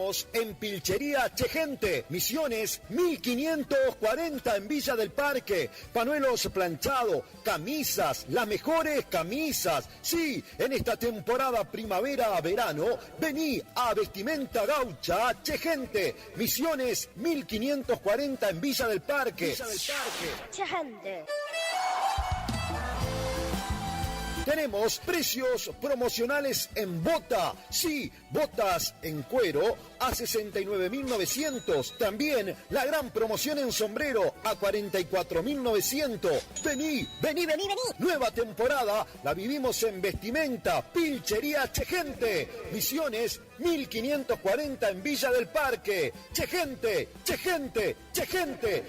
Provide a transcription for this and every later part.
Estamos en Pilchería Chegente, Misiones 1540 en Villa del Parque. Panuelos planchados, camisas, las mejores camisas. Sí, en esta temporada primavera-verano, vení a Vestimenta Gaucha Chegente, Misiones 1540 en Villa del Parque. Chegente. Tenemos precios promocionales en bota. Sí, botas en cuero a 69.900. También la gran promoción en sombrero a 44.900. Vení. Nueva temporada la vivimos en Vestimenta Pilchería Chegente. Misiones 1540 en Villa del Parque. Chegente.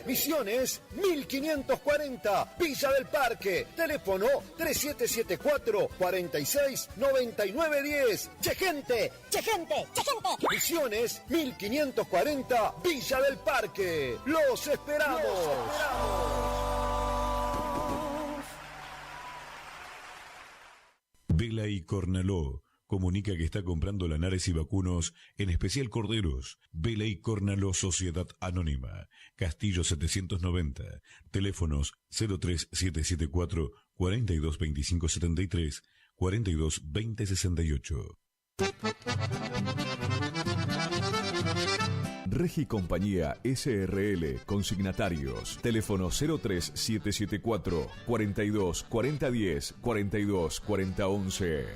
Misiones 1540 Villa del Parque. Teléfono 3774-469910. Chegente. Misiones 1540 Villa del Parque. Los esperamos. Vela y Cornaló comunica que está comprando lanares y vacunos, en especial corderos. Vela y Cornaló Sociedad Anónima, Castillo 790, teléfonos 03774 422573, 422068. Regi Compañía SRL, consignatarios, teléfono 03774 42 4010 42 4011.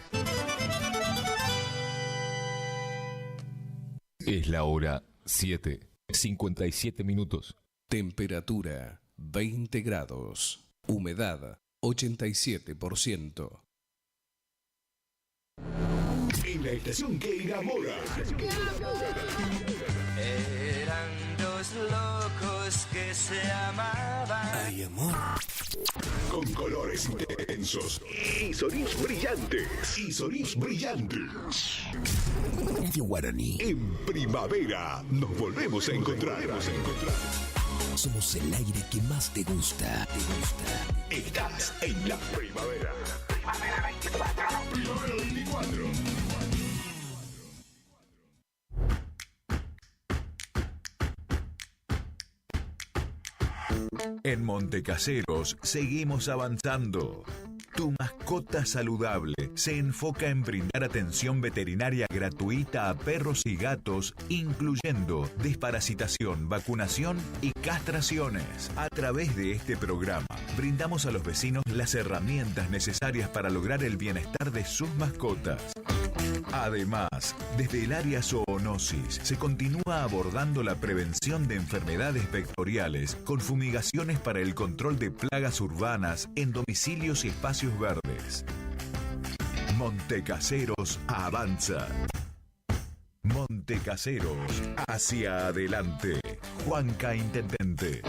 Es la hora 7:57 minutos. Temperatura 20 grados. Humedad 87%. En la estación que enamora. Eran dos locos que se amaban. Ay, amor. Con colores intensos y sonidos brillantes. Radio Guaraní. En primavera nos volvemos a encontrar. Somos el aire que más te gusta. Estás en la primavera. Primavera 24. Primavera 24. En Montecaseros seguimos avanzando. Tu mascota saludable se enfoca en brindar atención veterinaria gratuita a perros y gatos, incluyendo desparasitación, vacunación y castraciones. A través de este programa, brindamos a los vecinos las herramientas necesarias para lograr el bienestar de sus mascotas. Además, desde el área zoonosis se continúa abordando la prevención de enfermedades vectoriales con fumigaciones para el control de plagas urbanas en domicilios y espacios verdes. Montecaseros avanza. Montecaseros hacia adelante. Juanca Intendente.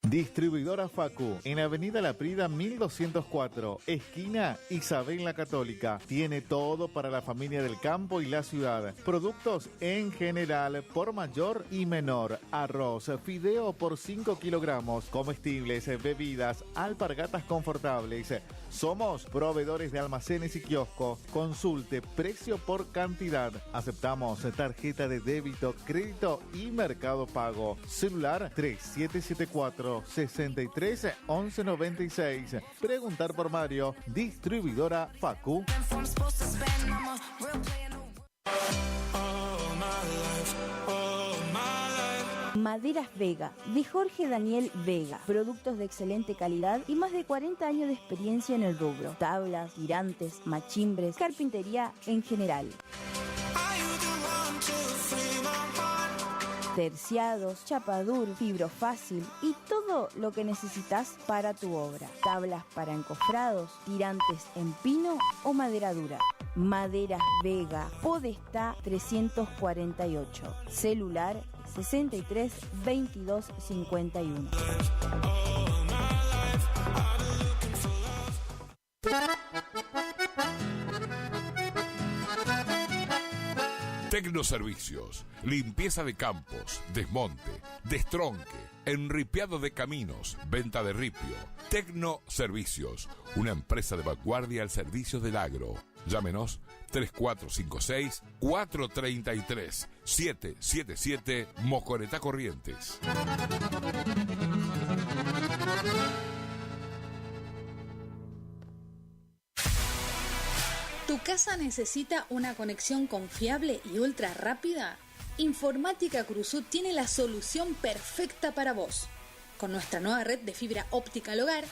Distribuidora Facu, en Avenida La Prida 1204, esquina Isabel la Católica. Tiene todo para la familia del campo y la ciudad. Productos en general, por mayor y menor. Arroz, fideo por 5 kilogramos, comestibles, bebidas, alpargatas confortables. Somos proveedores de almacenes y kioscos. Consulte precio por cantidad. Aceptamos tarjeta de débito, crédito y Mercado Pago. Celular 3774-631196. Preguntar por Mario. Distribuidora Facu. Maderas Vega, de Jorge Daniel Vega. Productos de excelente calidad y más de 40 años de experiencia en el rubro. Tablas, tirantes, machimbres, carpintería en general. Terciados, chapadur, fibro fácil y todo lo que necesitas para tu obra. Tablas para encofrados, tirantes en pino o madera dura. Maderas Vega, Podestá 348. Celular 63 22 51. Tecnoservicios, limpieza de campos, desmonte, destronque, enripiado de caminos, venta de ripio. Tecnoservicios, una empresa de vanguardia al servicio del agro. Llámenos 3456-433-777 Mocoretá Corrientes. ¿Tu casa necesita una conexión confiable y ultra rápida? Informática Cruzú tiene la solución perfecta para vos. Con nuestra nueva red de fibra óptica al hogar,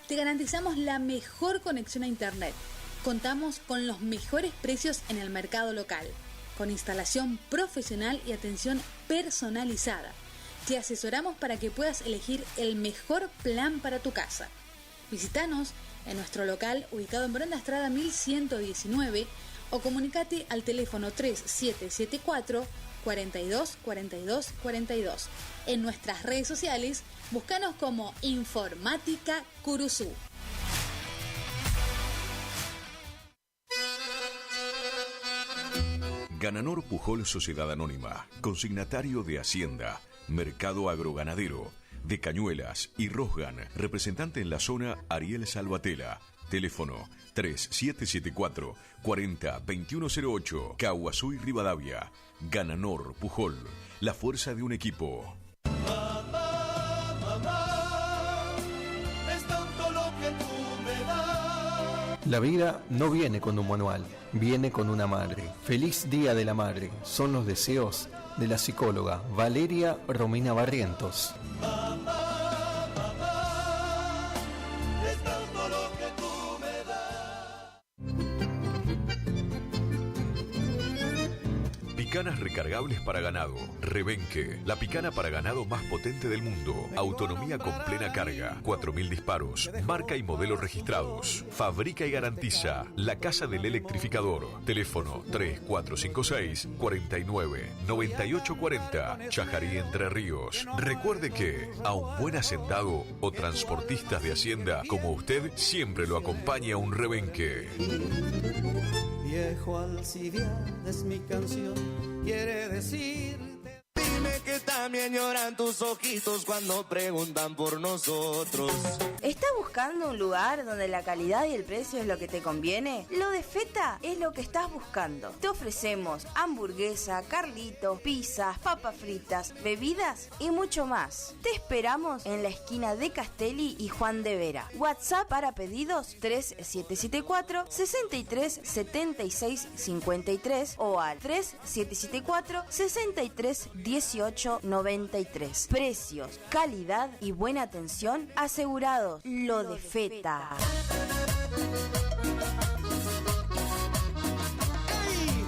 te garantizamos la mejor conexión a internet. Contamos con los mejores precios en el mercado local, con instalación profesional y atención personalizada. Te asesoramos para que puedas elegir el mejor plan para tu casa. Visítanos en nuestro local ubicado en Brenda Estrada 1119 o comunicate al teléfono 3774 42 42 42. En nuestras redes sociales, búscanos como Informática Curuzú. Gananor Pujol Sociedad Anónima, consignatario de Hacienda, Mercado Agroganadero, de Cañuelas y Rosgan, representante en la zona Ariel Salvatela. Teléfono 3774 40 2108, Caguazú y Rivadavia. Gananor Pujol, la fuerza de un equipo. Es tanto lo que tú me das. La vida no viene con un manual, viene con una madre. Feliz Día de la Madre, son los deseos de la psicóloga Valeria Romina Barrientos. Es tanto lo que tú me das. Picanas recargables para ganado. Rebenque, la picana para ganado más potente del mundo. Autonomía con plena carga. 4.000 disparos. Marca y modelo registrados. Fabrica y garantiza La Casa del Electrificador. Teléfono 3456 49 98 40. Chajarí, Entre Ríos. Recuerde que a un buen hacendado o transportistas de hacienda como usted siempre lo acompaña un rebenque. Viejo Alcibiades es mi canción, quiere decir. Dime que también lloran tus ojitos cuando preguntan por nosotros. ¿Estás buscando un lugar donde la calidad y el precio es lo que te conviene? Lo de Feta es lo que estás buscando. Te ofrecemos hamburguesa, carlitos, pizzas, papas fritas, bebidas y mucho más. Te esperamos en la esquina de Castelli y Juan de Vera. WhatsApp para pedidos 3774 63 76 53 o al 3774 63 18 93. Precios, calidad y buena atención asegurados. Lo de Feta. ¡Hey!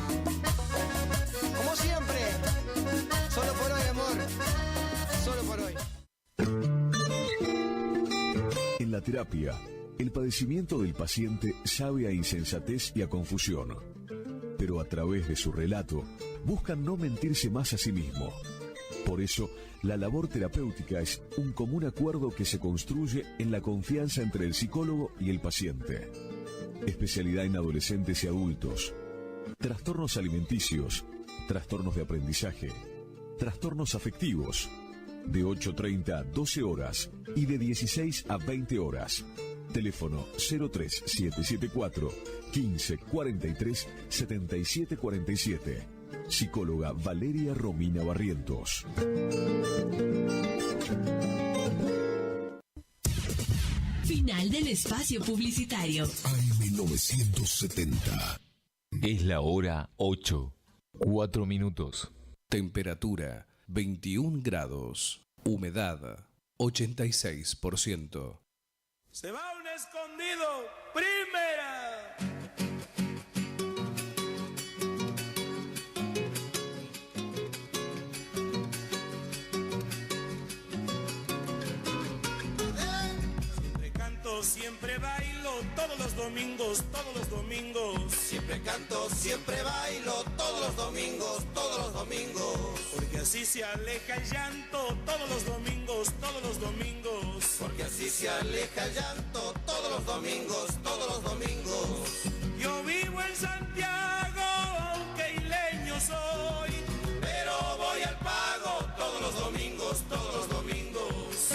Como siempre, solo por hoy, amor. Solo por hoy. En la terapia, el padecimiento del paciente sabe a insensatez y a confusión, pero a través de su relato buscan no mentirse más a sí mismo. Por eso, la labor terapéutica es un común acuerdo que se construye en la confianza entre el psicólogo y el paciente. Especialidad en adolescentes y adultos. Trastornos alimenticios, trastornos de aprendizaje, trastornos afectivos, de 8:30 a 12 horas y de 16 a 20 horas. Teléfono 03774 15 43 77 47. Psicóloga Valeria Romina Barrientos. Final del espacio publicitario. AM970. Es la hora 8, 4 minutos. Temperatura 21 grados. Humedad 86%. Se va un escondido, primera. Siempre bailo todos los domingos, todos los domingos. Siempre canto, siempre bailo todos los domingos, todos los domingos. Porque así se aleja el llanto todos los domingos, todos los domingos. Porque así se aleja el llanto todos los domingos, todos los domingos. Yo vivo en Santiago, aunque ileño soy, pero voy al pago todos los domingos, todos los domingos.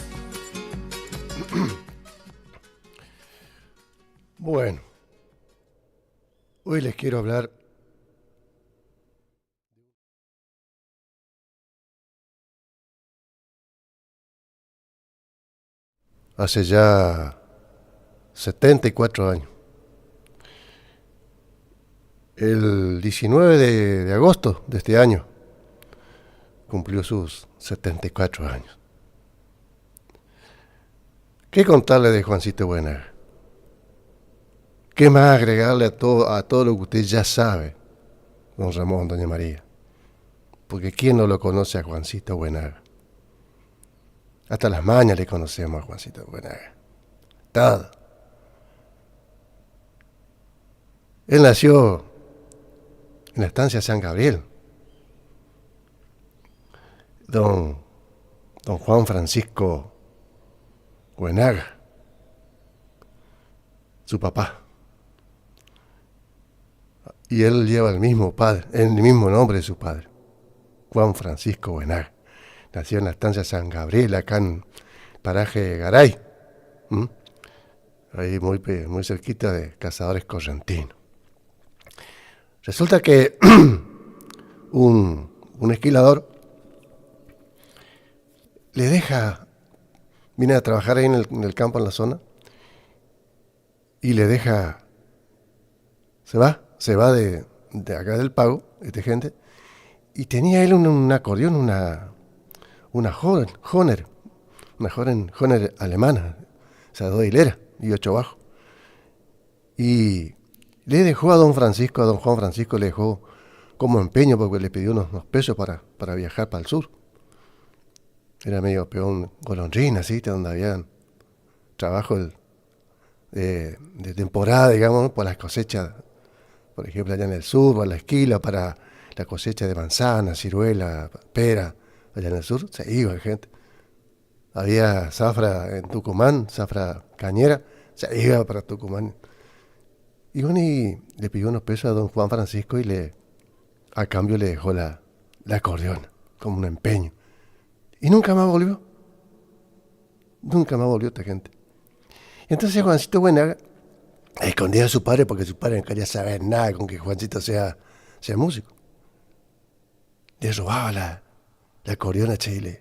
Bueno, Hoy les quiero hablar hace ya 74 años. El 19 de agosto de este año cumplió sus 74 años. ¿Qué contarle de Juancito Buenaga? ¿Qué más agregarle a todo lo que usted ya sabe, don Ramón, doña María? Porque ¿quién no lo conoce a Juancito Buenaga? Hasta las mañas le conocemos a Juancito Buenaga. Todo. Él nació en la estancia San Gabriel. Don Juan Francisco Buenaga, su papá. Y él lleva el mismo nombre de su padre, Juan Francisco Buenaga. Nació en la estancia San Gabriel, acá en paraje Garay. Ahí muy cerquita de Cazadores Correntinos. Resulta que un esquilador le deja, viene a trabajar ahí en el campo, en la zona, y le deja, se va de acá del Pago, gente, y tenía él un acordeón, una Hohner alemana, o sea, 2 hileras y 8 bajos. Y le dejó a don Juan Francisco, le dejó como empeño porque le pidió unos pesos para viajar para el sur. Era medio peón golondrina, ¿sí? Donde había trabajo de temporada, digamos, por las cosechas, por ejemplo, allá en el sur, para la esquila, para la cosecha de manzana, ciruela, pera, allá en el sur, se iba gente. Había zafra en Tucumán, zafra cañera, se iba para Tucumán. Y bueno, y le pidió unos pesos a don Juan Francisco y a cambio le dejó la acordeón, como un empeño. Y nunca más volvió. Nunca más volvió esta gente. Entonces Juancito Buenaga escondía a su padre porque su padre no quería saber nada con que Juancito sea músico. Le robaba la acordeón a Chile.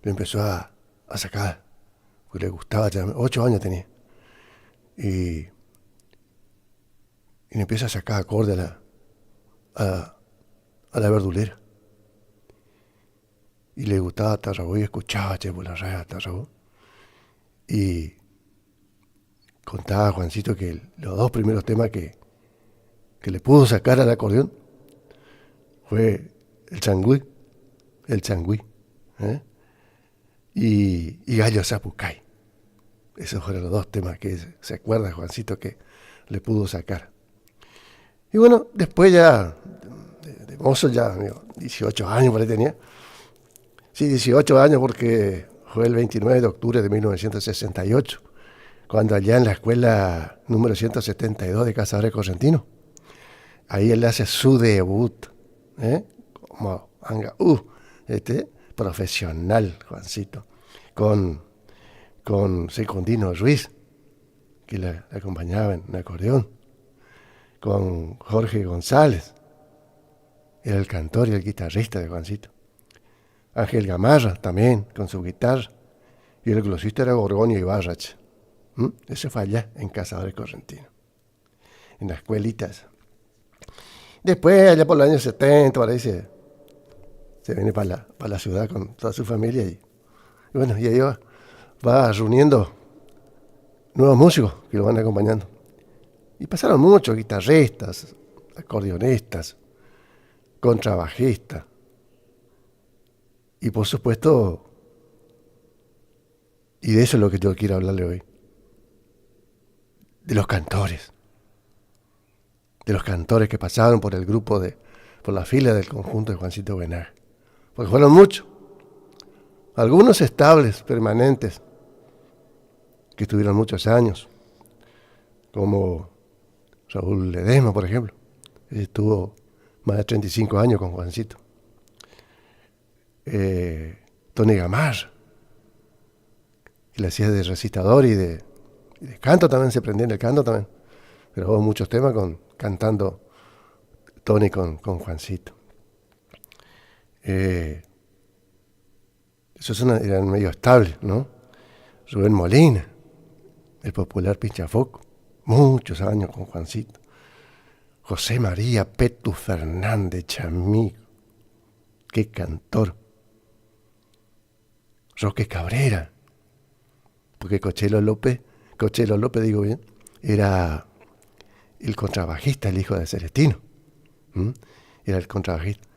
Lo empezó a sacar, porque le gustaba, 8 años tenía. Y le empieza a sacar acorde a la verdulera. Y le gustaba Tarragó y escuchaba por la radio Tarragó. Y contaba a Juancito que los 2 primeros temas que le pudo sacar al acordeón fue el changüí, y Gallo Zapucay. Esos fueron los 2 temas que se acuerda Juancito que le pudo sacar. Y bueno, después ya, de mozo ya, 18 años por ahí tenía. Sí, 18 años porque fue el 29 de octubre de 1968, cuando allá en la escuela número 172 de Cazadores Correntinos, ahí él hace su debut, como profesional, Juancito, con Secundino Ruiz, que le acompañaba en acordeón, con Jorge González, era el cantor y el guitarrista de Juancito. Ángel Gamarra también, con su guitarra, y el glosista era Gorgonio Ibarrach. Eso fue allá, en Cazadores Correntinos, en las escuelitas. Después, allá por los años 70, por ahí se viene para la ciudad con toda su familia, y bueno, y ahí va reuniendo nuevos músicos que lo van acompañando. Y pasaron muchos guitarristas, acordeonistas, contrabajistas. Y por supuesto, y de eso es lo que yo quiero hablarle hoy, de los cantores. De los cantores que pasaron por el grupo, por la fila del conjunto de Juancito Buenaga. Porque fueron muchos. Algunos estables, permanentes, que estuvieron muchos años, como Raúl Ledesma, por ejemplo. Él estuvo más de 35 años con Juancito. Tony Gamarra, que le hacía de recitador y de canto también, se prendía en el canto también. grabó muchos temas cantando Tony con Juancito. Esos eran medio estables, ¿no? Rubén Molina, el popular pinchafoco, muchos años con Juancito. José María Petu Fernández Chamigo, qué cantor. Roque Cabrera, porque Cochelo López digo bien, era el contrabajista, el hijo de Celestino. Era el contrabajista.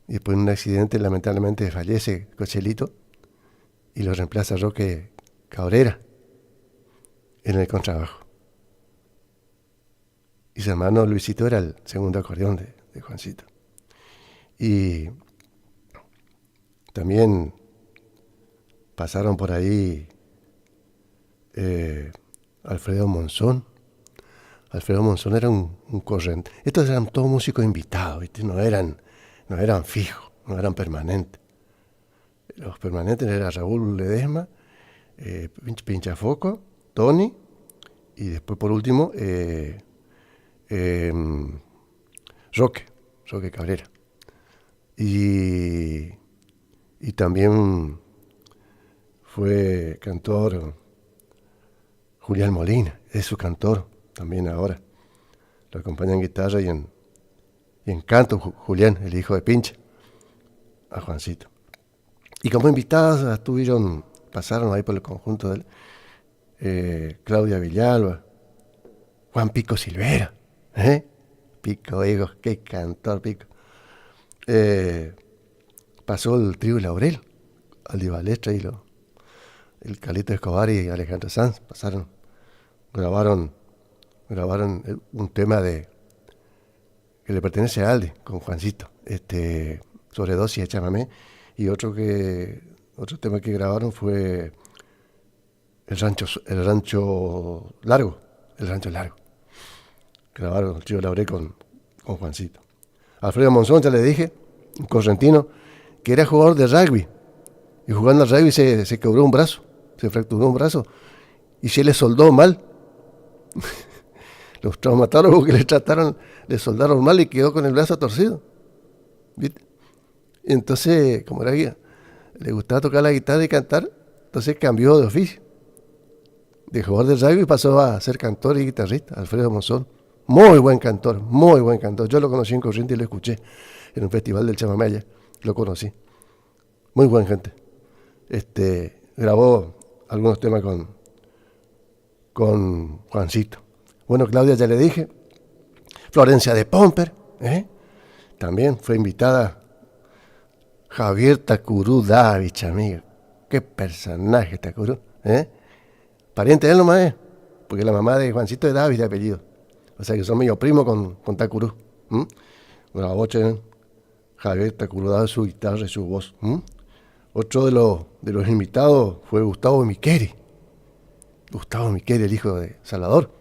Y después en un accidente lamentablemente fallece Cochelito y lo reemplaza Roque Cabrera en el contrabajo. Y su hermano Luisito era el segundo acordeón de Juancito. Y también pasaron por ahí Alfredo Monzón. Alfredo Monzón era un corriente. Estos eran todos músicos invitados, ¿viste? No eran fijos, no eran permanentes. Los permanentes eran Raúl Ledesma, Pinchafoco, Tony, y después por último Roque Cabrera. Y también fue cantor Julián Molina, es su cantor también ahora. Lo acompaña en guitarra y en canto Julián, el hijo de Pincha, a Juancito. Y como invitados pasaron ahí por el conjunto de él, Claudia Villalba, Juan Pico Silvera, Pico, digo, qué cantor Pico. Pasó el trío Laurel, Aldi Balestra y el Calito Escobar y Alejandro Sanz, grabaron un tema que le pertenece a Aldi, con Juancito, Sobredosis de Chamamé, y otro tema que grabaron fue El Rancho Largo. Grabaron el trío Laurel con Juancito. Alfredo Monzón, ya le dije, un correntino, que era jugador de rugby, y jugando al rugby se quebró un brazo, se fracturó un brazo, y se le soldó mal. Los traumatólogos que le trataron, le soldaron mal y quedó con el brazo torcido. ¿Viste? Y entonces, como le gustaba tocar la guitarra y cantar, entonces cambió de oficio. De jugador de rugby pasó a ser cantor y guitarrista, Alfredo Monzón. Muy buen cantor, muy buen cantor. Yo lo conocí en Corrientes y lo escuché en un festival del chamamé allá. Lo conocí. Muy buen gente. Grabó algunos temas con Juancito. Bueno, Claudia ya le dije. Florencia de Pomper, también fue invitada. Javier Tacurú Davich, amigo. Qué personaje Tacurú, Pariente de él nomás porque la mamá de Juancito es David de apellido. O sea que son medio primos con Tacurú. Grabó Javier Tacurú Davich, su guitarra y su voz. Otro de los invitados fue Gustavo Miqueri. Gustavo Miqueri, el hijo de Salvador,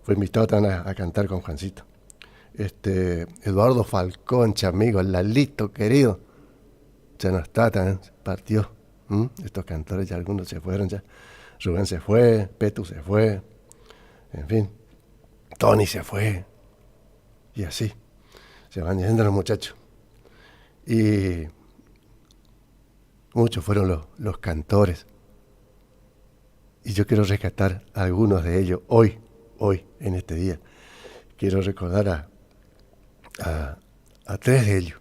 fue invitado también a cantar con Juancito. Eduardo Falcón, amigo, el Lalito querido, ya no está, también partió. Estos cantores ya algunos se fueron ya. Rubén se fue, Petu se fue, en fin, Tony se fue, y así se van yendo los muchachos. Y muchos fueron los cantores. Y yo quiero rescatar a algunos de ellos hoy, en este día. Quiero recordar a 3 de ellos.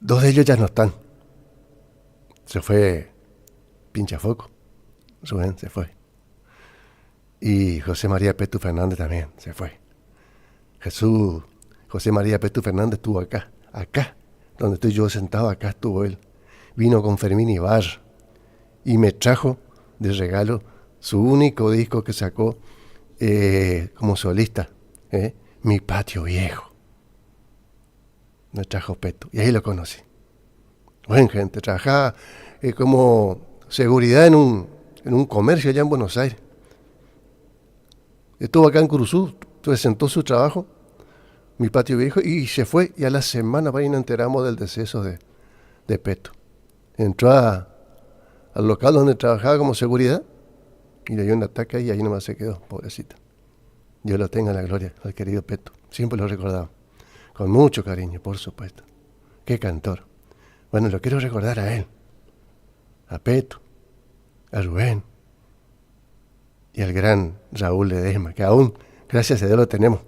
2 de ellos ya no están. Se fue Pinchafoco, Rubén se fue. Y José María Petu Fernández también se fue. José María Petu Fernández estuvo acá, donde estoy yo sentado, acá estuvo él. Vino con Fermín Ibarra y me trajo de regalo su único disco que sacó como solista, Mi Patio Viejo. Me trajo Petu y ahí lo conocí. Buen gente, trabajaba como seguridad en un comercio allá en Buenos Aires. Estuvo acá en Curuzú, presentó su trabajo, Mi Patio Viejo, y se fue, y a la semana ahí nos enteramos del deceso de Petu. Entró al local donde trabajaba como seguridad Y le dio un ataque ahí y ahí nomás se quedó, pobrecita. Dios lo tenga en la gloria, al querido Peto. Siempre lo recordaba. Con mucho cariño, por supuesto. Qué cantor. Bueno, lo quiero recordar a él. A Peto. A Rubén. Y al gran Raúl Ledesma, que aún, gracias a Dios, lo tenemos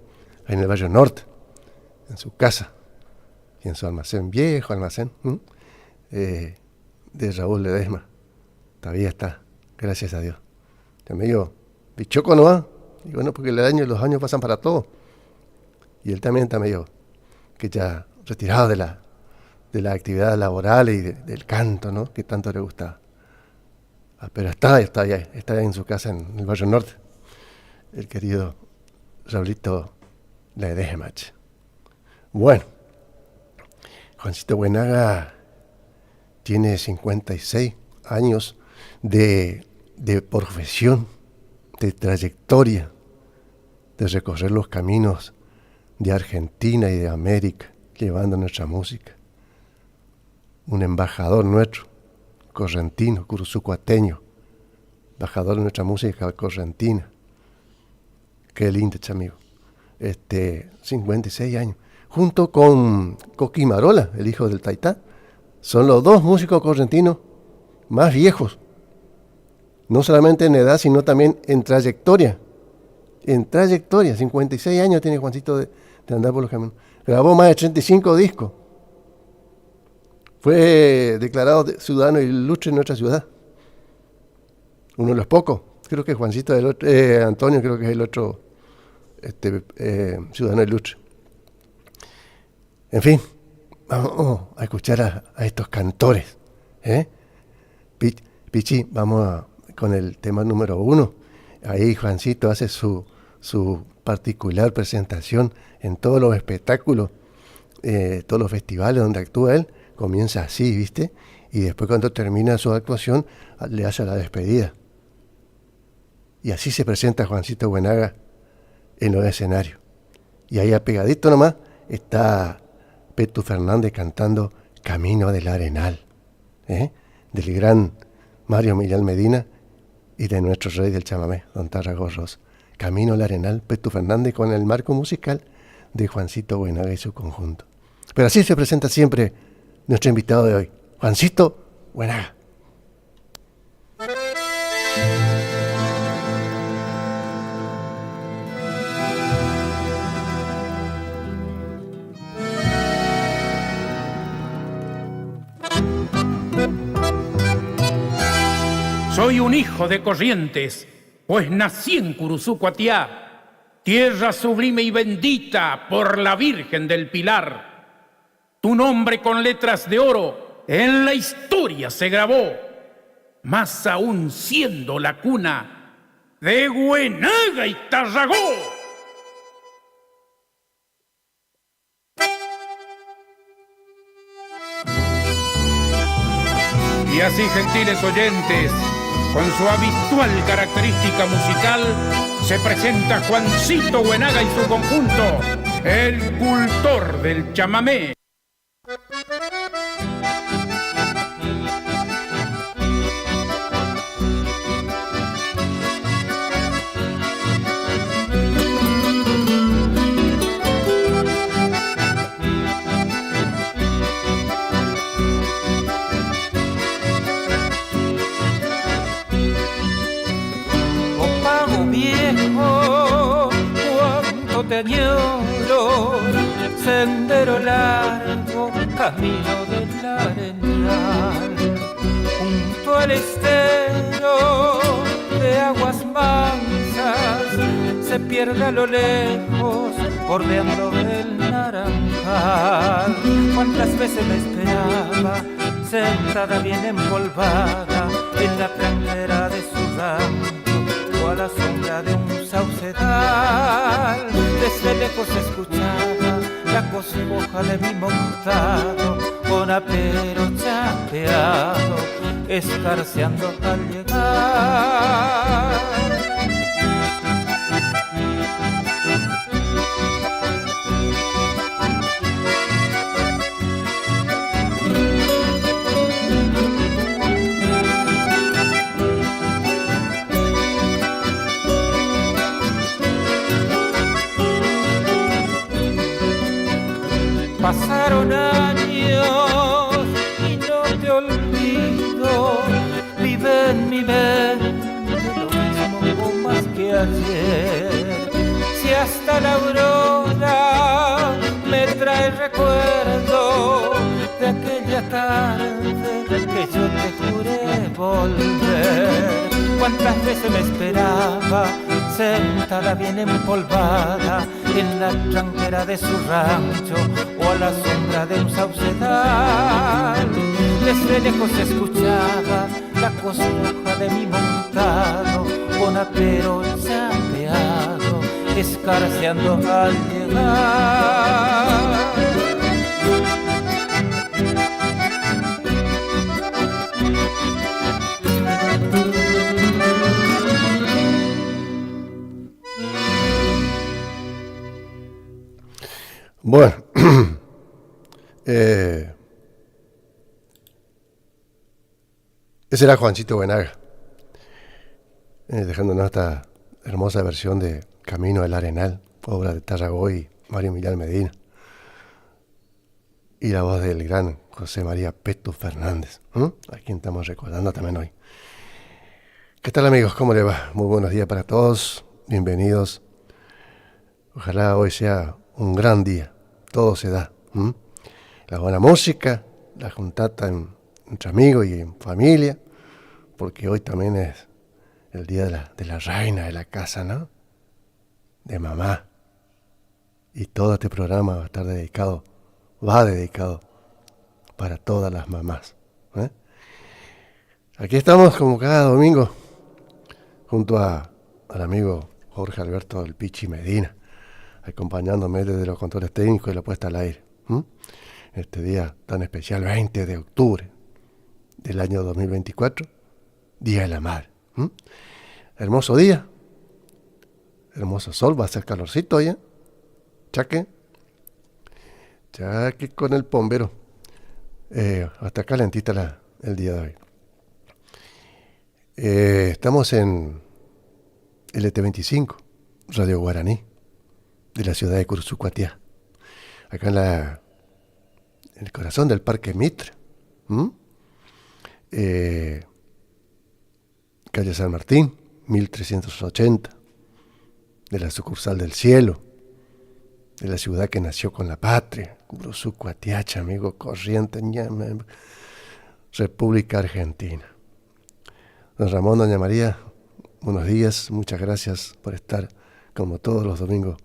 ahí en el Barrio Norte, en su casa. Y en su almacén, viejo almacén, de Raúl Ledesma. Todavía está, gracias a Dios. Está medio bichoco, ¿no? Y bueno, porque los años pasan para todos. Y él también está medio, que ya retirado de la actividad laboral y del canto, ¿no? Que tanto le gustaba. Pero está ahí en su casa en el Barrio Norte. El querido Raulito Ledesma. Bueno, Juancito Buenaga tiene 56 años de profesión, de trayectoria, de recorrer los caminos de Argentina y de América, llevando nuestra música. Un embajador nuestro, correntino, curuzucuateño, embajador de nuestra música correntina. Qué lindo, amigo. 56 años. Junto con Coqui Marola, el hijo del Taitá, son los dos músicos correntinos más viejos. No solamente en edad, sino también en trayectoria. En trayectoria, 56 años tiene Juancito de andar por los caminos. Grabó más de 35 discos. Fue declarado ciudadano ilustre en nuestra ciudad. Uno de los pocos. Creo que Juancito es el otro, Antonio creo que es el otro ciudadano ilustre. En fin, vamos a escuchar a estos cantores. Pichi, vamos con el tema número 1. Ahí Juancito hace su particular presentación en todos los espectáculos, todos los festivales donde actúa él. Comienza así, ¿viste? Y después cuando termina su actuación, le hace la despedida. Y así se presenta Juancito Buenaga en los escenarios. Y ahí apegadito nomás está Petu Fernández cantando Camino del Arenal, del gran Mario Millán Medina y de nuestro rey del chamamé, don Tarragorros. Camino del Arenal, Petu Fernández con el marco musical de Juancito Buenaga y su conjunto. Pero así se presenta siempre nuestro invitado de hoy, Juancito Buenaga. Soy un hijo de Corrientes, pues nací en Curuzucuatiá, tierra sublime y bendita por la Virgen del Pilar. Tu nombre con letras de oro en la historia se grabó, más aún siendo la cuna de Buenaga y Tarragó. Y así, gentiles oyentes, con su habitual característica musical, se presenta Juancito Buenaga y su conjunto, el cultor del chamamé. Te añoro, sendero largo, camino del arenal, junto al estero de aguas mansas, se pierde a lo lejos, bordeando el naranjal. Cuántas veces me esperaba, sentada bien empolvada, en la cantera de su rancho, o a la sombra de un saucedal. Desde lejos escuchaba la cosmoja de mi montado, con apero chapeado, escarceando al llegar. Pasaron años y no te olvido, vive en mi mente lo mismo o más que ayer. Si hasta la aurora me trae recuerdo de aquella tarde que yo te juré volver. Cuántas veces me esperaba sentada bien empolvada en la tranquera de su rancho o a la sombra de un saucedal. Desde lejos escuchaba la cosruja de mi montado con apero chapeado escarceando al llegar. Bueno, ese era Juancito Buenaga, dejándonos esta hermosa versión de Camino del Arenal, obra de Tarragó y Mario Millán Medina, y la voz del gran José María Peto Fernández, a quien estamos recordando también hoy. ¿Qué tal, amigos? ¿Cómo le va? Muy buenos días para todos, bienvenidos. Ojalá hoy sea un gran día. Todo se da. La buena música, la juntata entre amigos y en familia, porque hoy también es el día de la reina de la casa, ¿no? De mamá. Y todo este programa va a estar dedicado para todas las mamás. Aquí estamos como cada domingo, junto al amigo Jorge Alberto del Pichi Medina, acompañándome desde los controles técnicos y la puesta al aire. Este día tan especial, 20 de octubre del año 2024, Día de la Madre. Hermoso día, hermoso sol, va a ser calorcito ya. Chaque con el pombero. Hasta calentita el día de hoy. Estamos en LT25, Radio Guaraní, de la ciudad de Cursucuatiá, acá en el corazón del Parque Mitre, calle San Martín, 1380, de la sucursal del cielo, de la ciudad que nació con la patria, Cursucuatiacha, amigo, Corrientes, República Argentina. Don Ramón, doña María, buenos días, muchas gracias por estar como todos los domingos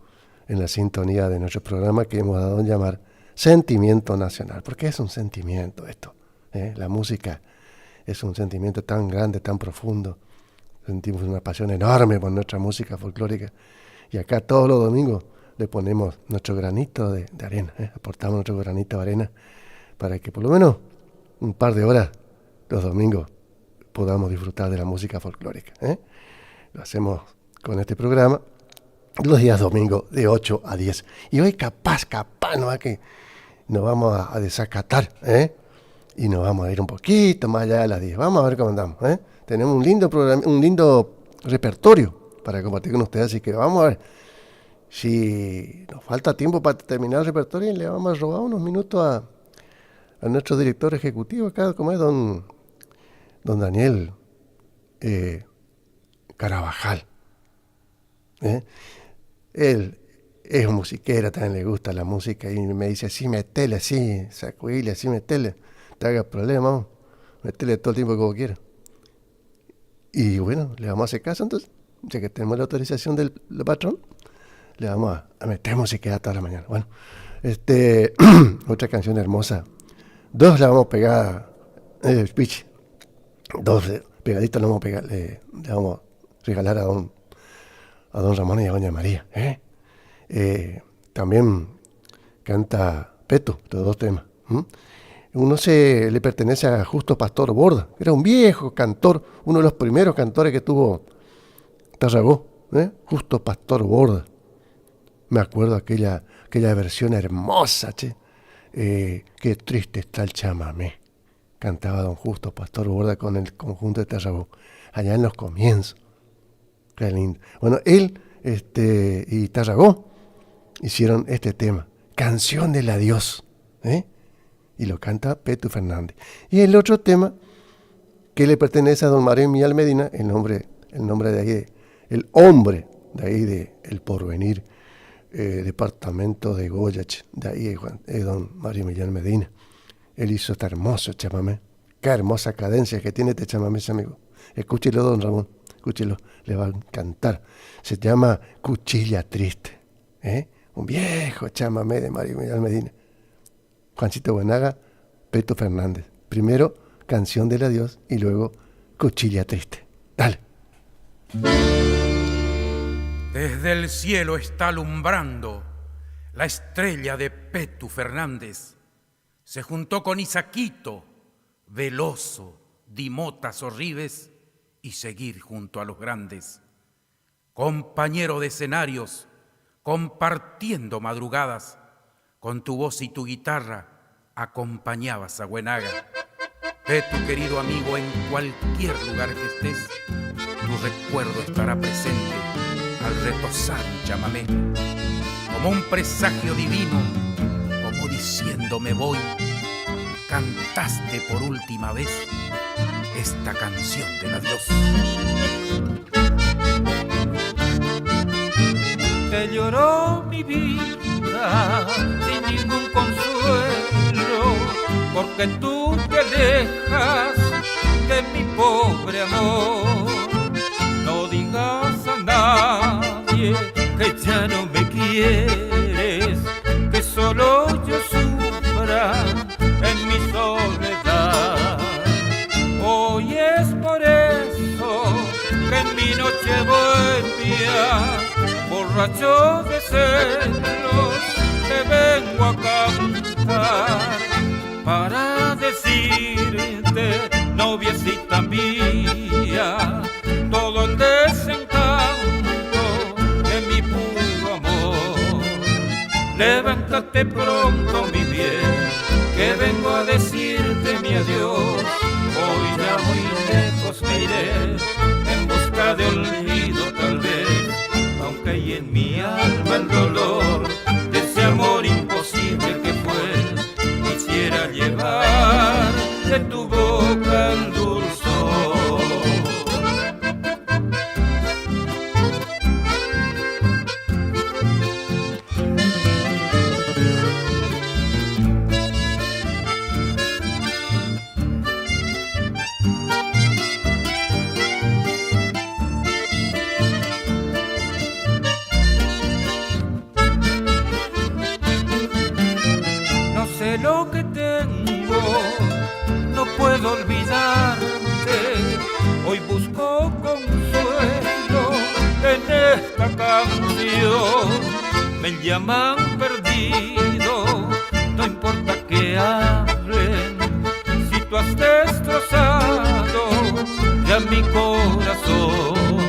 en la sintonía de nuestro programa que hemos dado en llamar Sentimiento Nacional, porque es un sentimiento esto, la música es un sentimiento tan grande, tan profundo, sentimos una pasión enorme por nuestra música folclórica y acá todos los domingos le ponemos nuestro granito de arena, aportamos nuestro granito de arena para que por lo menos un par de horas los domingos podamos disfrutar de la música folclórica. Lo hacemos con este programa los días domingos de 8 a 10. Y hoy capaz, ¿no? Que nos vamos a desacatar, y nos vamos a ir un poquito más allá de las 10. Vamos a ver cómo andamos, Tenemos un lindo programa, un lindo repertorio para compartir con ustedes, así que vamos a ver si nos falta tiempo para terminar el repertorio y le vamos a robar unos minutos a nuestro director ejecutivo acá, como es don Daniel Carabajal. Él es un musiquero, también le gusta la música y me dice, así metele, así, sacuile, así metele, te haga problema, metele todo el tiempo como quieras. Y bueno, le vamos a hacer caso entonces, ya que tenemos la autorización del patrón, le vamos a meter música toda la mañana. Bueno, otra canción hermosa, dos la vamos a pegar, pitch, dos pegaditos le vamos a pegar, le vamos a regalar a don Ramón y a doña María. También canta Peto, los dos temas. Uno le pertenece a Justo Pastor Borda, era un viejo cantor, uno de los primeros cantores que tuvo Tarragó, Justo Pastor Borda. Me acuerdo aquella versión hermosa, qué triste está el chamamé. Cantaba don Justo Pastor Borda con el conjunto de Tarragó, allá en los comienzos. Qué lindo. Bueno, él y Tarragó hicieron este tema, Canción del Adiós. Y lo canta Petu Fernández. Y el otro tema que le pertenece a don Mario Millán Medina, el nombre de ahí, el hombre de ahí de El Porvenir, departamento de Goyach, de ahí es don Mario Millán Medina. Él hizo este hermoso chamamé. Qué hermosa cadencia que tiene este chamamé, amigo. Escúchelo, don Ramón, escúchelo, le va a encantar. Se llama Cuchilla Triste, un viejo chamamé de Mario Millán Medina. Juancito Buenaga, Peto Fernández. Primero, Canción del Adiós y luego Cuchilla Triste. Dale. Desde el cielo está alumbrando la estrella de Petu Fernández. Se juntó con Isaquito, Veloso, Dimotas o Rives y seguir junto a los grandes. Compañero de escenarios, compartiendo madrugadas, con tu voz y tu guitarra acompañabas a Buenaga. Petu, querido amigo, en cualquier lugar que estés, tu recuerdo estará presente al retozar un chamamé. Como un presagio divino, como diciendo me voy, cantaste por última vez esta canción del adiós. Te lloró mi vida sin ningún consuelo, porque tú te alejas de mi pobre amor. No digas a nadie que ya no me quieres, que solo yo sufra en mi soledad. Hoy es por eso que en mi noche bohemia, borracho de celos, te vengo a cantar para decirte, noviecita mía, todo el desencanto de mi puro amor. Levántate pronto, mi bien, que vengo a decirte mi adiós. Hoy ya muy lejos me iré, en busca de olvido tal vez, aunque hay en mi alma el dolor de ese amor imposible que fue. Quisiera llevar de tu boca el dulzor. Lo que tengo, no puedo olvidarte. Hoy busco consuelo en esta canción. Me llaman perdido, no importa que hablen. Si tú has destrozado ya mi corazón,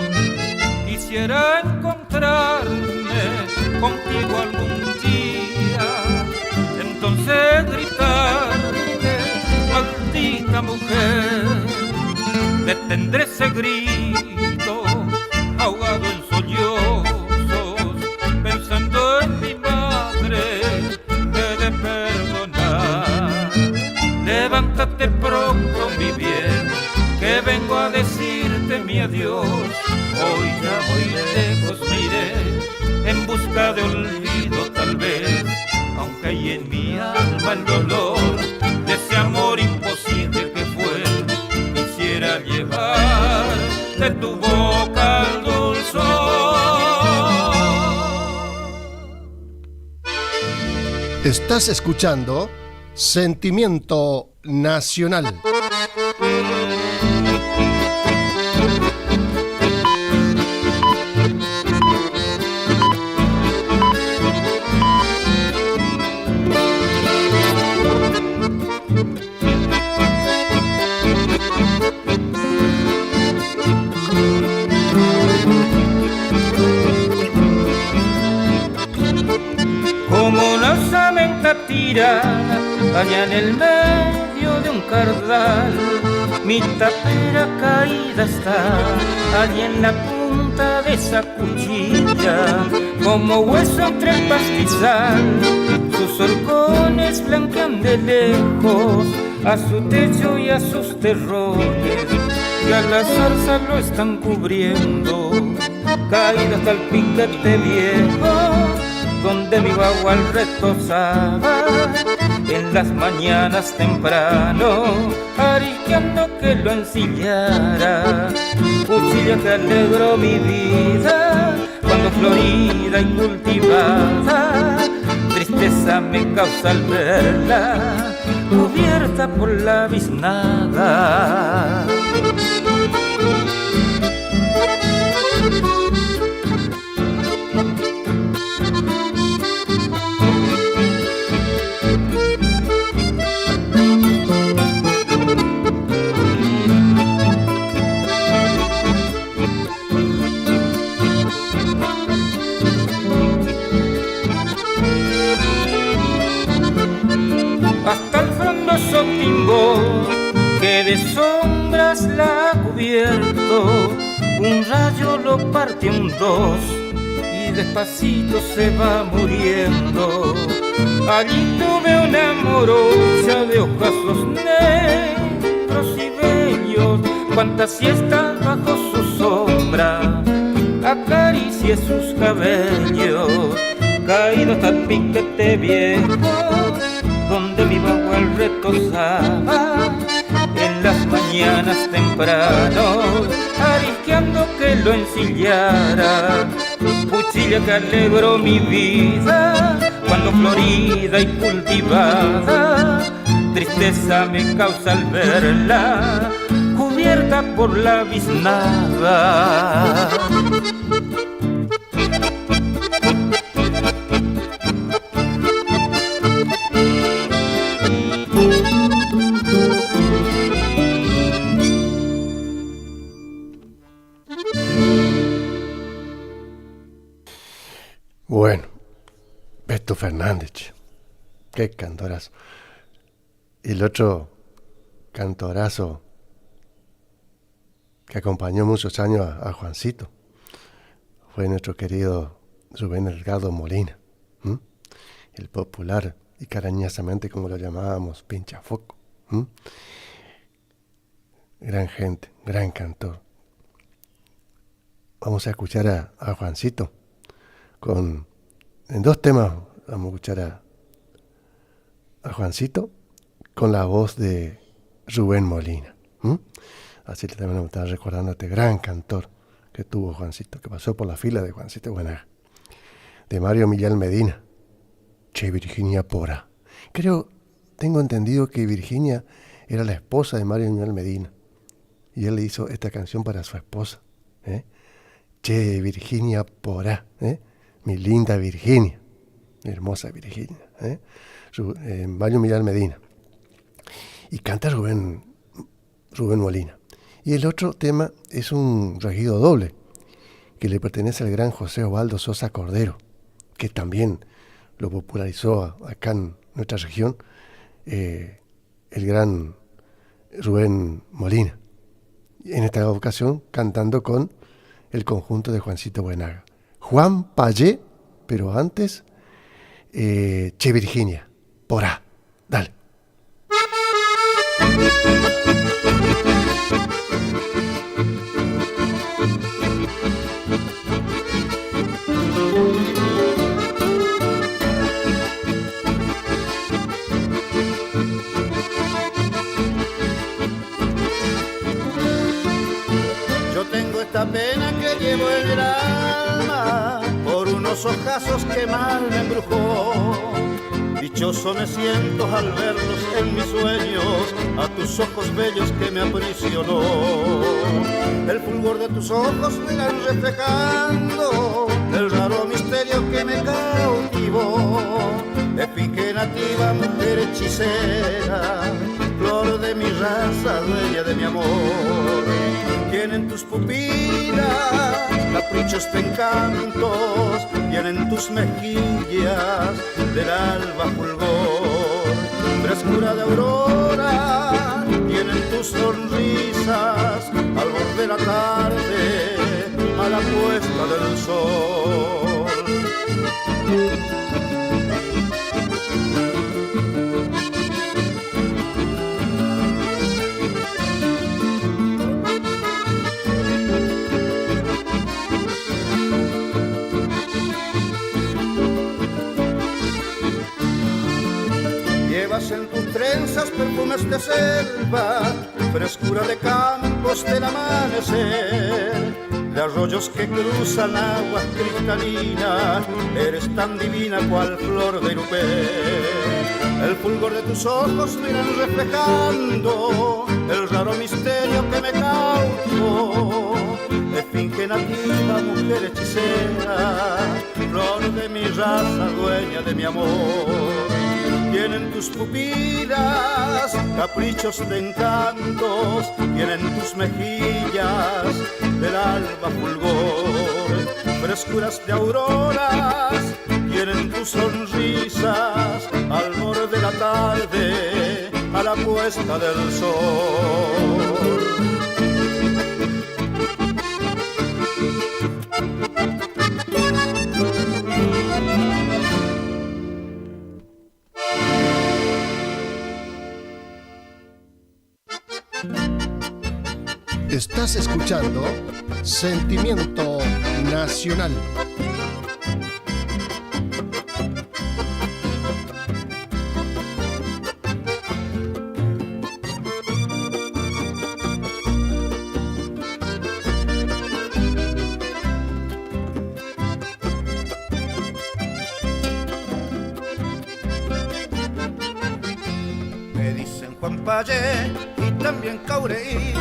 quisiera encontrarme contigo algún día. Entonces gritarte, maldita mujer, detendré ese grito ahogado en sollozos, pensando en mi madre que de perdonar. Levántate pronto, mi bien, que vengo a decirte mi adiós. Hoy ya voy lejos, me iré en busca de olvido tal vez, aunque hay en mi alma el dolor de ese amor imposible que fue. Quisiera llevar de tu boca el dulzor. Estás escuchando Sentimiento Nacional. Como una osamenta tirada allá en el medio de un cardal, mi tapera caída está allí en la punta de esa cuchilla, como hueso entre el pastizal, sus horcones blanquean de lejos a su techo y a sus terrores, que a la zarza lo están cubriendo, caído hasta el piquete viejo, donde mi bagual retozaba en las mañanas temprano, ariqueando que lo ensillara. Cuchilla que alegró mi vida cuando florida y cultivada, tristeza me causa al verla cubierta por la biznada. Hasta el frondoso timbó que de sombras la ha cubierto, un rayo lo parte en dos y despacito se va muriendo. Allí tuve una morocha de ojazos negros y bellos, cuanta siesta bajo su sombra acaricié sus cabellos, caído hasta el piquete viejo, donde mi bagual retozaba en las mañanas temprano, arisqueando que lo ensillara. Cuchilla que alegró mi vida cuando florida y cultivada, tristeza me causa al verla cubierta por la biznada. Bueno, Beto Fernández, qué cantorazo. Y el otro cantorazo que acompañó muchos años a Juancito fue nuestro querido Rubén Edgardo Molina, el popular y cariñosamente como lo llamábamos, Pinchafoco. Gran gente, gran cantor. Vamos a escuchar a Juancito en dos temas. Vamos a escuchar a Juancito con la voz de Rubén Molina. Así que también me estaba recordando este gran cantor que tuvo Juancito, que pasó por la fila de Juancito Buenaga, de Mario Millán Medina. Che, Virginia Pora. Tengo entendido que Virginia era la esposa de Mario Millán Medina, y él le hizo esta canción para su esposa. Che, Virginia Pora, mi linda Virginia, mi hermosa Virginia, Mario Millán Medina. Y canta Rubén Molina. Y el otro tema es un regido doble que le pertenece al gran José Osvaldo Sosa Cordero, que también lo popularizó acá en nuestra región, el gran Rubén Molina. En esta ocasión cantando con el conjunto de Juancito Buenaga. Juan Payé, pero antes, Che Virginia, Porá. Dale. Yo tengo esta pena que llevo en el alma por unos ojazos que mal me embrujó. Dichoso me siento al verlos en mis sueños, a tus ojos bellos que me aprisionó. El fulgor de tus ojos me irán reflejando el raro misterio que me cautivó. Efigie nativa, mujer hechicera, flor de mi raza, dueña de mi amor. Tienen tus pupilas caprichos de encantos, tienen tus mejillas del alba fulgor. Frescura de aurora, tienen tus sonrisas al borde de la tarde, a la puesta del sol. Llevas en tus trenzas perfumes de selva, frescura de campos del amanecer, de arroyos que cruzan aguas cristalinas. Eres tan divina cual flor de irupé. El fulgor de tus ojos miran reflejando el raro misterio que me causó. Esfinge nativa, mujer hechicera, flor de mi raza, dueña de mi amor. Tienen tus pupilas caprichos de encantos, tienen tus mejillas del alba fulgor, frescuras de auroras, tienen tus sonrisas al borde de la tarde, a la puesta del sol. Estás escuchando Sentimiento Nacional. Me dicen Juan Payé y también Caureí,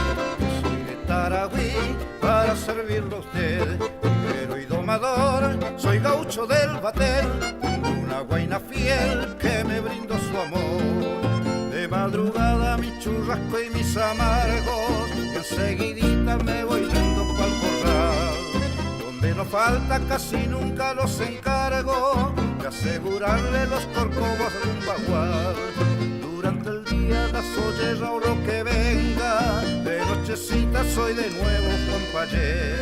Taragüí para servirlo a usted, pero y domador, soy gaucho del batel, una guaina fiel que me brindó su amor. De madrugada mi churrasco y mis amargos, y enseguidita me voy yendo pa'l corral, donde no falta casi nunca los encargo de asegurarle los corcovos de un bagual. Durante el día la sollera o lo que venga, de nochecita soy de nuevo Juan Payé.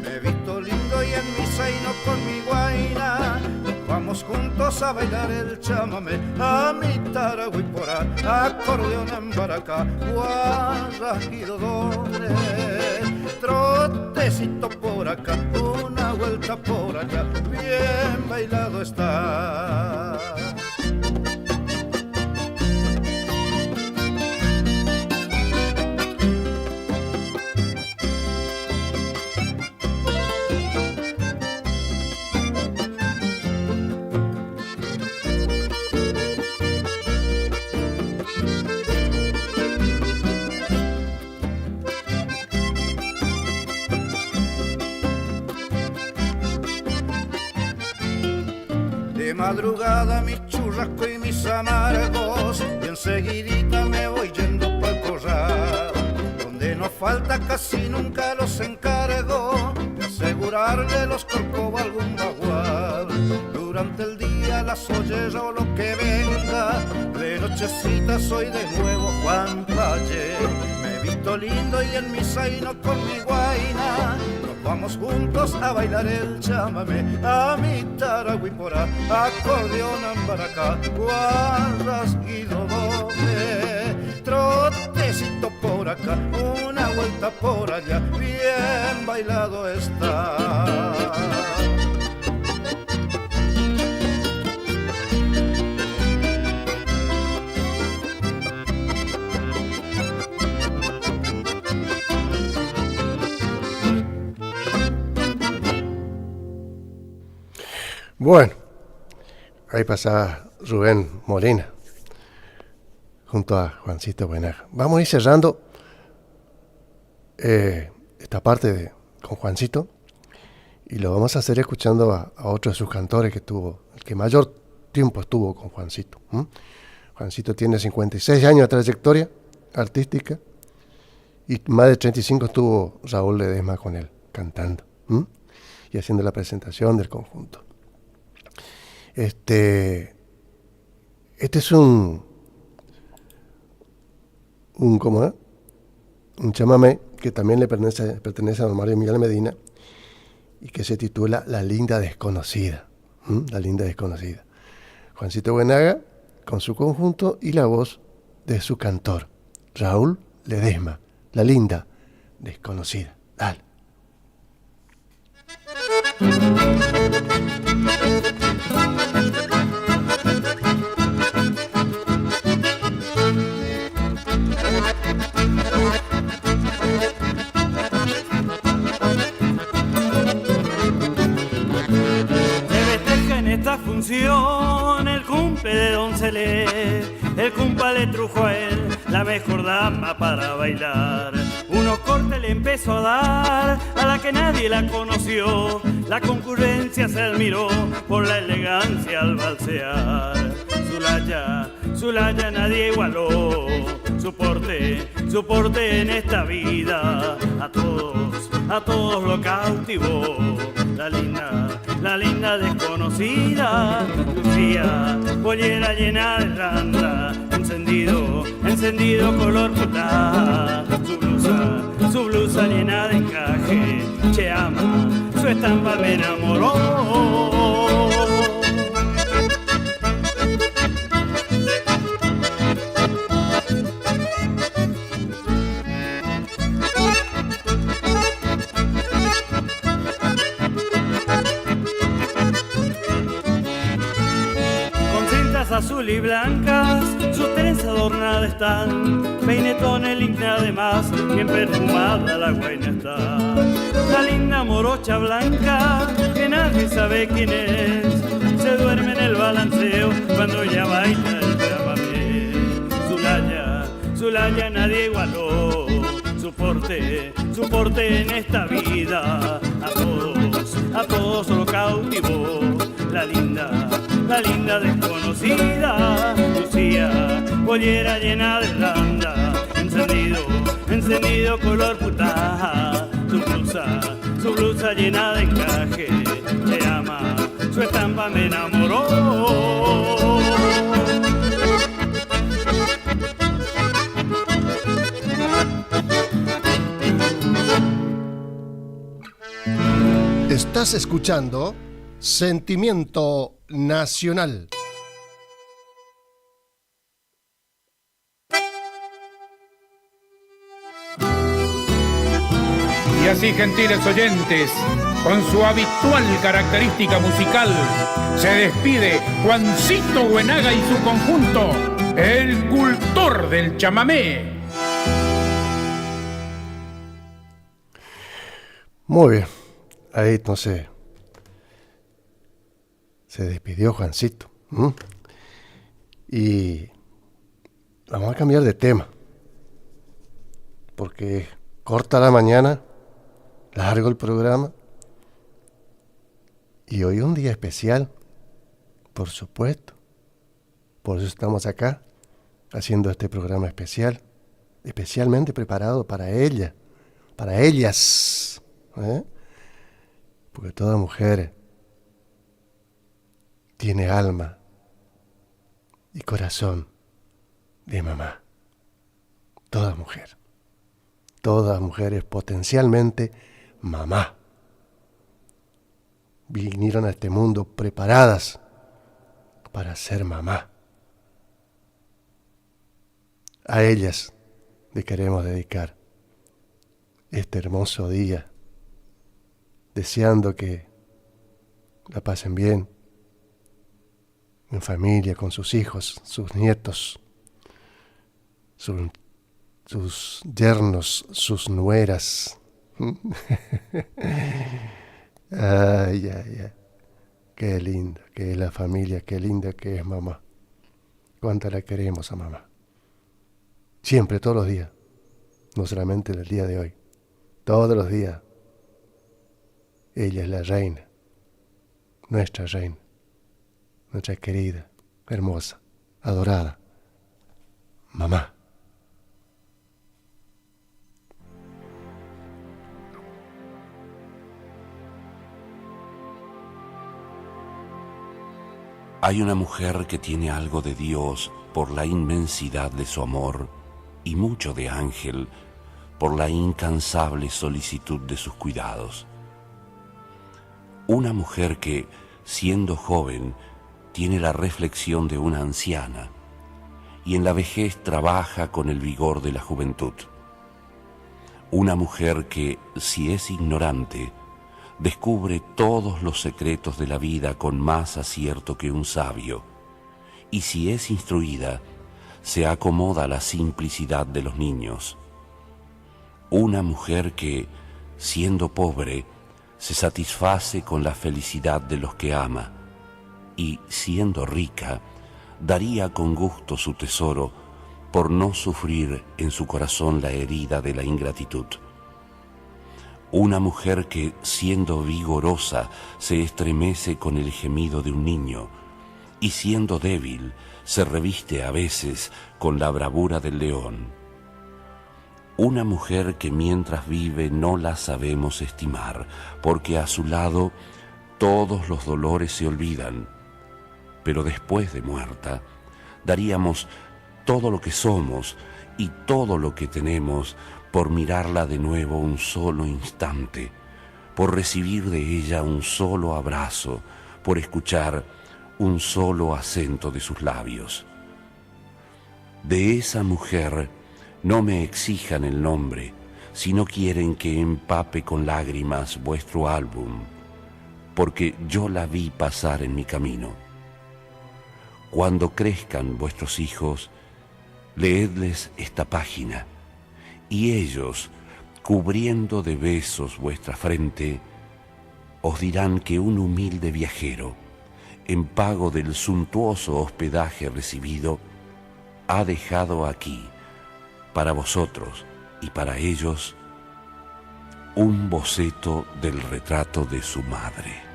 Me he visto lindo y en misa y no con mi guaina, vamos juntos a bailar el chamamé. A mi Taragüí por ahí, acordeón en baracá, guarrajido doble, trotecito por acá, una vuelta por allá, bien bailado está. De madrugada mi churrasco y mis amargos, y enseguidita me voy yendo pa'l corral, donde no falta casi nunca los encargo de asegurarle los corcovos a algún bagual. Durante el día la sollera o lo que venga, de nochecita soy de nuevo Juan Payé. Me he visto lindo y en misa y no con mi guaina, vamos juntos a bailar el chamamé. A mi Taragüí por ahí, acordeón en baracá, guarrasguido doble, trotecito por acá, una vuelta por allá, bien bailado está. Bueno, ahí pasaba Rubén Molina junto a Juancito Buenaga. Vamos a ir cerrando esta parte con Juancito, y lo vamos a hacer escuchando a otro de sus cantores que tuvo, el que mayor tiempo estuvo con Juancito. Juancito tiene 56 años de trayectoria artística y más de 35 estuvo Raúl Ledesma con él cantando y haciendo la presentación del conjunto. Este es un chamamé que también le pertenece a don Mario Miguel Medina y que se titula La Linda Desconocida. La Linda Desconocida. Juancito Buenaga con su conjunto y la voz de su cantor, Raúl Ledesma. La Linda Desconocida. Dale. conocerle. El cumpa le trujo a él la mejor dama para bailar. Unos cortes le empezó a dar a la que nadie la conoció. La concurrencia se admiró por la elegancia al balsear. Zulaya nadie igualó. Su porte en esta vida a todos lo cautivó. La linda desconocida, lucía pollera llena de randa, encendido color puta. Su blusa llena de encaje, che ama, su estampa me enamoró. Azul y blancas, sus trenzas adornadas están, peinetón el ingne además, bien perfumada la guaina está. La linda morocha blanca, que nadie sabe quién es, se duerme en el balanceo cuando ella baila el chamamé. Zulaya nadie igualó, su porte en esta vida, a todos lo cautivó. La linda desconocida, lucía pollera llena de randa, encendido color puta. Su blusa llena de encaje, te ama, su estampa me enamoró. Estás escuchando Sentimiento Nacional. Y así, gentiles oyentes, con su habitual característica musical, se despide Juancito Buenaga y su conjunto, el cultor del chamamé. Muy bien, ahí entonces se despidió Juancito. Y vamos a cambiar de tema, porque corta la mañana, largo el programa, y hoy es un día especial, por supuesto. Por eso estamos acá, haciendo este programa especial, especialmente preparado para ella, para ellas, porque toda mujer tiene alma y corazón de mamá. Toda mujer es potencialmente mamá. Vinieron a este mundo preparadas para ser mamá. A ellas le queremos dedicar este hermoso día, deseando que la pasen bien, en familia, con sus hijos, sus nietos, sus yernos, sus nueras. Ay. Qué linda que es la familia, qué linda que es mamá. Cuánta la queremos a mamá. Siempre, todos los días. No solamente el día de hoy. Todos los días. Ella es la reina. Nuestra reina. Nuestra querida, hermosa, adorada mamá. Hay una mujer que tiene algo de Dios por la inmensidad de su amor y mucho de ángel por la incansable solicitud de sus cuidados. Una mujer que, siendo joven, tiene la reflexión de una anciana y en la vejez trabaja con el vigor de la juventud. Una mujer que, si es ignorante, descubre todos los secretos de la vida con más acierto que un sabio, y si es instruida, se acomoda a la simplicidad de los niños. Una mujer que, siendo pobre, se satisface con la felicidad de los que ama, y, siendo rica, daría con gusto su tesoro por no sufrir en su corazón la herida de la ingratitud. Una mujer que, siendo vigorosa, se estremece con el gemido de un niño, y siendo débil, se reviste a veces con la bravura del león. Una mujer que mientras vive no la sabemos estimar, porque a su lado todos los dolores se olvidan, pero después de muerta, daríamos todo lo que somos y todo lo que tenemos por mirarla de nuevo un solo instante, por recibir de ella un solo abrazo, por escuchar un solo acento de sus labios. De esa mujer no me exijan el nombre, si no quieren que empape con lágrimas vuestro álbum, porque yo la vi pasar en mi camino. Cuando crezcan vuestros hijos, leedles esta página, y ellos, cubriendo de besos vuestra frente, os dirán que un humilde viajero, en pago del suntuoso hospedaje recibido, ha dejado aquí, para vosotros y para ellos, un boceto del retrato de su madre.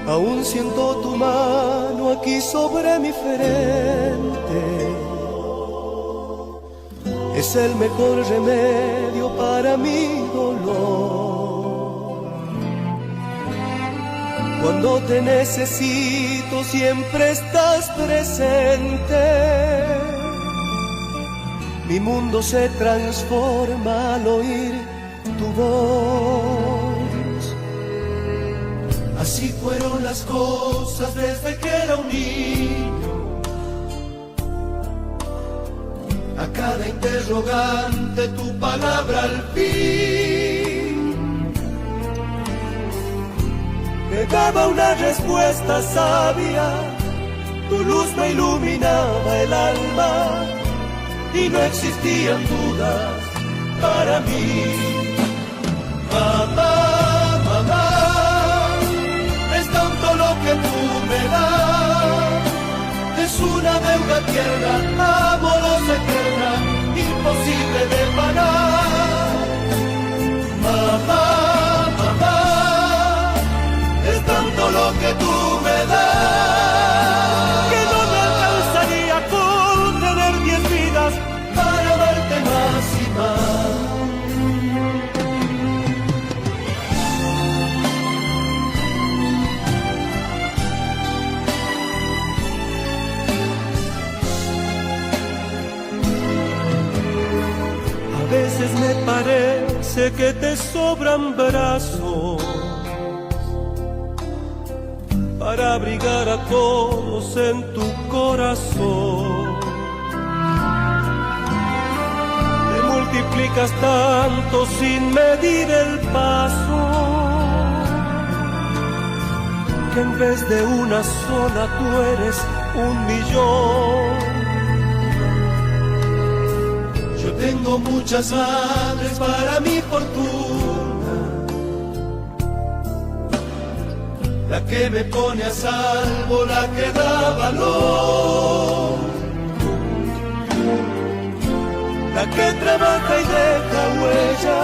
Aún siento tu mano aquí sobre mi frente. Es el mejor remedio para mi dolor. Cuando te necesito siempre estás presente. Mi mundo se transforma al oír tu voz. Así fueron las cosas desde que era un niño. A cada interrogante tu palabra al fin me daba una respuesta sabia. Tu luz me iluminaba el alma y no existían dudas para mí. Mamá, mamá, lo que tú me das es una deuda tierna, amorosa, eterna, imposible de pagar. Mamá, mamá, es tanto lo que tú me das que no me alcanzaría por tener 10 vidas para amarte más y más. A veces me parece que te sobran brazos para abrigar a todos en tu corazón. Te multiplicas tanto sin medir el paso, que en vez de una sola tú eres 1.000.000. Yo tengo muchas madres para mi fortuna, la que me pone a salvo, la que da valor, la que trabaja y deja huella,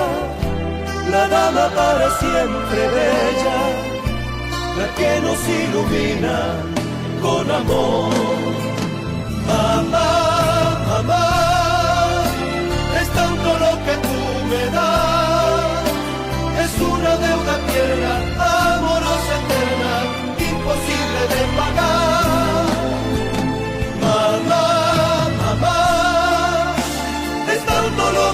la dama para siempre bella, la que nos ilumina con amor. Mamá, mamá, es tanto lo que tú me das, es una deuda tierna, amorosa, eterna, imposible de pagar. Mamá, mamá, es tanto lo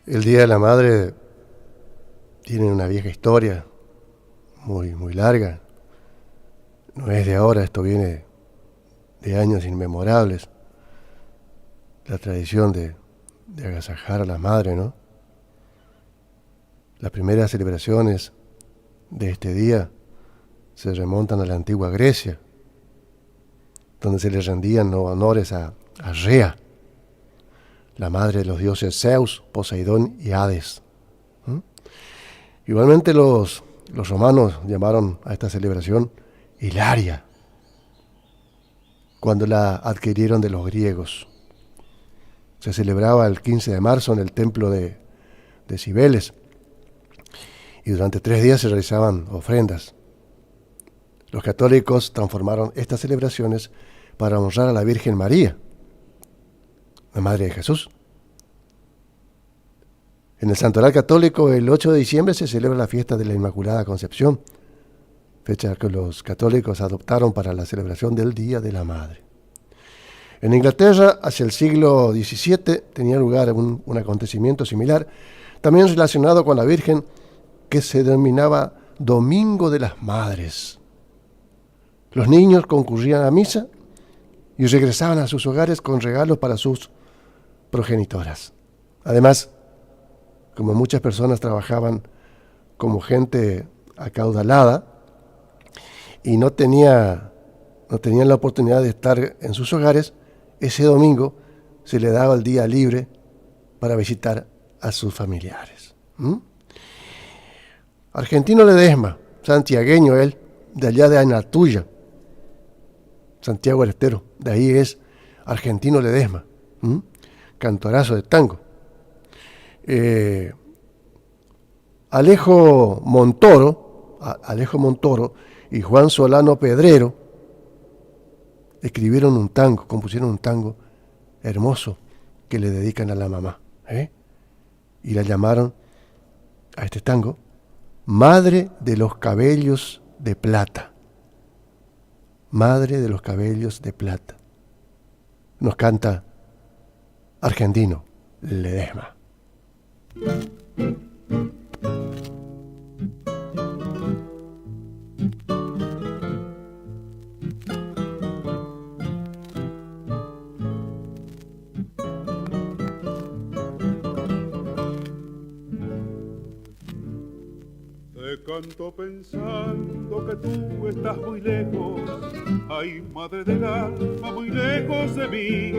El Día de la Madre tiene una vieja historia, muy, muy larga. No es de ahora, esto viene de años inmemorables. La tradición de agasajar a la madre, ¿no? Las primeras celebraciones de este día se remontan a la antigua Grecia, donde se le rendían honores a Rea, la madre de los dioses Zeus, Poseidón y Hades. Igualmente los romanos llamaron a esta celebración Hilaria, cuando la adquirieron de los griegos. Se celebraba el 15 de marzo en el templo de Cibeles, y durante 3 días se realizaban ofrendas. Los católicos transformaron estas celebraciones para honrar a la Virgen María, la Madre de Jesús. En el Santoral Católico, el 8 de diciembre se celebra la fiesta de la Inmaculada Concepción, fecha que los católicos adoptaron para la celebración del Día de la Madre. En Inglaterra, hacia el siglo XVII, tenía lugar un acontecimiento similar, también relacionado con la Virgen, que se denominaba Domingo de las Madres. Los niños concurrían a misa y regresaban a sus hogares con regalos para sus progenitoras. Además, como muchas personas trabajaban como gente acaudalada y no tenían la oportunidad de estar en sus hogares, ese domingo se le daba el día libre para visitar a sus familiares. Argentino Ledesma, santiagueño él, de allá de Ainatuya, Santiago del Estero, de ahí es Argentino Ledesma, cantorazo de tango. Alejo Montoro y Juan Solano Pedrero escribieron un tango, compusieron un tango hermoso que le dedican a la mamá, y la llamaron a este tango Madre de los Cabellos de Plata. Madre de los Cabellos de Plata. Nos canta Argentino Ledesma. Te canto pensando que tú estás muy lejos, ay madre del alma, muy lejos de mí.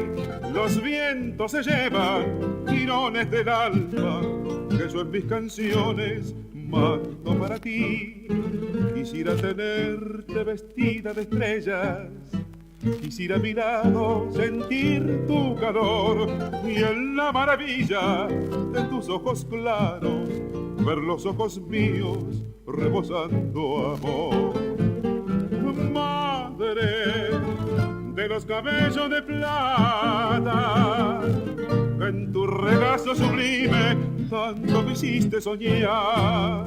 Los vientos se llevan tirones del alma, que yo en mis canciones mando para ti. Quisiera tenerte vestida de estrellas, quisiera a mi lado sentir tu calor, y en la maravilla de tus ojos claros ver los ojos míos rebosando amor. Madre de los cabellos de plata, que en tu regazo sublime tanto me hiciste soñar.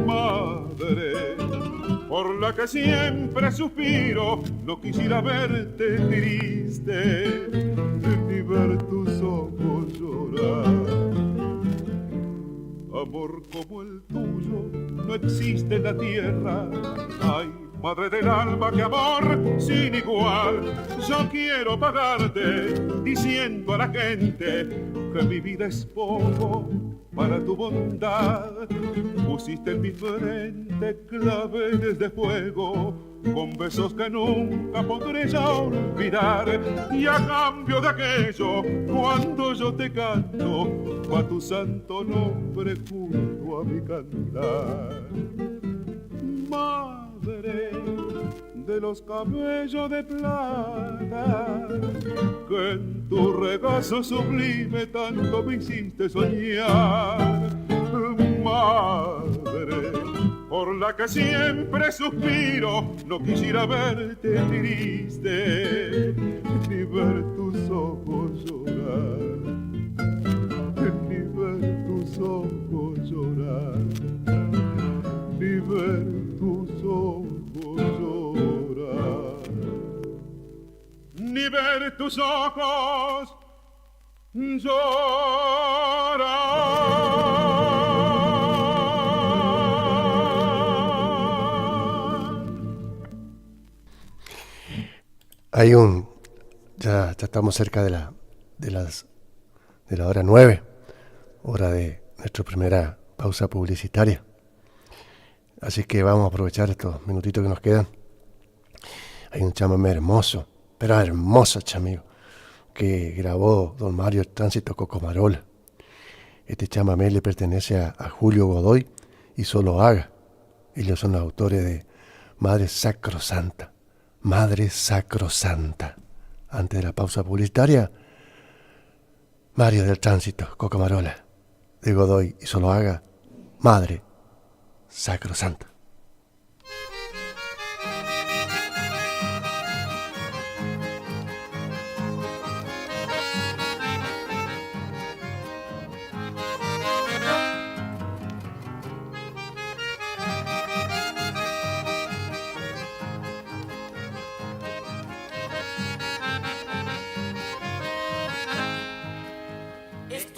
Madre por la que siempre suspiro, no quisiera verte triste, ni ver tus ojos llorar. Amor como el tuyo no existe en la tierra, ay, madre del alma, que amor sin igual. Yo quiero pagarte diciendo a la gente que mi vida es poco para tu bondad. Pusiste en mi frente claveles de fuego, con besos que nunca podré ya olvidar. Y a cambio de aquello, cuando yo te canto, va tu santo nombre junto a mi cantar. Madre de los cabellos de plata, que en tu regazo sublime tanto me hiciste soñar. Madre por la que siempre suspiro, no quisiera verte triste, ni ver tus ojos llorar, ni ver tus ojos llorar, ni ver tus ojos llorar, ni ver tus ojos llorar. Hay ya estamos cerca de la hora 9, hora de nuestra primera pausa publicitaria. Así que vamos a aprovechar estos minutitos que nos quedan. Hay un chamamé hermoso, pero hermoso chamío, que grabó don Mario Tránsito Cocomarola. Este chamamé le pertenece a Julio Godoy y Solo Haga. Ellos son los autores de Madre Sacrosanta. Madre Sacrosanta. Antes de la pausa publicitaria, Mario del Tránsito Cocomarola, de Godoy y Solo Haga, Madre Sacrosanta.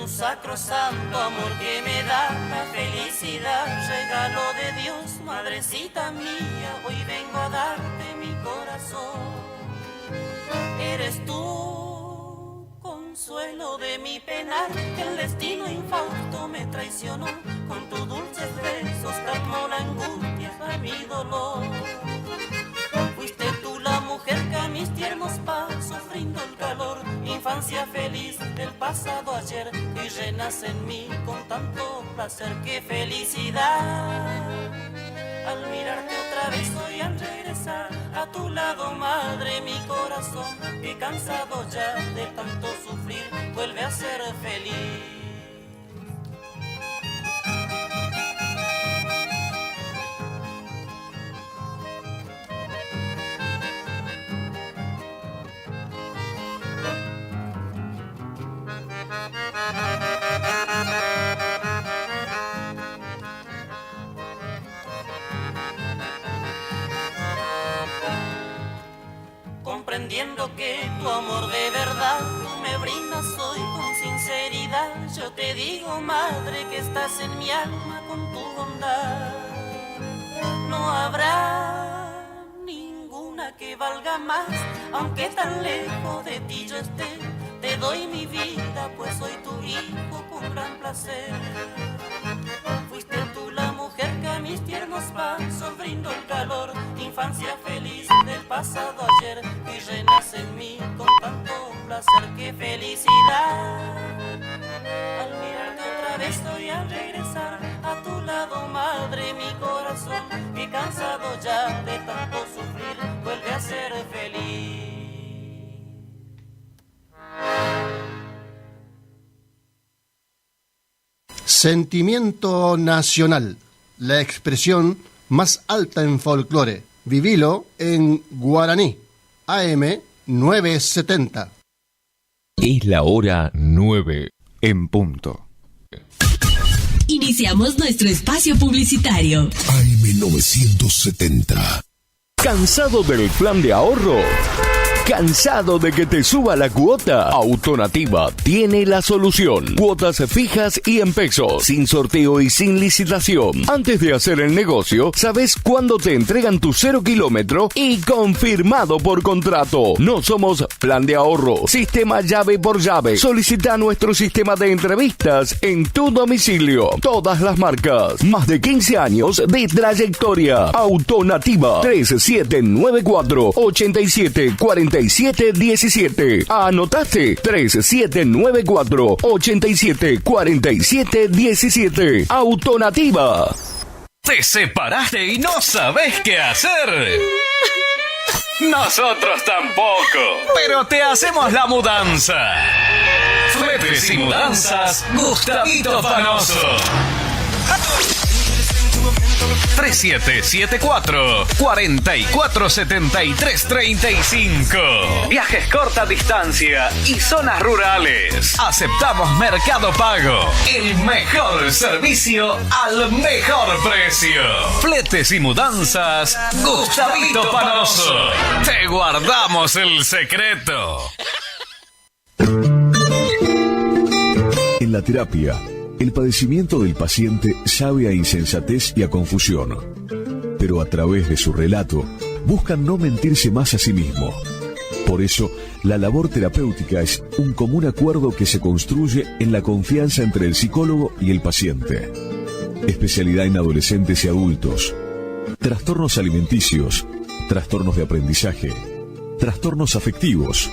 Sacrosanto amor que me da la felicidad, regalo de Dios, madrecita mía, hoy vengo a darte mi corazón. Eres tú, consuelo de mi penar, que el destino infausto me traicionó, con tus dulces besos calmó la angustia a mi dolor. Fuiste tú la mujer que a mis tiernos pasos brindó el calor, infancia feliz del pasado ayer, y renace en mí con tanto placer. ¡Qué felicidad! Al mirarte otra vez hoy al regresar a tu lado, madre, mi corazón, que cansado ya de tanto sufrir, vuelve a ser feliz. Comprendiendo que tu amor de verdad me brindas hoy con sinceridad, yo te digo, madre, que estás en mi alma con tu bondad. No habrá ninguna que valga más, aunque tan lejos de ti yo esté. Te doy mi vida, pues soy tu hijo con gran placer. Fuiste tú la mujer que a mis tiernos pasos brindó el calor, infancia feliz del pasado ayer, y renace en mí con tanto placer. ¡Qué felicidad! Al mirarte otra vez hoy al regresar a tu lado, madre, mi corazón, que cansado ya de tanto sufrir, vuelve a ser feliz. Sentimiento nacional, la expresión más alta en folclore. Vivilo en guaraní, AM 970. Es la hora 9 en punto. Iniciamos nuestro espacio publicitario. AM 970. ¿Cansado del plan de ahorro? ¿Cansado de que te suba la cuota? Autonativa tiene la solución. Cuotas fijas y en pesos, sin sorteo y sin licitación. Antes de hacer el negocio, sabes cuándo te entregan tu 0 kilómetro y confirmado por contrato. No somos plan de ahorro, sistema llave por llave. Solicita nuestro sistema de entrevistas en tu domicilio. Todas las marcas. Más de 15 años de trayectoria. Autonativa 3794 8747 17. ¿Anotaste? 3794 8747 17. Autonativa. ¿Te separaste y no sabes qué hacer? Nosotros tampoco, pero te hacemos la mudanza. Fletes y mudanzas, Gustavito Panoso. 3774-447335. Viajes corta distancia y zonas rurales. Aceptamos Mercado Pago. El mejor servicio al mejor precio. Fletes y mudanzas, Gustavito Panoso. Te guardamos el secreto. En la terapia, el padecimiento del paciente sabe a insensatez y a confusión, pero a través de su relato buscan no mentirse más a sí mismo. Por eso, la labor terapéutica es un común acuerdo que se construye en la confianza entre el psicólogo y el paciente. Especialidad en adolescentes y adultos. Trastornos alimenticios, trastornos de aprendizaje, trastornos afectivos.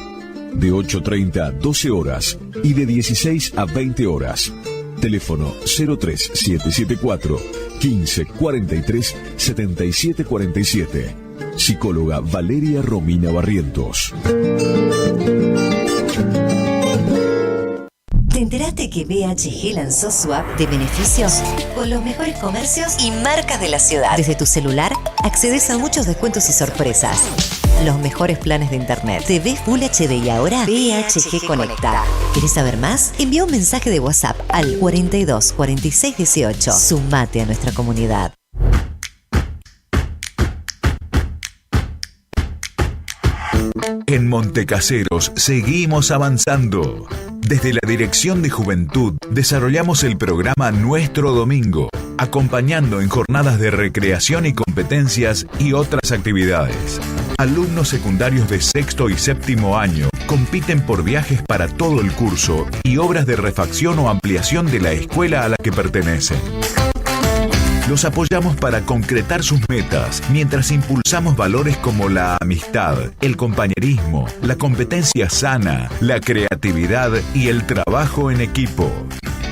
De 8:30 a 12 horas y de 16 a 20 horas. Teléfono 03774 15 43 77 47. Psicóloga Valeria Romina Barrientos. ¿Te enteraste que BHG lanzó su app de beneficios con los mejores comercios y marcas de la ciudad? Desde tu celular accedes a muchos descuentos y sorpresas. Los mejores planes de internet. TV Full HD y ahora BHG Conecta. ¿Querés saber más? Envía un mensaje de WhatsApp al 42 46 18. Sumate a nuestra comunidad. En Montecaseros seguimos avanzando. Desde la Dirección de Juventud desarrollamos el programa Nuestro Domingo, acompañando en jornadas de recreación y competencias y otras actividades. Alumnos secundarios de sexto y séptimo año compiten por viajes para todo el curso y obras de refacción o ampliación de la escuela a la que pertenecen. Los apoyamos para concretar sus metas, mientras impulsamos valores como la amistad, el compañerismo, la competencia sana, la creatividad y el trabajo en equipo.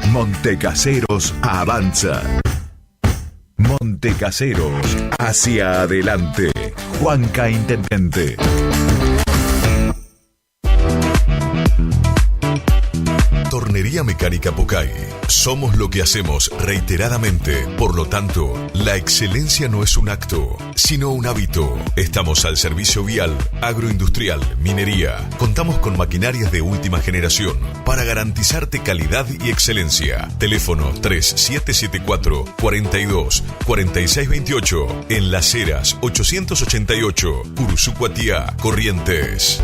Montecaseros avanza. Montecaseros, hacia adelante. Juanca Intendente. Tornería Mecánica Pocay. Somos lo que hacemos reiteradamente. Por lo tanto, la excelencia no es un acto, sino un hábito. Estamos al servicio vial, agroindustrial, minería. Contamos con maquinarias de última generación para garantizarte calidad y excelencia. Teléfono 3774 42 46 28. En Las Heras 888, Curuzú-Cuatiá, Corrientes.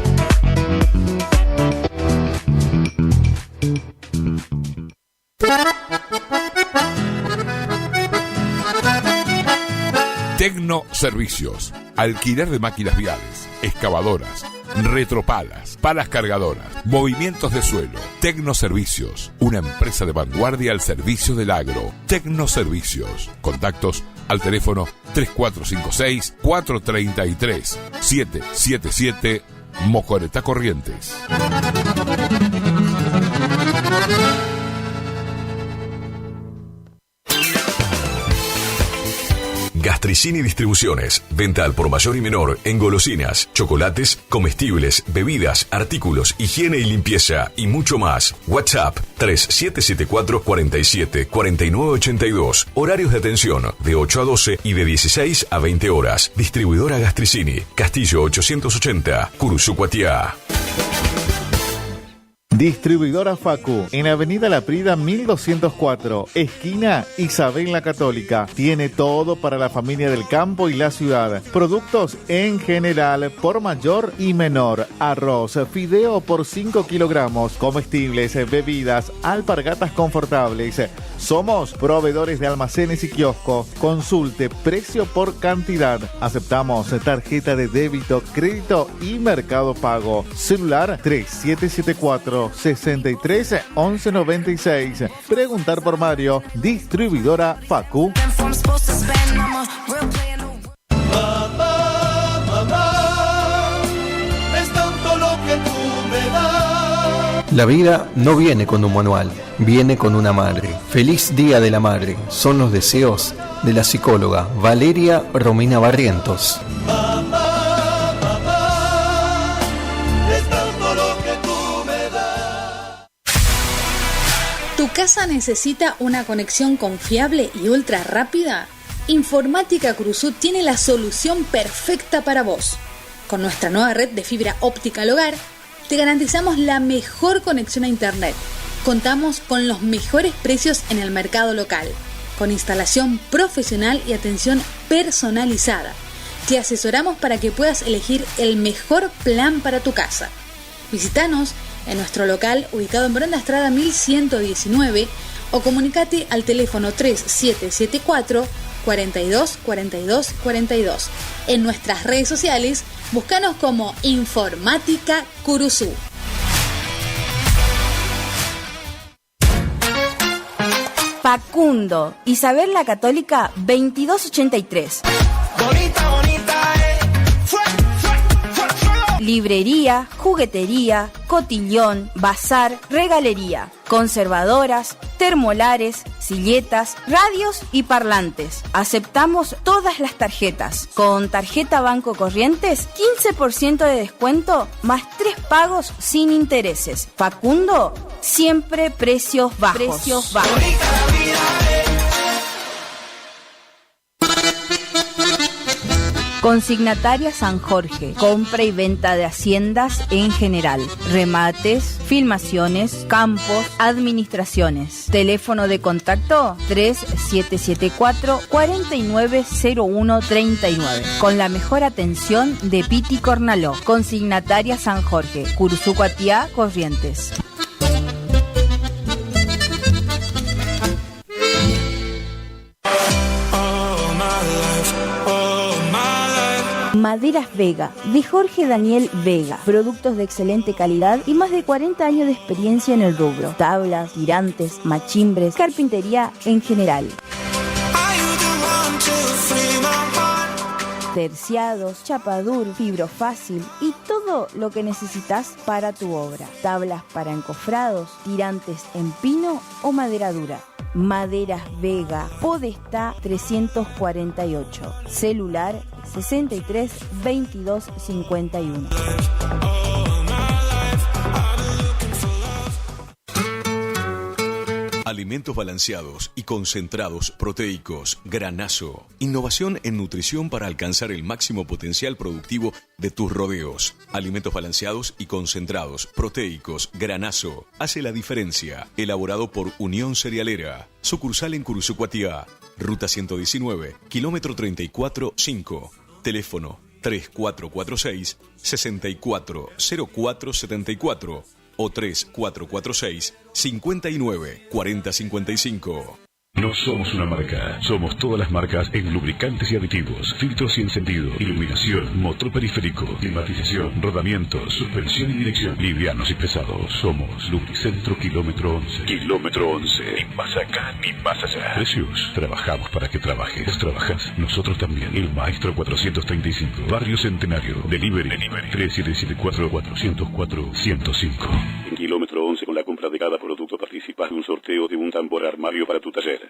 Tecno Servicios. Alquiler de máquinas viales, excavadoras, retropalas, palas cargadoras, movimientos de suelo. Tecno Servicios. Una empresa de vanguardia al servicio del agro. Tecno Servicios. Contactos al teléfono 3456 433 777 Mocoretá, Corrientes. Gastricini Distribuciones. Venta al por mayor y menor en golosinas, chocolates, comestibles, bebidas, artículos, higiene y limpieza y mucho más. WhatsApp 3774 47 49 82. Horarios de atención de 8 a 12 y de 16 a 20 horas. Distribuidora Gastricini. Castillo 880, Curuzú-Cuatiá. Distribuidora Facu, en Avenida La Prida 1204, esquina Isabel la Católica. Tiene todo para la familia del campo y la ciudad. Productos en general, por mayor y menor. Arroz, fideo por 5 kilogramos, comestibles, bebidas, alpargatas confortables. Somos proveedores de almacenes y kioscos. Consulte precio por cantidad. Aceptamos tarjeta de débito, crédito y Mercado Pago. Celular 3774 63 11 96. Preguntar por Mario. Distribuidora Facu. La vida no viene con un manual, viene con una madre. Feliz Día de la Madre, son los deseos de la psicóloga Valeria Romina Barrientos. ¿Tu casa necesita una conexión confiable y ultra rápida? Informática Cruzú tiene la solución perfecta para vos. Con nuestra nueva red de fibra óptica al hogar, te garantizamos la mejor conexión a internet. Contamos con los mejores precios en el mercado local, con instalación profesional y atención personalizada. Te asesoramos para que puedas elegir el mejor plan para tu casa. Visítanos en nuestro local ubicado en Brenda Estrada 1119 o comunicate al teléfono 3774 42 42 42. En nuestras redes sociales Búscanos como Informática Curuzú. Facundo, Isabel la Católica 2283. Librería, juguetería, cotillón, bazar, regalería, conservadoras, termolares, silletas, radios y parlantes. Aceptamos todas las tarjetas. Con tarjeta Banco Corrientes, 15% de descuento más 3 pagos sin intereses. Facundo, siempre precios bajos. Consignataria San Jorge, compra y venta de haciendas en general, remates, filmaciones, campos, administraciones. Teléfono de contacto 3774-490139, con la mejor atención de Piti Cornaló. Consignataria San Jorge, Curuzú Cuatiá, Corrientes. Maderas Vega, de Jorge Daniel Vega. Productos de excelente calidad y más de 40 años de experiencia en el rubro. Tablas, tirantes, machimbres, carpintería en general. Terciados, chapadur, fibro fácil y todo lo que necesitas para tu obra. Tablas para encofrados, tirantes en pino o madera dura. Maderas Vega, Podestá 348, celular 63 22 51. Alimentos balanceados y concentrados proteicos, Granazo. Innovación en nutrición para alcanzar el máximo potencial productivo de tus rodeos. Alimentos balanceados y concentrados proteicos, Granazo. Hace la diferencia. Elaborado por Unión Cerealera. Sucursal en Curuzú Cuatiá. Ruta 119, kilómetro 34-5. Teléfono 3446-640474 o 3446-594055. No somos una marca, somos todas las marcas en lubricantes y aditivos, filtros y encendido, iluminación, motor periférico, climatización, rodamientos, suspensión y dirección, livianos y pesados. Somos Lubricentro Kilómetro 11. Kilómetro 11. Ni más acá ni más allá. Precios. Trabajamos para que trabajes. Vos trabajas, nosotros también. El Maestro 435. Barrio Centenario. Delivery. 3774-404-105. En Kilómetro 11, con la compra de cada producto participas de un sorteo de un tambor armario para tu taller.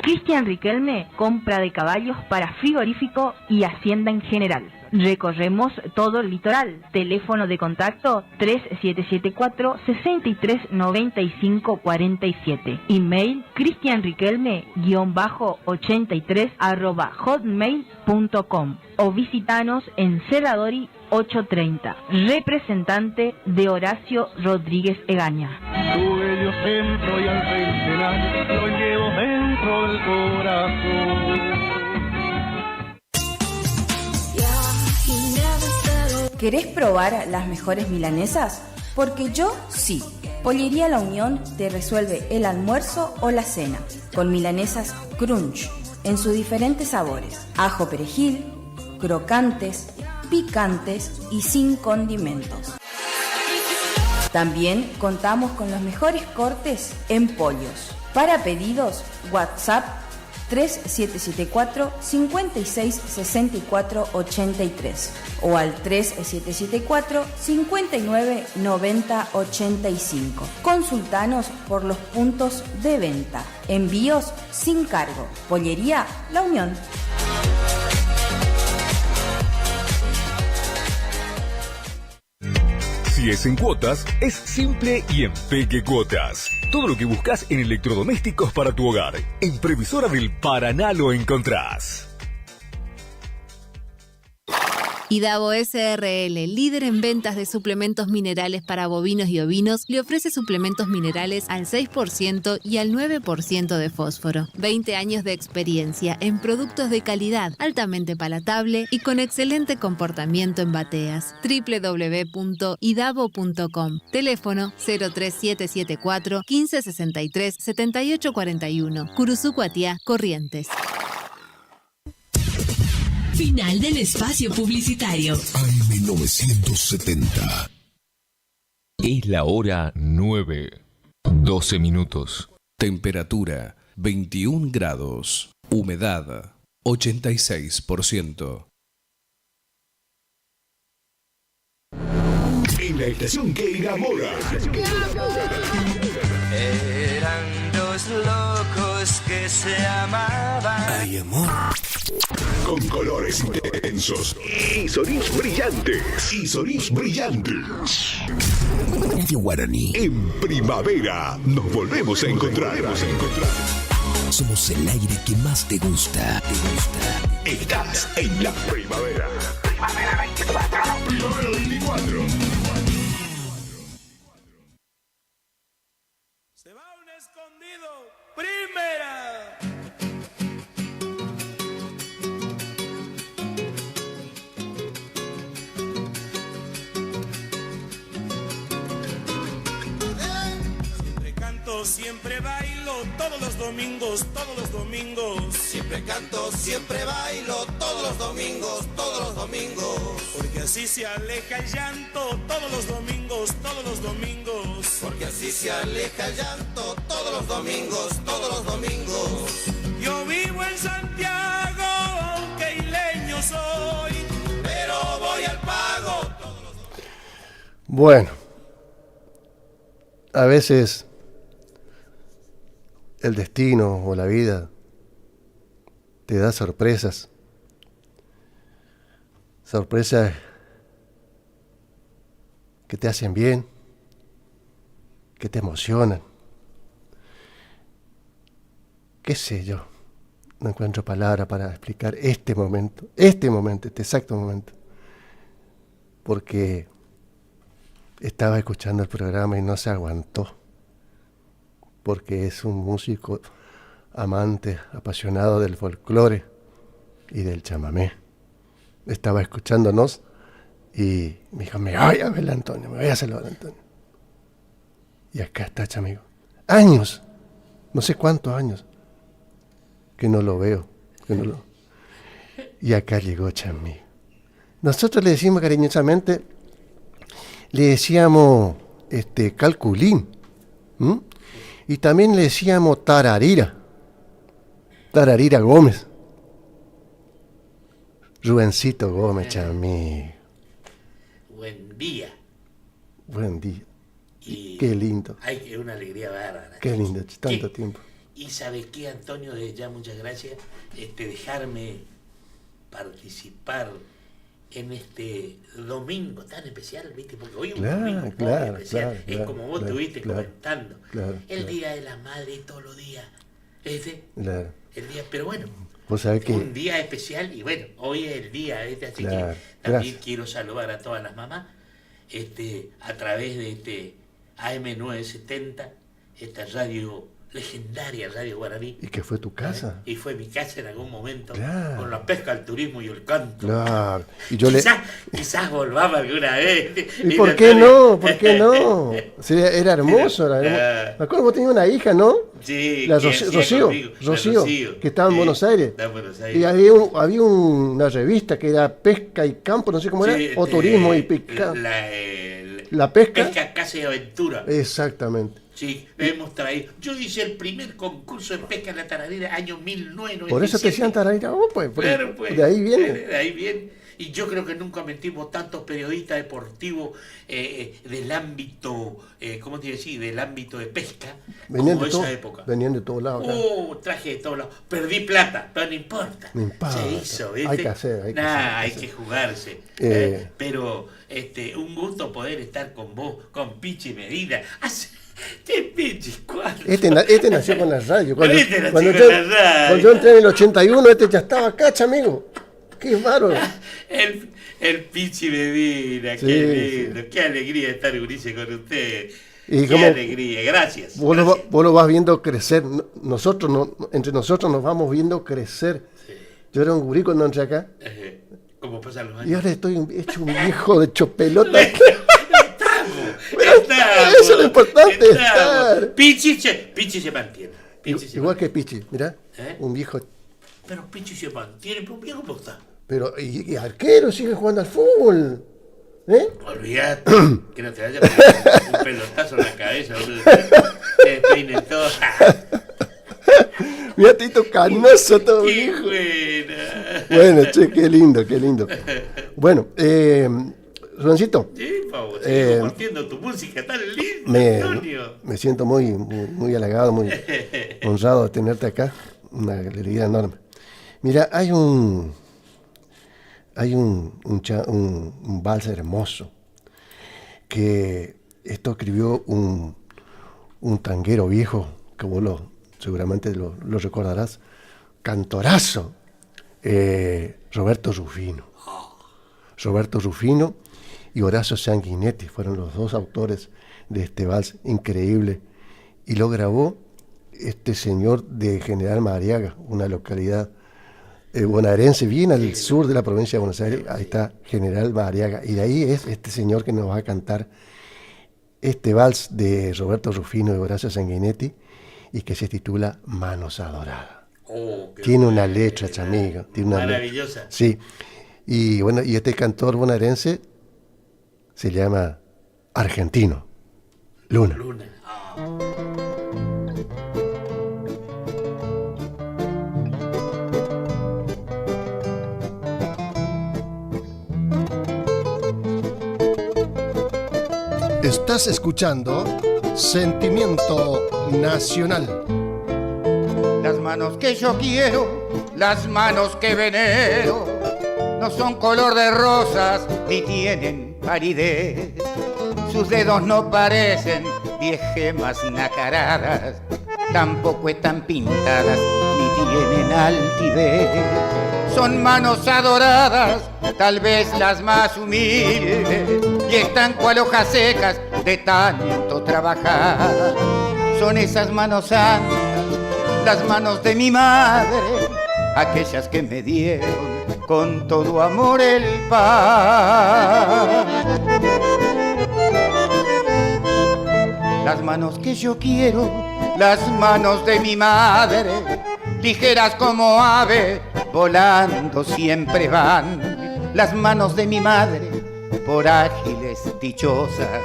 Cristian Riquelme, compra de caballos para frigorífico y hacienda en general. Recorremos todo el litoral. Teléfono de contacto 3774-639547. Email cristianriquelme-83@hotmail.com o visitanos en Cerradori 830. Representante de Horacio Rodríguez Egaña. Tu bello centro y al centenar lo llevo dentro del corazón. ¿Querés probar las mejores milanesas? Porque yo sí. Pollería La Unión te resuelve el almuerzo o la cena con milanesas crunch en sus diferentes sabores: ajo perejil, crocantes, picantes y sin condimentos. También contamos con los mejores cortes en pollos. Para pedidos, WhatsApp 3774-566483 o al 3774-599085. Consultanos por los puntos de venta. Envíos sin cargo. Pollería La Unión. Si es en cuotas, es simple y en Peque Cuotas. Todo lo que buscas en electrodomésticos para tu hogar. En Previsora del Paraná lo encontrás. Idavo SRL, líder en ventas de suplementos minerales para bovinos y ovinos, le ofrece suplementos minerales al 6% y al 9% de fósforo. 20 años de experiencia en productos de calidad, altamente palatable y con excelente comportamiento en bateas. www.idavo.com. Teléfono 03774 1563 7841. Curuzú Cuatiá, Corrientes. Final del espacio publicitario. AM970. Es la hora 9:12 minutos. Temperatura 21 grados. Humedad 86%. En la estación que enamora. Eran dos locos que se amaban. Ay, amor. Con colores intensos y sonidos brillantes. Radio Guaraní. En primavera nos volvemos a encontrar. Somos el aire que más te gusta. Estás en la primavera. Primavera 24. Primavera 24. Se va un escondido. Primera. Siempre bailo todos los domingos. Siempre canto, siempre bailo todos los domingos. Porque así se aleja el llanto todos los domingos. Porque así se aleja el llanto todos los domingos. Yo vivo en Santiago, aunque isleño soy, pero voy al pago todos los domingos. Bueno, a veces el destino o la vida te da sorpresas que te hacen bien, que te emocionan. Qué sé yo, no encuentro palabra para explicar este exacto momento, porque estaba escuchando el programa y no se aguantó. Porque es un músico amante, apasionado del folclore y del chamamé. Estaba escuchándonos y me dijo, me voy a ver a Antonio, me voy a saludar a Antonio. Y acá está, chamigo. Años, no sé cuántos años, que no lo veo. Y acá llegó chamigo. Nosotros le decimos cariñosamente, le decíamos calculín. Y también le decíamos Tararira Gómez. Rubencito Gómez, chamigo. Buen día. Y qué lindo. Ay, que una alegría bárbara. Qué lindo, tanto tiempo. Y sabes qué, Antonio, desde ya muchas gracias, dejarme participar en este domingo tan especial, ¿viste? Porque hoy es un domingo muy especial. Es como vos estuviste comentando. El Día de la Madre todos los días. El día, pero bueno, ¿vos sabés que un día especial y bueno, hoy es el día, así que también quiero saludar a todas las mamás a través de AM970, esta radio legendaria, Radio Guaraní. ¿Y que fue tu casa? Y fue mi casa en algún momento, con la pesca, el turismo y el canto. Claro. Y yo quizás volvamos alguna vez. ¿Y por qué no? Sí, era hermoso. Me acuerdo, vos tenías una hija, ¿no? Sí, la Rocío, que estaba en Buenos Aires. Y había una revista que era Pesca y Campo, no sé cómo era, o Turismo y Pesca. La pesca. Pesca, Casa y Aventura. Exactamente. Sí, hemos traído. Yo hice el primer concurso de pesca en la Tararira, año 1997. Por eso te decían Tararira, pues. Claro, pues. De ahí viene. De ahí viene. Y yo creo que nunca metimos tantos periodistas deportivos del ámbito, ¿cómo te iba a decir? Del ámbito de pesca, como esa época. Venían de todos lados. Traje de todos lados. Perdí plata, pero no importa. Se hizo, ¿viste? Hay que hacer. Hay que jugarse. Pero un gusto poder estar con vos, con Pichi Medina. Este nació con la radio. Cuando yo entré en el 81, ya estaba acá, amigo. Qué bárbaro. El Pichi Medina, qué lindo, qué alegría estar Ulises con usted. Qué alegría, gracias. Vos lo vas viendo crecer. Entre nosotros nos vamos viendo crecer. Sí. Yo era un gurí cuando entré acá. ¿Cómo pasan los años? Y ahora estoy hecho un viejo de chopelota. Estamos. Eso es lo importante. Pichi se mantiene. Igual que Pichi, mirá. Un viejo. Pero Pichi se mantiene, pero un viejo ¿cómo está? Pero, y arquero sigue jugando al fútbol. Olvídate, que no te vaya con un pelotazo en la cabeza, te peine todo. Mira, Tito canoso todo. ¡Qué buena! Bueno, che, qué lindo. Bueno, Juancito. Sí, Pau, sigue compartiendo tu música tan linda, Antonio. Me siento muy halagado, muy honrado de tenerte acá. Una alegría enorme. Mira, hay un vals hermoso que esto escribió un tanguero viejo, que vos seguramente lo recordarás, cantorazo, Roberto Rufino y Horacio Sanguinetti fueron los dos autores de este vals increíble, y lo grabó este señor de General Madariaga, una localidad bonaerense, bien al sur de la provincia de Buenos Aires. Ahí está General Madariaga, y de ahí es este señor que nos va a cantar este vals de Roberto Rufino y Horacio Sanguinetti, y que se titula Manos Adoradas. Tiene una letra, chamigo. Maravillosa. Sí. Y bueno, y este cantor bonaerense se llama Argentino Luna. Estás escuchando Sentimiento Nacional. Las manos que yo quiero, las manos que venero, no son color de rosas ni tienen palidez. Sus dedos no parecen viejemas nacaradas, tampoco están pintadas ni tienen altivez. Son manos adoradas, tal vez las más humildes, y están cual hojas secas de tanto trabajar. Son esas manos santas, las manos de mi madre, aquellas que me dieron con todo amor el pan. Las manos que yo quiero, las manos de mi madre, ligeras como ave, volando siempre van. Las manos de mi madre, por ágiles, dichosas,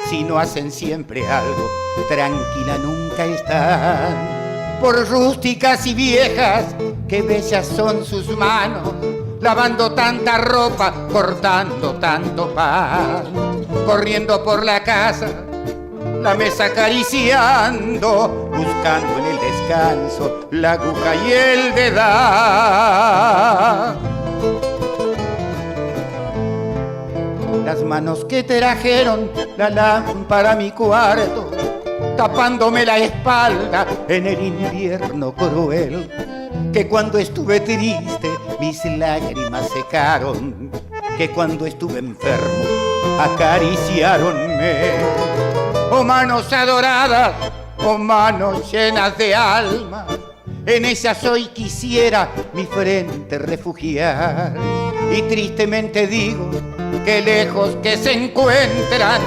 si no hacen siempre algo, tranquila nunca están. Por rústicas y viejas, que bellas son sus manos, lavando tanta ropa, cortando tanto pan, corriendo por la casa, la mesa acariciando, buscando en el descanso la aguja y el dedal. Las manos que trajeron la lámpara a mi cuarto, tapándome la espalda en el invierno cruel, que cuando estuve triste mis lágrimas secaron, que cuando estuve enfermo acariciaronme. Oh manos adoradas, oh manos llenas de alma, en ellas hoy quisiera mi frente refugiar. Y tristemente digo que lejos que se encuentran,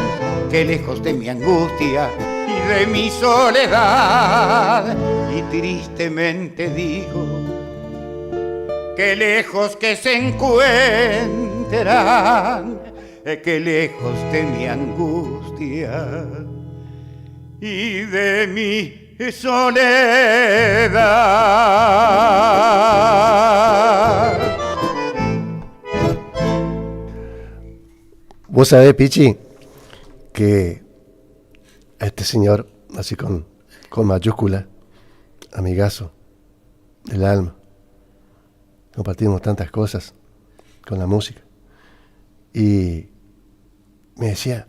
que lejos de mi angustia y de mi soledad. Y tristemente digo que lejos que se encuentran, que lejos de mi angustia y de mi soledad. Vos sabés, Pichi, que a este señor, así con mayúscula, amigazo del alma, compartimos tantas cosas con la música, y me decía,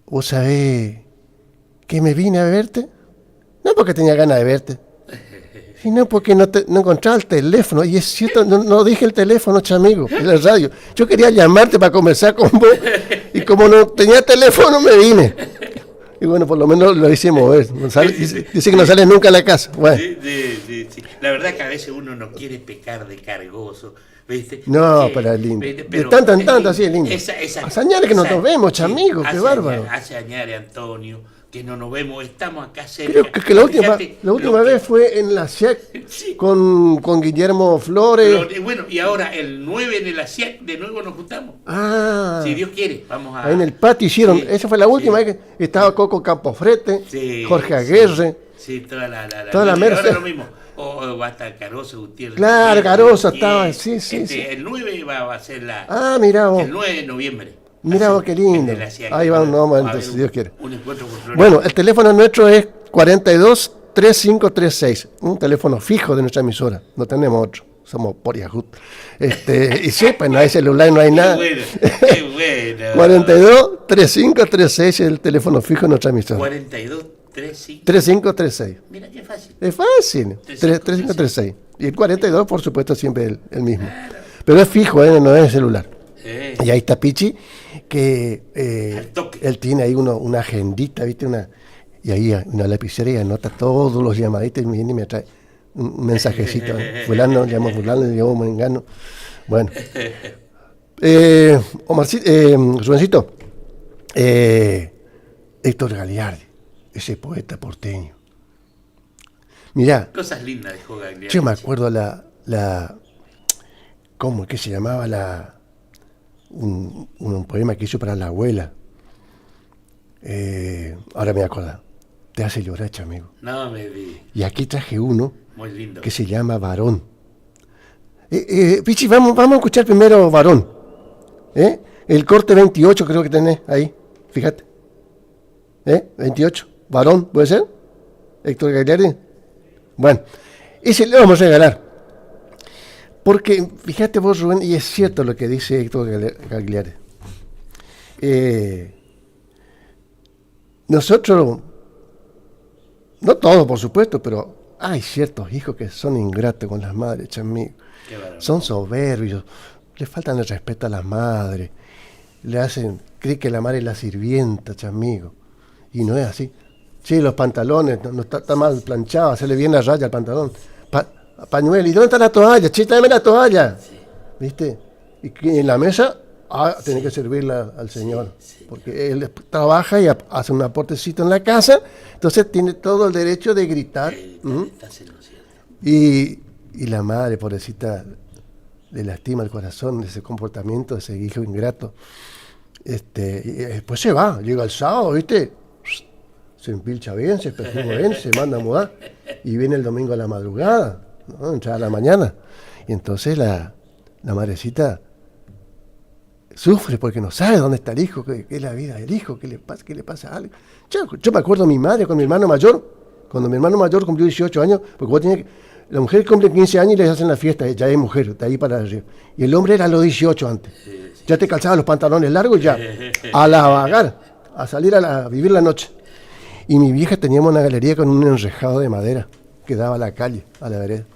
¿vos sabés que me vine a verte? No porque tenía ganas de verte, sino porque no encontraba el teléfono. Y es cierto, no dije el teléfono, chamigo, en la radio. Yo quería llamarte para conversar con vos, y como no tenía teléfono me vine. Y bueno, por lo menos lo hicimos ver. Dice que no sales nunca a la casa. Bueno. Sí. La verdad que a veces uno no quiere pecar de cargoso, ¿viste? No, pero es lindo. De tanto en tanto, así es lindo. Hace años que no nos vemos, chamigo, qué bárbaro. Hace años, Antonio, que no nos vemos, estamos acá cerca. Creo que la última vez fue en la SIAC con Guillermo Flores. Bueno, y ahora el 9 en la SIAC, de nuevo nos juntamos. Ah. Si Dios quiere, vamos a... Ahí en el patio hicieron, esa fue la última vez que estaba Coco Campofrete, Jorge Aguirre. Sí, toda la mera. Ahora lo mismo. O hasta Caroso Gutiérrez. Claro, Caroso estaba, sí. El 9 va a ser la... Ah, mirá vos. El 9 de noviembre. Mirá vos, qué lindo. Ahí va un nombre, entonces, si Dios quiere. Un encuentro con Flores. Bueno, el teléfono nuestro es 42-3536. Un teléfono fijo de nuestra emisora. No tenemos otro. Somos por Yahoo. Y sí, pues no hay celular, no hay nada. Qué bueno. 42-3536 es el teléfono fijo de nuestra emisora. 3536. Mira qué fácil. Es fácil. 3536. Y el 42, por supuesto, siempre el mismo. Claro. Pero es fijo, no es celular. Y ahí está Pichi, que él tiene ahí una agendita, ¿viste? Y ahí una lapicera y anota todos los llamaditos y viene y me trae un mensajecito. Fulano llamó fulano, llamó mengano. Bueno. Rubensito, Héctor Gagliardi, ese poeta porteño. Mirá. Cosas lindas dejó Gagliardi. Yo me acuerdo ¿cómo es que se llamaba un poema que hizo para la abuela? Ahora me acuerdo. Te hace llorar, amigo. No me di. Y aquí traje uno muy lindo, que se llama Varón. Pichi, vamos a escuchar primero Varón. El corte 28 creo que tenés ahí. Fíjate. 28. Varón, ¿puede ser? Héctor Gagliardi. Bueno, ese le vamos a regalar. Porque, fíjate vos, Rubén, y es cierto lo que dice Héctor Gagliardi. Nosotros, no todos por supuesto, pero hay ciertos hijos que son ingratos con las madres, chamigo. Son soberbios, le faltan el respeto a las madres, cree que la madre es la sirvienta, chamigo. Y no es así. Sí, los pantalones, no está mal planchado, hacerle bien la raya al pantalón. Pañuelo, ¿y dónde está la toalla? Che, dame la toalla. Sí. ¿Viste? Y que en la mesa tiene que servirla al Señor. Porque él trabaja y hace un aportecito en la casa, entonces tiene todo el derecho de gritar. Y la madre, pobrecita, le lastima el corazón de ese comportamiento, de ese hijo ingrato. Y después se va, llega el sábado, ¿viste? Se empilcha bien, se perfuma bien, se manda a mudar. Y viene el domingo a la madrugada, ¿no? Entra a la mañana. Y entonces la madrecita sufre porque no sabe dónde está el hijo, qué es la vida del hijo, qué le pasa a algo. Yo me acuerdo de mi madre con mi hermano mayor, cuando mi hermano mayor cumplió 18 años, porque vos tenías la mujer cumple 15 años y les hacen la fiesta, ya es mujer, de ahí para arriba. Y el hombre era a los 18 antes. Ya te calzaba los pantalones largos, ya a la vagar, a salir a vivir la noche. Y mi vieja teníamos una galería con un enrejado de madera que daba a la calle, a la vereda.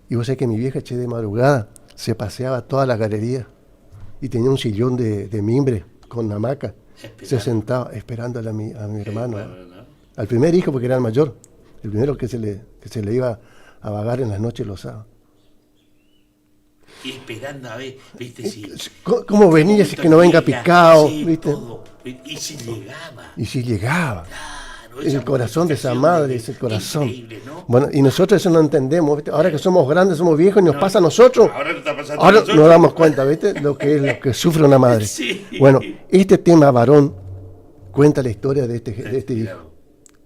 Y vos sabés que mi vieja, de madrugada, se paseaba toda la galería y tenía un sillón de mimbre con hamaca. Se sentaba esperando a mi hermano, al primer hijo, porque era el mayor, el primero que se le iba a vagar en las noches los sábados. Y esperando a ver, ¿viste? ¿Cómo venía? Si que no venga picado, sí, ¿viste? Todo. Y si llegaba. Claro, el corazón de esa madre, es el corazón. ¿No? Bueno, y nosotros eso no entendemos, ¿viste? Ahora que somos grandes, somos viejos y nos pasa a nosotros. Ahora no está pasando ahora nos damos cuenta, ¿viste? Lo que sufre una madre. Sí. Bueno, este tema, Varón, cuenta la historia de este hijo.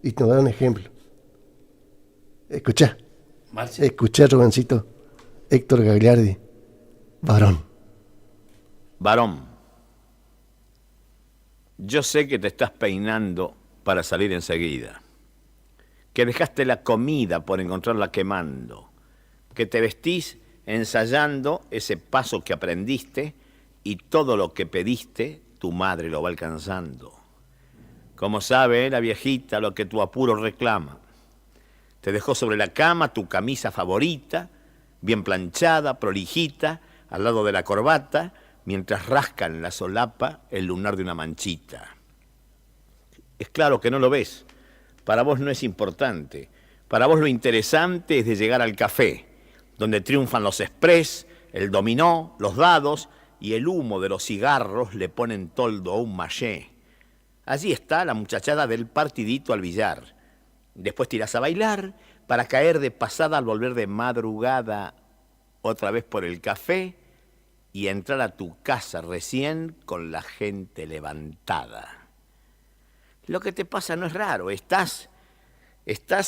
Y nos da un ejemplo. Escuchá, Rubencito, Héctor Gagliardi, Varón. Varón, yo sé que te estás peinando para salir enseguida, que dejaste la comida por encontrarla quemando, que te vestís ensayando ese paso que aprendiste y todo lo que pediste tu madre lo va alcanzando. Como sabe la viejita lo que tu apuro reclama. Te dejó sobre la cama tu camisa favorita, bien planchada, prolijita, al lado de la corbata, mientras rasca en la solapa el lunar de una manchita. Es claro que no lo ves. Para vos no es importante. Para vos lo interesante es de llegar al café, donde triunfan los express, el dominó, los dados y el humo de los cigarros le ponen toldo a un mallé. Allí está la muchachada del partidito al billar. Después tiras a bailar para caer de pasada al volver de madrugada otra vez por el café y entrar a tu casa recién con la gente levantada. Lo que te pasa no es raro, estás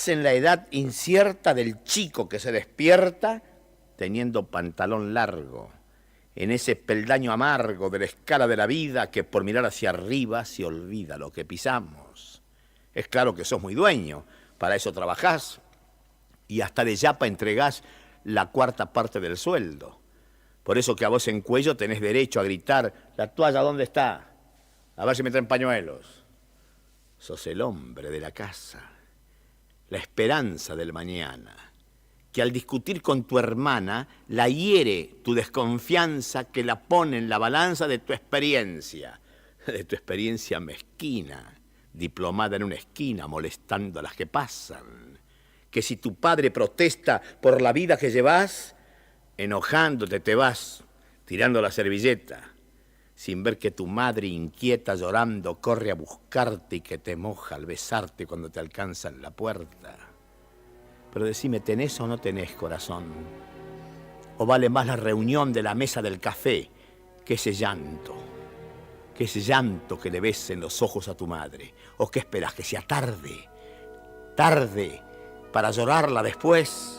en la edad incierta del chico que se despierta teniendo pantalón largo, en ese peldaño amargo de la escala de la vida que por mirar hacia arriba se olvida lo que pisamos. Es claro que sos muy dueño, para eso trabajás y hasta de yapa entregás la cuarta parte del sueldo. Por eso que a vos en Cuello tenés derecho a gritar: ¿la toalla dónde está? A ver si me traen pañuelos. Sos el hombre de la casa, la esperanza del mañana, que al discutir con tu hermana la hiere tu desconfianza, que la pone en la balanza de tu experiencia mezquina, diplomada en una esquina molestando a las que pasan. Que si tu padre protesta por la vida que llevas, enojándote te vas, tirando la servilleta, sin ver que tu madre inquieta llorando corre a buscarte y que te moja al besarte cuando te alcanza en la puerta. Pero decime, ¿tenés o no tenés corazón? ¿O vale más la reunión de la mesa del café que ese llanto? Que ese llanto que le ves en los ojos a tu madre. ¿O qué esperás? ¿Que sea tarde? ¿Tarde para llorarla después?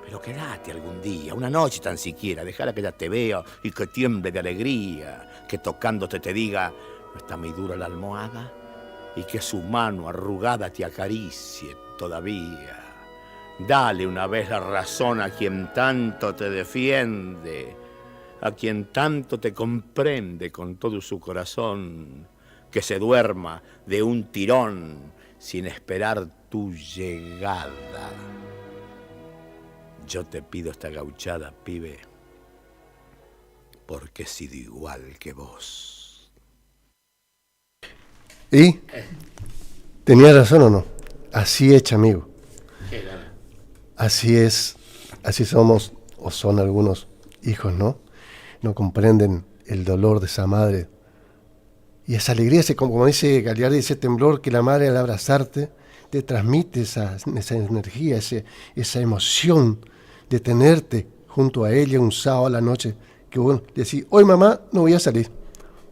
Pero quédate algún día, una noche tan siquiera, déjala que ella te vea y que tiemble de alegría, que tocándote te diga: ¿no está muy dura la almohada? Y que su mano arrugada te acaricie todavía. Dale una vez la razón a quien tanto te defiende, a quien tanto te comprende con todo su corazón, que se duerma de un tirón sin esperar tu llegada. Yo te pido esta gauchada, pibe, porque he sido igual que vos. ¿Y? ¿Tenía razón o no? Así es, amigo. Así es, así somos, o son algunos hijos, ¿no? No comprenden el dolor de esa madre. Y esa alegría, como dice Gagliardi, ese temblor que la madre al abrazarte te transmite esa energía, esa emoción de tenerte junto a ella un sábado a la noche, que vos decís: hoy mamá no voy a salir,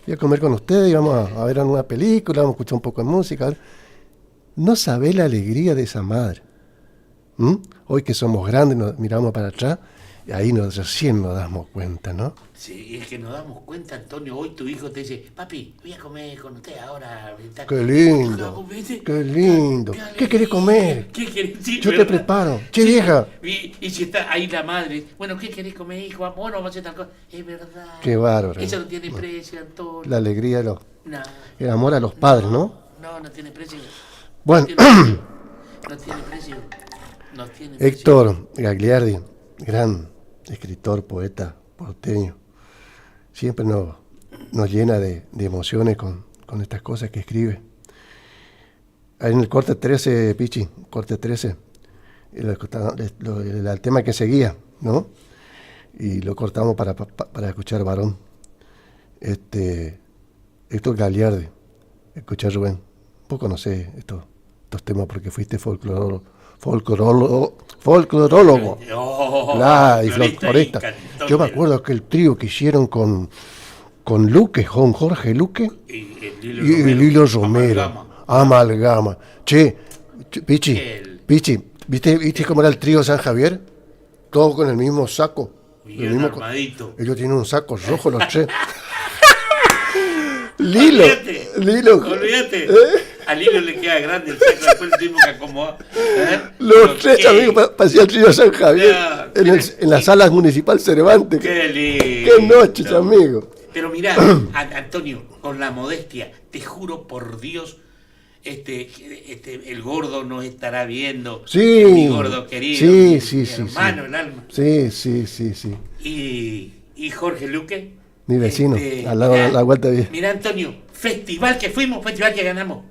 voy a comer con ustedes, vamos a ver una película, vamos a escuchar un poco de música. No sabés la alegría de esa madre. Hoy que somos grandes, nos miramos para atrás, y ahí recién nos damos cuenta, ¿no? Sí, es que nos damos cuenta, Antonio. Hoy tu hijo te dice: papi, voy a comer con usted ahora. ¡Qué lindo! ¡Qué lindo! ¿Qué querés comer? ¿Qué querés? Sí, yo te preparo. ¡Che, vieja! Y si está ahí la madre: bueno, ¿qué querés comer, hijo? Bueno, vamos a hacer tal cosa. Es verdad. ¡Qué bárbaro! Eso no tiene precio, Antonio. La alegría, el amor a los padres, ¿no? No tiene precio. Bueno. No tiene precio. Héctor Gagliardi, gran escritor, poeta, porteño, siempre nos llena de emociones con estas cosas que escribe. Ahí en el corte 13, Pichi, corte 13, el tema que seguía, ¿no? Y lo cortamos para escuchar Varón. Héctor Gagliardi, escuchar Rubén. Poco no sé estos temas porque fuiste folclorólogo. Claro, y folclorista. Yo me acuerdo que el trío que hicieron con Luque, con Jorge Luque y Lilo Romero. Amalgama. Che, Pichi, ¿viste cómo era el trío San Javier? Todos con el mismo saco. Armadito. Ellos tienen un saco rojo los tres. Lilo. Olvídate. A Lilo le queda grande el saco, después tuvimos que acomodar. Los tres amigos parecía el trío San Javier en las salas municipal Cervantes. ¡Qué lindo! ¡Qué noches, amigos! Pero mirá, Antonio, con la modestia, te juro por Dios, el gordo nos estará viendo. Sí. Mi gordo querido. Sí, hermano, el alma. Sí. ¿Y Jorge Luque? Mi vecino, al lado de la vuelta bien. Mirá, Antonio, festival que fuimos, festival que ganamos.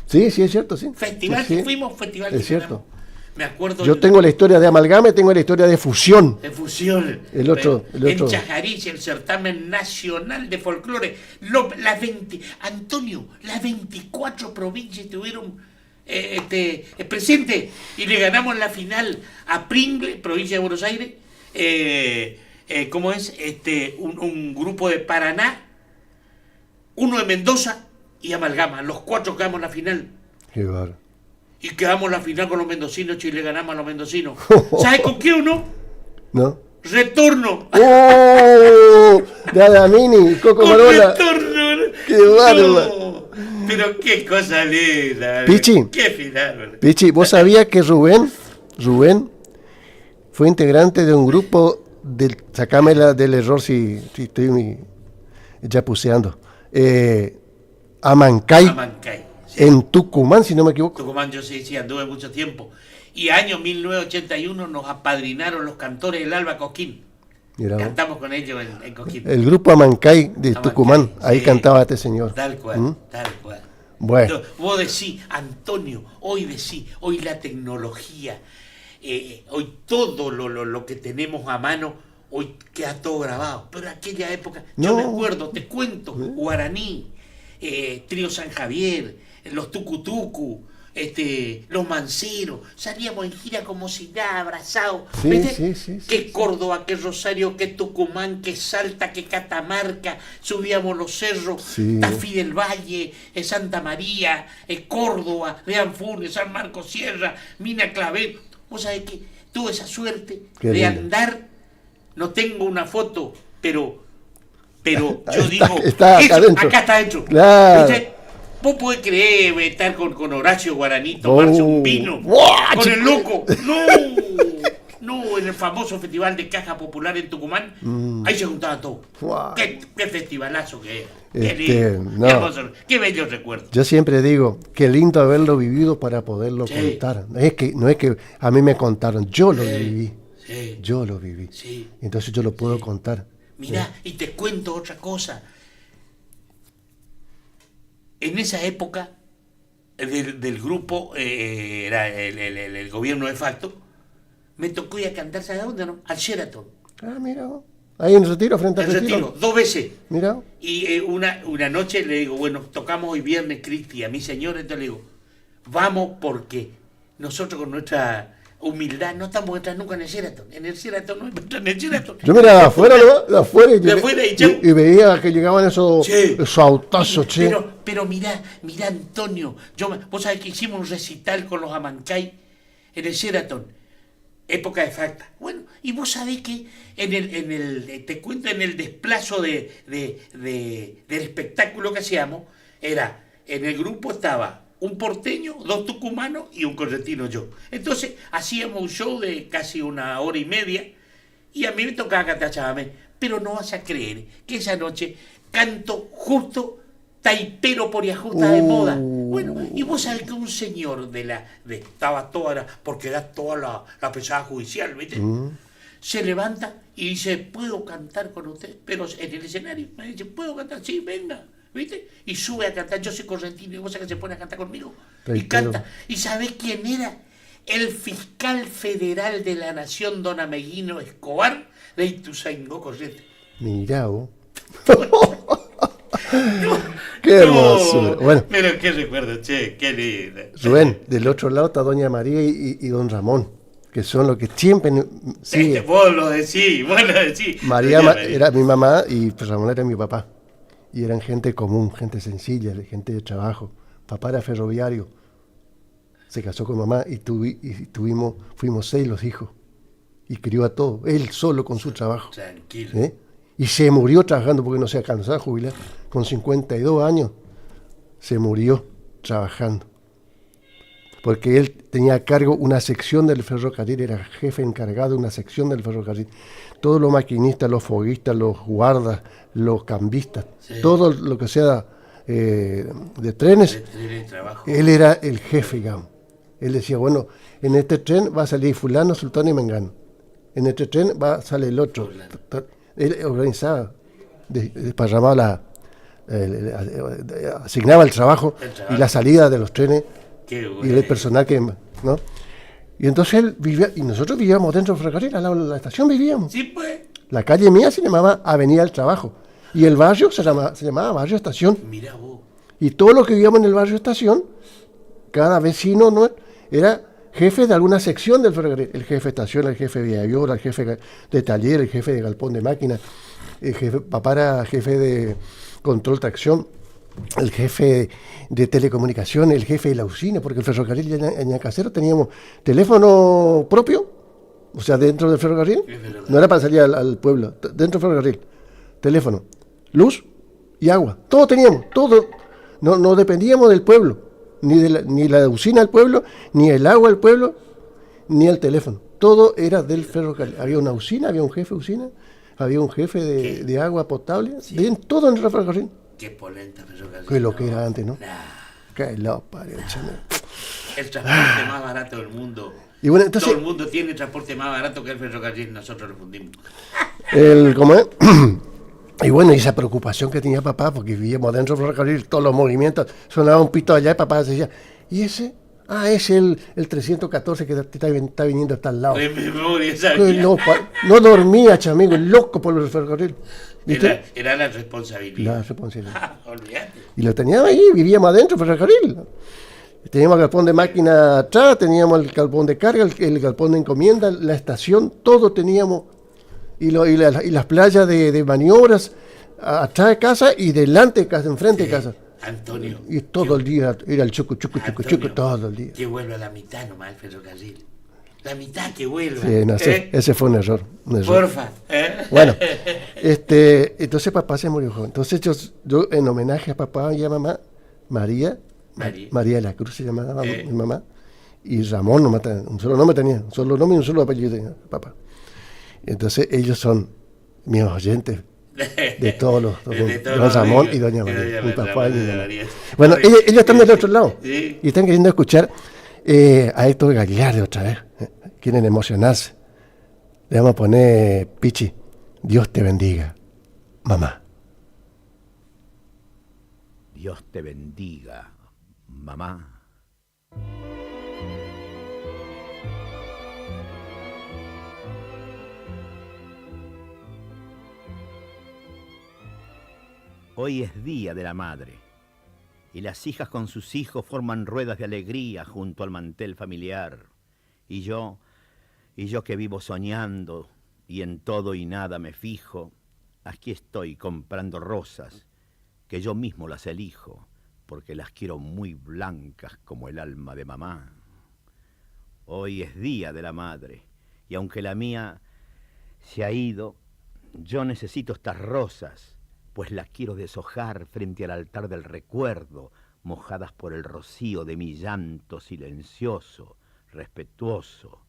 Sí, es cierto, sí. Festival que fuimos, festival que es cierto. ganamos. Me acuerdo. Yo tengo la historia de amalgama y tengo la historia de fusión. De fusión. El otro. En Chajarich, el certamen nacional de folclore. Antonio, las 24 provincias tuvieron presente y le ganamos la final a Pringle, provincia de Buenos Aires. ¿Cómo es? Un grupo de Paraná, uno de Mendoza y amalgama. Los 4 quedamos en la final. Qué bárbaro. Y quedamos en la final con los mendocinos y le ganamos a los mendocinos. ¿Sabes con qué uno? ¿No? Retorno. ¡Oh! De Adamini, Coco Marola. Retorno. ¡Qué bárbaro! No, pero qué cosa linda. Pichi. Qué final. Pichi, ¿vos sabías que Rubén fue integrante de un grupo sacame del error si estoy ya puseando. Amancay. Sí. En Tucumán, si no me equivoco. Tucumán, yo sí, anduve mucho tiempo. Y año 1981 nos apadrinaron los cantores del Alba Cosquín. Mirá. Cantamos con ellos en Cosquín. El grupo Amancay de Tucumán, ahí sí. Cantaba este señor. Tal cual, tal cual. Bueno. Entonces, vos decís, Antonio, hoy la tecnología, hoy todo lo que tenemos a mano, hoy queda todo grabado. Pero en aquella época, yo me acuerdo, te cuento, Guaraní, Trío San Javier, los Tucutucu, los Manceros, salíamos en gira como si nada, abrazados. Sí. Que Córdoba, que Rosario, que Tucumán, que Salta, que Catamarca, subíamos los cerros, Tafí del Valle, Santa María, Córdoba, Leán Funes, San Marcos Sierra, Mina Clavel. Vos sabés que tuve esa suerte de andar, no tengo una foto, pero yo digo, está acá adentro. Claro. ¿Viste? Vos podés creer estar con Horacio Guaraní, tomarse un vino, con el loco. No, en el famoso Festival de Caja Popular en Tucumán, ahí se juntaban todos. Qué festivalazo que era. Qué lindo, qué bello recuerdo. Yo siempre digo, qué lindo haberlo vivido para poderlo contar. No es que a mí me contaron, yo lo viví. Sí. Yo lo viví. Sí. Entonces yo lo puedo contar. Mirá, y te cuento otra cosa. En esa época del grupo, era el gobierno de facto, me tocó ir a cantar, ¿sabes dónde? No? Al Sheraton. Ah, mira. Ahí en Retiro, frente al Retiro. 2 veces. Mira. Y una noche le digo, bueno, tocamos hoy viernes, Cristi, a mi señora, entonces le digo, vamos porque nosotros con nuestra humildad no estamos entrando nunca en el Sheraton. En el Sheraton no entran en el Sheraton. Yo miraba afuera, y veía que llegaban esos autazos, che. Pero mirá, Antonio, vos sabés que hicimos un recital con los Amancay en el Sheraton, época de facta. Bueno, y vos sabés que te cuento, en el desplazo del espectáculo que hacíamos, en el grupo estaba un porteño, 2 tucumanos y un correntino yo. Entonces hacíamos un show de casi 1 hora y media y a mí me tocaba cantar chamamé. Pero no vas a creer que esa noche canto justo taipero por y ajusta de moda. Bueno, y vos sabés que un señor estaba toda porque da toda la pesada judicial, ¿viste? Se levanta y dice, ¿puedo cantar con usted? Pero en el escenario me dice, ¿puedo cantar? Sí, venga. ¿Viste? Y sube a cantar, yo soy correntino, y vos sabés que se pone a cantar conmigo. Y canta. ¿Y sabés quién era? El fiscal federal de la nación, don Ameguino Escobar, de Ituzaingó, Corrientes. Mirá vos. Qué hermosura. Bueno, pero qué recuerdo, che, qué lindo. Rubén, del otro lado está doña María y don Ramón, que son los que siempre siguen. Vos lo decís. María era mi mamá y Ramón era mi papá. Y eran gente común, gente sencilla, gente de trabajo. Papá era ferroviario. Se casó con mamá y fuimos 6 los hijos. Y crió a todos, él solo con su trabajo. Tranquilo. Y se murió trabajando porque no se alcanzaba a jubilar. Con 52 años se murió trabajando. Porque él tenía a cargo una sección del ferrocarril, era jefe encargado de una sección del ferrocarril. Todos los maquinistas, los foguistas, los guardas, los cambistas, todo lo que sea de trenes, él era el jefe, digamos. Él decía, bueno, en este tren va a salir fulano, sultano y mengano. En este tren sale el otro. Él organizaba, desparramaba asignaba el trabajo y la salida de los trenes y el personal que, ¿no? Y entonces él vivía, y nosotros vivíamos dentro del ferrocarril, al lado de la estación vivíamos. Sí, pues. La calle mía se llamaba Avenida del Trabajo. Y el barrio se llamaba Barrio Estación. Mira vos. Y todos los que vivíamos en el Barrio Estación, cada vecino, ¿no?, era jefe de alguna sección del ferrocarril. El jefe de estación, el jefe de viaviola, el jefe de taller, el jefe de galpón de máquina. Papá era jefe de control tracción, el jefe de telecomunicaciones, el jefe de la usina, porque el ferrocarril en Ñacacero teníamos teléfono propio, o sea, dentro del ferrocarril, no era para salir al pueblo, dentro del ferrocarril, teléfono, luz y agua, todo teníamos, todo, no dependíamos del pueblo, ni la usina del pueblo, ni el agua del pueblo, ni el teléfono, todo era del ferrocarril. Había una usina, había un jefe de usina, había un jefe de agua potable, sí. Todo en el ferrocarril. Qué polenta ferrocarril. Que lo que era antes, ¿no? Qué lopa, el transporte más barato del mundo. Y bueno, entonces, todo el mundo tiene transporte más barato que el ferrocarril, nosotros lo fundimos. ¿Cómo es? Y bueno, y esa preocupación que tenía papá, porque vivíamos dentro del ferrocarril, todos los movimientos, sonaba un pito allá y papá decía, ¿y ese? Ah, es el 314 que está viniendo hasta al lado. De memoria, sabía. No dormía, chamigo, loco por el ferrocarril. ¿Viste? Era la responsabilidad. La responsabilidad. Olvídate. Y lo teníamos ahí, vivíamos adentro del ferrocarril. Teníamos el galpón de máquina atrás, teníamos el galpón de carga, el galpón de encomienda, la estación, todo teníamos. Y las playas de maniobras atrás de casa y delante de casa, enfrente de casa. Antonio. Y todo el día era el chucu, todo el día. Que vuelva a la mitad nomás el ferrocarril. La mitad que vuelva. Sí, no, ese fue un error. Porfa. Bueno, entonces papá se murió joven. Entonces yo en homenaje a papá y a mamá, María de la Cruz se llamaba mi mamá, y Ramón, un solo nombre tenía, un solo nombre y un solo apellido tenía papá. Entonces ellos son mis oyentes. De todos los don Ramón y doña María, mi papá y mi mamá. Bueno, ellos están del otro lado, ¿sí? Y están queriendo escuchar a Héctor Gagliardi otra vez. Quieren emocionarse. Le vamos a poner Pichi, Dios te bendiga, mamá. Dios te bendiga, mamá. Hoy es Día de la Madre, y las hijas con sus hijos forman ruedas de alegría junto al mantel familiar. Y yo que vivo soñando y en todo y nada me fijo, aquí estoy comprando rosas, que yo mismo las elijo, porque las quiero muy blancas como el alma de mamá. Hoy es Día de la Madre, y aunque la mía se ha ido, yo necesito estas rosas, pues las quiero deshojar frente al altar del recuerdo, mojadas por el rocío de mi llanto silencioso, respetuoso,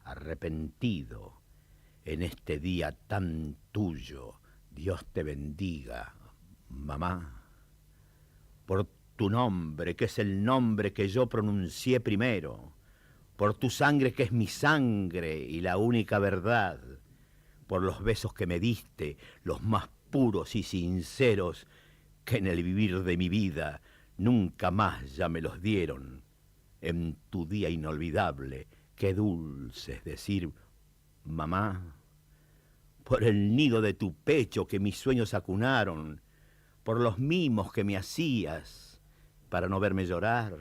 arrepentido. En este día tan tuyo, Dios te bendiga, mamá. Por tu nombre, que es el nombre que yo pronuncié primero, por tu sangre que es mi sangre y la única verdad, por los besos que me diste, los más puros y sinceros, que en el vivir de mi vida nunca más ya me los dieron. En tu día inolvidable, qué dulce es decir, mamá. Por el nido de tu pecho que mis sueños acunaron, por los mimos que me hacías para no verme llorar,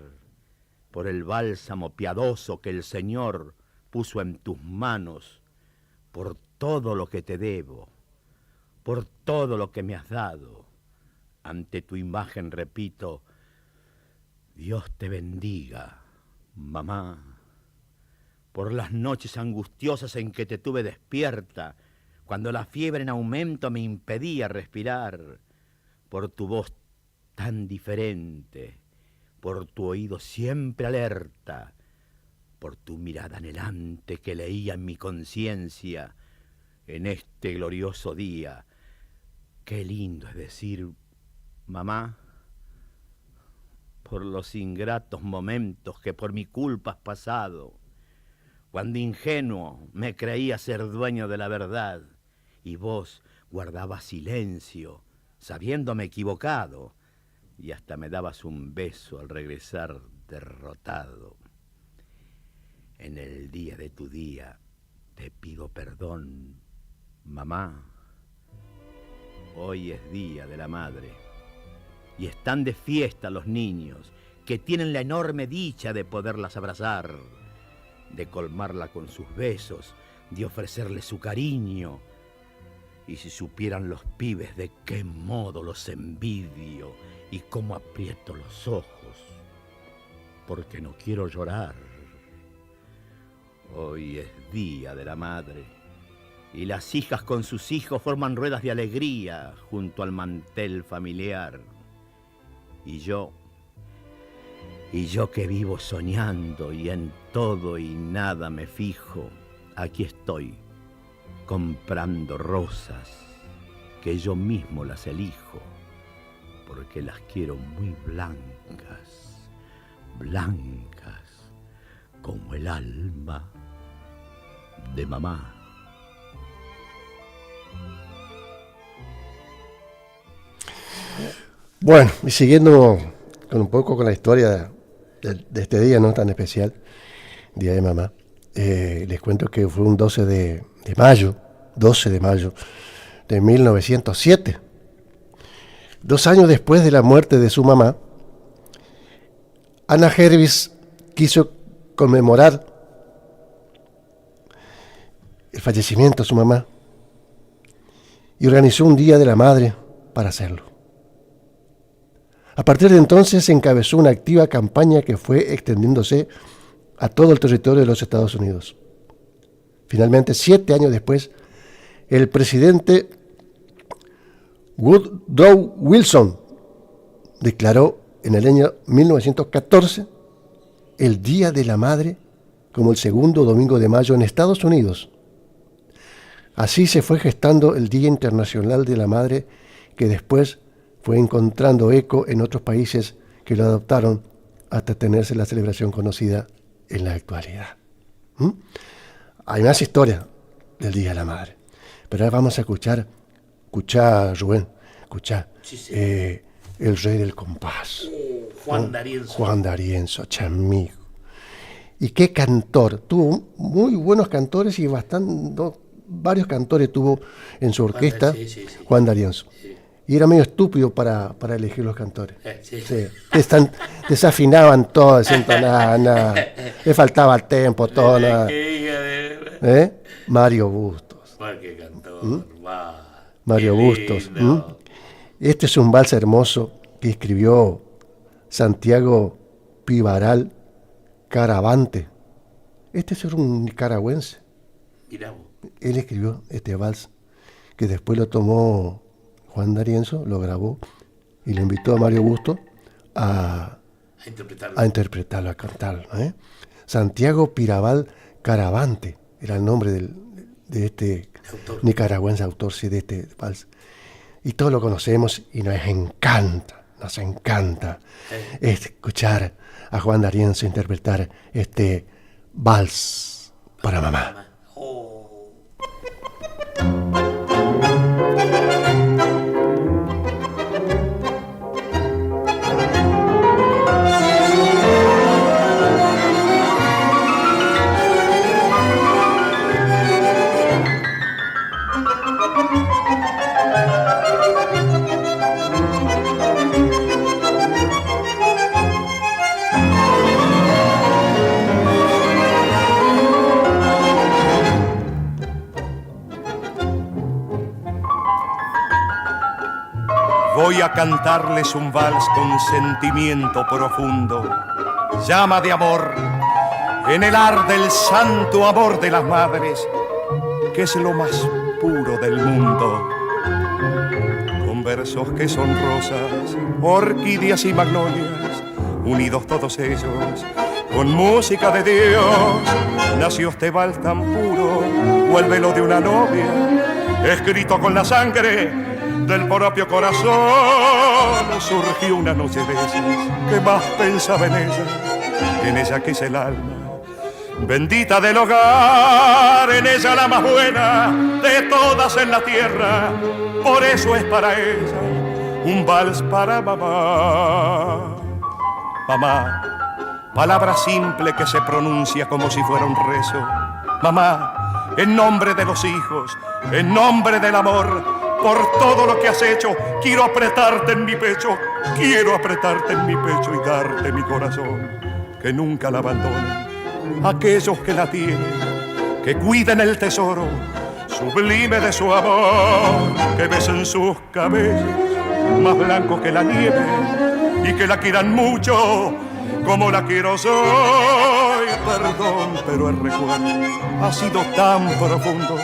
por el bálsamo piadoso que el Señor puso en tus manos, por todo lo que te debo, por todo lo que me has dado. Ante tu imagen repito, Dios te bendiga, mamá. Por las noches angustiosas en que te tuve despierta, cuando la fiebre en aumento me impedía respirar, por tu voz tan diferente, por tu oído siempre alerta, por tu mirada anhelante que leía en mi conciencia, en este glorioso día. Qué lindo es decir, mamá, por los ingratos momentos que por mi culpa has pasado, cuando ingenuo me creía ser dueño de la verdad, y vos guardabas silencio, sabiéndome equivocado, y hasta me dabas un beso al regresar derrotado. En el día de tu día te pido perdón, mamá. Hoy es día de la madre y están de fiesta los niños que tienen la enorme dicha de poderlas abrazar, de colmarla con sus besos, de ofrecerle su cariño. Y si supieran los pibes de qué modo los envidio y cómo aprieto los ojos, porque no quiero llorar. Hoy es día de la madre y las hijas con sus hijos forman ruedas de alegría junto al mantel familiar. Y yo que vivo soñando y en todo y nada me fijo, aquí estoy comprando rosas que yo mismo las elijo, porque las quiero muy blancas, blancas como el alma de mamá. Bueno, y siguiendo con un poco con la historia de este día no tan especial, Día de Mamá, les cuento que fue un 12 de mayo de 1907. 2 años después de la muerte de su mamá, Anna Jervis quiso conmemorar el fallecimiento de su mamá y organizó un Día de la Madre para hacerlo. A partir de entonces se encabezó una activa campaña que fue extendiéndose a todo el territorio de los Estados Unidos. Finalmente, 7 años después, el presidente Woodrow Wilson declaró en el año 1914 el Día de la Madre como el segundo domingo de mayo en Estados Unidos. Así se fue gestando el Día Internacional de la Madre, que después fue encontrando eco en otros países que lo adoptaron hasta tenerse la celebración conocida en la actualidad. Hay más historia del Día de la Madre, pero ahora vamos a escuchar Rubén, el rey del compás, Juan D'Arienzo, chamigo. Y qué cantor, tuvo muy buenos cantores y varios cantores tuvo en su orquesta, Juan D'Arienzo. Y era medio estúpido para elegir los cantores. Desafinaban todo, desentonaban, le faltaba el tempo, todo. Mario Bustos. Qué cantor, Mario Bustos. Este es un vals hermoso que escribió Santiago Pivaral Caravante. Este es un nicaragüense. Él escribió este vals que después lo tomó Juan D'Arienzo, lo grabó y le invitó a Mario Bustos a interpretarlo, a cantarlo. Santiago Pivaral Caravante era el nombre de este nicaragüense autor de este vals. Y todos lo conocemos y nos encanta escuchar a Juan D'Arienzo interpretar este vals para mamá. Voy a cantarles un vals con sentimiento profundo, llama de amor, en el ar del santo amor de las madres, que es lo más puro del mundo. Con versos que son rosas, orquídeas y magnolias, unidos todos ellos, con música de Dios, nació este vals tan puro, o el velo de una novia, escrito con la sangre del propio corazón. Surgió una noche de esas que más pensaba en ella que es el alma bendita del hogar, en ella la más buena de todas en la tierra. Por eso es para ella un vals para mamá. Mamá, palabra simple que se pronuncia como si fuera un rezo. Mamá, en nombre de los hijos, en nombre del amor, por todo lo que has hecho, quiero apretarte en mi pecho, quiero apretarte en mi pecho y darte mi corazón, que nunca la abandonen aquellos que la tienen, que cuiden el tesoro sublime de su amor, que besen sus cabellos más blancos que la nieve y que la quieran mucho como la quiero soy. Perdón, pero el recuerdo ha sido tan profundo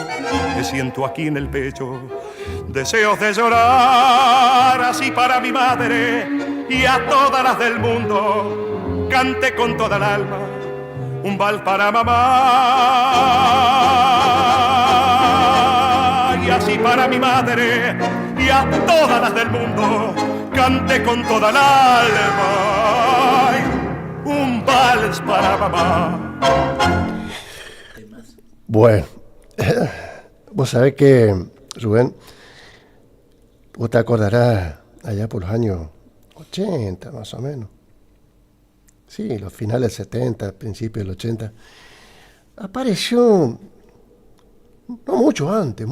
que siento aquí en el pecho deseos de llorar así para mi madre y a todas las del mundo. Cante con toda el alma un vals para mamá y así para mi madre y a todas las del mundo. Cante con toda el alma un vals para mamá. Bueno, vos sabés que, Rubén, vos te acordarás allá por los años 80 más o menos. Sí, los finales del 70, principios del 80. Apareció, no mucho antes,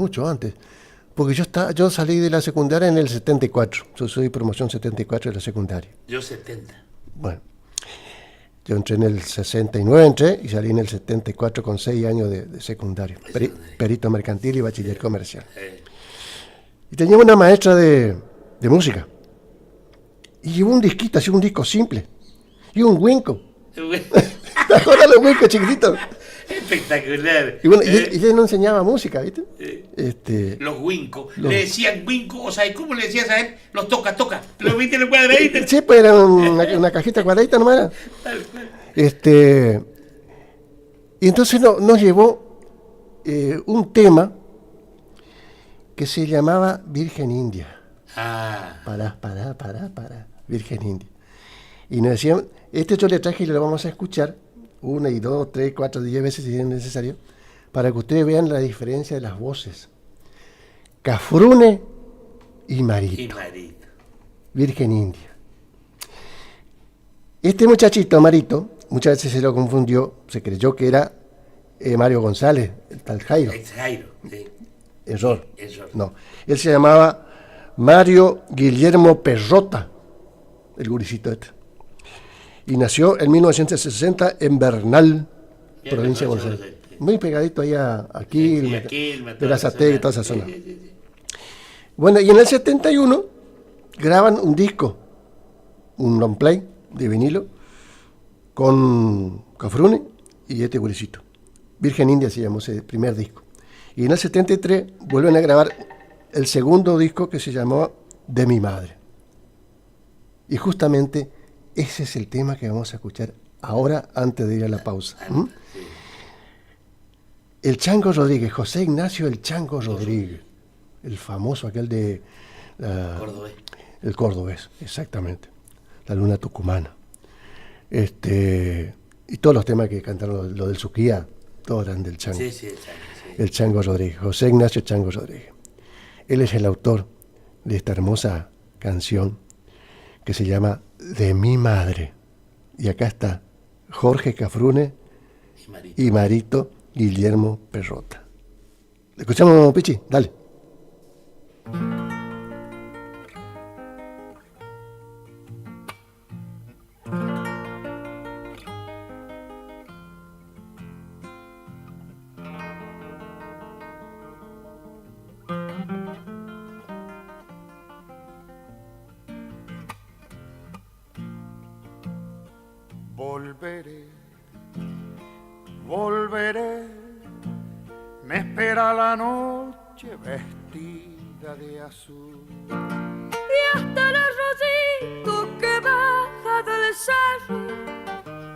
porque yo salí de la secundaria en el 74. Yo soy promoción 74 de la secundaria. Yo 70. Bueno, yo entré en el 69 y salí en el 74 con 6 años de secundario. Perito mercantil y bachiller comercial. Y teníamos una maestra de música. Y llevó un disquito, así un disco simple. Y un Winco. ¿Te acuerdas los Wincos chiquititos? Espectacular. Y bueno, y ella no enseñaba música, ¿viste? Los Wincos. Le decían Winco, o sea, ¿cómo le decías a él? Los toca. ¿Lo viste en el cuadradito? Sí, pues era una cajita cuadradita nomás era. Y entonces nos llevó un tema que se llamaba Virgen India. Pará, Virgen India. Y nos decían, yo le traje y lo vamos a escuchar 1, 2, 3, 4, 10 veces si es necesario, para que ustedes vean la diferencia de las voces. Cafrune y Marito. Virgen India. Este muchachito, Marito, muchas veces se lo confundió, se creyó que era Mario González, el tal Jairo. Jairo, sí. Error. No, él se llamaba Mario Guillermo Perrota, el guricito este. Y nació en 1960 en Bernal, provincia de Buenos Aires. Muy pegadito ahí a Quilmes, Berazategui y toda esa zona. Bueno, y en el 71 graban un disco, un long play de vinilo, con Cafrune y este guricito. Virgen India se llamó ese primer disco. Y en el 73 vuelven a grabar el segundo disco que se llamó De mi madre. Y justamente ese es el tema que vamos a escuchar ahora antes de ir a la pausa. El Chango Rodríguez, José Ignacio el Chango Rodríguez, el famoso aquel de... Cordobés. El cordobés, exactamente. La luna tucumana. Y todos los temas que cantaron, lo del Suquía, todos eran del Chango. Sí, el Chango. Sí. El Chango Rodríguez, José Ignacio Chango Rodríguez. Él es el autor de esta hermosa canción que se llama De mi madre. Y acá está Jorge Cafrune y Marito Guillermo Perrota. ¿Le escuchamos, Pichi? Dale. Volveré, me espera la noche vestida de azul. Y hasta el arroyito que baja del cerro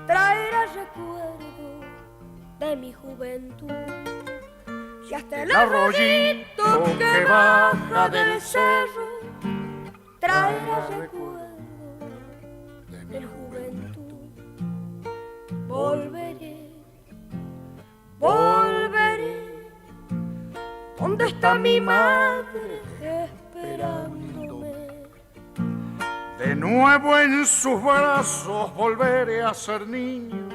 traerá recuerdo de mi juventud. Y hasta el arroyito que baja del cerro traerá recuerdo de mi juventud. Volveré, ¿dónde está mi madre esperándome? De nuevo en sus brazos volveré a ser niño.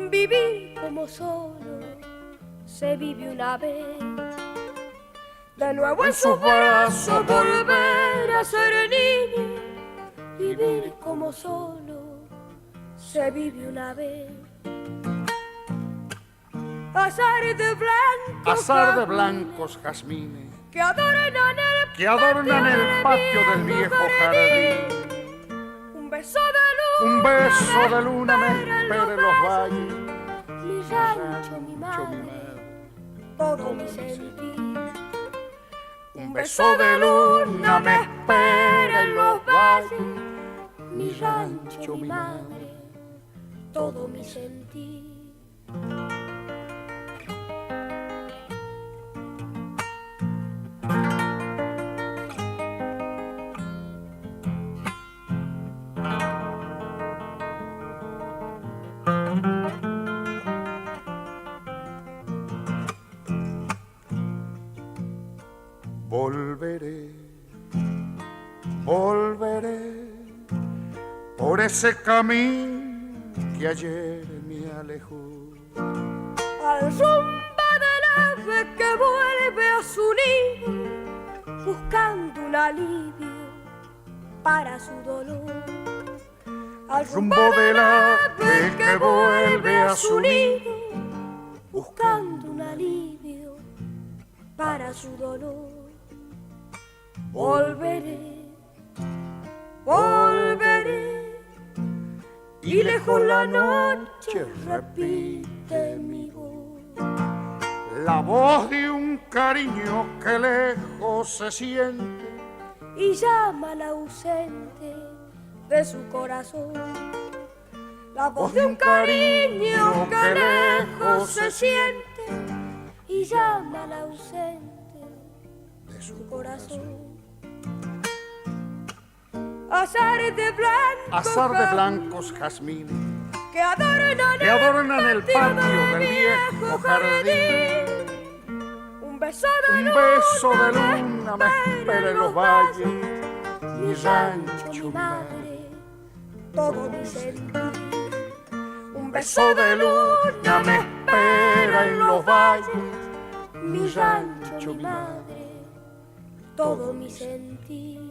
Vivir como solo se vive una vez. De nuevo en sus brazos volver a ser niño. Vivir como solo se vive una vez. Azar de blancos jazmines que adornan el patio del viejo jardín. Un beso de luna me espera en los valles. Mi rancho, mi madre, todo mi sentir. Un beso de luna me espera en los valles. Mi rancho, mi madre, todo mi sentir. Volveré por ese camino que ayer me alejó. Al rumbo del ave que vuelve a su nido, buscando un alivio para su dolor. Al rumbo del ave que vuelve a su nido, buscando un alivio para su dolor. Volveré, volveré, y lejos la noche repite mi voz. La voz de un cariño que lejos se siente y llama al ausente de su corazón. La voz de un cariño que lejos se siente y llama al ausente de su corazón. Azar de blancos jazmines que adornan el patio del viejo jardín. Un beso de luna me espera en los valles. Mi rancho, mi madre, todo mi sentir. Un beso de luna me espera en los valles. Mi rancho, mi madre, todo mi sentir.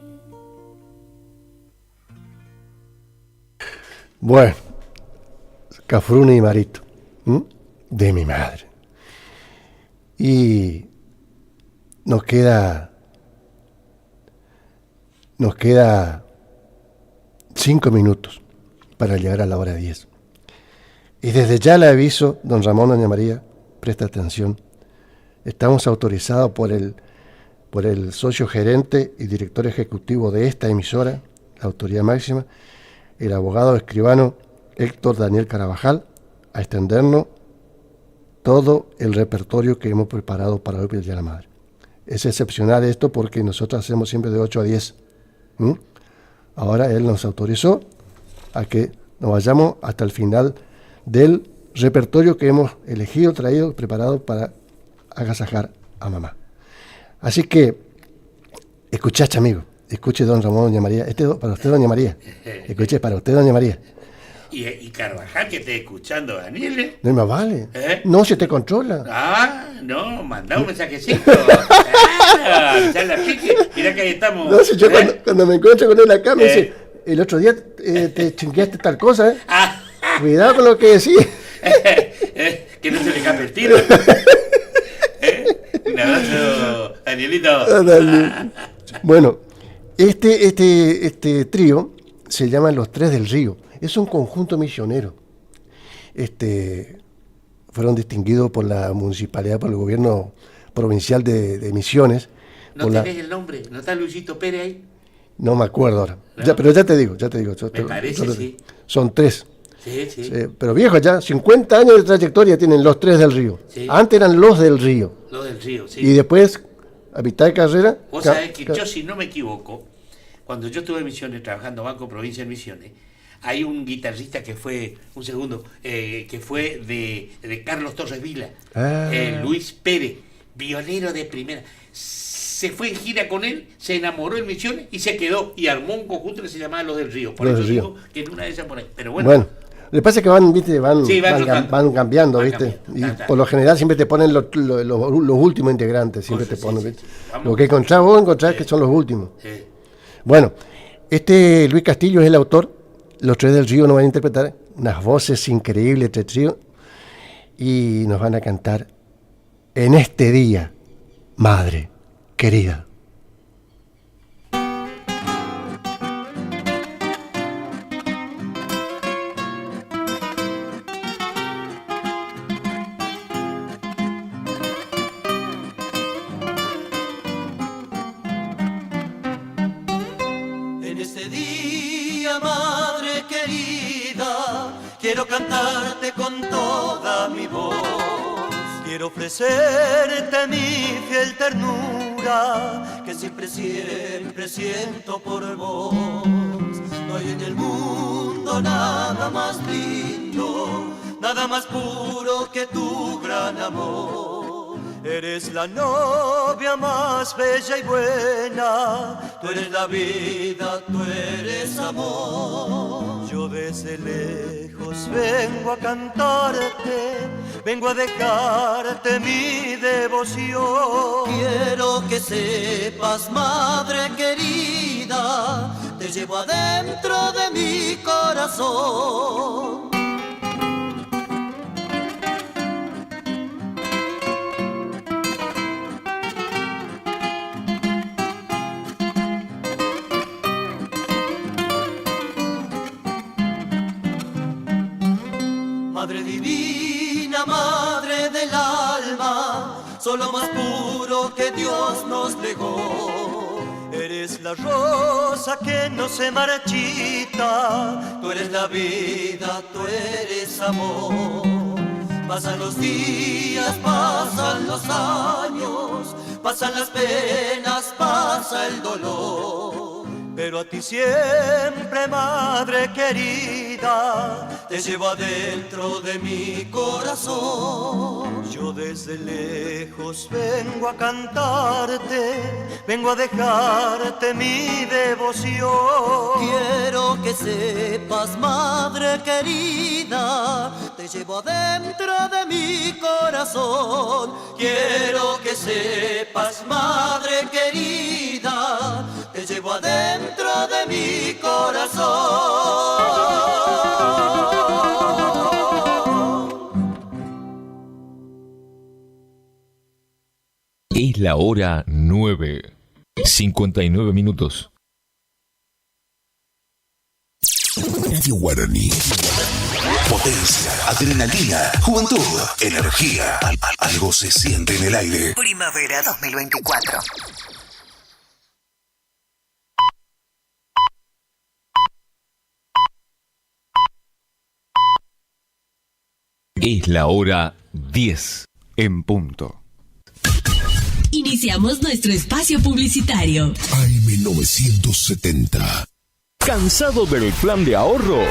Bueno, Cafrune y Marito, de mi madre. Y nos queda 5 minutos para llegar a la hora 10. Y desde ya le aviso, don Ramón, doña María, presta atención. Estamos autorizados por el socio gerente y director ejecutivo de esta emisora, la autoridad máxima, el abogado escribano Héctor Daniel Carabajal, a extendernos todo el repertorio que hemos preparado para hoy el Día de la Madre. Es excepcional esto porque nosotros hacemos siempre de 8 a 10. Ahora él nos autorizó a que nos vayamos hasta el final del repertorio que hemos elegido, traído, preparado para agasajar a mamá. Así que, escuchaste, amigo. Escuche, don Ramón, doña María. Para usted, doña María. Escuche, para usted, doña María. Y Carvajal, que esté escuchando, Daniel. No me vale. No, se te controla. No, mandá un mensajecito. Ya la pique. Mirá que ahí estamos. No, si yo cuando me encuentro con él acá me dice, el otro día te chingueaste tal cosa, Cuidado con lo que decís. Que no se le escape el tiro. Un abrazo, Danielito. Bueno, este trío se llama Los Tres del Río. Es un conjunto misionero. Fueron distinguidos por la municipalidad, por el gobierno provincial de Misiones. ¿No tenés el nombre? ¿No está Luisito Pérez ahí? No me acuerdo ahora. ¿No? Pero ya te digo. Me parece, sí. Son 3. Sí. Pero viejos ya, 50 años de trayectoria tienen Los Tres del Río. Sí. Antes eran Los del Río. Los del Río, sí. Y después, a mitad de carrera... Vos sabés que yo, si no me equivoco, cuando yo estuve en Misiones, trabajando Banco Provincia en Misiones, hay un guitarrista que fue, que fue de Carlos Torres Vila, Luis Pérez, violero de primera. se fue en gira con él, se enamoró en Misiones y se quedó y armó un conjunto que se llamaba Los del Río. Por Los eso del digo que en una de ellas por ahí. Pero bueno. Lo que pasa es que van, ¿viste? van cambiando, van ¿viste? cambiando. Y por lo general siempre te ponen los últimos integrantes, siempre te ponen, ¿viste? Lo que encontrás que son los últimos. Sí. Bueno, Luis Castillo es el autor. Los Tres del Río nos van a interpretar unas voces increíbles, Tres Ríos, y nos van a cantar En este día, madre querida. Quiero cantarte con toda mi voz, quiero ofrecerte mi fiel ternura, que siempre siento por vos. No hay en el mundo nada más lindo, nada más puro que tu gran amor. Eres la novia más bella y buena, tú eres la vida, tú eres amor. Yo desde lejos vengo a cantarte, vengo a dejarte mi devoción. Quiero que sepas, madre querida, te llevo adentro de mi corazón. Madre divina, madre del alma, solo más puro que Dios nos legó. Eres la rosa que no se marchita, tú eres la vida, tú eres amor. Pasan los días, pasan los años, pasan las penas, pasa el dolor. Pero a ti siempre, madre querida, te llevo adentro de mi corazón. Yo desde lejos vengo a cantarte, vengo a dejarte mi devoción. Quiero que sepas, madre querida, te llevo adentro de mi corazón. Quiero que sepas, madre querida, te llevo adentro de mi corazón. Es la hora 9:59 minutos. Radio Guaraní. Potencia, adrenalina, juventud, energía. Algo se siente en el aire. Primavera 2024. Es la hora 10 en punto. Iniciamos nuestro espacio publicitario. AM970. ¿Cansado del plan de ahorro?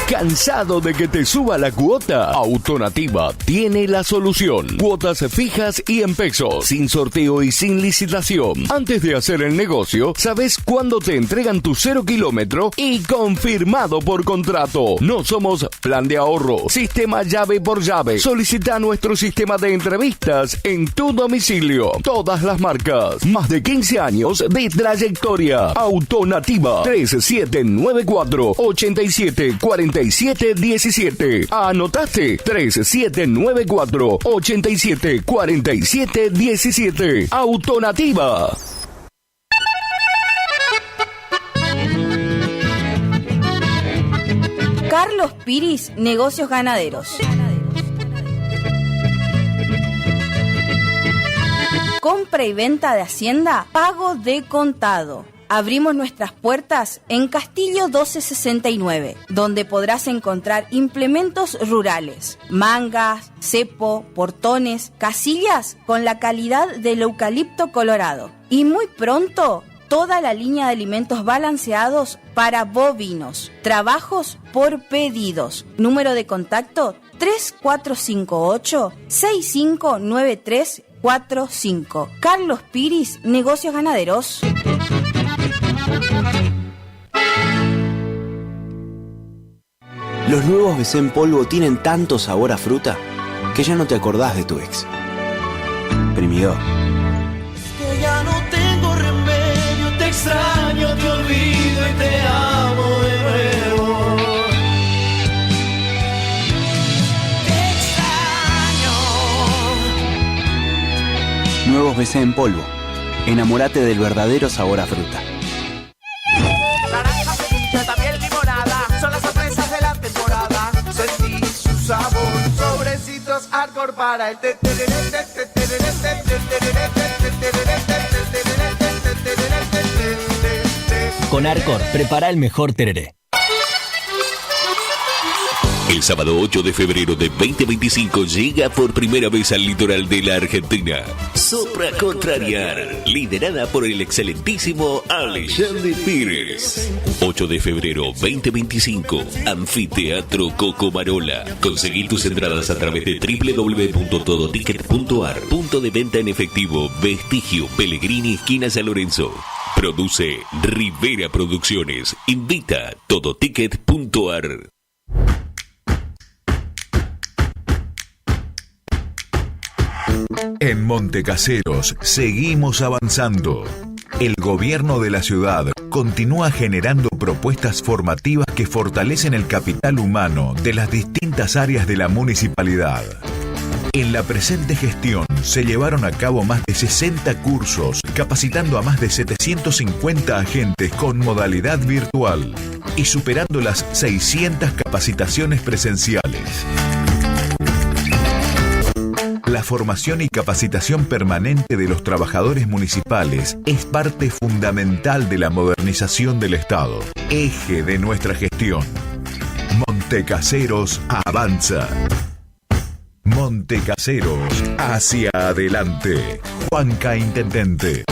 ¿Cansado de que te suba la cuota? Autonativa tiene la solución. Cuotas fijas y en pesos, sin sorteo y sin licitación. Antes de hacer el negocio, sabes cuándo te entregan tu 0 kilómetro y confirmado por contrato. No somos plan de ahorro, sistema llave por llave. Solicita nuestro sistema de entrevistas en tu domicilio. Todas las marcas, más de 15 años de trayectoria. Autonativa 3794-874717. ¿Anotaste? 3794-874717. Autonativa. Carlos Piris, Negocios Ganaderos. Compra y venta de hacienda, pago de contado. Abrimos nuestras puertas en Castillo 1269, donde podrás encontrar implementos rurales, mangas, cepo, portones, casillas con la calidad del eucalipto colorado. Y muy pronto, toda la línea de alimentos balanceados para bovinos. Trabajos por pedidos. Número de contacto 3458-6593 945. Carlos Piris, Negocios Ganaderos. Los nuevos BC en polvo tienen tanto sabor a fruta que ya no te acordás de tu ex. Primidor. Que ya no tengo remedio, te extraño, te olvido y te amo de nuevo. Te extraño. Nuevos BC en polvo. Enamórate del verdadero sabor a fruta. Naranja, frutilla, también limonada, son las sorpresas de la temporada. Sentí su sabor, sobrecitos hardcore para el Con Arcor, prepara el mejor tereré. El sábado 8 de febrero de 2025 llega por primera vez al litoral de la Argentina Sopra Contrariar, liderada por el excelentísimo Alexandre Pires. 8 de febrero 2025, Anfiteatro Cocomarola. Conseguí tus entradas a través de www.todoticket.ar. Punto de venta en efectivo, Vestigio, Pellegrini, esquina San Lorenzo. Produce Rivera Producciones. Invita todoticket.ar. En Montecaseros seguimos avanzando. El gobierno de la ciudad continúa generando propuestas formativas que fortalecen el capital humano de las distintas áreas de la municipalidad. En la presente gestión se llevaron a cabo más de 60 cursos, capacitando a más de 750 agentes con modalidad virtual y superando las 600 capacitaciones presenciales. La formación y capacitación permanente de los trabajadores municipales es parte fundamental de la modernización del Estado, eje de nuestra gestión. Montecaseros avanza. Montecaseros hacia adelante. Juanca Intendente.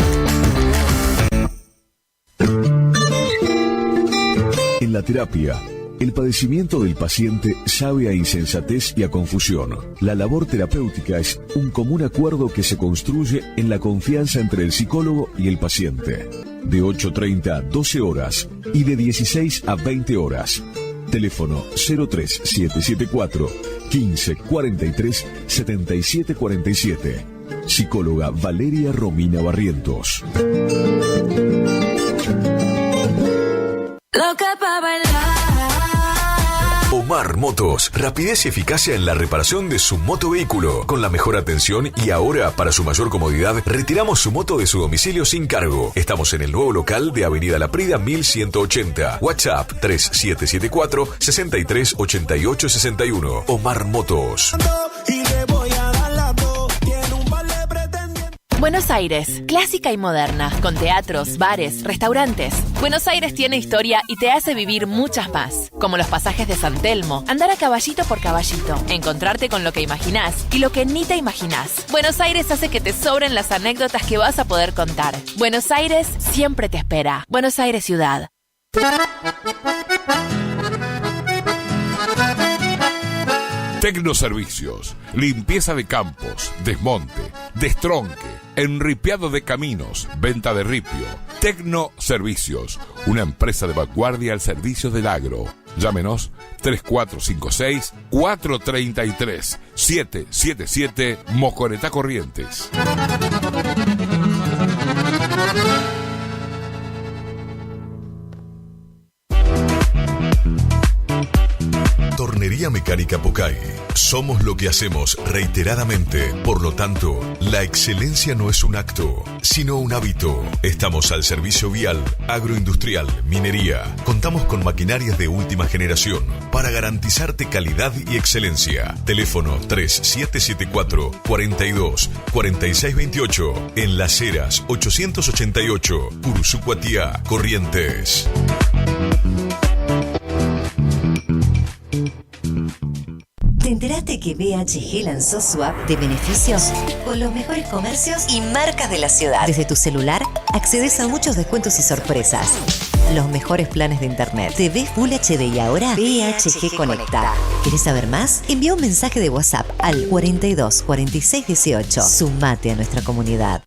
En la terapia, el padecimiento del paciente sabe a insensatez y a confusión. La labor terapéutica es un común acuerdo que se construye en la confianza entre el psicólogo y el paciente. De 8:30 a 12 horas y de 16 a 20 horas. Teléfono 03774 1543 7747. Psicóloga Valeria Romina Barrientos. Loca pa' bailar. Omar Motos, rapidez y eficacia en la reparación de su motovehículo, con la mejor atención y ahora, para su mayor comodidad, retiramos su moto de su domicilio sin cargo. Estamos en el nuevo local de Avenida La Prida 1180. WhatsApp 3774 638861. Omar Motos. Buenos Aires, clásica y moderna, con teatros, bares, restaurantes. Buenos Aires tiene historia y te hace vivir muchas más, como los pasajes de San Telmo, andar a caballito por caballito, encontrarte con lo que imaginás y lo que ni te imaginás. Buenos Aires hace que te sobren las anécdotas que vas a poder contar. Buenos Aires siempre te espera. Buenos Aires Ciudad. Tecnoservicios, limpieza de campos, desmonte, destronque, enripiado de caminos, venta de ripio. Tecnoservicios, una empresa de vanguardia al servicio del agro. Llámenos 3456-433-777 Mocoretá Corrientes. Tornería Mecánica Pocay. Somos lo que hacemos reiteradamente. Por lo tanto, la excelencia no es un acto, sino un hábito. Estamos al servicio vial, agroindustrial, minería. Contamos con maquinarias de última generación para garantizarte calidad y excelencia. Teléfono 3774 42 4628. En Las Heras 888, Curuzú-Cuatiá, Corrientes. ¿Te enteraste que BHG lanzó su app de beneficios con los mejores comercios y marcas de la ciudad? Desde tu celular accedes a muchos descuentos y sorpresas. los mejores planes de internet. TV Full HD y ahora VHG Conecta. ¿Querés saber más? Envía un mensaje de WhatsApp al 42 46 18. Sumate a nuestra comunidad.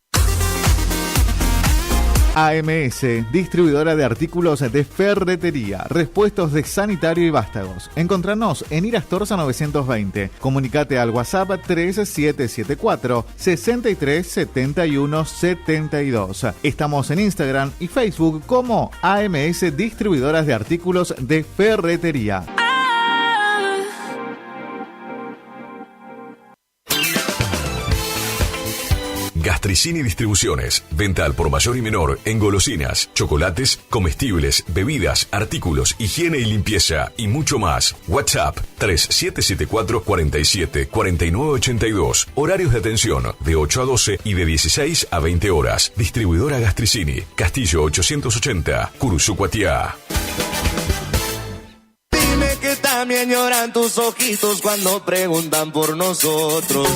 AMS, distribuidora de artículos de ferretería, repuestos de sanitario y vástagos. Encontranos en Irastorza 920. Comunicate al WhatsApp 3774 63 71 72. Estamos en Instagram y Facebook como AMS Distribuidoras de Artículos de Ferretería. Gastricini Distribuciones. Venta al por mayor y menor en golosinas, chocolates, comestibles, bebidas, artículos, higiene y limpieza y mucho más. WhatsApp 3774 47 49 82. Horarios de atención de 8 a 12 y de 16 a 20 horas. Distribuidora Gastricini. Castillo 880, Curuzucuatiá. Dime que también lloran tus ojitos cuando preguntan por nosotros.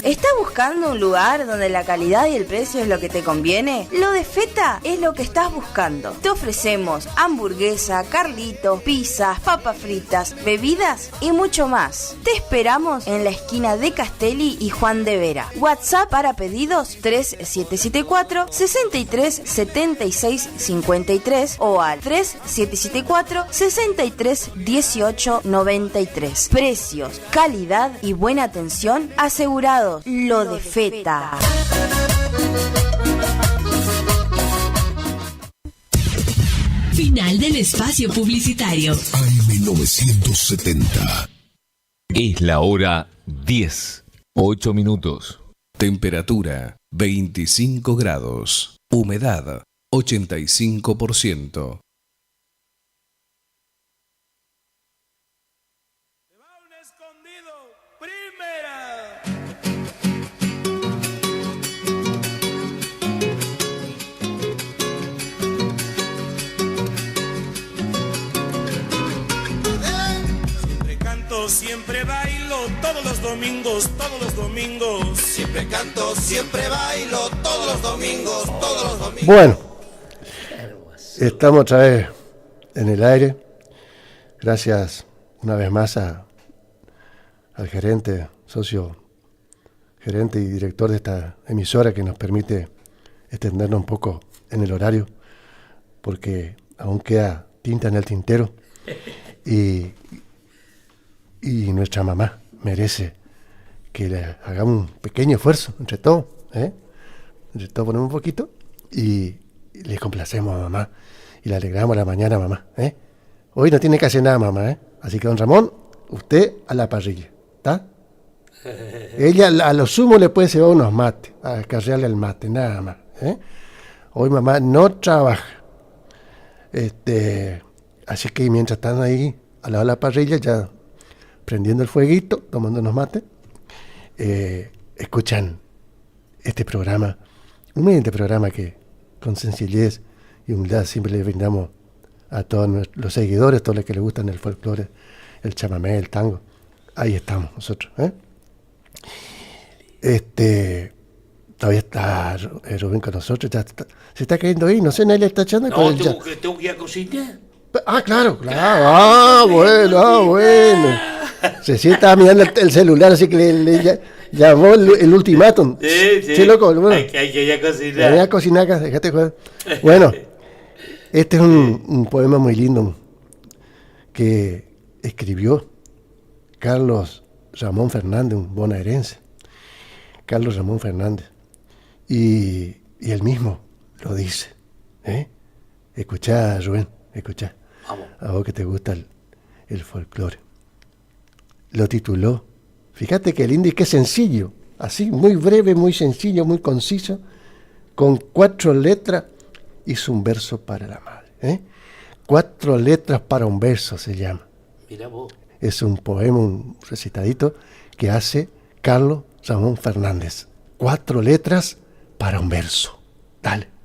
¿Estás buscando un lugar donde la calidad y el precio es lo que te conviene? Lo de Feta es lo que estás buscando. Te ofrecemos hamburguesa, carlitos, pizzas, papas fritas, bebidas y mucho más. Te esperamos en la esquina de Castelli y Juan de Vera. WhatsApp para pedidos 3774 63 76 53 o al 3774 63 18 93. Precios, calidad y buena atención asegurados. Lo de Feta. Final del espacio publicitario. AM970. Es la hora 10, 8 minutos. Temperatura 25 grados. Humedad 85%. Siempre bailo todos los domingos, todos los domingos. Siempre canto, siempre bailo todos los domingos, todos los domingos. Bueno, estamos otra vez en el aire. Gracias una vez más al gerente, socio gerente y director de esta emisora que nos permite extendernos un poco en el horario, porque aún queda tinta en el tintero y nuestra mamá merece que le hagamos un pequeño esfuerzo entre todos, entre todos ponemos un poquito y le complacemos a mamá y le alegramos la mañana a mamá, Hoy no tiene que hacer nada mamá, Así que don Ramón, usted a la parrilla, ¿está? Ella a lo sumo le puede llevar unos mates, a carrearle el mate, nada más, Hoy mamá no trabaja, así que mientras están ahí al lado de la parrilla ya prendiendo el fueguito, tomando unos mates, escuchan este programa, un humilde programa que con sencillez y humildad siempre le brindamos a todos los seguidores, todos los que les gustan el folclore, el chamamé, el tango. Ahí estamos nosotros, Todavía está Rubén con nosotros, se está cayendo ahí, no sé, nadie le está echando. No, tengo que ir a cocinar. Ah, claro. Bueno. Se sienta mirando el celular, así que le llamó el ultimátum. Sí, loco. Bueno, hay que ir a cocinar. Voy a cocinar acá, déjate jugar. Bueno, este es un poema muy lindo que escribió Carlos Ramón Fernández, un bonaerense. Carlos Ramón Fernández. Y él mismo lo dice. Escuchá, Rubén, escuchá. Vamos. A vos que te gusta el folclore. Lo tituló, fíjate que lindo y qué sencillo, así, muy breve, muy sencillo, muy conciso, con 4 letras, hizo un verso para la madre. 4 letras para un verso se llama. Mira vos. Es un poema, un recitadito que hace Carlos Ramón Fernández. 4 letras para un verso. Dale.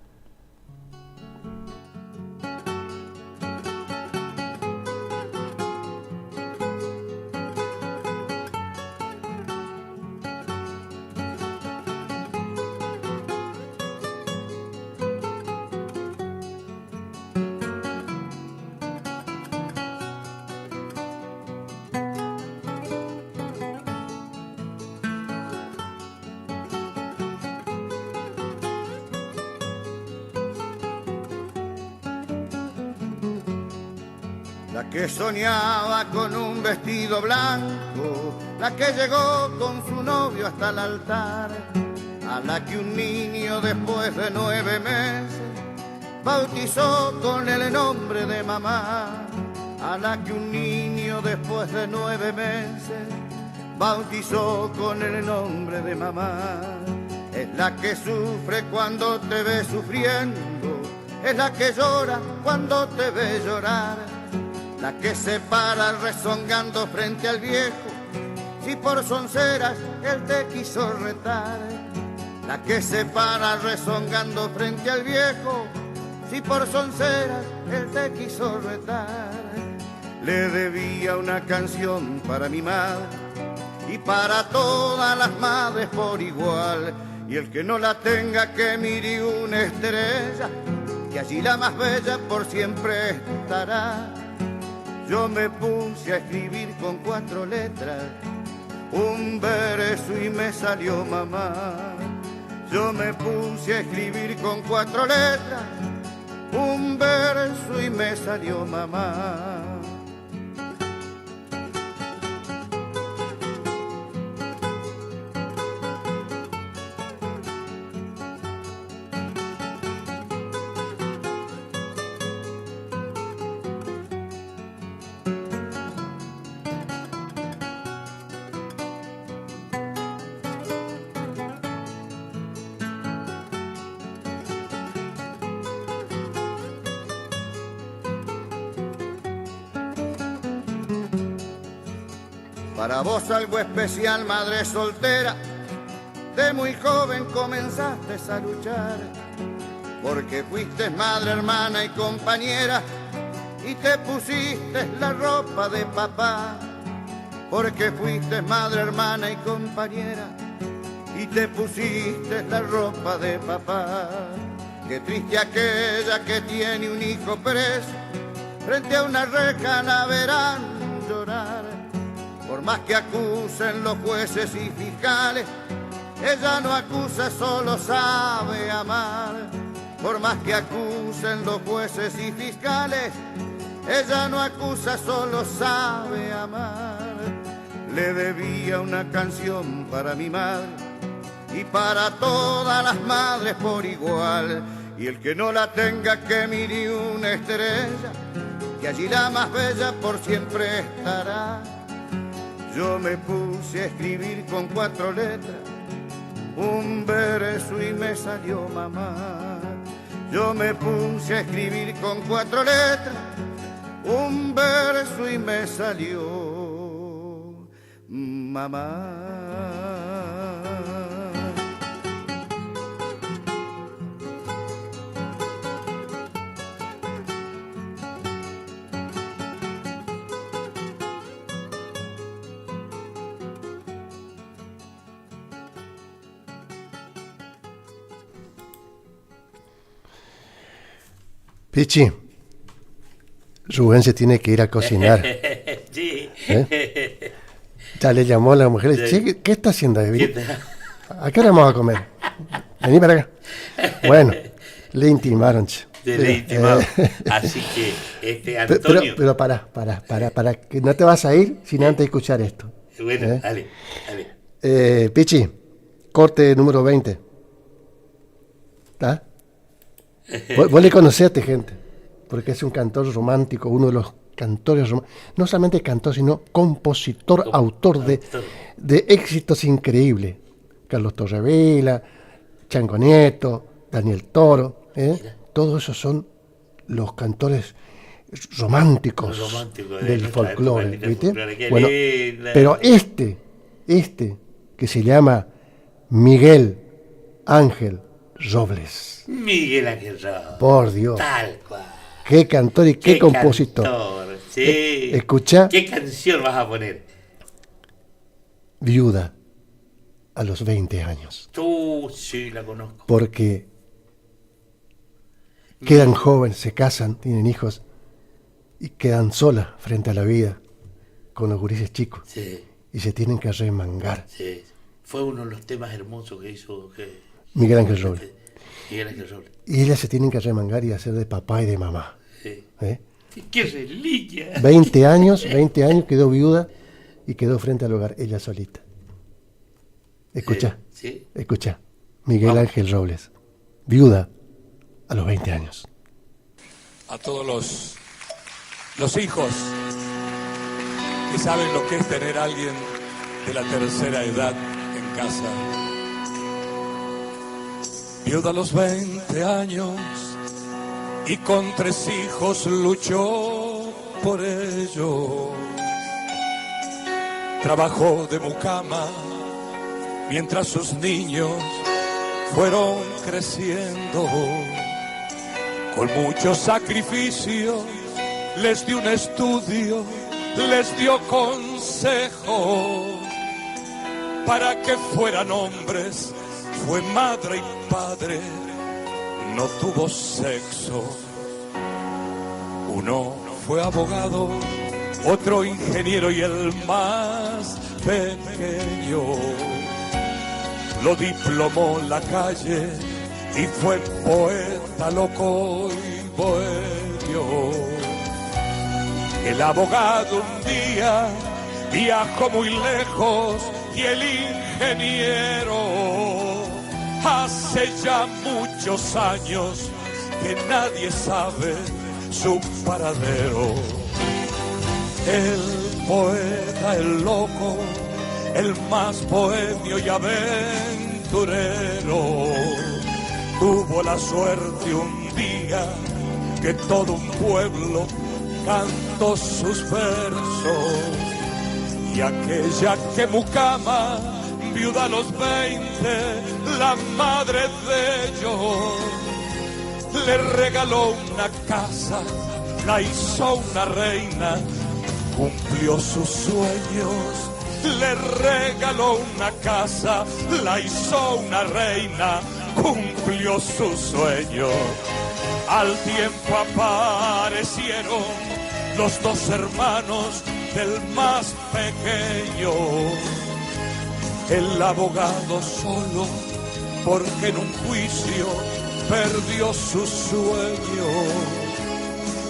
la que soñaba con un vestido blanco, la que llegó con su novio hasta el altar, a la que un niño después de 9 meses bautizó con el nombre de mamá, a la que un niño después de 9 meses bautizó con el nombre de mamá. Es la que sufre cuando te ve sufriendo, es la que llora cuando te ve llorar, la que se para rezongando frente al viejo, si por sonceras él te quiso retar, la que se para rezongando frente al viejo, si por sonceras él te quiso retar. Le debía una canción para mi madre y para todas las madres por igual, y el que no la tenga que mire una estrella, que allí la más bella por siempre estará. Yo me puse a escribir con 4 letras un verso y me salió mamá. Yo me puse a escribir con 4 letras un verso y me salió mamá. Para vos algo especial, madre soltera, de muy joven comenzaste a luchar, porque fuiste madre, hermana y compañera, y te pusiste la ropa de papá. Porque fuiste madre, hermana y compañera, y te pusiste la ropa de papá. Qué triste aquella que tiene un hijo preso, frente a una reja la verán llorar. Por más que acusen los jueces y fiscales, ella no acusa, solo sabe amar. Por más que acusen los jueces y fiscales, ella no acusa, solo sabe amar. Le debía una canción para mi madre y para todas las madres por igual, y el que no la tenga que mire una estrella, que allí la más bella por siempre estará. Yo me puse a escribir con 4 letras un verso y me salió mamá. Yo me puse a escribir con 4 letras un verso y me salió mamá. Pichi, Rubén se tiene que ir a cocinar. Sí. Ya le llamó a la mujer y le dice, ¿qué está haciendo, David? ¿A qué hora vamos a comer? Vení para acá. Bueno, le intimaron. Le intimaron. Así que, Antonio... Pero para, que no te vas a ir sin antes escuchar esto. Bueno, dale. Pichi, corte número 20. ¿Está? Vos le conocés a esta gente, porque es un cantor romántico, uno de los cantores románticos, no solamente cantor, sino compositor, autor de éxitos increíbles. Carlos Torrevela, Chango Nieto, Daniel Toro, todos esos son los cantores románticos del folclore, ¿viste? Bueno, pero este que se llama Miguel Ángel Robles. Miguel Ángel Robles. Por Dios. Tal cual. Qué cantor y qué compositor. Cantor, sí. Escucha. ¿Qué canción vas a poner? Viuda a los 20 años. Tú sí la conozco. Porque quedan jóvenes, se casan, tienen hijos y quedan solas frente a la vida con los gurises chicos. Sí. Y se tienen que remangar. Sí. Fue uno de los temas hermosos que hizo Miguel Ángel Robles. Miguel Ángel Robles. Y ellas se tienen que remangar y hacer de papá y de mamá. Sí. ¡Qué reliquia! 20 años quedó viuda y quedó frente al hogar, ella solita. Escucha, Sí. escucha. Miguel Ángel Robles, viuda a los 20 años. A todos los hijos que saben lo que es tener a alguien de la tercera edad en casa. Viuda a los 20 años y con 3 hijos luchó por ello. Trabajó de mucama mientras sus niños fueron creciendo. Con mucho sacrificio les dio un estudio, les dio consejo para que fueran hombres. Fue madre y padre, no tuvo sexo. Uno fue abogado, otro ingeniero y el más pequeño lo diplomó la calle y fue poeta loco y bohemio. El abogado un día viajó muy lejos y el ingeniero hace ya muchos años que nadie sabe su paradero. El poeta, el loco, el más bohemio y aventurero, tuvo la suerte un día que todo un pueblo cantó sus versos. Y aquella que mucama, viuda a los 20, la madre de ellos, le regaló una casa, la hizo una reina, cumplió sus sueños. Le regaló una casa, la hizo una reina, cumplió sus sueños. Al tiempo aparecieron los 2 hermanos del más pequeño. El abogado solo, porque en un juicio perdió su sueño.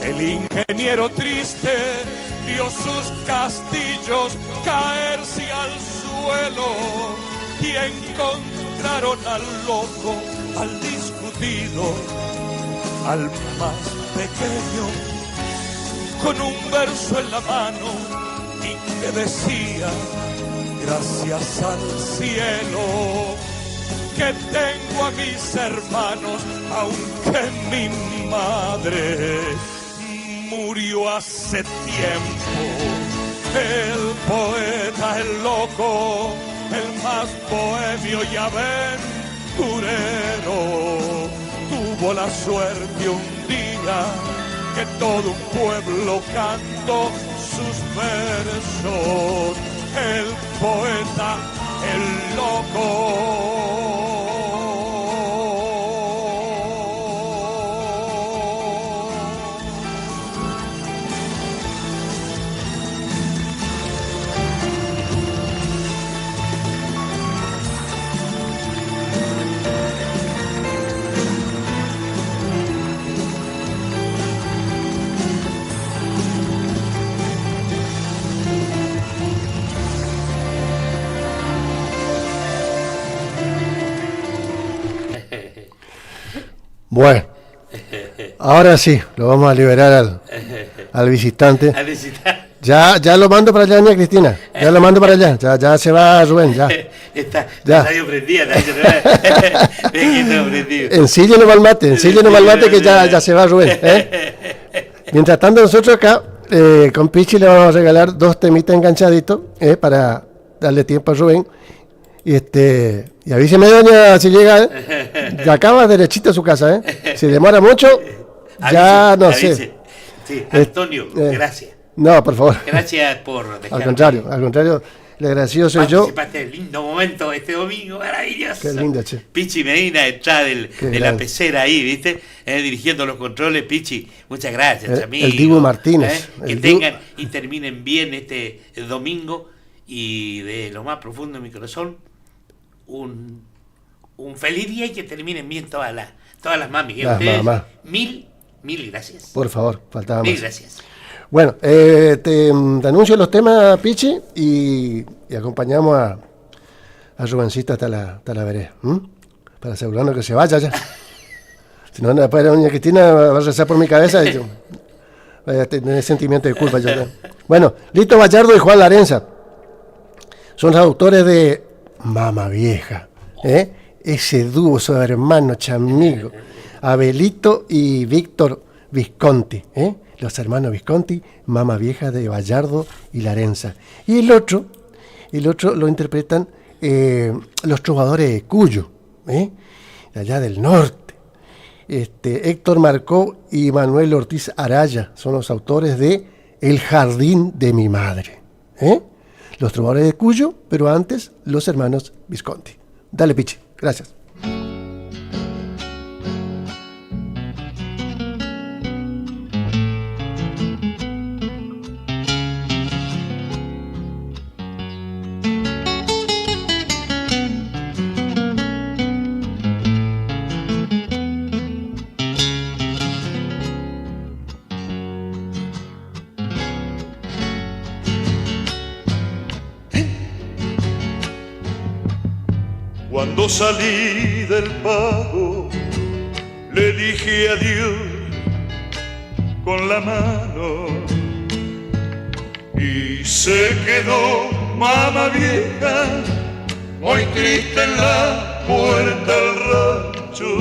El ingeniero triste vio sus castillos caerse al suelo y encontraron al loco, al discutido, al más pequeño, con un verso en la mano y que decía: gracias al cielo que tengo a mis hermanos, aunque mi madre murió hace tiempo. El poeta, el loco, el más bohemio y aventurero, tuvo la suerte un día que todo un pueblo cantó sus versos. El poeta, el loco. Bueno, ahora sí, lo vamos a liberar al visitante. A visitar. Ya lo mando para allá, doña Cristina. Ya lo mando para allá. Ya se va Rubén, ya. Está Ya. radio prendida. Ensíllenos al mate, que ya se va Rubén. Mientras tanto, nosotros acá, con Pichi, le vamos a regalar 2 temitas enganchaditos para darle tiempo a Rubén. Y avíseme, doña, si llega, ya acaba derechito a su casa, Si demora mucho, ya no sé. Sí, Antonio, gracias. No, por favor. Gracias por dejarme. Al contrario, le agradecido soy yo. Participaste en lindo momento este domingo, maravilloso. Qué lindo, che. Pichi Medina está de la pecera ahí, ¿viste? Dirigiendo los controles. Pichi, muchas gracias, amigo. El Dibu Martínez. Que tengan y terminen bien este domingo, y de lo más profundo de mi corazón, un feliz día, y que terminen bien todas las mamis. Mamá. 1000 Mil gracias. Por favor, faltaba más. Mil gracias. Bueno, te anuncio los temas, Pichi, y acompañamos a Rubencita hasta la vereda, para asegurarnos que se vaya ya. Si no, después la doña Cristina va a rezar por mi cabeza y yo voy a tener sentimiento de culpa. Yo. Bueno, Lito Bayardo y Juan Larenza son los autores de Mama Vieja, ese dúo, su hermano chamigo, Abelito y Víctor Visconti, los hermanos Visconti, Mama Vieja de Bayardo y Larenza. Y el otro lo interpretan los trovadores de Cuyo, de allá del norte. Héctor Marcó y Manuel Ortiz Araya son los autores de El Jardín de mi Madre. Los trovadores de Cuyo, pero antes los hermanos Visconti. Dale, Pichi, gracias. Cuando salí del pago, le dije adiós con la mano y se quedó mamá vieja muy triste en la puerta del rancho.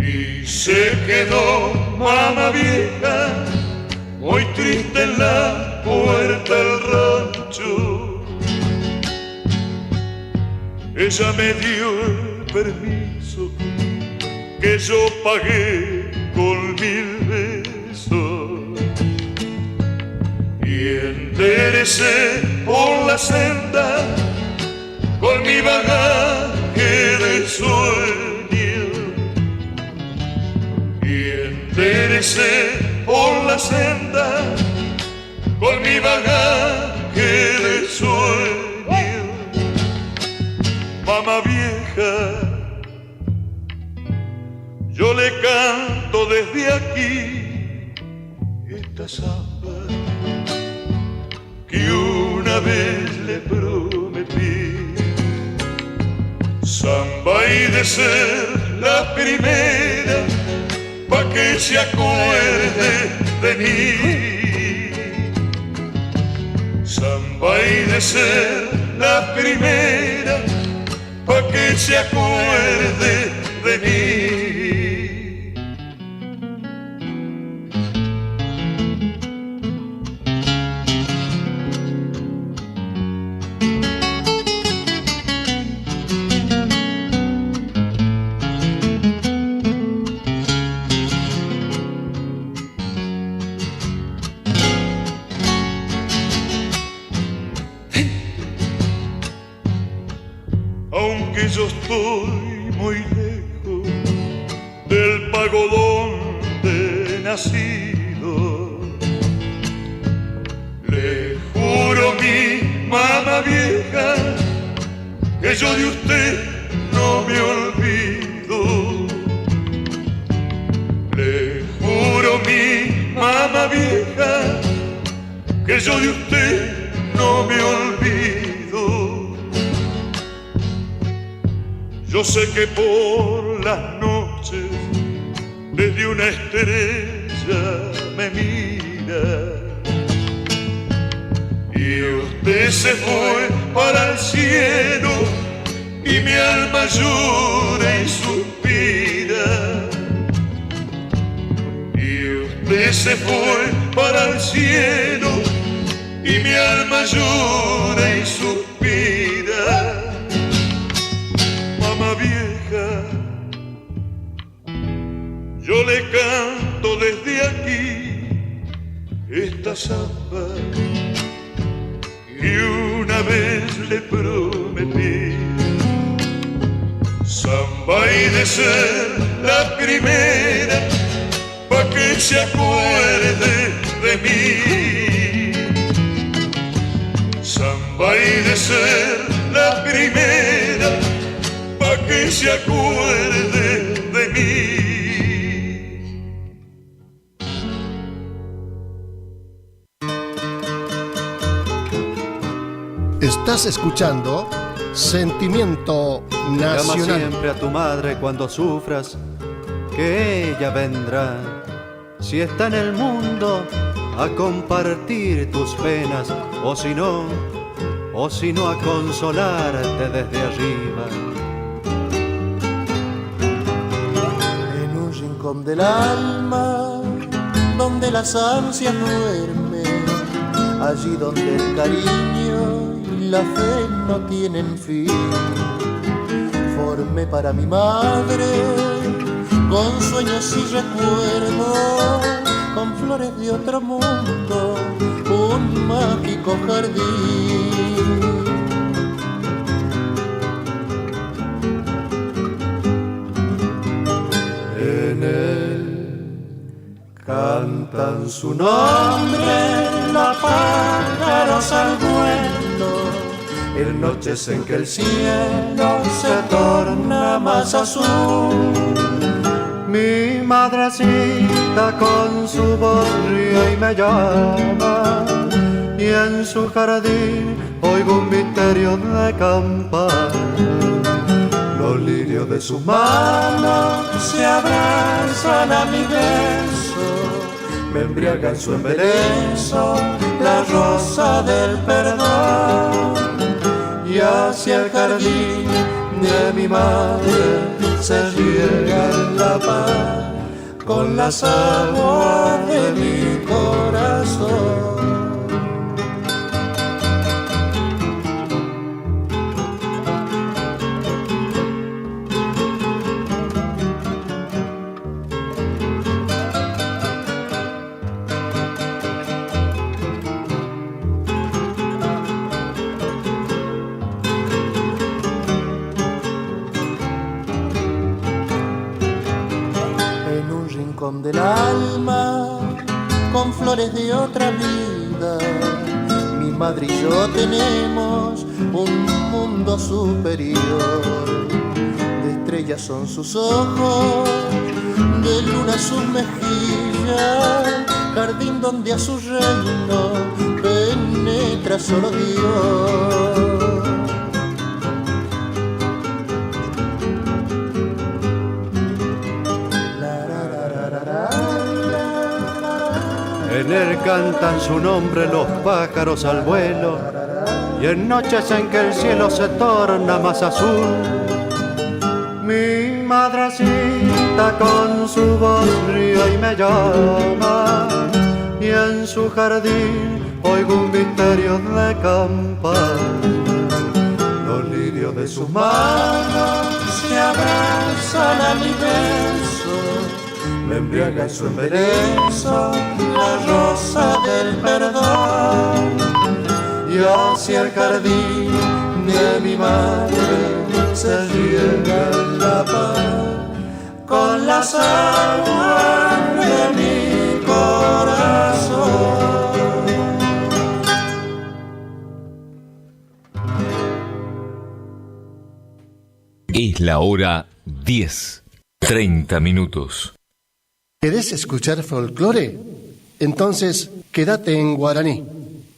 Y se quedó mamá vieja muy triste en la puerta del rancho. Ella me dio el permiso que yo pagué con 1000 besos y enderecé por la senda con mi bagaje de sueño. Y enderecé por la senda con mi bagaje de sueño. Mamá vieja, yo le canto desde aquí esta samba que una vez le prometí. Samba y de ser la primera pa' que se acuerde de mí. Samba y de ser la primera pa' que se acuerde de mí. Aunque yo estoy muy lejos del pago donde he nacido, le juro mi mamá vieja que yo de usted no me olvido. Le juro mi mamá vieja que yo de usted no me olvido. Yo sé que por las noches desde una estrella me mira y usted se fue para el cielo y mi alma llora y suspira. Y usted se fue para el cielo y mi alma llora y suspira. Mamá vieja, yo le canto desde aquí esta samba que una vez le prometí. Samba y de ser la primera pa' que se acuerde de mí. Samba y de ser la primera pa' que se acuerde de mí. Estás escuchando Sentimiento Nacional. Llama siempre a tu madre cuando sufras, que ella vendrá. Si está en el mundo, a compartir tus penas, o si no, a consolarte desde arriba. En un rincón del alma, donde las ansias duermen, allí donde el cariño y la fe no tienen fin, formé para mi madre, con sueños y recuerdos, con flores de otro mundo, un mágico jardín. En él cantan su nombre los pájaros al vuelo, en noches en que el cielo se torna más azul. Mi madrecita con su voz ríe y me llama, y en su jardín oigo un misterio de campana. Los lirios de sus manos se abrazan a mi beso, me embriaga en su embeleso la rosa del perdón. Y hacia el jardín de mi madre se riega la paz con las aguas de mi corazón. Del alma, con flores de otra vida, mi madre y yo tenemos un mundo superior. De estrellas son sus ojos, de luna sus mejillas, jardín donde a su reino penetra solo Dios. En él cantan su nombre los pájaros al vuelo, y en noches en que el cielo se torna más azul, mi madrecita con su voz ríe y me llama, y en su jardín oigo un misterio de campana. Los lirios de sus manos se abrazan a mi beso, me embriaga en su embeleso la rosa del perdón. Y hacia el jardín de mi madre se riega la paz con las aguas de mi corazón. Es la hora 10:30 minutos. ¿Querés escuchar folclore? Entonces quédate en guaraní,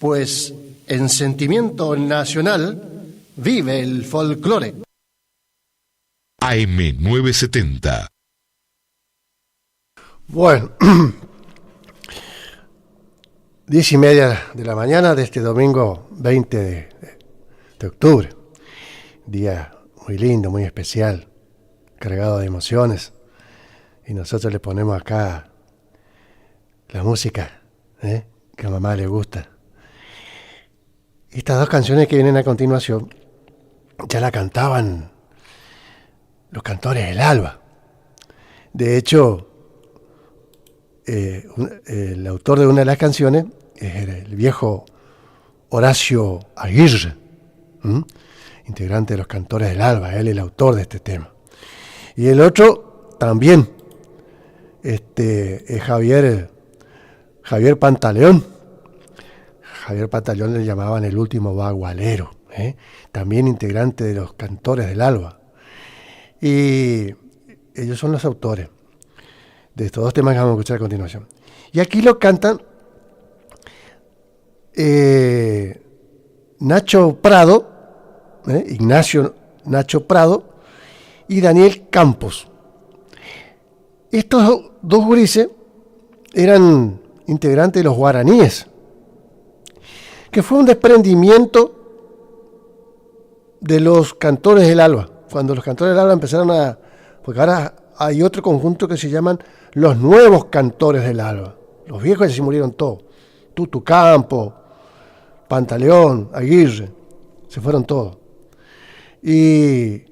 pues en Sentimiento Nacional vive el folclore. AM 970. Bueno, 10:30 de la mañana de este domingo 20 de octubre. Día muy lindo, muy especial, cargado de emociones. Y nosotros le ponemos acá la música que a mamá le gusta. Estas dos canciones que vienen a continuación ya la cantaban los cantores del alba. De hecho, el autor de una de las canciones es el viejo Horacio Aguirre, integrante de los cantores del alba. Él es el autor de este tema. Y el otro también es Javier Pantaleón. Javier Pantaleón le llamaban el último bagualero, también integrante de los cantores del alba. Y ellos son los autores de estos dos temas que vamos a escuchar a continuación. Y aquí lo cantan Nacho Prado, Ignacio Nacho Prado y Daniel Campos. Estos dos gurises eran integrantes de los Guaraníes, que fue un desprendimiento de los Cantores del Alba, cuando los Cantores del Alba empezaron a... porque ahora hay otro conjunto que se llaman los Nuevos Cantores del Alba. Los viejos ya se murieron todos. Tutu Campo, Pantaleón, Aguirre, se fueron todos. Y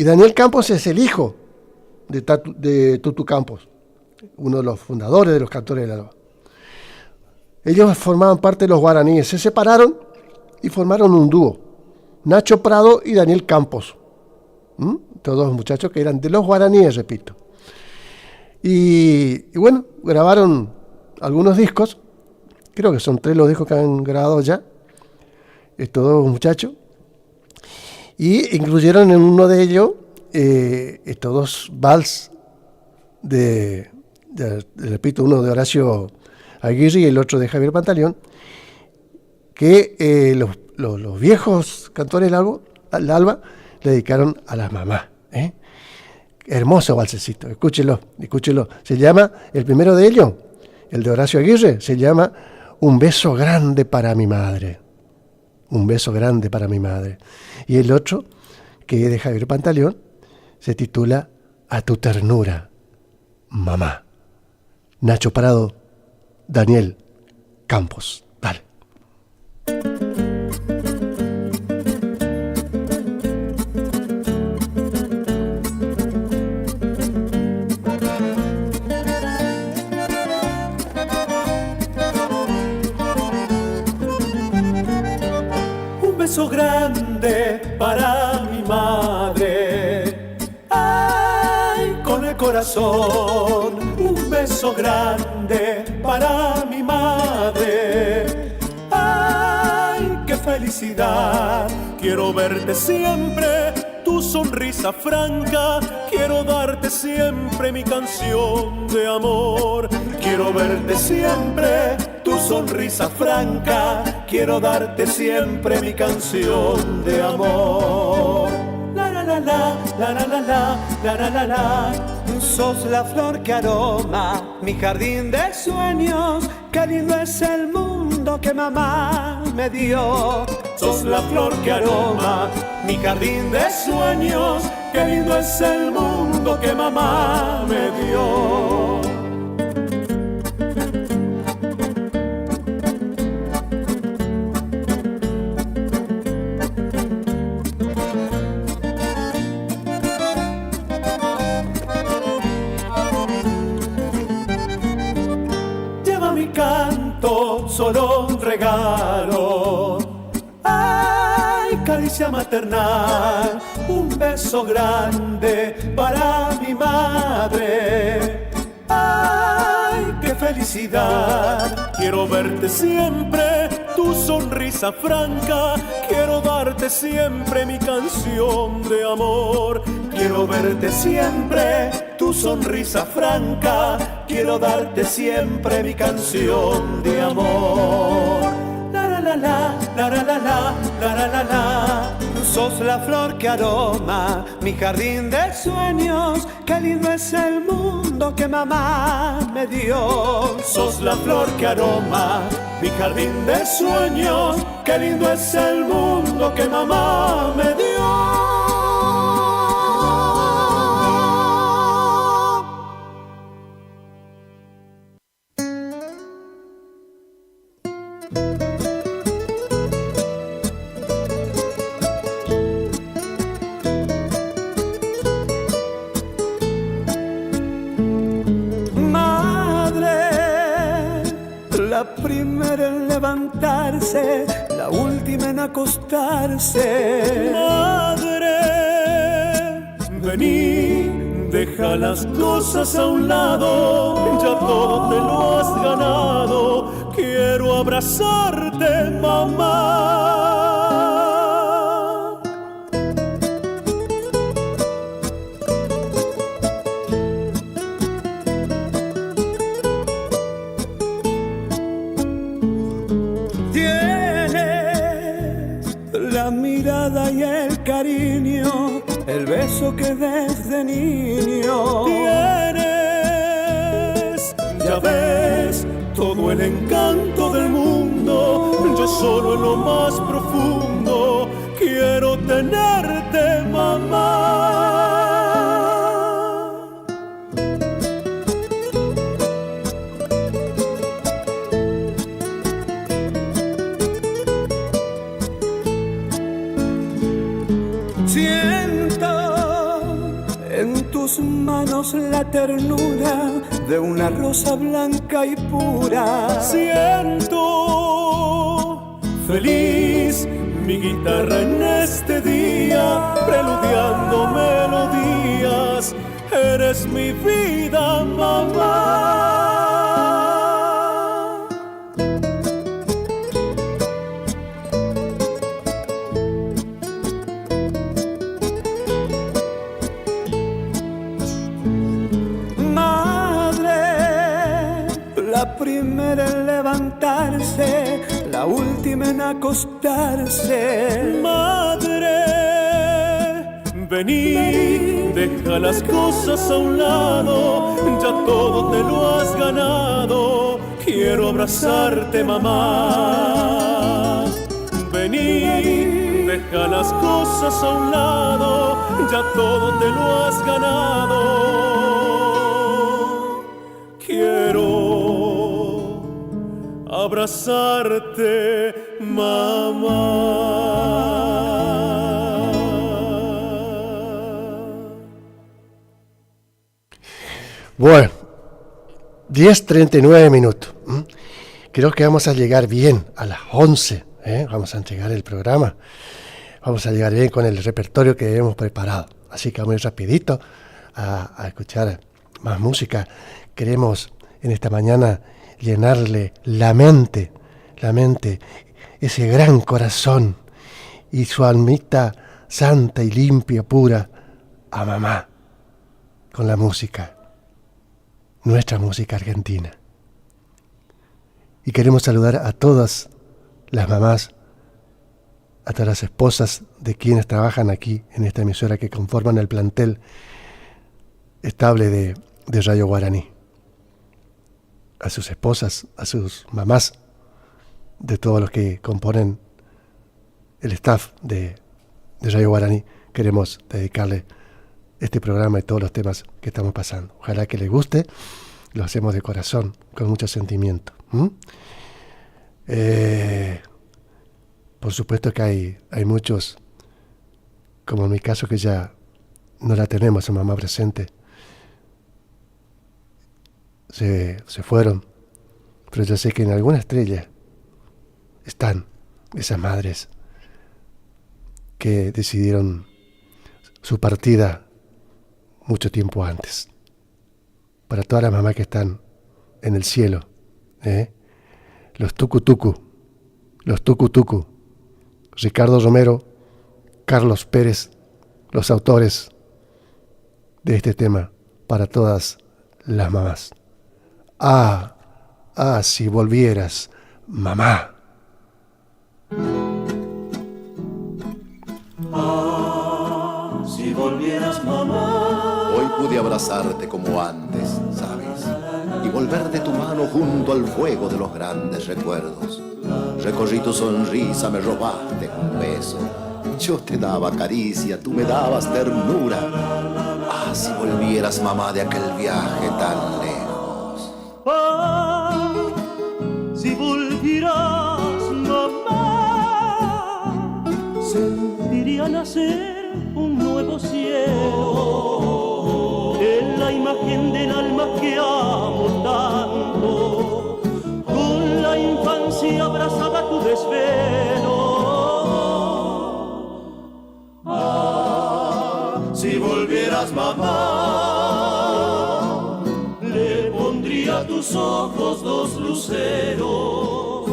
Daniel Campos es el hijo de Tutu Campos, uno de los fundadores de los Cantores del Alba. Ellos formaban parte de los Guaraníes, se separaron y formaron un dúo, Nacho Prado y Daniel Campos. Todos muchachos que eran de los Guaraníes, repito. Y bueno, grabaron algunos discos, creo que son 3 los discos que han grabado ya, estos dos muchachos, y incluyeron en uno de ellos estos 2 vals repito, uno de Horacio Aguirre y el otro de Javier Pantaleón, que los viejos Cantores del Alba le dedicaron a las mamás. Hermoso valsecito, escúchelo. Se llama, el primero de ellos, el de Horacio Aguirre, se llama Un beso grande para mi madre. Un beso grande para mi madre. Y el otro, que es de Javier Pantaleón, se titula A tu ternura, mamá. Nacho Prado, Daniel Campos. Dale. Un beso grande para mi madre, ay, con el corazón. Un beso grande para mi madre, ay, qué felicidad. Quiero verte siempre, tu sonrisa franca. Quiero darte siempre mi canción de amor. Quiero verte siempre, tu sonrisa franca. Quiero darte siempre mi canción de amor. La la la la, la la la la, la la la la. Sos la flor que aroma mi jardín de sueños. Qué lindo es el mundo que mamá me dio. Sos la flor que aroma mi jardín de sueños. Qué lindo es el mundo que mamá me dio. Solo un regalo, ay, caricia maternal, un beso grande para mi madre, ay, qué felicidad. Quiero verte siempre, tu sonrisa franca. Quiero darte siempre mi canción de amor. Quiero verte siempre, tu sonrisa franca. Quiero darte siempre mi canción de amor. La la la la, la la la la, la la la la. Sos la flor que aroma mi jardín de sueños. Qué lindo es el mundo que mamá me dio. Sos la flor que aroma mi jardín de sueños. Qué lindo es el mundo que mamá me dio. La primera en levantarse, la última en acostarse. Madre, vení, deja las cosas a un lado, ya todo te lo has ganado. Quiero abrazarte, mamá. la mirada y el cariño, el beso que desde niño tienes. Ya ves, todo el encanto del mundo, yo solo en lo más profundo quiero tenerte, mamá. Manos la ternura de una rosa blanca y pura. Siento feliz mi guitarra en este día, preludiando melodías. Eres mi vida, mamá. La primera en levantarse, la última en acostarse. Madre, vení, deja las cosas a un lado, ya todo te lo has ganado. Quiero abrazarte, mamá. Vení, deja las cosas a un lado, ya todo te lo has ganado. Quiero abrazarte, mamá. Bueno, 10:39 minutos. Creo que vamos a llegar bien a las 11. Vamos a entregar el programa. Vamos a llegar bien con el repertorio que hemos preparado. Así que vamos a ir rapidito a escuchar más música. Queremos en esta mañana llenarle la mente, ese gran corazón y su almita santa y limpia, pura, a mamá, con la música, nuestra música argentina. Y queremos saludar a todas las mamás, a todas las esposas de quienes trabajan aquí en esta emisora que conforman el plantel estable de Radio Guaraní. A sus esposas, a sus mamás, de todos los que componen el staff de Radio Guaraní, queremos dedicarle este programa y todos los temas que estamos pasando. Ojalá que les guste, lo hacemos de corazón, con mucho sentimiento. Por supuesto que hay muchos, como en mi caso, que ya no la tenemos a mamá presente. Se fueron, pero yo sé que en alguna estrella están esas madres que decidieron su partida mucho tiempo antes. Para todas las mamás que están en el cielo, los tucu-tucu, Ricardo Romero, Carlos Pérez, los autores de este tema, para todas las mamás. Si volvieras, mamá. Si volvieras, mamá. Hoy pude abrazarte como antes, ¿sabes? Y volver de tu mano junto al fuego de los grandes recuerdos. Recorrí tu sonrisa, me robaste un beso. Yo te daba caricia, tú me dabas ternura. Si volvieras, mamá, de aquel viaje tan lejos. Si volvieras, mamá, sentiría nacer un nuevo cielo en la imagen del alma que amo tanto, con la infancia abrazada a tu desvelo. Si volvieras, mamá, le pondría a tus ojos dos luceros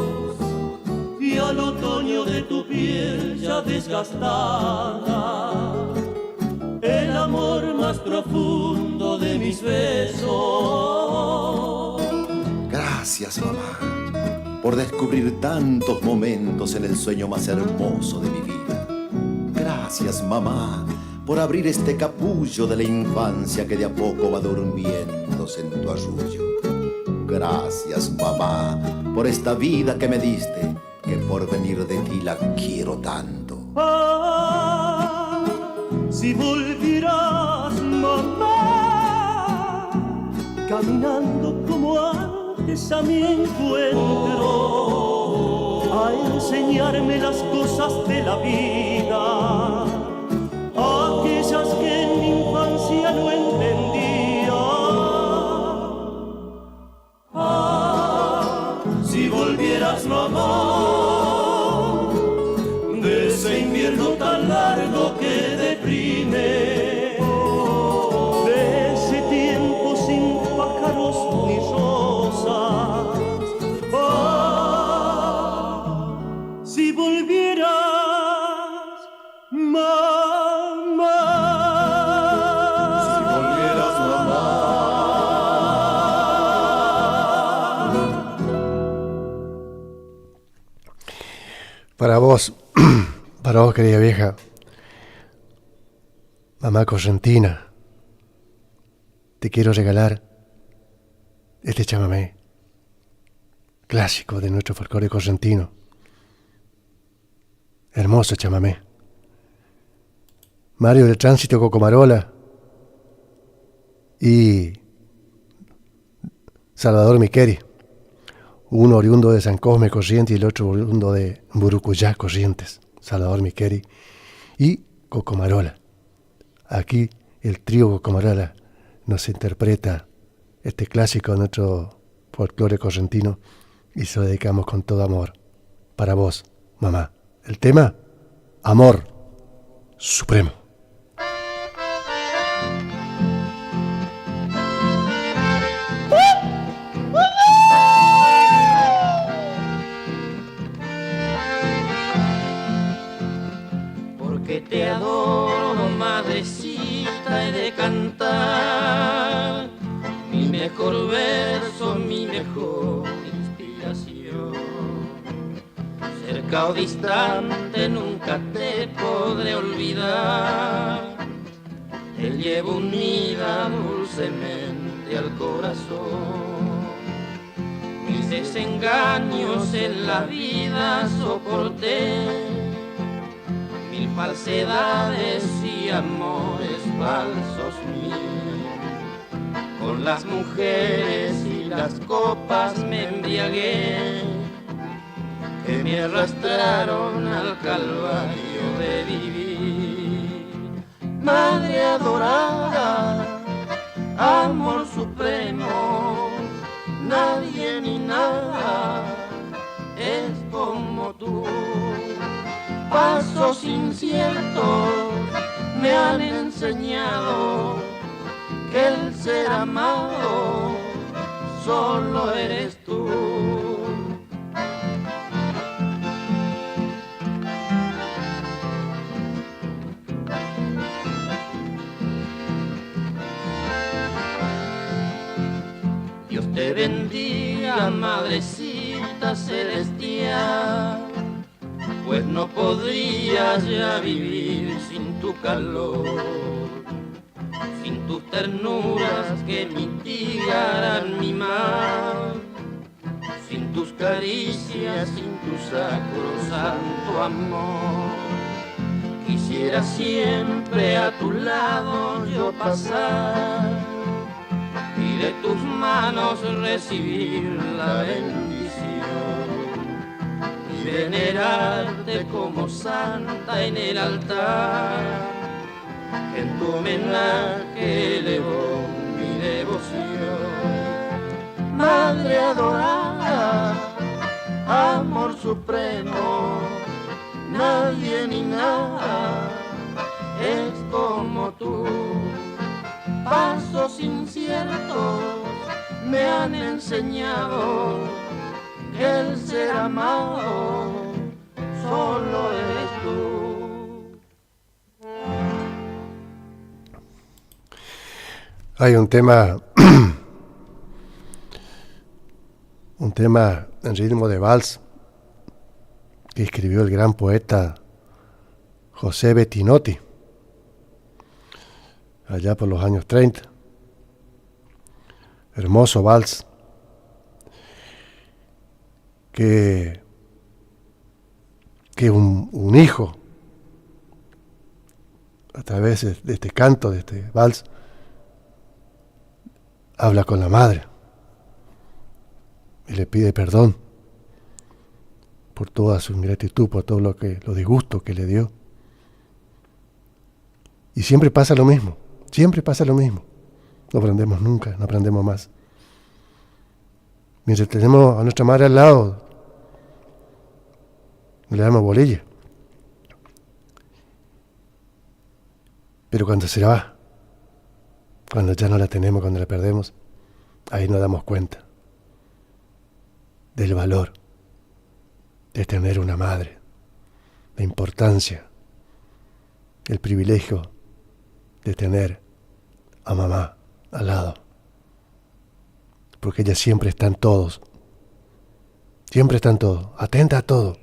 y al otoño de tu piel ya desgastada el amor más profundo de mis besos. Gracias, mamá, por descubrir tantos momentos en el sueño más hermoso de mi vida. Gracias, mamá, por abrir este capullo de la infancia que de a poco va durmiéndose en tu arrullo. Gracias, mamá, por esta vida que me diste, que por venir de ti la quiero tanto. Ah, si volvieras, mamá, caminando como antes a mi encuentro, a enseñarme las cosas de la vida, aquellas que en mi infancia no entendía. Ah, si volvieras, mamá, de ese invierno tan largo que deprime, de ese tiempo sin pájaros ni rosas. Ah, si volvieras, mamá, si volvieras, mamá. Para vos, querida vieja, mamá correntina, te quiero regalar este chamamé clásico de nuestro folclore correntino. Hermoso chamamé. Mario del Tránsito Cocomarola y Salvador Miqueri, uno oriundo de San Cosme, Corrientes, y el otro oriundo de Burucuyá, Corrientes, Salvador Miqueri y Cocomarola. Aquí el trío Cocomarola nos interpreta este clásico de nuestro folclore correntino y se lo dedicamos con todo amor para vos, mamá. El tema, Amor Supremo. Porque te adoro, madrecita, he de cantar mi mejor verso, mi mejor inspiración. Cerca o distante nunca te podré olvidar, te llevo unida dulcemente al corazón. Mis desengaños en la vida soporté, mil falsedades y amores falsos mil. Con las mujeres y las copas me embriagué, que me arrastraron al calvario de vivir. Madre adorada, amor supremo, nadie ni nada es como tú. Pasos inciertos me han enseñado que el ser amado solo eres tú. Dios te bendiga, madrecita celestial, pues no podría ya vivir sin tu calor, sin tus ternuras que mitigaran mi mal, sin tus caricias, sin tu sacrosanto amor. Quisiera siempre a tu lado yo pasar y de tus manos recibir la bendición y venerarte como santa en el altar. En tu homenaje elevo mi devoción. Madre adorada, amor supremo, nadie ni nada es como tú. Pasos inciertos me han enseñado que el ser amado solo eres tú. Hay un tema en ritmo de vals que escribió el gran poeta José Bettinotti, allá por los años 30. Hermoso vals que un hijo, a través de este canto, de este vals, habla con la madre y le pide perdón por toda su ingratitud, por todo los disgustos que le dio. Y siempre pasa lo mismo, No aprendemos nunca, no aprendemos más. Mientras tenemos a nuestra madre al lado, le damos bolilla. Pero cuando se va, cuando ya no la tenemos, cuando la perdemos, ahí nos damos cuenta del valor de tener una madre, la importancia, el privilegio de tener a mamá al lado. Porque ella siempre está en todos, atenta a todo.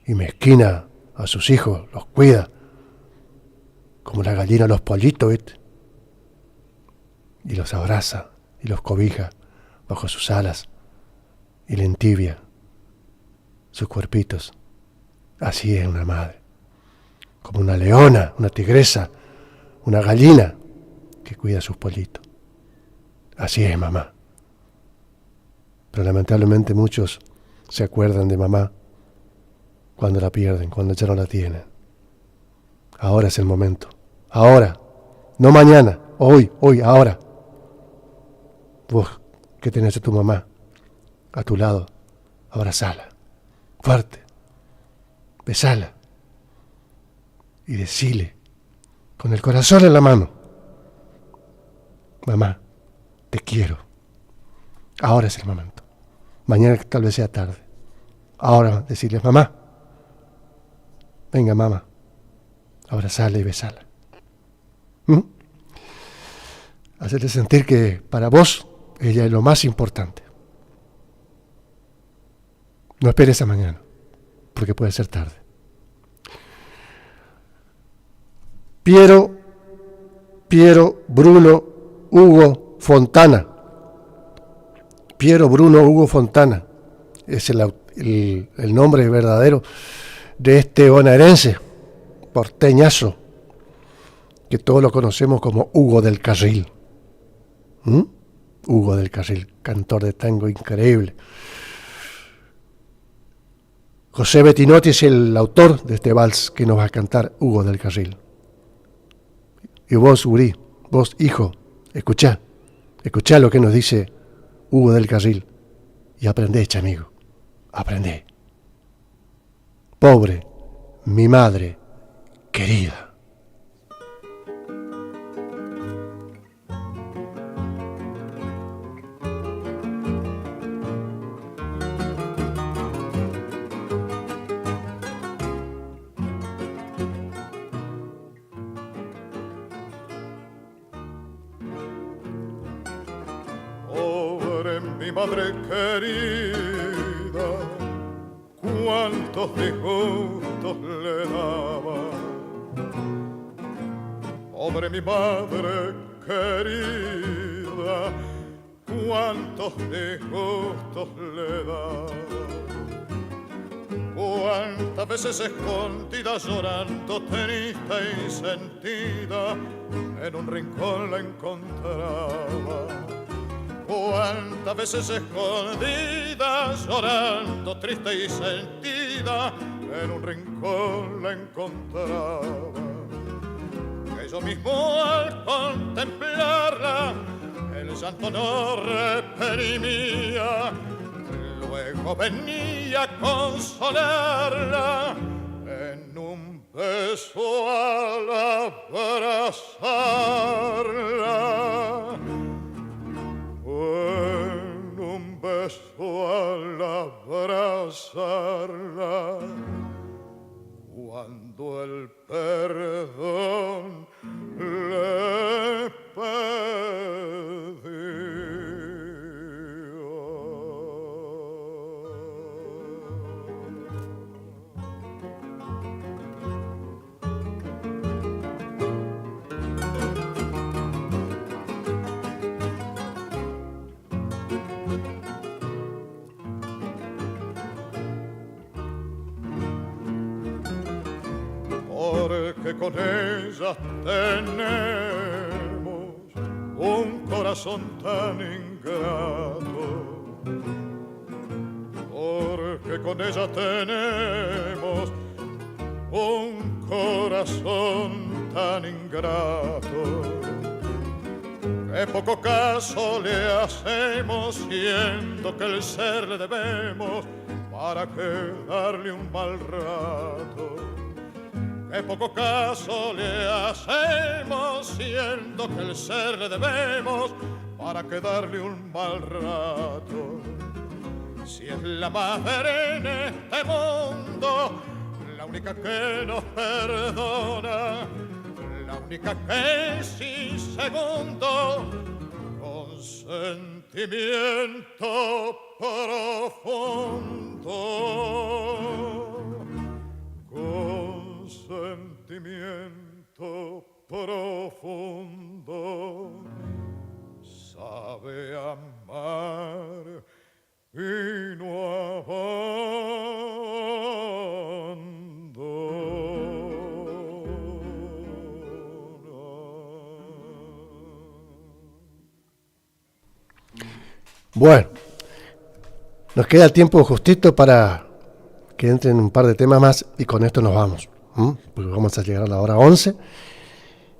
Y mezquina a sus hijos, los cuida, como la gallina a los pollitos, ¿viste? Y los abraza y los cobija bajo sus alas y le entibia sus cuerpitos. Así es una madre, como una leona, una tigresa, una gallina que cuida a sus pollitos. Así es mamá. Pero lamentablemente muchos se acuerdan de mamá cuando la pierden, cuando ya no la tienen. Ahora es el momento. Ahora. No mañana. Hoy, ahora. Vos que tenés a tu mamá a tu lado, abrazala. Fuerte. Besala. Y decile, con el corazón en la mano: mamá, te quiero. Ahora es el momento. Mañana tal vez sea tarde. Ahora decirle: mamá, venga mamá, abrazala y besala. Hacerle sentir que para vos ella es lo más importante. No esperes a mañana, porque puede ser tarde. Piero Bruno Hugo Fontana. Piero Bruno Hugo Fontana es el nombre verdadero de este bonaerense, porteñazo, que todos lo conocemos como Hugo del Carril. Hugo del Carril, cantor de tango increíble. José Bettinotti es el autor de este vals que nos va a cantar Hugo del Carril. Y vos, gurí, vos, hijo, escuchá lo que nos dice Hugo del Carril y aprendé, chamigo, aprendé. Pobre mi madre querida. Mi madre querida, cuántos disgustos le daba. Pobre mi madre querida, cuántos disgustos le daba. Cuántas veces escondida, llorando, triste y sentida, en un rincón la encontraba. Cuántas veces escondida, llorando, triste y sentida, en un rincón la encontraba. Que yo mismo al contemplarla, el llanto no reprimía. Luego venía a consolarla, en un beso al abrazarla. En un beso al abrazarla, cuando el perdón le pedí. porque con ellas tenemos un corazón tan ingrato, porque con ellas tenemos un corazón tan ingrato, que poco caso le hacemos, siendo que el ser le debemos, para que darle un mal rato. Que poco caso le hacemos, siendo que el ser le debemos, para que darle un mal rato. Si es la madre en este mundo, la única que nos perdona, la única que sin segundo, con sentimiento profundo, con sentimiento profundo, sabe amar y no Bueno, nos queda el tiempo justito para que entren un par de temas más y con esto nos vamos, porque vamos a llegar a la hora 11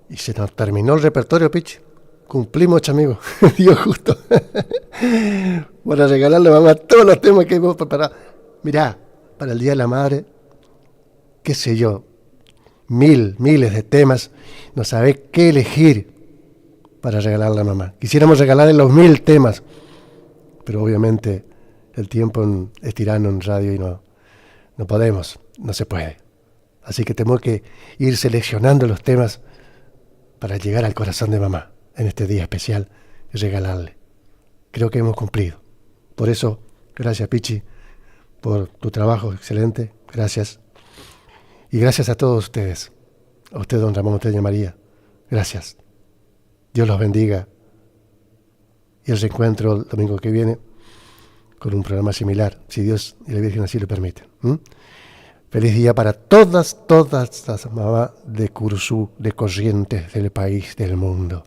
y se nos terminó el repertorio, Pichi. Cumplimos, amigo, Dios justo. Para regalarle a mamá todos los temas que hemos preparado. Mirá, para el Día de la Madre, qué sé yo, miles de temas, no sabés qué elegir para regalarle a mamá. Quisiéramos regalarle los 1000 temas, pero obviamente el tiempo es tirano en radio y no podemos, no se puede. Así que tenemos que ir seleccionando los temas para llegar al corazón de mamá en este día especial y regalarle. Creo que hemos cumplido. Por eso, gracias Pichi, por tu trabajo excelente, gracias. Y gracias a todos ustedes, a usted, don Ramón Monteña María, gracias. Dios los bendiga. Y el reencuentro el domingo que viene con un programa similar, si Dios y la Virgen así lo permiten. Feliz día para todas las mamás de Curzú, de Corrientes, del país, del mundo.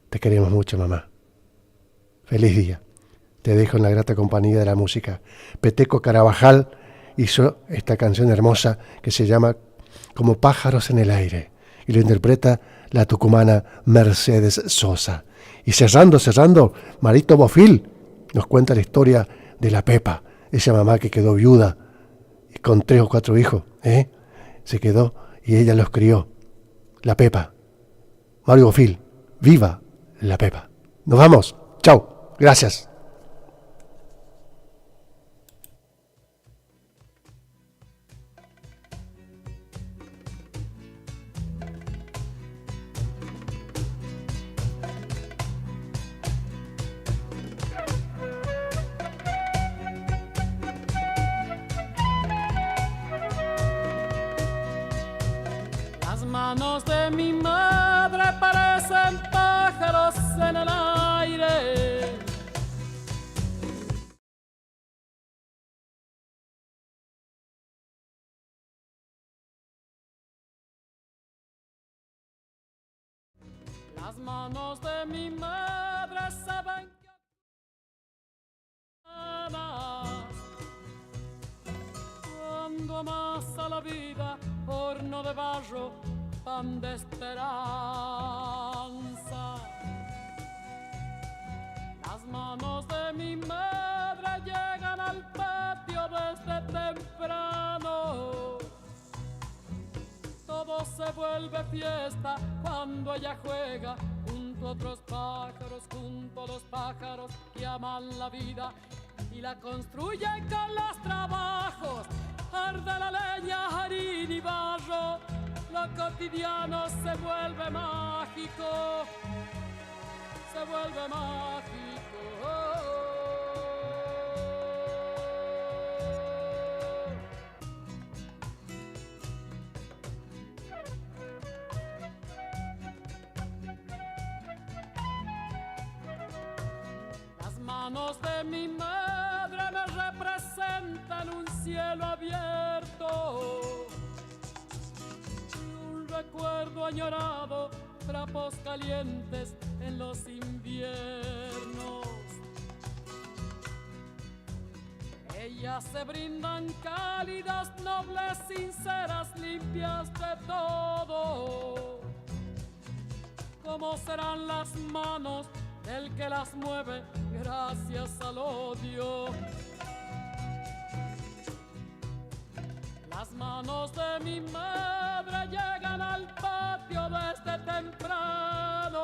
Te queremos mucho, mamá. Feliz día. Te dejo en la grata compañía de la música. Peteco Carabajal hizo esta canción hermosa que se llama Como pájaros en el aire y lo interpreta la tucumana Mercedes Sosa. Y cerrando, Marito Bofil nos cuenta la historia de la Pepa, esa mamá que quedó viuda y con 3 o 4 hijos, se quedó y ella los crió. La Pepa. Mario Bofil, viva la Pepa. Nos vamos. Chao. Gracias. Las manos de mi madre parecen pájaros en el aire. Las manos de mi madre saben que cuando amasa la vida, horno de barro, pan de esperanza. Las manos de mi madre llegan al patio desde temprano. Todo se vuelve fiesta cuando ella juega junto a otros pájaros, junto a los pájaros que aman la vida y la construyen con los trabajos. Arde la leña, harina y barro, lo cotidiano se vuelve mágico, se vuelve mágico. Las manos de mi madre me representan un cielo abierto, recuerdo añorado, trapos calientes en los inviernos. Ellas se brindan cálidas, nobles, sinceras, limpias de todo. ¿Cómo serán las manos del que las mueve gracias al odio? Las manos de mi madre llegan al patio desde temprano.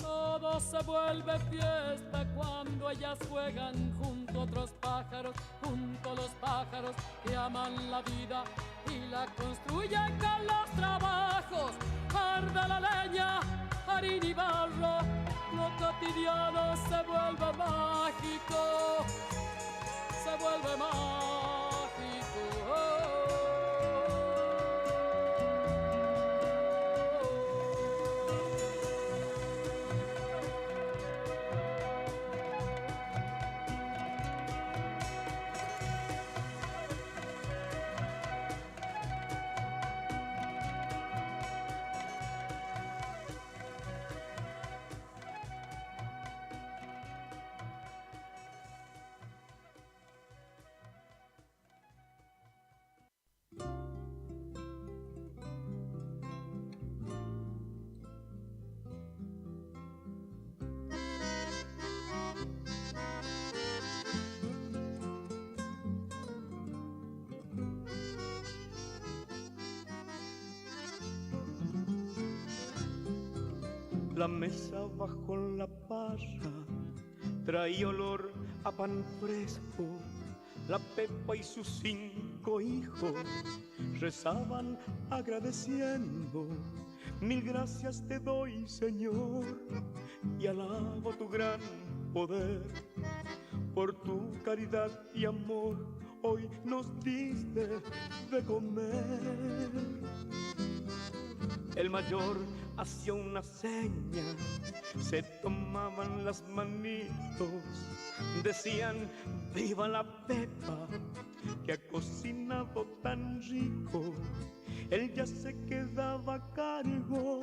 Todo se vuelve fiesta cuando ellas juegan junto a otros pájaros, junto a los pájaros que aman la vida y la construyen con los trabajos. Arde la leña, harina y barro, lo cotidiano se vuelve mágico, se vuelve mágico. La mesa bajo la parra traía olor a pan fresco. La Pepa y sus 5 hijos rezaban agradeciendo. Mil gracias te doy, Señor, y alabo tu gran poder. Por tu caridad y amor hoy nos diste de comer. El mayor hacía una seña, se tomaban las manitos, decían viva la Pepa que ha cocinado tan rico. Él ya se quedaba a cargo,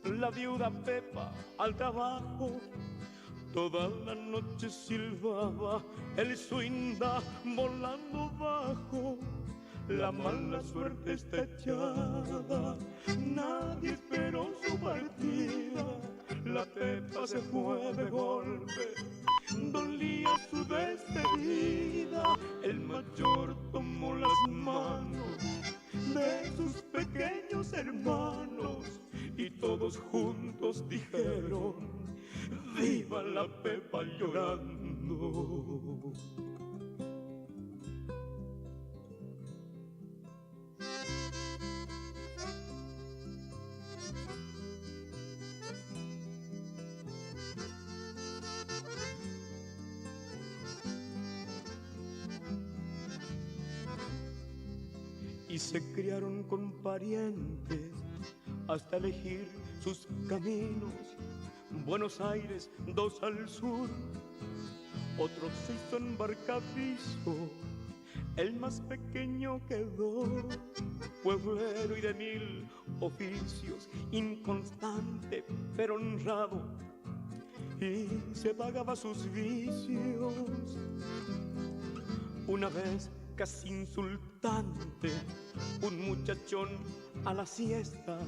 la viuda Pepa al trabajo. Toda la noche silbaba el suinda volando bajo. La mala suerte está echada, nadie esperó su partida. La Pepa se fue de golpe, dolía su despedida. El mayor tomó las manos de sus pequeños hermanos y todos juntos dijeron viva la Pepa llorando. Y se criaron con parientes hasta elegir sus caminos. Buenos Aires, 2 al sur, otro se hizo embarcadizo. El más pequeño quedó pueblero y de 1000 oficios, inconstante pero honrado, y se pagaba sus vicios. Una vez casi insultante, un muchachón a la siesta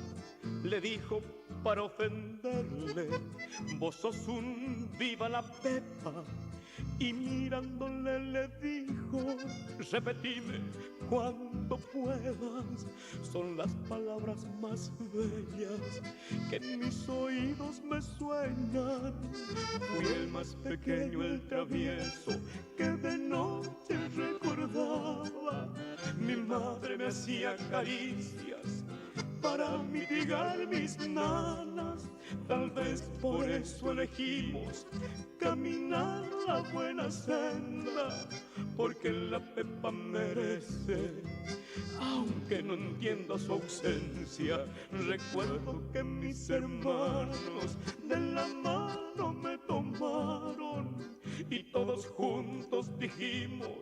le dijo para ofenderle: vos sos un viva la Pepa. Y mirándole le dijo: repetime cuanto puedas, son las palabras más bellas que en mis oídos me suenan. Fui el más pequeño, el travieso, que de noche recordaba. Mi madre me hacía caricias para mitigar mis nanas. Tal vez por eso elegimos caminar la buena senda, porque la Pepa merece, aunque no entienda su ausencia. Recuerdo que mis hermanos de la mano me tomaron y todos juntos dijimos: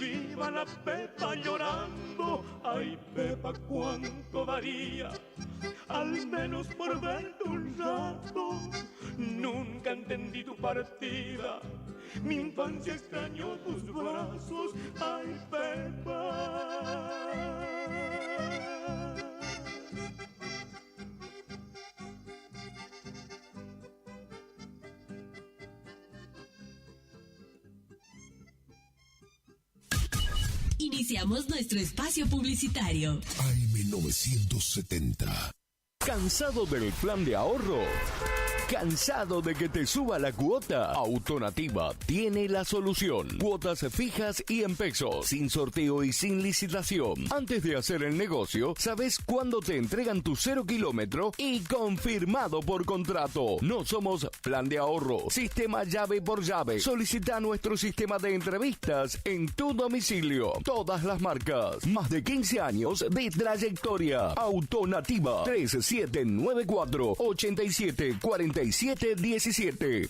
viva la Pepa llorando, Ay, Pepa, cuánto daría, al menos por verte un rato. Nunca entendí tu partida, mi infancia extrañó tus brazos. Ay, Pepa. Iniciamos nuestro espacio publicitario. AM970. ¿Cansado del plan de ahorro? ¿Cansado de que te suba la cuota? Autonativa tiene la solución. Cuotas fijas y en pesos, sin sorteo y sin licitación. Antes de hacer el negocio, sabes cuándo te entregan tu 0 kilómetro y confirmado por contrato. No somos plan de ahorro, sistema llave por llave. Solicita nuestro sistema de entrevistas en tu domicilio. Todas las marcas. Más de 15 años de trayectoria. Autonativa 3794-874717.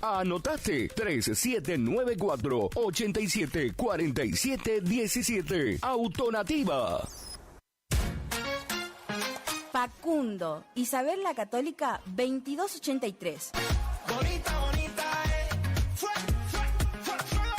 ¿Anotaste? 3794-874717. Autonativa. Facundo, Isabel la Católica 2283. Bonita, bonita,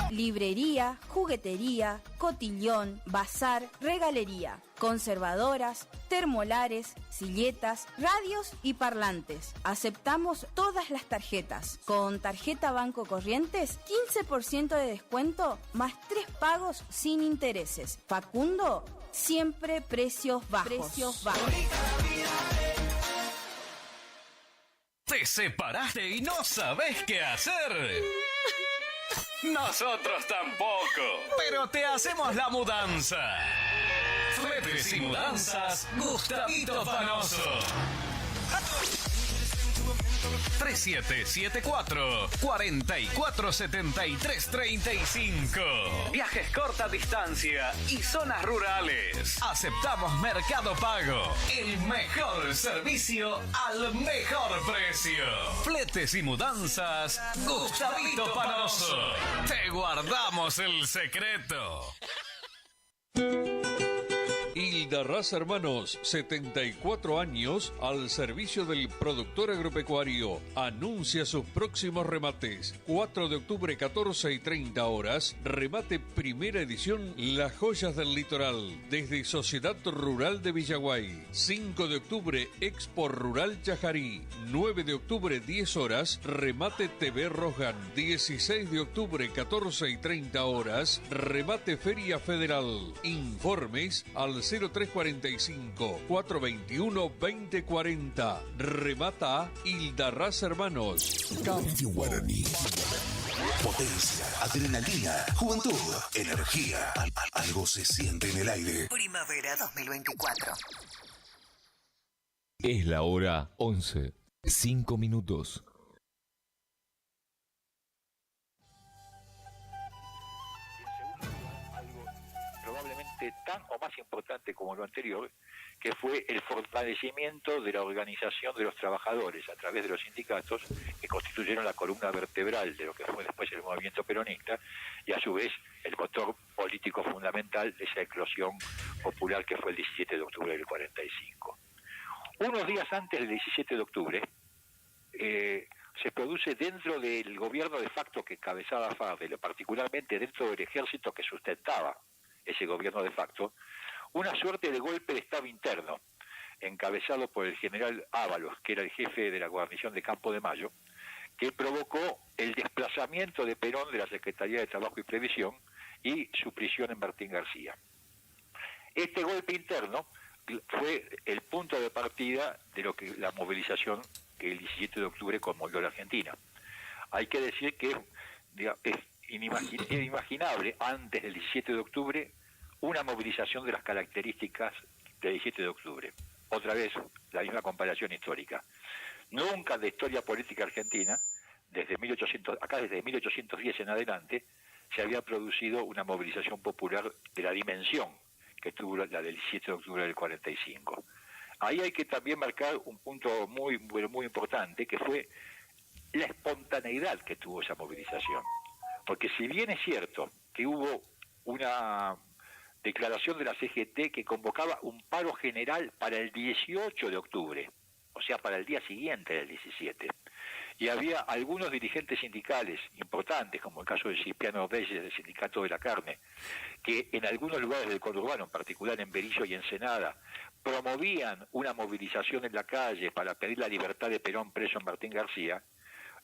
Librería, juguetería, cotillón, bazar, regalería, conservadoras, termolares, silletas, radios y parlantes. Aceptamos todas las tarjetas. Con tarjeta Banco Corrientes, 15% de descuento más 3 pagos sin intereses. Facundo, siempre precios bajos. ¿Te separaste y no sabes qué hacer? Nosotros tampoco, pero te hacemos la mudanza. Fletes y mudanzas, Gustavito Panoso. 3774-447335. Viajes corta distancia y zonas rurales. Aceptamos Mercado Pago. El mejor servicio al mejor precio. Fletes y mudanzas, Gustavito Panoso. Te guardamos el secreto. Hilda Raza Hermanos, 74 años al servicio del productor agropecuario. Anuncia sus próximos remates. 4 de octubre, 14 y 30 horas. Remate primera edición Las Joyas del Litoral, desde Sociedad Rural de Villaguay. 5 de octubre, Expo Rural Chajarí. 9 de octubre, 10 horas. Remate TV Rojan. 16 de octubre, 14 y 30 horas. Remate Feria Federal. Informes al 0345-421-2040. Remata Hilda Raza Hermanos. Radio Guaraní. Potencia, adrenalina, juventud, energía. Algo se siente en el aire. Primavera 2024. Es la hora 11. 5 minutos. Tan o más importante como lo anterior, que fue el fortalecimiento de la organización de los trabajadores a través de los sindicatos, que constituyeron la columna vertebral de lo que fue después el movimiento peronista, y a su vez el motor político fundamental de esa eclosión popular que fue el 17 de octubre del 45. Unos días antes del 17 de octubre, se produce dentro del gobierno de facto que encabezaba Fadel, particularmente dentro del ejército que sustentaba ese gobierno de facto, una suerte de golpe de estado interno, encabezado por el general Ábalos, que era el jefe de la guarnición de Campo de Mayo, que provocó el desplazamiento de Perón de la Secretaría de Trabajo y Previsión y su prisión en Martín García. Este golpe interno fue el punto de partida de lo que la movilización que el 17 de octubre conmovió a la Argentina. Hay que decir que es inimaginable antes del 17 de octubre una movilización de las características del 17 de octubre. Otra vez, la misma comparación histórica. Nunca en la historia política argentina, desde 1810 en adelante, se había producido una movilización popular de la dimensión que tuvo la del 17 de octubre del 45. Ahí hay que también marcar un punto muy importante, que fue la espontaneidad que tuvo esa movilización. Porque si bien es cierto que hubo una declaración de la CGT que convocaba un paro general para el 18 de octubre, o sea, para el día siguiente del 17. Y había algunos dirigentes sindicales importantes, como el caso de Cipriano Reyes del Sindicato de la Carne, que en algunos lugares del conurbano, en particular en Berisso y Ensenada, promovían una movilización en la calle para pedir la libertad de Perón preso en Martín García.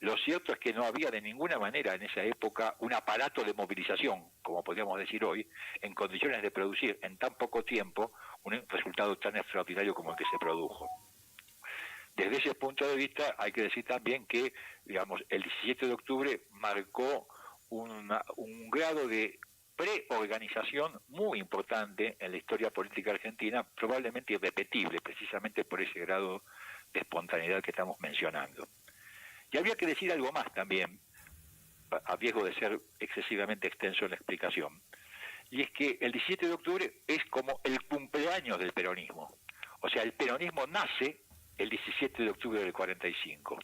Lo cierto es que no había de ninguna manera en esa época un aparato de movilización, como podríamos decir hoy, en condiciones de producir en tan poco tiempo un resultado tan extraordinario como el que se produjo. Desde ese punto de vista hay que decir también que, digamos, el 17 de octubre marcó un grado de preorganización muy importante en la historia política argentina, probablemente irrepetible, precisamente por ese grado de espontaneidad que estamos mencionando. Y habría que decir algo más también, a riesgo de ser excesivamente extenso en la explicación, y es que el 17 de octubre es como el cumpleaños del peronismo. O sea, el peronismo nace el 17 de octubre del 45.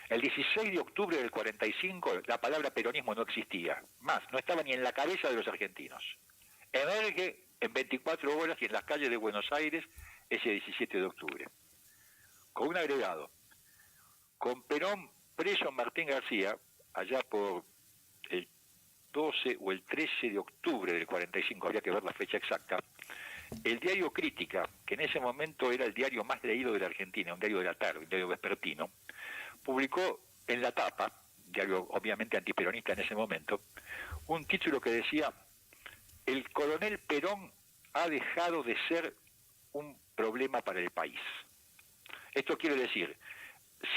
El 16 de octubre del 45 la palabra peronismo no existía. Más, no estaba ni en la cabeza de los argentinos. Emerge en 24 horas y en las calles de Buenos Aires ese 17 de octubre. Con un agregado. Con Perón preso en Martín García, allá por el 12 o el 13 de octubre del 45, habría que ver la fecha exacta, el diario Crítica, que en ese momento era el diario más leído de la Argentina, un diario de la tarde, un diario vespertino, publicó en la tapa, diario obviamente antiperonista en ese momento, un título que decía: el coronel Perón ha dejado de ser un problema para el país. Esto quiere decir,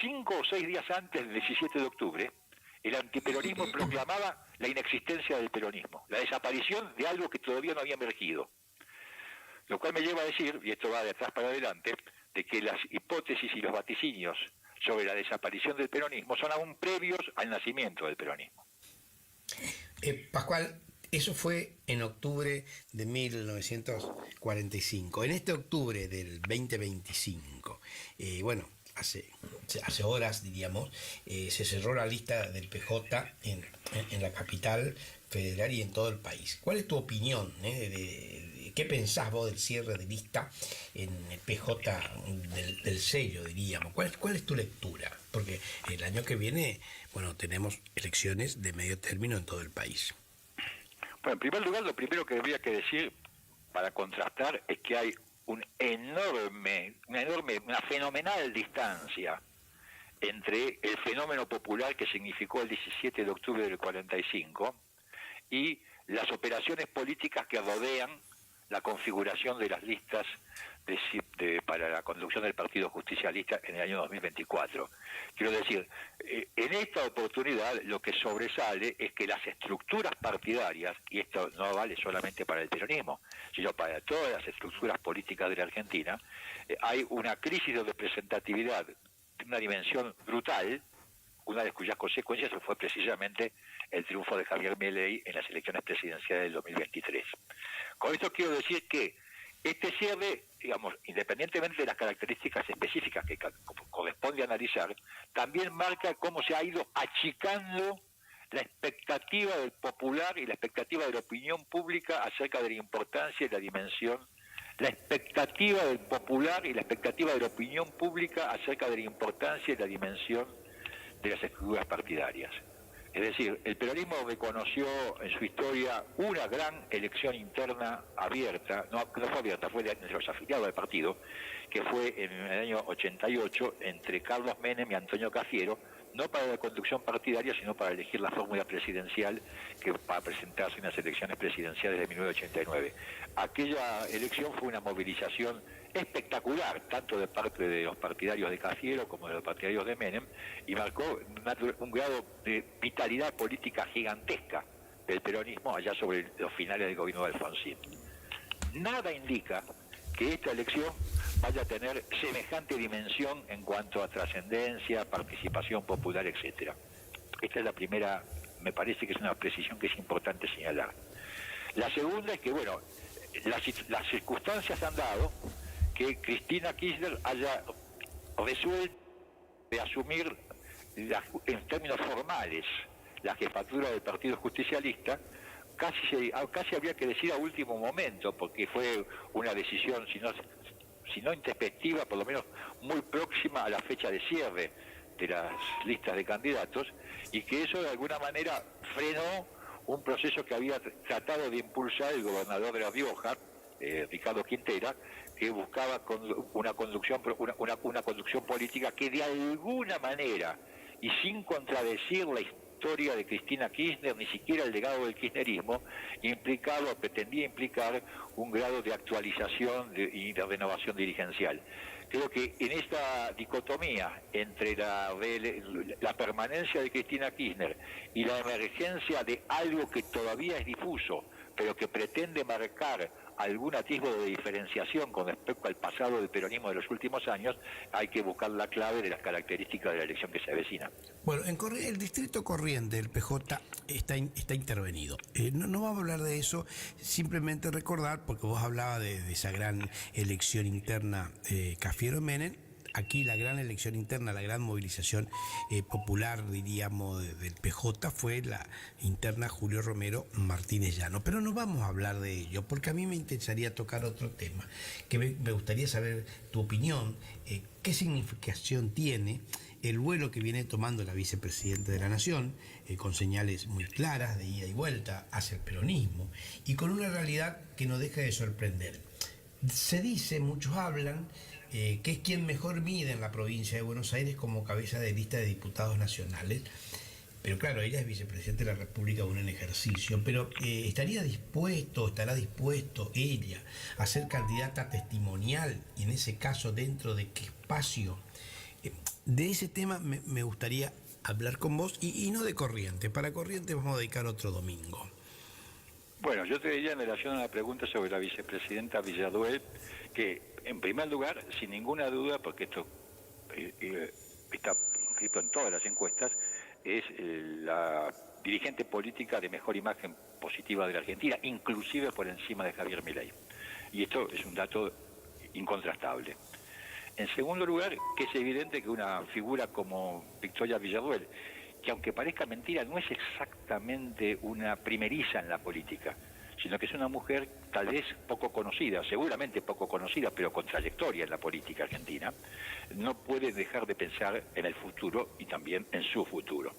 5 o 6 días antes del 17 de octubre, el antiperonismo proclamaba la inexistencia del peronismo, la desaparición de algo que todavía no había emergido. Lo cual me lleva a decir, y esto va de atrás para adelante, de que las hipótesis y los vaticinios sobre la desaparición del peronismo son aún previos al nacimiento del peronismo. Pascual, eso fue en octubre de 1945. En este octubre del 2025, hace horas, diríamos, se cerró la lista del PJ en la capital federal y en todo el país. ¿Cuál es tu opinión? ¿Qué pensás vos del cierre de lista en el PJ del sello, diríamos? ¿Cuál es tu lectura? Porque el año que viene, tenemos elecciones de medio término en todo el país. Bueno, en primer lugar, lo primero que habría que decir para contrastar es que hay una fenomenal distancia entre el fenómeno popular que significó el 17 de octubre del 45 y las operaciones políticas que rodean la configuración de las listas para la conducción del Partido Justicialista en el año 2024. Quiero decir, en esta oportunidad lo que sobresale es que las estructuras partidarias, y esto no vale solamente para el peronismo, sino para todas las estructuras políticas de la Argentina, hay una crisis de representatividad de una dimensión brutal, una de cuyas consecuencias fue precisamente el triunfo de Javier Milei en las elecciones presidenciales del 2023. Con esto quiero decir que este cierre, digamos, independientemente de las características específicas que corresponde analizar, también marca cómo se ha ido achicando la expectativa del popular y la expectativa de la opinión pública acerca de la importancia y la dimensión, la expectativa del popular y la expectativa de la opinión pública acerca de la importancia y la dimensión de las estructuras partidarias. Es decir, el peronismo reconoció en su historia una gran elección interna abierta, no fue abierta, fue entre los afiliados del partido, que fue en el año 88 entre Carlos Menem y Antonio Cafiero, no para la conducción partidaria, sino para elegir la fórmula presidencial que para presentarse en las elecciones presidenciales de 1989. Aquella elección fue una movilización espectacular, tanto de parte de los partidarios de Cafiero como de los partidarios de Menem, y marcó un grado de vitalidad política gigantesca del peronismo allá sobre los finales del gobierno de Alfonsín. Nada indica que esta elección vaya a tener semejante dimensión en cuanto a trascendencia, participación popular, etcétera. Esta es la primera, me parece que es una precisión que es importante señalar. La segunda es que, las circunstancias han dado que Cristina Kirchner haya resuelto de asumir en términos formales la jefatura del Partido Justicialista casi habría que decir a último momento, porque fue una decisión, si no intempestiva, por lo menos muy próxima a la fecha de cierre de las listas de candidatos, y que eso de alguna manera frenó un proceso que había tratado de impulsar el gobernador de La Rioja, Ricardo Quintera, que buscaba una conducción política que de alguna manera, y sin contradecir la historia de Cristina Kirchner, ni siquiera el legado del kirchnerismo, pretendía implicar un grado de actualización y de renovación dirigencial. Creo que en esta dicotomía entre la permanencia de Cristina Kirchner y la emergencia de algo que todavía es difuso, pero que pretende marcar algún atisbo de diferenciación con respecto al pasado del peronismo de los últimos años, hay que buscar la clave de las características de la elección que se avecina. Bueno, el distrito Corrientes del PJ está intervenido. No vamos a hablar de eso, simplemente recordar, porque vos hablabas de esa gran elección interna Cafiero-Menem. Aquí la gran elección interna, la gran movilización popular, diríamos, del PJ fue la interna Julio Romero Martínez Llano. Pero no vamos a hablar de ello, porque a mí me interesaría tocar otro tema, que me gustaría saber tu opinión. ¿Qué significación tiene el vuelo que viene tomando la vicepresidenta de la Nación, con señales muy claras de ida y vuelta hacia el peronismo, y con una realidad que no deja de sorprender? Se dice, muchos hablan, que es quien mejor mide en la provincia de Buenos Aires como cabeza de lista de diputados nacionales, pero claro, ella es vicepresidenta de la República aún en ejercicio, pero estará dispuesto ella a ser candidata testimonial, y en ese caso dentro de qué espacio. De ese tema me gustaría hablar con vos, y no de Corrientes. Para Corrientes vamos a dedicar otro domingo. Bueno, yo te diría en relación a la pregunta sobre la vicepresidenta Villaduel, que en primer lugar, sin ninguna duda, porque esto está escrito en todas las encuestas, es la dirigente política de mejor imagen positiva de la Argentina, inclusive por encima de Javier Milei. Y esto es un dato incontrastable. En segundo lugar, que es evidente que una figura como Victoria Villaduel, que aunque parezca mentira, no es exactamente una primeriza en la política, sino que es una mujer tal vez poco conocida, seguramente poco conocida, pero con trayectoria en la política argentina, no puede dejar de pensar en el futuro y también en su futuro.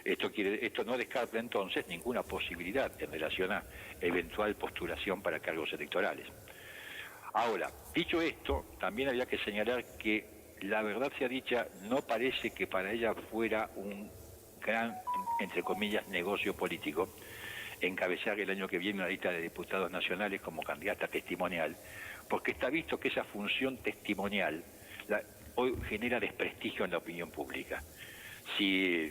Esto no descarta entonces ninguna posibilidad en relación a eventual postulación para cargos electorales. Ahora, dicho esto, también había que señalar que la verdad sea dicha, no parece que para ella fuera un gran, entre comillas, negocio político encabezar el año que viene una lista de diputados nacionales como candidata testimonial, porque está visto que esa función testimonial hoy genera desprestigio en la opinión pública. Si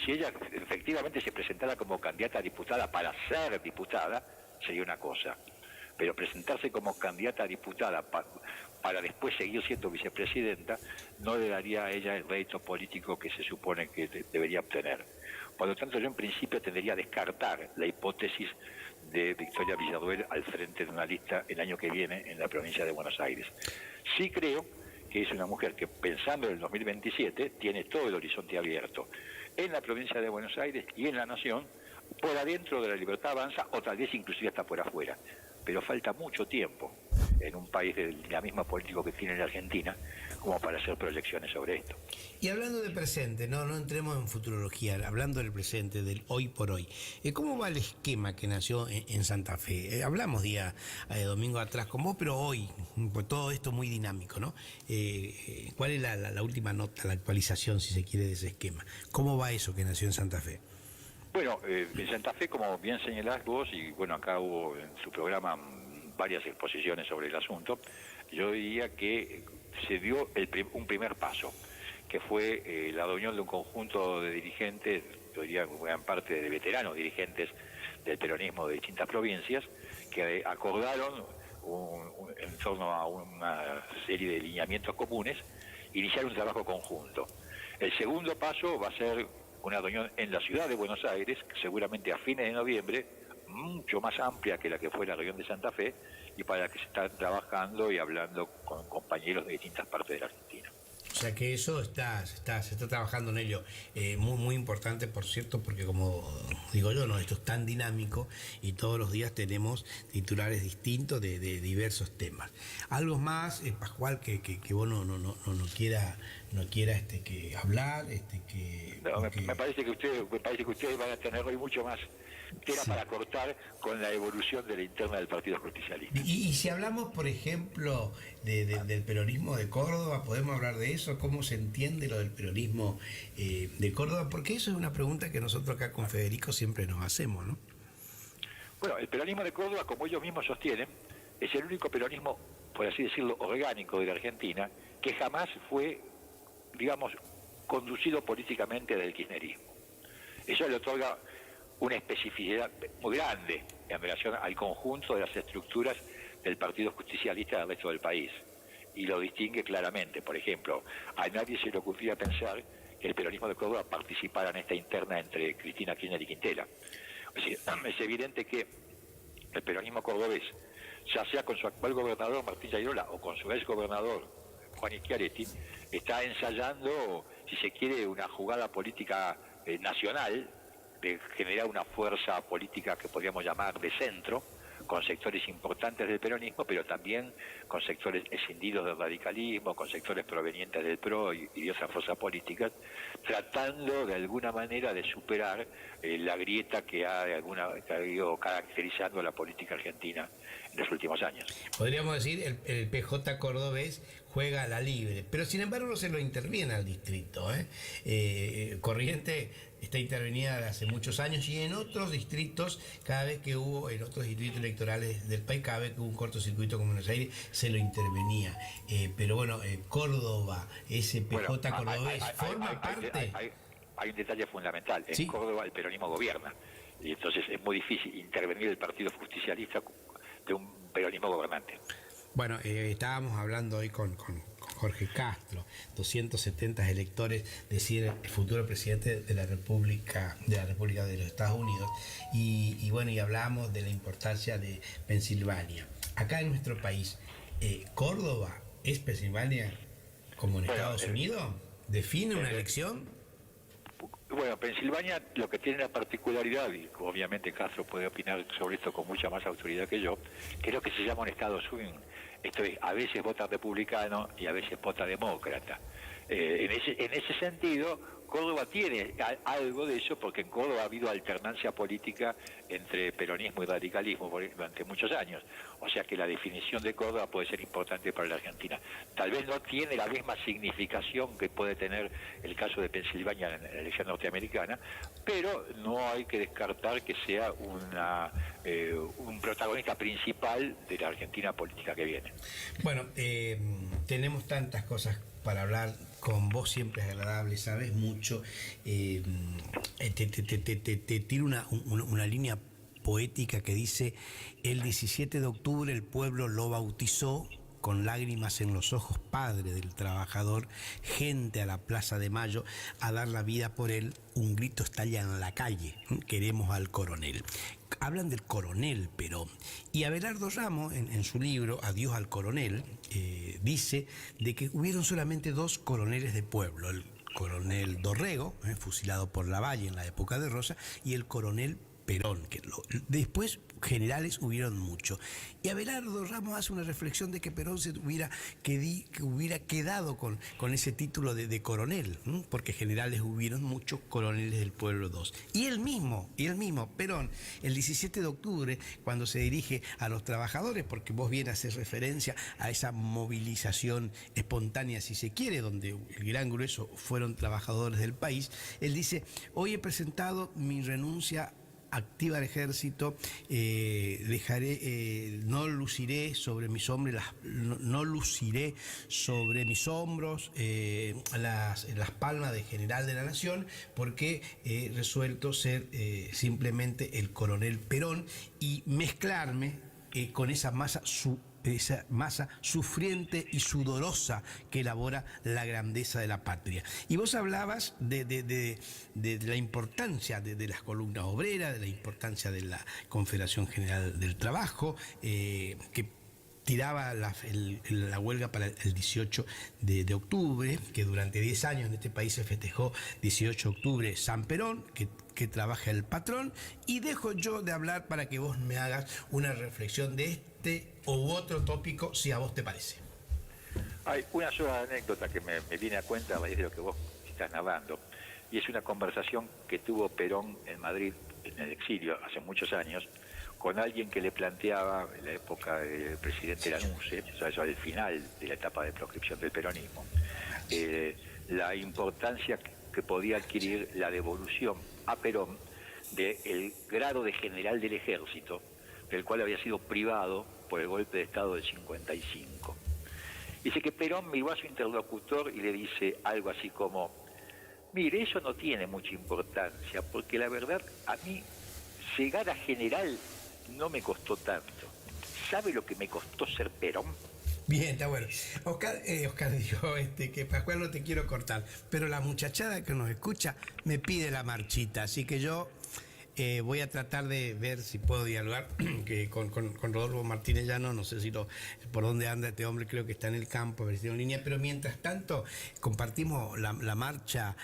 ella efectivamente se presentara como candidata a diputada para ser diputada, sería una cosa, pero presentarse como candidata a diputada para después seguir siendo vicepresidenta no le daría a ella el rédito político que se supone que debería obtener. Por lo tanto, yo en principio tendería a descartar la hipótesis de Victoria Villaduel al frente de una lista el año que viene en la provincia de Buenos Aires. Sí creo que es una mujer que, pensando en el 2027, tiene todo el horizonte abierto en la provincia de Buenos Aires y en la Nación, por adentro de la Libertad Avanza, o tal vez inclusive hasta por afuera. Pero falta mucho tiempo en un país del dinamismo político que tiene la Argentina como para hacer proyecciones sobre esto. Y hablando de presente, no entremos en futurología, hablando del presente, del hoy por hoy, ¿cómo va el esquema que nació en Santa Fe? Hablamos domingo atrás con vos, pero hoy, pues todo esto muy dinámico, ¿no? ¿Cuál es la última nota, la actualización, si se quiere, de ese esquema? ¿Cómo va eso que nació en Santa Fe? Bueno, en Santa Fe, como bien señalás vos, y bueno, acá hubo en su programa varias exposiciones sobre el asunto, yo diría que se dio un primer paso, que fue la reunión de un conjunto de dirigentes, yo diría gran parte de veteranos dirigentes del peronismo de distintas provincias, que acordaron en torno a una serie de lineamientos comunes, iniciar un trabajo conjunto. El segundo paso va a ser una reunión en la ciudad de Buenos Aires, seguramente a fines de noviembre, mucho más amplia que la que fue la reunión de Santa Fe, y para la que se está trabajando y hablando con compañeros de distintas partes de la Argentina. sea que eso se está trabajando en ello. Muy importante, por cierto, porque como digo yo, ¿no? Esto es tan dinámico y todos los días tenemos titulares distintos de diversos temas. Algo más, Pascual, que vos no quiera que hablar, me parece que ustedes van a tener hoy mucho más tela para cortar con la evolución de la interna del Partido Justicialista. Y si hablamos, por ejemplo, del peronismo de Córdoba, ¿podemos hablar de eso? ¿Cómo se entiende lo del peronismo de Córdoba? Porque eso es una pregunta que nosotros acá con Federico siempre nos hacemos, ¿no? Bueno, el peronismo de Córdoba, como ellos mismos sostienen, es el único peronismo, por así decirlo, orgánico de la Argentina, que jamás fue, digamos, conducido políticamente del kirchnerismo. Eso le otorga una especificidad muy grande en relación al conjunto de las estructuras del Partido Justicialista del resto del país. Y lo distingue claramente. Por ejemplo, a nadie se le ocurría pensar que el peronismo de Córdoba participara en esta interna entre Cristina Kirchner y Quintela. Es evidente que el peronismo cordobés, ya sea con su actual gobernador Martín Yairola o con su ex gobernador Juan Schiaretti, está ensayando, si se quiere, una jugada política nacional de generar una fuerza política que podríamos llamar de centro, con sectores importantes del peronismo, pero también con sectores escindidos del radicalismo, con sectores provenientes del PRO y de otras fuerzas políticas, tratando de alguna manera de superar la grieta que ha ido caracterizando la política argentina en los últimos años. Podríamos decir, el PJ cordobés juega a la libre, pero sin embargo no se lo interviene al distrito. Corrientes está intervenida desde hace muchos años, y en otros distritos, en otros distritos electorales del país, cada vez que hubo un cortocircuito como en Buenos Aires, se lo intervenía. Pero bueno, Córdoba, ese PJ cordobés, forma parte... Hay un detalle fundamental. En Córdoba el peronismo gobierna, y entonces es muy difícil intervenir el Partido Justicialista de un peronismo gobernante. Bueno, estábamos hablando hoy con Jorge Castro, 270 electores, decir el futuro presidente de la República de los Estados Unidos, y bueno, y hablábamos de la importancia de Pensilvania. Acá en nuestro país, ¿Córdoba es Pensilvania como en Estados Unidos? ¿Define una elección? Bueno, Pensilvania lo que tiene la particularidad, y obviamente Castro puede opinar sobre esto con mucha más autoridad que yo, que es lo que se llama un estado swing. Esto es, a veces vota republicano y a veces vota demócrata. En ese sentido, Córdoba tiene algo de eso, porque en Córdoba ha habido alternancia política entre peronismo y radicalismo durante muchos años. O sea que la definición de Córdoba puede ser importante para la Argentina. Tal vez no tiene la misma significación que puede tener el caso de Pensilvania en la elección norteamericana, pero no hay que descartar que sea un protagonista principal de la Argentina política que viene. Bueno, tenemos tantas cosas para hablar. Con vos siempre es agradable, sabes mucho. Te tiro una línea poética que dice: el 17 de octubre el pueblo lo bautizó, con lágrimas en los ojos, padre del trabajador, gente a la Plaza de Mayo a dar la vida por él, un grito estalla en la calle: queremos al coronel. Hablan del coronel Perón, y Abelardo Ramos en su libro Adiós al coronel dice de que hubieron solamente dos coroneles de pueblo: el coronel Dorrego, fusilado por Lavalle en la época de Rosa, y el coronel Perón, que después generales hubieron mucho. Y Abelardo Ramos hace una reflexión de que Perón se hubiera quedado con ese título de coronel, porque generales hubieron muchos, coroneles del pueblo dos. Y el mismo Perón, el 17 de octubre, cuando se dirige a los trabajadores, porque vos bien haces referencia a esa movilización espontánea, si se quiere, donde el gran grueso fueron trabajadores del país, él dice: hoy he presentado mi renuncia activa al ejército, no luciré sobre mis hombros las palmas de general de la nación, porque he resuelto ser simplemente el coronel Perón y mezclarme con esa masa sufriente y sudorosa que elabora la grandeza de la patria. Y vos hablabas de la importancia de las columnas obreras, de la importancia de la Confederación General del Trabajo, que tiraba la huelga para el 18 de octubre, que durante 10 años en este país se festejó 18 de octubre San Perón, que trabaja el patrón, y dejo yo de hablar para que vos me hagas una reflexión de este u otro tópico, si a vos te parece. Hay una sola anécdota que me viene a cuenta a raíz de lo que vos estás narrando, y es una conversación que tuvo Perón en Madrid, en el exilio, hace muchos años, con alguien que le planteaba, en la época del presidente Lanuse, o sea, eso al final de la etapa de proscripción del peronismo, la importancia que podía adquirir la devolución a Perón del grado de general del ejército, del cual había sido privado por el golpe de Estado del 55. Dice que Perón miró a su interlocutor y le dice algo así como: mire, eso no tiene mucha importancia, porque la verdad a mí llegar a general no me costó tanto. ¿Sabe lo que me costó ser Perón? Bien, está bueno. Oscar dijo que Pascual, no te quiero cortar, pero la muchachada que nos escucha me pide la marchita, así que yo voy a tratar de ver si puedo dialogar con Rodolfo Martínez Llano. No sé por dónde anda este hombre, creo que está en el campo, a ver si tiene en línea, pero mientras tanto compartimos la marcha.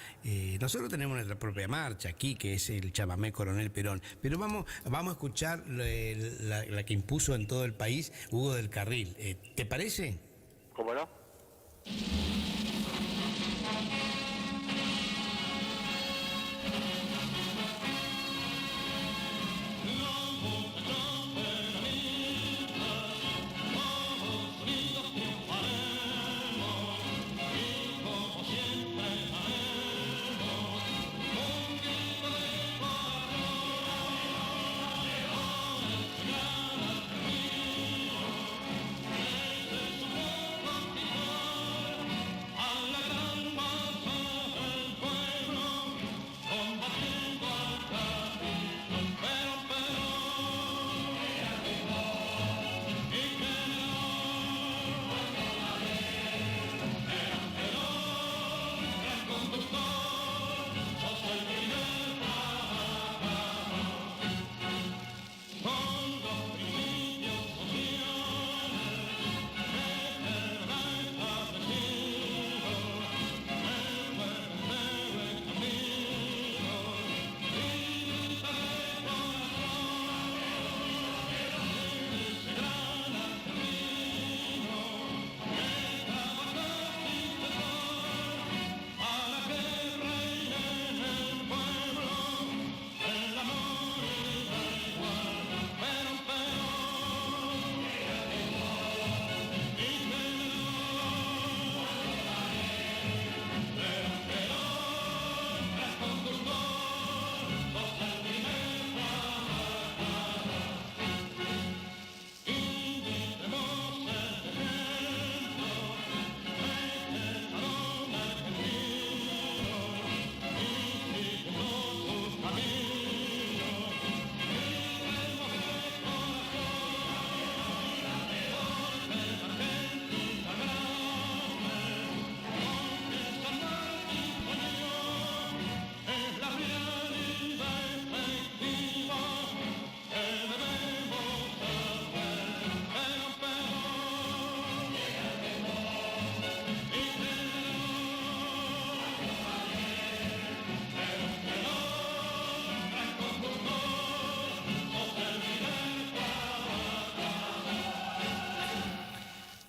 Nosotros tenemos nuestra propia marcha aquí, que es el chamamé Coronel Perón, pero vamos a escuchar la que impuso en todo el país Hugo del Carril. ¿Te parece? ¿Cómo no?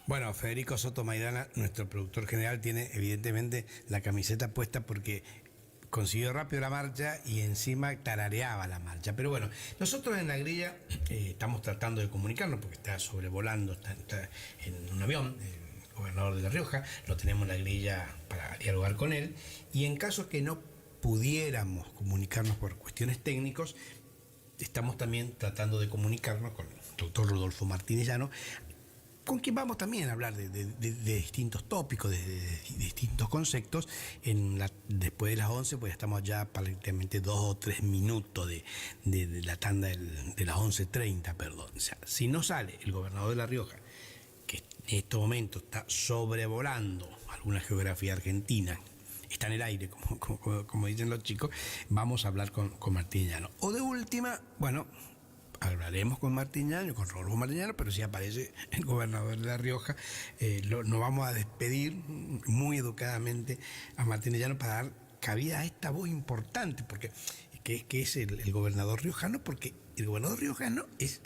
Bueno, Federico Soto Maidana, nuestro productor general, tiene evidentemente la camiseta puesta porque consiguió rápido la marcha y encima tarareaba la marcha. Pero bueno, nosotros en la grilla estamos tratando de comunicarnos porque está sobrevolando, está en un avión, el gobernador de La Rioja, lo tenemos en la grilla para dialogar con él, y en caso que no pudiéramos comunicarnos por cuestiones técnicas, estamos también tratando de comunicarnos con el doctor Rodolfo Martínez Llano, con quien vamos también a hablar de distintos tópicos, de distintos conceptos. Después de las 11, pues estamos ya prácticamente 2 o 3 minutos de la tanda de las 11:30, perdón. O sea, si no sale el gobernador de La Rioja, que en estos momentos está sobrevolando alguna geografía argentina, está en el aire, como dicen los chicos, vamos a hablar con Martín Llano. O de última, bueno, hablaremos con Martín Llanos, con Rodolfo Martín Llanos, pero si aparece el gobernador de La Rioja, nos vamos a despedir muy educadamente a Martín Llanos para dar cabida a esta voz importante, porque que es el gobernador riojano, porque el gobernador riojano es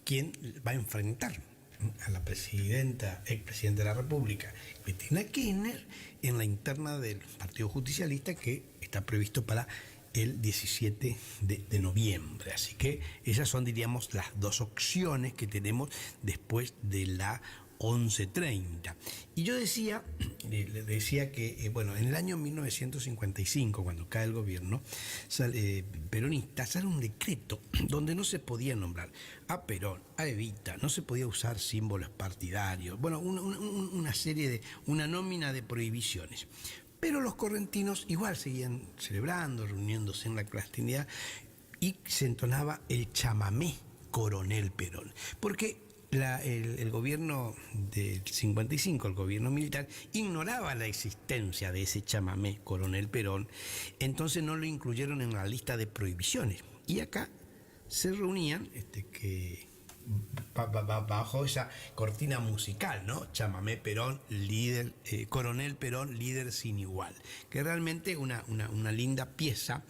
quien va a enfrentar a la expresidenta de la República, Cristina Kirchner, en la interna del Partido Justicialista que está previsto para el 17 de noviembre. Así que esas son, diríamos, las dos opciones que tenemos después de la 11:30. Y yo decía que, bueno, en el año 1955, cuando cae el gobierno peronista, sale un decreto donde no se podía nombrar a Perón, a Evita, no se podía usar símbolos partidarios, bueno, una nómina de prohibiciones. Pero los correntinos igual seguían celebrando, reuniéndose en la clandestinidad, y se entonaba el chamamé Coronel Perón, porque el gobierno del 55, el gobierno militar, ignoraba la existencia de ese chamamé Coronel Perón, entonces no lo incluyeron en la lista de prohibiciones. Y acá se reunían bajo esa cortina musical, ¿no? Chamamé Perón, líder, Coronel Perón, líder sin igual, que realmente una linda pieza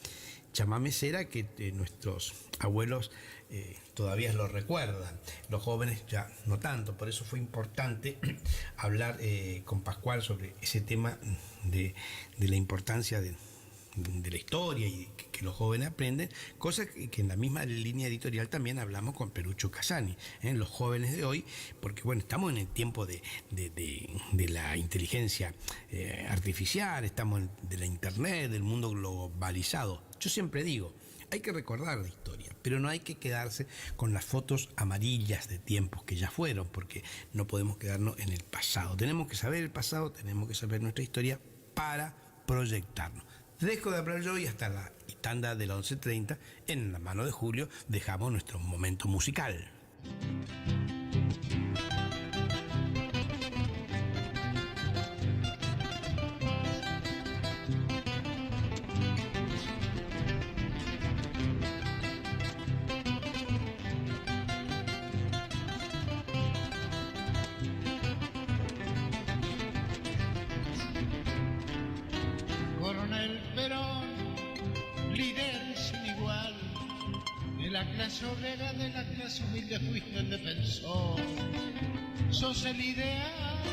chamamecera que nuestros abuelos todavía lo recuerdan, los jóvenes ya no tanto. Por eso fue importante hablar con Pascual sobre ese tema de la importancia de la historia y que los jóvenes aprenden, cosa que en la misma línea editorial también hablamos con Perucho Casani, los jóvenes de hoy, porque bueno, estamos en el tiempo de la inteligencia artificial, estamos de la internet, del mundo globalizado. Yo siempre digo, hay que recordar la historia, pero no hay que quedarse con las fotos amarillas de tiempos que ya fueron, porque no podemos quedarnos en el pasado. Tenemos que saber el pasado, tenemos que saber nuestra historia para proyectarnos. Dejo de hablar yo y hasta la tanda de la 11:30, en la mano de Julio, dejamos nuestro momento musical. Obrera de la clase humilde fuiste el defensor, sos el ideal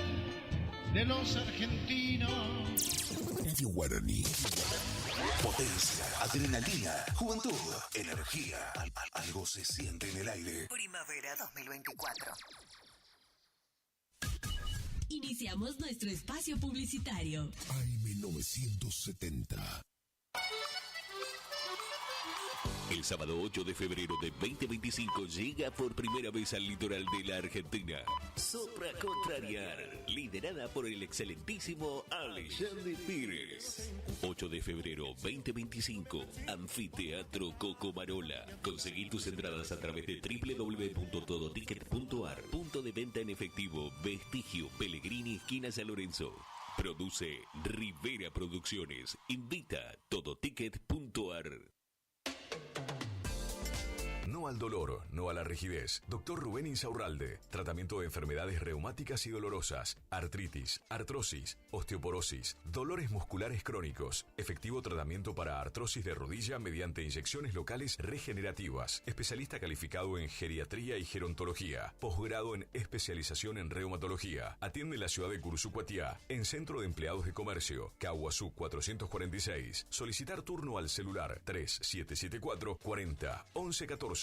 de los argentinos. Radio Guaraní. Potencia, adrenalina, juventud, energía. Algo se siente en el aire. Primavera 2024. Iniciamos nuestro espacio publicitario. AM 970. El sábado 8 de febrero de 2025 llega por primera vez al litoral de la Argentina Sopra Contrariar, liderada por el excelentísimo Alexandre Pires. 8 de febrero 2025, Anfiteatro Cocomarola. Conseguí tus entradas a través de www.todoticket.ar. Punto de venta en efectivo, Vestigio, Pellegrini, esquina San Lorenzo. Produce Rivera Producciones. Invita Todoticket.ar. No al dolor, no a la rigidez. Doctor Rubén Insaurralde. Tratamiento de enfermedades reumáticas y dolorosas, artritis, artrosis, osteoporosis, dolores musculares crónicos. Efectivo tratamiento para artrosis de rodilla mediante inyecciones locales regenerativas. Especialista calificado en geriatría y gerontología. Posgrado en especialización en reumatología. Atiende en la ciudad de Cursucuatiá, en Centro de Empleados de Comercio, Caguazú 446. Solicitar turno al celular 3774 40 11 14.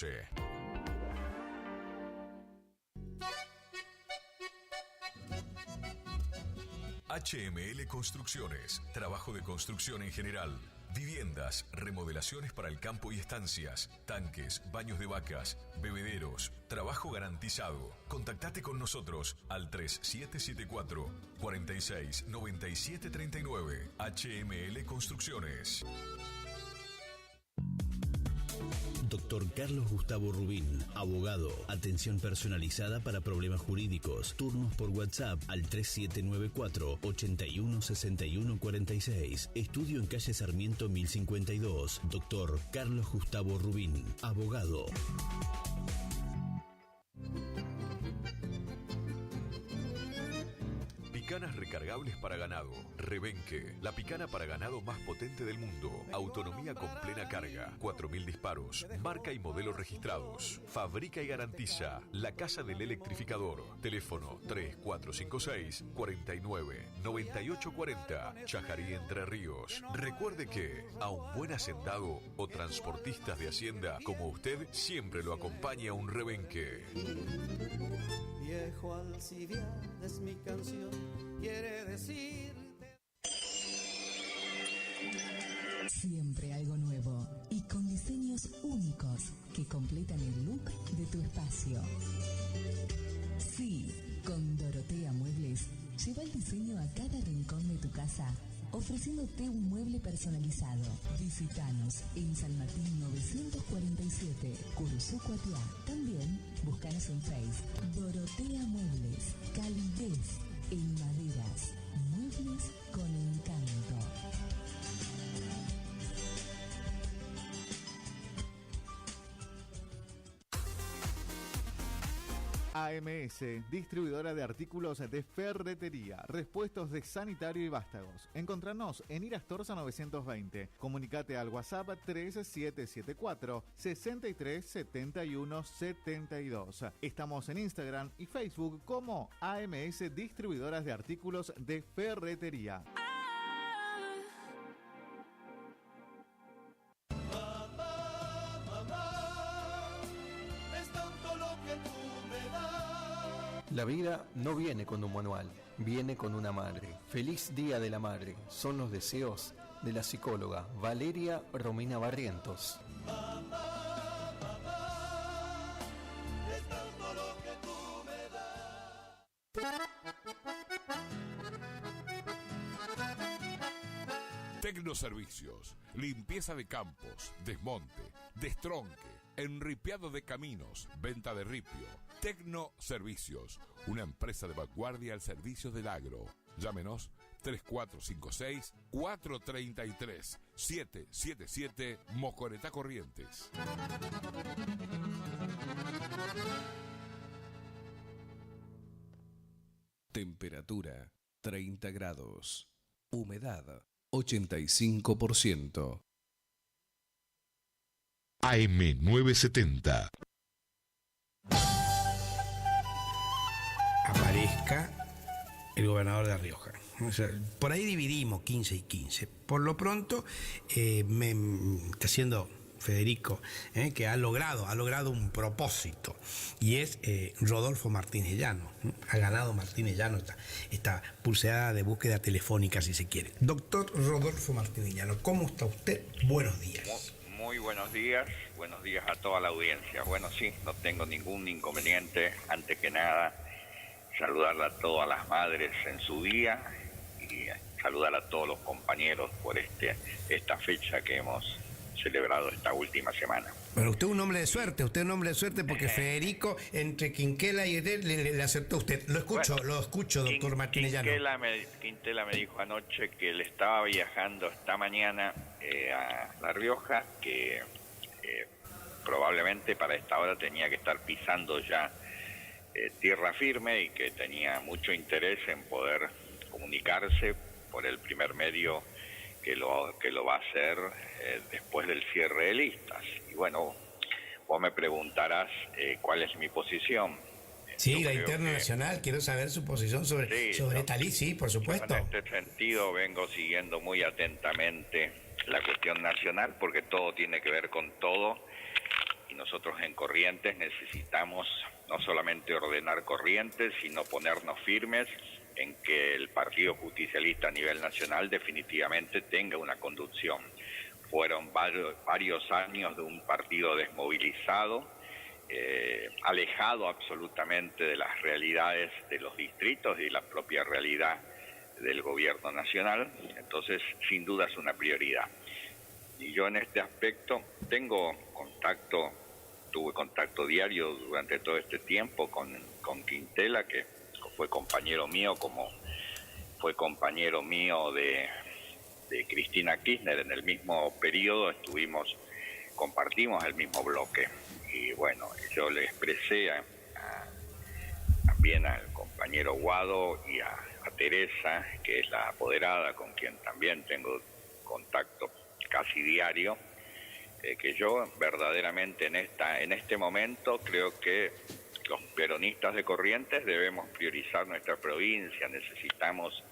HML Construcciones. Trabajo de construcción en general. Viviendas, remodelaciones para el campo y estancias, tanques, baños de vacas, bebederos, trabajo garantizado. Contactate con nosotros al 3774 46 97 39. HML Construcciones. Doctor Carlos Gustavo Rubín, abogado, atención personalizada para problemas jurídicos, turnos por WhatsApp al 3794 81 61 46, estudio en calle Sarmiento 1052, Doctor Carlos Gustavo Rubín, abogado. Picanas recargables para ganado. Rebenque, la picana para ganado más potente del mundo. Autonomía con plena carga. 4.000 disparos. Marca y modelo registrados. Fabrica y garantiza La Casa del Electrificador. Teléfono 3456 49 98 40. Chajarí, Entre Ríos. Recuerde que a un buen hacendado o transportistas de hacienda como usted siempre lo acompaña un rebenque. Viejo Alcibiades, mi canción quiere decir. Siempre algo nuevo y con diseños únicos que completan el look de tu espacio. Sí, con Dorotea Muebles, lleva el diseño a cada rincón de tu casa, ofreciéndote un mueble personalizado. Visítanos en San Martín 947, Curuzú, Cuatiá. También búscanos en Facebook. Dorotea Muebles, calidez en maderas, muebles con encanto. AMS, distribuidora de artículos de ferretería, repuestos de sanitario y vástagos. Encontranos en Irastorza 920. Comunicate al WhatsApp 3774 63 71 72. Estamos en Instagram y Facebook como AMS, distribuidoras de artículos de ferretería. La vida no viene con un manual, viene con una madre. Feliz Día de la Madre, son los deseos de la psicóloga Valeria Romina Barrientos. Tecnoservicios, limpieza de campos, desmonte, destronque, enripiado de caminos, venta de ripio. Tecnoservicios, una empresa de vanguardia al servicio del agro. Llámenos 3456-433-777 Mocoretá Corrientes. Temperatura 30 grados. Humedad 85%. AM970. Aparezca el gobernador de La Rioja. O sea, por ahí dividimos 15 y 15. Por lo pronto, me está haciendo Federico, que ha logrado un propósito, y es Rodolfo Martínez Llano. Ha ganado Martínez Llano esta pulseada de búsqueda telefónica, si se quiere. Doctor Rodolfo Martínez Llano, ¿cómo está usted? Buenos días. Muy buenos días a toda la audiencia. Bueno, sí, no tengo ningún inconveniente. Antes que nada, saludar a todas las madres en su día y saludar a todos los compañeros por esta fecha que hemos celebrado esta última semana. Bueno, usted es un hombre de suerte, porque Federico, entre Quinquela y él, le acertó a usted. Lo escucho, doctor Martínez Llano. Quintela me dijo anoche que él estaba viajando esta mañana a La Rioja, que probablemente para esta hora tenía que estar pisando ya tierra firme y que tenía mucho interés en poder comunicarse por el primer medio que lo va a hacer después del cierre de listas. Y bueno, vos me preguntarás cuál es mi posición. Sí, la interna nacional, quiero saber su posición sobre esta lista, sí, por supuesto. En este sentido vengo siguiendo muy atentamente la cuestión nacional, porque todo tiene que ver con todo, y nosotros en Corrientes necesitamos no solamente ordenar Corrientes, sino ponernos firmes en que el Partido Justicialista a nivel nacional definitivamente tenga una conducción. Fueron varios años de un partido desmovilizado, alejado absolutamente de las realidades de los distritos y la propia realidad del gobierno nacional. Entonces, sin duda es una prioridad. Y yo en este aspecto tuve contacto diario durante todo este tiempo con Quintela, que fue compañero mío, como fue compañero mío de Cristina Kirchner. En el mismo periodo compartimos el mismo bloque. Y bueno, yo le expresé también al compañero Guado y a Teresa, que es la apoderada, con quien también tengo contacto casi diario, que yo verdaderamente en este momento creo que los peronistas de Corrientes debemos priorizar nuestra provincia. Necesitamos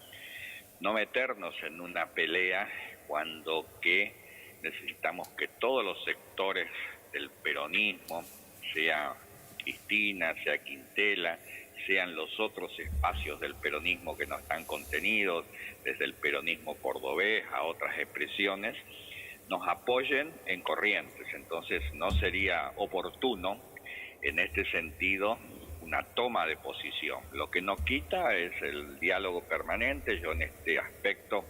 no meternos en una pelea cuando que necesitamos que todos los sectores del peronismo, sea Cristina, sea Quintela, sean los otros espacios del peronismo que no están contenidos, desde el peronismo cordobés a otras expresiones, nos apoyen en Corrientes. Entonces no sería oportuno en este sentido una toma de posición. Lo que no quita es el diálogo permanente. Yo en este aspecto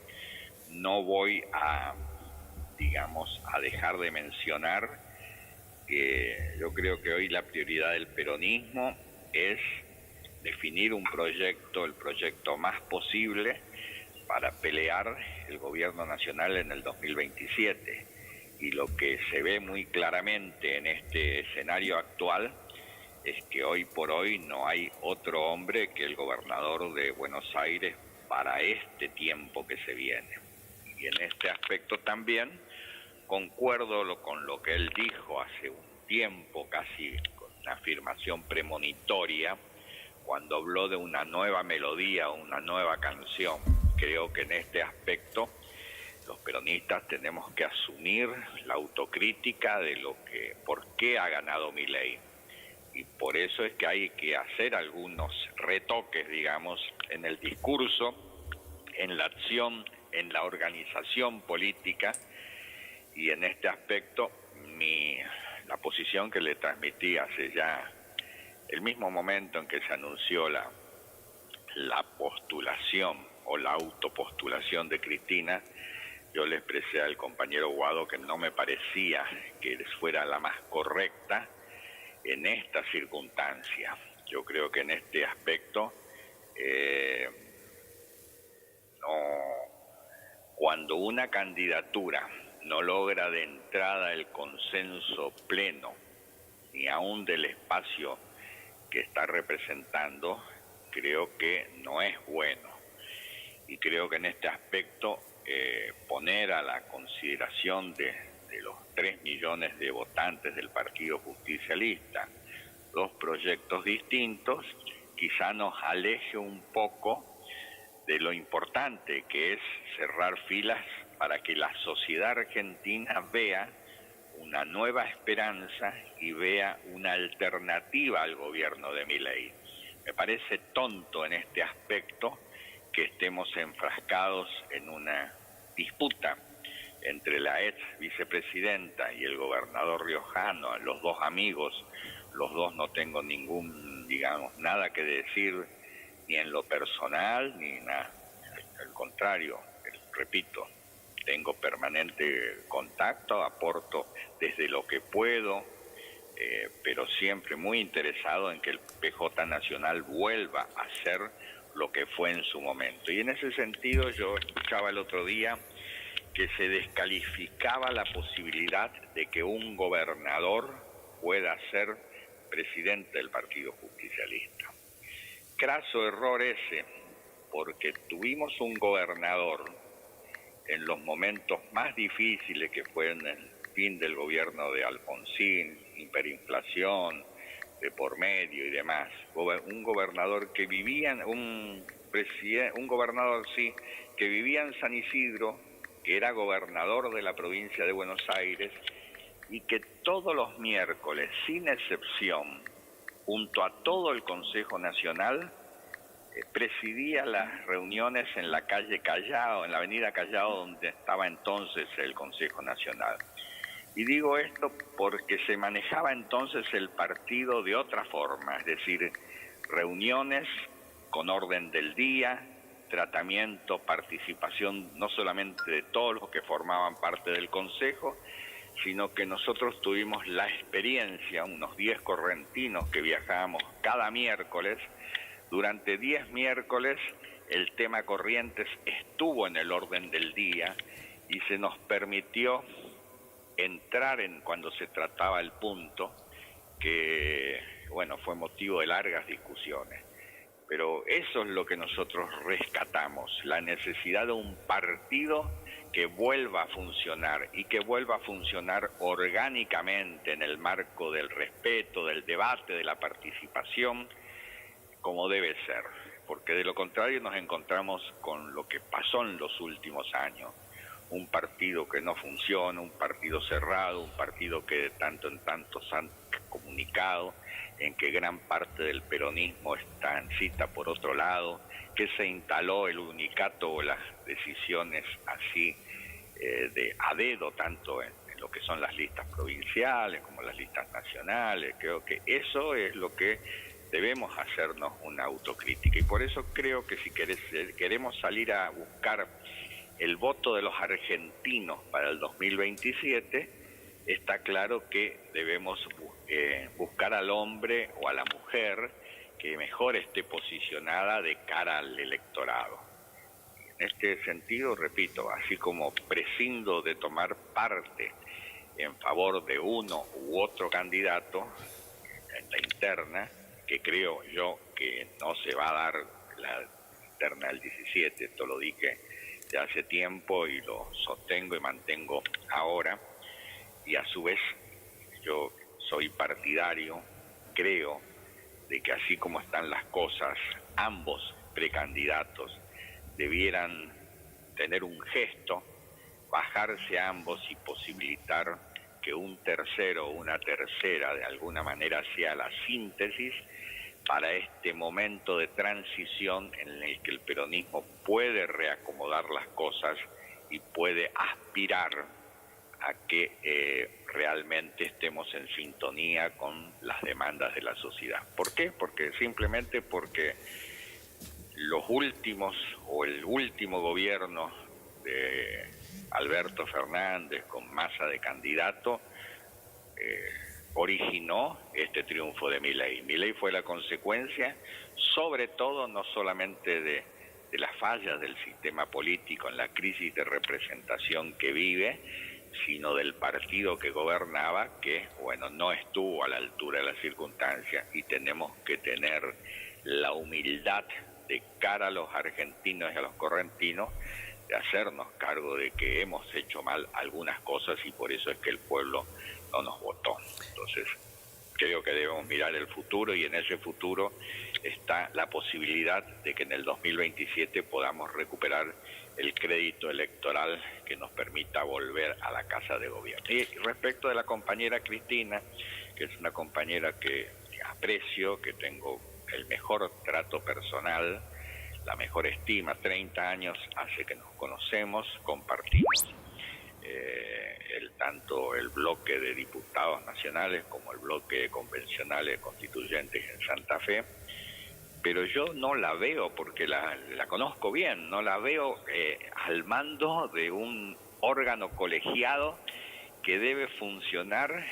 no voy a dejar de mencionar que yo creo que hoy la prioridad del peronismo es definir un proyecto, el proyecto más posible para pelear el gobierno nacional en el 2027. Y lo que se ve muy claramente en este escenario actual es que hoy por hoy no hay otro hombre que el gobernador de Buenos Aires para este tiempo que se viene. Y en este aspecto también concuerdo con lo que él dijo hace un tiempo, casi con una afirmación premonitoria, cuando habló de una nueva melodía, una nueva canción. Creo que en este aspecto los peronistas tenemos que asumir la autocrítica de por qué ha ganado Milei. Y por eso es que hay que hacer algunos retoques, en el discurso, en la acción, en la organización política. Y en este aspecto, la posición que le transmití hace ya el mismo momento en que se anunció la postulación o la autopostulación de Cristina, yo le expresé al compañero Guado que no me parecía que fuera la más correcta en esta circunstancia. Yo creo que en este aspecto, cuando una candidatura no logra de entrada el consenso pleno, ni aún del espacio que está representando, creo que no es bueno. Y creo que en este aspecto poner a la consideración de los 3 millones de votantes del Partido Justicialista dos proyectos distintos, quizá nos aleje un poco de lo importante que es cerrar filas para que la sociedad argentina vea una nueva esperanza y vea una alternativa al gobierno de Milei. Me parece tonto en este aspecto que estemos enfrascados en una disputa entre la ex vicepresidenta y el gobernador riojano, los dos amigos, los dos no tengo nada que decir ni en lo personal ni nada, al contrario, repito, tengo permanente contacto, aporto desde lo que puedo, pero siempre muy interesado en que el PJ Nacional vuelva a ser lo que fue en su momento. Y en ese sentido yo escuchaba el otro día que se descalificaba la posibilidad de que un gobernador pueda ser presidente del Partido Justicialista. Craso error ese, porque tuvimos un gobernador en los momentos más difíciles, que fue en el fin del gobierno de Alfonsín, hiperinflación de por medio y demás, un gobernador que vivía, que vivía en San Isidro, que era gobernador de la provincia de Buenos Aires y que todos los miércoles, sin excepción, junto a todo el Consejo Nacional, presidía las reuniones en la calle Callao, en la avenida Callao, donde estaba entonces el Consejo Nacional. Y digo esto porque se manejaba entonces el partido de otra forma, es decir, reuniones con orden del día, tratamiento, participación no solamente de todos los que formaban parte del Consejo, sino que nosotros tuvimos la experiencia, unos 10 correntinos que viajábamos cada miércoles. Durante 10 miércoles el tema Corrientes estuvo en el orden del día y se nos permitió entrar cuando se trataba el punto, que bueno, fue motivo de largas discusiones. Pero eso es lo que nosotros rescatamos, la necesidad de un partido que vuelva a funcionar y que vuelva a funcionar orgánicamente en el marco del respeto, del debate, de la participación, como debe ser. Porque de lo contrario nos encontramos con lo que pasó en los últimos años. Un partido que no funciona, un partido cerrado, un partido que de tanto en tanto se han comunicado, en que gran parte del peronismo transita por otro lado, que se instaló el unicato o las decisiones así a dedo, tanto en lo que son las listas provinciales como las listas nacionales. Creo que eso es lo que debemos hacernos una autocrítica, y por eso creo que si queremos salir a buscar el voto de los argentinos para el 2027, está claro que debemos buscar al hombre o a la mujer que mejor esté posicionada de cara al electorado. En este sentido, repito, así como prescindo de tomar parte en favor de uno u otro candidato en la interna, que creo yo que no se va a dar la interna del 17, esto lo dije de hace tiempo y lo sostengo y mantengo ahora, y a su vez yo soy partidario, creo, de que así como están las cosas, ambos precandidatos debieran tener un gesto, bajarse a ambos y posibilitar que un tercero o una tercera de alguna manera sea la síntesis para este momento de transición en el que el peronismo puede reacomodar las cosas y puede aspirar a que realmente estemos en sintonía con las demandas de la sociedad. ¿Por qué? Simplemente porque los últimos o el último gobierno de Alberto Fernández con Massa de candidato originó este triunfo de Milei. Milei fue la consecuencia, sobre todo, no solamente de las fallas del sistema político en la crisis de representación que vive, sino del partido que gobernaba, que, bueno, no estuvo a la altura de las circunstancias, y tenemos que tener la humildad de cara a los argentinos y a los correntinos de hacernos cargo de que hemos hecho mal algunas cosas y por eso es que el pueblo no nos votó. Entonces, creo que debemos mirar el futuro, y en ese futuro está la posibilidad de que en el 2027 podamos recuperar el crédito electoral que nos permita volver a la casa de gobierno. Y respecto de la compañera Cristina, que es una compañera que aprecio, que tengo el mejor trato personal, la mejor estima, 30 años hace que nos conocemos, compartimos tanto el bloque de diputados nacionales como el bloque de convencionales constituyentes en Santa Fe, pero yo no la veo, porque la conozco bien, no la veo al mando de un órgano colegiado que debe funcionar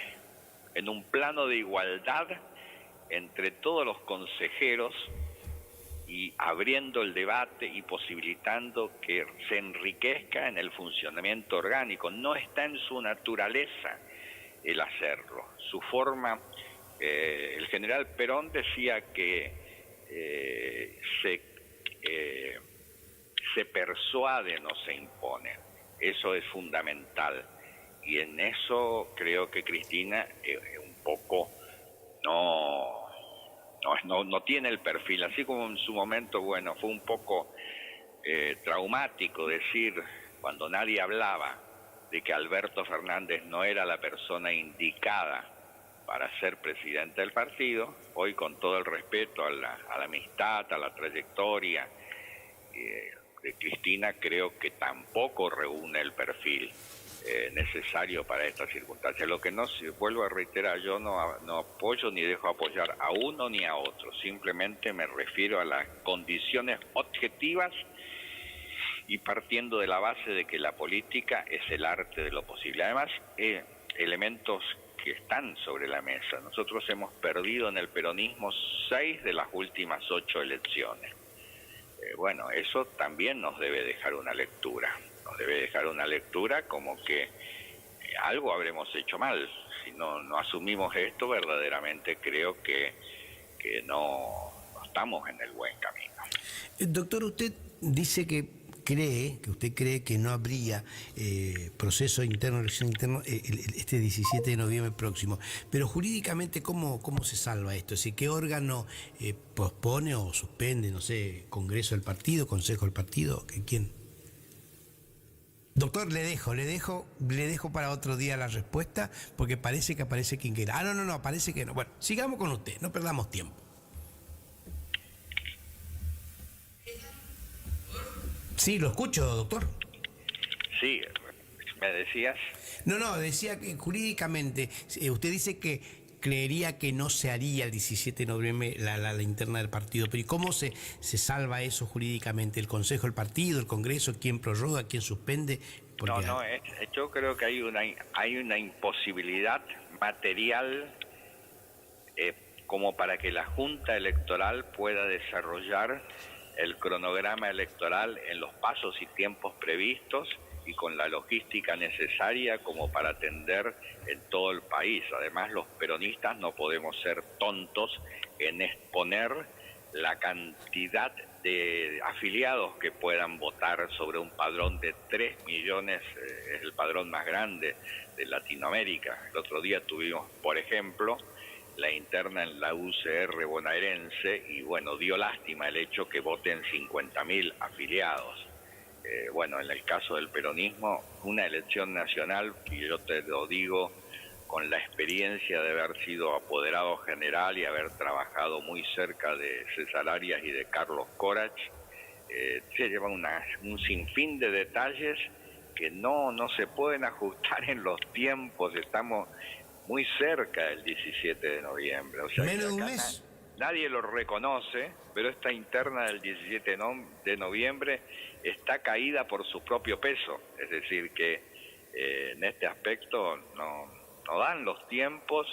en un plano de igualdad entre todos los consejeros y abriendo el debate y posibilitando que se enriquezca en el funcionamiento orgánico. No está en su naturaleza el hacerlo. Su forma, el general Perón decía que se persuade, no se impone. Eso es fundamental. Y en eso creo que Cristina un poco no tiene el perfil, así como en su momento, bueno, fue un poco traumático decir, cuando nadie hablaba, de que Alberto Fernández no era la persona indicada para ser presidente del partido. Hoy, con todo el respeto a la amistad, a la trayectoria de Cristina, creo que tampoco reúne el perfil necesario para estas circunstancias. Lo que no, vuelvo a reiterar, yo no apoyo ni dejo apoyar a uno ni a otro, simplemente me refiero a las condiciones objetivas y partiendo de la base de que la política es el arte de lo posible. Además, elementos que están sobre la mesa. Nosotros hemos perdido en el peronismo 6 de las últimas 8 elecciones. Bueno, eso también nos debe dejar una lectura. Nos debe dejar una lectura como que algo habremos hecho mal. Si no asumimos esto, verdaderamente creo que no estamos en el buen camino. Doctor, usted dice que usted cree que no habría proceso interno, elección interno, este 17 de noviembre próximo. Pero jurídicamente, ¿cómo se salva esto? Es decir, ¿qué órgano pospone o suspende, no sé, Congreso del Partido, Consejo del Partido? ¿Quién? Doctor, le dejo para otro día la respuesta, porque parece que aparece quien quiera. No, parece que no. Bueno, sigamos con usted, no perdamos tiempo. Sí, lo escucho, doctor. Sí, ¿me decías? No, decía que jurídicamente, usted dice que creería que no se haría el 17 de noviembre la interna del partido, pero ¿y cómo se salva eso jurídicamente? ¿El Consejo del Partido, el Congreso, quién prorroga, quién suspende? Porque... No, yo creo que hay una imposibilidad material como para que la Junta Electoral pueda desarrollar el cronograma electoral en los pasos y tiempos previstos y con la logística necesaria como para atender en todo el país. Además, los peronistas no podemos ser tontos en exponer la cantidad de afiliados que puedan votar sobre un padrón de 3 millones, es el padrón más grande de Latinoamérica. El otro día tuvimos, por ejemplo, la interna en la UCR bonaerense y bueno, dio lástima el hecho que voten 50.000 afiliados. Bueno, en el caso del peronismo, una elección nacional, y yo te lo digo con la experiencia de haber sido apoderado general y haber trabajado muy cerca de César Arias y de Carlos Corach, se lleva un sinfín de detalles que no se pueden ajustar en los tiempos. Estamos muy cerca del 17 de noviembre. O sea, menos de un mes. Nadie lo reconoce, pero esta interna del 17 de noviembre está caída por su propio peso. Es decir, que en este aspecto no dan los tiempos.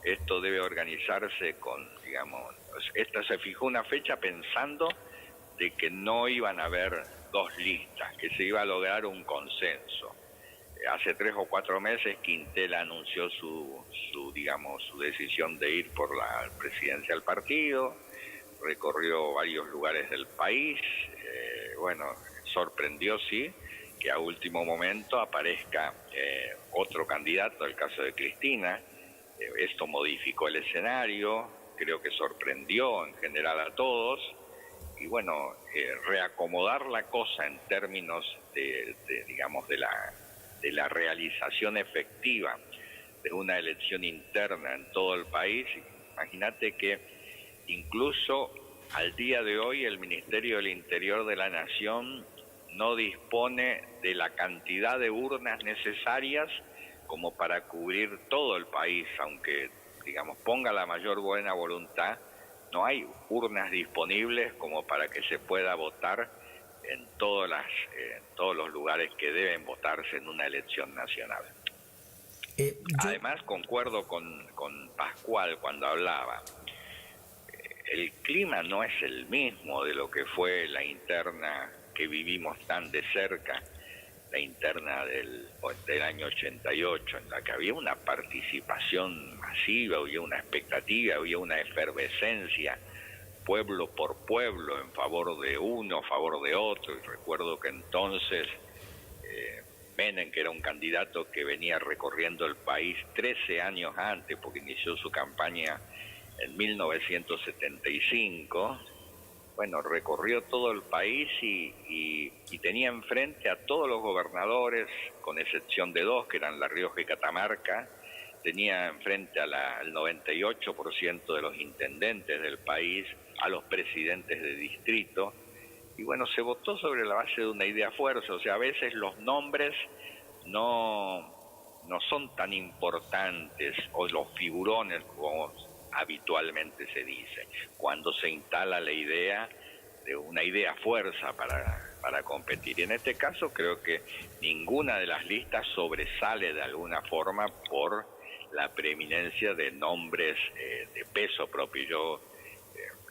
Esto debe organizarse con, digamos, se fijó una fecha pensando de que no iban a haber 2 listas, que se iba a lograr un consenso. Hace 3 o 4 meses Quintel anunció su decisión de ir por la presidencia del partido, recorrió varios lugares del país, sorprendió sí que a último momento aparezca otro candidato, el caso de Cristina. Esto modificó el escenario, creo que sorprendió en general a todos, y bueno, reacomodar la cosa en términos de la realización efectiva de una elección interna en todo el país. Imagínate que incluso al día de hoy el Ministerio del Interior de la Nación no dispone de la cantidad de urnas necesarias como para cubrir todo el país, aunque, digamos, ponga la mayor buena voluntad, no hay urnas disponibles como para que se pueda votar en todos los lugares que deben votarse en una elección nacional. Además, concuerdo con Pascual cuando hablaba. El clima no es el mismo de lo que fue la interna que vivimos tan de cerca, la interna del año 88, en la que había una participación masiva, había una expectativa, había una efervescencia, pueblo por pueblo, en favor de uno, a favor de otro. Y recuerdo que entonces Menem, que era un candidato que venía recorriendo el país 13 años antes, porque inició su campaña en 1975, bueno, recorrió todo el país y tenía enfrente a todos los gobernadores, con excepción de 2, que eran La Rioja y Catamarca. Tenía enfrente al 98% de los intendentes del país, a los presidentes de distrito, y bueno, se votó sobre la base de una idea fuerza. O sea, a veces los nombres no son tan importantes, o los figurones, como habitualmente se dice, cuando se instala la idea de una idea fuerza para para competir. En este caso creo que ninguna de las listas sobresale de alguna forma por la preeminencia de nombres de peso propio. Yo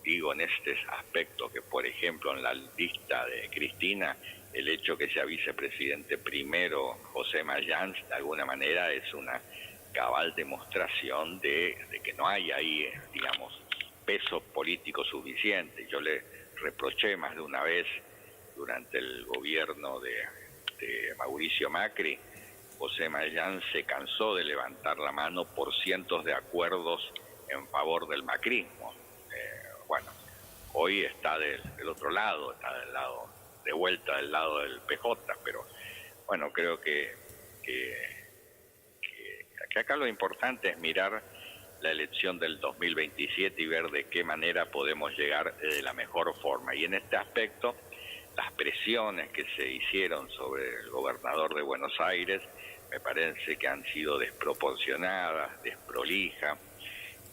digo en este aspecto que, por ejemplo, en la lista de Cristina, el hecho que sea vicepresidente primero José Mayans, de alguna manera es una cabal demostración de que no hay ahí, digamos, peso político suficiente. Yo le reproché más de una vez durante el gobierno de Mauricio Macri, José Mayans se cansó de levantar la mano por cientos de acuerdos en favor del macrismo. Bueno, hoy está del otro lado, está del lado, de vuelta del lado del PJ, pero bueno, creo que acá lo importante es mirar la elección del 2027 y ver de qué manera podemos llegar de la mejor forma. Y en este aspecto, las presiones que se hicieron sobre el gobernador de Buenos Aires me parece que han sido desproporcionadas, desprolijas,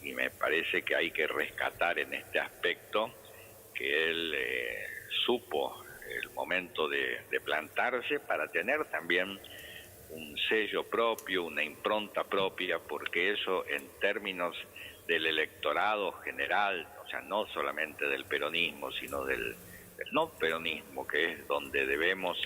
y me parece que hay que rescatar en este aspecto que él supo el momento de plantarse para tener también un sello propio, una impronta propia, porque eso en términos del electorado general, o sea, no solamente del peronismo, sino del no peronismo, que es donde debemos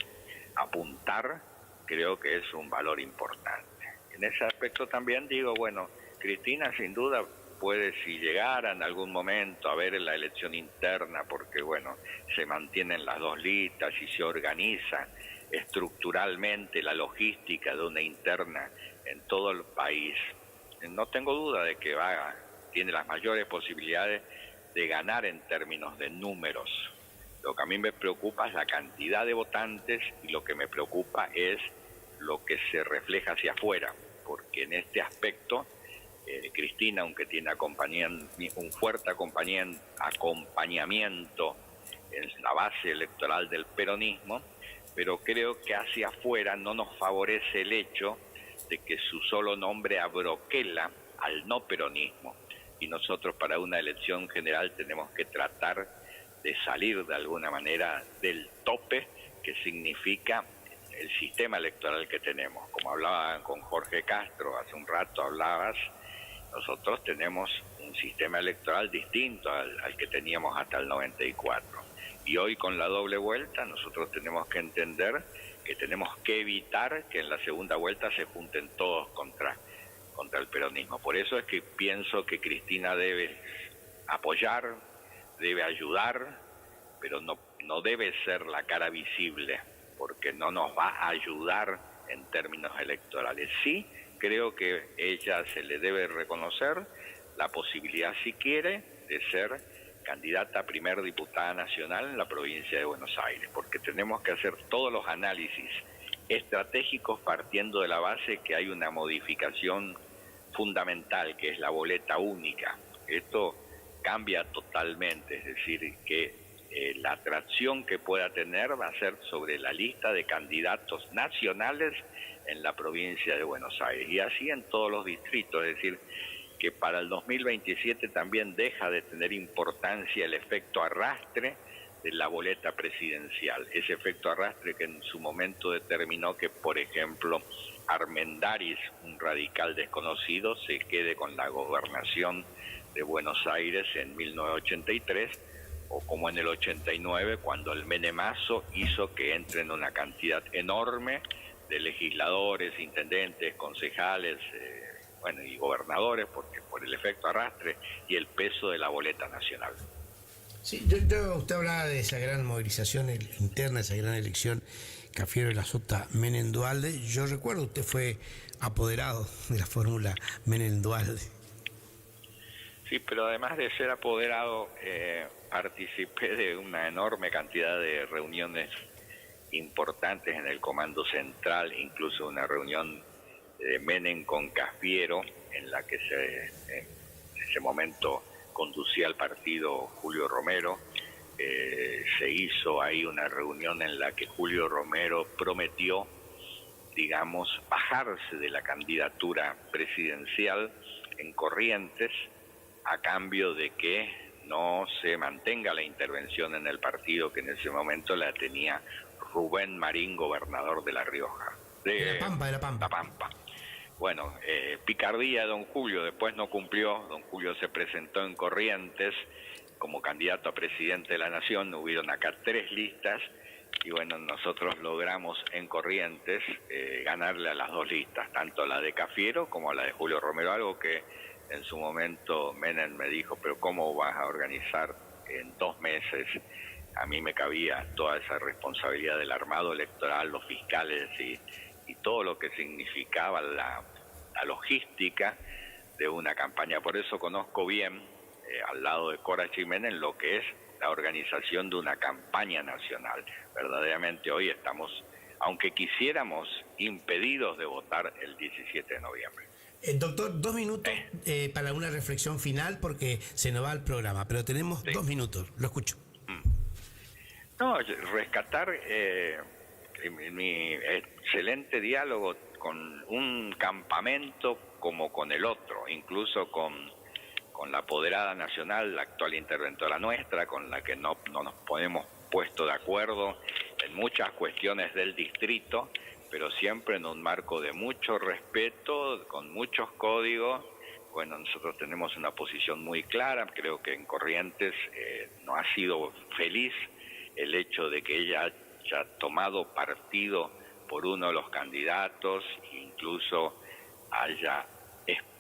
apuntar, creo que es un valor importante. En ese aspecto también digo, bueno, Cristina sin duda puede, si llegara en algún momento a ver la elección interna, porque bueno, se mantienen las dos listas y se organiza estructuralmente la logística de una interna en todo el país, no tengo duda de que tiene las mayores posibilidades de ganar en términos de números. Lo que a mí me preocupa es la cantidad de votantes y lo que me preocupa es lo que se refleja hacia afuera, porque en este aspecto Cristina, aunque tiene un fuerte acompañamiento en la base electoral del peronismo, pero creo que hacia afuera no nos favorece el hecho de que su solo nombre abroquela al no peronismo. Y nosotros para una elección general tenemos que tratar de salir de alguna manera del tope que significa el sistema electoral que tenemos. Como hablaba con Jorge Castro, hace un rato hablabas, nosotros tenemos un sistema electoral distinto al que teníamos hasta el 94. Y hoy con la doble vuelta nosotros tenemos que entender que tenemos que evitar que en la segunda vuelta se junten todos contra el peronismo. Por eso es que pienso que Cristina debe apoyar, debe ayudar, pero no debe ser la cara visible, porque no nos va a ayudar en términos electorales. Sí, creo que ella se le debe reconocer la posibilidad, si quiere, de ser candidata a primer diputada nacional en la provincia de Buenos Aires, porque tenemos que hacer todos los análisis estratégicos partiendo de la base que hay una modificación fundamental, que es la boleta única. Esto cambia totalmente, es decir, que la atracción que pueda tener va a ser sobre la lista de candidatos nacionales en la provincia de Buenos Aires, y así en todos los distritos, es decir, que para el 2027 también deja de tener importancia el efecto arrastre de la boleta presidencial. Ese efecto arrastre que en su momento determinó que, por ejemplo, Armendáriz, un radical desconocido, se quede con la gobernación de Buenos Aires en 1983, o como en el 89, cuando el Menemazo hizo que entren una cantidad enorme de legisladores, intendentes, concejales, y gobernadores, porque por el efecto arrastre y el peso de la boleta nacional. Sí, usted hablaba de esa gran movilización interna, esa gran elección Cafiero de la Sota Menem Duhalde. Yo recuerdo, usted fue apoderado de la fórmula Menem Duhalde. Sí, pero además de ser apoderado, participé de una enorme cantidad de reuniones importantes en el Comando Central, incluso una reunión de Menem con Cafiero, en la que en ese momento conducía el partido Julio Romero. Se hizo ahí una reunión en la que Julio Romero prometió, digamos, bajarse de la candidatura presidencial en Corrientes a cambio de que no se mantenga la intervención en el partido, que en ese momento la tenía Rubén Marín, gobernador de La Rioja. De La Pampa. Bueno, picardía de don Julio, después no cumplió. Don Julio se presentó en Corrientes como candidato a presidente de la Nación. Hubieron acá 3 listas y bueno, nosotros logramos en Corrientes ganarle a las 2 listas, tanto a la de Cafiero como a la de Julio Romero, algo que en su momento Menem me dijo, pero ¿cómo vas a organizar en 2 meses? A mí me cabía toda esa responsabilidad del armado electoral, los fiscales y todo lo que significaba la logística de una campaña. Por eso conozco bien, al lado de Cora Jiménez, lo que es la organización de una campaña nacional. Verdaderamente hoy estamos, aunque quisiéramos, impedidos de votar el 17 de noviembre. Doctor, 2 minutos para una reflexión final porque se nos va el programa, pero tenemos 2 minutos, lo escucho. No, rescatar mi excelente diálogo con un campamento como con el otro, incluso con la apoderada nacional, la actual interventora nuestra, con la que no nos ponemos puesto de acuerdo en muchas cuestiones del distrito, pero siempre en un marco de mucho respeto, con muchos códigos. Bueno, nosotros tenemos una posición muy clara, creo que en Corrientes no ha sido feliz el hecho de que ella haya tomado partido por uno de los candidatos, incluso haya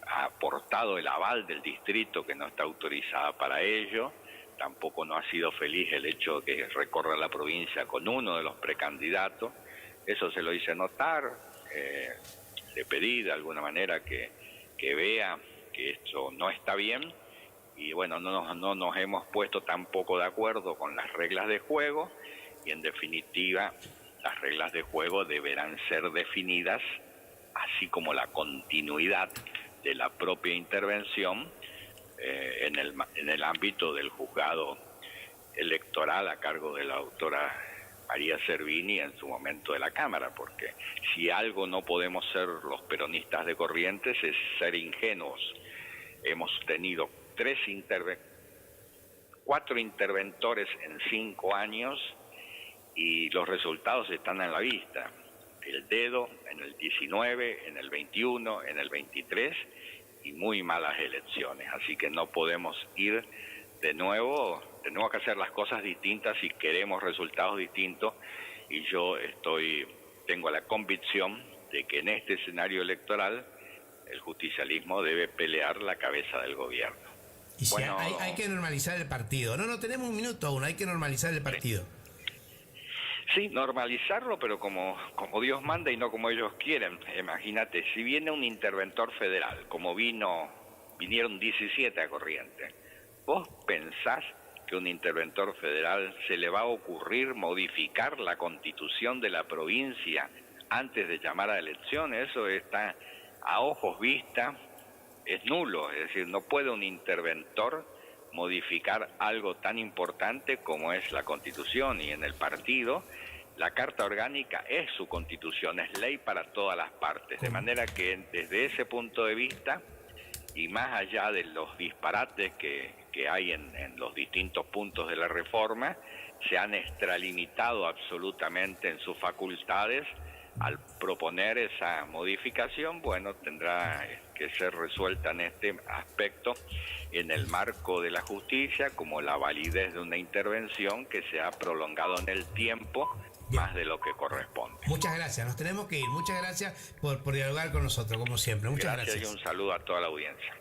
aportado el aval del distrito que no está autorizada para ello. Tampoco no ha sido feliz el hecho de que recorra la provincia con uno de los precandidatos. Eso se lo hice notar, le pedí de alguna manera que vea que esto no está bien y bueno, no nos hemos puesto tampoco de acuerdo con las reglas de juego y en definitiva las reglas de juego deberán ser definidas, así como la continuidad de la propia intervención en el ámbito del juzgado electoral a cargo de la doctora María Servini en su momento de la Cámara, porque si algo no podemos ser los peronistas de Corrientes es ser ingenuos. Hemos tenido 4 interventores en 5 años y los resultados están a la vista. El dedo en el 19, en el 21, en el 23 y muy malas elecciones. Así que no podemos ir de nuevo, tenemos que hacer las cosas distintas si queremos resultados distintos y yo tengo la convicción de que en este escenario electoral el justicialismo debe pelear la cabeza del gobierno. Y bueno, hay que normalizar el partido. No tenemos un minuto aún, hay que normalizar el partido. Sí, normalizarlo, pero como Dios manda y no como ellos quieren. Imagínate, si viene un interventor federal, como vinieron 17 a Corrientes, ¿vos pensás que un interventor federal se le va a ocurrir modificar la constitución de la provincia antes de llamar a elecciones? Eso está a ojos vista, es nulo. Es decir, no puede un interventor modificar algo tan importante como es la Constitución, y en el partido la Carta Orgánica es su Constitución, es ley para todas las partes, de manera que desde ese punto de vista y más allá de los disparates que hay en los distintos puntos de la reforma, se han extralimitado absolutamente en sus facultades. Al proponer esa modificación, bueno, tendrá que ser resuelta en este aspecto en el marco de la justicia, como la validez de una intervención que se ha prolongado en el tiempo más de lo que corresponde. Muchas gracias, nos tenemos que ir. Muchas gracias por dialogar con nosotros, como siempre. Muchas gracias. Y un saludo a toda la audiencia.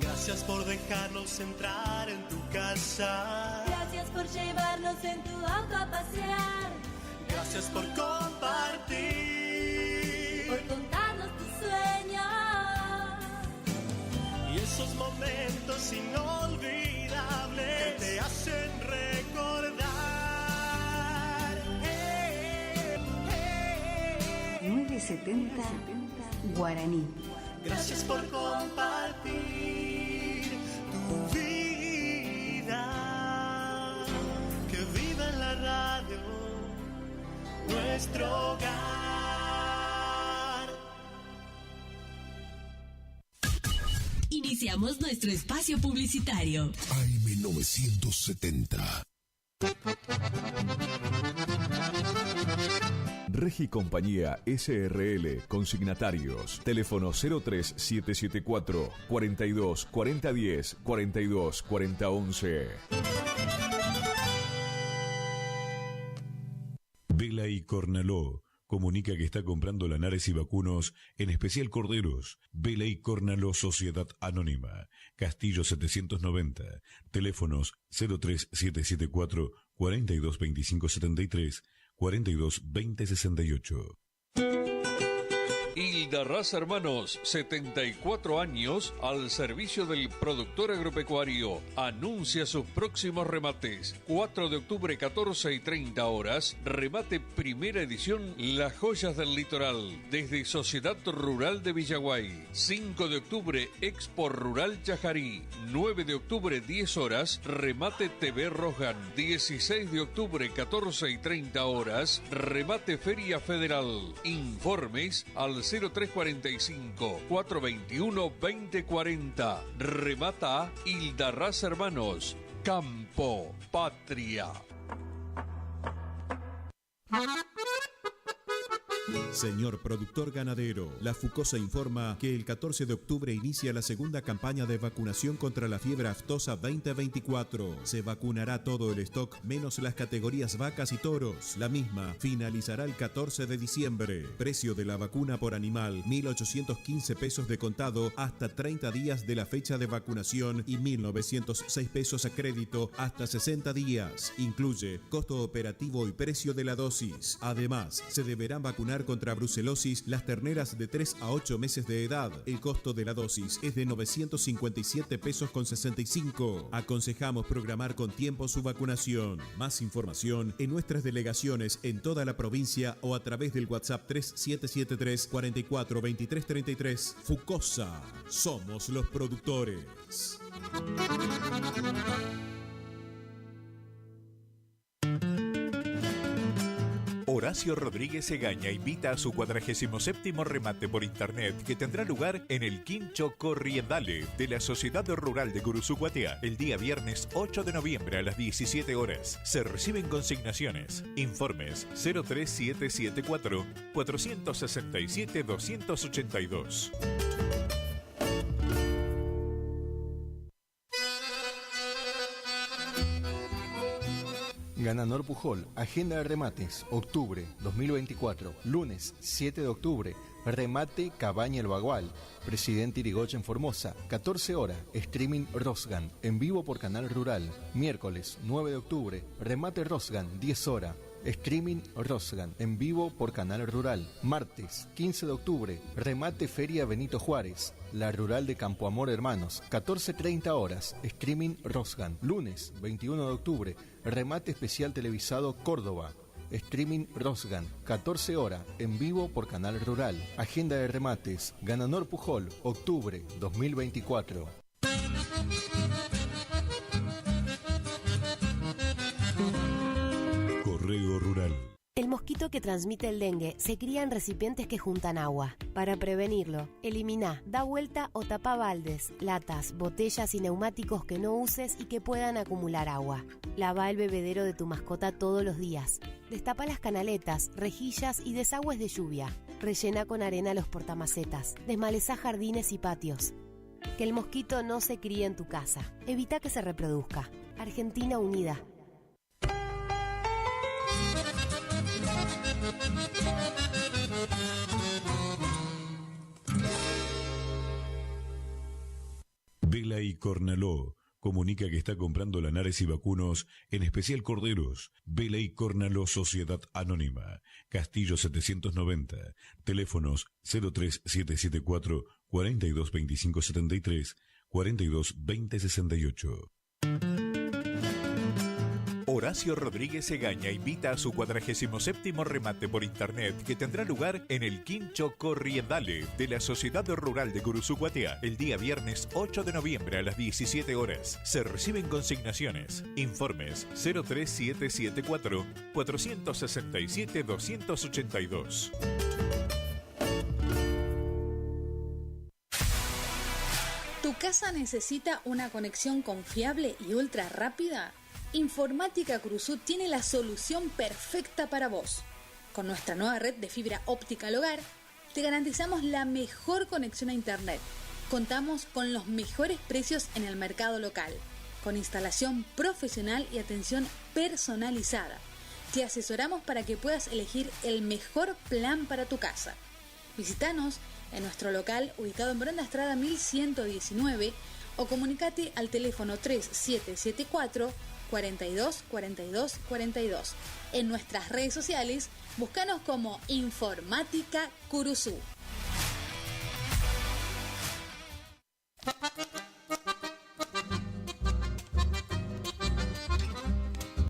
Gracias por dejarnos entrar en tu casa. Gracias por llevarnos en tu auto a pasear. Gracias por compartir. Por contarnos tus sueños. Y esos momentos inolvidables que te hacen recordar. 970 Guaraní. Gracias por compartir. nuestro hogar. Iniciamos nuestro espacio publicitario. AM970. Regi Compañía SRL, consignatarios, teléfono 03774 42 40 10 42 40 11. Vela y Cornaló comunica que está comprando lanares y vacunos, en especial corderos. Vela y Cornaló Sociedad Anónima, Castillo 790, teléfonos 03774 42 25 73 42 20 68. Hildarraz Hermanos, 74 años al servicio del productor agropecuario. Anuncia sus próximos remates. 4 de octubre, 14 y 30 horas. Remate primera edición Las Joyas del Litoral, desde Sociedad Rural de Villaguay. 5 de octubre, Expo Rural Chajarí. 9 de octubre, 10 horas. Remate TV Rojan. 16 de octubre, 14 y 30 horas. Remate Feria Federal. Informes al 0345 421 2040. Remata Hildarraz Hermanos. Campo Patria. Señor productor ganadero, la Fucosa informa que el 14 de octubre inicia la segunda campaña de vacunación contra la fiebre aftosa 2024. Se vacunará todo el stock menos las categorías vacas y toros. La misma finalizará el 14 de diciembre. Precio de la vacuna por animal, 1.815 pesos de contado hasta 30 días de la fecha de vacunación y 1.906 pesos a crédito hasta 60 días. Incluye costo operativo y precio de la dosis. Además, se deberán vacunar contra brucelosis las terneras de 3 a 8 meses de edad. El costo de la dosis es de 957 pesos con 65. Aconsejamos programar con tiempo su vacunación. Más información en nuestras delegaciones en toda la provincia o a través del WhatsApp 3773 44 23 33. Fucosa, somos los productores. Horacio Rodríguez Egaña invita a su 47º remate por internet que tendrá lugar en el Quincho Corriendale de la Sociedad Rural de Guruzucuatiá el día viernes 8 de noviembre a las 17 horas. Se reciben consignaciones. Informes 03774 467 282. Ganador Pujol, agenda de remates, octubre 2024, lunes 7 de octubre, remate Cabaña El Bagual, Presidente Irigoyen Formosa, 14 horas, streaming Rosgan, en vivo por Canal Rural, miércoles 9 de octubre, remate Rosgan, 10 horas, streaming Rosgan, en vivo por Canal Rural, martes 15 de octubre, remate Feria Benito Juárez, la Rural de Campo Amor Hermanos, 14:30 horas, streaming Rosgan, lunes 21 de octubre, remate especial televisado Córdoba, streaming Rosgan, 14 horas, en vivo por Canal Rural. Agenda de remates, Ganador Pujol, octubre 2024. Correo Rural. El mosquito que transmite el dengue se cría en recipientes que juntan agua. Para prevenirlo, elimina, da vuelta o tapa baldes, latas, botellas y neumáticos que no uses y que puedan acumular agua. Lava el bebedero de tu mascota todos los días. Destapa las canaletas, rejillas y desagües de lluvia. Rellena con arena los portamacetas. Desmaleza jardines y patios. Que el mosquito no se críe en tu casa. Evita que se reproduzca. Argentina Unida. Vela y Cornaló comunica que está comprando lanares y vacunos, en especial corderos. Vela y Cornaló Sociedad Anónima, Castillo 790, teléfonos 03774 42 25 73 42 20 68. Horacio Rodríguez Egaña invita a su 47º remate por internet que tendrá lugar en el Quincho Corriendale de la Sociedad Rural de Guruzucuatiá el día viernes 8 de noviembre a las 17 horas. Se reciben consignaciones. Informes 03774 467 282. ¿Tu casa necesita una conexión confiable y ultra rápida? Informática Cruzú tiene la solución perfecta para vos. Con nuestra nueva red de fibra óptica al hogar, te garantizamos la mejor conexión a internet. Contamos con los mejores precios en el mercado local, con instalación profesional y atención personalizada. Te asesoramos para que puedas elegir el mejor plan para tu casa. Visítanos en nuestro local ubicado en Brenda Estrada 1119 o comunicate al teléfono 3774 42 42 42. En nuestras redes sociales, búscanos como Informática Curuzú.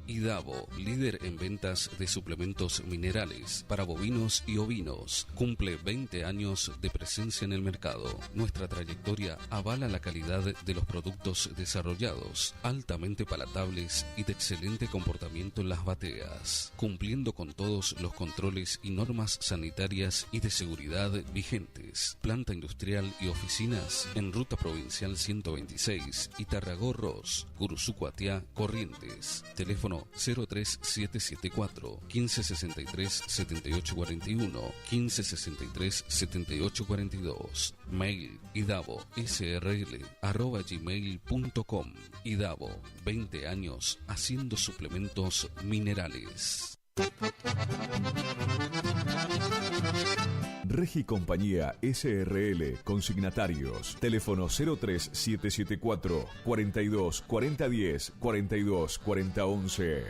Idavo, líder en ventas de suplementos minerales para bovinos y ovinos, cumple 20 años de presencia en el mercado. Nuestra trayectoria avala la calidad de los productos desarrollados, altamente palatables y de excelente comportamiento en las bateas, cumpliendo con todos los controles y normas sanitarias y de seguridad vigentes. Planta industrial y oficinas en Ruta Provincial 126 y Tarragorros, Guruzucuatiá, Corrientes. Teléfono 03774 1563 7841 1563 7842. Mail idavo.srl@gmail.com. Idavo, 20 años haciendo suplementos minerales. Regi Compañía SRL, consignatarios, teléfono 03774 42 4010 42 4011.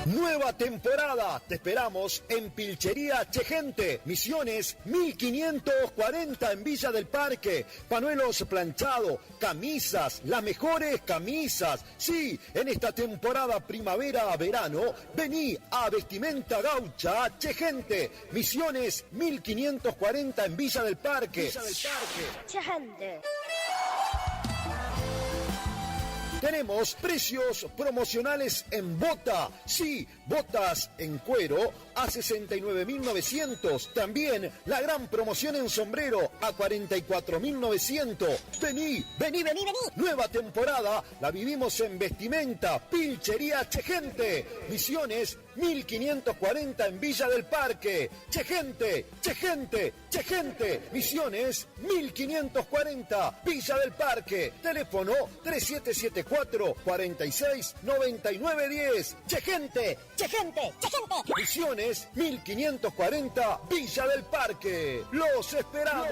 Nueva temporada, te esperamos en Pilchería Chegente, Misiones 1540 en Villa del Parque. Panuelos planchados, camisas, las mejores camisas. Sí, en esta temporada primavera-verano, vení a Vestimenta Gaucha Chegente, Misiones 1540 en Villa del Parque. Chegente. Tenemos precios promocionales en bota. Sí, botas en cuero a 69.900. También la gran promoción en sombrero a 44.900. Vení. Nueva temporada la vivimos en Vestimenta Pilchería Chegente. Misiones 1540 en Villa del Parque. Chegente. Misiones 1540 Villa del Parque. Teléfono 3774 46 99 10. Chegente. Misiones 1540 Villa del Parque. Los esperamos.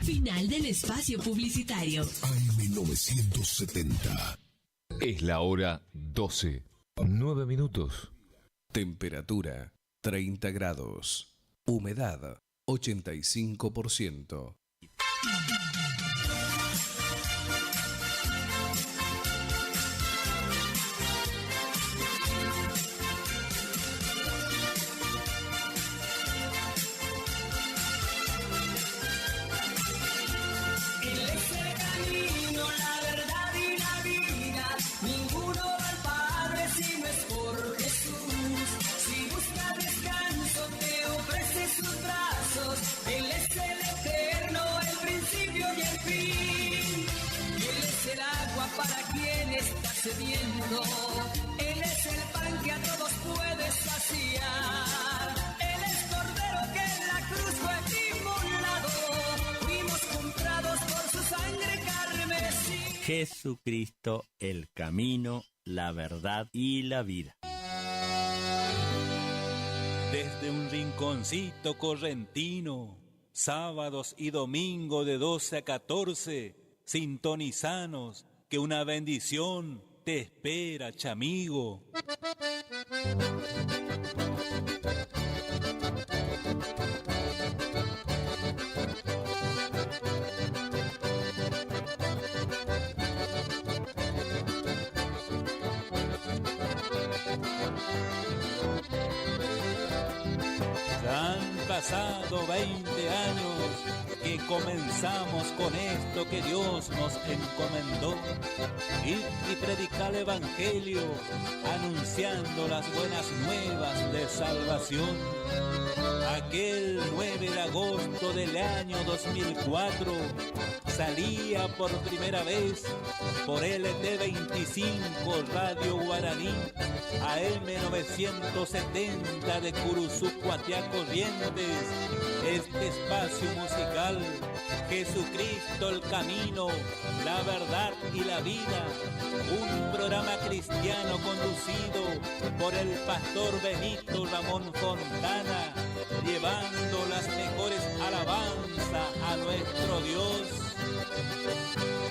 Final del espacio publicitario. AM970. Es la hora 12. 9 minutos. Temperatura 30 grados. Humedad 85%. Para quien está sediento, Él es el pan que a todos puede saciar. Él es cordero que en la cruz fue inmolado, fuimos comprados por su sangre carmesí. Jesucristo, el camino, la verdad y la vida. Desde un rinconcito correntino, sábados y domingo de 12 a 14, sintonizanos, que una bendición te espera, chamigo. Ya han pasado 20 años que comenzamos con esto que Dios nos encomendó. Ir y predicar el Evangelio, anunciando las buenas nuevas de salvación. Aquel 9 de agosto del año 2004 salía por primera vez por LT25 Radio Guaraní AM 970 de Curuzú, Cuatiá, Corrientes. Este espacio musical, Jesucristo el camino, la verdad y la vida, un programa cristiano conducido por el pastor Benito Ramón Fontana, llevando las mejores alabanzas a nuestro Dios.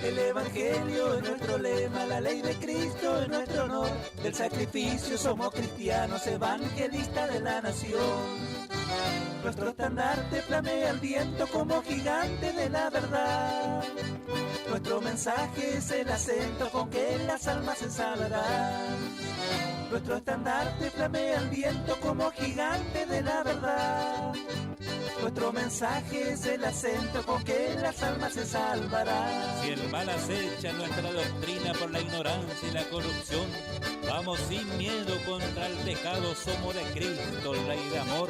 El Evangelio es nuestro lema, la ley de Cristo es nuestro honor. Del sacrificio somos cristianos, evangelistas de la nación. Nuestro estandarte flamea al viento como gigante de la verdad. Nuestro mensaje es el acento con que las almas se salvarán. Nuestro estandarte flamea al viento como gigante de la verdad. Nuestro mensaje es el acento con que las almas se salvarán. Si el mal acecha nuestra doctrina por la ignorancia y la corrupción, vamos sin miedo contra el pecado, somos de Cristo, el Rey de amor.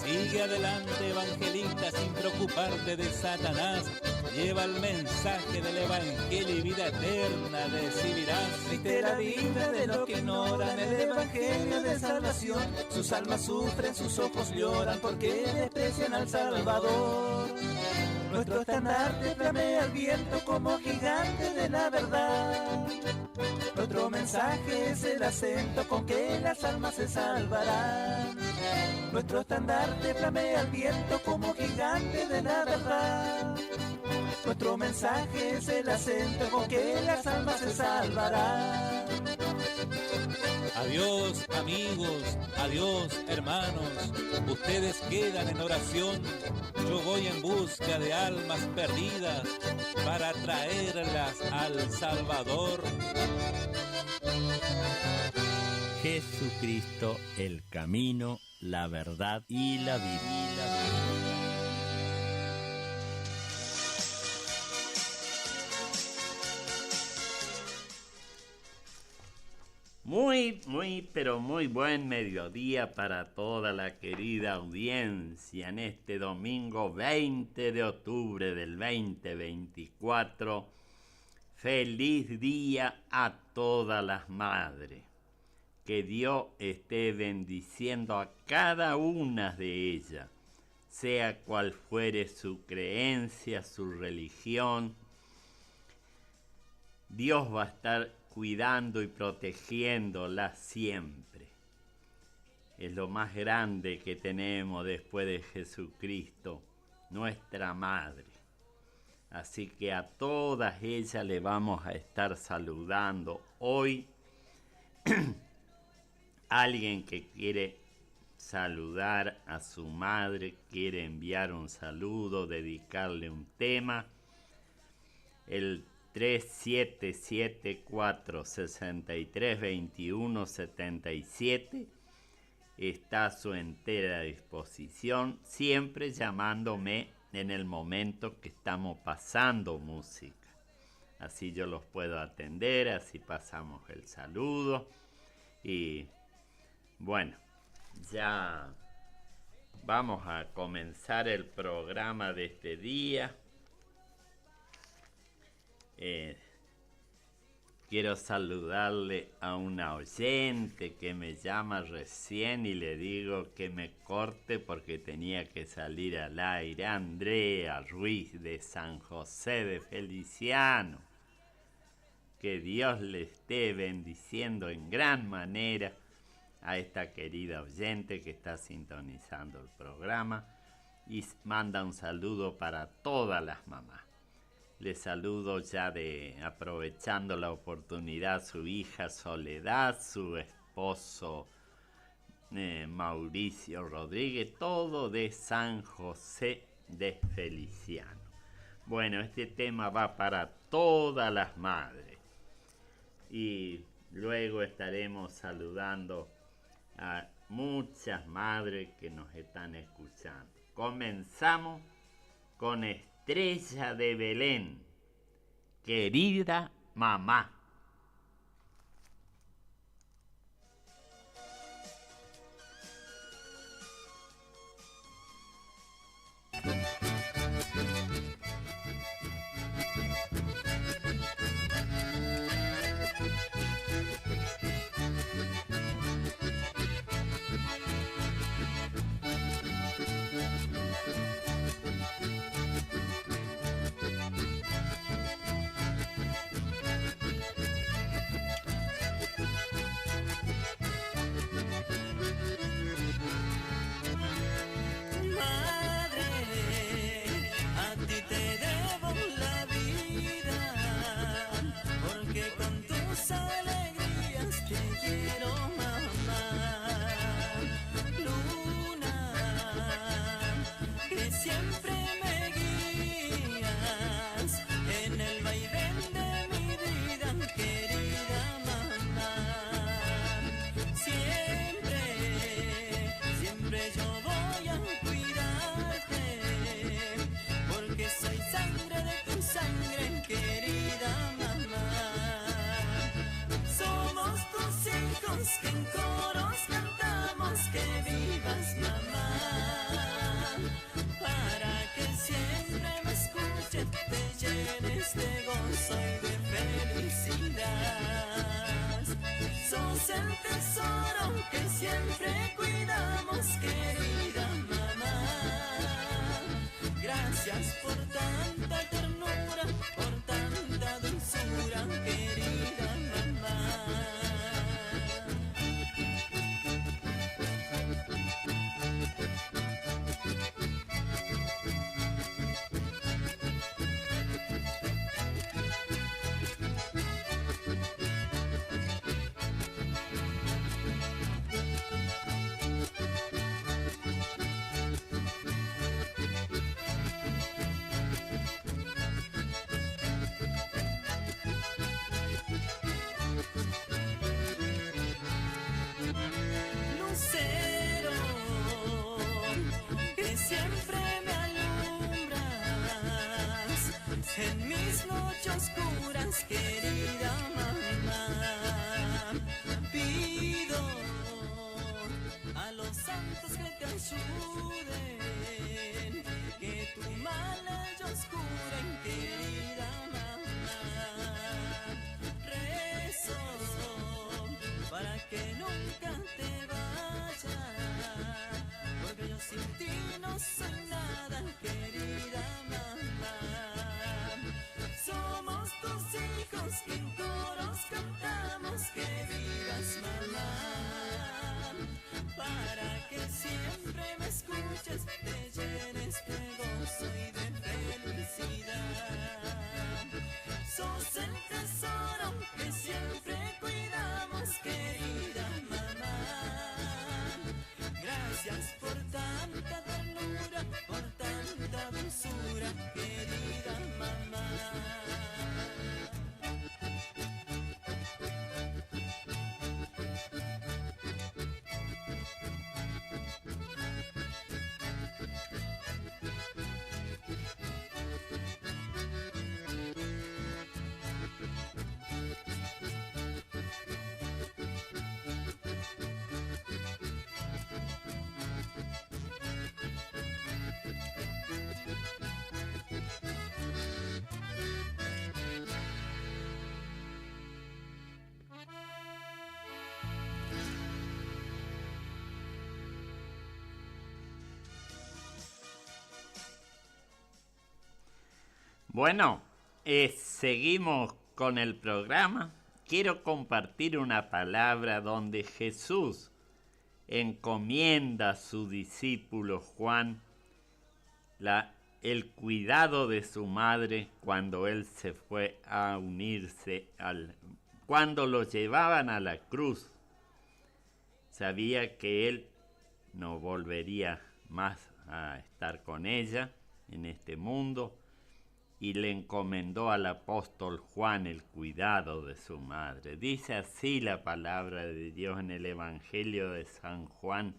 Sigue adelante, evangelista, sin preocuparte de Satanás. Lleva el mensaje del Evangelio y vida eterna recibirás. Triste la vida de los que ignoran el Evangelio de salvación. Sus almas sufren, sus ojos lloran porque desprecian al Salvador. Nuestro estandarte flamea al viento como gigante de la verdad. Nuestro mensaje es el acento con que las almas se salvarán. Nuestro estandarte flamea al viento como gigante de la verdad. Nuestro mensaje es el acento con que las almas se salvarán. Adiós amigos, adiós hermanos, ustedes quedan en oración. Yo voy en busca de almas perdidas para traerlas al Salvador. Jesucristo, el camino, la verdad y la vida. Pero muy buen mediodía para toda la querida audiencia en este domingo 20 de octubre del 2024. Feliz día a todas las madres. Que Dios esté bendiciendo a cada una de ellas, sea cual fuere su creencia, su religión. Dios va a estar cuidando y protegiéndola siempre. Es lo más grande que tenemos después de Jesucristo, nuestra Madre. Así que a todas ellas le vamos a estar saludando hoy. Alguien que quiere saludar a su madre, quiere enviar un saludo, dedicarle un tema, el 3774-6321-77 está a su entera disposición, siempre llamándome en el momento que estamos pasando música. Así yo los puedo atender, así pasamos el saludo. Y bueno, ya vamos a comenzar el programa de este día. Quiero saludarle a una oyente que me llama recién y le digo que me corte porque tenía que salir al aire. Andrea Ruiz de San José de Feliciano. Que Dios le esté bendiciendo en gran manera a esta querida oyente que está sintonizando el programa y manda un saludo para todas las mamás. Le saludo ya aprovechando la oportunidad, su hija Soledad, su esposo Mauricio Rodríguez, todo de San José de Feliciano. Bueno, este tema va para todas las madres. Y luego estaremos saludando a muchas madres que nos están escuchando. Comenzamos con Estrella de Belén, querida mamá. Que en coros cantamos que vivas mamá, para que siempre me escuches, te llenes de gozo y de felicidad. Sos el tesoro que siempre cuidamos, querida mamá. Gracias por tanta ternura, por tanta dulzura, querida mamá. En mis noches oscuras, querida mamá, pido a los santos que te ayuden, que tu mal ellos curen, querida mamá. Rezo para que nunca te vayas, porque yo sin ti no soy nada, querida mamá. Somos tus hijos que en coros cantamos que vivas mamá, para que siempre me escuches, te llenes de gozo y de felicidad. Sos el tesoro que siempre cuidamos, querida mamá. Gracias por tanta ternura, por tanta dulzura, querida mamá. Bueno, seguimos con el programa. Quiero compartir una palabra donde Jesús encomienda a su discípulo Juan el cuidado de su madre cuando él se fue a unirse cuando lo llevaban a la cruz. Sabía que él no volvería más a estar con ella en este mundo y le encomendó al apóstol Juan el cuidado de su madre. Dice así la palabra de Dios en el Evangelio de San Juan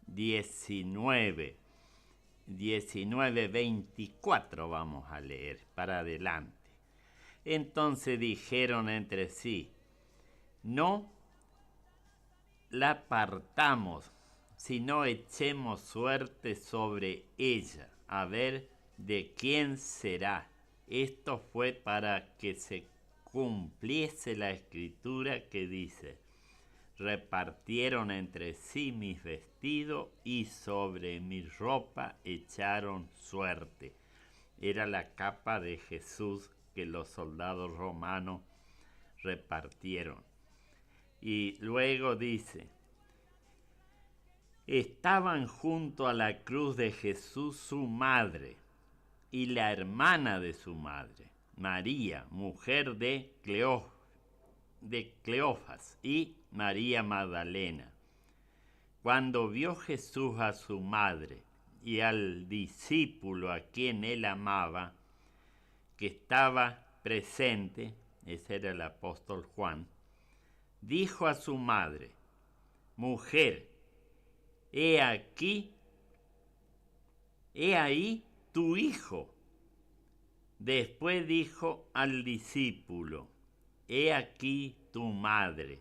19:24 vamos a leer para adelante. Entonces dijeron entre sí: no la partamos, sino echemos suerte sobre ella, a ver de quién será. Esto fue para que se cumpliese la escritura que dice: repartieron entre sí mis vestidos y sobre mi ropa echaron suerte. Era la capa de Jesús que los soldados romanos repartieron. Y luego dice: estaban junto a la cruz de Jesús su madre y la hermana de su madre, María, mujer de Cleofas, y María Magdalena. Cuando vio Jesús a su madre y al discípulo a quien él amaba, que estaba presente, ese era el apóstol Juan, dijo a su madre: mujer, he ahí tu hijo. Después dijo al discípulo: he aquí tu madre.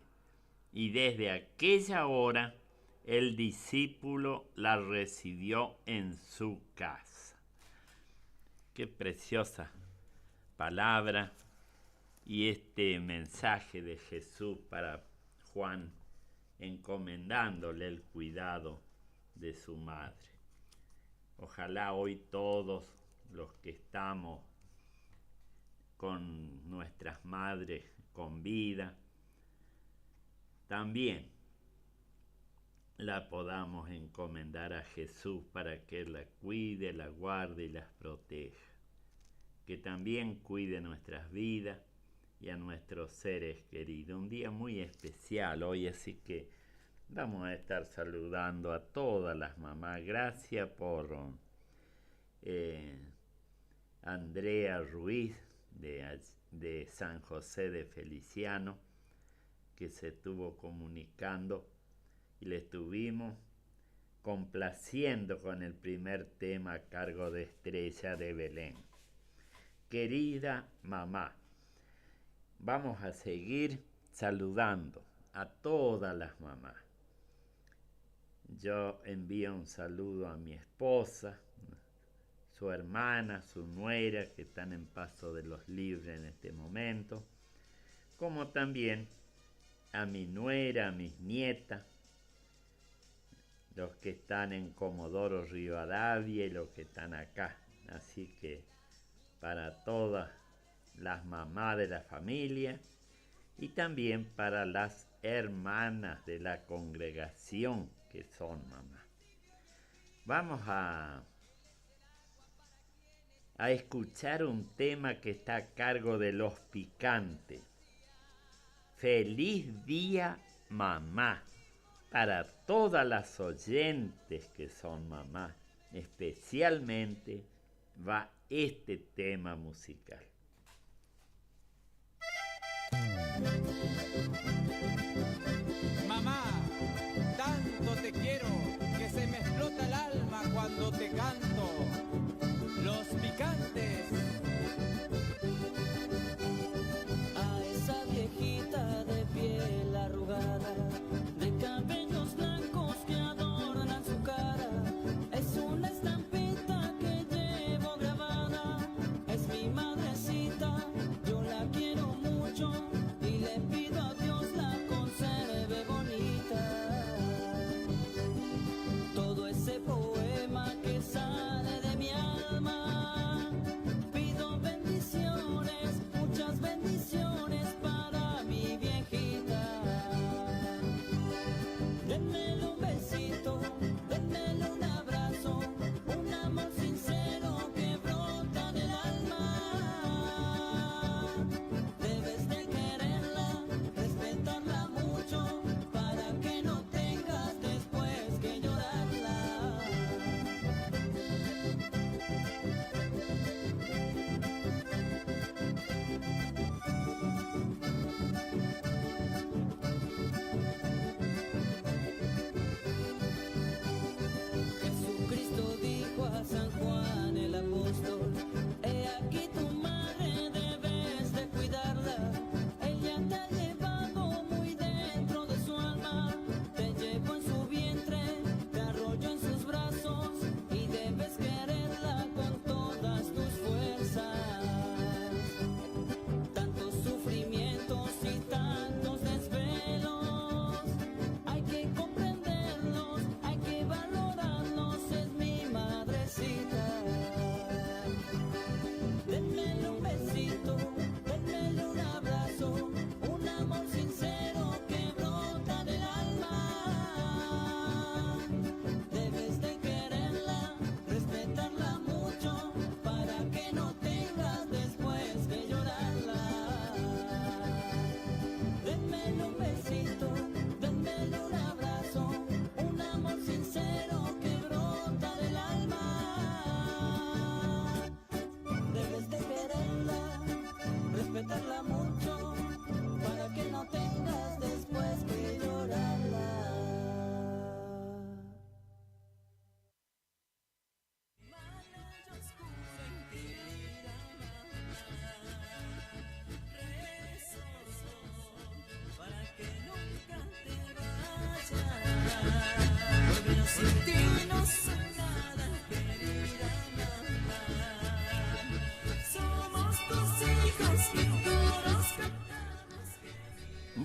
Y desde aquella hora el discípulo la recibió en su casa. Qué preciosa palabra y este mensaje de Jesús para Juan, encomendándole el cuidado de su madre. Ojalá hoy todos los que estamos con nuestras madres con vida, también la podamos encomendar a Jesús para que Él la cuide, la guarde y las proteja. Que también cuide nuestras vidas y a nuestros seres queridos. Un día muy especial hoy, así que vamos a estar saludando a todas las mamás. Gracias por Andrea Ruiz de San José de Feliciano, que se estuvo comunicando y le estuvimos complaciendo con el primer tema a cargo de Estrella de Belén. Querida mamá, vamos a seguir saludando a todas las mamás. Yo envío un saludo a mi esposa, su hermana, su nuera, que están en Paso de los Libres en este momento, como también a mi nuera, a mis nietas, los que están en Comodoro Rivadavia y los que están acá. Así que para todas las mamás de la familia y también para las hermanas de la congregación que son mamás. Vamos a escuchar un tema que está a cargo de Los Picantes. Feliz día, mamá, para todas las oyentes que son mamás. Especialmente va este tema musical. Mamá, tanto te quiero que se me explota el alma cuando te canto. Los Picantes. A esa viejita de piel arrugada, de cabellos blancos que adornan su cara, es una estampita que llevo grabada, es mi madre.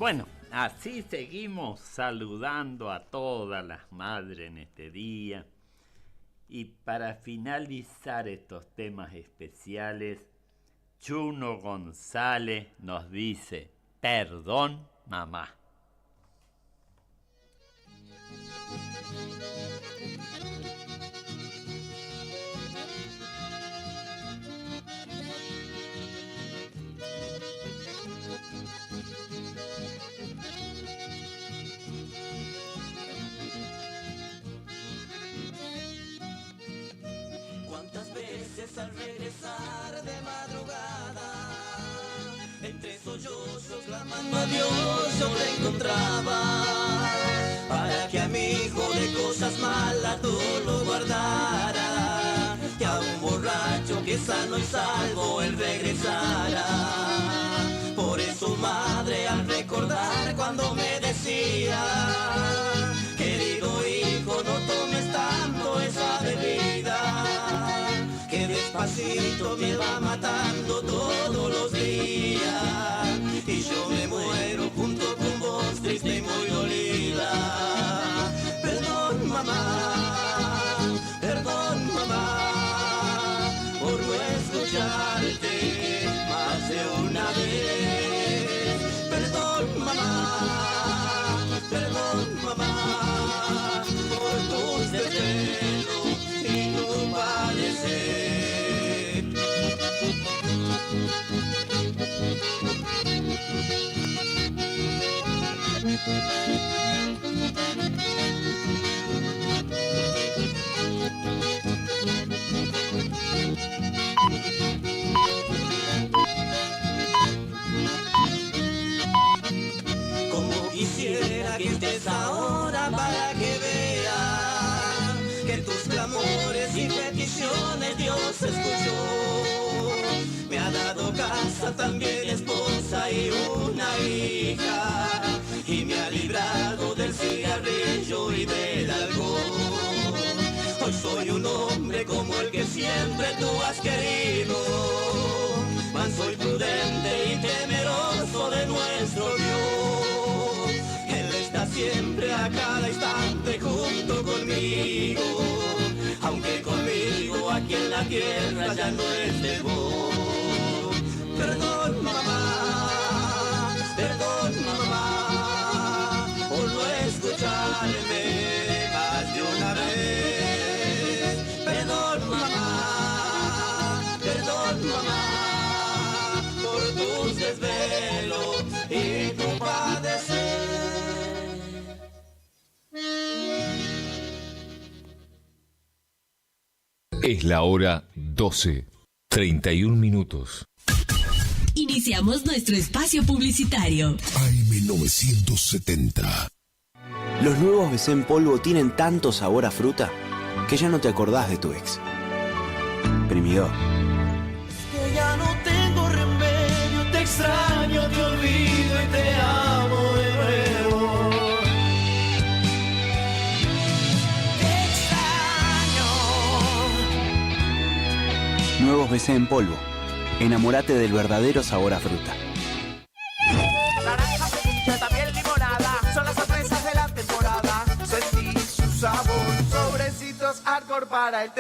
Bueno, así seguimos saludando a todas las madres en este día. Y para finalizar estos temas especiales, Chuno González nos dice: perdón, mamá. ¿Cuántas veces al regresar de madrugada, entre sollozos clamando a Dios yo te encontraba, para que a mi hijo de cosas malas tú lo guardara, que a un borracho que sano y salvo él regresara? Por eso, madre, al recordar cuando me decía: querido hijo, no tomes tanto esa bebida, que despacito me va matando todos los días, y yo me muero junto con vos, triste y muy dolida. Perdón, mamá, por no escucharte más de una vez. Perdón, mamá, por tus desvelos y tu padecer. Como quisiera que estés ahora para que veas que tus clamores y peticiones Dios escuchó. Me ha dado casa, también esposa y una hija, y me ha librado del cigarrillo y del alcohol. Hoy soy un hombre como el que siempre tú has querido, manso y prudente y temeroso de nuestro Dios. Él está siempre a cada instante junto conmigo, aunque conmigo aquí en la tierra ya no esté vos. Perdón, mamá, por no escucharme más de una vez. Perdón, mamá, por tus desvelos y tu padecer. Es la hora 12:31 minutos. Iniciamos nuestro espacio publicitario. AM970. Los nuevos BC en polvo tienen tanto sabor a fruta que ya no te acordás de tu ex. Primidor. Que ya no tengo remedio, te extraño, te olvido y te amo de nuevo. Te extraño. Nuevos BC en polvo. Enamórate del verdadero sabor a fruta. Naranja, ceviche, también limonada, son las sorpresas de la temporada. Sentí su sabor, sobrecitos hardcore para el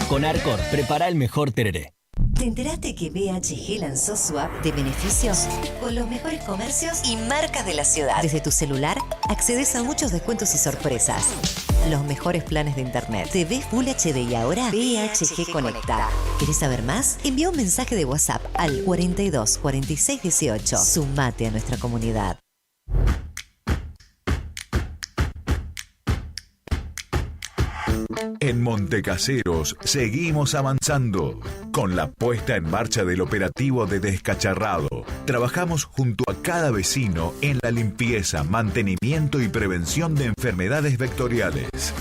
Con Arcor, prepara el mejor tereré. ¿Te enteraste que BHG lanzó su app de beneficios? Con los mejores comercios y marcas de la ciudad. Desde tu celular, accedes a muchos descuentos y sorpresas. Los mejores planes de internet. TV Full HD y ahora BHG Conecta. ¿Querés saber más? Envía un mensaje de WhatsApp al 42 46 18. Sumate a nuestra comunidad. En Montecaseros seguimos avanzando con la puesta en marcha del operativo de descacharrado. Trabajamos junto a cada vecino en la limpieza, mantenimiento y prevención de enfermedades vectoriales.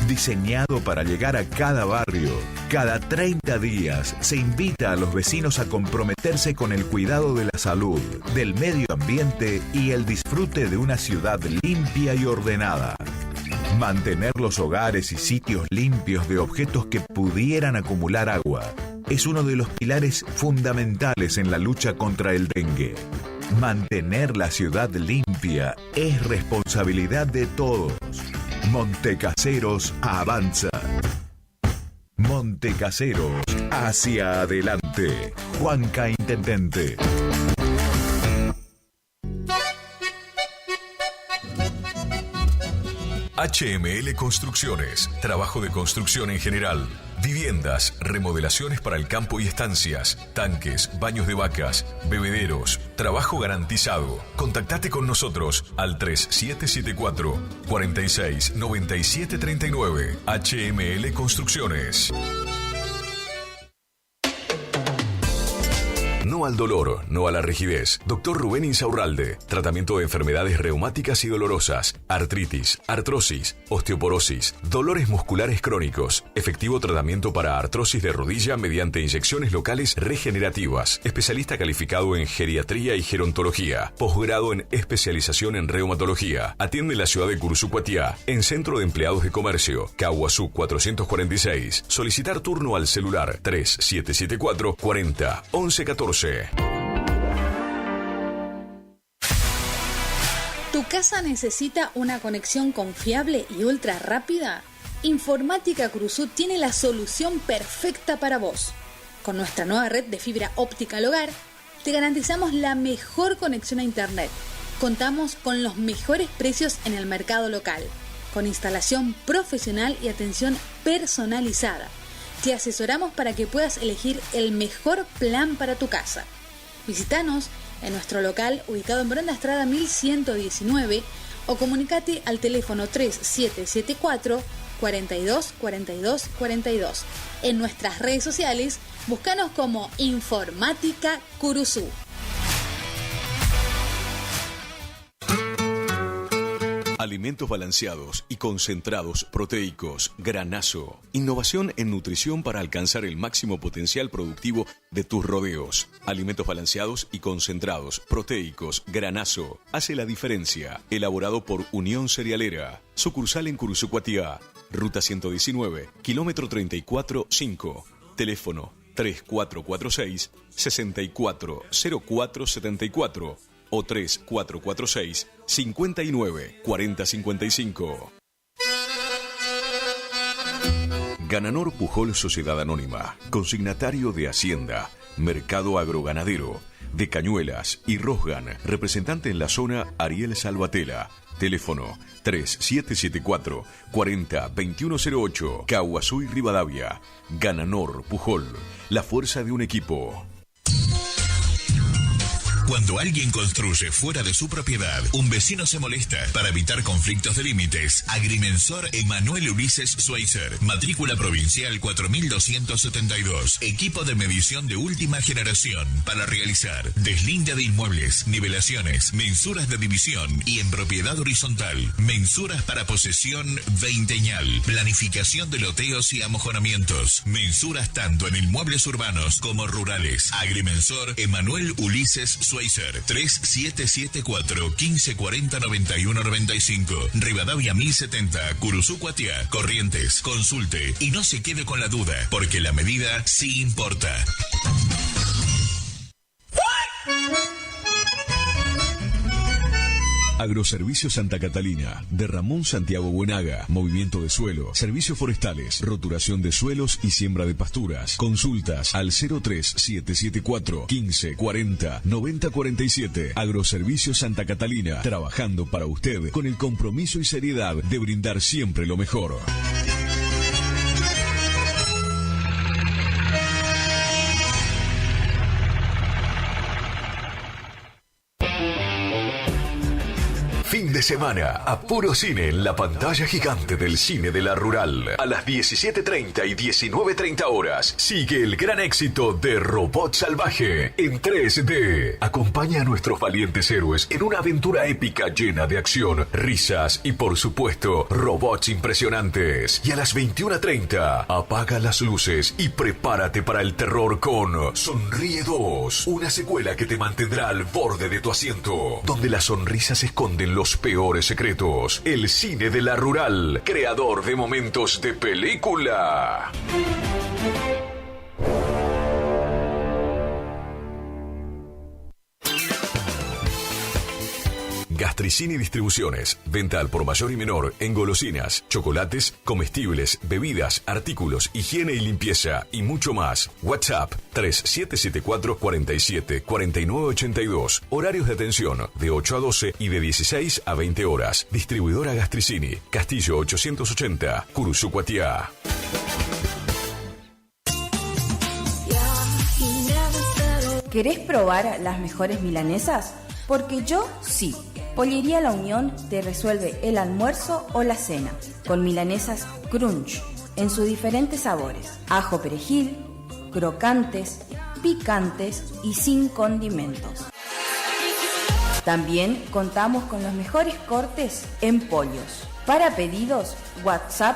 Diseñado para llegar a cada barrio, cada 30 días se invita a los vecinos a comprometerse con el cuidado de la salud, del medio ambiente y el disfrute de una ciudad limpia y ordenada. Mantener los hogares y sitios limpios de objetos que pudieran acumular agua. es uno de los pilares fundamentales en la lucha contra el dengue. Mantener la ciudad limpia es responsabilidad de todos. Montecaseros avanza. Montecaseros hacia adelante. Juanca Intendente. HML Construcciones, trabajo de construcción en general, viviendas, remodelaciones para el campo y estancias, tanques, baños de vacas, bebederos, trabajo garantizado. Contactate con nosotros al 3774 46 97 39. HML Construcciones. No al dolor, no a la rigidez. Dr. Rubén Insaurralde. Tratamiento de enfermedades reumáticas y dolorosas, artritis, artrosis, osteoporosis, dolores musculares crónicos. Efectivo tratamiento para artrosis de rodilla mediante inyecciones locales regenerativas. Especialista calificado en geriatría y gerontología. Posgrado en especialización en reumatología. Atiende en la ciudad de Cursucuatiá, en Centro de Empleados de Comercio, Caguazú 446. Solicitar turno al celular 3774 40 11 14. ¿Tu casa necesita una conexión confiable y ultra rápida? Informática Cruzú tiene la solución perfecta para vos. Con nuestra nueva red de fibra óptica al hogar, te garantizamos la mejor conexión a internet. Contamos con los mejores precios en el mercado local, con instalación profesional y atención personalizada. Te asesoramos para que puedas elegir el mejor plan para tu casa. Visítanos en nuestro local ubicado en Brenda Estrada 1119 o comunicate al teléfono 3774 42 42 42. En nuestras redes sociales, búscanos como Informática Curuzú. Alimentos balanceados y concentrados proteicos, Granazo. Innovación en nutrición para alcanzar el máximo potencial productivo de tus rodeos. Alimentos balanceados y concentrados proteicos, Granazo. Hace la diferencia. Elaborado por Unión Cerealera. Sucursal en Cursucuatiá. Ruta 119, kilómetro 34-5. Teléfono 3446-640474 o 3446-594055. Gananor Pujol Sociedad Anónima, consignatario de Hacienda, Mercado Agroganadero, de Cañuelas y Rosgan, representante en la zona Ariel Salvatela. Teléfono 3774 40 2108, Caguazú y Rivadavia. Gananor Pujol, la fuerza de un equipo. Cuando alguien construye fuera de su propiedad, un vecino se molesta. Para evitar conflictos de límites, Agrimensor Emanuel Ulises Schweitzer, matrícula provincial 4272, equipo de medición de última generación para realizar deslinde de inmuebles, nivelaciones, mensuras de división y en propiedad horizontal, mensuras para posesión veinteñal, planificación de loteos y amojonamientos, mensuras tanto en inmuebles urbanos como rurales. Agrimensor Emanuel Ulises Schweitzer, 3774 1540 91 95, Rivadavia 1070, Curuzú-Cuatiá, Corrientes. Consulte y no se quede con la duda, porque la medida sí importa. Agroservicios Santa Catalina, de Ramón Santiago Buenaga, movimiento de suelo, servicios forestales, roturación de suelos y siembra de pasturas. Consultas al 03774 1540 9047. Agroservicios Santa Catalina, trabajando para usted con el compromiso y seriedad de brindar siempre lo mejor. Fin de semana a puro cine en la pantalla gigante del cine de la Rural. A las 17:30 y 19:30 horas sigue el gran éxito de Robot Salvaje en 3D. Acompaña a nuestros valientes héroes en una aventura épica llena de acción, risas y por supuesto robots impresionantes. Y a las 21:30 apaga las luces y prepárate para el terror con Sonríe 2, una secuela que te mantendrá al borde de tu asiento, donde las sonrisas esconden los peores secretos. El cine de la Rural, creador de momentos de película. Gastricini Distribuciones. Venta al por mayor y menor en golosinas, chocolates, comestibles, bebidas, artículos, higiene y limpieza y mucho más. WhatsApp 3774 47 49 82. Horarios de atención de 8 a 12 y de 16 a 20 horas. Distribuidora Gastricini, Castillo 880, Curuzucuatiá. ¿Querés probar las mejores milanesas? Porque yo sí. Pollería La Unión te resuelve el almuerzo o la cena con milanesas crunch en sus diferentes sabores: ajo perejil, crocantes, picantes y sin condimentos. También contamos con los mejores cortes en pollos. Para pedidos, WhatsApp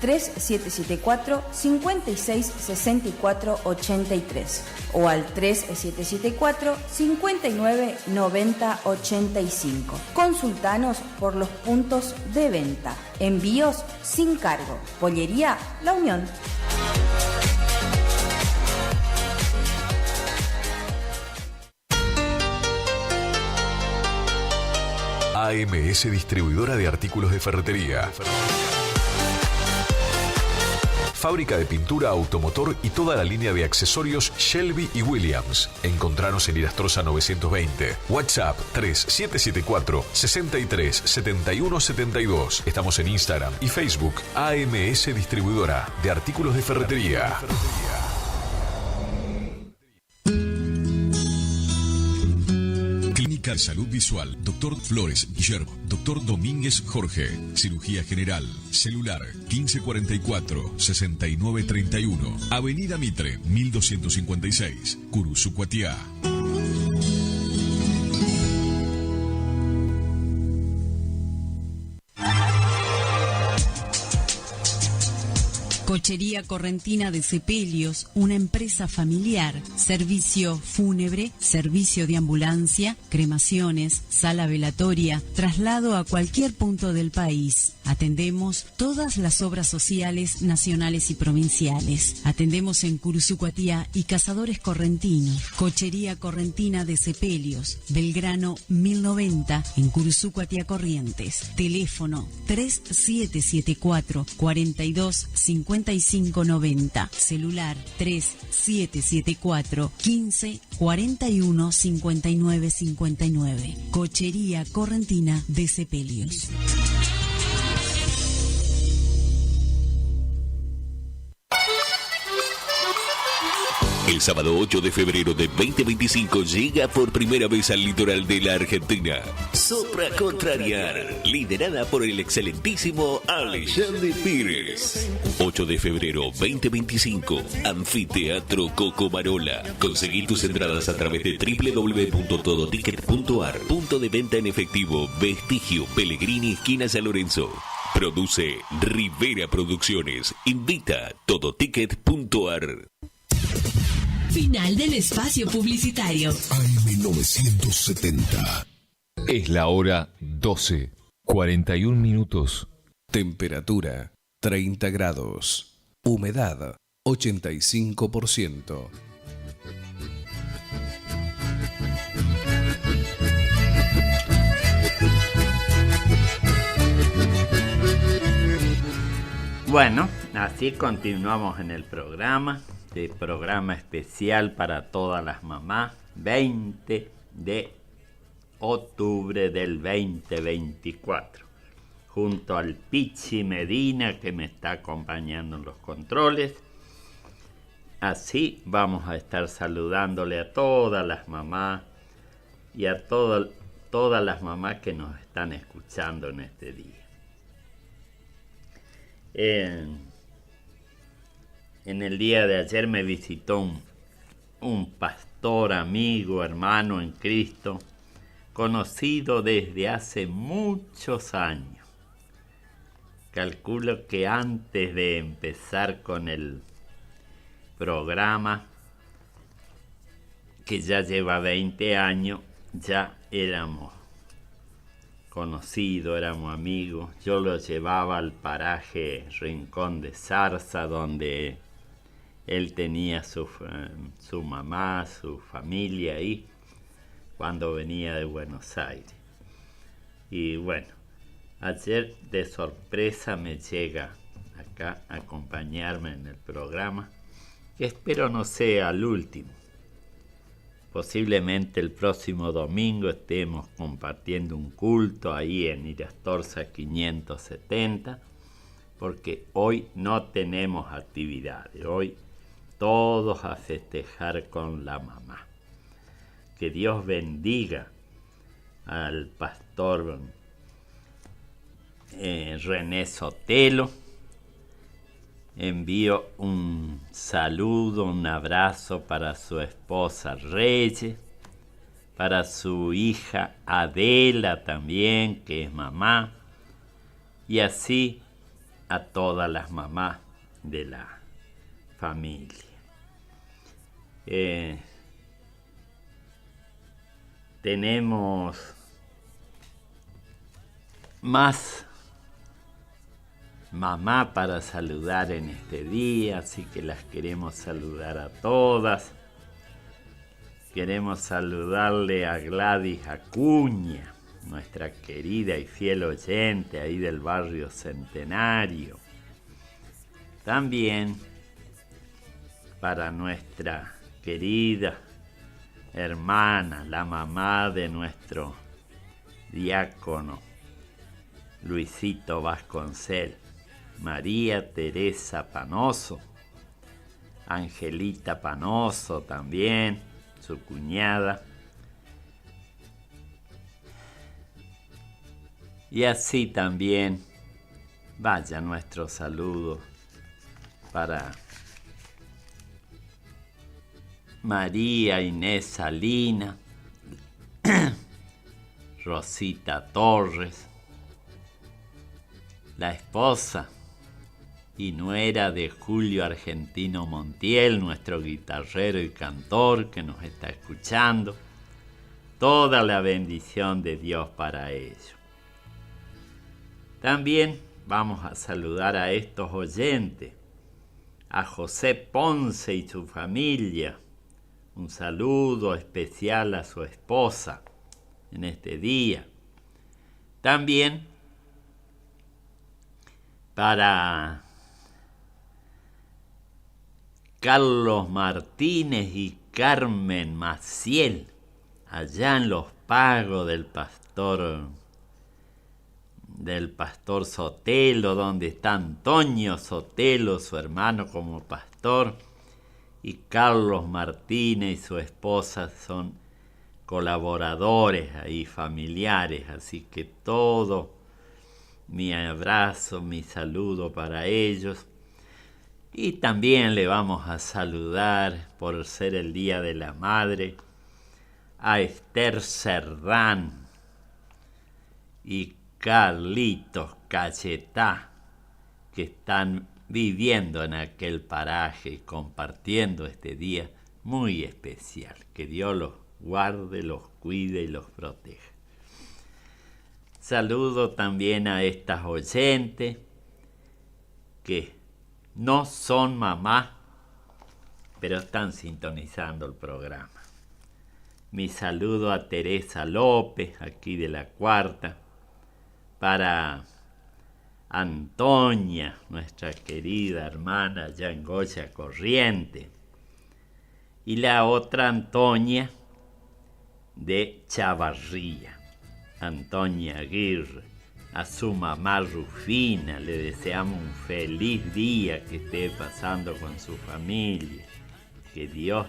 3774 56 64 83 o al 3774 59 90 85. Consultanos por los puntos de venta. Envíos sin cargo. Pollería La Unión. AMS Distribuidora de Artículos de Ferretería. Fábrica de pintura, automotor y toda la línea de accesorios Shelby y Williams. Encontranos en Irastrosa 920. WhatsApp 3774 63 71 72. Estamos en Instagram y Facebook. AMS Distribuidora de Artículos de Ferretería. Clínica de Salud Visual, Dr. Flores Guillermo, Dr. Domínguez Jorge, Cirugía General, Celular 1544-6931, Avenida Mitre 1256, Curuzucuatiá. Cochería Correntina de Sepelios, una empresa familiar, servicio fúnebre, servicio de ambulancia, cremaciones, sala velatoria, traslado a cualquier punto del país. Atendemos todas las obras sociales nacionales y provinciales. Atendemos en Curuzucuatiá y Cazadores Correntinos. Cochería Correntina de Sepelios, Belgrano 1090 en Curuzucuatiá Corrientes. Teléfono 3774 42 5590. Celular 3774 15 41 59 59. Cochería Correntina de Sepelios. El sábado 8 de febrero de 2025 llega por primera vez al litoral de la Argentina Sopra Contrariar, liderada por el excelentísimo Alexandre Pires. 8 de febrero 2025, Anfiteatro Cocomarola. Conseguí tus entradas a través de www.todoticket.ar. Punto de venta en efectivo, Vestigio, Pellegrini, esquina San Lorenzo. Produce Rivera Producciones. Invita Todoticket.ar. Final del espacio publicitario. AM970. Es la hora 12, 41 minutos. Temperatura 30 grados. Humedad 85%. Bueno, así continuamos en el programa. Este programa especial para todas las mamás, 20 de octubre del 2024, junto al Pichi Medina, que me está acompañando en los controles. Así vamos a estar saludándole a todas las mamás y a todas las mamás que nos están escuchando en este día. En el día de ayer me visitó un pastor, amigo, hermano en Cristo, conocido desde hace muchos años. Calculo que antes de empezar con el programa, que ya lleva 20 años, ya éramos conocidos, éramos amigos. Yo lo llevaba al paraje Rincón de Zarza, donde él tenía su mamá, su familia ahí, cuando venía de Buenos Aires. Y bueno, ayer de sorpresa me llega acá a acompañarme en el programa, que espero no sea el último. Posiblemente el próximo domingo estemos compartiendo un culto ahí en Irastorza 570, porque hoy no tenemos actividades, hoy todos a festejar con la mamá. Que Dios bendiga al pastor René Sotelo. Envío un saludo, un abrazo para su esposa Reyes, para su hija Adela también, que es mamá, y así a todas las mamás de la familia. Tenemos más mamá para saludar en este día, así que las queremos saludar a todas. Queremos saludarle a Gladys Acuña, nuestra querida y fiel oyente ahí del barrio Centenario. También para nuestra querida hermana, la mamá de nuestro diácono Luisito Vasconcel, María Teresa Panoso, Angelita Panoso también, su cuñada. Y así también vaya nuestro saludo para María Inés Salina, Rosita Torres, la esposa y nuera de Julio Argentino Montiel, nuestro guitarrero y cantor que nos está escuchando. Toda la bendición de Dios para ellos. También vamos a saludar a estos oyentes, a José Ponce y su familia. Un saludo especial a su esposa en este día. También para Carlos Martínez y Carmen Maciel, allá en Los Pagos del pastor Sotelo, donde está Antonio Sotelo, su hermano como pastor, y Carlos Martínez y su esposa son colaboradores ahí, familiares, así que todo mi abrazo, mi saludo para ellos. Y también le vamos a saludar, por ser el Día de la Madre, a Esther Cerdán y Carlitos Cachetá, que están viviendo en aquel paraje y compartiendo este día muy especial. Que Dios los guarde, los cuide y los proteja. Saludo también a estas oyentes que no son mamá, pero están sintonizando el programa. Mi saludo a Teresa López, aquí de la Cuarta, para Antonia, nuestra querida hermana allá en Goya Corriente, y la otra Antonia de Chavarría, Antonia Aguirre. A su mamá Rufina le deseamos un feliz día que esté pasando con su familia. Que Dios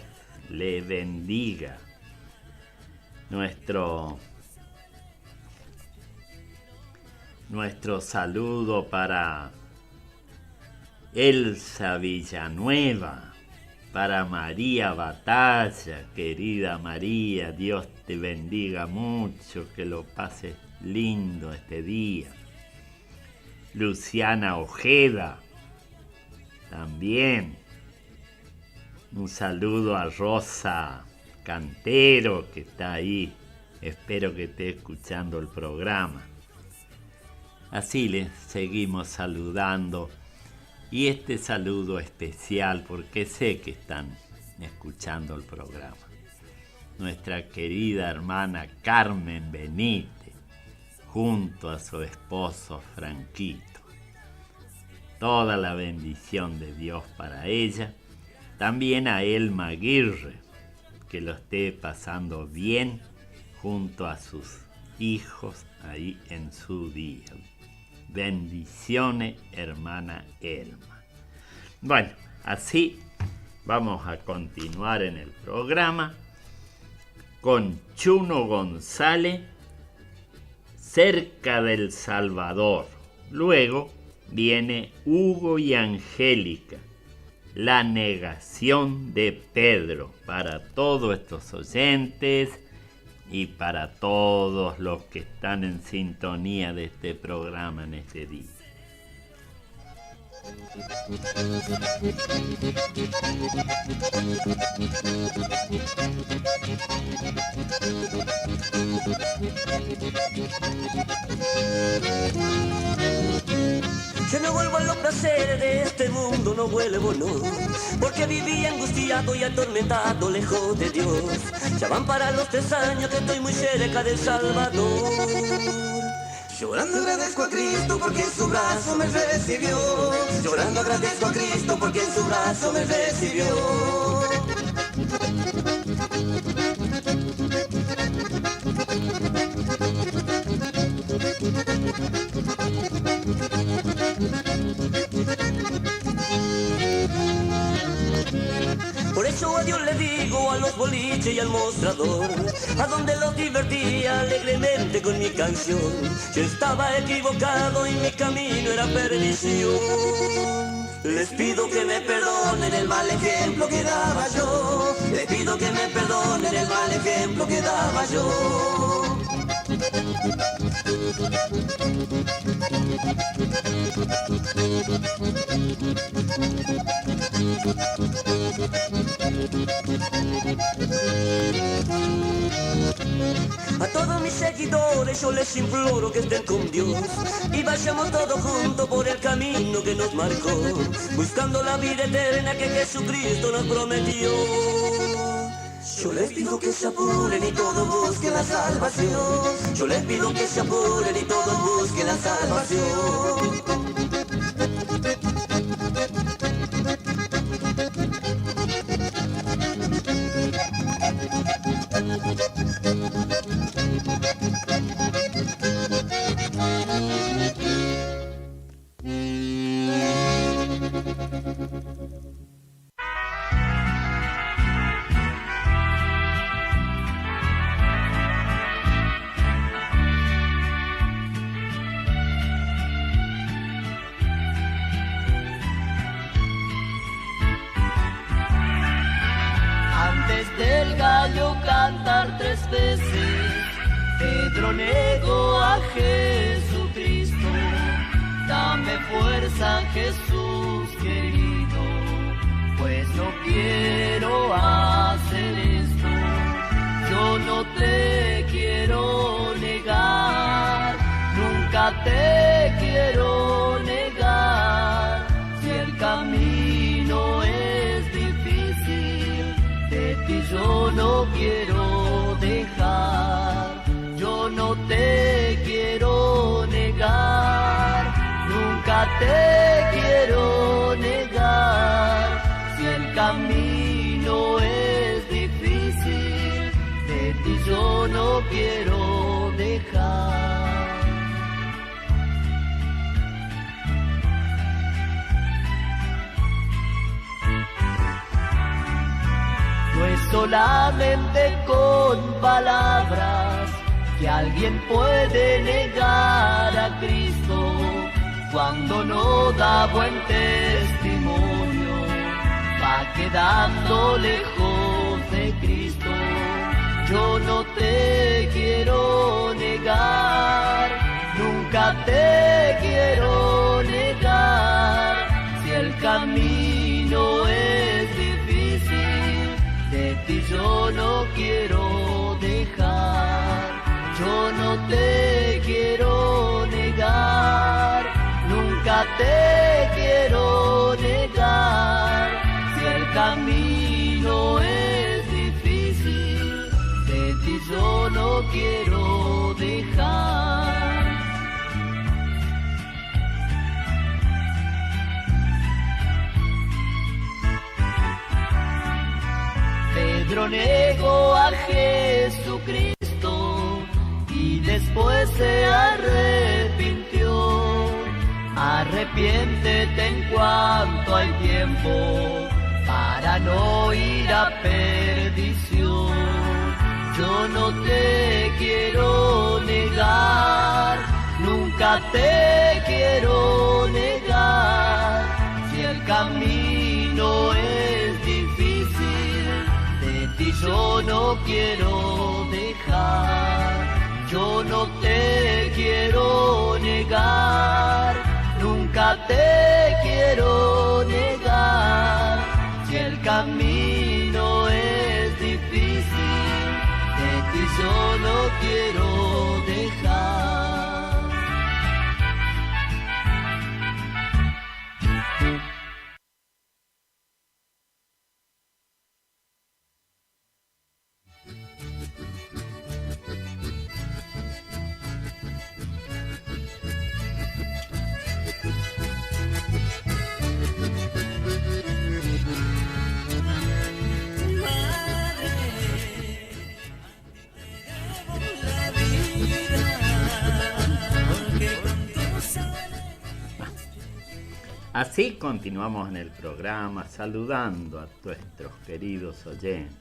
le bendiga. Nuestro saludo para Elsa Villanueva, para María Batalla, querida María, Dios te bendiga mucho, que lo pases lindo este día. Luciana Ojeda, también. Un saludo a Rosa Cantero, que está ahí. Espero que esté escuchando el programa. Así les seguimos saludando. Y este saludo especial, porque sé que están escuchando el programa. Nuestra querida hermana Carmen Benítez, junto a su esposo Franquito. Toda la bendición de Dios para ella. También a Elma Aguirre, que lo esté pasando bien junto a sus hijos ahí en su día. Bendiciones, hermana Elma. Bueno, así vamos a continuar en el programa con Chuno González, Cerca del Salvador. Luego viene Hugo y Angélica, La negación de Pedro, para todos estos oyentes y para todos los que están en sintonía de este programa en este día. Yo no vuelvo a los placeres de este mundo, no vuelvo, no, porque viví angustiado y atormentado lejos de Dios. Ya van para los 3 años que estoy muy cerca del Salvador. Llorando agradezco a Cristo porque en su brazo me recibió. Llorando agradezco a Cristo porque en su brazo me recibió. Por eso a Dios le digo, a los boliches y al mostrador, a donde los divertía alegremente con mi canción. Yo estaba equivocado y mi camino era perdición. Les pido que me perdonen el mal ejemplo que daba yo. Les pido que me perdonen el mal ejemplo que daba yo. A todos mis seguidores yo les imploro que estén con Dios y vayamos todos juntos por el camino que nos marcó, buscando la vida eterna que Jesucristo nos prometió. Yo les pido que se apuren y todos busquen la salvación. Yo les pido que se apuren y todos busquen la salvación. Del gallo cantar 3 veces, Pedro negó a Jesucristo. Dame fuerza, Jesús querido, pues no quiero hacer esto. Yo no te quiero negar, nunca te quiero negar. Si el camino es difícil, de ti yo no quiero dejar. Yo no te quiero negar, nunca te quiero negar. Si el camino es difícil, de ti yo no quiero dejar. No es solamente con palabras que alguien puede negar a Cristo cuando no da buen testimonio, va quedando lejos de Cristo. Yo no te quiero negar, nunca te quiero negar. Si el camino es difícil, de ti yo no quiero dejar. Yo no te quiero negar, nunca te quiero negar. Si el camino es difícil, de ti yo no quiero dejar. primero negó a Jesucristo y después se arrepintió. Arrepiéntete en cuanto hay tiempo para no ir a perdición. Yo no te quiero negar, nunca te quiero negar. Si el camino es difícil, de ti yo no quiero dejar. Yo no te quiero negar, nunca te quiero negar. Si el camino es difícil, de ti yo no quiero dejar. Así continuamos en el programa saludando a nuestros queridos oyentes.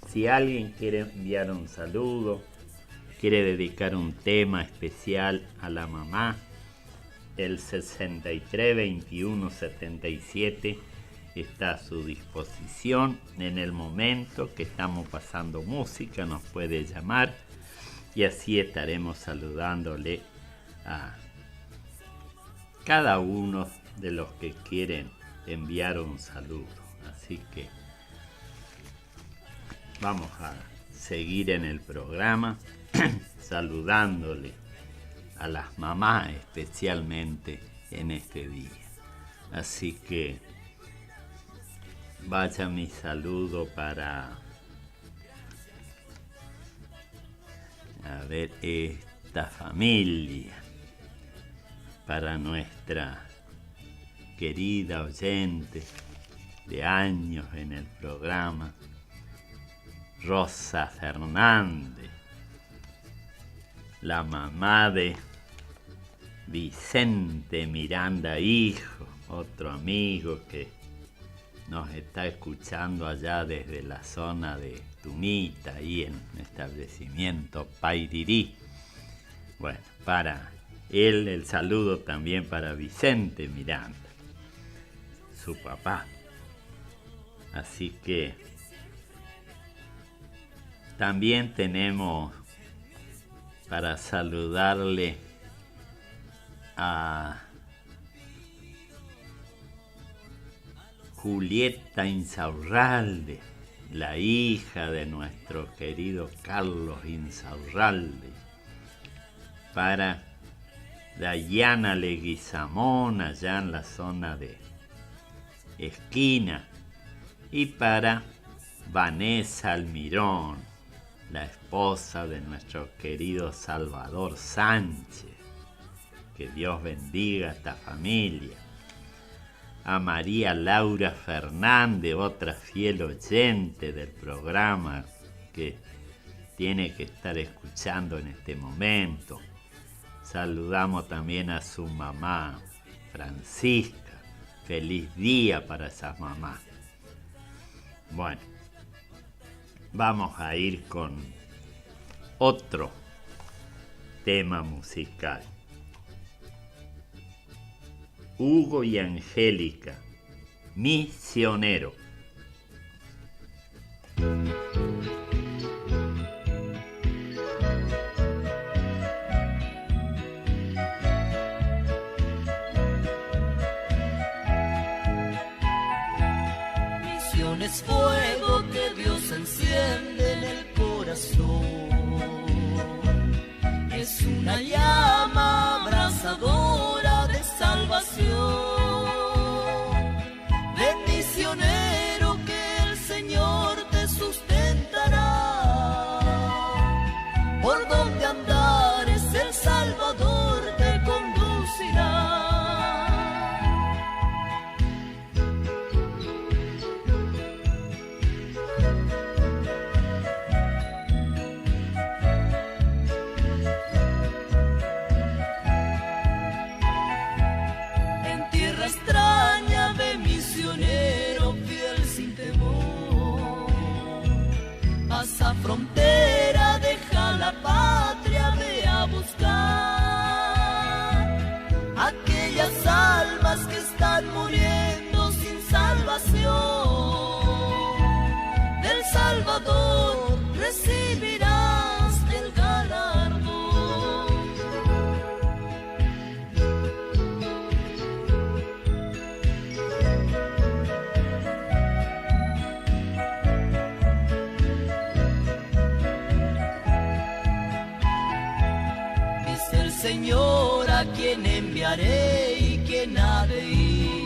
Si alguien quiere enviar un saludo, quiere dedicar un tema especial a la mamá, el 63 21 77 está a su disposición. En el momento que estamos pasando música nos puede llamar y así estaremos saludándole a cada uno de los que quieren enviar un saludo. Así que vamos a seguir en el programa saludándole a las mamás especialmente en este día. Así que vaya mi saludo para esta familia, para nuestra querida oyente de años en el programa, Rosa Fernández, la mamá de Vicente Miranda hijo, otro amigo que nos está escuchando allá desde la zona de Tunita, ahí en el establecimiento Pairirí. Bueno, para él el saludo también para Vicente Miranda, su papá. Así que también tenemos para saludarle a Julieta Insaurralde, la hija de nuestro querido Carlos Insaurralde, para Dayana Leguizamón, allá en la zona de Esquina, y para Vanessa Almirón, la esposa de nuestro querido Salvador Sánchez. Que Dios bendiga a esta familia. A María Laura Fernández, otra fiel oyente del programa que tiene que estar escuchando en este momento. Saludamos también a su mamá, Francisca. Feliz día para esas mamás. Bueno, vamos a ir con otro tema musical. Hugo y Angélica, Misionero. Misión es fuego que Dios enciende en el corazón. Es una llama abrasadora de salvación. De misionero frontera, deja la patria, ve a buscar aquellas almas que están muriendo sin salvación. Del Salvador recibirás el galardón. Dice el Señor, a quien enviaré y quién ha de ir.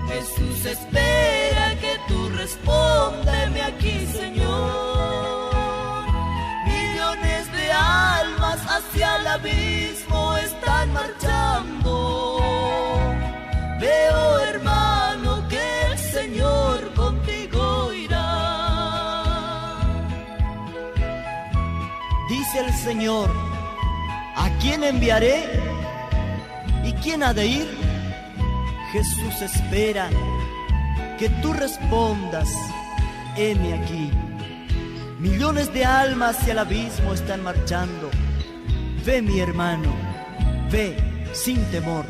Jesús espera que tú respóndeme aquí, Señor. Millones de almas hacia el abismo están marchando. Veo, hermano, que el Señor contigo irá. Dice el Señor, ¿a quién enviaré y quién ha de ir? Jesús espera que tú respondas, heme aquí. Millones de almas hacia el abismo están marchando. Ve, mi hermano, ve sin temor.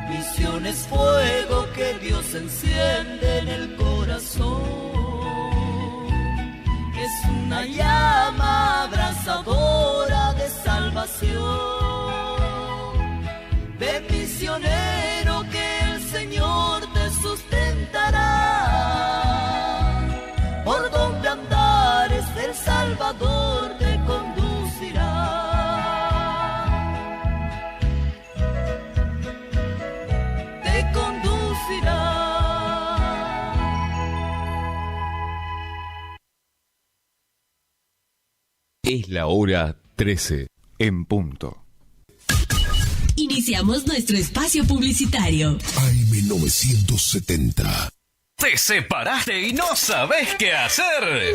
Misión es fuego que Dios enciende en el corazón. Es una llama abrasadora de salvación. Ve, misionero, que el Señor te sustentará. Por donde andares, el Salvador te conducirá. Te conducirá. Es la hora 13 en punto. Iniciamos nuestro espacio publicitario. AM970. ¿Te separaste y no sabes qué hacer?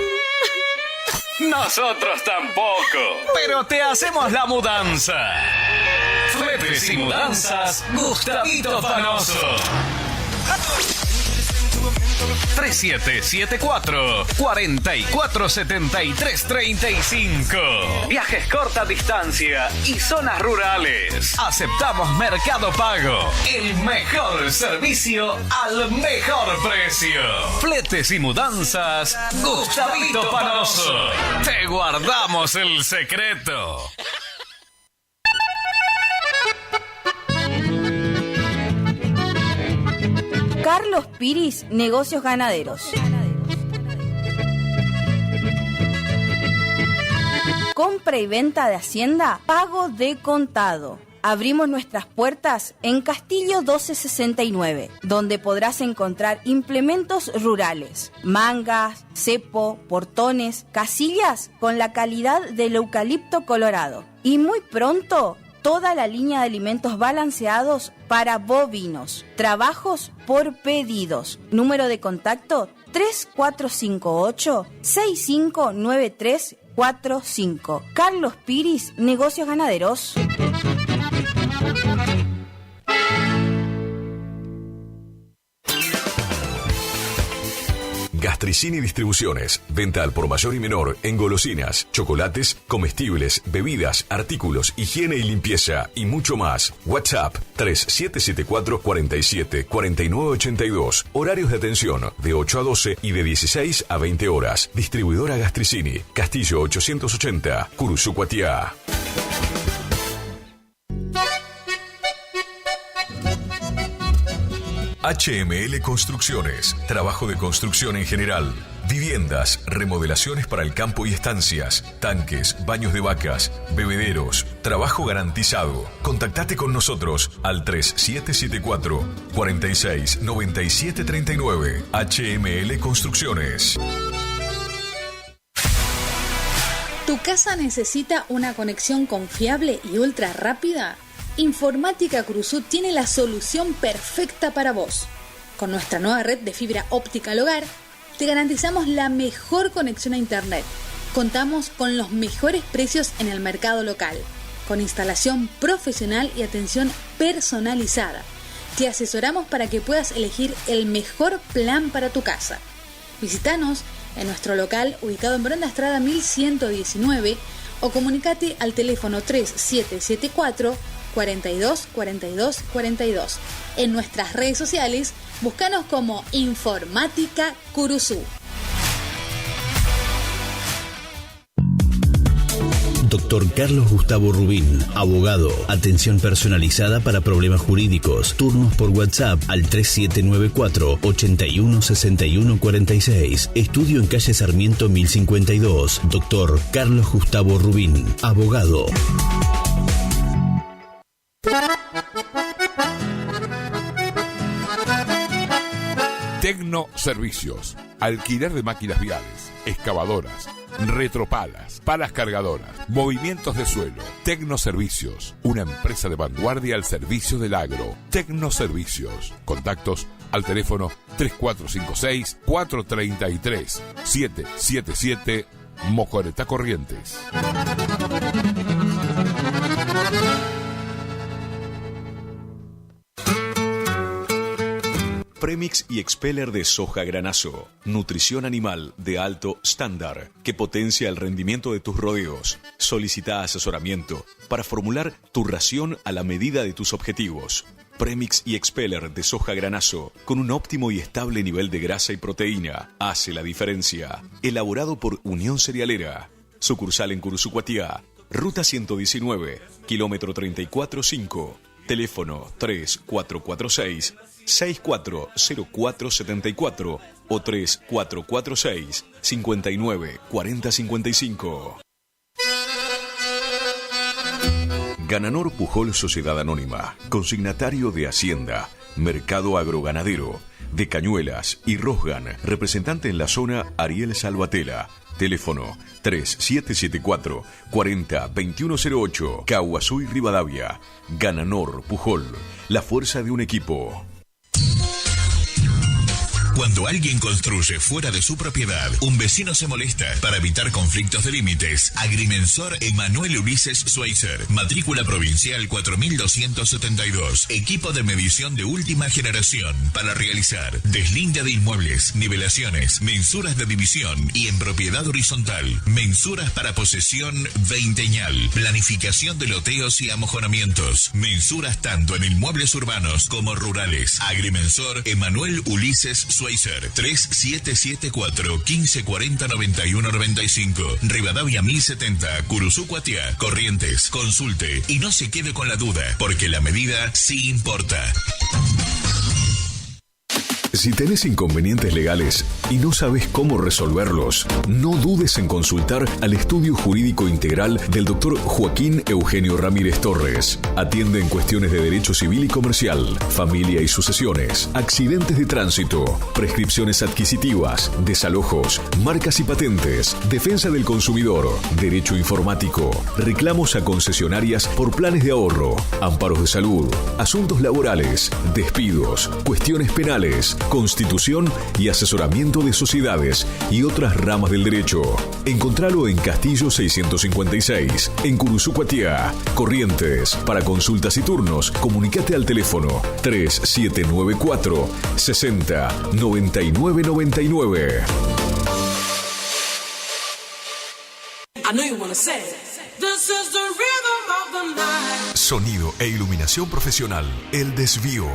Nosotros tampoco, pero te hacemos la mudanza. Fletes y mudanzas, Gustavito Panoso. 3774-447335. Viajes corta distancia y zonas rurales. Aceptamos Mercado Pago. El mejor servicio al mejor precio. Fletes y mudanzas, Gustavito Panoso. Te guardamos el secreto. Carlos Piris, Negocios Ganaderos. Compra y venta de hacienda, pago de contado. Abrimos nuestras puertas en Castillo 1269, donde podrás encontrar implementos rurales, mangas, cepo, portones, casillas con la calidad del eucalipto colorado. Y muy pronto, toda la línea de alimentos balanceados para bovinos. Trabajos por pedidos. Número de contacto 3458-659345. Carlos Piris, Negocios Ganaderos. Gastricini Distribuciones. Venta al por mayor y menor en golosinas, chocolates, comestibles, bebidas, artículos, higiene y limpieza y mucho más. WhatsApp 3774 47 4982. Horarios de atención de 8 a 12 y de 16 a 20 horas. Distribuidora Gastricini. Castillo 880, Curuzucuatiá. HML Construcciones, trabajo de construcción en general, viviendas, remodelaciones para el campo y estancias, tanques, baños de vacas, bebederos, trabajo garantizado. Contactate con nosotros al 3774 46 97 39. HML Construcciones. ¿Tu casa necesita una conexión confiable y ultra rápida? Informática Cruzut tiene la solución perfecta para vos. Con nuestra nueva red de fibra óptica al hogar, te garantizamos la mejor conexión a internet. Contamos con los mejores precios en el mercado local, con instalación profesional y atención personalizada. Te asesoramos para que puedas elegir el mejor plan para tu casa. Visítanos en nuestro local ubicado en Bronda Estrada 1119 o comunicate al teléfono 3774 42 42 42. En nuestras redes sociales, búscanos como Informática Curuzú. Doctor Carlos Gustavo Rubín, abogado. Atención personalizada para problemas jurídicos. Turnos por WhatsApp al 3794 81 61 46. Estudio en calle Sarmiento 1052. Doctor Carlos Gustavo Rubín, abogado. Tecno Servicios. Alquiler de máquinas viales, excavadoras, retropalas, palas cargadoras, movimientos de suelo. Tecno Servicios, una empresa de vanguardia al servicio del agro. Tecno Servicios. Contactos al teléfono 3456-433-777 Mojoretá Corrientes. Premix y Expeller de soja granazo. Nutrición animal de alto estándar que potencia el rendimiento de tus rodeos. Solicita asesoramiento para formular tu ración a la medida de tus objetivos. Premix y Expeller de soja granazo con un óptimo y estable nivel de grasa y proteína. Hace la diferencia. Elaborado por Unión Cerealera. Sucursal en Curuzucuatiá. Ruta 119, kilómetro 34.5. Teléfono 3446-640474 o 3446-594055. Gananor Pujol Sociedad Anónima, consignatario de Hacienda, Mercado Agroganadero, de Cañuelas y Rosgan, representante en la zona Ariel Salvatela. Teléfono 3774 40 2108, Caguazú y Rivadavia. Gananor Pujol, la fuerza de un equipo. Cuando alguien construye fuera de su propiedad, un vecino se molesta. Para evitar conflictos de límites, Agrimensor Emanuel Ulises Schweitzer, matrícula provincial 4272, equipo de medición de última generación para realizar deslinde de inmuebles, nivelaciones, mensuras de división y en propiedad horizontal, mensuras para posesión veinteñal, planificación de loteos y amojonamientos, mensuras tanto en inmuebles urbanos como rurales. Agrimensor Emanuel Ulises Schweitzer, 3774 1540 9195, Rivadavia 1070, Curuzucuatiá, Corrientes. Consulte y no se quede con la duda, porque la medida sí importa. Si tenés inconvenientes legales y no sabes cómo resolverlos, no dudes en consultar al Estudio Jurídico Integral del Dr. Joaquín Eugenio Ramírez Torres. Atiende en cuestiones de derecho civil y comercial, familia y sucesiones, accidentes de tránsito, prescripciones adquisitivas, desalojos, marcas y patentes, defensa del consumidor, derecho informático, reclamos a concesionarias por planes de ahorro, amparos de salud, asuntos laborales, despidos, cuestiones penales, constitución y asesoramiento de sociedades y otras ramas del derecho. Encontralo en Castillo 656, en Curuzucuatiá, Corrientes. Para consultas y turnos, comunicate al teléfono 3794 60 99 99. Sonido e iluminación profesional, El Desvío.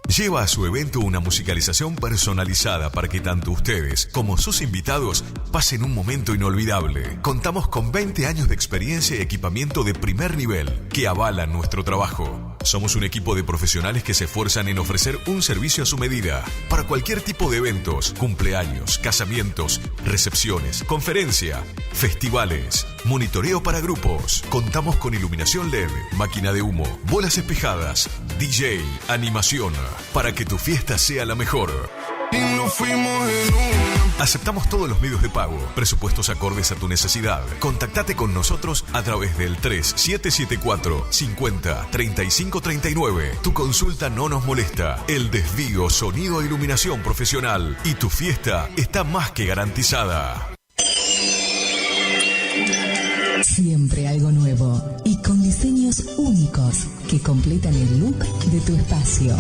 Lleva a su evento una musicalización personalizada para que tanto ustedes como sus invitados pasen un momento inolvidable. Contamos con 20 años de experiencia y equipamiento de primer nivel que avalan nuestro trabajo. Somos un equipo de profesionales que se esfuerzan en ofrecer un servicio a su medida para cualquier tipo de eventos, cumpleaños, casamientos, recepciones, conferencia, festivales, monitoreo para grupos. Contamos con iluminación LED, máquina de humo, bolas espejadas, DJ, animación, para que tu fiesta sea la mejor. Aceptamos todos los medios de pago, presupuestos acordes a tu necesidad. Contactate con nosotros a través del 3774 50 35 39. Tu consulta no nos molesta. El Desvío, sonido e iluminación profesional. Y tu fiesta está más que garantizada. Siempre algo nuevo y con diseños únicos. que completan el look de tu espacio.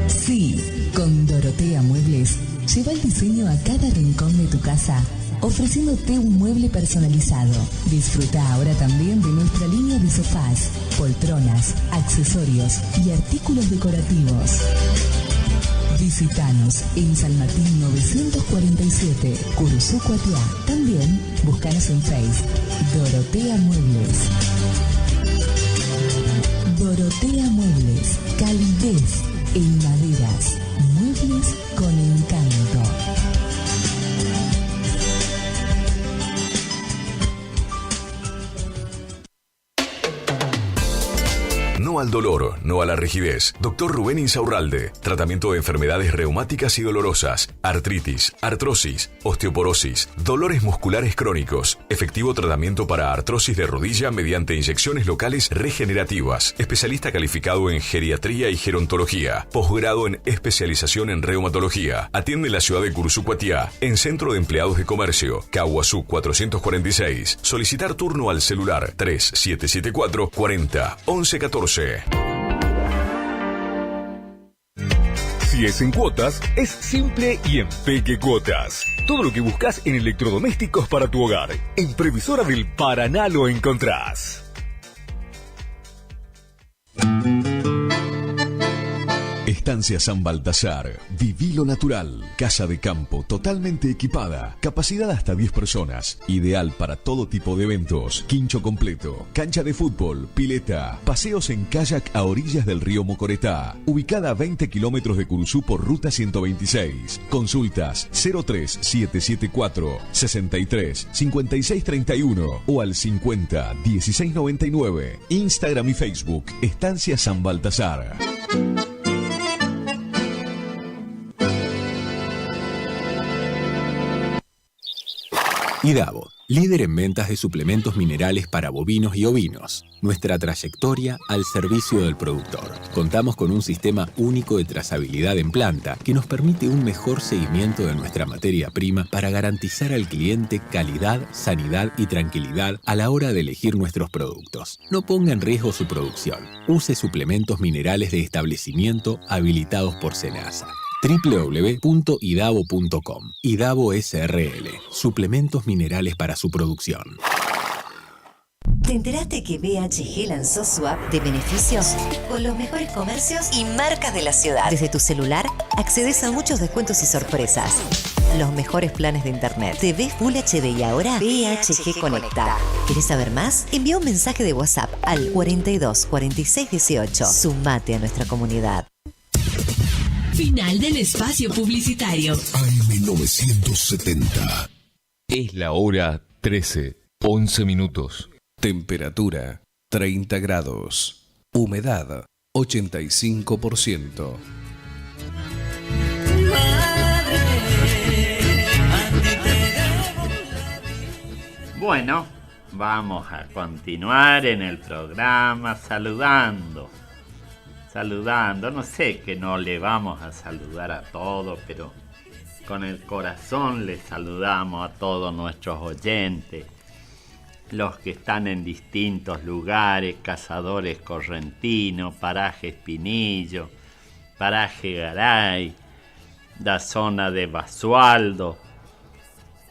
Sí, con Dorotea Muebles, lleva el diseño a cada rincón de tu casa, ofreciéndote un mueble personalizado. Disfruta ahora también de nuestra línea de sofás, poltronas, accesorios y artículos decorativos. Visítanos en San Martín 947, Curuzú, Cuatiá. También búscanos en Facebook, Dorotea Muebles. Dorotea Muebles, calidez en maderas, muebles con encanto. No al dolor, no a la rigidez. Dr. Rubén Insaurralde. Tratamiento de enfermedades reumáticas y dolorosas, artritis, artrosis, osteoporosis, dolores musculares crónicos. Efectivo tratamiento para artrosis de rodilla mediante inyecciones locales regenerativas. Especialista calificado en geriatría y gerontología. Posgrado en especialización en reumatología. Atiende en la ciudad de Curuzú, Cuatiá, en Centro de Empleados de Comercio, Caguazú 446. Solicitar turno al celular 3774 40 11 14. Si es en cuotas, es simple y en Peque Cuotas. Todo lo que buscas en electrodomésticos para tu hogar. En Previsora del Paraná lo encontrás. Estancia San Baltasar. Viví lo natural. Casa de campo totalmente equipada. Capacidad hasta 10 personas. Ideal para todo tipo de eventos. Quincho completo. Cancha de fútbol. Pileta. Paseos en kayak a orillas del río Mocoretá. Ubicada a 20 kilómetros de Curuzú por ruta 126. Consultas 03774 63 56 31 o al 50 16 99. Instagram y Facebook. Estancia San Baltasar. IDAVO, líder en ventas de suplementos minerales para bovinos y ovinos. Nuestra trayectoria al servicio del productor. Contamos con un sistema único de trazabilidad en planta que nos permite un mejor seguimiento de nuestra materia prima para garantizar al cliente calidad, sanidad y tranquilidad a la hora de elegir nuestros productos. No ponga en riesgo su producción. Use suplementos minerales de establecimiento habilitados por SENASA. www.idavo.com. Idavo SRL. Suplementos minerales para su producción. ¿Te enteraste que BHG lanzó su app de beneficios con los mejores comercios y marcas de la ciudad? Desde tu celular accedes a muchos descuentos y sorpresas. Los mejores planes de internet. TV Full HD y ahora BHG Conecta. ¿Querés saber más? Envía un mensaje de WhatsApp al 42 46 18. Sumate a nuestra comunidad. Final del espacio publicitario. AM970. Es la hora 13, 11 minutos. Temperatura 30 grados. Humedad 85%. Bueno, vamos a continuar en el programa saludando, no sé que no le vamos a saludar a todos, pero con el corazón les saludamos a todos nuestros oyentes, los que están en distintos lugares, Cazadores Correntino, Paraje Espinillo, Paraje Garay, la zona de Basualdo,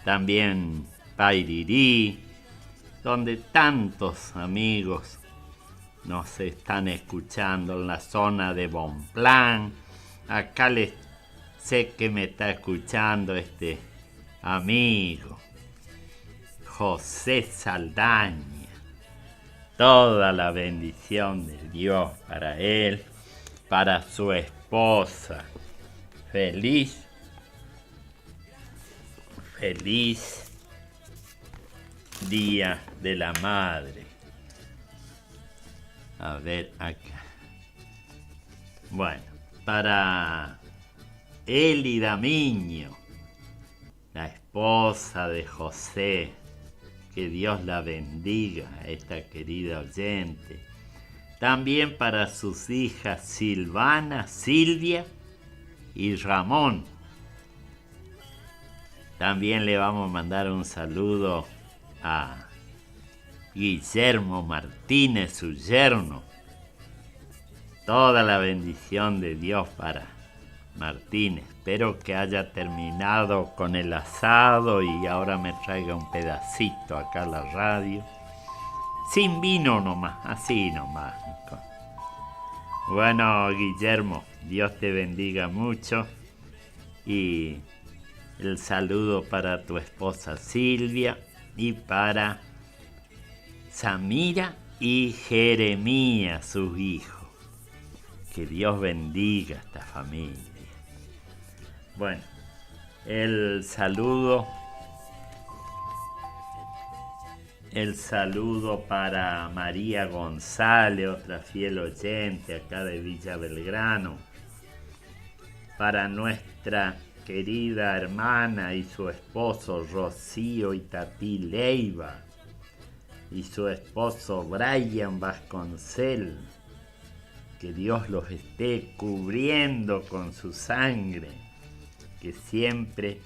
también Pairirí, donde tantos amigos nos están escuchando, en la zona de Bonplan. Acá sé que me está escuchando este amigo José Saldaña. Toda la bendición de Dios para él, para su esposa. Feliz Día de la Madre. A ver acá. Bueno, para Elida Miño, la esposa de José, que Dios la bendiga, a esta querida oyente. También para sus hijas Silvana, Silvia y Ramón. También le vamos a mandar un saludo a Guillermo Martínez, su yerno, toda la bendición de Dios para Martín. Espero que haya terminado con el asado y ahora me traiga un pedacito acá a la radio. Sin vino nomás, así nomás. Bueno, Guillermo, Dios te bendiga mucho. Y el saludo para tu esposa Silvia y para Samira y Jeremías, sus hijos. Que Dios bendiga a esta familia. Bueno, el saludo para María González, otra fiel oyente acá de Villa Belgrano. Para nuestra querida hermana y su esposo Rocío Itatí Leiva y su esposo Brian Vasconcel. Que Dios los esté cubriendo con su sangre, que siempre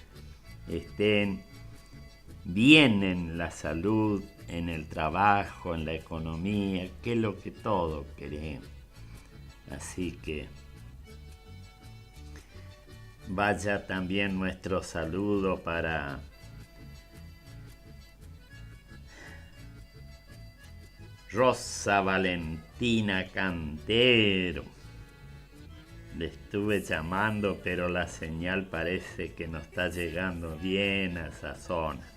estén bien en la salud, en el trabajo, en la economía, que es lo que todos queremos. Así que vaya también nuestro saludo para Rosa Valentina Cantero. Le estuve llamando, pero la señal parece que no está llegando bien a esa zona.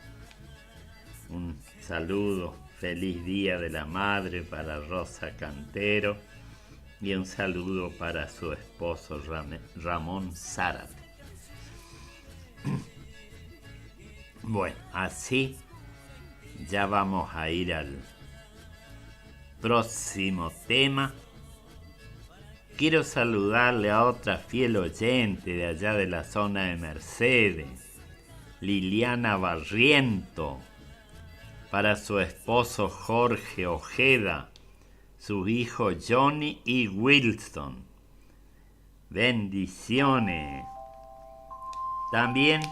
Un saludo, feliz Día de la Madre para Rosa Cantero y un saludo para su esposo Ramón Zárate. Bueno, así ya vamos a ir al próximo tema. Quiero saludarle a otra fiel oyente de allá de la zona de Mercedes, Liliana Barriento, para su esposo Jorge Ojeda, sus hijos Johnny y Wilson. Bendiciones. También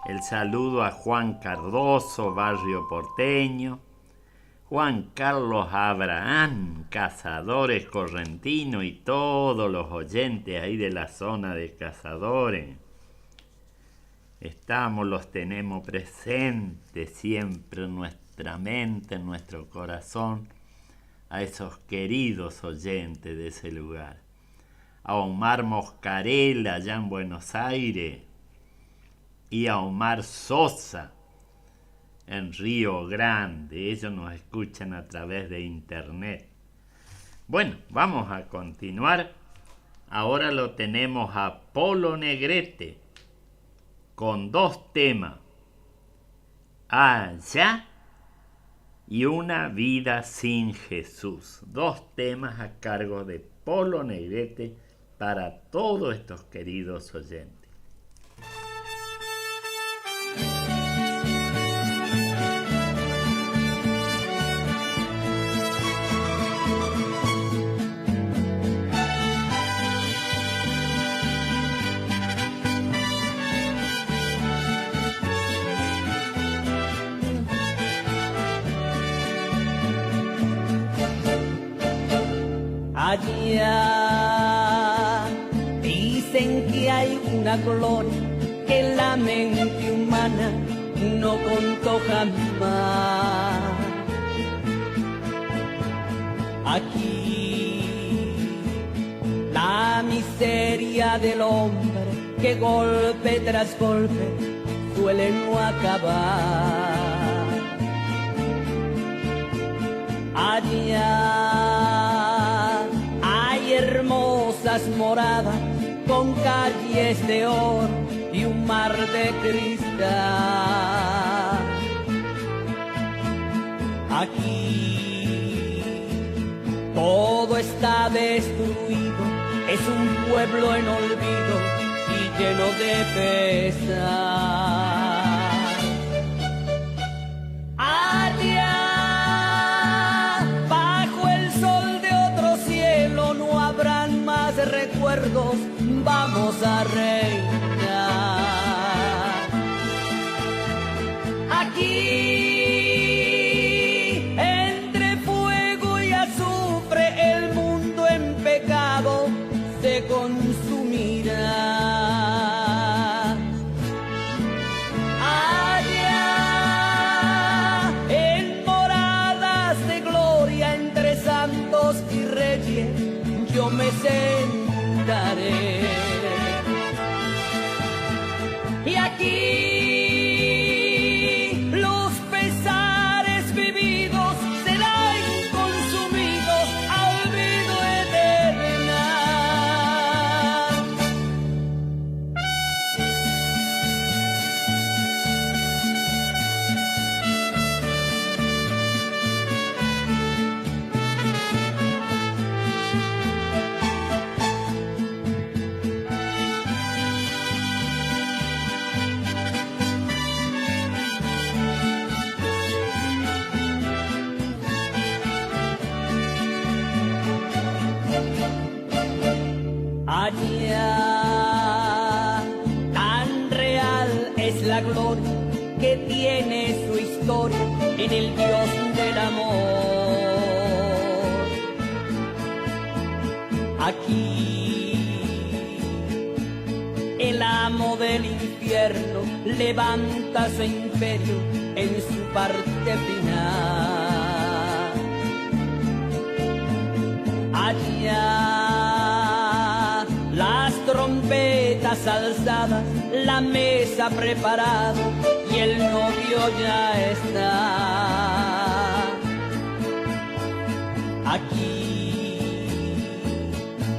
el saludo a Juan Cardoso, Barrio Porteño, Juan Carlos Abraham, Cazadores Correntino y todos los oyentes ahí de la zona de Cazadores. Los tenemos presentes siempre en nuestra mente, en nuestro corazón, a esos queridos oyentes de ese lugar. A Omar Moscarela allá en Buenos Aires y a Omar Sosa en Río Grande. Ellos nos escuchan a través de internet. Bueno, vamos a continuar. Ahora lo tenemos a Polo Negrete con 2 temas: Allá y Una vida sin Jesús. 2 temas a cargo de Polo Negrete para todos estos queridos oyentes. Allá dicen que hay una gloria que la mente humana no contó jamás. Aquí la miseria del hombre que golpe tras golpe suele no acabar. Allá hay hermosas moradas con calles de oro y un mar de cristal. Aquí todo está destruido, es un pueblo en olvido y lleno de pesar. Allá bajo el sol de otro cielo no habrán más recuerdos, vamos a reinar. Aquí entre fuego y azufre el mundo en pecado consumirá. Allá en moradas de gloria entre santos y reyes yo me sentaré. Y aquí los pesares vividos serán consumidos a olvido eterno. Allá tan real es la gloria que tiene su historia en el Dios del amor. Aquí el amo del infierno levanta su imperio en su parte final. Allá las trompetas alzadas, la mesa preparada y el novio ya está. Aquí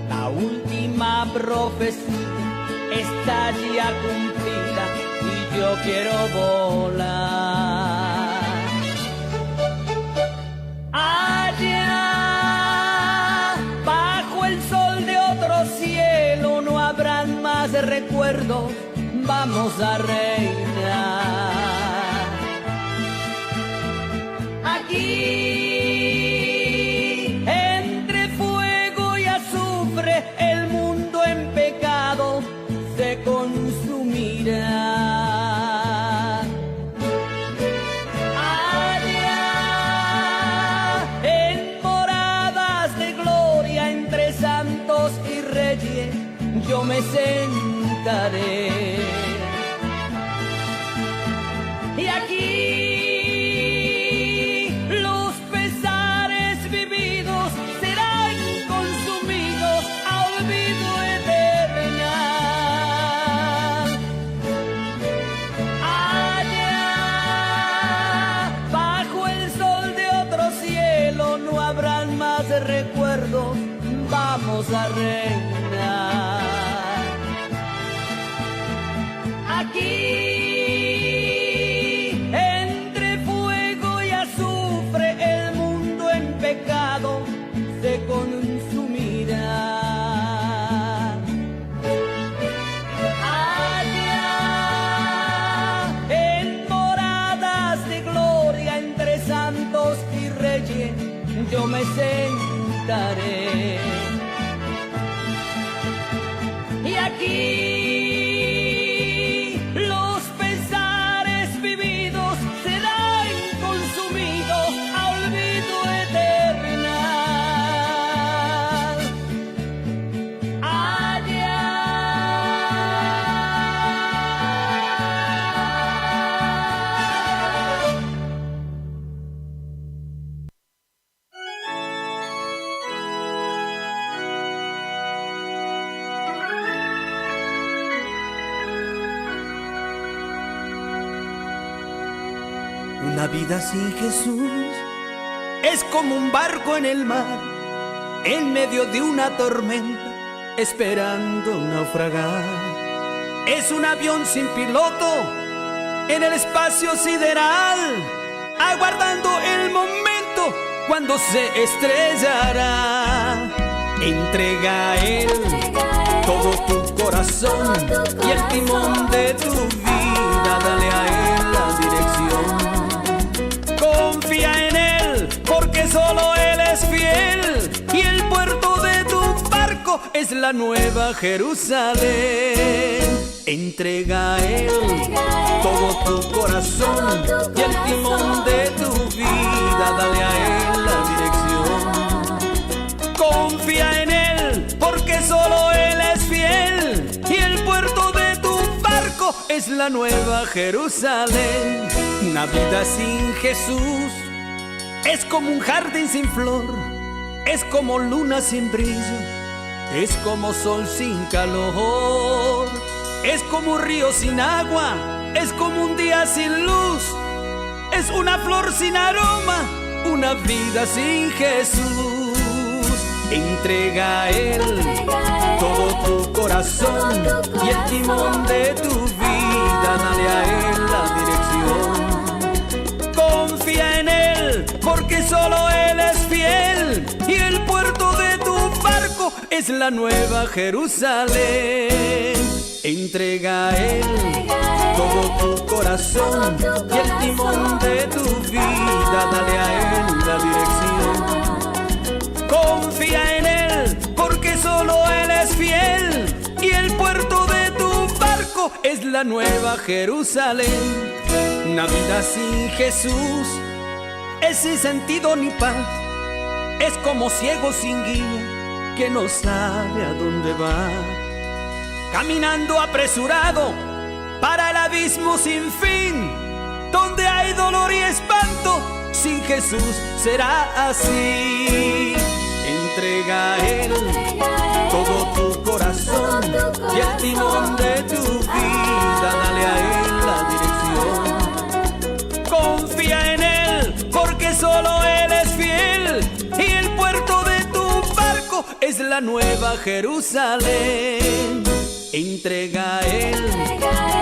la última profecía está ya cumplida y yo quiero volar. Allá bajo el sol de otro cielo no habrán más recuerdos, vamos a reinar. Aquí entre fuego y azufre el mundo en pecado se consumirá. Allá en moradas de gloria entre santos y reyes yo me sentaré. Y aquí los pesares vividos serán consumidos a olvido eterno. Allá bajo el sol de otro cielo no habrán más recuerdos, vamos a reinar. Aquí entre fuego y azufre el mundo en pecado se consumirá. Allá en moradas de gloria entre santos y reyes yo me sentaré. Y aquí los pesares vividos serán consumidos a olvido eterno. Allá. Una vida sin Jesús es como un barco en el mar, en medio de una tormenta, esperando naufragar. Es un avión sin piloto en el espacio sideral, aguardando el momento cuando se estrellará. Entrega a Él todo tu corazón y el timón de tu vida, dale a Él la dirección. Confía en Él, porque solo Él es fiel, y el puerto de tu barco es la nueva Jerusalén. Entrega a Él todo tu corazón y el timón de tu vida, dale a Él la dirección. Confía en Él, porque solo Él es es la nueva Jerusalén. Una vida sin Jesús es como un jardín sin flor, es como luna sin brillo, es como sol sin calor, es como un río sin agua, es como un día sin luz, es una flor sin aroma, una vida sin Jesús. Entrega a Él todo tu corazón y el timón de tu vida, dale a Él la dirección. Confía en Él, porque solo Él es fiel, y el puerto de tu barco es la nueva Jerusalén. Entrega a Él todo tu corazón y el timón de tu vida, dale a Él la dirección. Confía en Él, porque solo Él es fiel, y el puerto de tu barco es la nueva Jerusalén. Una vida sin Jesús es sin sentido ni paz, es como ciego sin guía que no sabe a dónde va, caminando apresurado para el abismo sin fin, donde hay dolor y espanto. Sin Jesús será así. Entrega a Él todo tu corazón y el timón de tu vida, dale a Él la dirección. Confía en Él, porque solo Él es fiel, y el puerto de tu barco es la nueva Jerusalén. Entrega a Él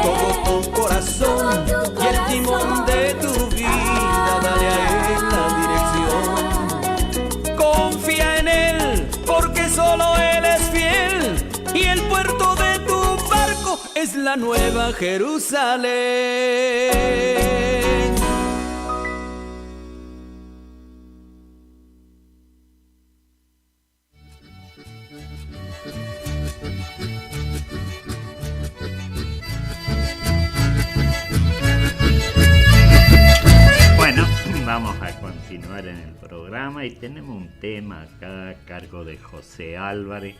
todo tu corazón y el timón de tu vida, dale a Él la dirección. Confía en Él, porque solo Él es fiel, y el puerto de tu barco es la nueva Jerusalén. Bueno, vamos a continuar en el programa y tenemos un tema acá a cargo de José Álvarez,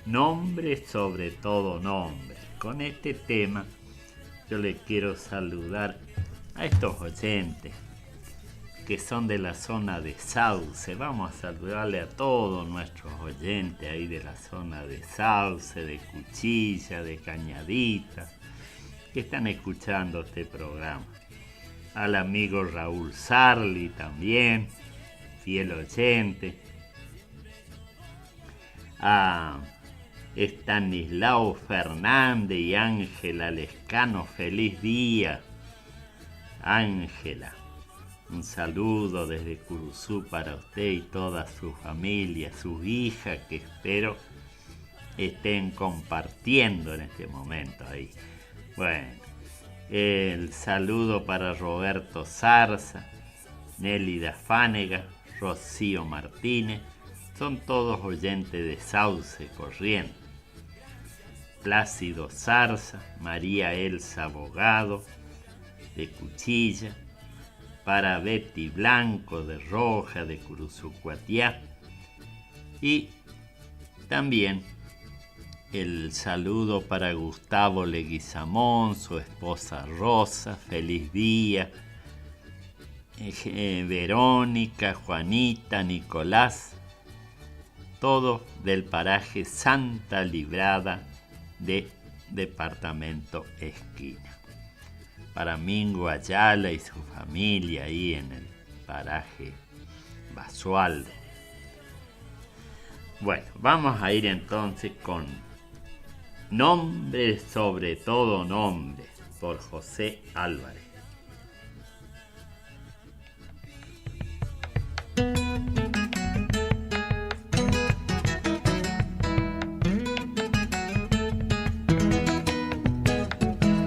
nombre sobre todo nombre. Con este tema yo le quiero saludar a estos oyentes que son de la zona de Sauce. Vamos a saludarle a todos nuestros oyentes ahí de la zona de Sauce, de Cuchilla, de Cañadita, que están escuchando este programa. Al amigo Raúl Sarli también, fiel oyente. A Estanislao Fernández y Ángela Lescano, feliz día. Ángela, un saludo desde Curuzú para usted y toda su familia, sus hijas, que espero estén compartiendo en este momento ahí. Bueno. El saludo para Roberto Zarza, Nélida Fánega, Rocío Martínez, son todos oyentes de Sauce Corrientes. Plácido Zarza, María Elsa Abogado, de Cuchilla, para Betty Blanco de Roja, de Curuzucuatiá, y también el saludo para Gustavo Leguizamón, su esposa Rosa, feliz día. Verónica, Juanita, Nicolás, todos del paraje Santa Librada de Departamento Esquina. Para Mingo Ayala y su familia ahí en el paraje Basualdo. Bueno, vamos a ir entonces con Nombre sobre todo nombre, por José Álvarez.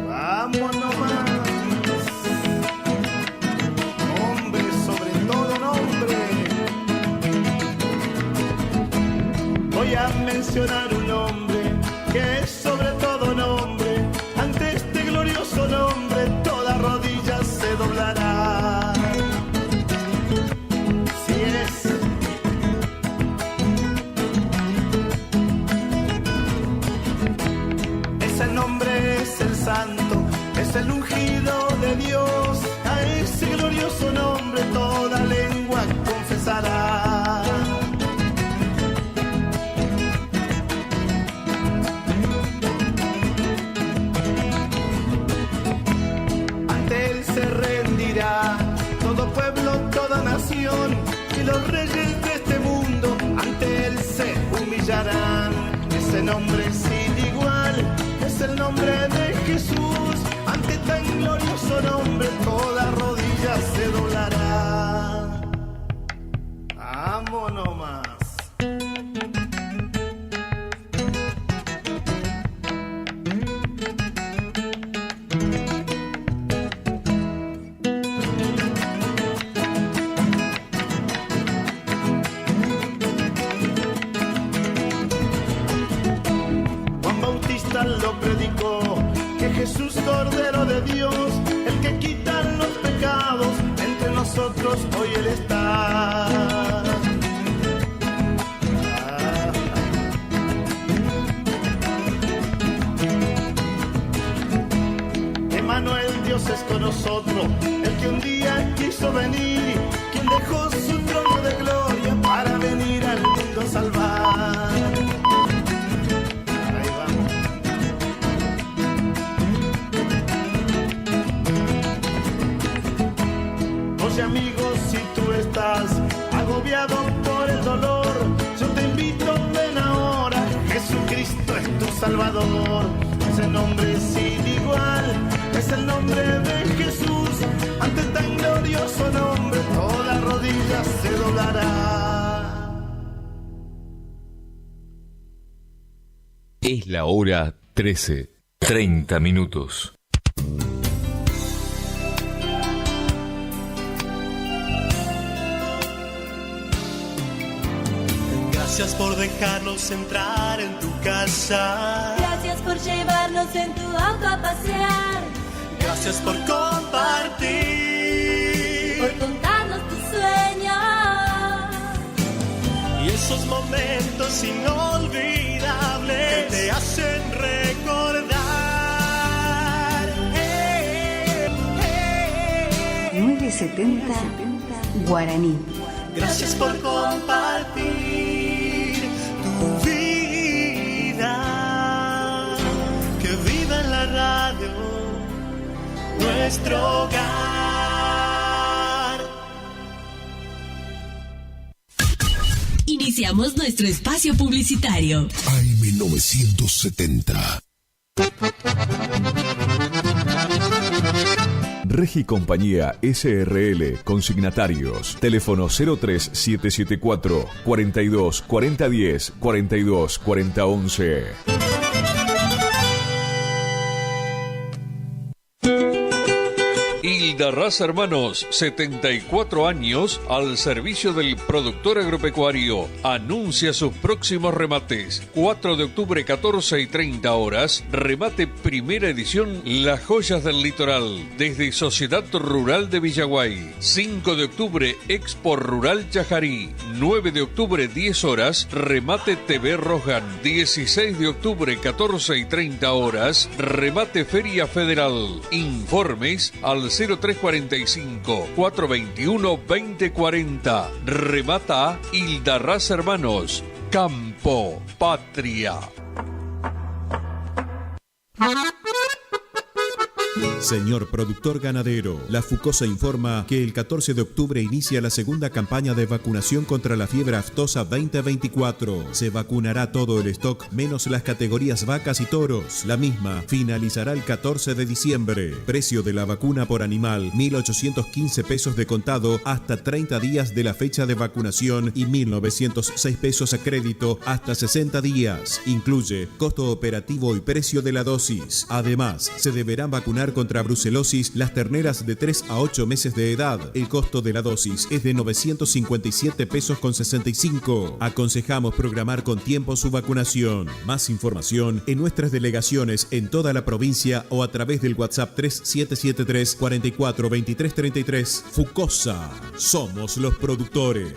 Vamos nomás. Nombre sobre todo nombre. Voy a mencionar un nombre que es sobre todo nombre. Ante este glorioso nombre toda rodilla se doblará. Si ese nombre es el santo, es el ungido de Dios, a ese glorioso nombre toda lengua confesará. Ante él se rendirá todo pueblo, toda nación, y los reyes de este mundo ante él se humillarán. Ese nombre sin igual es el nombre de Jesús. Ante tan glorioso nombre toda rodilla se doblará. ¡Vamos nomás! Lo predicó, que Jesús, Cordero de Dios, el que quita los pecados, entre nosotros hoy Él está. Emmanuel, Dios es con nosotros, el que un día quiso venir, quien dejó su trono de gloria para venir al mundo a salvar. Amigos, si tú estás agobiado por el dolor, yo te invito, ven ahora, Jesucristo es tu Salvador. Ese nombre sin igual es el nombre de Jesús. Ante tan glorioso nombre toda rodilla se doblará. Es la hora 13:30 minutos. Gracias por dejarnos entrar en tu casa. Gracias por llevarnos en tu auto a pasear. Gracias por compartir. Por contarnos tus sueños. Y esos momentos inolvidables que te hacen recordar. 970 Guaraní. Gracias por compartir tu vida. Que viva en la radio nuestro hogar. Iniciamos nuestro espacio publicitario. AM970. Regi Compañía SRL, consignatarios, teléfono 03774 42 4010 42 4011. Hildarraz Hermanos, 74 años al servicio del productor agropecuario. Anuncia sus próximos remates. 4 de octubre, 14 y 30 horas. Remate primera edición Las Joyas del Litoral, desde Sociedad Rural de Villaguay. 5 de octubre, Expo Rural Chajarí. 9 de octubre, 10 horas. Remate TV Rojan. 16 de octubre, 14 y 30 horas. Remate Feria Federal. Informes al 0345-421-2040. Remata Hildarraz Hermanos. Campo Patria. Señor productor ganadero, la Fucosa informa que el 14 de octubre inicia la segunda campaña de vacunación contra la fiebre aftosa 2024. Se vacunará todo el stock menos las categorías vacas y toros. La misma finalizará el 14 de diciembre. Precio de la vacuna por animal, 1.815 pesos de contado hasta 30 días de la fecha de vacunación y 1.906 pesos a crédito hasta 60 días. Incluye costo operativo y precio de la dosis. Además, se deberán vacunar contra brucelosis las terneras de 3 a 8 meses de edad. El costo de la dosis es de 957 pesos con 65. Aconsejamos programar con tiempo su vacunación. Más información en nuestras delegaciones en toda la provincia o a través del WhatsApp 3773 44 23 33. Fucosa, somos los productores.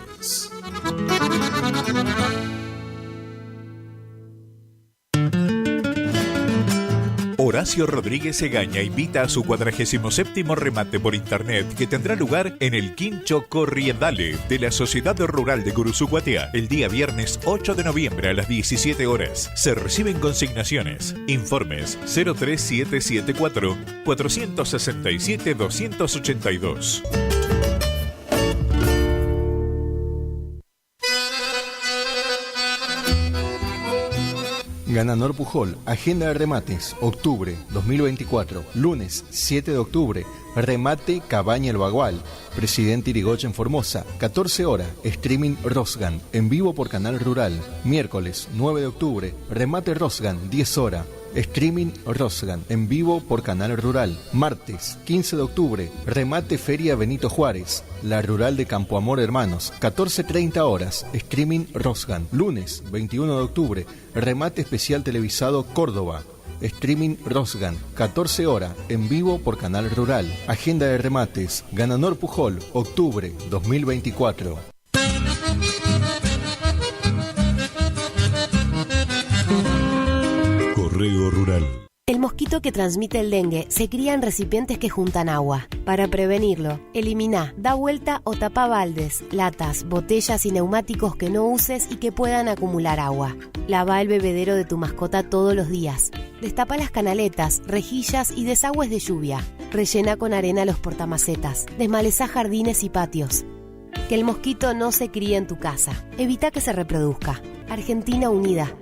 Horacio Rodríguez Egaña invita a su 47º remate por internet que tendrá lugar en el Quincho Corriendale de la Sociedad Rural de Guruzucuatiá el día viernes 8 de noviembre a las 17 horas. Se reciben consignaciones. Informes 03774 467 282. Gananor Pujol, agenda de remates, octubre 2024, lunes 7 de octubre, remate Cabaña El Bagual, Presidente Irigoyen Formosa, 14 horas, streaming Rosgan, en vivo por Canal Rural, miércoles 9 de octubre, remate Rosgan, 10 horas, streaming Rosgan, en vivo por Canal Rural, martes 15 de octubre, remate Feria Benito Juárez, la Rural de Campo Amor Hermanos, 14:30 horas, streaming Rosgan, lunes 21 de octubre, remate especial televisado Córdoba, streaming Rosgan, 14 horas, en vivo por Canal Rural, agenda de remates, Gananor Pujol, octubre 2024. Correo Rural. El mosquito que transmite el dengue se cría en recipientes que juntan agua. Para prevenirlo, elimina, da vuelta o tapa baldes, latas, botellas y neumáticos que no uses y que puedan acumular agua. Lava el bebedero de tu mascota todos los días. Destapa las canaletas, rejillas y desagües de lluvia. Rellena con arena los portamacetas. Desmalezá jardines y patios. Que el mosquito no se críe en tu casa. Evita que se reproduzca. Argentina Unida.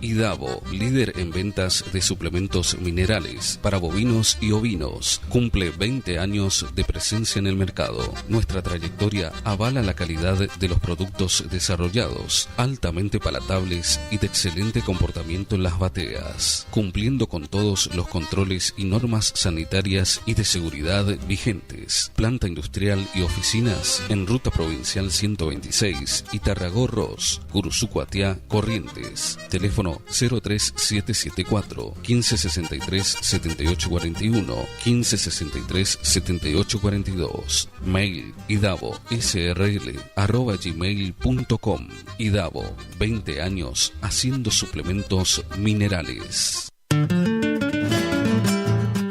Idavo, líder en ventas de suplementos minerales para bovinos y ovinos, cumple 20 años de presencia en el mercado. Nuestra trayectoria avala la calidad de los productos desarrollados, altamente palatables y de excelente comportamiento en las bateas, cumpliendo con todos los controles y normas sanitarias y de seguridad vigentes. Planta industrial y oficinas en Ruta Provincial 126 y Tarragorros, Guruzucuatiá, Corrientes. Teléfono 03774 1563 7841 1563 7842. Mail idavo.srl@gmail.com. Idavo, 20 años haciendo suplementos minerales.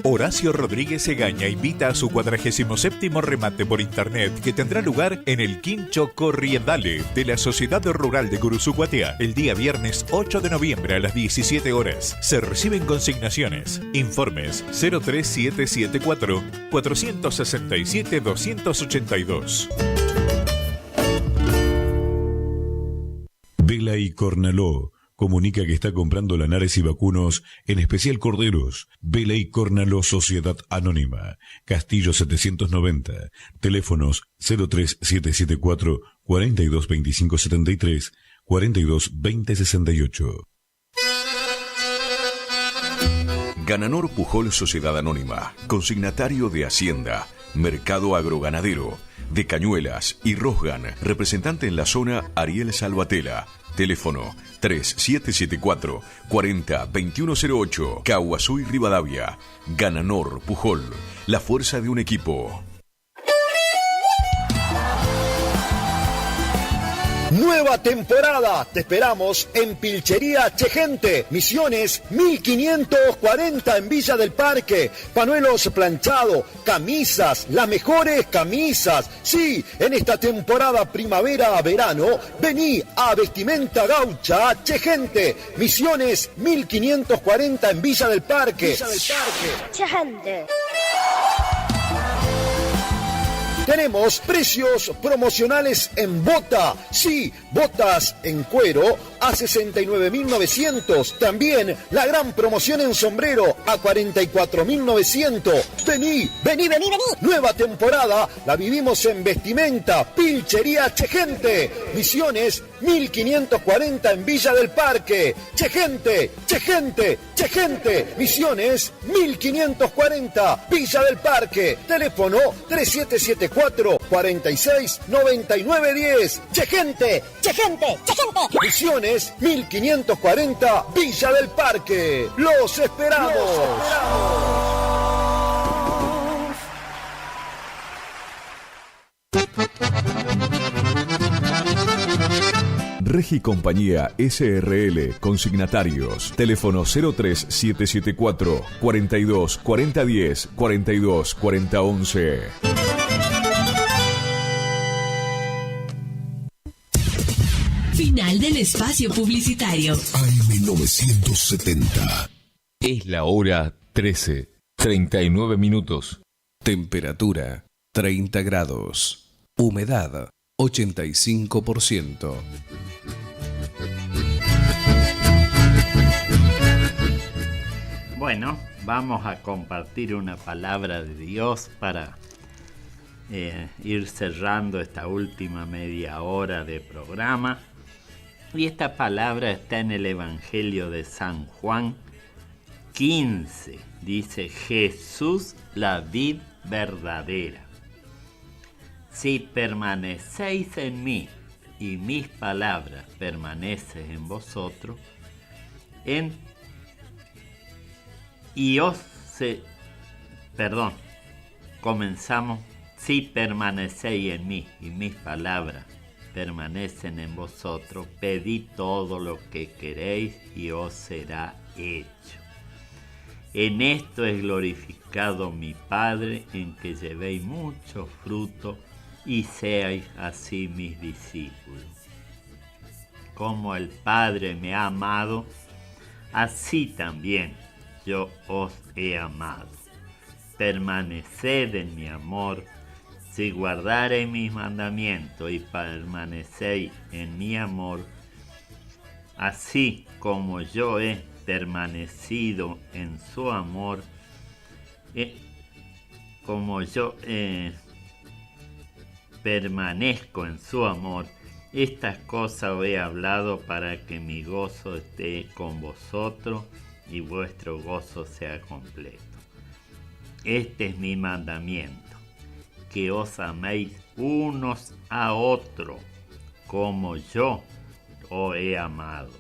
Horacio Rodríguez Egaña invita a su 47º remate por internet que tendrá lugar en el Quincho Corriendale de la Sociedad Rural de Guruzucuatiá el día viernes 8 de noviembre a las 17 horas. Se reciben consignaciones. Informes 03774 467 282. Vela y Cornaló comunica que está comprando lanares y vacunos, en especial corderos. Vela y Cornaló Sociedad Anónima, Castillo 790, teléfonos 03774 422573 422068. Gananor Pujol Sociedad Anónima, consignatario de Hacienda, Mercado Agroganadero, de Cañuelas y Rosgan, representante en la zona Ariel Salvatella. Teléfono 3774 402108, Caguazú y Rivadavia. Gananor Pujol, la fuerza de un equipo. Nueva temporada, te esperamos en Pilchería Chegente, Misiones 1540 en Villa del Parque. Panuelos planchados, camisas, las mejores camisas. Sí, en esta temporada primavera a verano, vení a Vestimenta Gaucha Chegente, Misiones 1540 en Villa del Parque. Chegente. Tenemos precios promocionales en bota. Sí, botas en cuero a 69.900. También la gran promoción en sombrero a 44.900. Vení. Nueva temporada la vivimos en Vestimenta Pilchería Chegente. Misiones 1540 en Villa del Parque. Chegente. Misiones 1540 Villa del Parque. Teléfono 3774 46 99 10. ¡Che gente! ¡Che gente! ¡Che gente! Misiones 1540 Villa del Parque. ¡Los esperamos! Regi Compañía SRL, consignatarios, teléfono 03774 42 40 10 42 40 11. Final del espacio publicitario. AM970. Es la hora 13, 39 minutos. Temperatura 30 grados. Humedad 85%. Bueno, vamos a compartir una palabra de Dios para ir cerrando esta última media hora de programa. Y esta palabra está en el Evangelio de San Juan 15. Dice: Jesús, la vid verdadera. Si permanecéis en mí y mis palabras permanecen en vosotros, comenzamos. Si permanecéis en mí y mis palabras permanecen en vosotros, pedid todo lo que queréis y os será hecho. En esto es glorificado mi Padre, en que llevéis mucho fruto y seáis así mis discípulos. Como el Padre me ha amado, así también yo os he amado. Permaneced en mi amor. Si guardareis mis mandamientos y permanecéis en mi amor, así como yo he permanecido en su amor, como yo permanezco en su amor, estas cosas os he hablado para que mi gozo esté con vosotros y vuestro gozo sea completo. Este es mi mandamiento, que os améis unos a otros, como yo os he amado.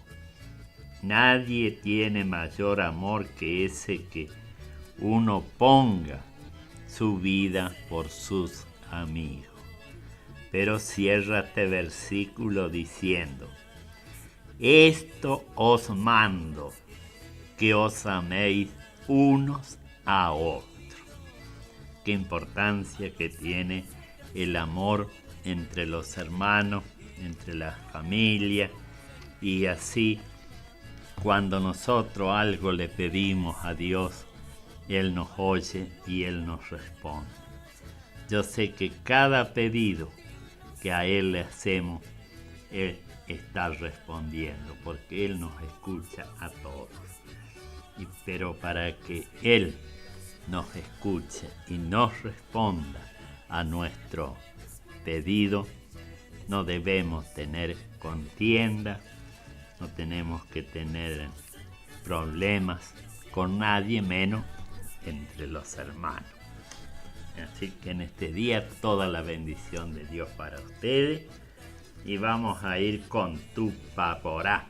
Nadie tiene mayor amor que ese que uno ponga su vida por sus amigos. Pero cierra este versículo diciendo: esto os mando, que os améis unos a otros. Qué importancia que tiene el amor entre los hermanos, entre las familias, y así cuando nosotros algo le pedimos a Dios, Él nos oye y Él nos responde. Yo sé que cada pedido que a Él le hacemos, Él está respondiendo, porque Él nos escucha a todos. Pero para que Él nos escuche y nos responda a nuestro pedido, no debemos tener contienda, no tenemos que tener problemas con nadie, menos entre los hermanos. Así que en este día toda la bendición de Dios para ustedes, y vamos a ir con Tupaporá,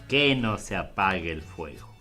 que no se apague el fuego.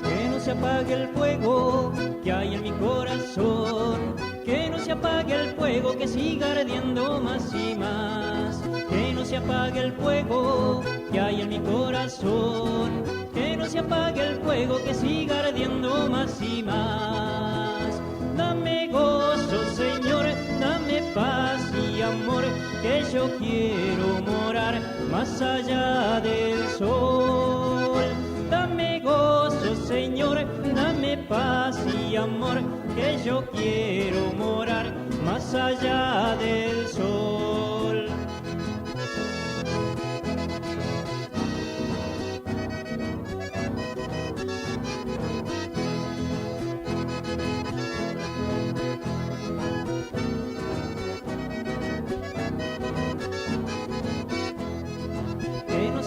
Que no se apague el fuego que hay en mi corazón, que no se apague el fuego, que siga ardiendo más y más. Que no se apague el fuego que hay en mi corazón, que no se apague el fuego, que siga ardiendo más y más. Dame gozo, Señor, dame paz y amor, que yo quiero morar más allá del sol. Dame gozo, Señor, dame paz y amor, que yo quiero morar más allá del sol.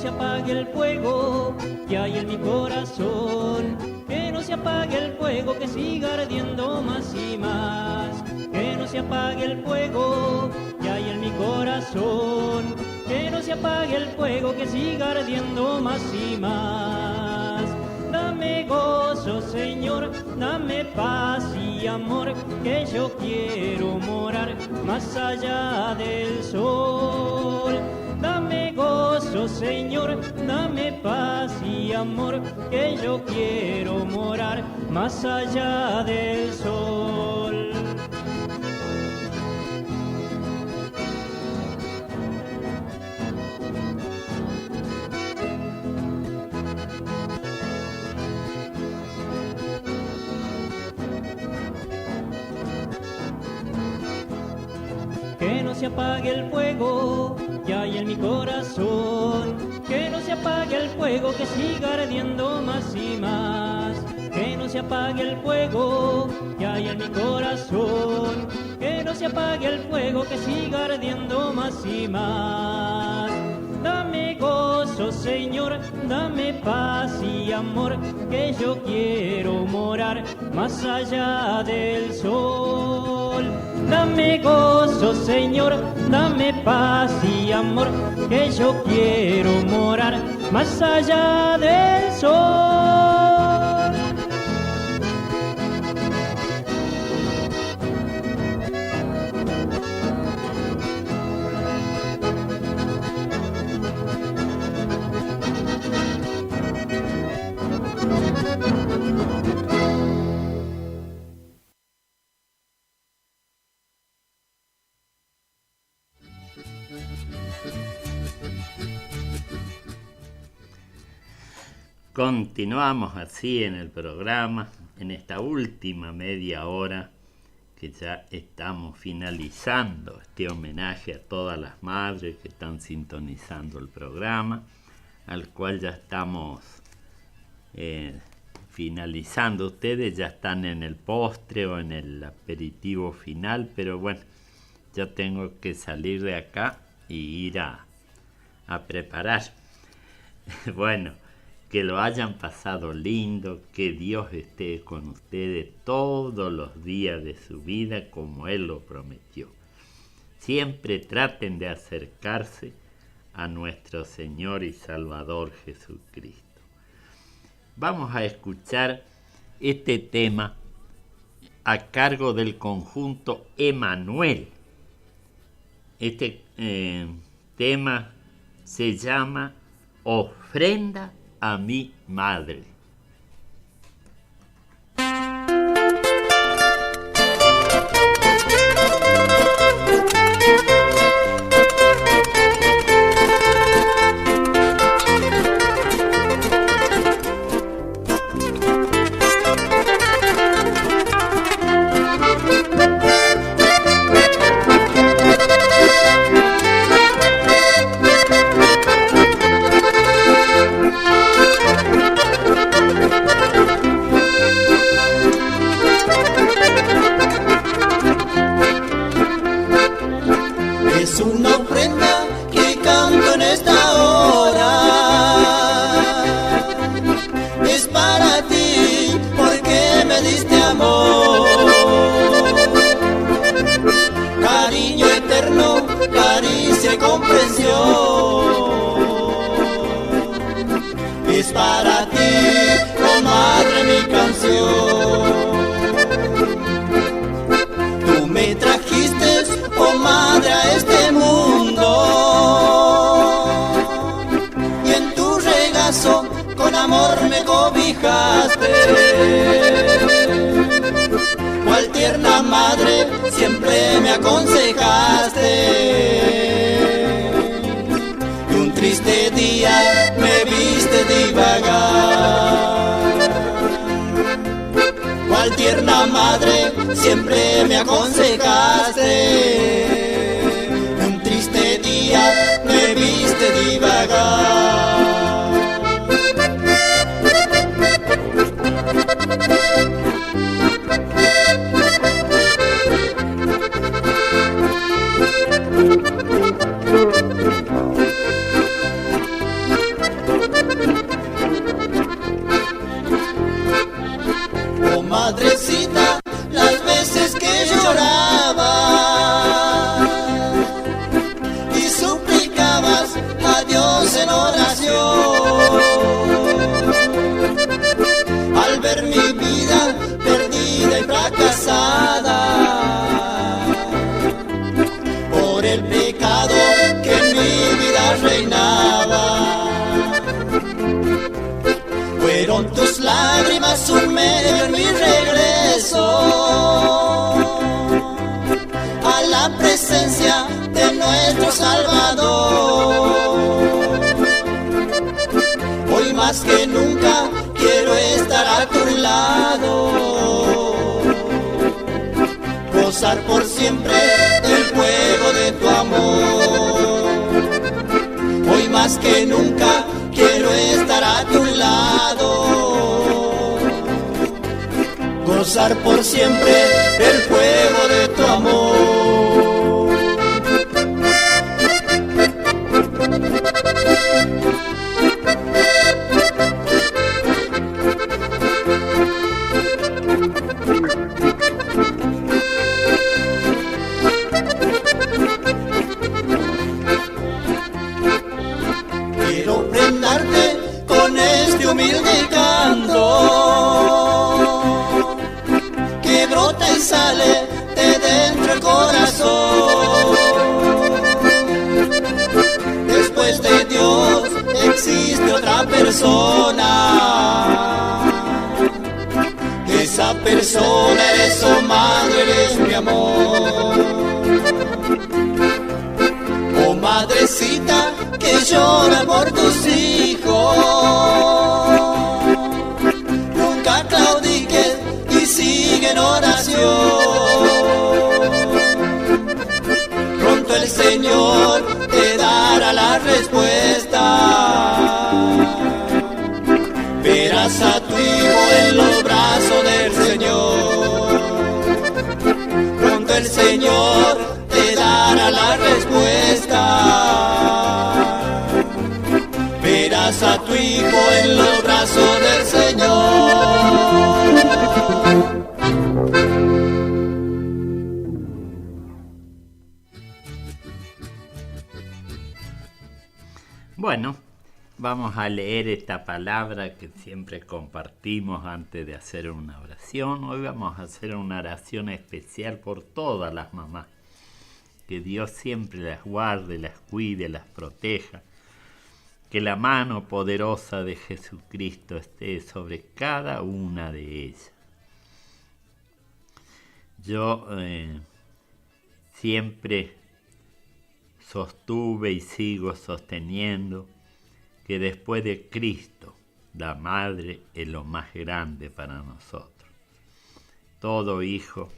se apague el fuego que hay en mi corazón, que no se apague el fuego, que siga ardiendo más y más, que no se apague el fuego que hay en mi corazón, que no se apague el fuego, que siga ardiendo más y más. Dame gozo, Señor, dame paz y amor, que yo quiero morar más allá del sol. Dame gozo, Señor, dame paz y amor, que yo quiero morar más allá del sol. Que no se apague el fuego que hay en mi corazón, que no se apague el fuego, que siga ardiendo más y más, que no se apague el fuego que hay en mi corazón, que no se apague el fuego, que siga ardiendo más y más. Dame gozo, Señor, dame paz y amor, que yo quiero morar más allá del sol. Dame gozo, Señor, dame paz y amor, que yo quiero morar más allá del sol. Continuamos así en el programa, en esta última media hora que ya estamos finalizando este homenaje a todas las madres que están sintonizando el programa, al cual ya estamos finalizando. Ustedes ya están en el postre o en el aperitivo final, pero bueno, yo tengo que salir de acá y ir a preparar. Bueno, que lo hayan pasado lindo, que Dios esté con ustedes todos los días de su vida como Él lo prometió. Siempre traten de acercarse a nuestro Señor y Salvador Jesucristo. Vamos a escuchar este tema a cargo del conjunto Emanuel. Este tema se llama Ofrenda a mi madre. Es para ti, oh madre, mi canción. Tú me trajiste, oh madre, a este mundo, y en tu regazo con amor me cobijaste. Cual tierna madre siempre me aconsejaste. Triste día me viste divagar. Cual tierna madre siempre me aconsejaste. Un triste día me viste divagar. seas un medio en mi regreso a la presencia de nuestro Salvador. Hoy más que nunca quiero estar a tu lado, gozar por siempre del fuego de tu amor. Hoy más que nunca quiero estar a tu lado, gozar por siempre del fuego de tu amor. Quiero prendarte con este humilde canto que brota y sale de dentro del corazón. Después de Dios existe otra persona. Esa persona eres, oh madre, eres mi amor. Oh madrecita que llora por tus hijos, nunca claudiques y sigue en oración. Pronto el Señor te dará la respuesta. Verás a tu hijo en los brazos del Señor. Pronto el Señor te dará la respuesta. Verás a tu hijo en los brazos del Señor. Bueno, vamos a leer esta palabra que siempre compartimos antes de hacer una oración. Hoy vamos a hacer una oración especial por todas las mamás. Que Dios siempre las guarde, las cuide, las proteja. Que la mano poderosa de Jesucristo esté sobre cada una de ellas. Yo siempre sostuve y sigo sosteniendo que después de Cristo, la madre es lo más grande para nosotros. Todo hijo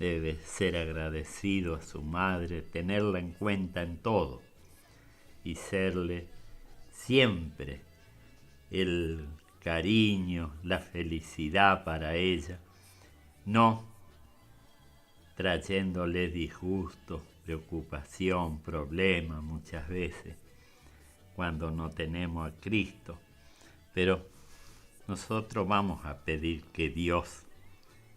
debe ser agradecido a su madre, tenerla en cuenta en todo y serle siempre el cariño, la felicidad para ella, no trayéndole disgusto, preocupación, problema muchas veces cuando no tenemos a Cristo. Pero nosotros vamos a pedir que Dios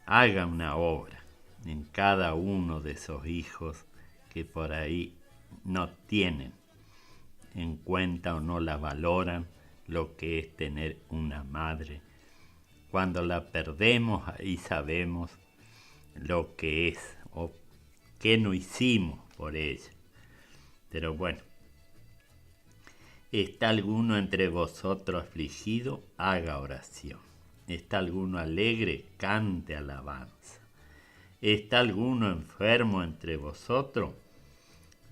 haga una obra en cada uno de esos hijos que por ahí no tienen en cuenta o no la valoran lo que es tener una madre. Cuando la perdemos, ahí sabemos lo que es o qué no hicimos por ella. Pero bueno, ¿está alguno entre vosotros afligido? Haga oración. ¿Está alguno alegre? Cante alabanza. ¿Está alguno enfermo entre vosotros?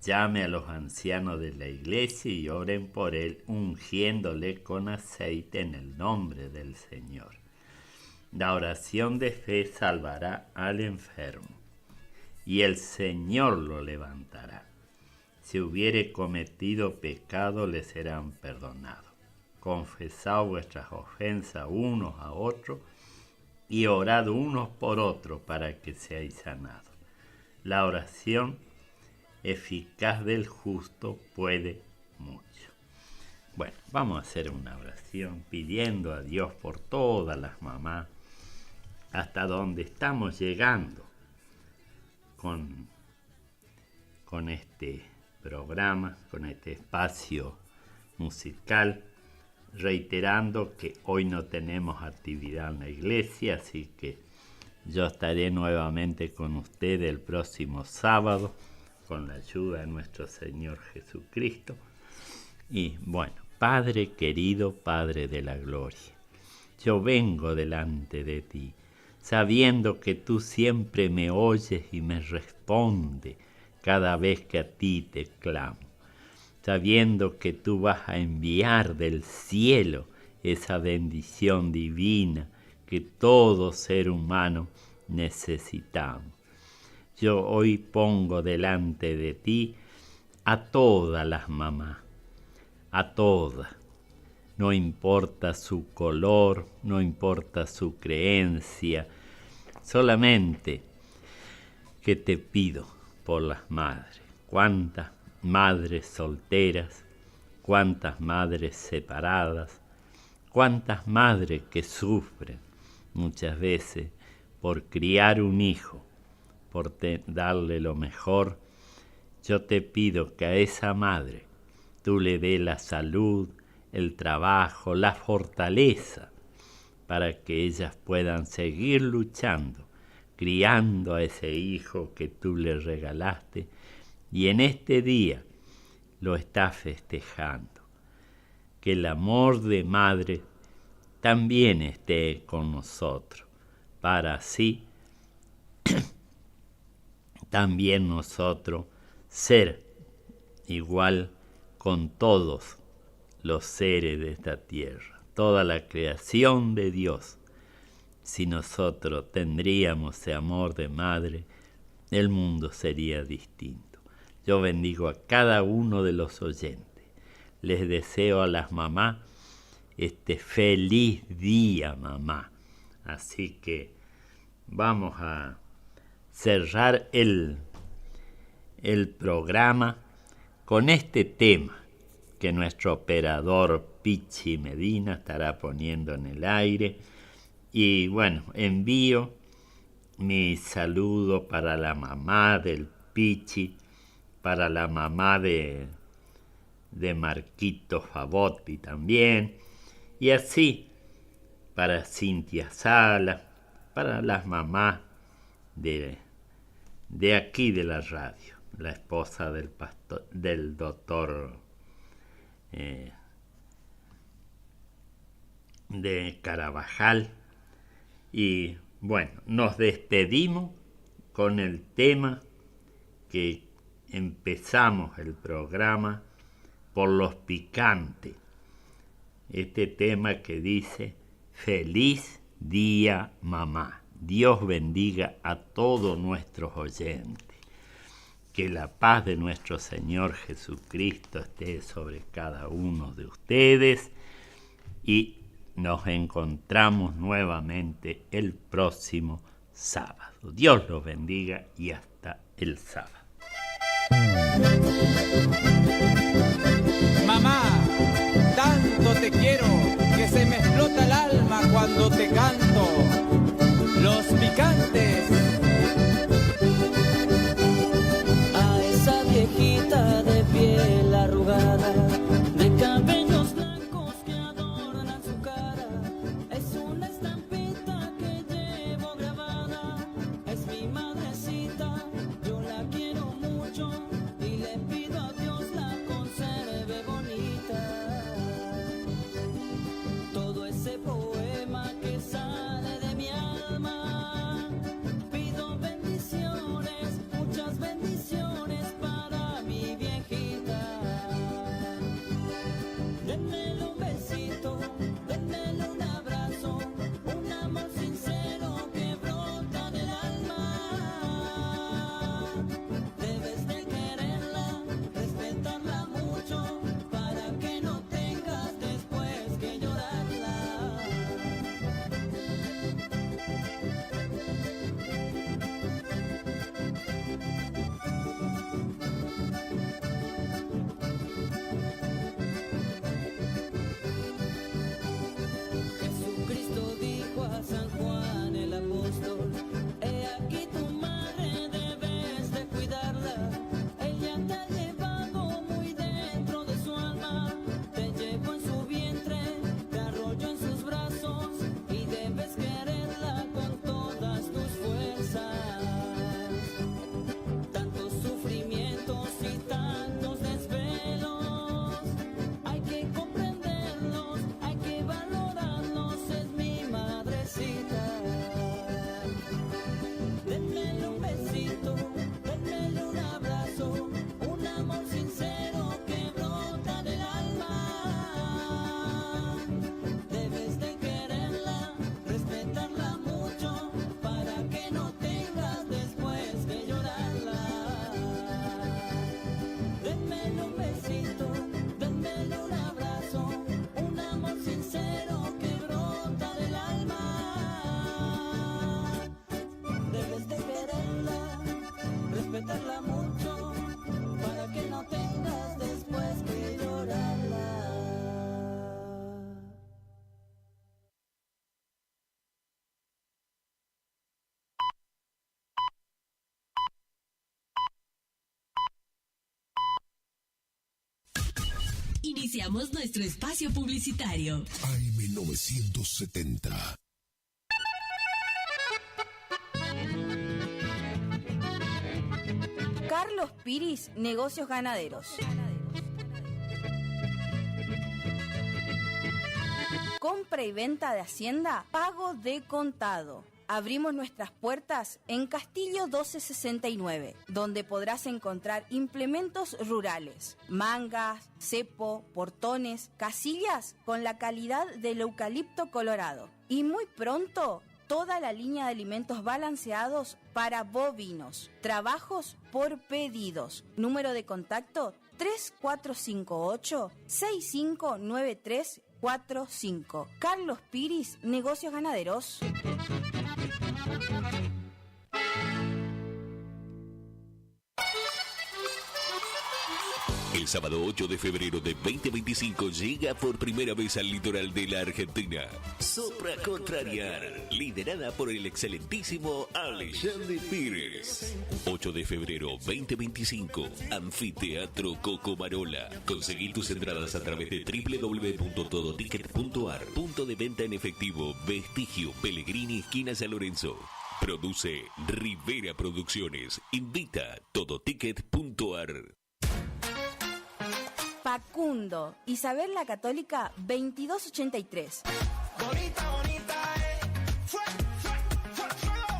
Llame a los ancianos de la iglesia y oren por él, ungiéndole con aceite en el nombre del Señor. La oración de fe salvará al enfermo, y el Señor lo levantará. Si hubiere cometido pecado, le serán perdonados. Confesad vuestras ofensas unos a otros, y orad unos por otros para que seáis sanados. La oración eficaz del justo puede mucho. Bueno, vamos a hacer una oración pidiendo a Dios por todas las mamás, hasta donde estamos llegando con este programa, con este espacio musical, reiterando que hoy no tenemos actividad en la iglesia, así que yo estaré nuevamente con ustedes el próximo sábado, con la ayuda de nuestro Señor Jesucristo. Y bueno, Padre querido, Padre de la gloria, yo vengo delante de ti, sabiendo que tú siempre me oyes y me respondes cada vez que a ti te clamo, sabiendo que tú vas a enviar del cielo esa bendición divina que todo ser humano necesitamos. Yo hoy pongo delante de ti a todas las mamás, a todas. No importa su color, no importa su creencia, solamente que te pido por las madres. Cuántas madres solteras, cuántas madres separadas, cuántas madres que sufren muchas veces por criar un hijo, por darle lo mejor. Yo te pido que a esa madre tú le dé la salud, el trabajo, la fortaleza, para que ellas puedan seguir luchando, criando a ese hijo que tú le regalaste, y en este día lo estás festejando. Que el amor de madre también esté con nosotros, para así también nosotros ser igual con todos los seres de esta tierra, toda la creación de Dios. Si nosotros tendríamos ese amor de madre, el mundo sería distinto. Yo bendigo a cada uno de los oyentes. Les deseo a las mamás este feliz día, mamá. Así que vamos a cerrar el programa con este tema que nuestro operador Pichi Medina estará poniendo en el aire. Y bueno, envío mi saludo para la mamá del Pichi, para la mamá de Marquito Favotti también, y así para Cintia Sala, para las mamás de aquí de la radio, la esposa del doctor de Carabajal. Y bueno, nos despedimos con el tema que empezamos el programa, por los picantes. Este tema que dice: feliz día, mamá. Dios bendiga a todos nuestros oyentes. Que la paz de nuestro Señor Jesucristo esté sobre cada uno de ustedes, y nos encontramos nuevamente el próximo sábado. Dios los bendiga y hasta el sábado. Mamá, tanto te quiero que se me explota el alma cuando te canto. Los picantes. A esa viejita de piel arrugada, de cabellos blancos que adornan su cara, es una estampita que llevo grabada. Es mi madrecita, yo la quiero mucho y le pido a Dios la conserve bonita. Todo ese poema que sale Iniciamos nuestro espacio publicitario. AM970. Carlos Piris, Negocios Ganaderos. Compra y venta de hacienda, pago de contado. Abrimos nuestras puertas en Castillo 1269, donde podrás encontrar implementos rurales, mangas, cepo, portones, casillas con la calidad del eucalipto colorado. Y muy pronto, toda la línea de alimentos balanceados para bovinos. Trabajos por pedidos. Número de contacto 3458-659345. Carlos Piris, Negocios Ganaderos. El sábado 8 de febrero de 2025 llega por primera vez al litoral de la Argentina Sopra Contrariar, liderada por el excelentísimo Alexandre Pires. 8 de febrero 2025, Anfiteatro Cocomarola. Conseguí tus entradas a través de www.todoticket.ar. Punto de venta en efectivo, Vestigio, Pellegrini, esquina San Lorenzo. Produce Rivera Producciones. Invita Todoticket.ar. Facundo, Isabel la Católica 2283.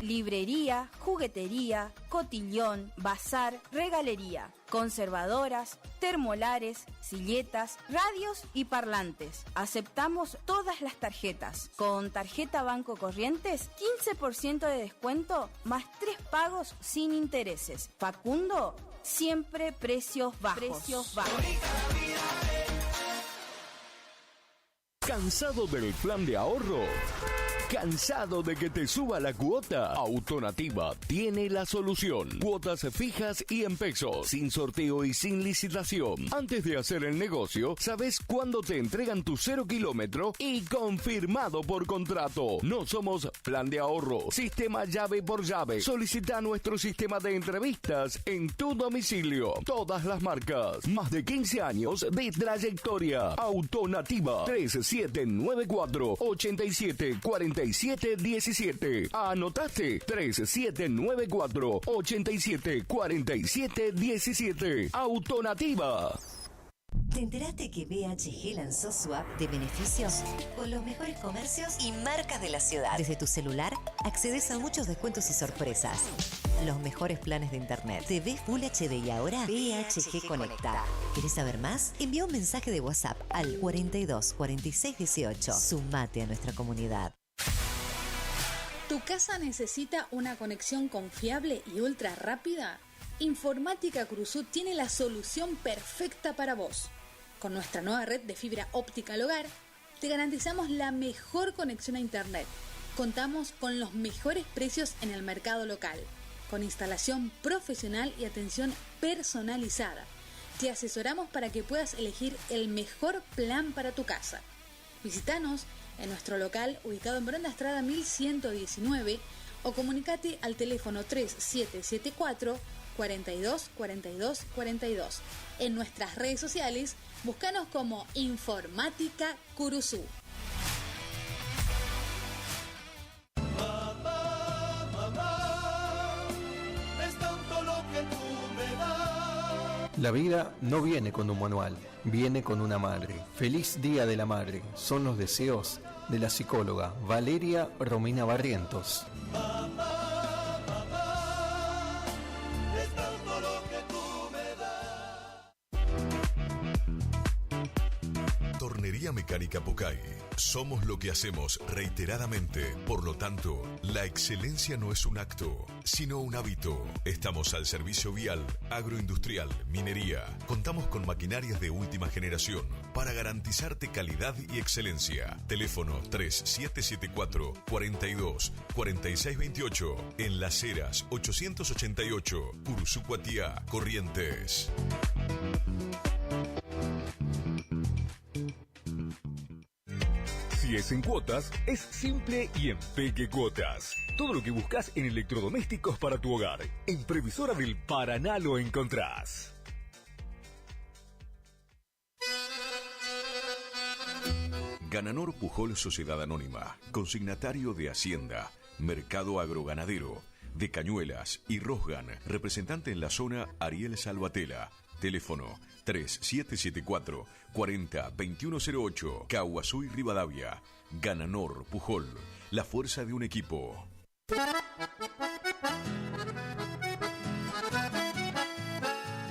Librería, juguetería, cotillón, bazar, regalería, conservadoras, termolares, silletas, radios y parlantes. Aceptamos todas las tarjetas. Con tarjeta Banco Corrientes, 15% de descuento más 3 pagos sin intereses. Facundo, siempre precios bajos. ¿Cansado del plan de ahorro? ¿Cansado de que te suba la cuota? Autonativa tiene la solución. Cuotas fijas y en pesos, sin sorteo y sin licitación. Antes de hacer el negocio, sabes cuándo te entregan tu 0 kilómetro y confirmado por contrato. No somos plan de ahorro, sistema llave por llave. Solicita nuestro sistema de entrevistas en tu domicilio. Todas las marcas. Más de 15 años de trayectoria. Autonativa 3794-874717. ¿Anotaste? 3794-874717. Autonativa. ¿Te enteraste que BHG lanzó su app de beneficios con los mejores comercios y marcas de la ciudad? Desde tu celular accedes a muchos descuentos y sorpresas. Los mejores planes de internet, TV Full HD y ahora BHG Conecta. ¿Querés saber más? Envía un mensaje de WhatsApp al 42 46 18. Sumate a nuestra comunidad. ¿Tu casa necesita una conexión confiable y ultra rápida? Informática Cruzú tiene la solución perfecta para vos. Con nuestra nueva red de fibra óptica al hogar, te garantizamos la mejor conexión a internet. Contamos con los mejores precios en el mercado local, con instalación profesional y atención personalizada. Te asesoramos para que puedas elegir el mejor plan para tu casa. Visítanos en nuestro local ubicado en Bronda Estrada 1119 o comunicate al teléfono 3774 42 42 42. En nuestras redes sociales, búscanos como Informática Curuzú. La vida no viene con un manual, viene con una madre. Feliz Día de la Madre, son los deseos de la psicóloga Valeria Romina Barrientos. Tornería Mecánica Pocay. Somos lo que hacemos reiteradamente. Por lo tanto, la excelencia no es un acto, sino un hábito. Estamos al servicio vial, agroindustrial, minería. Contamos con maquinarias de última generación para garantizarte calidad y excelencia. Teléfono 3774-42-4628. En Las Heras 888, Curuzú Cuatiá, Corrientes. Si es en cuotas, es simple y en Peque Cuotas. Todo lo que buscas en electrodomésticos para tu hogar. En Previsora del Paraná lo encontrás. Gananor Pujol Sociedad Anónima, consignatario de Hacienda, Mercado Agroganadero, de Cañuelas y Rosgan, representante en la zona Ariel Salvatela. Teléfono 3774 40 2108, Caguazú y Rivadavia. Gananor Pujol, la fuerza de un equipo.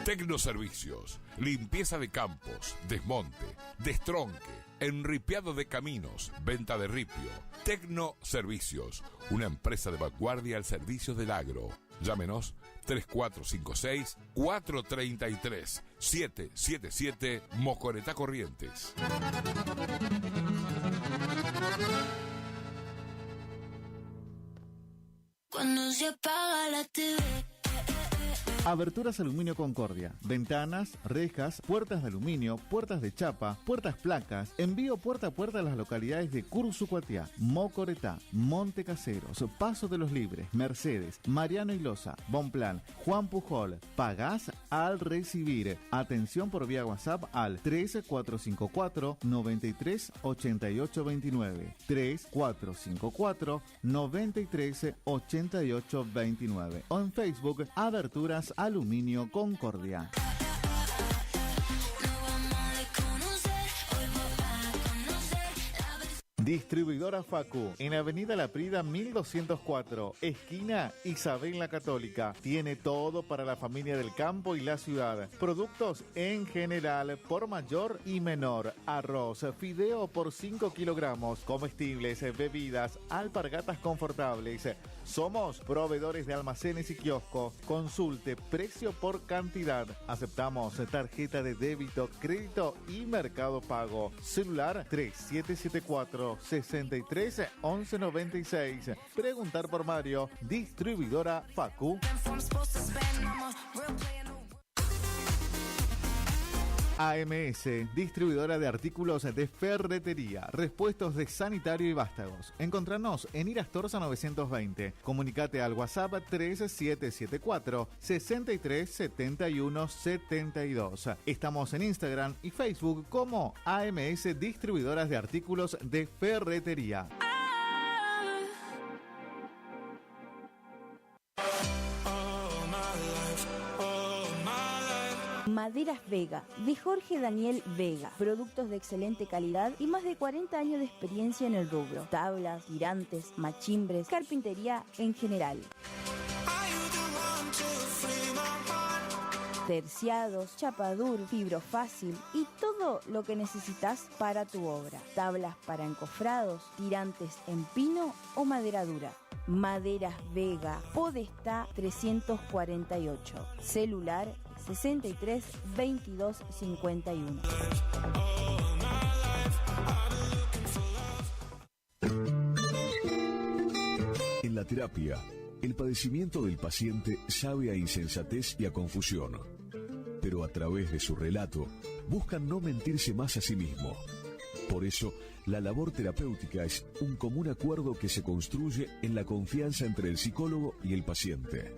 Tecnoservicios, limpieza de campos, desmonte, destronque, enripiado de caminos, venta de ripio. Tecnoservicios, una empresa de vanguardia al servicio del agro. Llámenos 3456-433-777 Mocoretá Corrientes. Cuando se apaga la TV. Aberturas Aluminio Concordia. Ventanas, rejas, puertas de aluminio, puertas de chapa, puertas placas. Envío puerta a puerta a las localidades de Cursucuatiá, Mocoretá, Monte Caseros, Paso de los Libres, Mercedes, Mariano y Loza, Bonplan, Juan Pujol. Pagás al recibir. Atención por vía WhatsApp al 3454 93 88 29. 3454 93 88 29. O en Facebook, Aberturas Aluminio Concordia. Distribuidora Facu, en Avenida La Prida 1204, esquina Isabel la Católica. Tiene todo para la familia del campo y la ciudad. Productos en general, por mayor y menor. Arroz, fideo por 5 kilogramos, comestibles, bebidas, alpargatas confortables. Somos proveedores de almacenes y kioscos. Consulte precio por cantidad. Aceptamos tarjeta de débito, crédito y Mercado Pago. Celular 3774 63 11 96. Preguntar por Mario. Distribuidora Facu. AMS, distribuidora de artículos de ferretería, repuestos de sanitario y vástagos. Encontranos en Irastorza 920. Comunicate al WhatsApp 3774 63 71 72. Estamos en Instagram y Facebook como AMS Distribuidoras de Artículos de Ferretería. Maderas Vega, de Jorge Daniel Vega. Productos de excelente calidad y más de 40 años de experiencia en el rubro. Tablas, tirantes, machimbres, carpintería en general. Terciados, chapadur, fibrofácil y todo lo que necesitas para tu obra. Tablas para encofrados, tirantes en pino o madera dura. Maderas Vega, Podestá 348. Celular 63 22 51. En la terapia, el padecimiento del paciente sabe a insensatez y a confusión, pero a través de su relato buscan no mentirse más a sí mismo. Por eso, la labor terapéutica es un común acuerdo que se construye en la confianza entre el psicólogo y el paciente.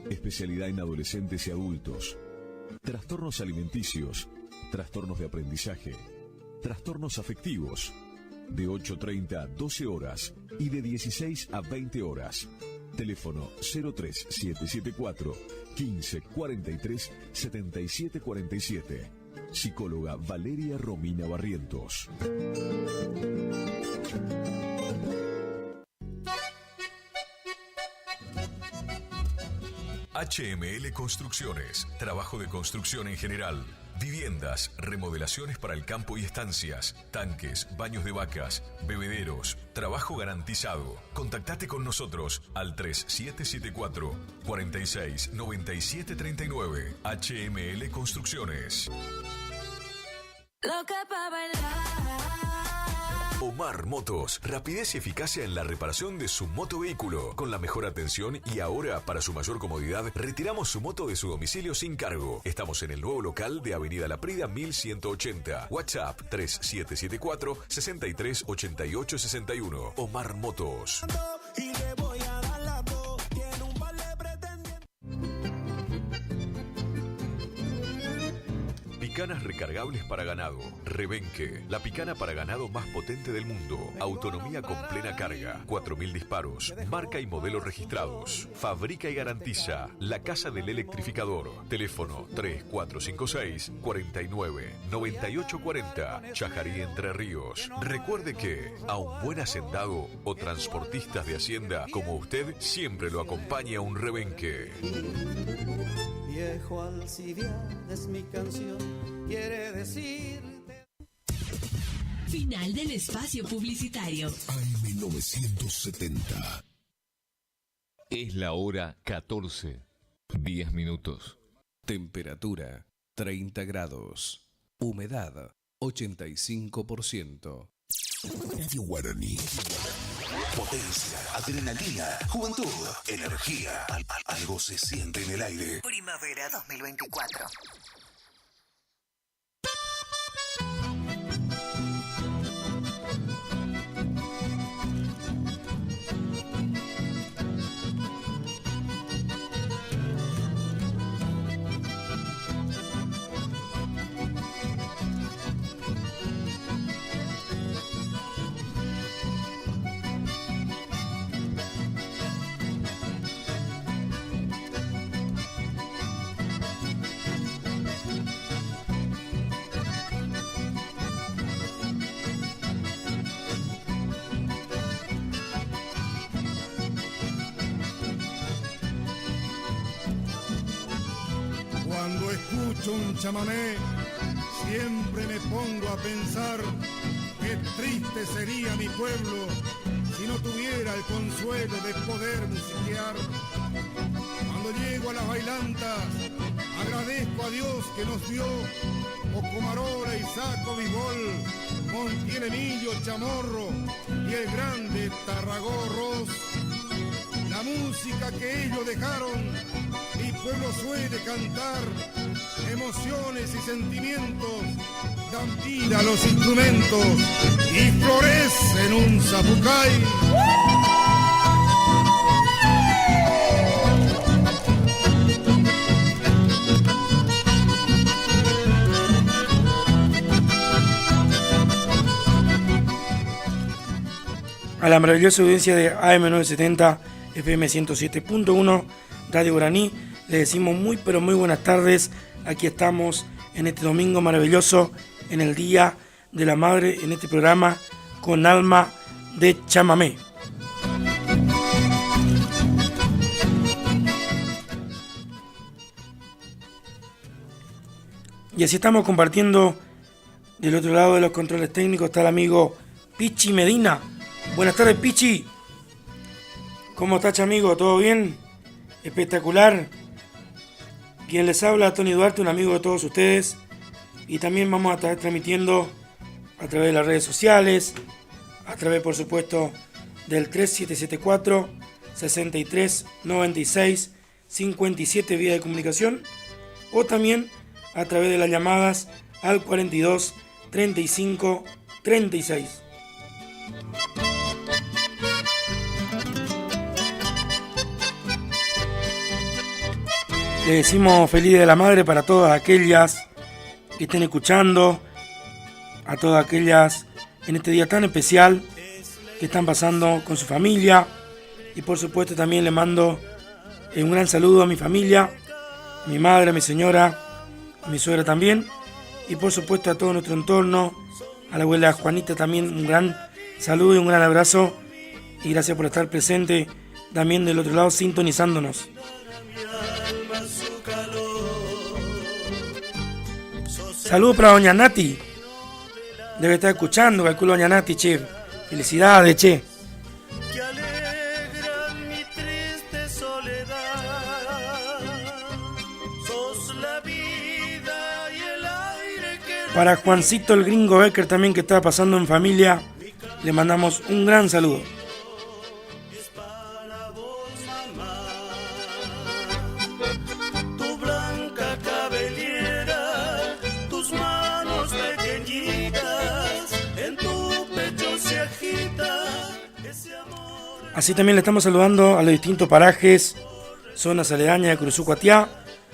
Especialidad en adolescentes y adultos. Trastornos alimenticios, trastornos de aprendizaje, trastornos afectivos. De 8:30 a 12 horas y de 16 a 20 horas. Teléfono 03774 15 43 77 47. Psicóloga Valeria Romina Barrientos. HML Construcciones. Trabajo de construcción en general. Viviendas, remodelaciones para el campo y estancias, tanques, baños de vacas, bebederos, trabajo garantizado. Contactate con nosotros al 3774 46 97 39. HML Construcciones. Loca pa' bailar. Omar Motos, rapidez y eficacia en la reparación de su motovehículo, con la mejor atención y ahora, para su mayor comodidad, retiramos su moto de su domicilio sin cargo. Estamos en el nuevo local de Avenida La Prida 1180. WhatsApp 3774 63 88 61. Omar Motos. Y le voy a dar la voz. Tiene un par de pretendientes. Picanas recargables para ganado. Rebenque, la picana para ganado más potente del mundo. Autonomía con plena carga. 4000 disparos. Marca y modelo registrados. Fabrica y garantiza La Casa del Electrificador. Teléfono 3456 49 98 40. Chajarí, Entre Ríos. Recuerde que a un buen hacendado o transportistas de hacienda como usted siempre lo acompaña un rebenque. Viejo Alcibiades es mi canción, quiere decir. Final del espacio publicitario. AM 970. Es la hora 14, 10 minutos. Temperatura 30 grados. Humedad 85%. Radio Guaraní. Potencia, adrenalina, juventud, energía. Algo se siente en el aire. Primavera 2024. Cuando escucho un chamamé, siempre me pongo a pensar qué triste sería mi pueblo si no tuviera el consuelo de poder musiquear. Cuando llego a las bailantas, agradezco a Dios que nos dio Ocomarola, Isaco, Bigol, Montiel, Chamorro y el grande Tarragorros. La música que ellos dejaron, mi pueblo suele cantar. Emociones y sentimientos dan vida a los instrumentos y florecen un zapucay. A la maravillosa audiencia de AM970 FM 107.1 Radio Guaraní le decimos muy pero muy buenas tardes. Aquí estamos en este domingo maravilloso, en el Día de la Madre, en este programa con alma de chamamé. Y así estamos compartiendo. Del otro lado de los controles técnicos está el amigo Pichi Medina. Buenas tardes, Pichi. ¿Cómo estás, amigo? ¿Todo bien? Espectacular. Quien les habla, Tony Duarte, un amigo de todos ustedes. Y también vamos a estar transmitiendo a través de las redes sociales, a través, por supuesto, del 3774 63 96 57 vías de comunicación, o también a través de las llamadas al 42 35 36. Le decimos feliz Día de la Madre para todas aquellas que estén escuchando, a todas aquellas en este día tan especial que están pasando con su familia, y por supuesto también le mando un gran saludo a mi familia, a mi madre, a mi señora, a mi suegra también, y por supuesto a todo nuestro entorno, a la abuela Juanita también un gran saludo y un gran abrazo, y gracias por estar presente también del otro lado sintonizándonos. Saludos para doña Nati. Debe estar escuchando, calculo, doña Nati, che. Felicidades, che. Para Juancito el Gringo Becker también, que está pasando en familia, le mandamos un gran saludo. Así también le estamos saludando a los distintos parajes, zonas aledañas de Curuzú Cuatiá,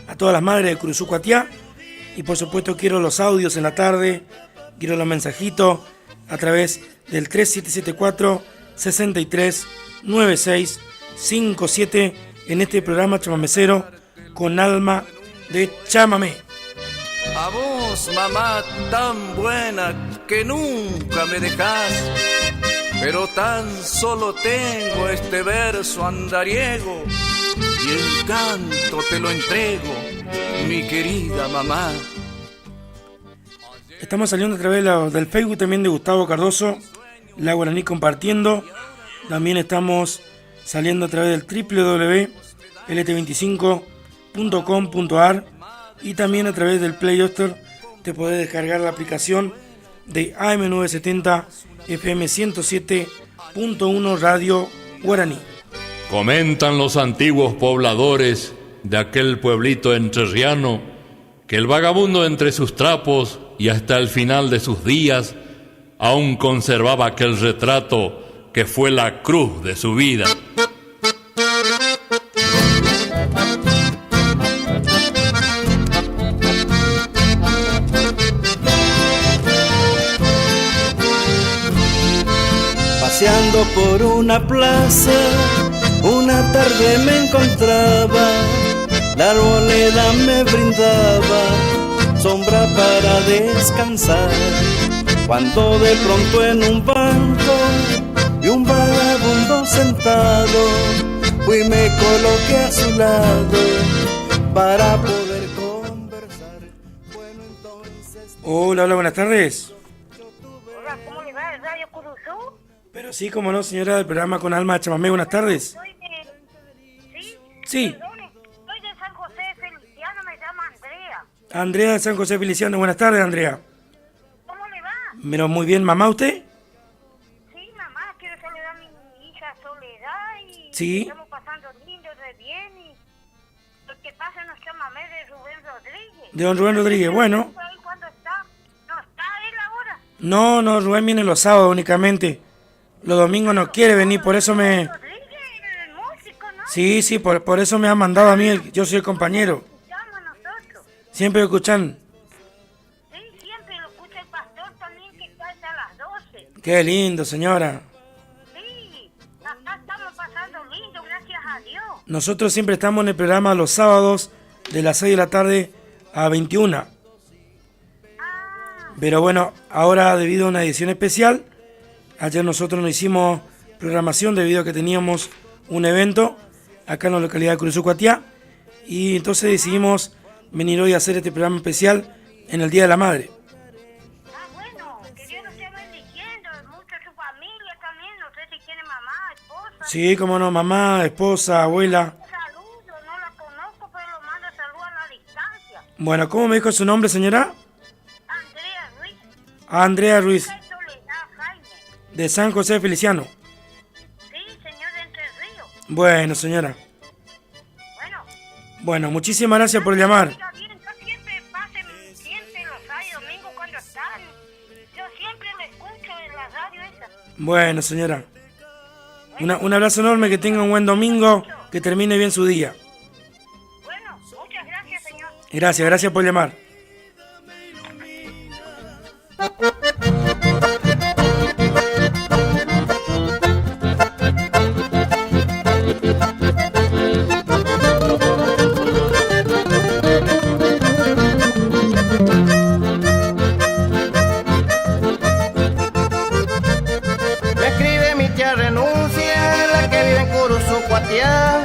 a todas las madres de Curuzú Cuatiá, Y por supuesto quiero los audios en la tarde, quiero los mensajitos a través del 3774-639657 en este programa chamamecero con alma de chamamé. A vos, mamá, tan buena que nunca me dejás, pero tan solo tengo este verso andariego y el canto te lo entrego, mi querida mamá. Estamos saliendo a través del Facebook también de Gustavo Cardoso, La Guaraní Compartiendo. También estamos saliendo a través del www.lt25.com.ar y también a través del Play Store te podés descargar la aplicación de AM970 FM 107.1 Radio Guaraní. Comentan los antiguos pobladores de aquel pueblito entrerriano que el vagabundo entre sus trapos y hasta el final de sus días aún conservaba aquel retrato que fue la cruz de su vida. Paseando por una plaza, una tarde me encontraba, la arboleda me brindaba sombra para descansar, cuando de pronto en un banco vi un vagabundo sentado, fui y me coloqué a su lado para poder conversar. Bueno, entonces... Hola, buenas tardes. Hola, ¿cómo le va? ¿Radio Curuzú? Pero sí, como no, señora del programa con alma de chamamé, buenas tardes. Soy de... ¿Sí? Sí. Perdone, soy de San José Feliciano, me llamo Andrea. Andrea de San José Feliciano, buenas tardes, Andrea. ¿Cómo le va? Pero muy bien, ¿mamá usted? Sí, mamá, quiero saludar a mi hija Soledad y Sí. estamos pasando lindo, re bien y lo que pasa nos chamamé de Rubén Rodríguez. De don Rubén Rodríguez, bueno. ¿Cuándo está? ¿No está él ahora? No, Rubén viene los sábados únicamente. Los domingos no quiere venir, por eso me... El músico, ¿no? Sí, por eso me ha mandado a mí, yo soy el compañero. Llama a nosotros. Siempre lo escuchan. Sí, siempre lo escucha el pastor también que está hasta las 12. Qué lindo, señora. Sí, acá estamos pasando lindo, gracias a Dios. Nosotros siempre estamos en el programa los sábados de las 6 de la tarde a 21. Pero bueno, ahora debido a una edición especial, ayer nosotros nos hicimos programación debido a que teníamos un evento acá en la localidad de Curuzú, Cuatiá, y entonces decidimos venir hoy a hacer este programa especial en el Día de la Madre. Ah, bueno, que Dios lo esté bendiciendo, mucho a su familia también, no sé si tiene mamá, esposa. Sí, como no, mamá, esposa, abuela. Saludo, no la conozco, pero lo mando saludos a la distancia. Bueno, ¿cómo me dijo su nombre, señora? Andrea Ruiz. Andrea Ruiz, Soledad Jaime. de San José Feliciano. Sí, señor de Entre Ríos. Bueno, señora. Bueno, muchísimas gracias por llamar. Oiga bien, yo siempre siempre los sábados, domingos cuando están. Yo siempre lo escucho en la radio esa. Bueno, señora. Un abrazo enorme, que tenga un buen domingo, que termine bien su día. Bueno, muchas gracias, señor. Gracias por llamar. Me escribe mi tía renuncia, la que vive en Curuzú, Cuatiá,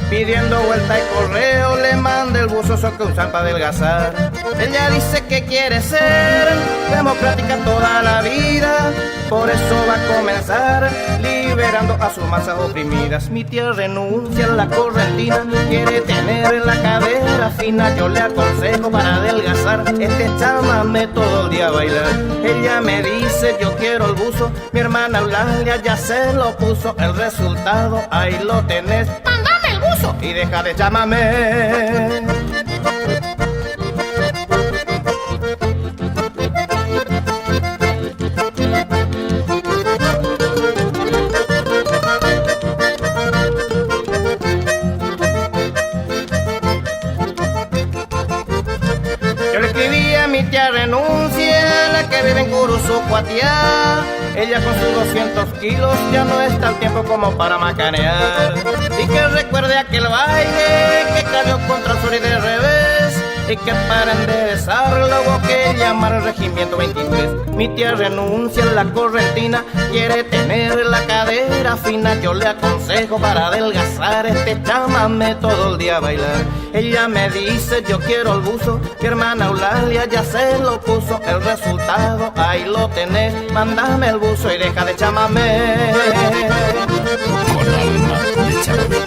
pidiendo vuelta y correo, le manda el buzoso que usan para adelgazar. Ella dice que quiere ser democrática toda la vida, por eso va a comenzar liberando a sus masas oprimidas. Mi tía renuncia a la correntina, quiere tener la cadera fina. Yo le aconsejo para adelgazar, este chamamé todo el día a bailar. Ella me dice yo quiero el buzo, mi hermana Eulalia ya se lo puso. El resultado ahí lo tenés, mándame el buzo y deja de chamamé. Yo le escribí Cuatiá. Ella con sus 200 kilos ya no está el tiempo como para macanear. Y que recuerde aquel baile que cayó contra el sur y de revés, y que para enderezarlo hubo que llamar al regimiento 23. Mi tía renuncia en la correntina, quiere tener la cadera fina. Yo le aconsejo para adelgazar este chamamé todo el día a bailar. Ella me dice yo quiero el buzo, mi hermana Eulalia ya se lo puso. El resultado ahí lo tenés, mándame el buzo y deja de chamamé. Con alma de chamamé.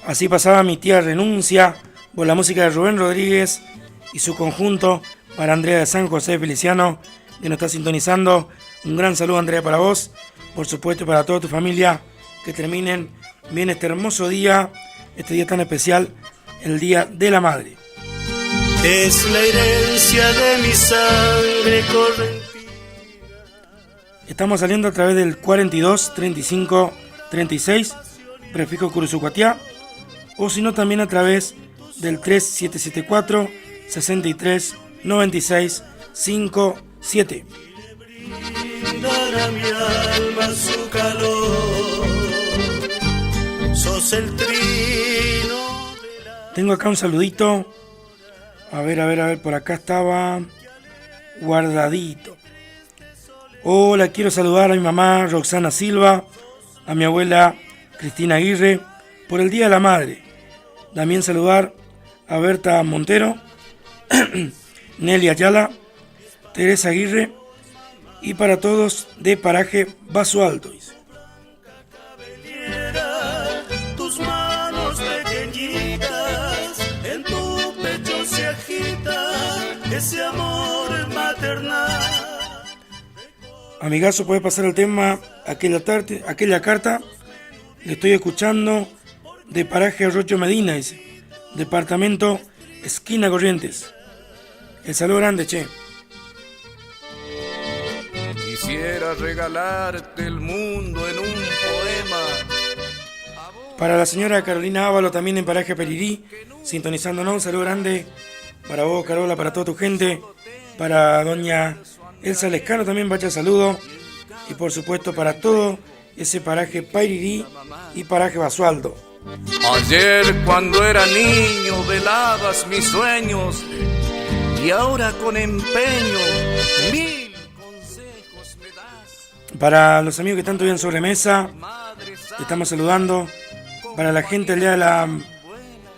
Así pasaba Mi tía renuncia por la música de Rubén Rodríguez y su conjunto para Andrea de San José Feliciano, que nos está sintonizando. Un gran saludo, Andrea, para vos, por supuesto, para toda tu familia. Que terminen bien este hermoso día, este día tan especial, el Día de la Madre. Es la herencia de mi sangre correntina. Estamos saliendo a través del 42 35 36, prefijo Curuzucuatiá, o si no también a través del 3774 63 96 57. Brindará mi alma su calor. Sos el trino. Tengo acá un saludito. A ver, por acá estaba guardadito. Hola, quiero saludar a mi mamá Roxana Silva, a mi abuela Cristina Aguirre, por el Día de la Madre. También saludar a Berta Montero, Nelly Ayala, Teresa Aguirre, y para todos de Paraje Basualto. Tus manos pequeñitas, en tu pecho se agita ese amor maternal. Amigazo, puede pasar el tema aquella carta. Le estoy escuchando de Paraje Arroyo Medina, dice, departamento esquina Corrientes. El saludo grande, che. Quisiera regalarte el mundo en un poema. Para la señora Carolina Ávalo, también en Paraje Perirí, sintonizándonos. Un saludo grande para vos, Carola, para toda tu gente. Para doña Elsa Lescano también vaya saludo. Y por supuesto para todo ese Paraje Perirí y Paraje Basualdo. Ayer cuando era niño velabas mis sueños y ahora con empeño mil consejos me das. Para los amigos que están todavía en sobremesa, estamos saludando. Para la gente allá de la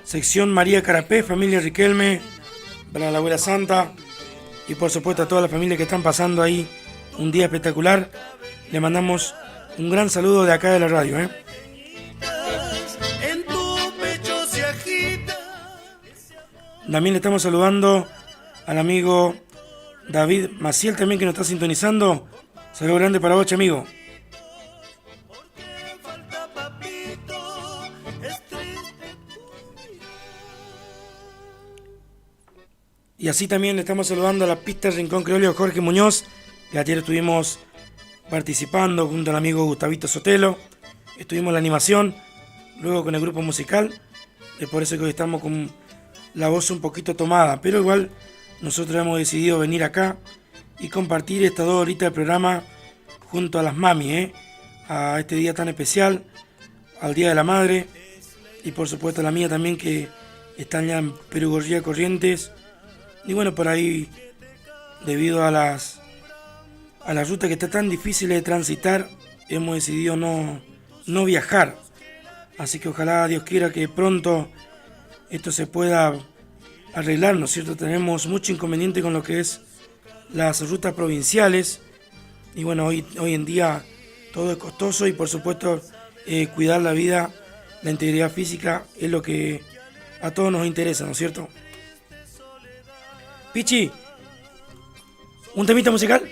sección María Carapé, familia Riquelme, para la abuela Santa y por supuesto a toda la familia que están pasando ahí un día espectacular. Le mandamos un gran saludo de acá de la radio, ¿eh? También le estamos saludando al amigo David Maciel también, que nos está sintonizando. Saludo grande para vos, amigo. Y así también le estamos saludando a la pista Rincón Criollo Jorge Muñoz, que ayer estuvimos participando junto al amigo Gustavito Sotelo. Estuvimos en la animación, luego con el grupo musical. Es por eso que hoy estamos con la voz un poquito tomada, pero igual nosotros hemos decidido venir acá y compartir estas 2 horitas del programa junto a las mami, a este día tan especial, al Día de la Madre, y por supuesto a la mía también, que están ya en Perugorría Corrientes. Y bueno, por ahí, debido a la ruta que está tan difícil de transitar, hemos decidido no viajar. Así que ojalá Dios quiera que pronto esto se pueda arreglar, ¿no es cierto? Tenemos mucho inconveniente con lo que es las rutas provinciales. Y bueno, hoy en día todo es costoso y por supuesto cuidar la vida, la integridad física es lo que a todos nos interesa, ¿no es cierto? Pichi, ¿un temita musical?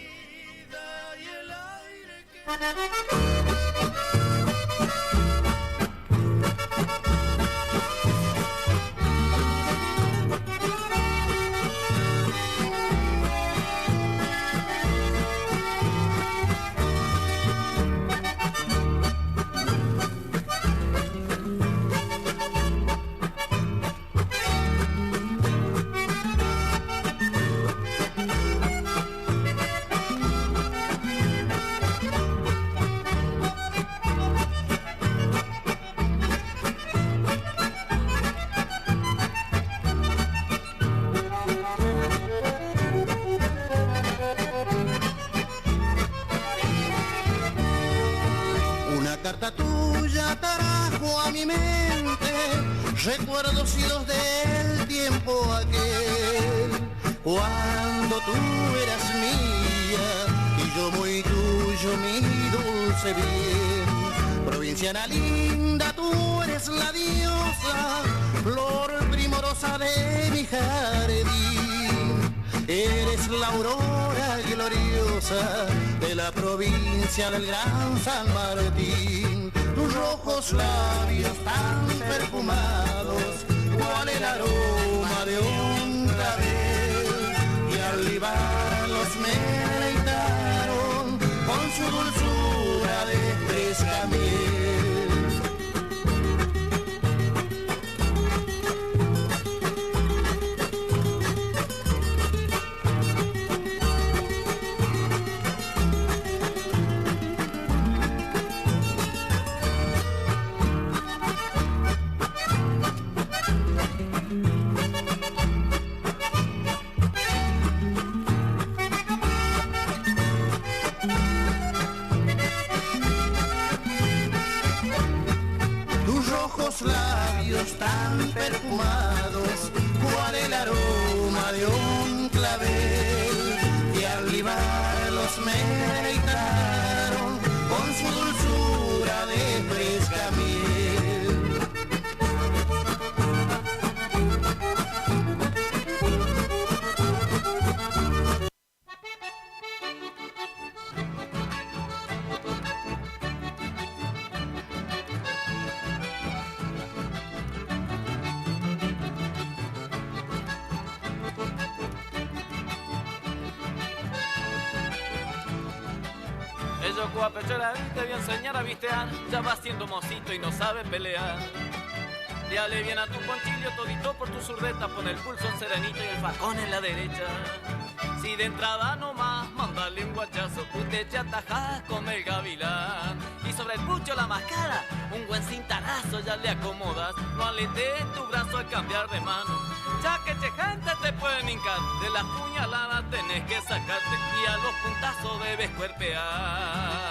recuerdos idos del tiempo aquel, cuando tú eras mía y yo muy tuyo, mi dulce bien. Provinciana linda, tú eres la diosa, flor primorosa de mi jardín. Eres la aurora gloriosa de la provincia del Gran San Martín. Tus rojos labios tan perfumados, cual el aroma de un clavel, y al libarlos me deleitaron con su dulzura de fresca miel. Labios tan perfumados, cual el aroma de un clavel, y al libarlos me deleitaron con su dulzura de fresca miel. Pechera, te voy a enseñar a vistear, ya vas siendo mocito y no sabes pelear. Dale bien a tu ponchillo, todito por tu zurdeta, pon el pulso en serenito y el facón en la derecha. Si de entrada nomás, mándale un guachazo, usted ya tajás con el gavilán. Y sobre el pucho la mascada, un buen cintarazo ya le acomodas. No aletees tu brazo al cambiar de mano, ya que gente te pueden hincar. De las puñaladas tenés que sacarte y a los puntazos debes cuerpear.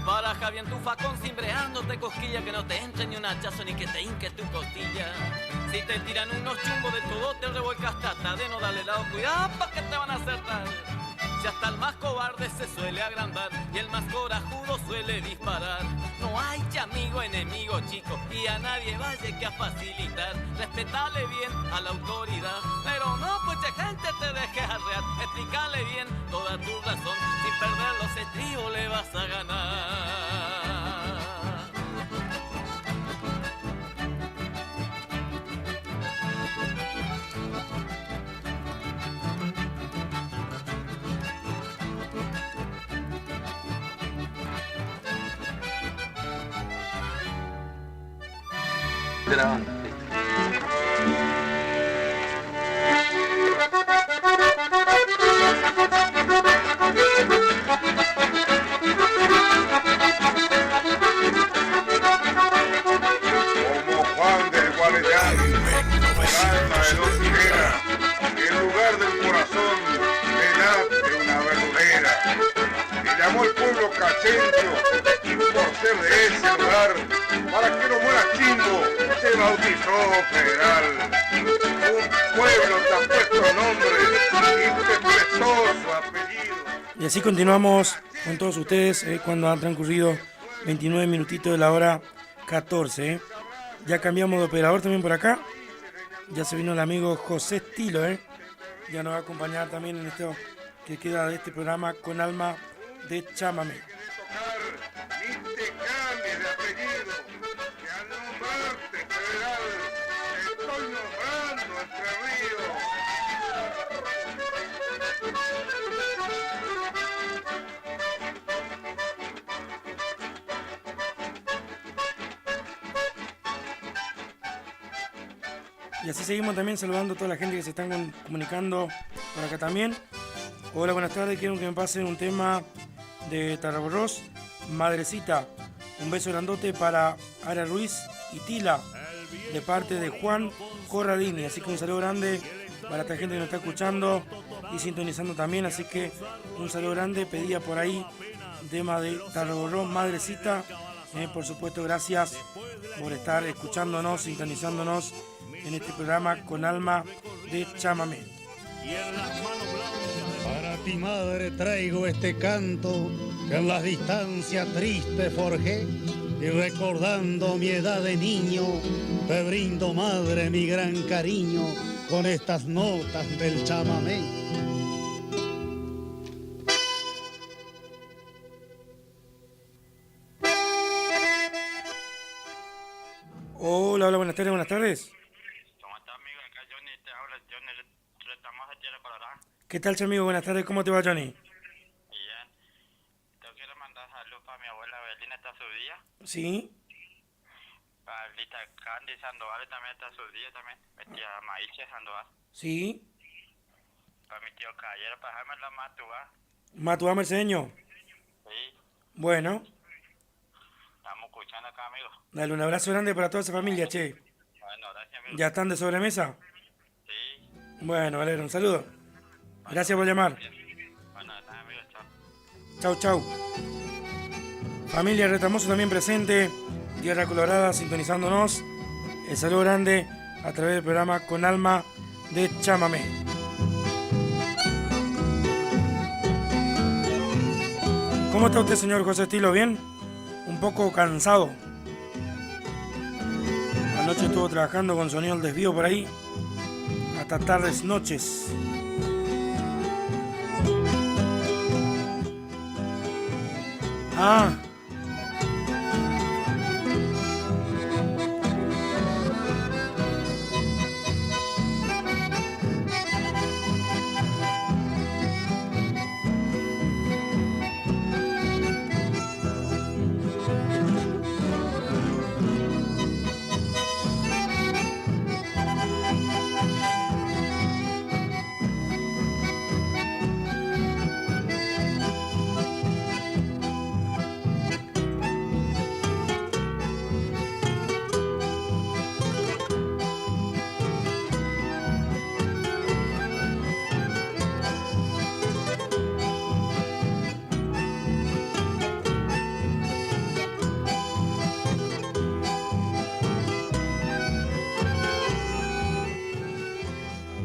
Baraja bien tu facón cimbreándote cosquilla, que no te entre ni un hachazo ni que te hinque tu costilla. Si te tiran unos chumbos de todo te revuelcas, trata de no darle lado, cuidado pa' que te van a acertar. Si hasta el más cobarde se suele agrandar y el más corajudo suele disparar. No hay amigo, enemigo, chico, y a nadie vaya que a facilitar. Respetale bien a la autoridad, pero no pues gente te dejes arrear. Explícale bien toda tu razón, sin perder los estribos le vas a ganar. Como Juan del Guarellán, alma de dos hileras, en lugar del corazón me late una verdulera. Le llamó el pueblo Cachencho y por ser de ese lugar, para que no muera chimbo, se bautizó Federal. Un pueblo tan puesto nombre interpretó su apellido. Y así continuamos con todos ustedes cuando han transcurrido 29 minutitos de la hora 14. Ya cambiamos de operador también por acá. Ya se vino el amigo José Estilo. Ya nos va a acompañar también en esto que queda de este programa con alma de chamamé. Ni te cambies de apellido, que al nombrarte Federal, te estoy nombrando Entre Ríos. Y así seguimos también saludando a toda la gente que se están comunicando por acá también. Hola, buenas tardes, quiero que me pasen un tema de Tarabros, Madrecita. Un beso grandote para Ara Ruiz y Tila, de parte de Juan Corradini. Así que un saludo grande para esta gente que nos está escuchando y sintonizando también. Así que un saludo grande. Pedía por ahí tema de Tarragorrón, Madrecita. Por supuesto, gracias por estar escuchándonos, sintonizándonos en este programa Con Alma de Chamamé. Para ti, madre, traigo este canto que en las distancias tristes forjé, y recordando mi edad de niño, te brindo, madre, mi gran cariño con estas notas del chamamé. Hola, hola, buenas tardes, buenas tardes. ¿Cómo estás, amigo? Acá Johnny, te habla Johnny Retamosa, Tierra Colorada. ¿Qué tal, amigo? Buenas tardes, ¿cómo te va, Johnny? Bien. Te quiero mandar saludos para mi abuela Belina, está su día. Sí. Para Lita Candy Sandoval también está su día también. Mi tía Maiche Sandoval. Sí. Para mi tío Cayero, para Jaime La Matúa. Matúa Mercedeño. Sí. Bueno. Estamos escuchando acá, amigo. Dale un abrazo grande para toda esa familia, che. Bueno, gracias, amigo. ¿Ya están de sobremesa? Sí. Bueno, Valero, un saludo. Gracias por llamar. Bueno, gracias, amigo. Chau, Chao. chau. Familia Retamoso también presente. Tierra Colorada sintonizándonos. El saludo grande a través del programa Con Alma de Chamamé. ¿Cómo está usted, señor José Estilo? ¿Bien? Un poco cansado. Anoche estuvo trabajando con sonido del desvío por ahí hasta tardes noches. Ah.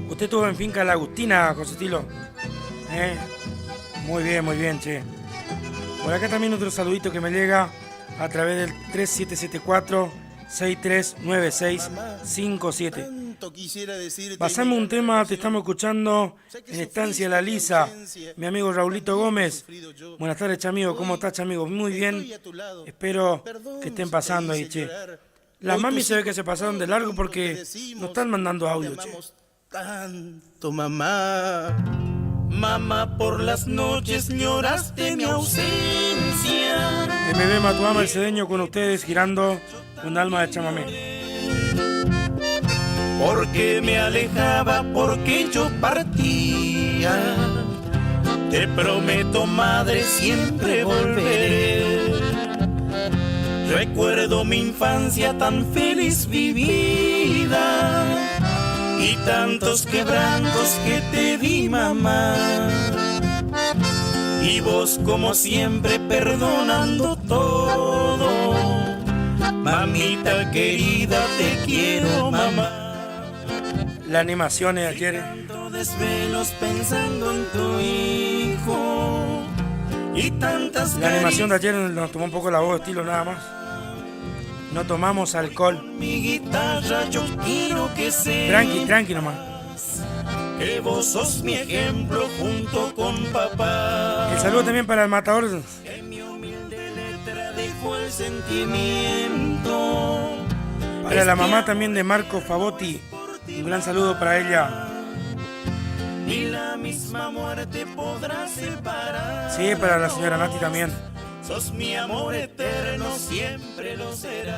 Usted estuvo en Finca La Agustina, José Estilo. Muy bien, che. Por acá también otro saludito que me llega a través del 3774-639657. Pasame un tema, te estamos escuchando en Estancia La Lisa. Mi amigo Raulito Gómez. Buenas tardes, chamigo. ¿Cómo estás, chamigo? Muy bien. Espero que estén pasando ahí, che. Las mami se ve que se pasaron de largo porque nos están mandando audio, che. Tanto, mamá, mamá, por las noches lloraste mi ausencia. MB Matuá Mercedeño con ustedes girando un alma de chamamé. Porque me alejaba, porque yo partía. Te prometo, madre, siempre volveré. Recuerdo mi infancia tan feliz vivida y tantos quebrantos que te di, mamá. Y vos como siempre perdonando todo. Mamita querida, te quiero, mamá. La animación de ayer. Desvelos pensando en tu hijo y tantas. La animación de ayer nos tomó un poco la voz, Estilo, nada más. No tomamos alcohol. Mi guitarra yo quiero que sepas. Tranqui nomás. Que vos sos mi ejemplo junto con papá. El saludo también para el matador. En mi humilde letra dejo el sentimiento. Para la mamá también de Marco Favotti. Un gran saludo para ella. Ni la misma muerte podrá separar. Sí, para la señora Nati también. Sos mi amor eterno, siempre lo serás.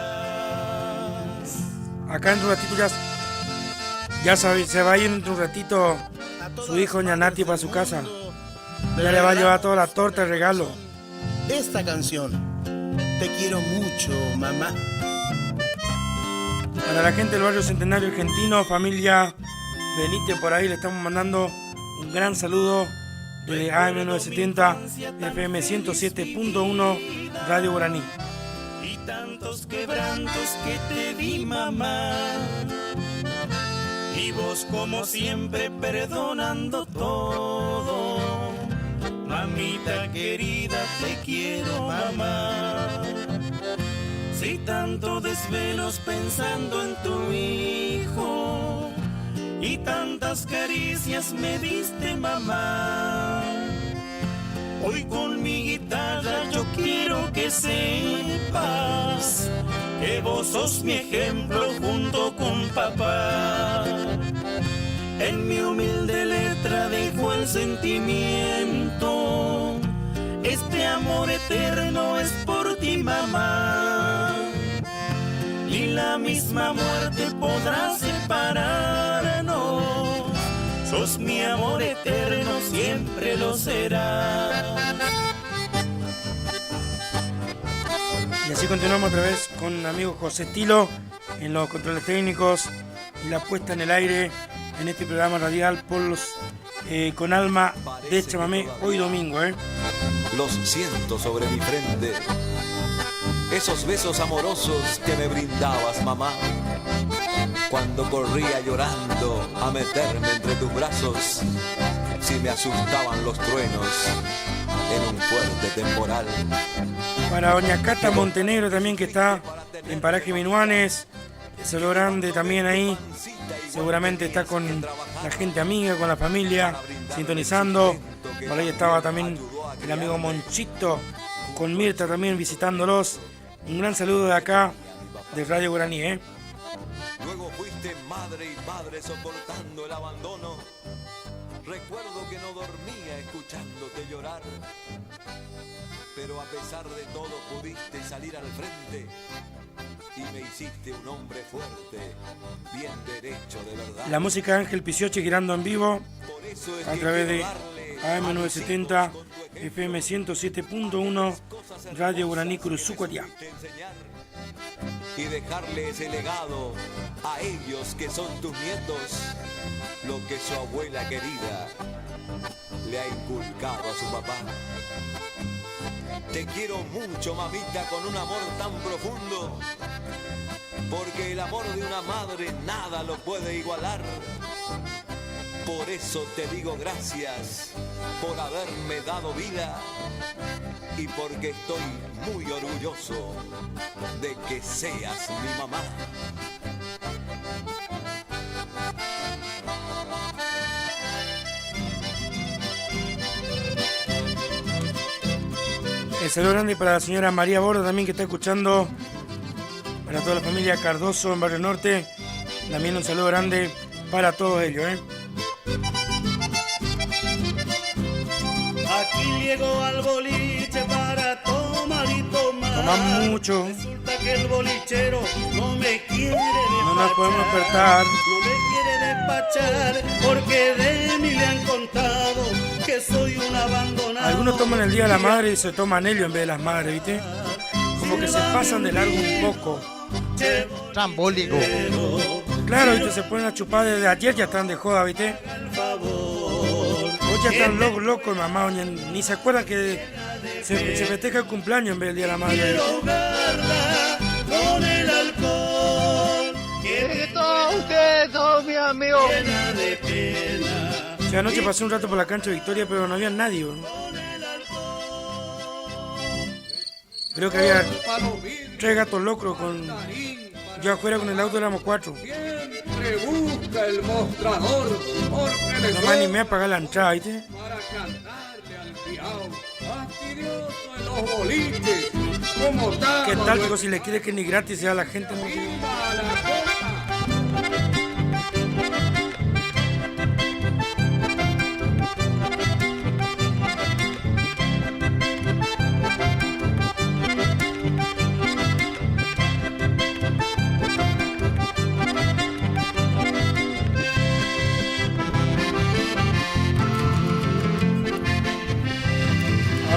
Acá en un ratito ya sabéis, se va a ir en un ratito su hijo Ñanati para su casa. Ya le va a llevar toda la torta de regalo. Esta canción, te quiero mucho, mamá. Para la gente del barrio Centenario Argentino, familia Benítez por ahí, le estamos mandando un gran saludo de AM970 FM 107.1 Radio Guaraní. Y tantos quebrantos que te di, mamá, y vos como siempre perdonando todo. Mamita querida, te quiero, mamá. Si tanto desvelos pensando en tu hijo y tantas caricias me diste, mamá, hoy con mi guitarra yo quiero que sepas que vos sos mi ejemplo junto con papá. En mi humilde letra dejo el sentimiento, este amor eterno es por ti, mamá. Y la misma muerte podrá separarnos, sos mi amor eterno, siempre lo será. Y así continuamos otra vez con el amigo José Tilo en los controles técnicos y la puesta en el aire en este programa radial con alma de chamamé hoy domingo. Los siento sobre mi frente, esos besos amorosos que me brindabas, mamá, cuando corría llorando a meterme entre tus brazos, si me asustaban los truenos en un fuerte temporal. Para doña Cata Montenegro también, que está en Paraje Minuanes, saludo grande también ahí, seguramente está con la gente amiga, con la familia, sintonizando. Por ahí estaba también el amigo Monchito, con Mirta también visitándolos. Un gran saludo de acá, de Radio Guaraní, Luego fuiste madre y padre soportando el abandono. Recuerdo que no dormía escuchándote llorar, pero a pesar de todo pudiste salir al frente y me hiciste un hombre fuerte, bien derecho de verdad. La música de Ángel Piciochi girando en vivo a través de AM970 FM 107.1 Radio Guaraní Curuzucuatiá. Y dejarle ese legado a ellos que son tus nietos, lo que su abuela querida le ha inculcado a su papá. Te quiero mucho, mamita, con un amor tan profundo, porque el amor de una madre nada lo puede igualar. Por eso te digo gracias por haberme dado vida y porque estoy muy orgulloso de que seas mi mamá. El saludo grande para la señora María Borda también, que está escuchando, para toda la familia Cardoso en Barrio Norte. También un saludo grande para todos ellos. Aquí llego al boliche para tomar y tomar. Tomamos mucho. Resulta que el bolichero no me quiere despachar. No nos podemos despertar. No me quiere despachar porque de mí le han contado que soy un abandonado. Algunos toman el Día de la Madre y se toman ellos en vez de las madres, ¿viste? Como que se pasan de largo un poco. Trambólico. Claro, ¿viste? Se ponen a chupar desde ayer, ya están de joda, ¿viste? Hoy ya están locos, mamá, ni se acuerdan que se festeja el cumpleaños en vez del Día de la Madre. Con el alcohol que todos ustedes son mis amigos. O sea, anoche pasé un rato por la cancha de Victoria, pero no había nadie, ¿no? Creo que había 3 gatos locos con... Yo afuera con el auto éramos 4. Rebusca el mostrador porque no me animé a pagar la entrada, ¿viste? Para cantarle al piao, fastidioso en los boliches, como tal. ¿Qué tal, chicos? Si le quiere que ni gratis sea la gente, ¿no?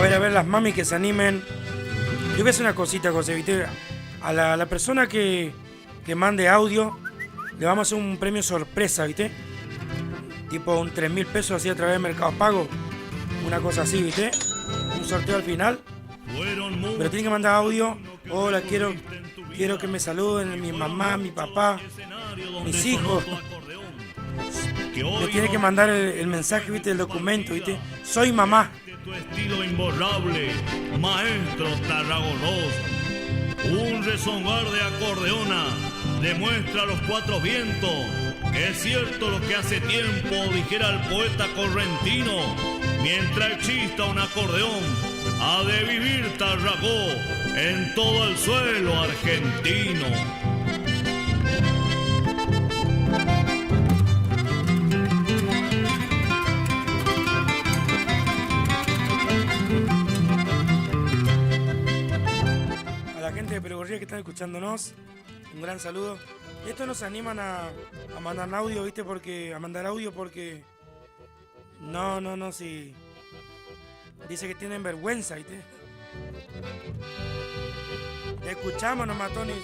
A ver, las mami que se animen. Yo voy a hacer una cosita, José, ¿viste? A la persona que que mande audio, le vamos a hacer un premio sorpresa, ¿viste? Tipo un 3.000 pesos así a través de Mercado Pago. Una cosa así, ¿viste? Un sorteo al final. Pero tienen que mandar audio. Hola, quiero que me saluden mi mamá, mi papá, mis hijos. Le tiene que mandar el mensaje, ¿viste? El documento, ¿viste? Soy mamá. Tu estilo imborrable, maestro Tarragorros. Un rezongar de acordeona demuestra a los cuatro vientos que es cierto lo que hace tiempo dijera el poeta correntino: mientras exista un acordeón, ha de vivir Tarragó en todo el suelo argentino. De Peregorría que están escuchándonos, un gran saludo. Estos nos animan a mandar audio, ¿viste? A mandar audio porque no, si dice que tienen vergüenza, ¿viste? Escuchamos nomás, Tony.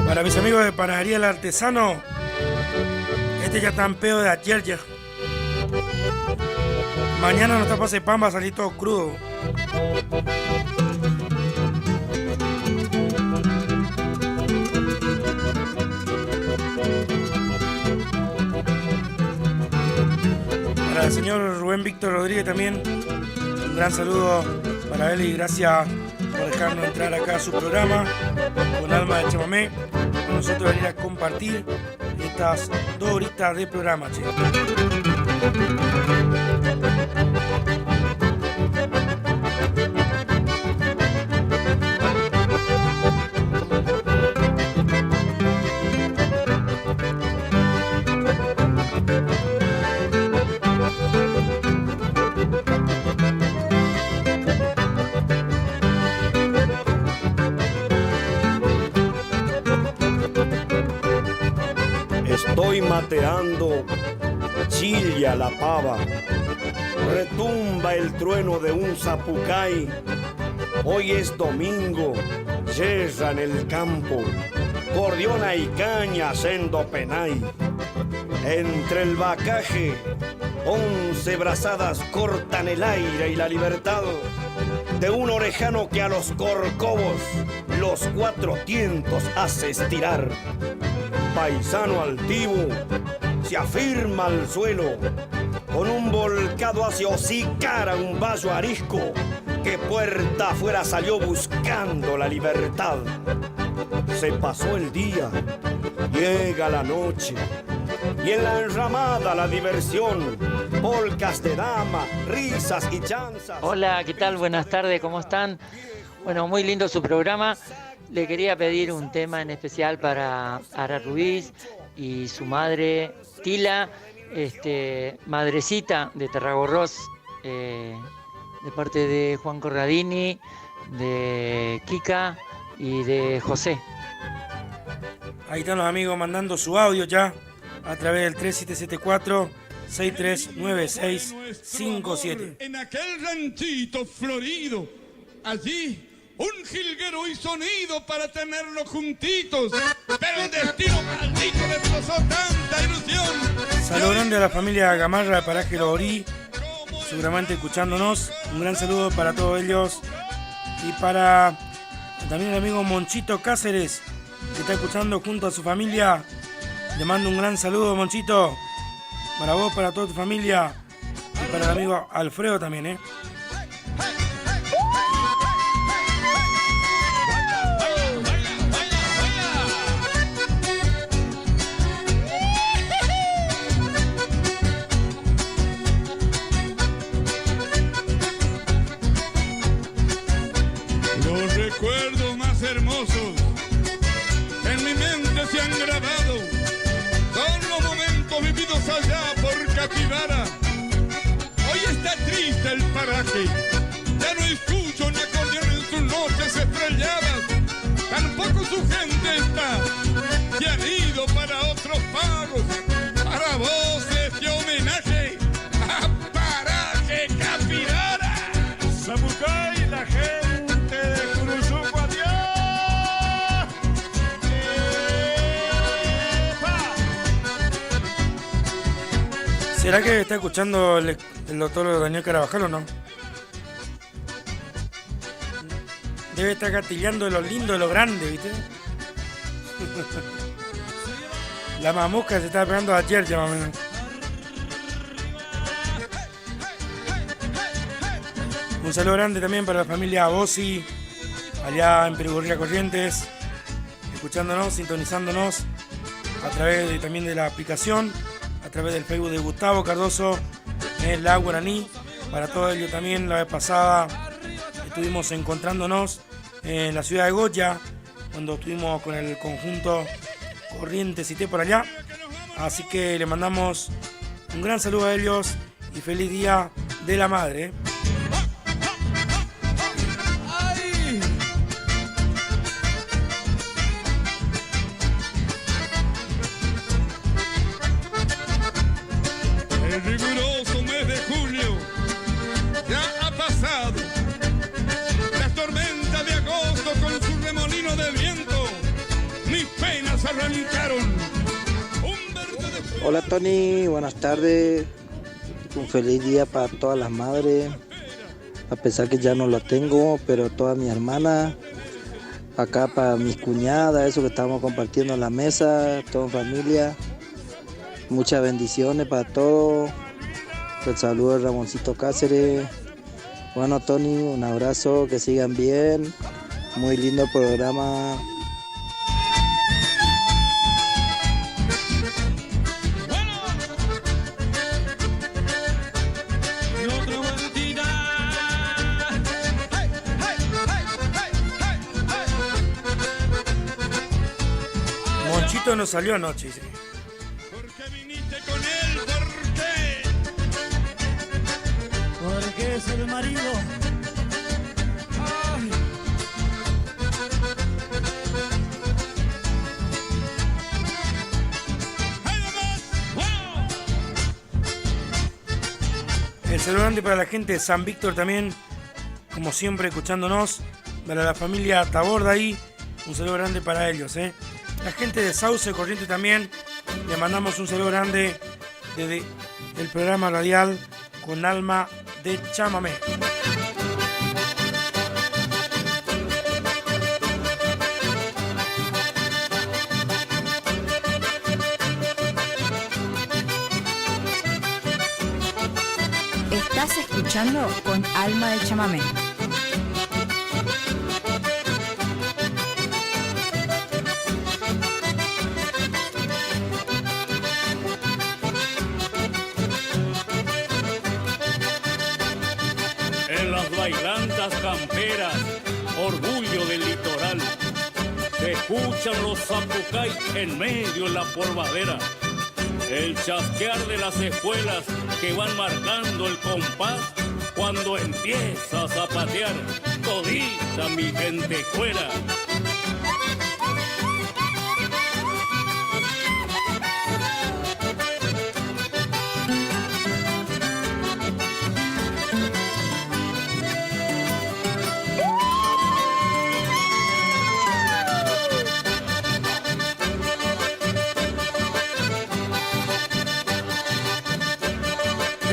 Para mis amigos de Panadería El Artesano, este ya tan pedo de ayer ya. Mañana nuestra pase de pan va a salir todo crudo. Para el señor Rubén Víctor Rodríguez también, un gran saludo para él y gracias por dejarnos entrar acá a su programa con Alma de Chamamé, con nosotros venir a compartir estas 2 horitas de programa, che. Estoy mateando, chilla la pava, retumba el trueno de un zapucay. Hoy es domingo, yerra en el campo, cordiona y caña haciendo penay. Entre el bacaje, 11 brazadas cortan el aire y la libertad de un orejano que a los corcovos los 4 tientos hace estirar. Paisano altivo se afirma al suelo con un volcado hacia hocicar a un vallo arisco que puerta afuera salió buscando la libertad. Se pasó el día, llega la noche y en la enramada la diversión, polcas de dama, risas y chanzas. Hola, ¿qué tal? Buenas tardes, ¿cómo están? Bueno, muy lindo su programa. Le quería pedir un tema en especial para Ara Ruiz y su madre Tila, madrecita de Tarragorros, de parte de Juan Corradini, de Kika y de José. Ahí están los amigos mandando su audio ya a través del 3774-639657. En aquel ranchito florido, allí un jilguero hizo nido para tenerlos juntitos, pero el destino maldito destrozó tanta ilusión. Saludo grande a la familia Gamarra de Paraje Lorí, seguramente escuchándonos. Un gran saludo para todos ellos y para también el amigo Monchito Cáceres, que está escuchando junto a su familia. Le mando un gran saludo, Monchito, para vos, para toda tu familia y para el amigo Alfredo también, Los recuerdos más hermosos en mi mente se han grabado. Son los momentos vividos allá por Capivara. Hoy está triste el paraje. Ya no escucho un acordeón en sus noches estrelladas. Tampoco su gente está. Se han ido para otros pagos. Para vos este homenaje a ¿Será que está escuchando el doctor Daniel Carabajal o no? Debe estar gatillando de lo lindo, de lo grande, ¿viste? La mamusca se estaba pegando ayer, ya más o menos. Un saludo grande también para la familia Bossi, allá en Perugorría Corrientes, escuchándonos, sintonizándonos a través también de la aplicación, a través del Facebook de Gustavo Cardoso, en La Guaraní. Para todo ello también la vez pasada estuvimos encontrándonos en la ciudad de Goya, cuando estuvimos con el conjunto Corrientes y Té por allá. Así que le mandamos un gran saludo a ellos y feliz Día de la Madre. El riguroso mes de julio ya ha pasado. Las tormentas de agosto con su remolino de viento, mis penas arrancaron. Hola Tony, buenas tardes. Un feliz día para todas las madres. A pesar que ya no lo tengo, pero todas mis hermanas. Acá para mis cuñadas, eso que estamos compartiendo en la mesa, toda familia. Muchas bendiciones para todos. El saludo de Ramoncito Cáceres. Bueno Tony, un abrazo, que sigan bien. Muy lindo programa. Monchito nos salió anoche, dice. Porque es el marido. El saludo grande para la gente de San Víctor también, como siempre escuchándonos. Para la familia Taborda ahí, un saludo grande para ellos, La gente de Sauce Corriente también, le mandamos un saludo grande desde el programa radial Con Alma de Chamamé. Estás escuchando Con Alma de Chamamé. En las bailantas camperas, orgullo del litoral, se escuchan los zapucay en medio de la polvadera. El chasquear de las espuelas que van marcando el compás cuando empieza a zapatear todita mi gente fuera.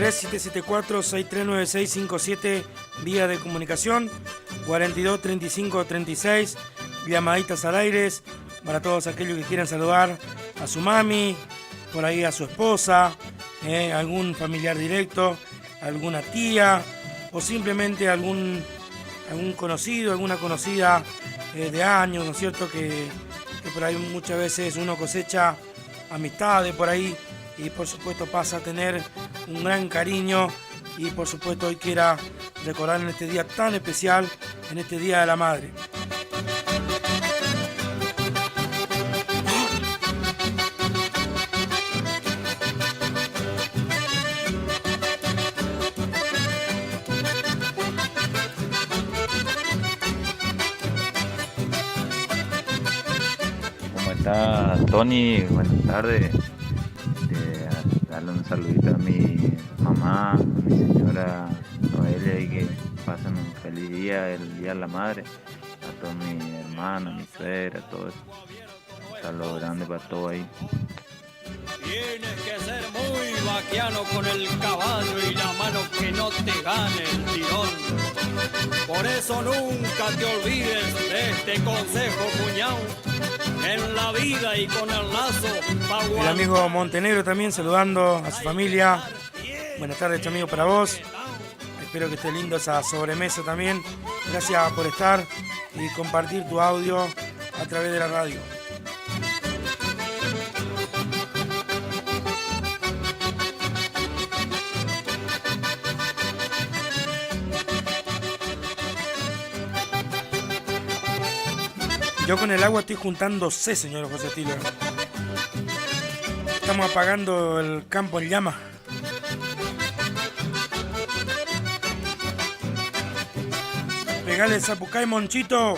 ...3774-639657... vía de comunicación, 423536, llamaditas al aire para todos aquellos que quieran saludar a su mami, por ahí a su esposa, algún familiar directo, alguna tía o simplemente algún conocido, alguna conocida de años, ¿no es cierto? Que por ahí muchas veces uno cosecha amistades por ahí y por supuesto pasa a tener un gran cariño y por supuesto hoy quiera recordar en este día tan especial, en este Día de la Madre. ¿Cómo está Tony? Buenas tardes. Darle un saludito a mi mamá, a mi señora Noelia, y que pasen un feliz día, el Día de la Madre, a todos mis hermanos, mi suegra, todo eso. Un saludo grande para todos ahí. Tienes que ser muy vaquiano con el caballo y la mano que no te gane el tirón. Por eso nunca te olvides de este consejo, cuñao. En la vida y con el lazo. El amigo Montenegro también saludando a su familia. Buenas tardes, amigo, para vos. Espero que esté lindo esa sobremesa también. Gracias por estar y compartir tu audio a través de la radio. Yo con el agua estoy juntando C, señor José Tilo. Estamos apagando el campo en llama. Pegale el zapucay, Monchito.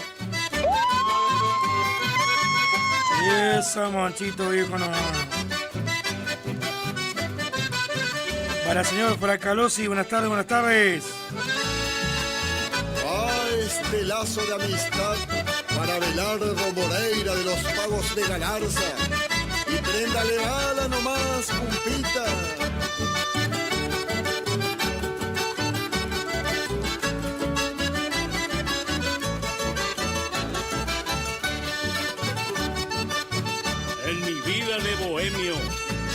Eso, Monchito, viejo, no. Para el señor Fracalosi, buenas tardes, buenas tardes. Este lazo de amistad para Belardo Moreira de los Pagos de Galarza. Y préndale bala nomás, cumpita. En mi vida de bohemio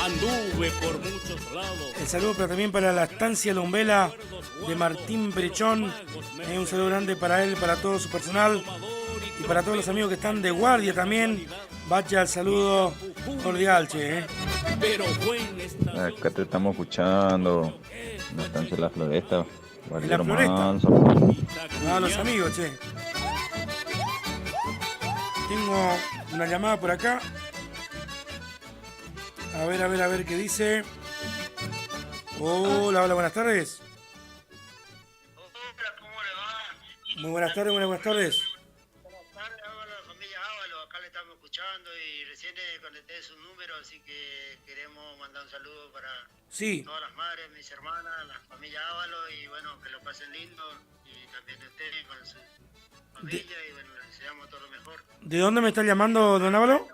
anduve por muchos lados. El saludo pero también para la estancia Lombela de Martín Brechón. Un saludo grande para él, para todo su personal y para todos los amigos que están de guardia también. Vaya el saludo cordial, che. Acá te estamos escuchando. En la estancia de la Floresta. ¿En la Floresta? Ah, los amigos, che. Tengo una llamada por acá. A ver qué dice. Hola, buenas tardes. Hola, ¿cómo le va? Muy buenas tardes, buenas tardes. Buenas tardes, hola, familia Ábalos, acá le estamos escuchando y recién conecté su número, así que queremos mandar un saludo para todas las madres, mis hermanas, la familia Ábalos, y bueno, que lo pasen lindo, y también de ustedes con su familia, y bueno, les deseamos todo lo mejor. ¿De dónde me está llamando, don Ávalo?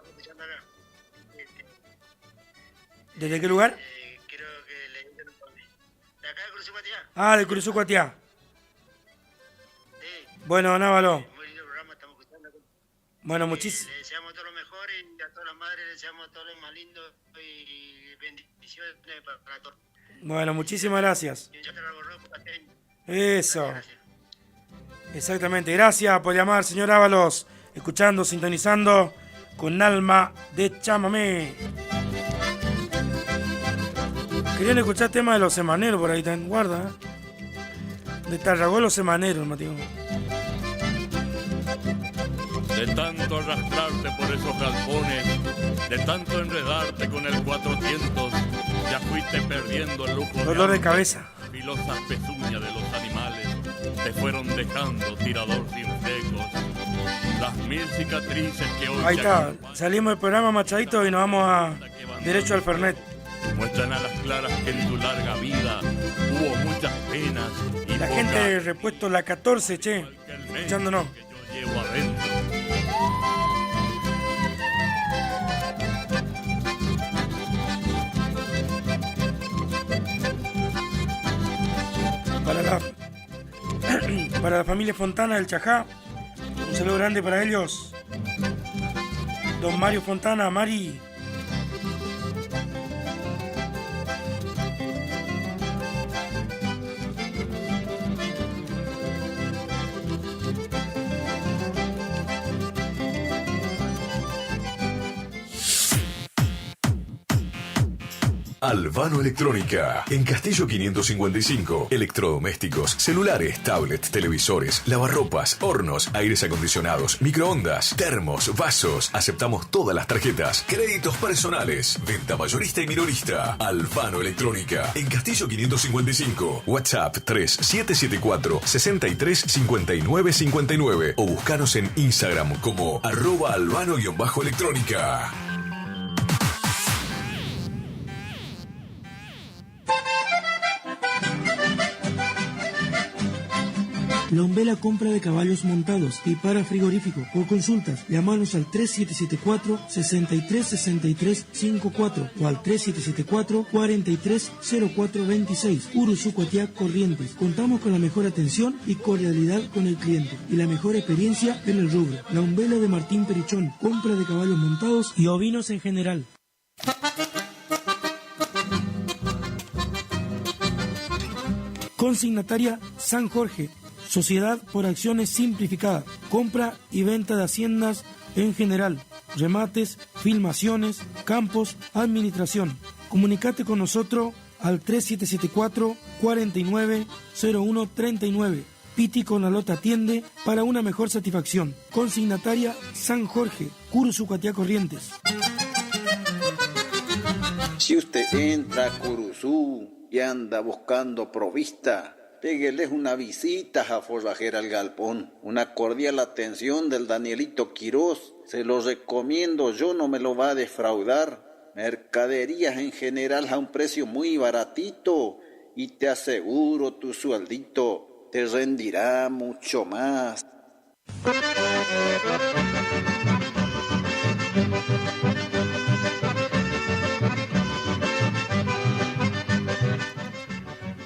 ¿Desde qué lugar? Creo que de acá de Curuzú-Cuatiá. Ah, de Curuzú-Cuatiá. Sí. Bueno, don Ávalo. Muy lindo programa, estamos escuchando. Bueno, muchísimas. Le deseamos todo lo mejor y a todas las madres le deseamos todo lo más lindo y bendiciones para todos. Bueno, muchísimas gracias. Eso. Exactamente. Gracias por llamar, señor Ábalos. Escuchando, sintonizando con Alma de Chamamé. Querían escuchar temas de los semaneros por ahí, ten guarda. De Tarragó los semaneros, Mateo. De tanto arrastrarte por esos galpones, de tanto enredarte con el 400, ya fuiste perdiendo el lujo. Dolor de cabeza. Filosas pezuñas de los animales te fueron dejando tirador sin flecos. Las 1000 cicatrices que hoy. Ahí está, salimos del programa, Machadito, y nos vamos a derecho al Fernet. Muestran a las claras que en tu larga vida hubo muchas penas y la gente de repuesto la 14, che, escuchándonos. Que yo llevo adentro. Para la familia Fontana del Chajá, un saludo grande para ellos. Don Mario Fontana, Mari. Albano Electrónica, en Castillo 555. Electrodomésticos, celulares, tablets, televisores, lavarropas, hornos, aires acondicionados, microondas, termos, vasos. Aceptamos todas las tarjetas, créditos personales, venta mayorista y minorista. Albano Electrónica, en Castillo 555. WhatsApp 3774-635959 o buscanos en Instagram como @albano_electrónica. La Umbela compra de caballos montados y para frigorífico. Por consultas, llamanos al 3774-636354 o al 3774-430426. Uruzucuatiá, Corrientes. Contamos con la mejor atención y cordialidad con el cliente y la mejor experiencia en el rubro. La Umbela de Martín Perichón, compra de caballos montados y ovinos en general. Consignataria San Jorge, Sociedad por Acciones Simplificada, compra y venta de haciendas en general, remates, filmaciones, campos, administración. Comunicate con nosotros al 3774-490139. Piti con la Lota atiende para una mejor satisfacción. Consignataria San Jorge, Curuzucuatiá, Corrientes. Si usted entra a Curuzú y anda buscando provista, pégueles una visita a Forrajera al Galpón. Una cordial atención del Danielito Quirós. Se lo recomiendo, yo no me lo va a defraudar. Mercaderías en general a un precio muy baratito y te aseguro tu sueldito te rendirá mucho más.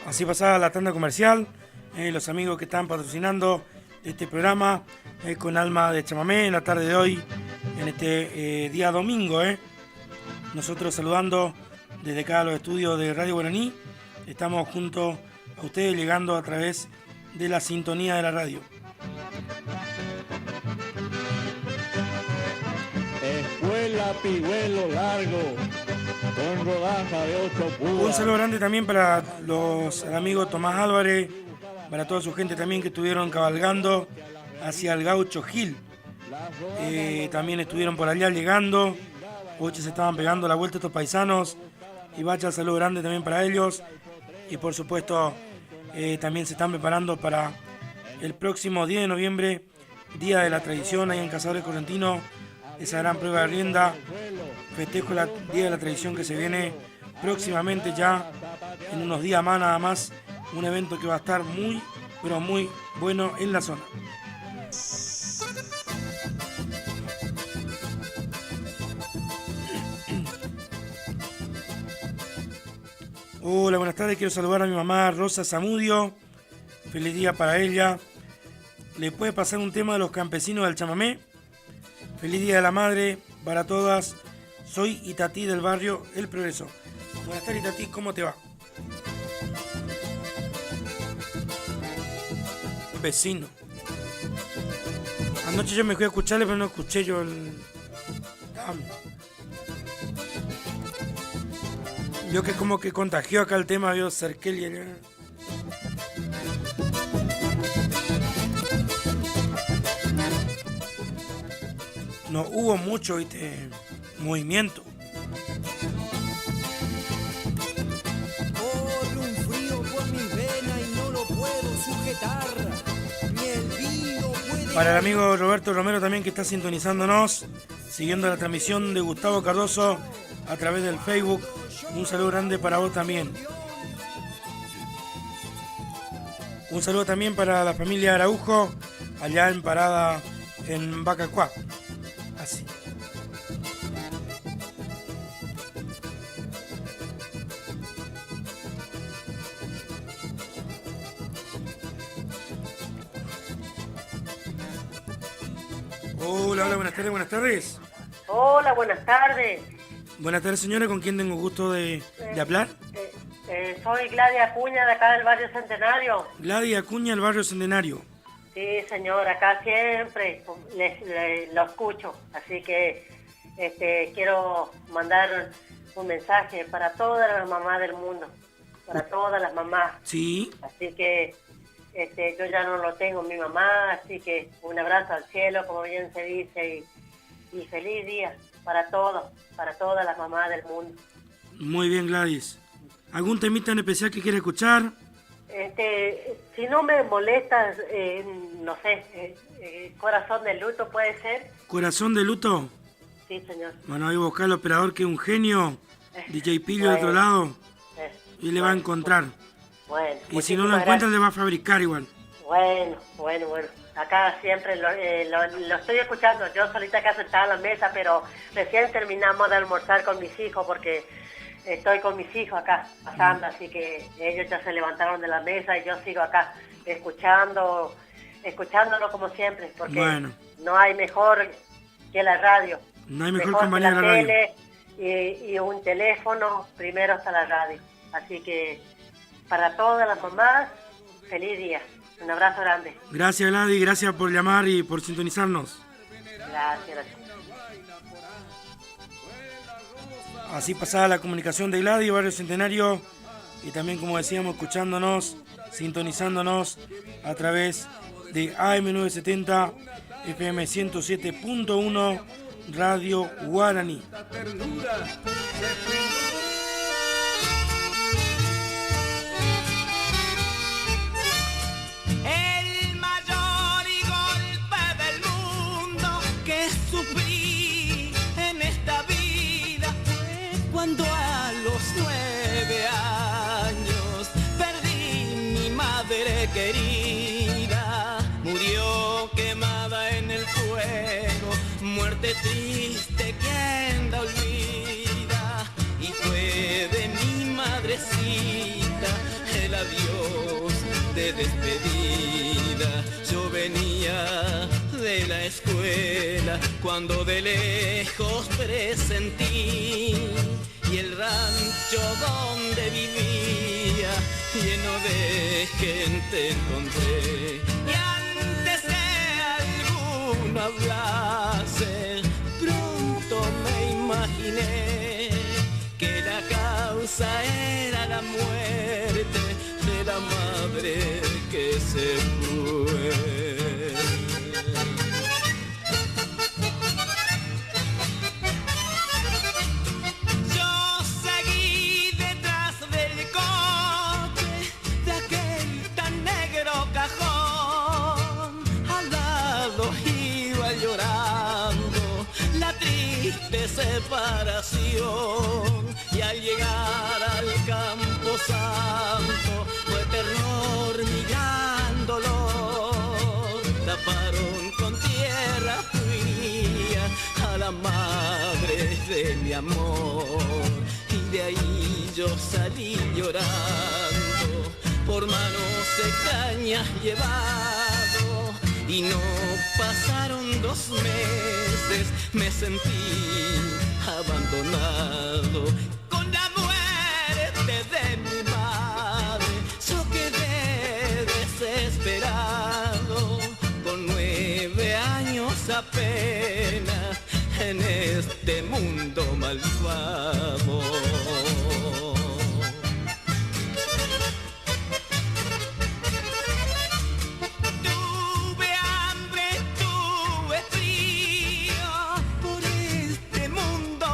Así pasaba la tanda comercial, los amigos que están patrocinando este programa con Alma de Chamamé en la tarde de hoy, en este día domingo. Nosotros saludando desde acá a los estudios de Radio Guaraní, estamos junto a ustedes llegando a través de la sintonía de la radio. Escuela Pigüelo Largo, con rodaja de 8 púas. Un saludo grande también para los amigos Tomás Álvarez, para toda su gente también que estuvieron cabalgando hacia el Gaucho Gil. También estuvieron por allá llegando, hoy se estaban pegando la vuelta estos paisanos, y vaya el saludo grande también para ellos. Y por supuesto también se están preparando para el próximo 10 de noviembre, Día de la Tradición, ahí en Cazadores Correntinos, esa gran prueba de rienda, festejo el Día de la Tradición que se viene próximamente, ya en unos días más nada más, un evento que va a estar muy, pero muy bueno en la zona. Hola, buenas tardes, quiero saludar a mi mamá Rosa Zamudio, feliz día para ella. ¿Le puede pasar un tema de los campesinos del chamamé? Feliz día de la madre para todas. Soy Itatí del barrio El Progreso. Buenas tardes, Itatí, ¿cómo te va? Vecino. Anoche yo me fui a escucharle, pero no escuché yo el... Yo que como que contagió acá el tema, vio Cerquelia. No hubo mucho, ¿viste? Movimiento. Corre un frío por mi vena y no lo puedo sujetar. Ni el vino puede... Para el amigo Roberto Romero también, que está sintonizándonos, siguiendo la transmisión de Gustavo Cardoso a través del Facebook. Un saludo grande para vos también. Un saludo también para la familia Araujo, allá en Parada, en Bacacuá. Así. Hola, hola, buenas tardes, buenas tardes. Hola, buenas tardes. Buenas tardes, señora, ¿con quién tengo gusto de hablar? Soy Gladys Acuña, de acá del barrio Centenario. Gladys Acuña, del barrio Centenario. Sí, señor, acá siempre lo escucho, así que quiero mandar un mensaje para todas las mamás del mundo, para todas las mamás. Sí. Así que yo ya no lo tengo, mi mamá, así que un abrazo al cielo, como bien se dice, y feliz día para todos, para todas las mamás del mundo. Muy bien, Gladys. ¿Algún temita en especial que quiere escuchar? Si no me molestas, no sé, Corazón de Luto, ¿puede ser? ¿Corazón de Luto? Sí, señor. Bueno, ahí buscar al operador, que es un genio, DJ Pillo de otro lado, y le va a encontrar. Bueno, y si no lo encuentra, le va a fabricar igual. Bueno. Acá siempre lo estoy escuchando. Yo solita acá sentada en la mesa, pero recién terminamos de almorzar con mis hijos porque estoy con mis hijos acá pasando, así que ellos ya se levantaron de la mesa y yo sigo acá escuchándolo como siempre, porque no hay mejor que la radio. No hay mejor compañía que la radio. Tele y un teléfono, primero está la radio. Así que para todas las mamás, feliz día. Un abrazo grande. Gracias, Gladys, gracias por llamar y por sintonizarnos. Gracias. Así pasaba la comunicación de Gladys, Barrio Centenario, y también, como decíamos, escuchándonos, sintonizándonos a través de AM970, FM 107.1, Radio Guaraní. Cuando a los 9 años perdí mi madre querida, murió quemada en el fuego, muerte triste quien la olvida, y fue de mi madrecita el adiós de despedida. Yo venía de la escuela cuando de lejos presentí y el rancho donde vivía lleno de gente encontré. Y antes que alguno hablase, pronto me imaginé que la causa era la muerte de la madre que se fue. De separación, y al llegar al campo santo fue terror mi gran dolor. Taparon con tierra fría a la madre de mi amor, y de ahí yo salí llorando, por manos extrañas llevado. Y no pasaron 2 meses, me sentí abandonado. Con la muerte de mi madre, yo quedé desesperado. Con 9 años apenas, en este mundo malvado.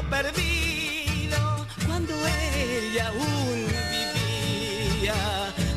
Perdido, cuando ella aún vivía,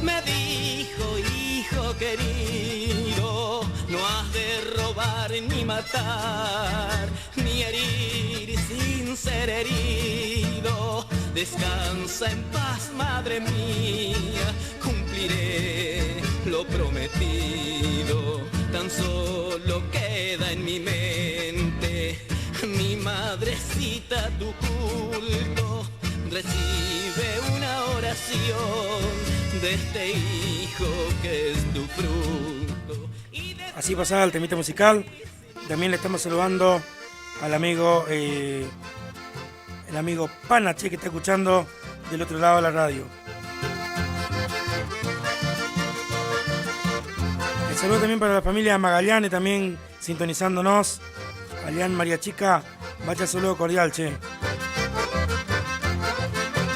me dijo: hijo querido, no has de robar ni matar, ni herir sin ser herido. Descansa en paz, madre mía, cumpliré lo prometido. Tan solo queda en mi mente mi madrecita, tu culto, recibe una oración de este hijo que es tu fruto. Así pasaba el temita musical. También le estamos saludando al amigo el amigo Panache, que está escuchando del otro lado de la radio. El saludo también para la familia Magallanes, también sintonizándonos. Alián, María Chica, vaya saludo cordial, che.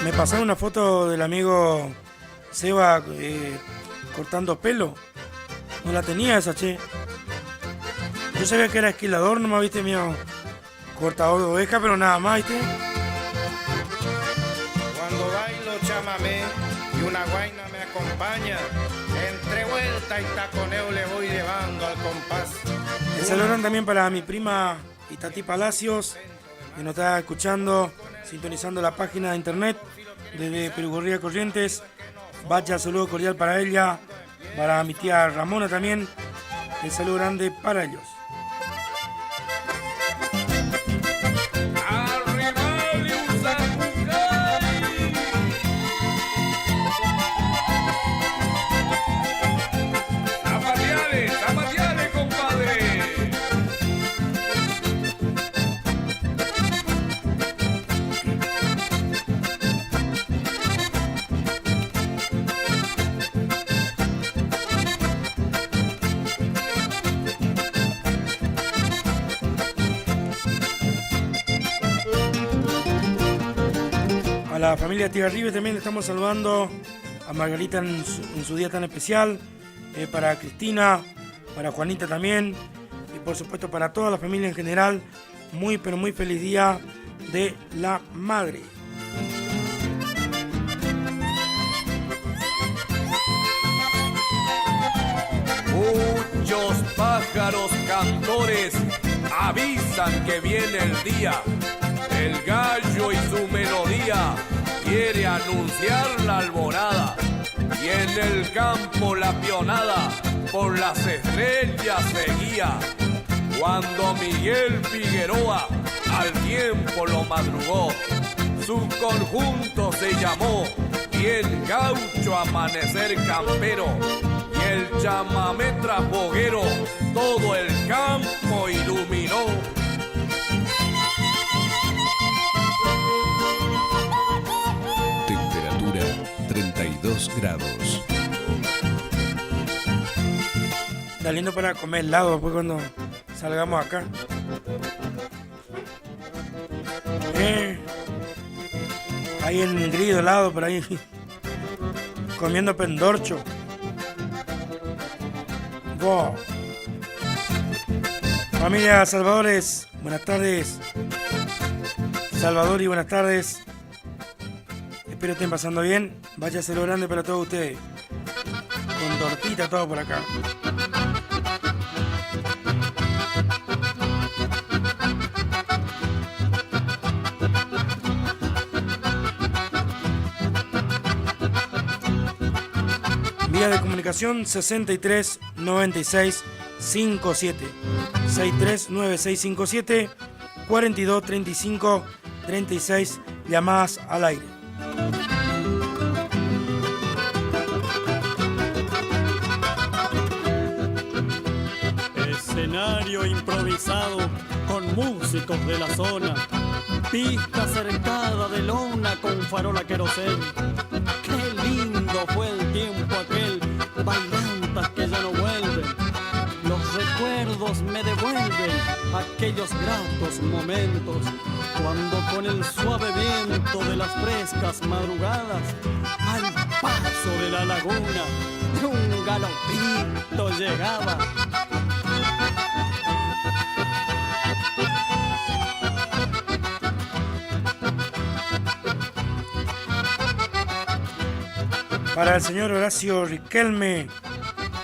Me pasaron una foto del amigo Seba cortando pelo. No la tenía esa, che. Yo sabía que era esquilador, nomás, viste, mío. Cortador de oveja, pero nada más, viste. Cuando bailo chamamé y una guaina me acompaña, entre vuelta y taconeo le voy llevando al compás. Me saludan también para mi prima Itatí Palacios, que nos está escuchando, sintonizando la página de internet desde Perugorría Corrientes. Vaya saludo cordial para ella, Para mi tía Ramona también, el saludo grande para ellos. A la familia Tigarribe también le estamos saludando, a Margarita en su día tan especial, para Cristina, para Juanita también, y por supuesto para toda la familia en general, muy pero muy feliz día de la madre. Muchos pájaros cantores avisan que viene el día. El gallo y su melodía quiere anunciar la alborada. Y en el campo la pionada por las estrellas seguía. Cuando Miguel Figueroa al tiempo lo madrugó, su conjunto se llamó Bien Gaucho Amanecer Campero. Y el chamamé trafoguero todo el campo iluminó. Temperatura 32 grados. Está lindo para comer helado después cuando salgamos acá. Ahí en el grillo helado por ahí. Comiendo pendorcho. Wow. Familia Salvadores, buenas tardes. Salvador y buenas tardes. Espero estén pasando bien. Vaya saludo grande para todos ustedes. Con tortita todo por acá. Vía de comunicación 63 96 57 63 96 57 42 35 36 llamadas al aire. Escenario improvisado con músicos de la zona, pista cercada de lona con farola querosén. Qué lindo fue el tiempo aquel, bailantas que ya no vuelven. Los recuerdos me devuelven aquellos gratos momentos, cuando con el suave viento de las frescas madrugadas, al paso de la laguna, de un galopito llegaba. Para el señor Horacio Riquelme,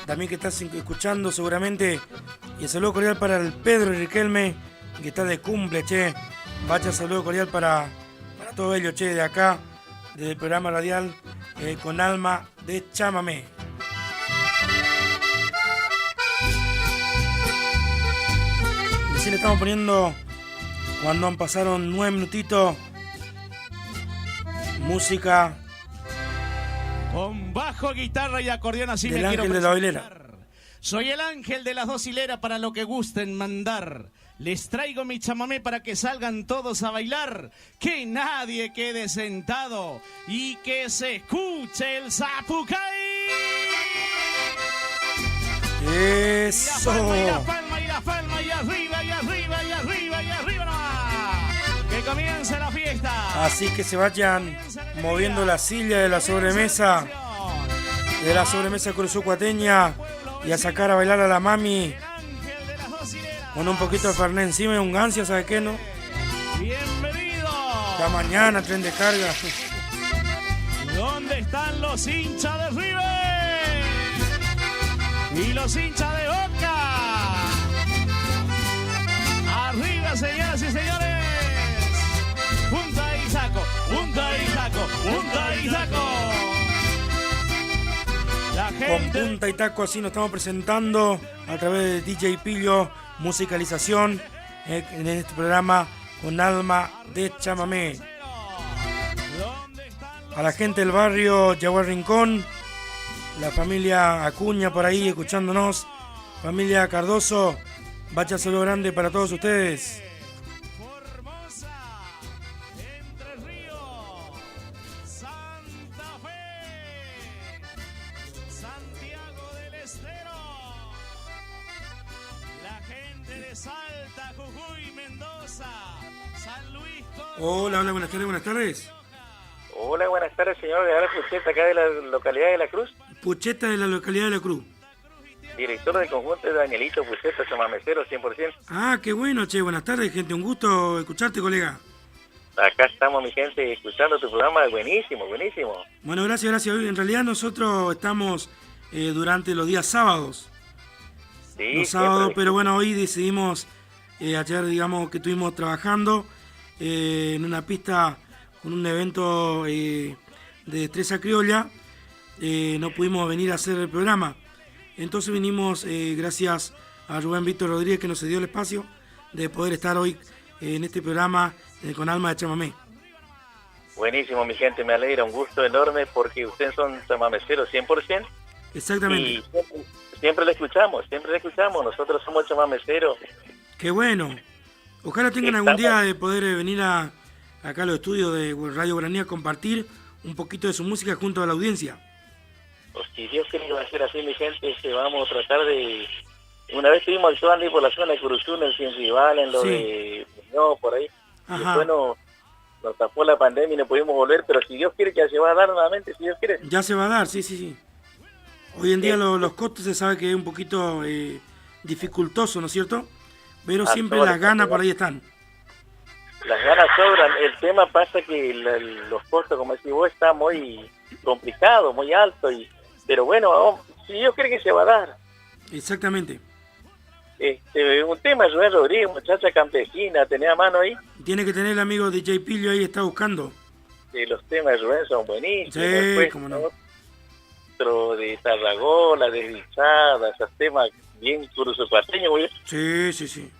también que estás escuchando seguramente, y el saludo cordial para el Pedro Riquelme, que está de cumple, che. Vaya saludo cordial para todos ellos, che, de acá, desde el programa radial Con Alma de Chamamé. Y así le estamos poniendo, cuando han pasado 9 minutitos, música con bajo, guitarra y acordeón, así del me Ángel quiero de la Hilera. Soy el ángel de las 2 hileras para lo que gusten mandar. Les traigo mi chamamé para que salgan todos a bailar. Que nadie quede sentado y que se escuche el zapucay. Eso. Y la palma, y la palma, y arriba, y arriba, y arriba, y arriba nomás. Que comience la fiesta. Así que se vayan moviendo la silla de la sobremesa cruzucuateña, y a sacar a bailar a la mami con un poquito de fernet encima y un gancia, ¿sabe qué, no? Bienvenido. La mañana, tren de carga. ¿Dónde están los hinchas de River? Y los hinchas de Boca. Arriba, señoras y señores. Punta y saco, punta y saco, punta y saco. La Con punta y taco así nos estamos presentando a través de DJ Pillo, musicalización en este programa con alma de chamamé. A la gente del barrio Yaguar Rincón, la familia Acuña por ahí escuchándonos, familia Cardoso, vaya saludo grande para todos ustedes. Hola, buenas tardes. Hola, buenas tardes, señor. De Ara Pucheta, acá de la localidad de La Cruz. Pucheta de la localidad de La Cruz. Director del conjunto de Danielito Pucheta, chamamecero 100%. Ah, qué bueno, che. Buenas tardes, gente. Un gusto escucharte, colega. Acá estamos, mi gente, escuchando tu programa. Buenísimo, buenísimo. Bueno, gracias. Hoy, en realidad, nosotros estamos durante los días sábados. Sí, los sábados, pero bueno, hoy decidimos, ayer, digamos, que estuvimos trabajando en una pista con un evento de destreza criolla, no pudimos venir a hacer el programa. Entonces vinimos, gracias a Rubén Víctor Rodríguez, que nos dio el espacio de poder estar hoy en este programa con alma de chamamé. Buenísimo, mi gente, me alegra, un gusto enorme porque ustedes son chamameceros 100%. Exactamente. Y siempre le escuchamos, nosotros somos chamameceros. Qué bueno. Ojalá tengan algún día de poder venir acá a los estudios de Radio Guaraní a compartir un poquito de su música junto a la audiencia. Pues si Dios quiere que va a ser así, mi gente, vamos a tratar de... Una vez estuvimos actuando ahí por la zona de Curuzú, en el Cienrival, en lo de... No, por ahí. Ajá. Y después nos tapó la pandemia y no pudimos volver, pero si Dios quiere que ya se va a dar nuevamente, si Dios quiere. Ya se va a dar, sí. Hoy en día los costos se sabe que es un poquito dificultoso, ¿no es cierto? Pero siempre las ganas por ahí están. Las ganas sobran. El tema pasa que los costos, como decís vos, está muy complicado, muy alto. Pero bueno, si Dios quiere que se va a dar. Exactamente. Un tema, Rubén Rodríguez, muchacha campesina, ¿tenés a mano ahí? Tiene que tener el amigo DJ Pillo ahí, está buscando. Los temas de Rubén son buenísimos. Sí, después, cómo no. Otro de Tarragona, Desdichada, esos temas bien curuzocuarteños, muy bien. Sí.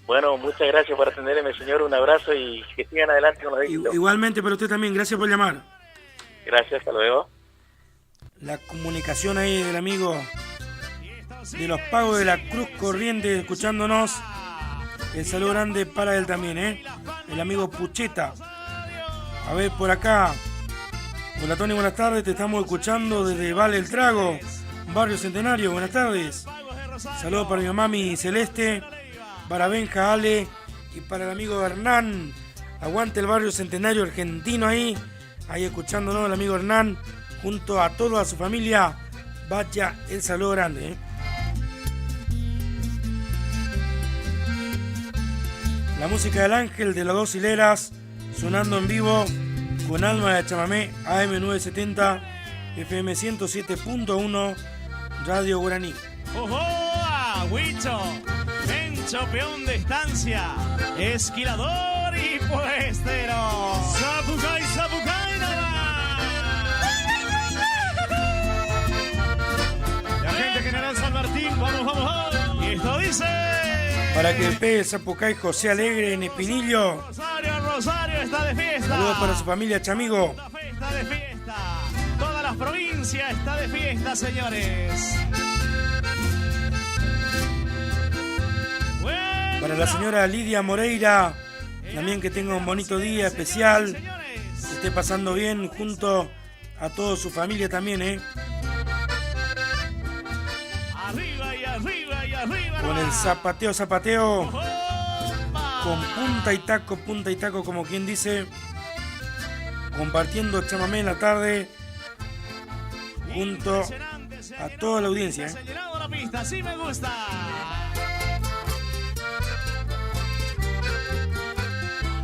Bueno, muchas gracias por atenderme, señor. Un abrazo y que sigan adelante con los éxitos. Igualmente para usted también. Gracias por llamar. Gracias, hasta luego. La comunicación ahí del amigo de los Pagos de la Cruz Corriente escuchándonos. El saludo grande para él también, el amigo Pucheta. A ver, por acá. Hola, Tony, buenas tardes. Te estamos escuchando desde Vale el Trago, Barrio Centenario. Buenas tardes. Saludos para mi mamá, mi Celeste, para Benja, Ale y para el amigo Hernán. Aguante el Barrio Centenario argentino ahí escuchándonos, el amigo Hernán, junto a toda su familia. Vaya el saludo grande. La música del Ángel de las Dos Hileras, sonando en vivo con alma de chamamé, AM 970, FM 107.1, Radio Guaraní. ¡Ojo! Huicho, Mencho, peón de estancia, esquilador y puestero. ¡Zapucay, la gente General San Martín, vamos. Y esto dice... Para que el pegue Zapucay José Alegre en Espinillo. Rosario está de fiesta. Saludos para su familia, chamigo. Está de fiesta. Todas las provincias está de fiesta, señores. Para la señora Lidia Moreira, también que tenga un bonito día especial, que esté pasando bien junto a toda su familia también, Arriba y arriba. Con el zapateo, con punta y taco, como quien dice, compartiendo chamamé en la tarde junto a toda la audiencia. Así me gusta.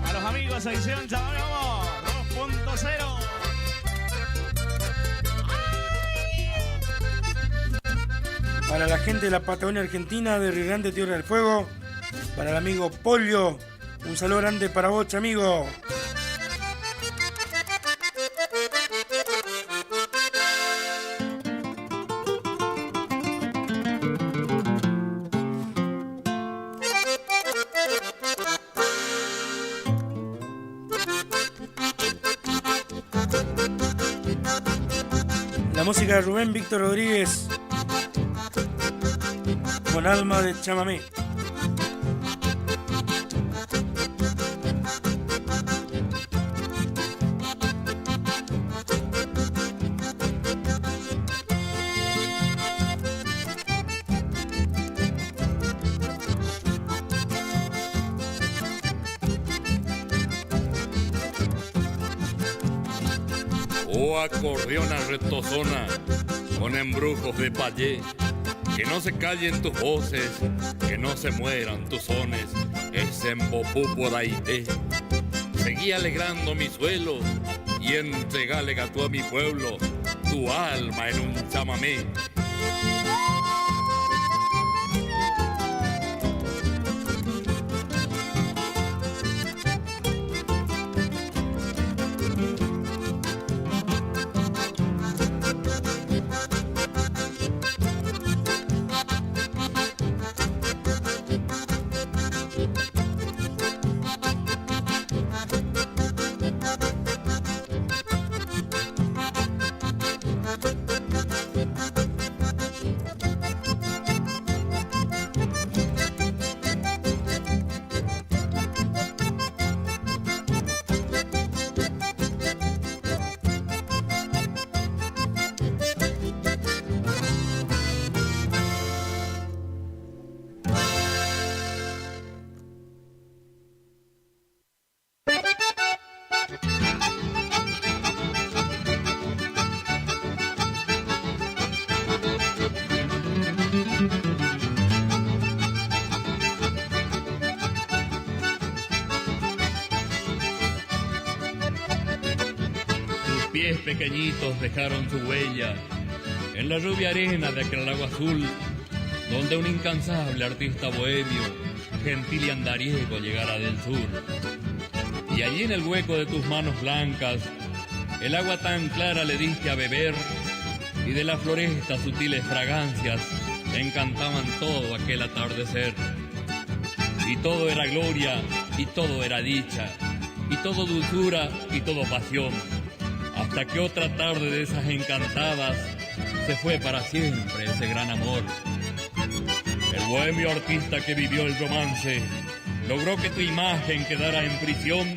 A los amigos de Edición Chamamé, vamos, 2.0. Para la gente de la Patagonia Argentina, de Río Grande, Tierra del Fuego. Para el amigo Pollo, un saludo grande para vos, amigo. La música de Rubén Víctor Rodríguez con Alma de Chamamé. Oh acordeona retozona, con embrujos de payé, que no se callen tus voces, que no se mueran tus sones, es en Bopupo Daité. Seguí alegrando mi suelo y entregale gato a mi pueblo, tu alma en un chamamé. Pies pequeñitos dejaron su huella en la rubia arena de aquel lago azul, donde un incansable artista bohemio, gentil y andariego, llegara del sur. Y allí en el hueco de tus manos blancas, el agua tan clara le diste a beber, y de la floresta sutiles fragancias encantaban todo aquel atardecer. Y todo era gloria, y todo era dicha, y todo dulzura, y todo pasión. Hasta que otra tarde de esas encantadas se fue para siempre ese gran amor. El bohemio artista que vivió el romance logró que tu imagen quedara en prisión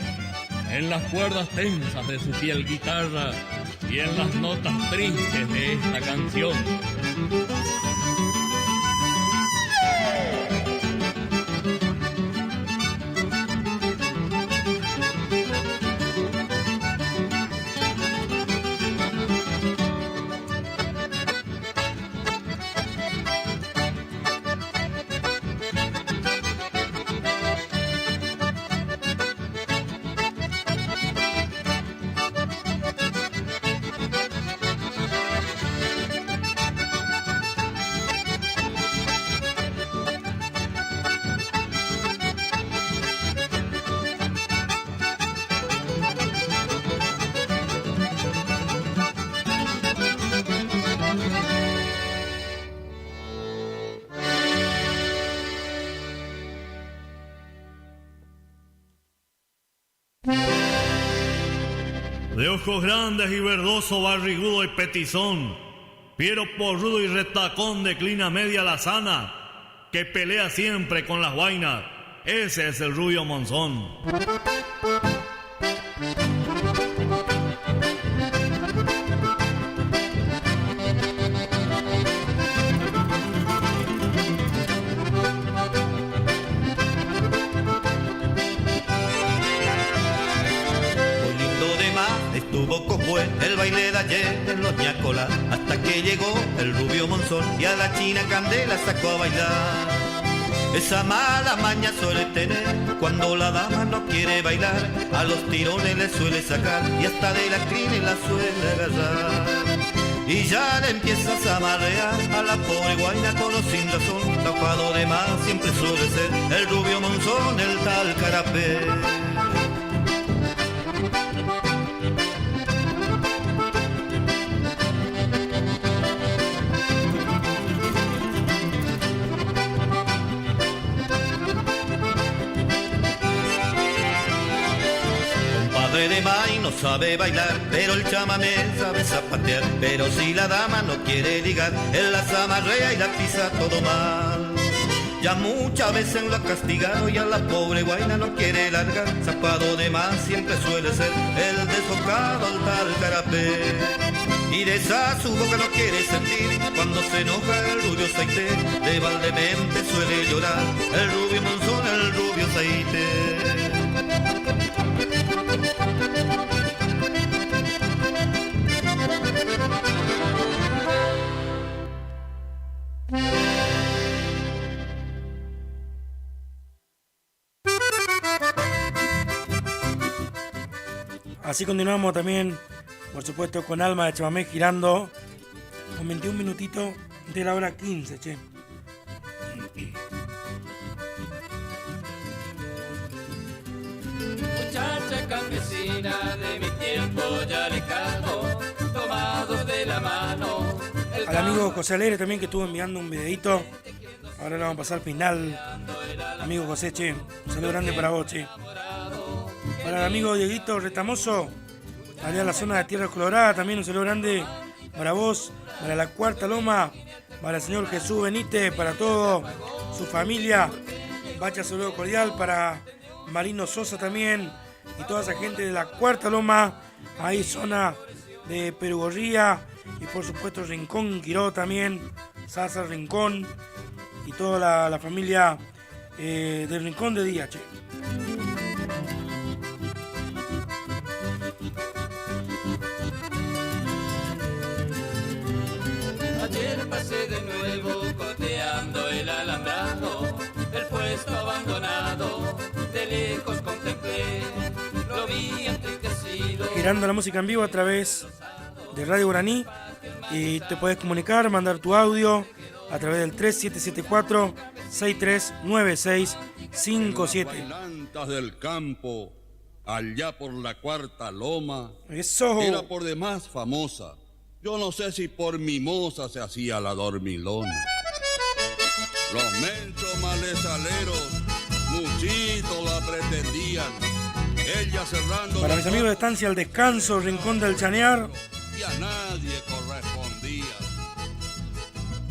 en las cuerdas tensas de su fiel guitarra y en las notas tristes de esta canción. De ojos grandes y verdoso, barrigudo y petizón, fiero porrudo y retacón de clina media lazana, que pelea siempre con las guainas, ese es el Rubio Monzón. Poco fue el baile de ayer en los ñacolas, hasta que llegó el Rubio Monzón y a la China Candela sacó a bailar. Esa mala maña suele tener cuando la dama no quiere bailar, a los tirones le suele sacar y hasta de la crines la suele agarrar. Y ya le empiezas a amarrear a la pobre guaina con o sin razón, tapado de más siempre suele ser el Rubio Monzón, el tal Carapé. De de más y no sabe bailar, pero el chamamé sabe zapatear. Pero si la dama no quiere ligar, él la zamarrea y la pisa todo mal. Ya muchas veces lo ha castigado y a la pobre guaina no quiere largar. Zapado de más siempre suele ser el desbocado al tal carapé. Y de esa su boca no quiere sentir cuando se enoja el rubio Saité. De Valdemente suele llorar el rubio Monzón, el rubio Saité. Así continuamos también, por supuesto, con Alma de Chamamé girando con 21 minutitos de la hora 15, che. Muchacha campesina de mi tiempo ya lejano, tomados de la mano. Al amigo José Alegre también, que estuvo enviando un videito. Ahora le vamos a pasar al final. Amigo José, che, un saludo grande para vos, che. Para el amigo Dieguito Retamoso, allá en la zona de Tierra Colorada, también un saludo grande para vos, para la Cuarta Loma, para el señor Jesús Benítez, para todo su familia. Vaya saludo cordial para Marino Sosa también y toda esa gente de la Cuarta Loma, ahí zona de Perugorría y por supuesto Rincón, Quiró también, Sasa Rincón y toda la familia del Rincón de Día, che. Ayer pasé de nuevo coteando el alambrado, el puesto abandonado, de lejos contemplé, lo vi entristecido. Girando la música en vivo a través de Radio Guaraní y te puedes comunicar, mandar tu audio a través del 3774-639657. Bailantas del campo, allá por la Cuarta Loma, eso era por demás famosa. Yo no sé si por mimosa se hacía la dormilona. Los menchos malezaleros, muchitos la pretendían. Ella cerrando. Para mis amigos de Estancia El Descanso, Rincón del Chanear. Y a nadie correspondía.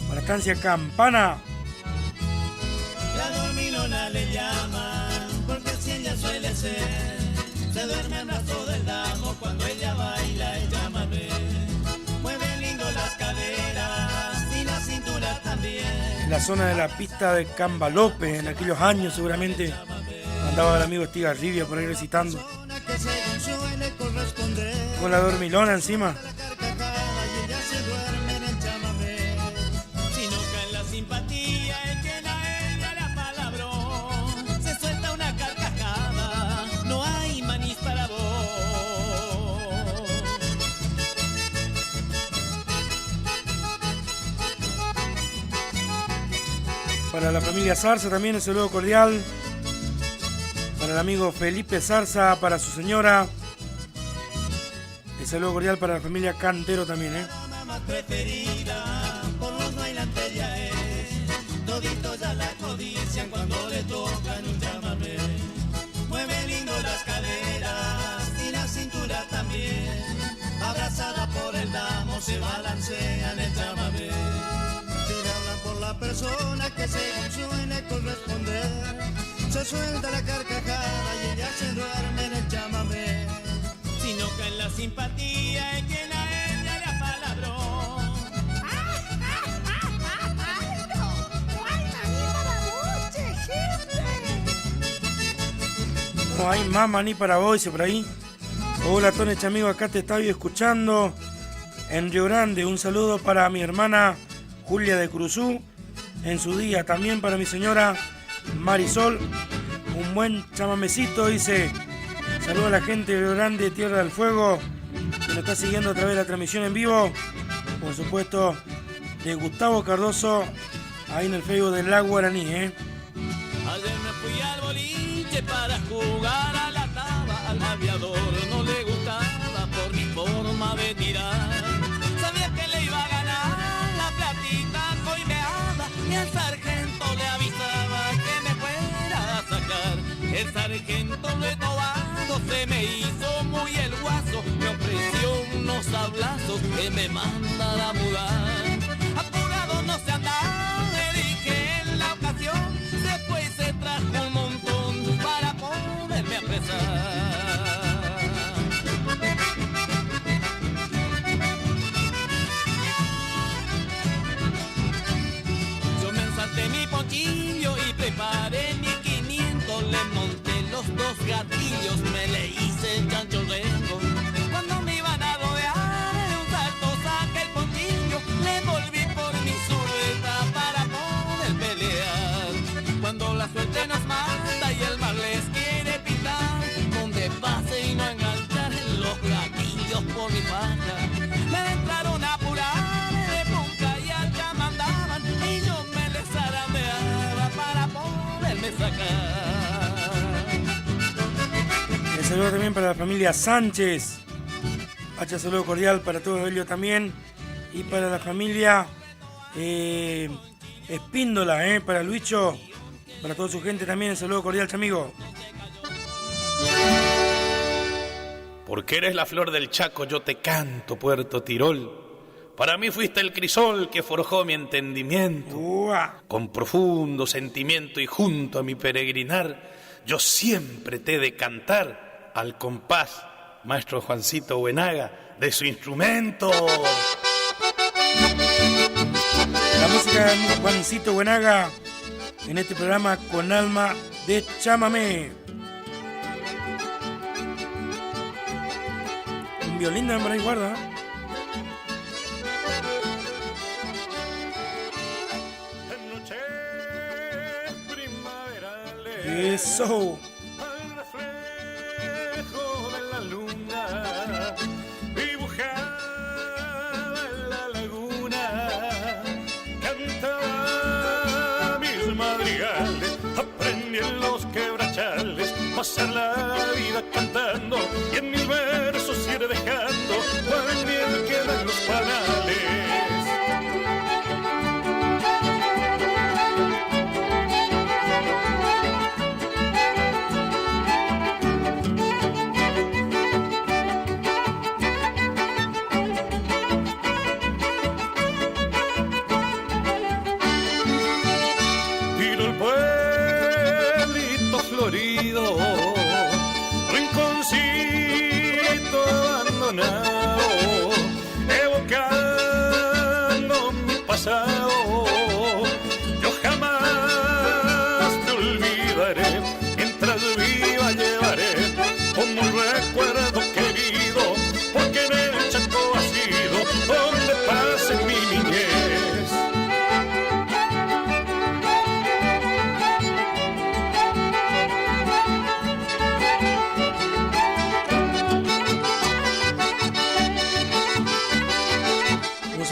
Para Estancia Campana. La dormilona le llaman, porque así ella suele ser. Se duerme en brazo del damo cuando ella baila el chamamé. Mueve lindo las caderas y la cintura también. En la zona de la pista de Cambalope, en aquellos años seguramente andaba el amigo Estigarribia por ahí recitando. Con la dormilona encima. Si no cae la simpatía es que a ella la palabró. Se suelta una carcajada, no hay manís para vos. Para la familia Zarza también el saludo cordial. Para el amigo Felipe Zarza, para su señora. El saludo cordial para la familia Cantero también, La mamá preferida por los bailantes ya es. Toditos ya la codician cuando le tocan un chamamé. Mueve lindo las caderas y la cintura también. Abrazada por el damo se balancea en el chamamé. Si le hablan por la persona que según suene corresponder, se suelta la carcajada y ella se duerme en el chamamé. Si no cae la simpatía es quien a ella le apalabró. No hay más maní para vos, dice por ahí. Hola, Tonecha, amigo, acá te estaba escuchando en Río Grande. Un saludo para mi hermana Julia de Cruzú en su día. También para mi señora Marisol. Un buen chamamecito, dice. Saludo a la gente de Río Grande, Tierra del Fuego, que nos está siguiendo a través de la transmisión en vivo. Por supuesto, de Gustavo Cardoso, ahí en el Facebook del Lago Guaraní, Ayer me fui al boliche para jugar a la taba. Al aviador no le gustaba por mi forma de tirar. Sabía que le iba a ganar la platita coimeada y el sargento le avisaba que me fuera a sacar. El sargento le tomaba apurado se me hizo muy el guaso, me ofreció unos sablazos que me mandara a mudar. Apurado no se andaba, le dije en la ocasión, después se trajo un montón para poderme apresar. De mi ponchillo y preparé mi 500, le monté los dos gatillos, me le hice el chancho rengo. Cuando me iban a rodear de un salto saqué el ponchillo, le volví por mi zurda para poder pelear. Cuando la suerte nos mata y el mar les quiere pitar, donde pase y no enganchar los gatillos por mi faja, me entraron a apurar de punca y allá mandaban y yo me les arameaba para poderme sacar. Un saludo también para la familia Sánchez. Hacha saludo cordial para todos ellos también. Y para la familia Espíndola, para Luicho, para toda su gente también. Un saludo cordial, chamigo. Porque eres la flor del Chaco, yo te canto, Puerto Tirol. Para mí fuiste el crisol que forjó mi entendimiento. Con profundo sentimiento y junto a mi peregrinar, yo siempre te he de cantar al compás, maestro Juancito Buenaga, de su instrumento. La música de Juancito Buenaga en este programa Con Alma de Chamamé. Un violín de ahí guarda. Eso. Al reflejo de la luna dibujada en la laguna, cantaba mis madrigales, aprendí en los quebrachales, pasar la vida cantando y en mil versos iré dejando cual miel queda en los panales. Rinconcito abandonado, evocando mi pasado, yo jamás te olvidaré, mientras viva llevaré como un recuerdo querido, porque en el Chaco ha sido donde pasé mi niñez.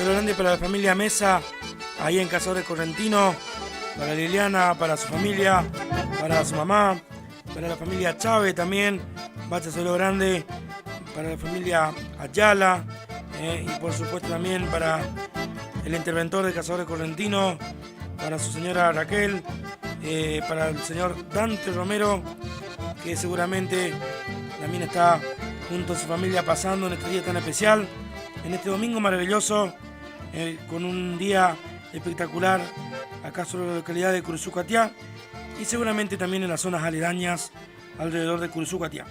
Grande para la familia Mesa, ahí en Cazadores Correntino, para Liliana, para su familia, para su mamá, para la familia Chávez también, vaya saludo grande para la familia Ayala, y por supuesto también para el interventor de Cazadores Correntino, para su señora Raquel, para el señor Dante Romero, que seguramente también está junto a su familia pasando en este día tan especial, en este domingo maravilloso, con un día espectacular acá sobre la localidad de Curuzú-Catiá y seguramente también en las zonas aledañas alrededor de Curuzú-Catiá.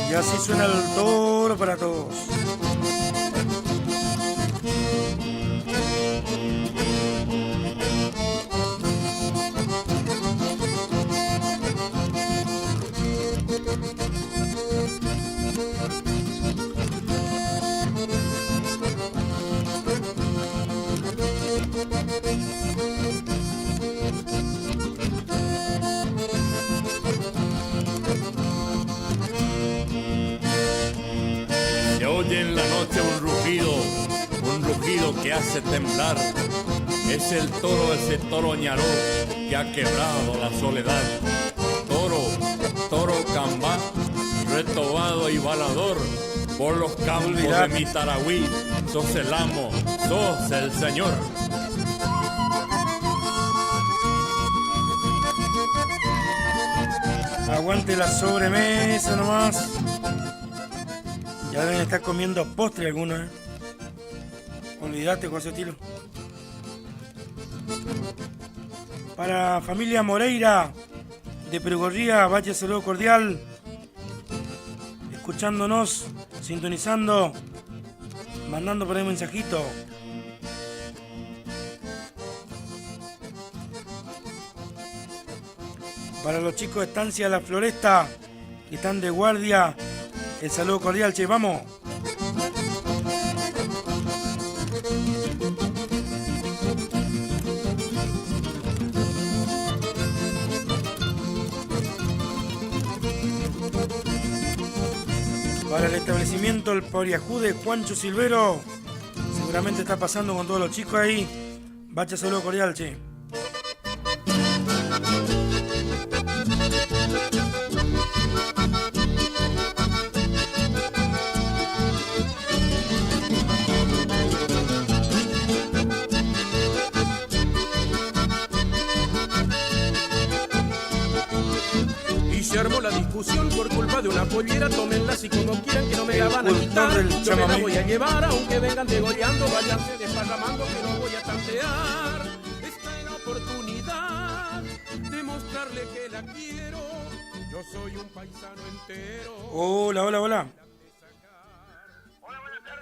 Y así suena el toro para todos. Se oye en la noche un rugido que hace temblar Es el toro, ese toro ñaró que ha quebrado la soledad. Toro cambá, retobado y balador, por los campos de mi Tarahui, sos el amo, sos el señor. Aguante la sobremesa nomás. Ya deben estar comiendo postre algunos, ¿eh? Olvídate, José Tilo. Para familia Moreira de Perugorría, vaya saludo cordial. Escuchándonos, sintonizando, mandando por ahí mensajito. Para los chicos de Estancia La Floresta, que están de guardia, el saludo cordial, che, vamos. Para el establecimiento El Poriajú de Juancho Silvero, seguramente está pasando con todos los chicos ahí. Vaya saludo cordial, che. Se armó la discusión por culpa de una pollera. Tómenla así como quieran, que no me la van a quitar. Yo me la voy a llevar, aunque vengan degollando. Váyanse desparramando, que no voy a tantear. Esta es la oportunidad de mostrarle que la quiero. Yo soy un paisano entero. Hola. Hola, buenas tardes,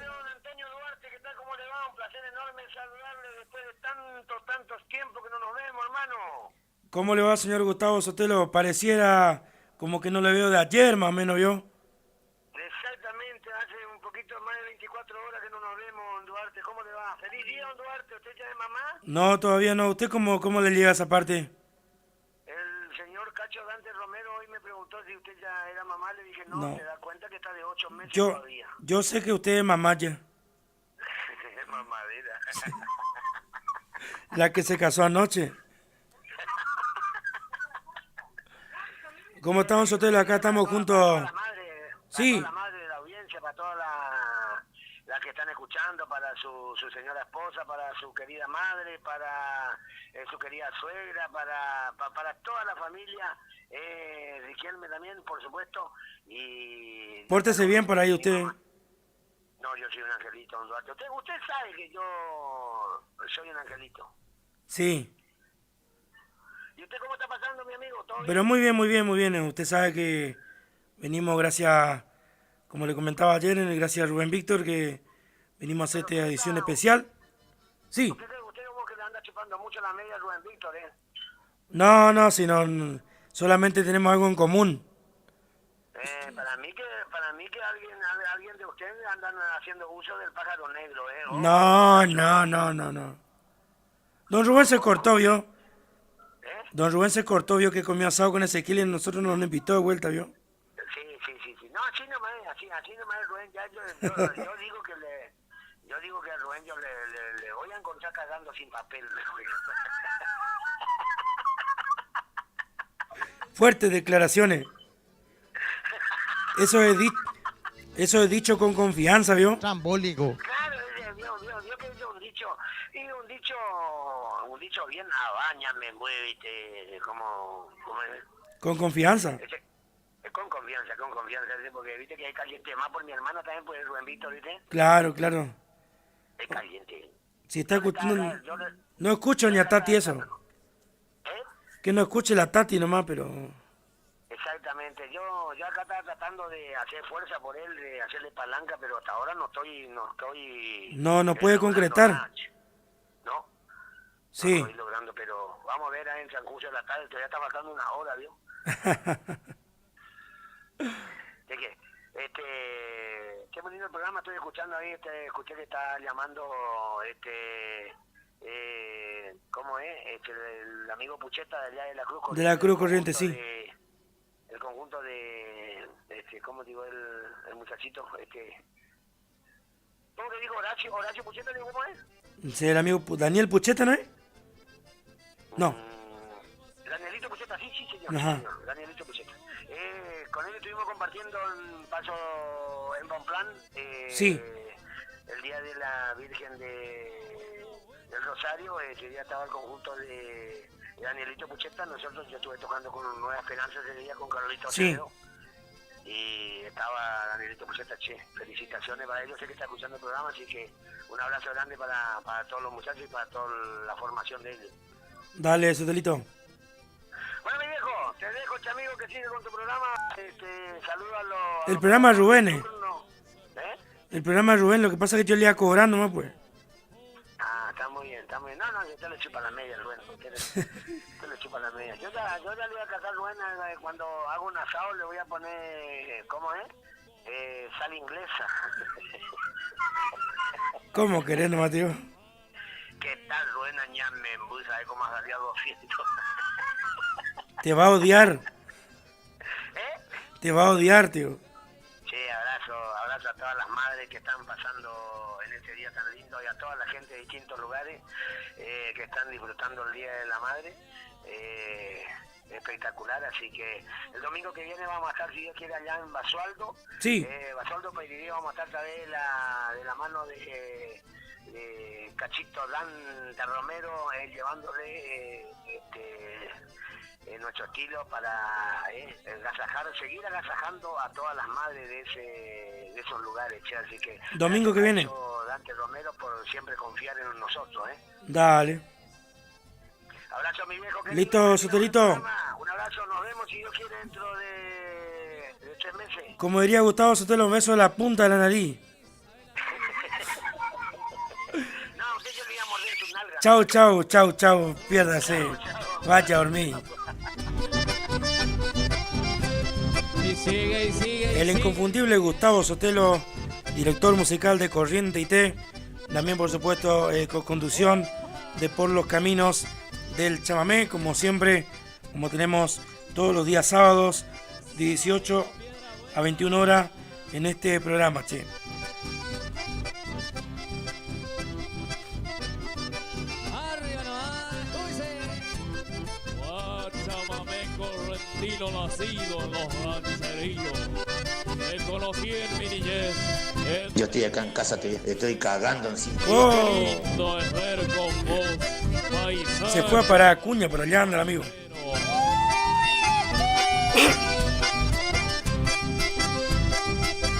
don Antonio Duarte. ¿Qué tal? ¿Cómo le va? Un placer enorme saludarle después de tantos tiempos que no nos vemos, hermano. ¿Cómo le va, señor Gustavo Sotelo? Pareciera como que no le veo de ayer, más o menos, ¿vio? Exactamente, hace un poquito más de 24 horas que no nos vemos, don Duarte. ¿Cómo le va? ¡Feliz día, don Duarte! ¿Usted ya es mamá? No, todavía no. ¿Usted cómo le llega a esa parte? El señor Cacho Dante Romero hoy me preguntó si usted ya era mamá. Le dije, no. ¿Se da cuenta que está de 8 meses todavía? Yo sé que usted es mamá ya. Mamadera. La que se casó anoche. ¿Cómo estamos, Sotelo? Acá estamos juntos. Para Sí. toda la madre de la audiencia, para todas las que están escuchando, para su señora esposa, para su querida madre, para su querida suegra, para toda la familia, Riquelme también, por supuesto. Y Pórtese bien por ahí usted. no, yo soy un angelito, don Duarte. Usted sabe que yo soy un angelito. Sí. ¿Y usted cómo está pasando, mi amigo? ¿Todo Pero muy bien. Usted sabe que venimos gracias, como le comentaba ayer, gracias a Rubén Víctor, que venimos a hacer esta edición especial. Sí. Usted como que le anda chupando mucho la media a Rubén Víctor, ¿eh? No, sino solamente tenemos algo en común. Para mí que alguien de ustedes andan haciendo uso del pájaro negro, ¿eh? Oh. No. Don Rubén se cortó, ¿vio? Don Rubén se cortó, vio que comió asado con Ezequiel y nosotros nos invitó de vuelta, ¿vio? Sí. No, así nomás es Rubén. Ya yo digo que a Rubén yo le voy a encontrar cagando sin papel. Fuertes declaraciones. Eso es dicho con confianza, ¿vio? Trambólico. Claro, vio que es un dicho bien, abáñame, muévete, como Con confianza. con confianza, porque viste que hay caliente más por mi hermana también, pues Rubén Víctor, ¿viste? Claro. Es caliente. Si está escuchando, no escucho ni a Tati eso. Que no escuche la Tati nomás, pero... Exactamente, yo acá estaba tratando de hacer fuerza por él, de hacerle palanca, pero hasta ahora no estoy... No puede concretar. No. Sí. No estoy logrando, pero vamos a ver ahí en San Justo de la tarde, todavía está faltando una hora, ¿vio? ¿De qué? Qué bonito el programa, estoy escuchando ahí, escuché que está llamando, ¿cómo es? El amigo Pucheta de allá de la Cruz Corriente. De la Cruz Corriente, sí. El conjunto de, ¿cómo digo? El muchachito, ¿cómo que digo? Horacio Pucheta, ¿cómo es? Sí, el amigo Daniel Pucheta, ¿no es? No. Danielito Pucheta, sí, señor. Ajá. Sí, señor. Danielito Pucheta. Con él estuvimos compartiendo un paso en Bonplan. Sí. El día de la Virgen del Rosario, ese día estaba el conjunto de Danielito Pucheta. Yo estuve tocando con Nueva Esperanza ese día con Carolito Acevedo. Y estaba Danielito Pucheta, felicitaciones para ellos, sé que está escuchando el programa, así que un abrazo grande para todos los muchachos y para toda la formación de ellos. Dale, Sotelito. Bueno, mi viejo, te dejo, amigo, que sigue con tu programa. Saludo a los... El programa Rubén, El programa Rubén, lo que pasa es que yo le iba cobrando más, pues. Ah, está muy bien. No, yo te le chupa la media, Rubén. Te le chupa la media. Yo ya le voy a casar, Rubén, cuando hago un asado le voy a poner, ¿cómo es? Sal inglesa. ¿Cómo querés nomás, tío? ¿Qué tal, Rubén? Ya me embusa, ¿sabes cómo ha salido 200? Te va a odiar. Te va a odiar, tío. Sí, abrazo a todas las madres que están pasando en este día tan lindo y a toda la gente de distintos lugares que están disfrutando el Día de la Madre. Espectacular, así que el domingo que viene vamos a estar, si Dios quiere, allá en Basualdo. Sí. Basualdo Peirí, vamos a estar a través de la mano de Cachito Dante Romero, llevándole nuestro estilo para seguir agasajando a todas las madres de esos lugares, así que domingo que viene Dante Romero por siempre confiar en nosotros. Dale. Abrazo a mi viejo. Listo, Sotelito. Un abrazo, nos vemos si Dios quiere dentro de 3 meses. Como diría Gustavo Sotelo, un beso a la punta de la nariz. No, usted yo le iba a morder sus nalgas. Chau, piérdase. Vaya a dormir. Y sigue. El inconfundible Gustavo Sotelo, director musical de Corriente IT. También, por supuesto, con conducción de Por los Caminos del Chamamé, como siempre, como tenemos todos los días sábados, de 18 a 21 horas en este programa, che. Arriba nomás, Chamamé correntino nacido en los rancheríos. Me conocí en mi niñez. Yo estoy acá en casa, estoy cagando encima. Qué lindo es ver con vos, paisano. Se fue a parar Acuña, por allá anda el amigo.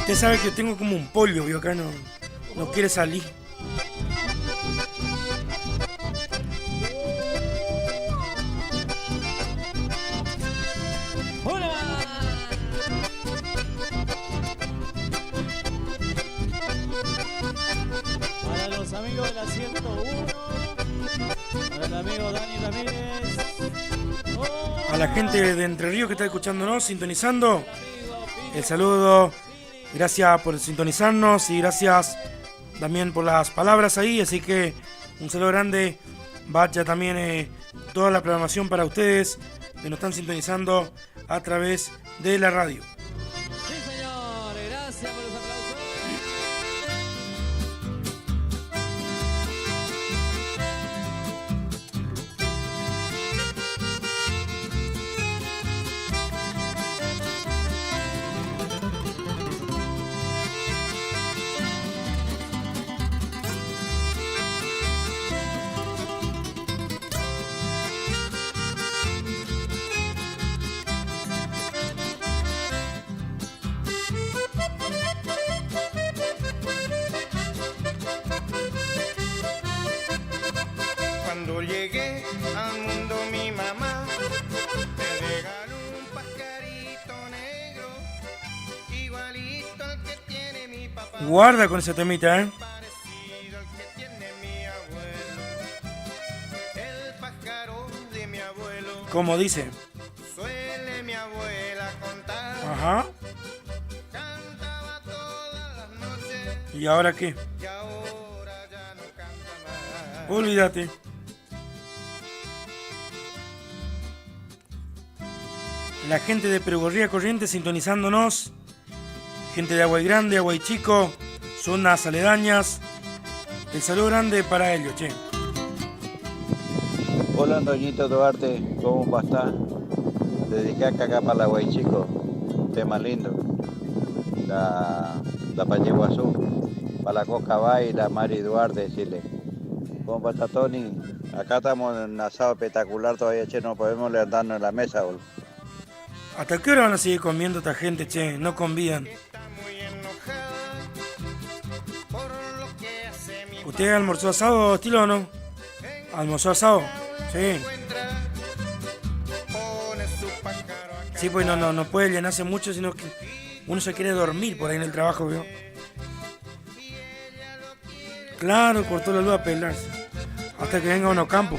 Usted sabe que yo tengo como un pollo, yo acá no quiere salir. Para los amigos de la 101, para el amigo Dani Ramírez. A la gente de Entre Ríos que está escuchándonos, sintonizando, el saludo, gracias por sintonizarnos y gracias también por las palabras ahí, así que un saludo grande, vaya también toda la programación para ustedes que nos están sintonizando a través de la radio. Sí, señor, gracias por los aplausos. Cuando llegué al mundo mi mamá me regaló un pajarito negro igualito al que tiene mi papá. Guarda con ese temita, Parecido al que tiene mi abuelo. El pájaro de mi abuelo. como dice. Suele mi abuela contar. Ajá. Cantaba todas las noches. ¿Y ahora qué? Y ahora ya no canta más. Olvídate. La gente de Perugorría Corrientes sintonizándonos. Gente de Aguay Grande, Aguay Chico, zonas aledañas. El saludo grande para ellos, che. Hola, Doñito Duarte, ¿cómo está? Dediqué acá para la Guaychico, tema lindo. La Payeguazú, para la Coscabá y la Mari Duarte, decirle. ¿Cómo está, Tony? Acá estamos en un asado espectacular todavía, che, no podemos levantarnos en la mesa, boludo. ¿Hasta qué hora van a seguir comiendo esta gente, che? No convidan. ¿Usted almorzó asado, estilo o no? ¿Almorzó asado? Sí. Sí, pues no puede llenarse mucho, sino que uno se quiere dormir por ahí en el trabajo, ¿vio? Claro, cortó la luz a pelarse. Hasta que venga uno a campo.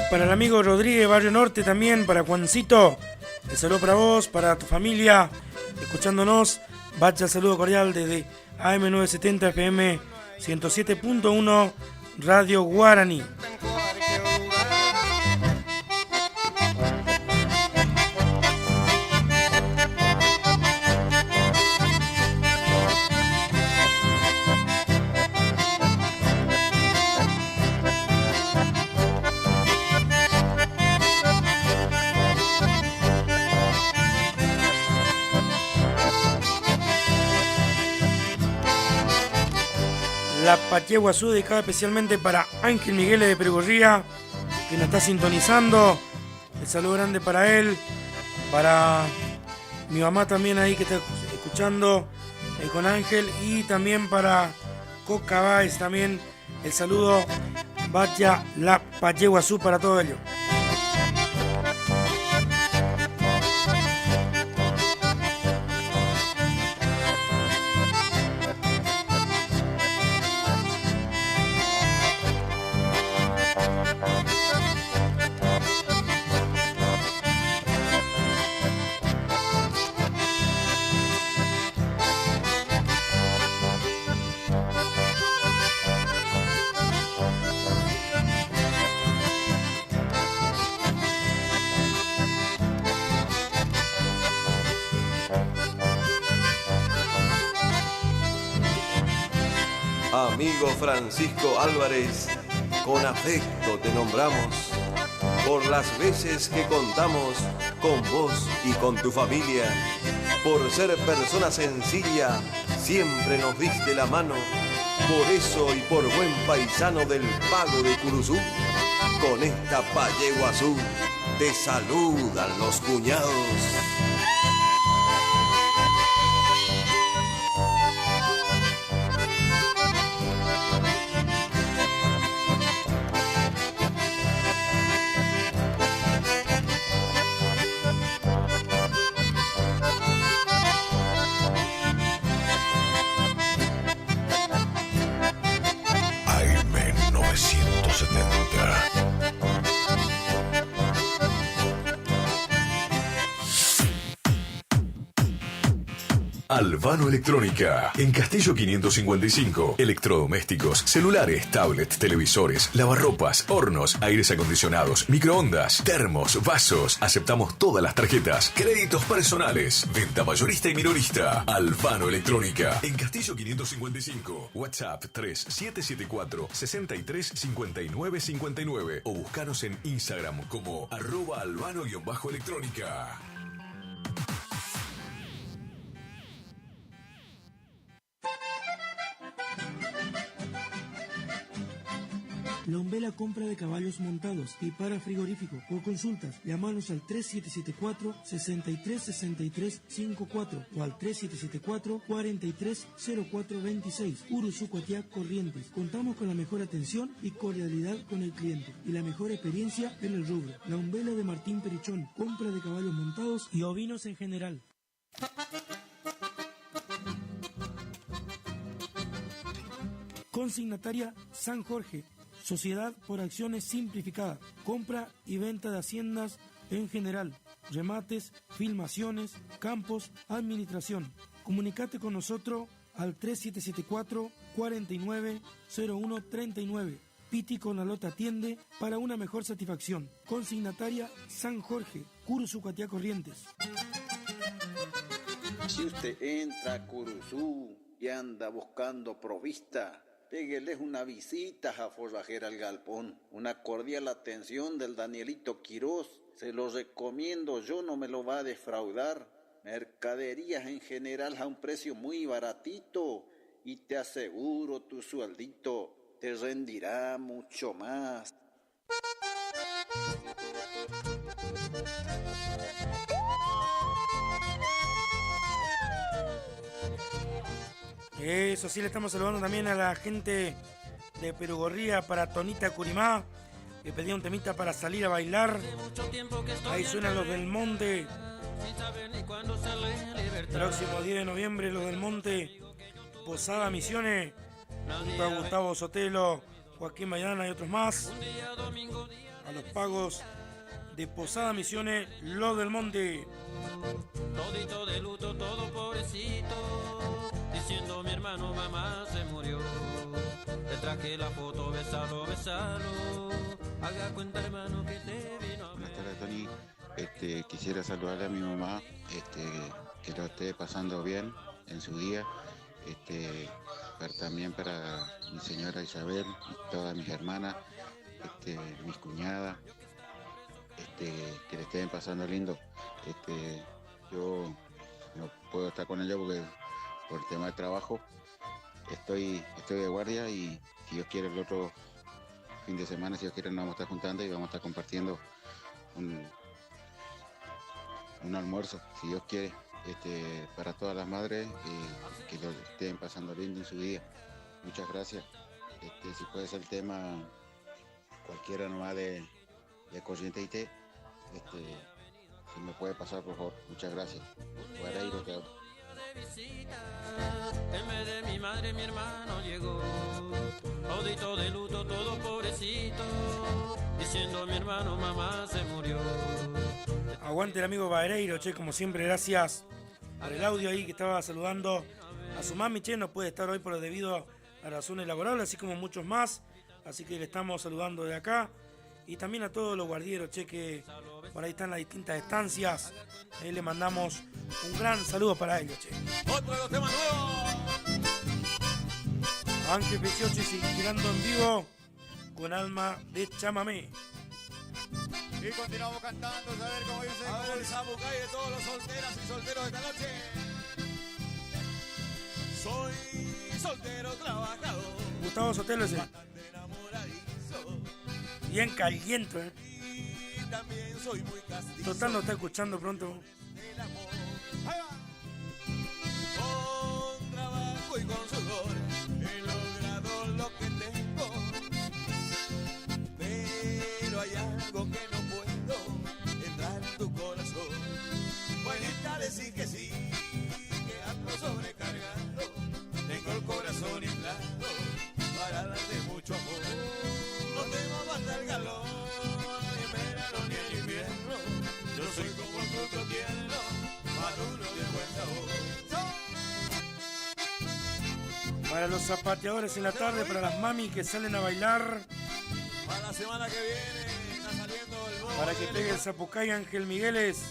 Para el amigo Rodríguez, Barrio Norte también, para Juancito, el saludo para vos, para tu familia, escuchándonos, vaya saludo cordial desde AM970 FM 107.1 Radio Guaraní. La Payeguazú dedicada especialmente para Ángel Miguel de Pregorría, que nos está sintonizando. El saludo grande para él, para mi mamá también ahí que está escuchando con Ángel, y también para Coca Báez también. El saludo, vaya la Payeguazú para todo ello. Amigo Francisco Álvarez, con afecto te nombramos por las veces que contamos con vos y con tu familia. Por ser persona sencilla, siempre nos diste la mano. Por eso y por buen paisano del Pago de Curuzú, con esta Payeguazú te saludan los cuñados. Albano Electrónica, en Castillo 555. Electrodomésticos, celulares, tablets, televisores, lavarropas, hornos, aires acondicionados, microondas, termos, vasos. Aceptamos todas las tarjetas, créditos personales, venta mayorista y minorista. Albano Electrónica, en Castillo 555. WhatsApp 3774-635959 o buscanos en Instagram como @albano_electrónica. La Umbela compra de caballos montados y para frigorífico. Por consultas, llámanos al 3774-636354 o al 3774-430426. Uruzucoatiá, Corrientes. Contamos con la mejor atención y cordialidad con el cliente y la mejor experiencia en el rubro. La Umbela de Martín Perichón, compra de caballos montados y ovinos en general. Consignataria San Jorge, Sociedad por Acciones Simplificada, compra y venta de haciendas en general, remates, filmaciones, campos, administración. Comunicate con nosotros al 3774-490139. Piti con la Lota atiende para una mejor satisfacción. Consignataria San Jorge, Curuzucatía Corrientes. Si usted entra a Curuzú y anda buscando provista, pégueles una visita a Forrajera al Galpón. Una cordial atención del Danielito Quirós. Se lo recomiendo, yo no me lo va a defraudar. Mercaderías en general a un precio muy baratito. Y te aseguro, tu sueldito te rendirá mucho más. Eso sí, le estamos saludando también a la gente de Perugorría para Tonita Curimá, que pedía un temita para salir a bailar. Ahí suenan Los del Monte. Próximo 10 de noviembre, Los del Monte, Posada Misiones, junto a Gustavo Sotelo, Joaquín Maidana y otros más. A los pagos de Posada Misiones, Los del Monte. Todito de luto, todo pobrecito, diciendo mi hermano mamá se murió. Te traje la foto, besalo, besalo. Haga cuenta hermano que te vino a ver. Buenas tardes, Tony. Quisiera saludarle a mi mamá, que lo esté pasando bien en su día. Pero también para mi señora Isabel y todas mis hermanas, mis cuñadas, que le estén pasando lindo. Yo no puedo estar con ella porque por el tema de trabajo estoy de guardia, y si Dios quiere el otro fin de semana, si Dios quiere, nos vamos a estar juntando y vamos a estar compartiendo un almuerzo, si Dios quiere, para todas las madres, que lo estén pasando lindo en su día. Muchas gracias. Si puede ser el tema cualquiera nomás de Corrientes IT, si me puede pasar, por favor. Muchas gracias. Guareiro, te hablo. En vez de mi madre, mi hermano llegó. Todito de luto, todo pobrecito, diciendo mi hermano mamá se murió. Aguante el amigo Bareiro, che, como siempre, gracias por el audio ahí que estaba saludando a su mami, che, no puede estar hoy por debido a razones laborables, así como muchos más, así que le estamos saludando de acá. Y también a todos los guardieros, che, que por ahí están en las distintas estancias. Ahí le mandamos un gran saludo para ellos, che. Otro de los temas nuevos. Ángel Precioso y girando en vivo con Alma de Chamamé. Y continuamos cantando, a ver cómo dice. A ver el sabucay de todos los solteras y solteros de esta noche. Soy soltero trabajador. Gustavo Sotelo ese. Bien caliente, Y también soy muy castizo. Total, no está escuchando pronto. Con trabajo y con sudor he logrado lo que tengo, pero hay algo que no puedo entrar en tu corazón. Buenita, decir que sí, que ando sobrecargado, tengo el corazón inflado para darte mucho amor. No tengo aguanta el galón, ni en verano ni en invierno. Yo soy como el fruto tierno, maduro de buen sabor. Para los zapateadores en la tarde, para las mami que salen a bailar. Para la semana que viene está saliendo el nuevo. Para que pegue el zapucay Ángel Migueles.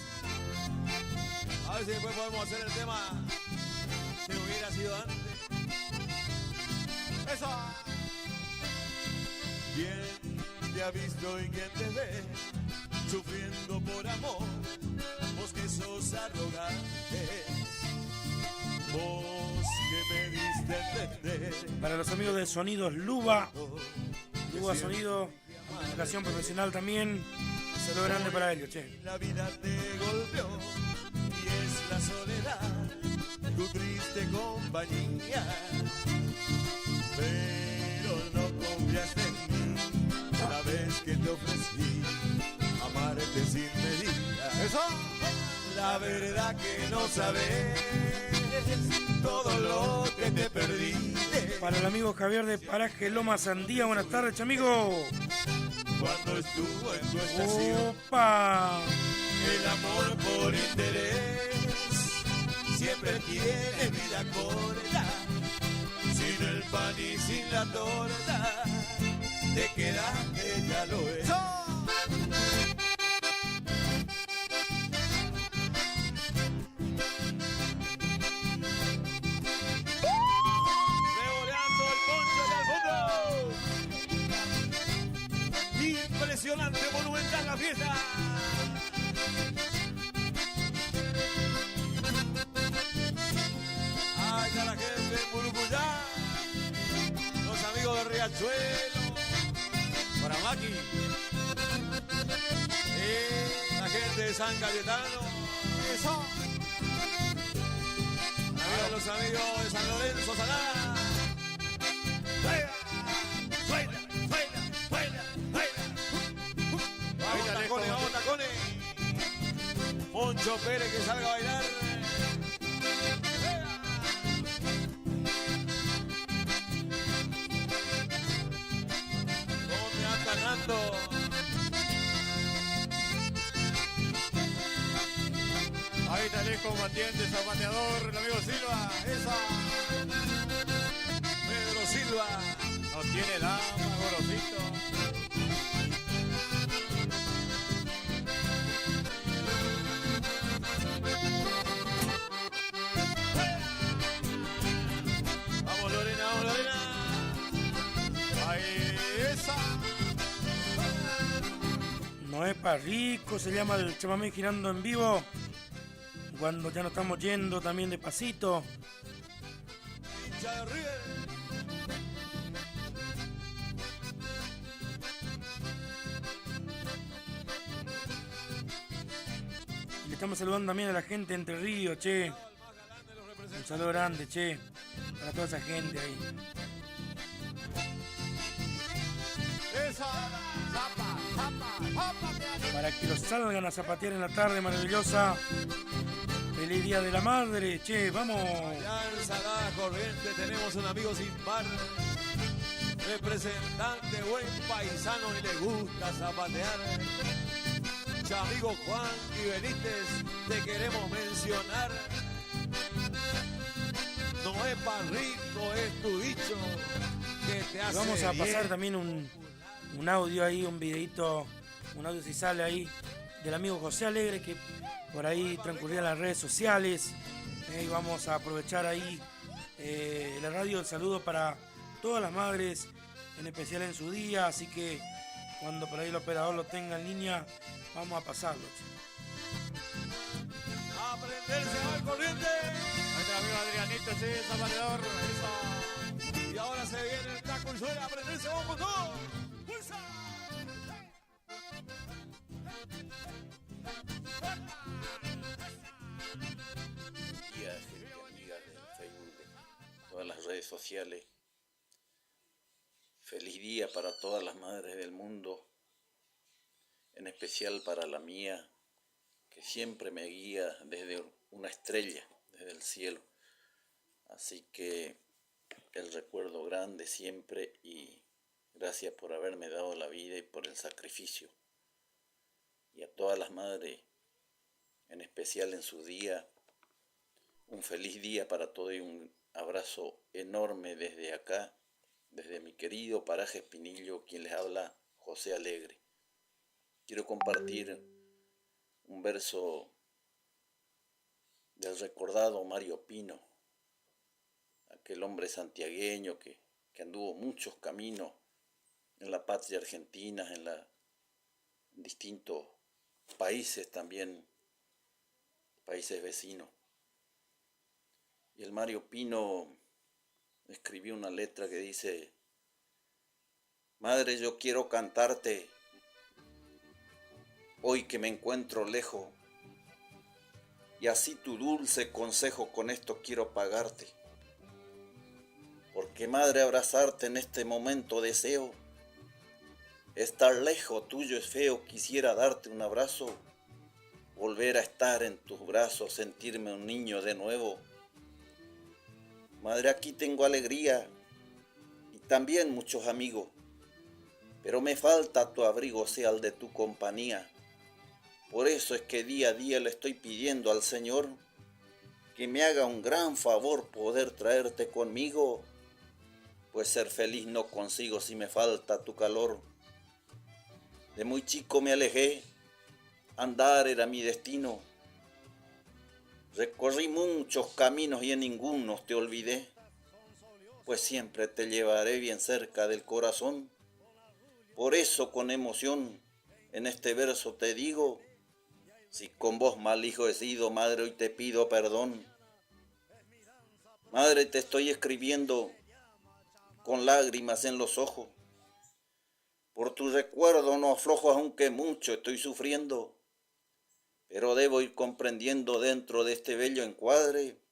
A ver si después podemos hacer el tema si hubiera sido antes. Eso. ¿Quién te ha visto y quién te ve sufriendo por amor? Vos que sos arrogante, vos que me diste a entender. Para los amigos de Sonidos Luba, Luba Sonido, amplificación profesional también. Saludo grande para ellos, che. La vida te golpeó y es la soledad, tu triste compañía, pero no confiaste en mí la vez que te ofrecí amarte sin medida. ¡Eso! La verdad que no sabes todo lo que te perdiste Para el amigo Javier de Paraje Loma Sandía, buenas tardes, amigo. Cuando estuvo en tu estación, ¡opa! el amor por interés siempre tiene vida corta. Sin el pan y sin la torta, te quedaste, ya lo es. Revoleando el poncho de al fondo. Impresionante, monumental la fiesta. Allá la gente de Murucuyá, los amigos de Riachuelo, Paramaqui, la gente de San Cayetano, eso. Los amigos de San Lorenzo, Salada. Suena. Vamos tacones. Moncho Pérez que salga a bailar. ¿Dónde anda Nando? Ahí está el excombatiente zapateador, el amigo Silva. Esa. Pedro Silva. No tiene el alma, gorosito. Vamos Lorena. Ahí, esa. No es para rico, se llama el chamamé girando en vivo. Cuando ya nos estamos yendo también despacito. Y le estamos saludando también a la gente de Entre Ríos, che. Un saludo grande, che. Para toda esa gente ahí. Para que los salgan a zapatear en la tarde maravillosa. Feliz Día de la Madre, che, vamos. Allá en Salada Corriente tenemos un amigo sin par, representante, buen paisano y le gusta zapatear. Amigo Juan y Benítez, te queremos mencionar. No es para rico, es tu dicho que te hace. Vamos a bien. pasar también un audio ahí, un videito, un audio si sale ahí, del amigo José Alegre, que por ahí transcurría en las redes sociales. Y vamos a aprovechar ahí la radio, el saludo para todas las madres, en especial en su día, así que cuando por ahí el operador lo tenga en línea, vamos a pasarlo. A prenderse al corriente. Ahí está el amigo Adrianito, sí, zapateador. Eso. Y ahora se viene el taco y suena a prenderse, vamos con todo. ¡Pulsa! Día, gente amiga del Facebook, de todas las redes sociales. Feliz día para todas las madres del mundo, en especial para la mía, que siempre me guía desde una estrella, desde el cielo. Así que el recuerdo grande siempre y gracias por haberme dado la vida y por el sacrificio. Y a todas las madres, en especial en su día, un feliz día para todos y un abrazo enorme desde acá, desde mi querido Paraje Espinillo, quien les habla, José Alegre. Quiero compartir un verso del recordado Mario Pino, aquel hombre santiagueño que anduvo muchos caminos en la patria argentina, en distintos países también, países vecinos. Y el Mario Pino escribió una letra que dice: Madre, yo quiero cantarte hoy que me encuentro lejos, y así tu dulce consejo con esto quiero pagarte. Porque madre, abrazarte en este momento deseo, estar lejos tuyo es feo, quisiera darte un abrazo, volver a estar en tus brazos, sentirme un niño de nuevo. Madre, aquí tengo alegría, también muchos amigos, pero me falta tu abrigo, sea el de tu compañía. Por eso es que día a día le estoy pidiendo al Señor que me haga un gran favor poder traerte conmigo, pues ser feliz no consigo si me falta tu calor. De muy chico me alejé, andar era mi destino. Recorrí muchos caminos y en ninguno te olvidé, pues siempre te llevaré bien cerca del corazón. Por eso con emoción en este verso te digo, si con vos mal hijo he sido, madre, hoy te pido perdón. Madre, te estoy escribiendo con lágrimas en los ojos. Por tu recuerdo no aflojo aunque mucho estoy sufriendo, pero debo ir comprendiendo dentro de este bello encuadre,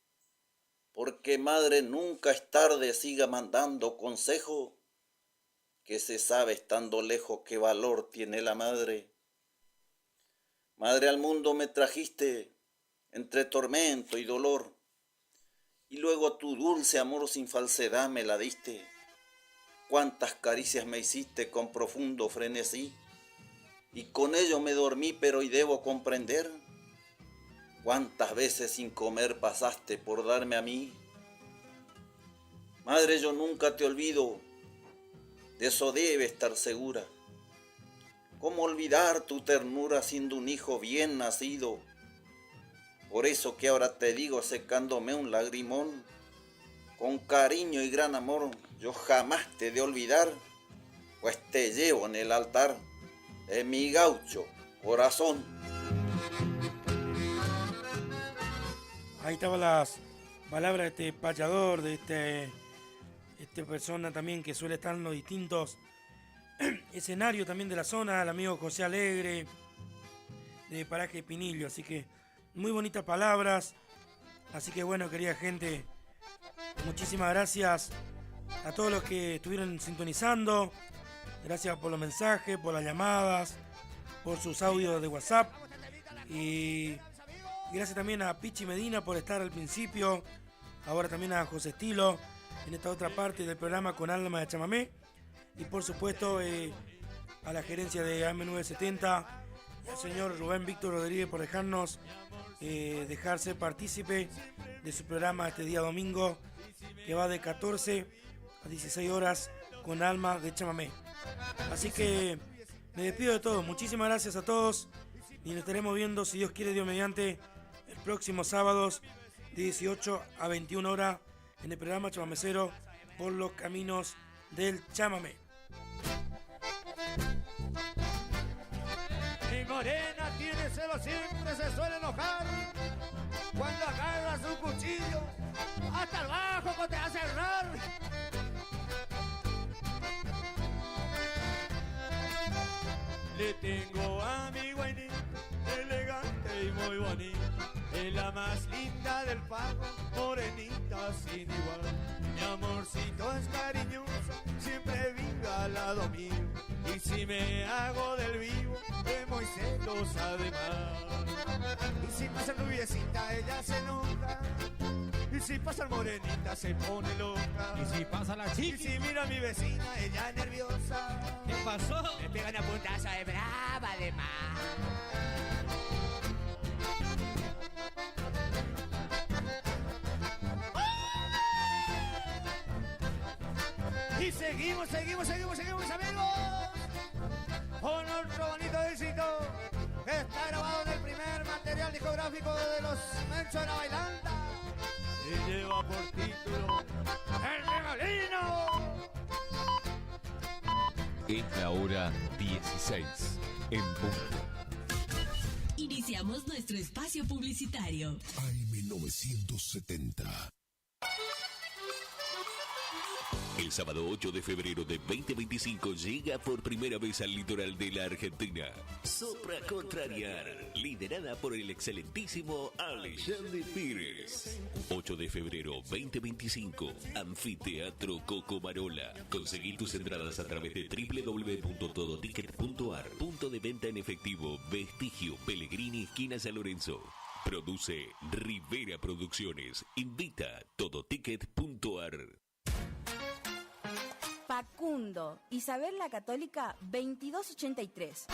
porque madre nunca es tarde, siga mandando consejo, que se sabe estando lejos qué valor tiene la madre. Madre, al mundo me trajiste entre tormento y dolor, y luego tu dulce amor sin falsedad me la diste. Cuántas caricias me hiciste con profundo frenesí, y con ello me dormí, pero hoy debo comprender cuántas veces sin comer pasaste por darme a mí. Madre, yo nunca te olvido, de eso debe estar segura. ¿Cómo olvidar tu ternura siendo un hijo bien nacido? Por eso que ahora te digo, secándome un lagrimón, con cariño y gran amor, yo jamás te he de olvidar, pues te llevo en el altar de mi gaucho corazón. Ahí estaban las palabras de este payador, de esta persona también que suele estar en los distintos escenarios también de la zona, el amigo José Alegre, de Paraje Pinillo. Así que muy bonitas palabras. Así que bueno, querida gente, muchísimas gracias a todos los que estuvieron sintonizando. Gracias por los mensajes, por las llamadas, por sus audios de WhatsApp. Y gracias también a Pichi Medina por estar al principio. Ahora también a José Estilo en esta otra parte del programa con Alma de Chamamé. Y por supuesto a la gerencia de AM970 y al señor Rubén Víctor Rodríguez por dejarse partícipe de su programa este día domingo, que va de 14 a 16 horas con Alma de Chamamé. Así que me despido de todos. Muchísimas gracias a todos y nos estaremos viendo, si Dios quiere, Dios mediante, el próximo sábados de 18 a 21 horas en el programa Chamamecero por los caminos del chamamé. Mi morena tiene celos, siempre se suele enojar cuando agarra su cuchillo hasta el bajo te hace errar. Le tengo a mi guainita, elegante y muy bonita, es la más linda del pago, morenita sin igual. Mi amorcito es cariñosa, siempre vive al lado mío, y si me hago del vivo, es muy celosa de más. Y si pasa rubiecita, ella se enoja, y si pasa morenita, se pone loca. Y si pasa la chica, y si mira a mi vecina, ella es nerviosa. ¿Qué pasó? Me pegan a puntazo de brava de más. Y seguimos, amigos, con otro bonito éxito que está grabado en el primer material discográfico de los Menchos de la Bailanta y lleva por título El Remolino. Es la hora 16 en punto. Iniciamos nuestro espacio publicitario. AM970. El sábado 8 de febrero de 2025 llega por primera vez al litoral de la Argentina Sopra Contrariar, liderada por el excelentísimo Alexandre Pires. 8 de febrero 2025, Anfiteatro Cocomarola. Conseguí tus entradas a través de www.todoticket.ar. Punto de venta en efectivo, Vestigio, Pellegrini, esquina San Lorenzo. Produce Rivera Producciones. Invita Todoticket.ar. Facundo, Isabel la Católica 2283.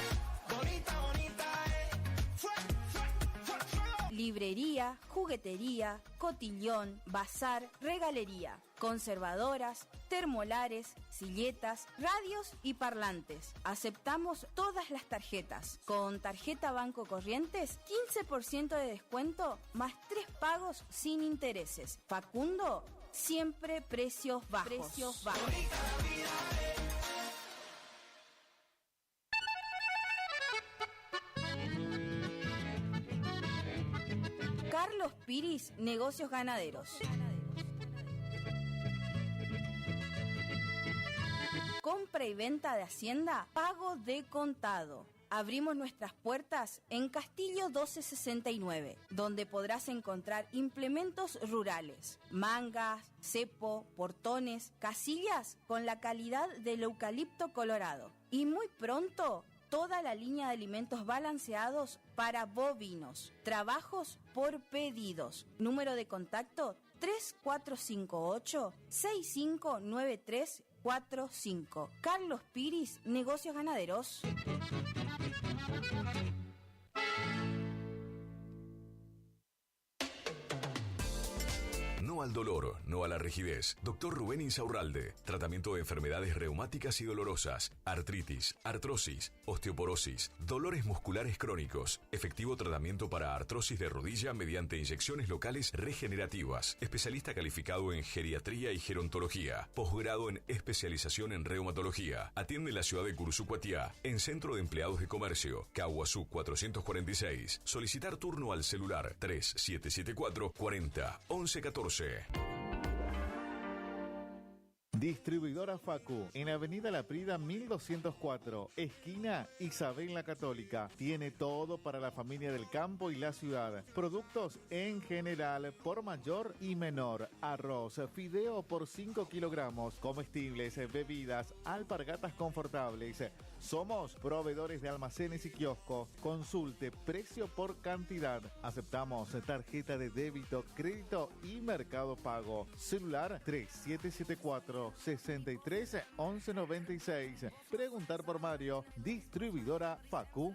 Librería, juguetería, cotillón, bazar, regalería, conservadoras, termolares, silletas, radios y parlantes. Aceptamos todas las tarjetas. Con tarjeta Banco Corrientes, 15% de descuento más 3 pagos sin intereses. Facundo, siempre precios bajos. Precios bajos. Carlos Piris, Negocios Ganaderos. Compra y venta de hacienda, pago de contado. Abrimos nuestras puertas en Castillo 1269, donde podrás encontrar implementos rurales, mangas, cepo, portones, casillas con la calidad del eucalipto colorado. Y muy pronto, toda la línea de alimentos balanceados para bovinos. Trabajos por pedidos. Número de contacto 3458-659345. Carlos Piris, Negocios Ganaderos. No al dolor, no a la rigidez. Dr. Rubén Insaurralde. Tratamiento de enfermedades reumáticas y dolorosas, artritis, artrosis, osteoporosis, dolores musculares crónicos. Efectivo tratamiento para artrosis de rodilla mediante inyecciones locales regenerativas. Especialista calificado en geriatría y gerontología. Posgrado en especialización en reumatología. Atiende en la ciudad de Cursucuatiá, en Centro de Empleados de Comercio, Caguazú 446. Solicitar turno al celular 3774 40 11 14. Distribuidora Facu, en Avenida La Prida 1204, esquina Isabel la Católica. Tiene todo para la familia del campo y la ciudad. Productos en general, por mayor y menor. Arroz, fideo por 5 kilogramos, comestibles, bebidas, alpargatas confortables. Somos proveedores de almacenes y kioscos. Consulte precio por cantidad. Aceptamos tarjeta de débito, crédito y Mercado Pago. Celular 3774 63 11 96. Preguntar por Mario. Distribuidora Facu.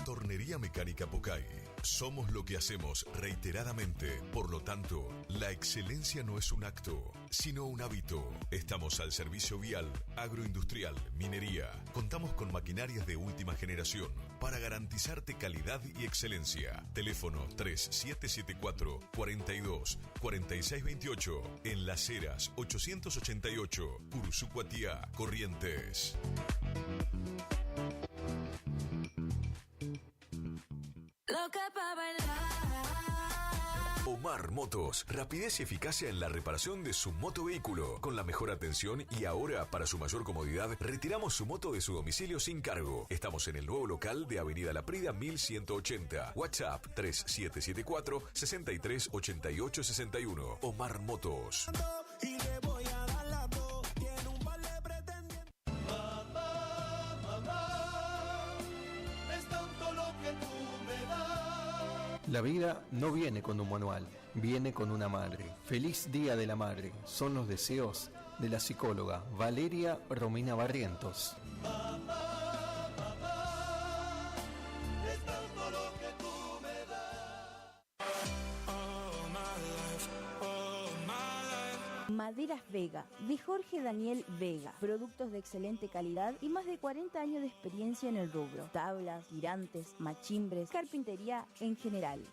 Tornería Mecánica Pocay. Somos lo que hacemos reiteradamente. Por lo tanto, la excelencia no es un acto, sino un hábito. Estamos al servicio vial, agroindustrial, minería. Contamos con maquinarias de última generación para garantizarte calidad y excelencia. Teléfono 3774 42 46 28. En Las Heras 888, Cursucuatiá, Corrientes. Loca pa' bailar. Omar Motos, rapidez y eficacia en la reparación de su motovehículo, con la mejor atención y ahora, para su mayor comodidad, retiramos su moto de su domicilio sin cargo. Estamos en el nuevo local de Avenida La Prida 1180. WhatsApp 3774 63 88 61. Omar Motos. Y le voy a dar la voz. Tiene un par de pretendientes. Mamá, es tanto lo que tú me das. La vida no viene con un manual, viene con una madre. Feliz Día de la Madre. Son los deseos de la psicóloga Valeria Romina Barrientos. Es tanto lo que tú me das. Maderas Vega, de Jorge Daniel Vega. Productos de excelente calidad y más de 40 años de experiencia en el rubro. Tablas, tirantes, machimbres, carpintería en general.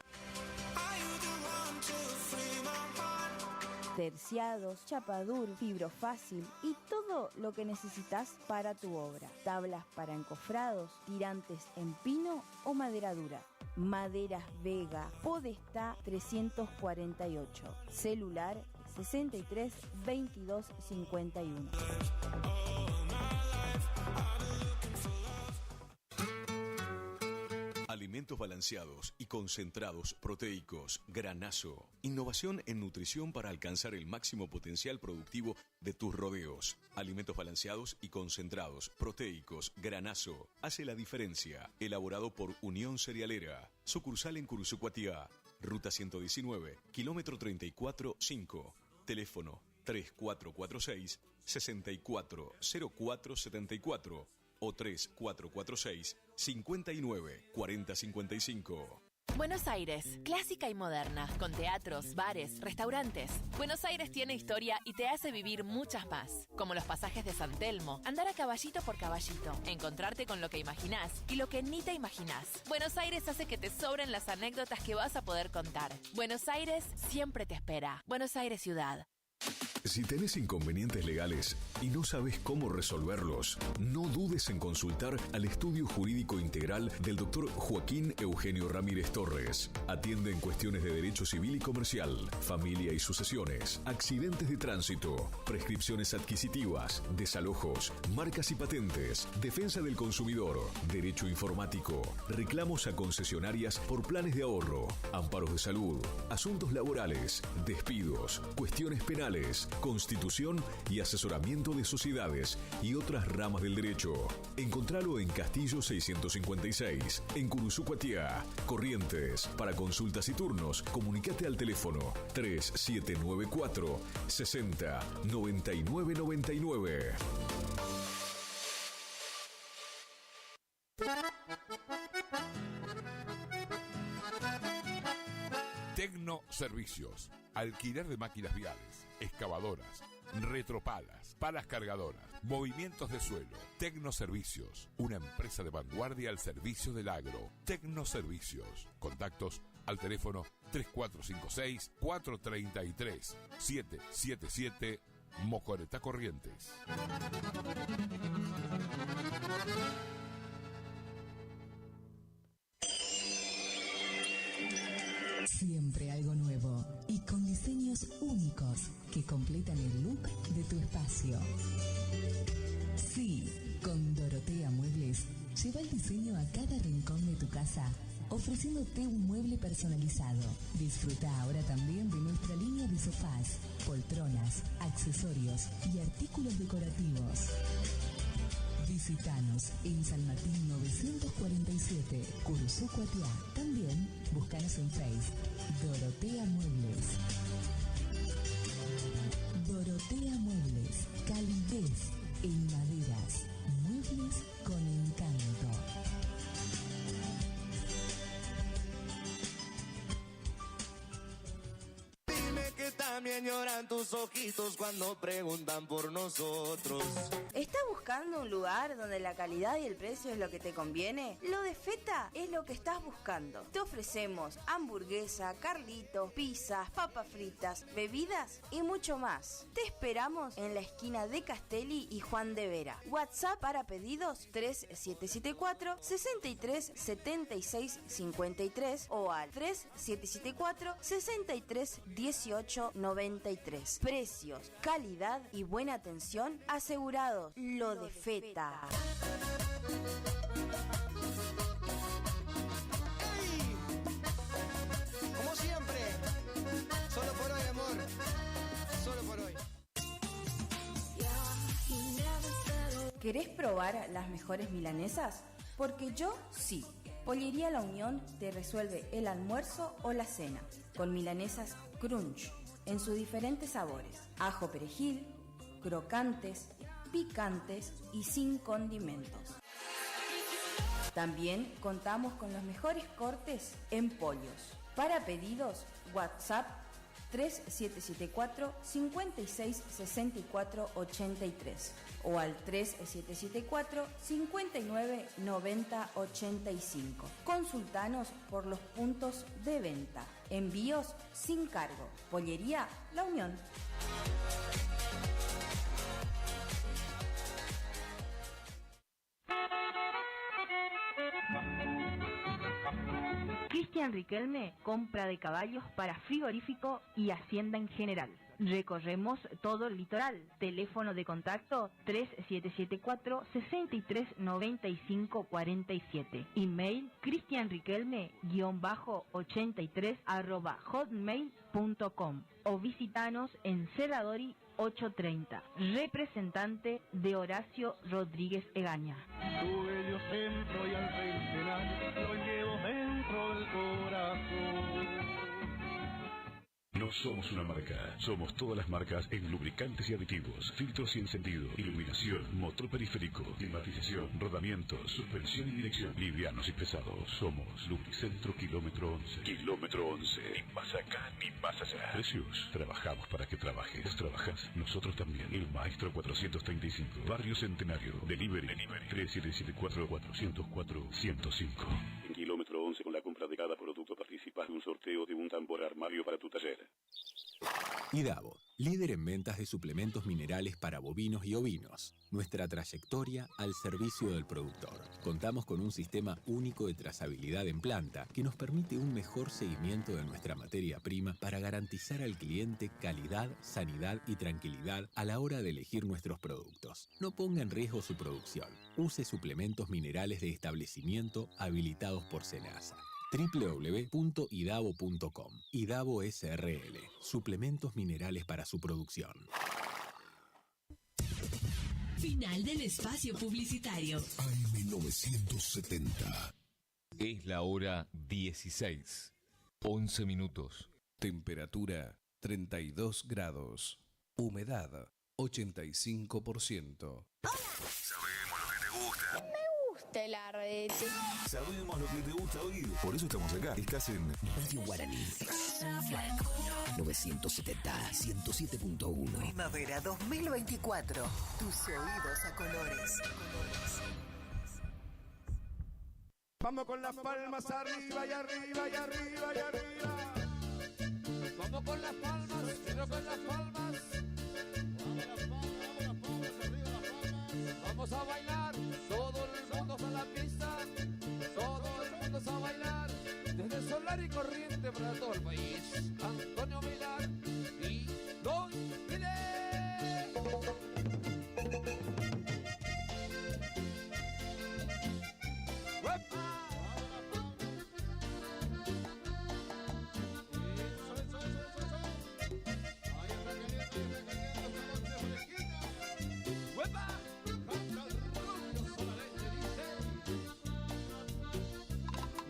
Terciados, chapadur, fibrofácil y todo lo que necesitas para tu obra. Tablas para encofrados, tirantes en pino o madera dura. Maderas Vega, Podestá 348. Celular 63 22 51. Alimentos Alimentos balanceados y concentrados proteicos Granazo. Innovación en nutrición para alcanzar el máximo potencial productivo de tus rodeos. Alimentos balanceados y concentrados proteicos Granazo. Hace la diferencia. Elaborado por Unión Cerealera. Sucursal en Curuzucuatiá. Ruta 119, kilómetro 34-5. Teléfono 3446-640474 o 3446-594055. Buenos Aires, clásica y moderna, con teatros, bares, restaurantes. Buenos Aires tiene historia y te hace vivir muchas más, como los pasajes de San Telmo, andar a caballito por caballito, encontrarte con lo que imaginás y lo que ni te imaginás. Buenos Aires hace que te sobren las anécdotas que vas a poder contar. Buenos Aires siempre te espera. Buenos Aires Ciudad. Si tenés inconvenientes legales y no sabes cómo resolverlos, no dudes en consultar al Estudio Jurídico Integral del Dr. Joaquín Eugenio Ramírez Torres. Atiende en cuestiones de derecho civil y comercial, familia y sucesiones, accidentes de tránsito, prescripciones adquisitivas, desalojos, marcas y patentes, defensa del consumidor, derecho informático, reclamos a concesionarias por planes de ahorro, amparos de salud, asuntos laborales, despidos, cuestiones penales, constitución y asesoramiento de sociedades y otras ramas del derecho. Encontralo en Castillo 656, en Curuzucuatiá, Corrientes. Para consultas y turnos, comunicate al teléfono 3794 60 99 99. Tecno Servicios. Alquiler de máquinas viales, excavadoras, retropalas, palas cargadoras, movimientos de suelo. Tecno Servicios. Una empresa de vanguardia al servicio del agro. Tecno Servicios. Contactos al teléfono 3456-433-777 Mocoretá Corrientes. Siempre algo nuevo y con diseños únicos que completan el look de tu espacio. Sí, con Dorotea Muebles, lleva el diseño a cada rincón de tu casa, ofreciéndote un mueble personalizado. Disfruta ahora también de nuestra línea de sofás, poltronas, accesorios y artículos decorativos. Visítanos en San Martín 947, Curuzucuatiá. También búscanos en Facebook, Dorotea Muebles. Dorotea Muebles, calidez en maderas, muebles con encanto. Dime que también lloran tus ojitos cuando preguntan por nosotros. ¿Estás buscando un lugar donde la calidad y el precio es lo que te conviene? Lo de Feta es lo que estás buscando. Te ofrecemos hamburguesa, carlitos, pizzas, papas fritas, bebidas y mucho más. Te esperamos en la esquina de Castelli y Juan de Vera. WhatsApp para pedidos 3774 63 76 53 o al 3774 63 18 93. Precios, calidad y buena atención asegurados. Lo de Feta. ¡Ey! Como siempre, solo por hoy, amor. Solo por hoy. ¿Querés probar las mejores milanesas? Porque yo sí. Pollería La Unión te resuelve el almuerzo o la cena con milanesas crunch en sus diferentes sabores: ajo perejil, crocantes, picantes y sin condimentos. También contamos con los mejores cortes en pollos. Para pedidos, WhatsApp 3774 56 64 83 o al 3774 59 90 85. Consultanos por los puntos de venta. Envíos sin cargo. Pollería La Unión. Cristian Riquelme, compra de caballos para frigorífico y hacienda en general. Recorremos todo el litoral. Teléfono de contacto 3774-639547. Email cristianriquelme-83@hotmail.com o visitanos en Cerradori 830. Representante de Horacio Rodríguez Egaña. Tu bello centro y al centenar lo llevo dentro del corazón. No somos una marca, somos todas las marcas en lubricantes y aditivos, filtros y encendido, iluminación, motor periférico, climatización, rodamientos, suspensión y dirección, livianos y pesados. Somos Lubricentro Kilómetro 11. Kilómetro 11, ni más acá ni más allá. Precios, trabajamos para que trabajes. ¿Vos trabajás? Nosotros también. El Maestro 435, Barrio Centenario, Delivery 3774-404-105. En Kilómetro 11, con la compra de cada producto participas de un sorteo de un tambor armario para tu taller. IDAVO, líder en ventas de suplementos minerales para bovinos y ovinos. Nuestra trayectoria al servicio del productor. Contamos con un sistema único de trazabilidad en planta que nos permite un mejor seguimiento de nuestra materia prima para garantizar al cliente calidad, sanidad y tranquilidad a la hora de elegir nuestros productos. No ponga en riesgo su producción. Use suplementos minerales de establecimiento habilitados por SENASA. www.idavo.com. IDAVO SRL. Suplementos minerales para su producción. Final del espacio publicitario. AM970. Es la hora 16. 11 minutos. Temperatura 32 grados. Humedad 85%. Sabemos lo que te gusta. Me gusta el arrete. Sabemos lo que te gusta oír. Por eso estamos acá. Estás en Radio Guaraní. 970, 107.1. Primavera 2024. Tus oídos a colores. Vamos con las palmas arriba y arriba y arriba y arriba. Vamos con las palmas, quiero con las palmas. Vamos a bailar, todo el mundo a la pista, todo el mundo a bailar, desde Solar y Corriente para todo el país. Antonio Vilar y Don Vile.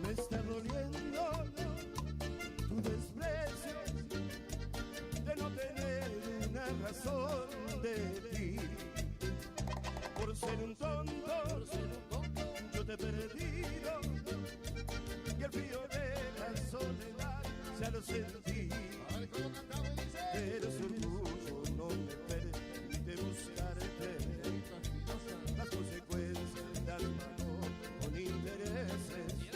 Me está doliendo tu desprecio de no tener una razón de ti. Por ser un tonto, yo te he perdido y el frío de la soledad ya lo sentí. Pero su orgullo no me permite buscarte. Las consecuencias de dar un amor con intereses. Y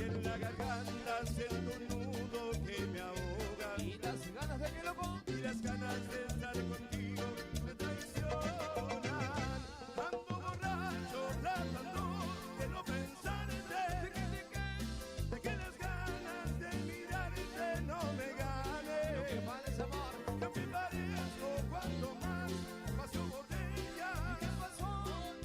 en la garganta siento un nudo que me ahoga. Y las ganas de que loco. Y las ganas de estar contigo me traicionan. Ando borracho, tratando de no pensarte. De que las ganas de mirarte no me ganen. Lo que vale es amor. Que me parezco cuanto más paso botella. ¿Y qué pasó?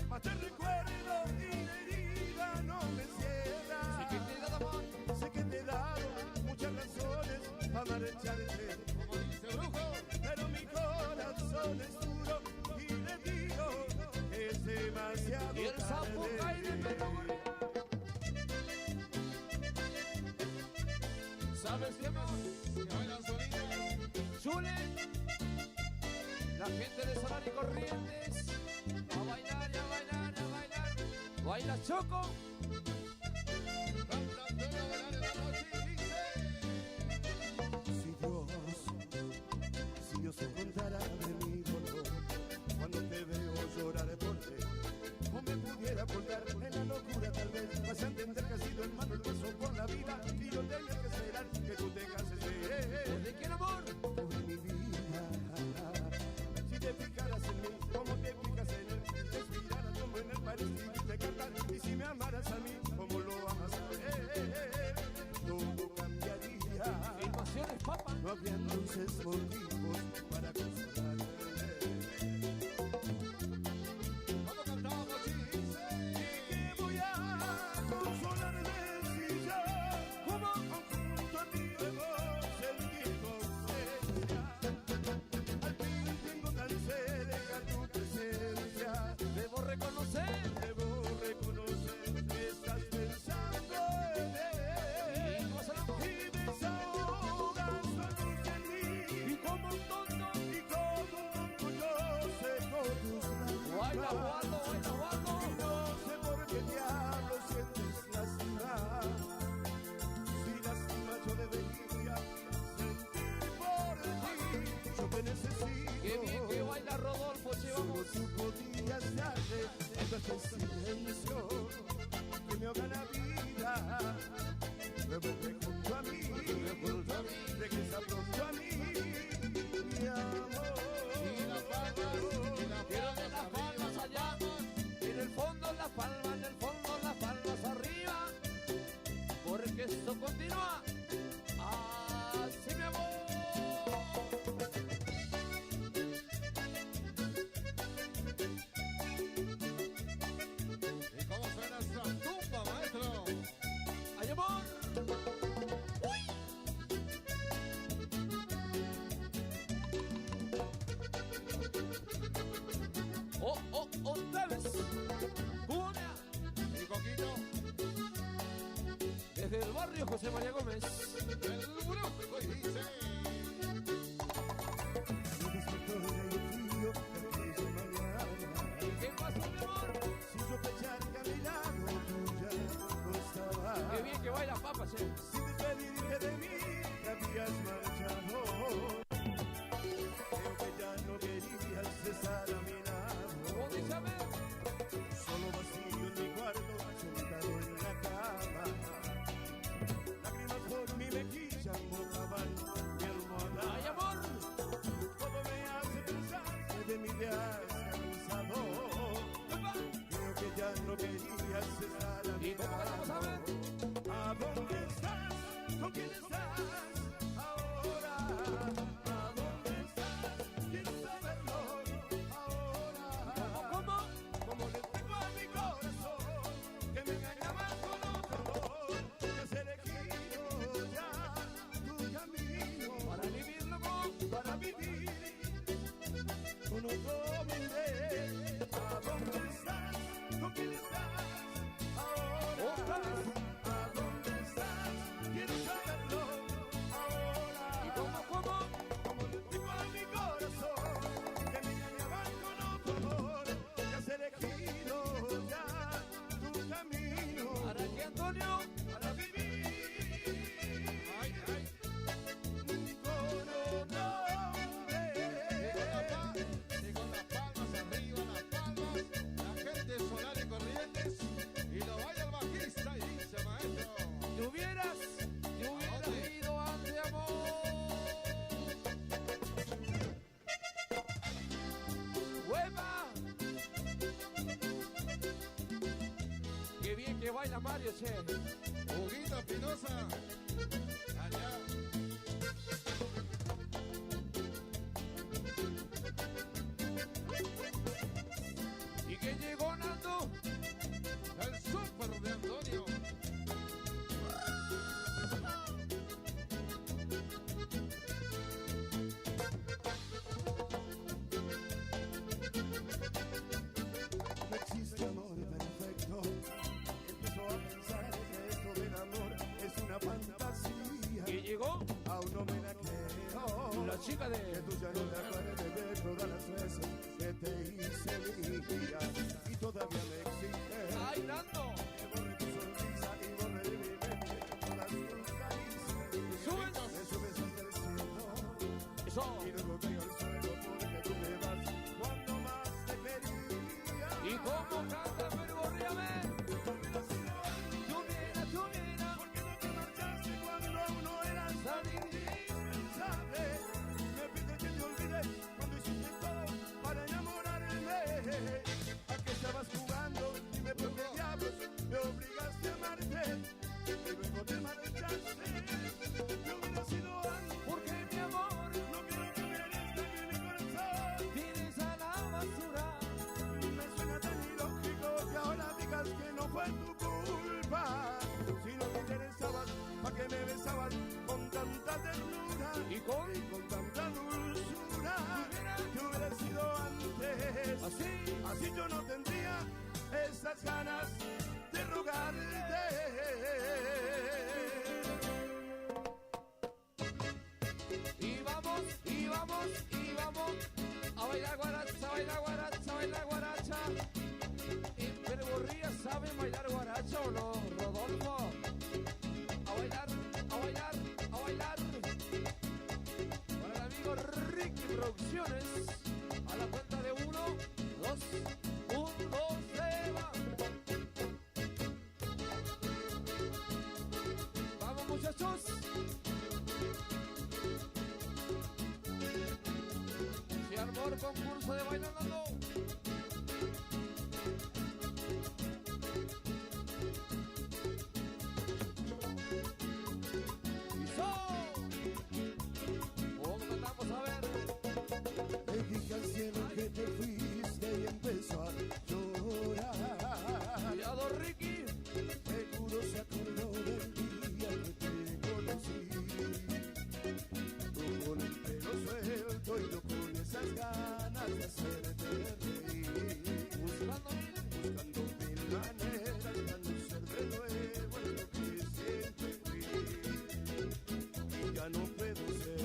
Más te recuerdo y la herida no me cierra. Sé que te he dado amor. Sé que te he dado muchas razones para marcharte. Como dice Brujo. Pero mi corazón es duro y le digo que es demasiado Y el sapo cae de pelo. ¿Sabes qué más? Que bailan solitos. Zule. La gente de Solar y Corrientes. A bailar, y a bailar, y a bailar. Baila Choco. Si Dios se contara de mi dolor cuando te veo llorar por él, o me pudiera colgar en la locura tal vez, vas a entender que ha sido en mano el paso por la vida y yo tenía que esperar que tú te canses de él. ¿De quién amor? Por mi vida, si te fijaras en mí, como te fijas en él, te inspiraras como en él para escribirte cantar, y si me amaras a mí, como lo amas a él, no Osvaldo, baila Osvaldo. Y no sé por qué diablo sientes lástima. Si lástima yo debería sentir por ti. Yo te necesito. Qué bien que baila Rodolfo, llevamos. Solo tú podías darle este silencio que me ahoga la vida. Revuelve junto a mí, regresa pronto a mí, mi amor. Y las palmas allá, en el fondo las palmas, en el fondo las palmas arriba, porque esto continúa. Así mi amor. ¿Y cómo suena esta tumba, maestro? ¡Ay, amor! Otra vez. Cumbia. ¿Y Coquito? Desde el barrio José María Gómez. El brujo dice. Me despertó del frío de aquella mañana. ¿Qué pasó, mi amor? Sin sospechar que a mi lado tú ya no estabas. Qué bien que baila papa, che. Sin despedirte de mí, te habías marchado. Creo que ya no querías estar a mi lado. Dígame. Solo vacío en mi cuarto, sentado en la cama. Lágrimas por mi mejilla mojaban mi almohada. ¡Ay, amor! Todo me hace pensar que de mí te has cansado. Creo que ya no querías estar a mi lado. ¿A dónde estás? ¿Con quién estás ahora? ¿A dónde estás? Quiero saberlo ahora. Como le digo a mi corazón que me engañabas con otro amor, que has elegido ya tu camino para vivir, loco, para vivir con otro hombre. ¿A dónde estás? ¿Con quién estás ahora? Otra vez. ¿A dónde estás? Quiero saberlo ahora. ¿Y cómo? Como le digo a mi corazón que me engañabas con otro amor, que has elegido ya tu camino. ¿Para qué, Antonio? Para vivir. Ay, ay. Con otro hombre. Y con las palmas arriba, las palmas, la gente solar y corrientes, y lo baila el bajista y dice, maestro. Te hubieras ido antes, amor. ¡Hueva! Qué bien que baila Mario, che. Huguito Espinosa, allá. Y que llegó Nando, El súper de Antonio. No existe amor perfecto. Empiezo a pensar que esto del amor es una fantasía. y llegó Aún no me la creo. la chica Que de... tú ya no te acuerdes de todas las veces que te hice mía. Y todavía me exiges ¡Ay, Nando! que borre tu sonrisa y borre de mi mente todas tus caricias. ¡Subes! Me subes hasta el cielo ¡Eso! y luego caigo al suelo porque tú me vas cuando más te quería. ¿Y cómo canta Fergorriame? Tú hubieras sido antes, Tú mira, porque no te marchaste cuando aún no eras tan indispensable. Me pides que te olvides cuando hiciste todo para enamorarme. ¿A qué estabas jugando? Dime por qué diablos me obligaste a amarte y luego te marchaste. Te hubiera sido antes, porque mi amor no quiero que merezca que mi corazón tienes a la basura. me suena tan ilógico que ahora digas que no fue tu culpa. Si no te interesabas, ¿para qué me besabas con tanta ternura Y con tanta dulzura? Que hubiera sido antes. Así yo no tendría esas ganas de rogarte. Y vamos, y vamos, y vamos a bailar guaracha, bailar guaracha, bailar guaracha. ¿Saben bailar guaracha o no, Rodolfo? A bailar, a bailar, a bailar. Para el amigo Ricky Producciones. A la cuenta de 1, 2, 1, 2, se va. Vamos, muchachos. Se armó el concurso de bailando. Le dije al cielo que te fuiste y empezó a llorar. Cuidado, Ricky. Seguro se acordó del día que te conocí. Tú con el pelo suelto y yo con esas ganas de hacerte reír. Buscando mil maneras para no ser de nuevo en lo que siempre fui. Y ya no puedo ser.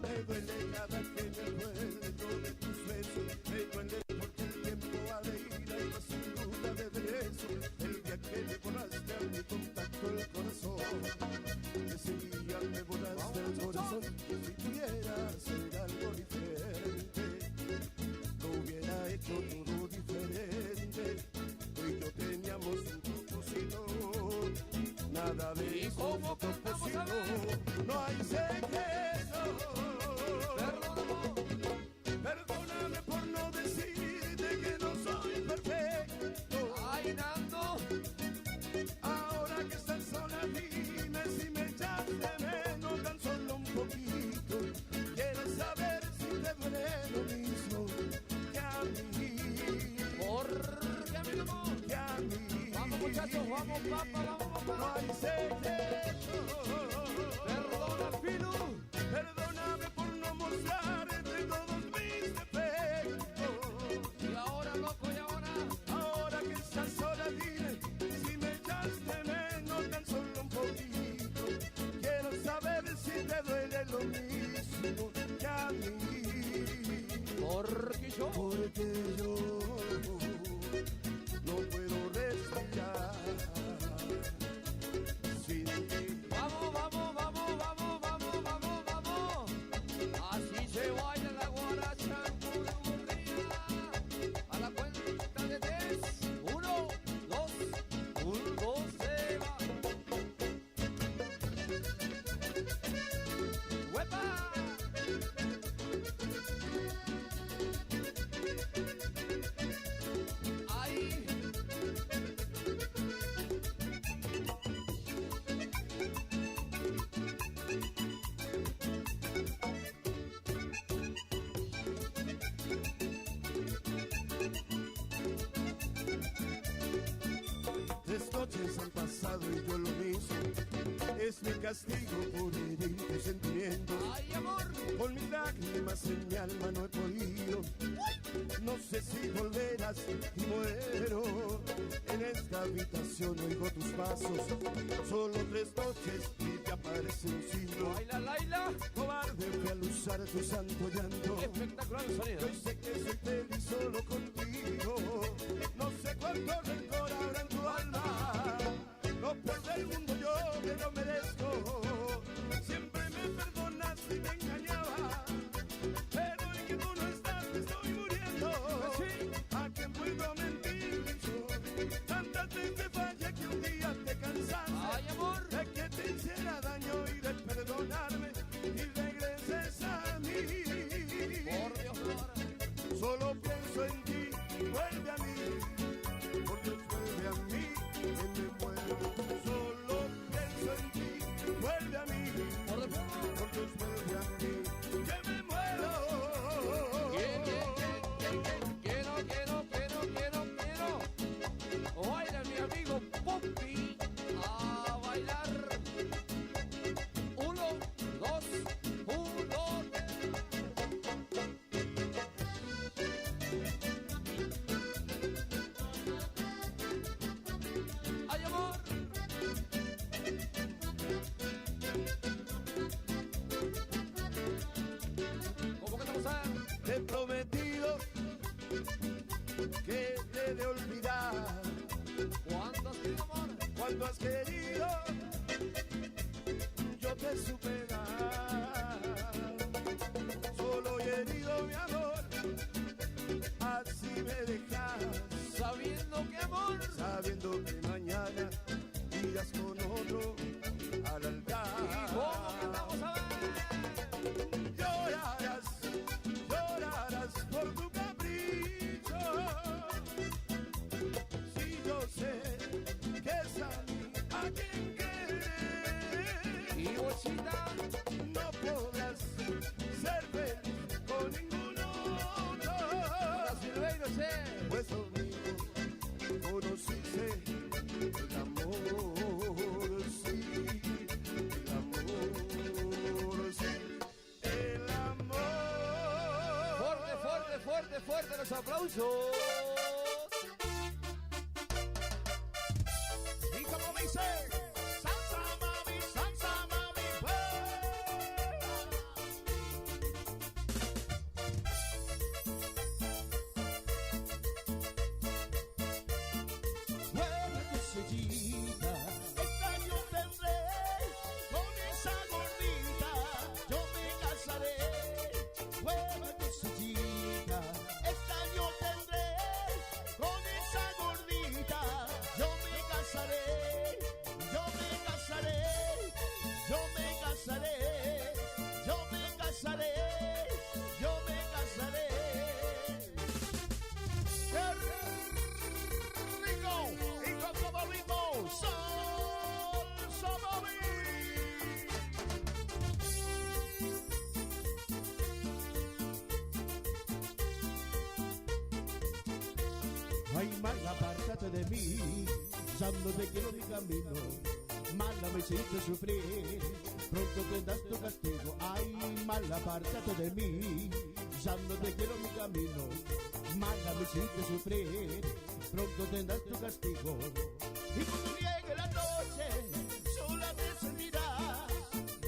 Me duele cada que me acuerdo de tus besos. Me duele porque el tiempo ha de ir a más sin duda de regreso. El día que me volaste a mi contacto el corazón. Ese día me volaste el corazón. Si pudiera hacer algo diferente, lo hubiera hecho todo diferente. Tú y yo teníamos un propósito. Nada de eso fue propósito. No hay secreto. Perdóname por no decirte que no soy perfecto. Ay, Nando. Ahora que estás sola, dime si me echaste menos tan solo un poquito. Quiero saber si te duele lo mismo que a mí. Porque a mí no. Que a mí. Vamos, muchachos, vamos, papá, vamos, papá. No hay secreto. Perdona, Filo. Perdóname por no mostrarte todos mis defectos. Y ahora, loco, y ahora. Ahora que estás sola, dime si me echaste menos tan solo un poquito. Quiero saber si te duele lo mismo que a mí. Porque yo no puedo respirar sin ti. Vamos, vamos, vamos, vamos, vamos, vamos, vamos. Así se baila la guaracha aburrida. A la cuenta de 3, 1, 2, 1, 2, se va. ¡Huepa! ¡Ay! Tres noches han pasado y yo lo mismo. Es mi castigo por herir tus sentimientos. ¡Ay, amor! Con mis lágrimas en mi alma no he podido. No sé si volverás y muero. En esta habitación oigo tus pasos. Solo 3 noches y te aparece un siglo. ¡Baila, Laila! Cobarde fui al usar tu santo llanto. Espectacular el sonido. Yo sé que soy feliz solo contigo. No sé cuánto rencor habrá en tu alma. Lo peor del mundo yo me lo merezco. Siempre me perdonas y me engañaba. Pero en que tú no estás me estoy muriendo. ¿A quién puedo mentir yo? Tantas veces fallé que un día te cansaste. ¡Ay, amor! De que te hiciera daño y de perdonarme y regreses a mí. Por Dios, ahora. Solo pienso en ti, vuelve a mí. Por Dios, vuelve a mí, que me muero. Solo pienso en ti, vuelve a mí. Por Dios, vuelve a mí, que me muero. Quiero. Baila mi amigo Poppy. A bailar. 1, 2, 1. ¡Ay, amor! ¿Cómo que estamos a? Te he prometido que te de olvidar. ¿Cuánto has querido, amor? Cuando has querido, yo te supe dar. Solo y herido, mi amor, así me dejas. Sabiendo que, amor, sabiendo que mañana irás con otro al altar. ¿Y cómo que vamos a ver? Llorarás, llorarás por tu capricho. Si yo sé que es a mí a quien quieres. Y bolsita, no podrás ser feliz con ninguno otro. Para Silveiro, pues conmigo conociste el amor, sí, el amor, sí, el amor. Fuerte, fuerte, fuerte, fuerte los aplausos. Y como dice, salsa mami, buena cosechita, este año tendré, con esa gordita yo me casaré. Buena cosechita, este año tendré, con esa gordita yo me casaré, yo me casaré, yo me casaré, yo me casaré, yo me casaré. ¡Qué rico! Y con todo ritmo, salsa mami. Ay, mala, apártate de mí, ya no te quiero mi camino. Mala, me hiciste sufrir, pronto tendrás tu castigo. Ay, mala, apártate de mí, ya no te quiero mi camino. Mala, me hiciste sufrir, pronto tendrás tu castigo. Y cuando llegue la noche, sola te sentirás,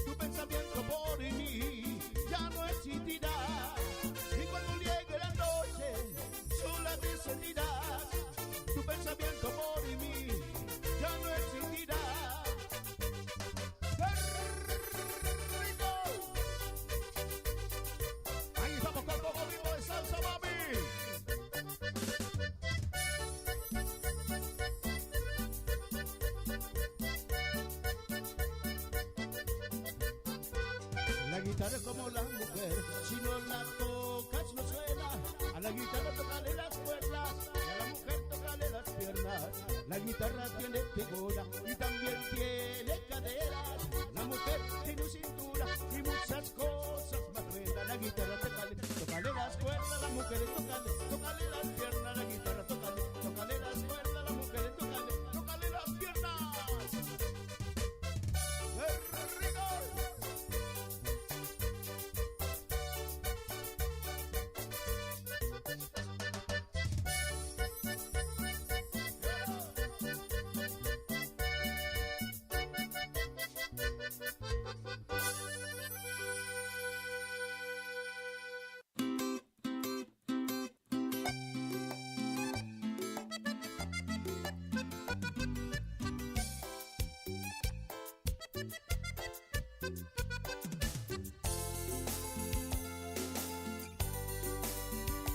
tu pensamiento por mí ya no existirá. Y cuando llegue la noche, sola te sentirás, tu pensamiento por mí ya no existirá. ¡Qué rico! Ahí estamos con todo ritmo de salsa, mami. La guitarra es como la mujer, si no la tocas no suena. A la guitarra tócale las cuerdas y a la mujer tócale las piernas. La guitarra tiene figura y también tiene caderas. La mujer tiene cintura y muchas cosas más buenas. La guitarra tócale las cuerdas, las mujeres tócale las piernas. La guitarra tócale las cuerdas, las mujeres tócale las piernas. ¡Qué rico!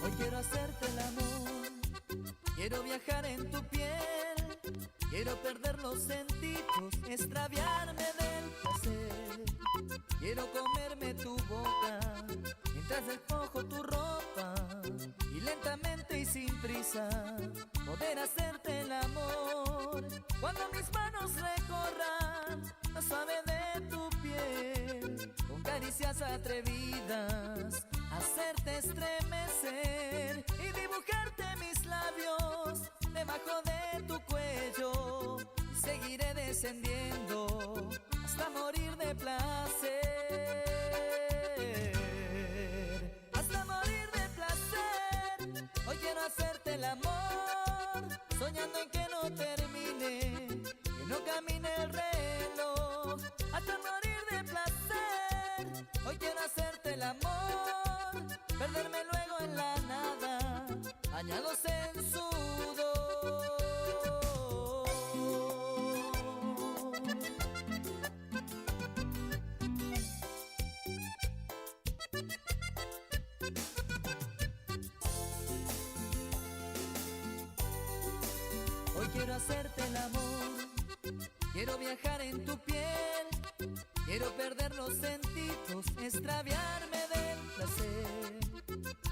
Hoy quiero hacerte el amor, quiero viajar en tu piel, quiero perder los sentidos, extraviarme del placer. Quiero comerme tu boca, mientras despojo tu ropa, y lentamente y sin prisa, poder hacerte el amor. Cuando mis manos recorran lo suave de tu piel, con caricias atrevidas, hacerte estremecer y dibujarte mis labios debajo de tu cuello, y seguiré descendiendo hasta morir de placer, hasta morir de placer. Hoy quiero hacerte el amor, soñando en que no termine, que no camine el reloj, hasta morir de placer. Hoy quiero hacerte el amor, perderme luego en la nada, bañados en sudor. Hoy quiero hacerte el amor, quiero viajar en tu piel, quiero perder los sentidos, extraviarme del placer.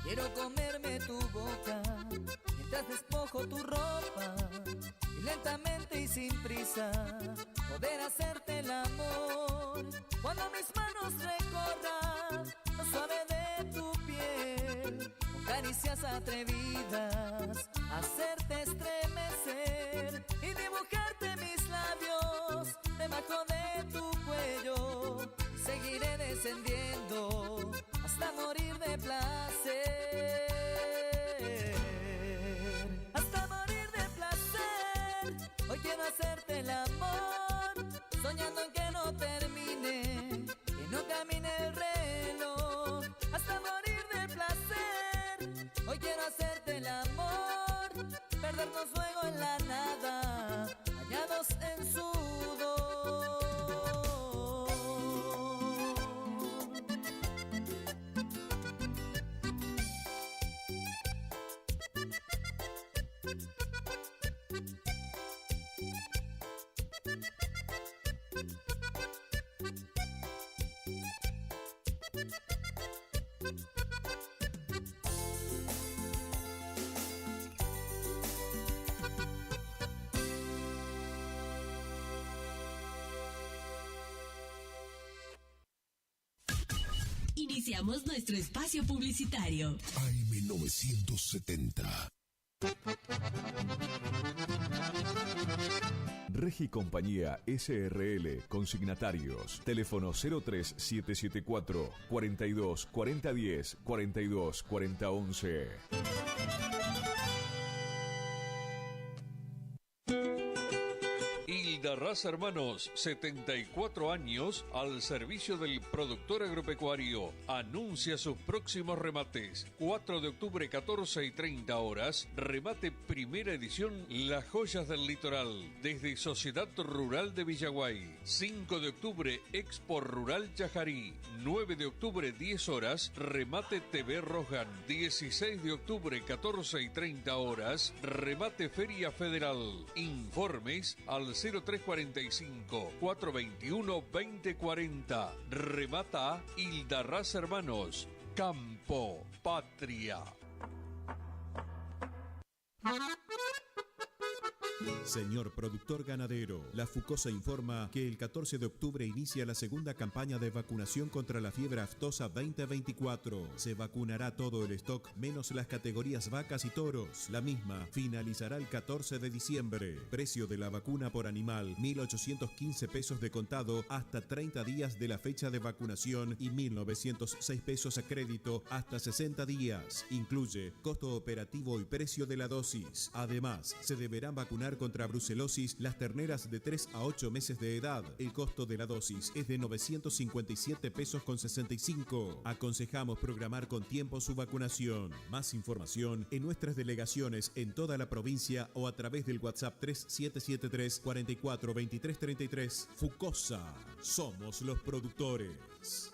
Quiero comerme tu boca mientras despojo tu ropa y lentamente y sin prisa poder hacerte el amor. Cuando mis manos recorran lo suave de tu piel, con caricias atrevidas, hacerte estremecer y dibujarte mis labios debajo de tu cuello. Y seguiré descendiendo hasta morir de placer, hasta morir de placer. Hoy quiero hacerte el amor, soñando en que no termine, que no camine el reloj, hasta morir de placer. Hoy quiero hacerte el amor, perdernos luego en la nada, bañados en sudor. Iniciamos nuestro espacio publicitario. AM970. Regi Compañía SRL, consignatarios, teléfono 03774 42 40 10 42 40 11. Hildarraz Hermanos, 74 años al servicio del productor agropecuario. Anuncia sus próximos remates. 4 de octubre, 14 y 30 horas. Remate primera edición Las Joyas del Litoral, desde Sociedad Rural de Villaguay. 5 de octubre, Expo Rural Chajarí. 9 de octubre, 10 horas. Remate TV Rojan. 16 de octubre, 14 y 30 horas. Remate Feria Federal. Informes al 0345 421 2040. Remata Hildarraz Hermanos. Campo Patria. Señor productor ganadero, la Fucosa informa que el 14 de octubre inicia la segunda campaña de vacunación contra la fiebre aftosa 2024. Se vacunará todo el stock menos las categorías vacas y toros. La misma finalizará el 14 de diciembre. Precio de la vacuna por animal, 1.815 pesos de contado hasta 30 días de la fecha de vacunación y 1.906 pesos a crédito hasta 60 días. Incluye costo operativo y precio de la dosis. Además, se deberán vacunar contra brucelosis las terneras de 3 a 8 meses de edad. El costo de la dosis es de 957 pesos con 65. Aconsejamos programar con tiempo su vacunación. Más información en nuestras delegaciones en toda la provincia o a través del WhatsApp 3773 44 23 33. Fucosa, somos los productores.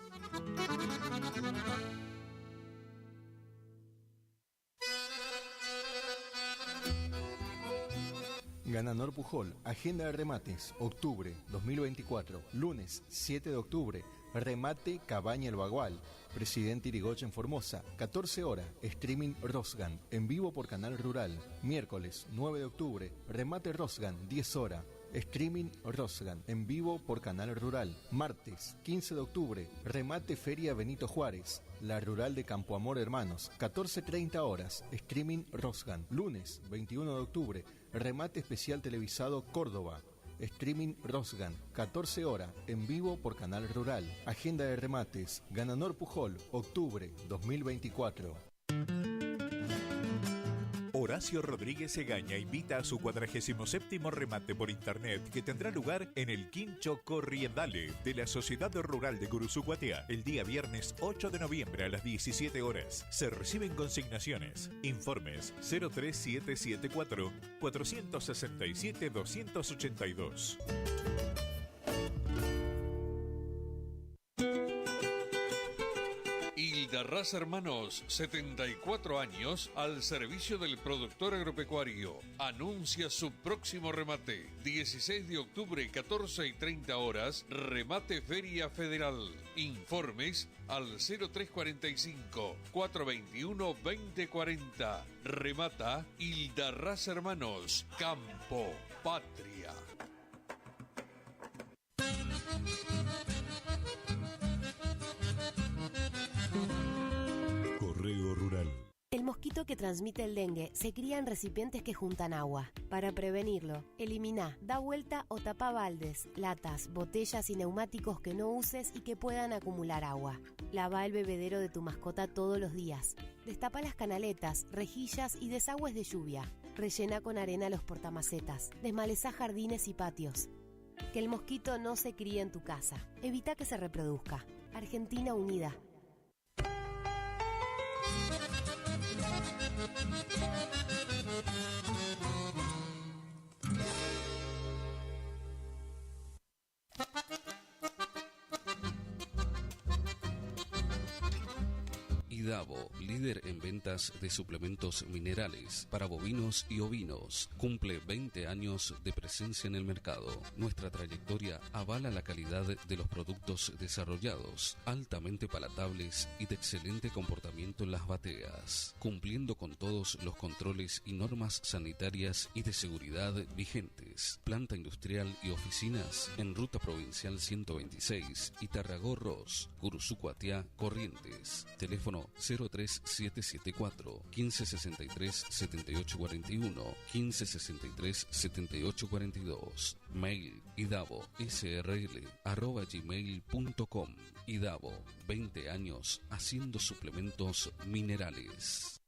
Ganador Pujol, agenda de remates, octubre 2024, lunes 7 de octubre, remate Cabaña El Bagual, Presidente Irigoyen Formosa, 14 horas, streaming Rosgan, en vivo por Canal Rural, miércoles 9 de octubre, remate Rosgan, 10 horas, streaming Rosgan, en vivo por Canal Rural, martes 15 de octubre, remate Feria Benito Juárez, la Rural de Campo Amor Hermanos, 14:30 horas, streaming Rosgan, lunes 21 de octubre, remate especial televisado Córdoba, streaming Rosgan, 14 horas, en vivo por Canal Rural. Agenda de remates, Ganador Pujol, octubre 2024. Horacio Rodríguez Egaña invita a su 47º remate por internet que tendrá lugar en el Quincho Corriendale de la Sociedad Rural de Guruzucuatiá el día viernes 8 de noviembre a las 17 horas. Se reciben consignaciones. Informes 03774 467 282. Hildarraz Hermanos, 74 años al servicio del productor agropecuario. Anuncia su próximo remate. 16 de octubre, 14:30 horas, remate Feria Federal. Informes al 0345 421 2040. Remata Hildarraz Hermanos. Campo, patria. Correo Rural. El mosquito que transmite el dengue se cría en recipientes que juntan agua. Para prevenirlo, elimina, da vuelta o tapa baldes, latas, botellas y neumáticos que no uses y que puedan acumular agua. Lava el bebedero de tu mascota todos los días. Destapa las canaletas, rejillas y desagües de lluvia. Rellena con arena los portamacetas. Desmaleza jardines y patios. Que el mosquito no se críe en tu casa. Evita que se reproduzca. Argentina Unida. Idavo, líder en ventas de suplementos minerales para bovinos y ovinos, cumple 20 años de presencia en el mercado. Nuestra trayectoria avala la calidad de los productos desarrollados, altamente palatables y de excelente comportamiento en las bateas, cumpliendo con todos los controles y normas sanitarias y de seguridad vigentes. Planta industrial y oficinas en Ruta Provincial 126, Itarragó-Ros, Guruzucuatiá, Corrientes. Teléfono 03774 1563 7841 1563 7842. Mail idavo.srl@gmail.com. Idavo, 20 años haciendo suplementos minerales.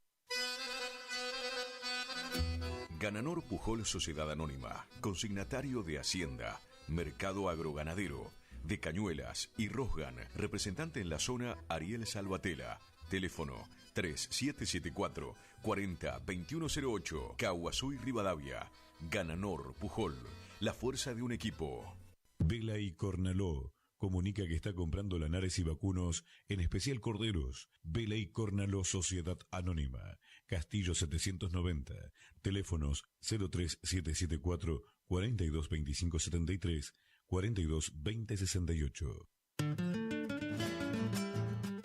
Gananor Pujol Sociedad Anónima, consignatario de Hacienda, Mercado Agroganadero, de Cañuelas y Rosgan, representante en la zona Ariel Salvatela. Teléfono 3774 40 2108, Caguazú y Rivadavia. Gananor Pujol, la fuerza de un equipo. Vela y Cornaló comunica que está comprando lanares y vacunos, en especial corderos. Vela y Cornaló Sociedad Anónima, Castillo 790, teléfonos 03774 42 25 73, 42 20 68.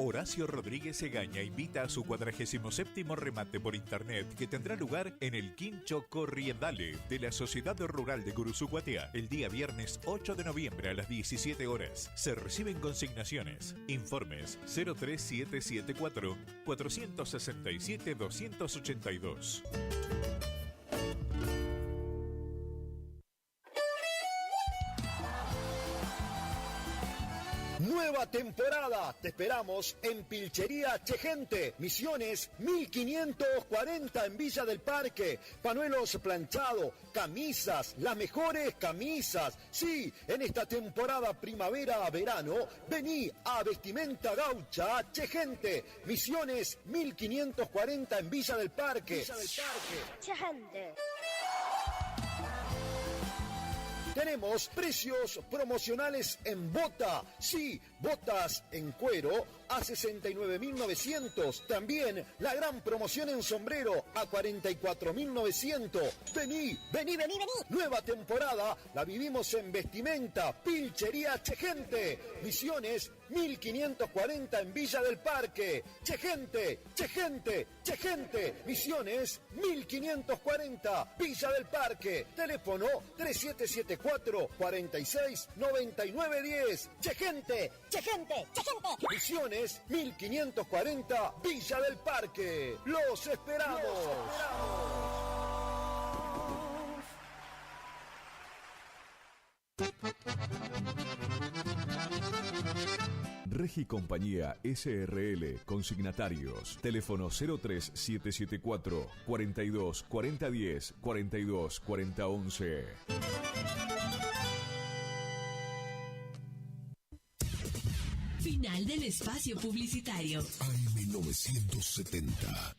Horacio Rodríguez Egaña invita a su 47º remate por internet que tendrá lugar en el Quincho Corriendale de la Sociedad Rural de Guruzucuatiá el día viernes 8 de noviembre a las 17 horas. Se reciben consignaciones. Informes 03774 467 282. Nueva temporada, te esperamos en Pilchería Chegente, Misiones 1540 en Villa del Parque, pañuelos planchados, camisas, las mejores camisas. Sí, en esta temporada primavera a verano, vení a Vestimenta Gaucha Chegente, Misiones 1540 en Villa del Parque. Chegente. Tenemos precios promocionales en bota. Sí, botas en cuero a 69.900. También la gran promoción en sombrero a 44.900. Vení. Nueva temporada la vivimos en Vestimenta, Pilchería Chegente. Misiones 1540 en Villa del Parque. Chegente. Misiones 1540, Villa del Parque. Teléfono 3774 46 99 10. Chegente. Misiones 1540, Villa del Parque. Los esperamos. Sergi Compañía SRL, consignatarios. Teléfono 03774 42 40 10 42 40 11. Final del espacio publicitario. AM970.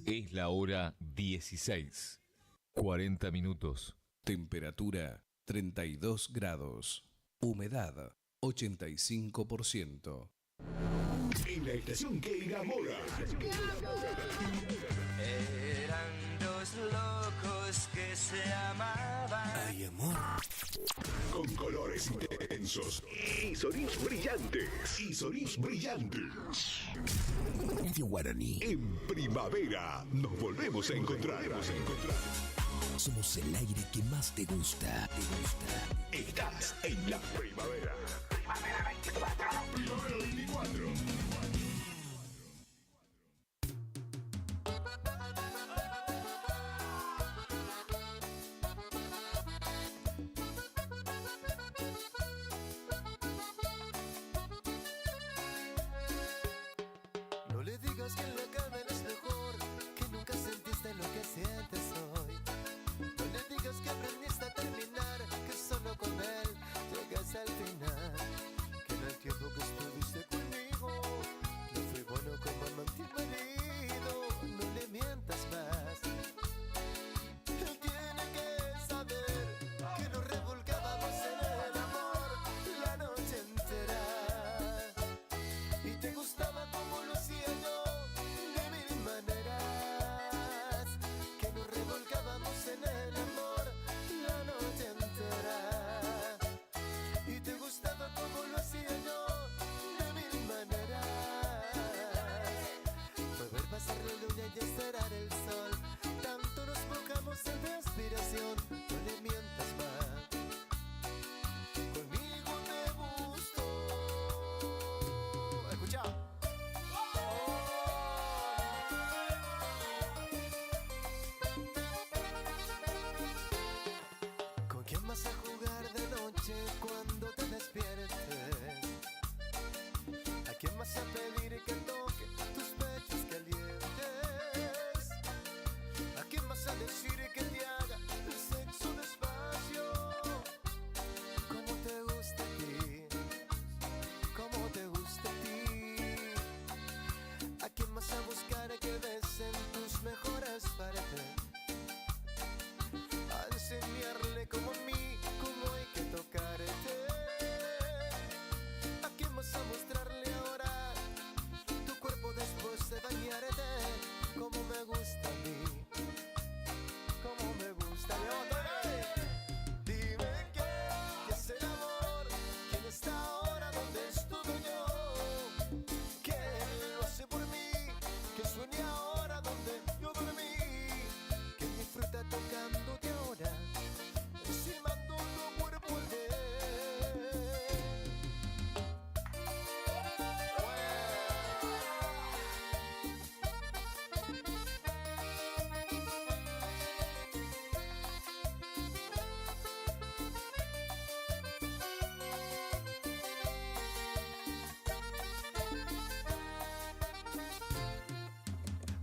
Es la hora 16. 40 minutos. Temperatura 32 grados. Humedad 85%. En la estación que enamora. Eran dos locos que se amaban. Ay, amor. Con colores intensos y sonidos brillantes. Radio Guaraní. En primavera nos volvemos a encontrar. Somos el aire que más te gusta. Estás en la primavera. Primavera 24. Primavera 24. No le digas que en la cama eres mejor, que nunca sentiste lo que sientes hoy. No le digas que aprendiste a terminar, que solo con él llegas al final. Que en el tiempo que estuviste conmigo no fui bueno como amante y marido. No le mientas más. Él tiene que saber que nos revolcábamos en el amor la noche entera. Y te gustaba como lo hacía yo, de mil maneras. Que nos revolcábamos en el amor la noche entera. Y te gustaba como lo hacía yo, de mil maneras. Fue ver pasar la luna y esperar el sol. Tanto nos mojamos en respiración. No le mientas más. Conmigo te gustó. Escucha. ¿Con quién vas a jugar de noche cuando te despiertes? ¿A quién vas a pedir que toque tus pechos calientes? ¿A quién vas a decir que te haga el sexo despacio? ¿Cómo te gusta a ti? ¿Cómo te gusta a ti? ¿A quién vas a buscar que besen tus mejores partes? A enseñarle como a mí, cómo hay que tocarte. ¿A quién vas a mostrarle ahora tu cuerpo después de bañarte? Como me gusta a mí, como me gusta a mí. Dime qué es el amor, quién está ahora donde estuve yo, que lo hace por mí, que sueña ahora donde yo dormí, que disfruta tocándote ahora, encimando tu cuerpo al ver.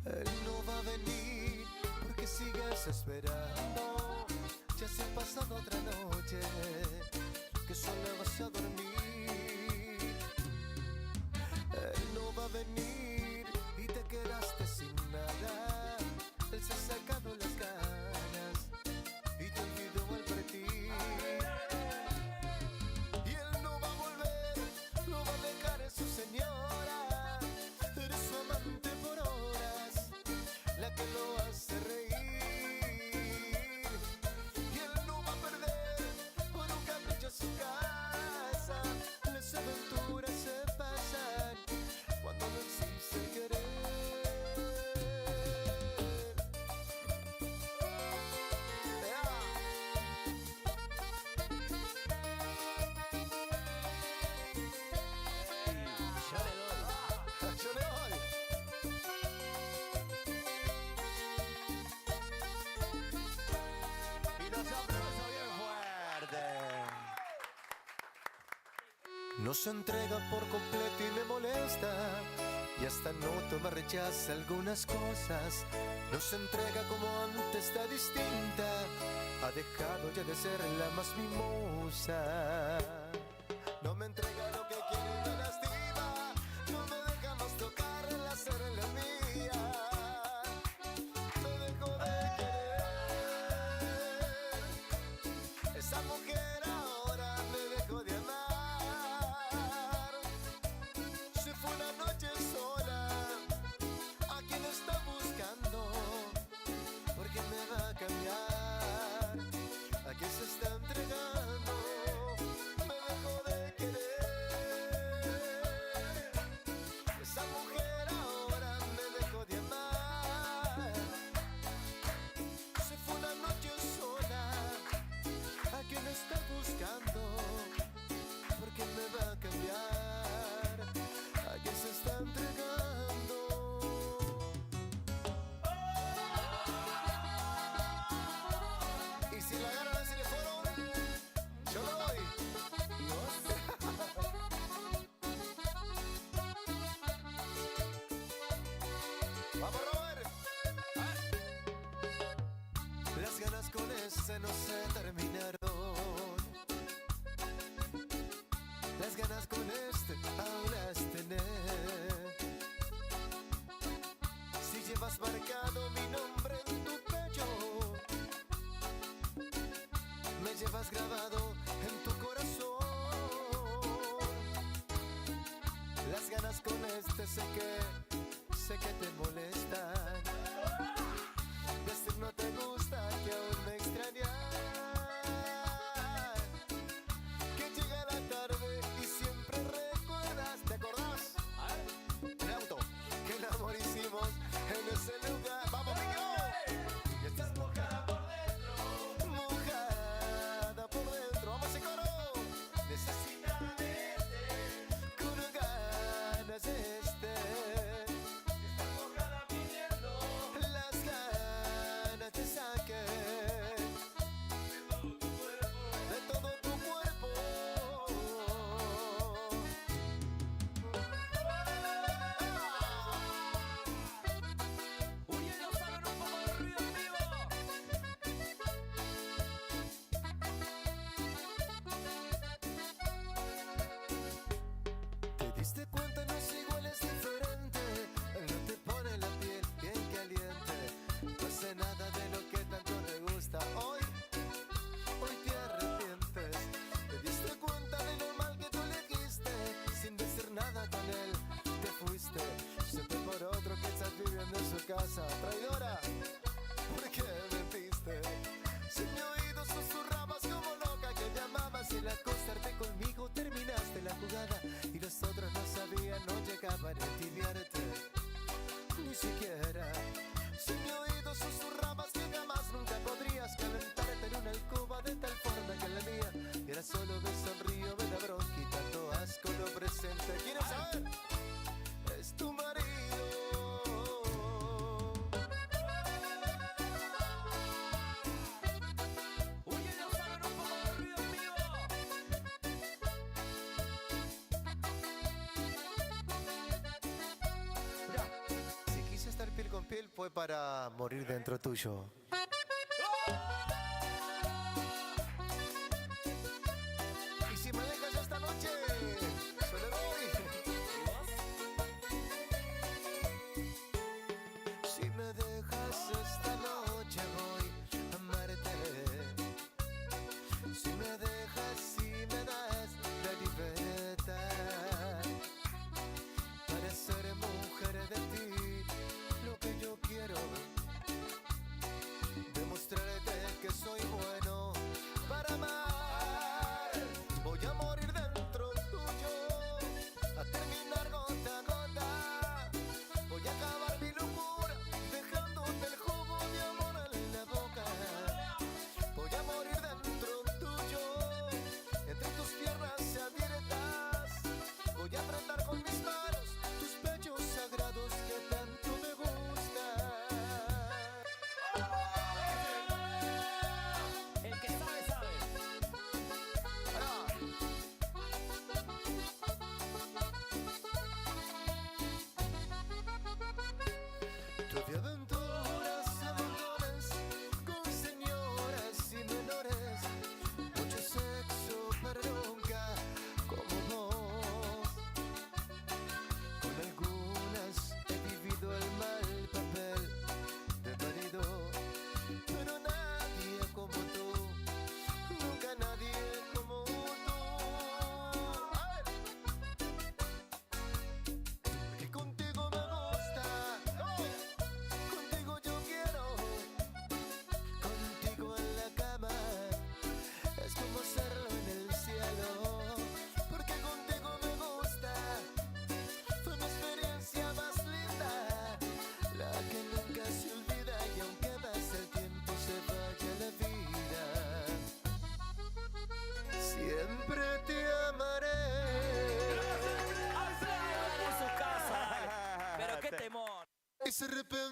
Él no va a venir porque sigues esperando. Ya se ha pasado otra noche que solo vas a dormir. Él no va a venir y te quedaste sin nada. Él se ha sacado las ganas y te olvidó al partir. Y él no va a volver, no va a dejar a su señora. Eres su amante por horas, la que lo hace reír. Y él no va a perder por un capricho su casa. Las aventuras se pasan cuando no existe no se entrega por completo y me molesta. Y hasta noto me rechaza algunas cosas. No se entrega como antes, está distinta. Ha dejado ya de ser la más mimosa. No me entrega lo que quiere y me lastima. No me deja más tocarla, hacerla mía. Me dejó de querer. Esa mujer ahora me dejó de amar. Se fue una noche sola. ¿A quién está buscando? Porque me va a cambiar. ¿A quién se está entregando? Me dejó de querer. Esa mujer ahora me dejó de amar. Se fue una noche sola. ¿A quién está buscando? Porque me va a cambiar. ¿A quién se está entregando? Y si la ganan, si le fueron, yo lo doy. Vamos, Robert. Las ganas con ese no se terminaron. Las ganas con este aún las tenés. Si llevas marcado mi nombre en tu pecho, me llevas grabado en tu corazón. Las ganas con este sé que te molestan. Decir no te gusta, que aún me extrañas. Que llega la tarde y siempre recuerdas. ¿Te acordás? En auto, que el amor hicimos en ese lugar. ¡Vamos, Miguel! Y estás mojada por dentro. Mojada por dentro. ¡Vamos, ese coro! Necesita de este. Con ganas de este. Estás mojada pidiendo. Las ganas te saqué. De todo tu cuerpo. Oye, nos hagan un poco de ruido en vivo. ¿Te diste cuenta? No es igual, es diferente. Él no te pone la piel bien caliente. No hace nada de lo que tanto te gusta. Hoy te arrepientes. ¿Te diste cuenta de lo mal que tú elegiste? Sin decir nada con él, te fuiste. Se fue por otro que estás viviendo en su casa. Traidora, ¿por qué mentiste? Si en mi oído susurrabas como loca que te amabas y al acostarte conmigo terminaste la jugada y los otros no sabían, no llegaban a tibiarte ni siquiera. Si en mi oído susurrabas que jamás nunca podrías calentarte en una alcoba de tal forma que la mía y ahora solo me sonrío, me da bronca y tanto asco lo presente. ¿Quieres saber? Es tu marido. Oye, nos hagan un poco de ruido en vivo. Mira, si quise estar piel con piel fue para morir dentro tuyo. Y si me dejas esta noche, se le doy. Si me dejas esta noche voy a amarte. Si me dejas, si me das la libertad para ser mujer de ti, lo que yo quiero, demostrarte que soy bueno para amar. Voy a morir dentro tuyo, a terminar gota a gota. Voy a acabar mi locura, dejándote el jugo de amor en la boca. Voy a morir dentro tuyo, entre tus piernas.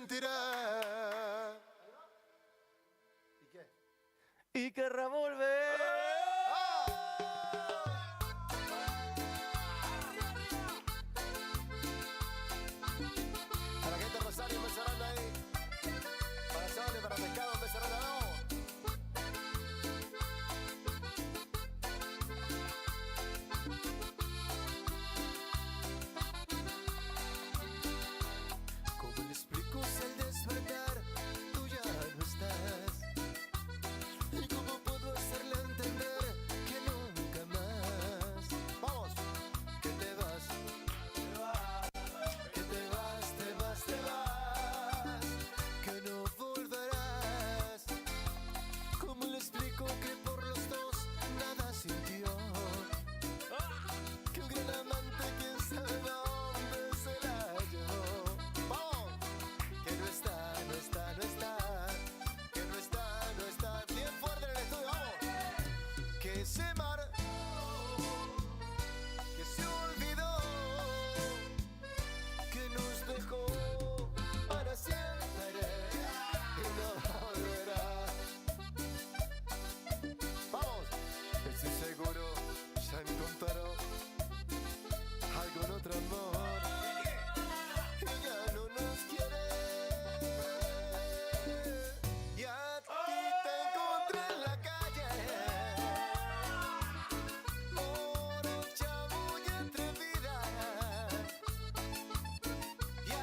mentirá. ¿Y qué? Y querrá volver. Para gente Rosario, empezarán ahí. Para Sole, para Pescado, empezarán ahí. ¿Cómo le explico si al despertar tú ya no estás? ¿Y cómo puedo hacerle entender que nunca más? Vamos, que te vas, que te vas, te vas, te vas, que no volverás. ¿Cómo le explico que por los dos nada sintió? Que un gran amante, quién sabe dónde se la llevó. Vamos, que no está, no está, no está, que no está, no está. Bien fuerte en el estudio, vamos. Que se marchó, que se olvidó, que nos dejó para siempre y no volverá. Vamos, estoy seguro ya encontrará algún otro amor y ya no nos quiere. Y a ti te encontré en la calle, morocha muy atrevida. Y a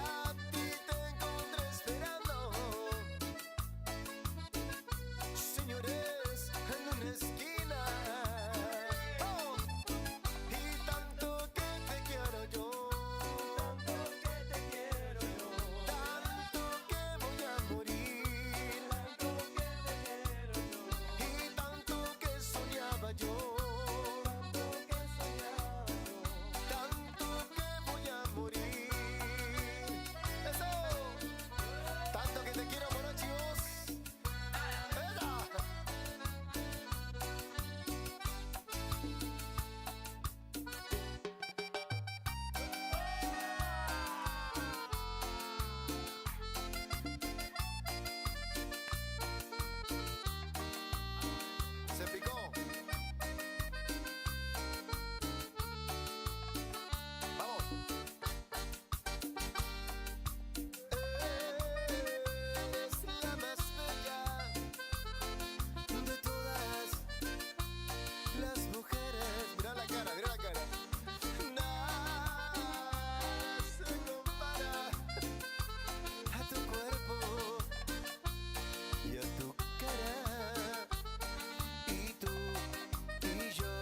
ti te encontré esperando, señores, en una esquina. Oh, y tanto que te quiero yo, tanto que te quiero yo, tanto que voy a morir, tanto que te quiero yo, y tanto que soñaba yo, tanto que voy a morir. Eso, tanto que te quiero, Morochi, vos. ¡Esa! Se picó. Vamos. Es la más bella de todas las mujeres. Mira la cara, mira la cara. Nada se compara a tu cuerpo y a tu cara. Y tú y yo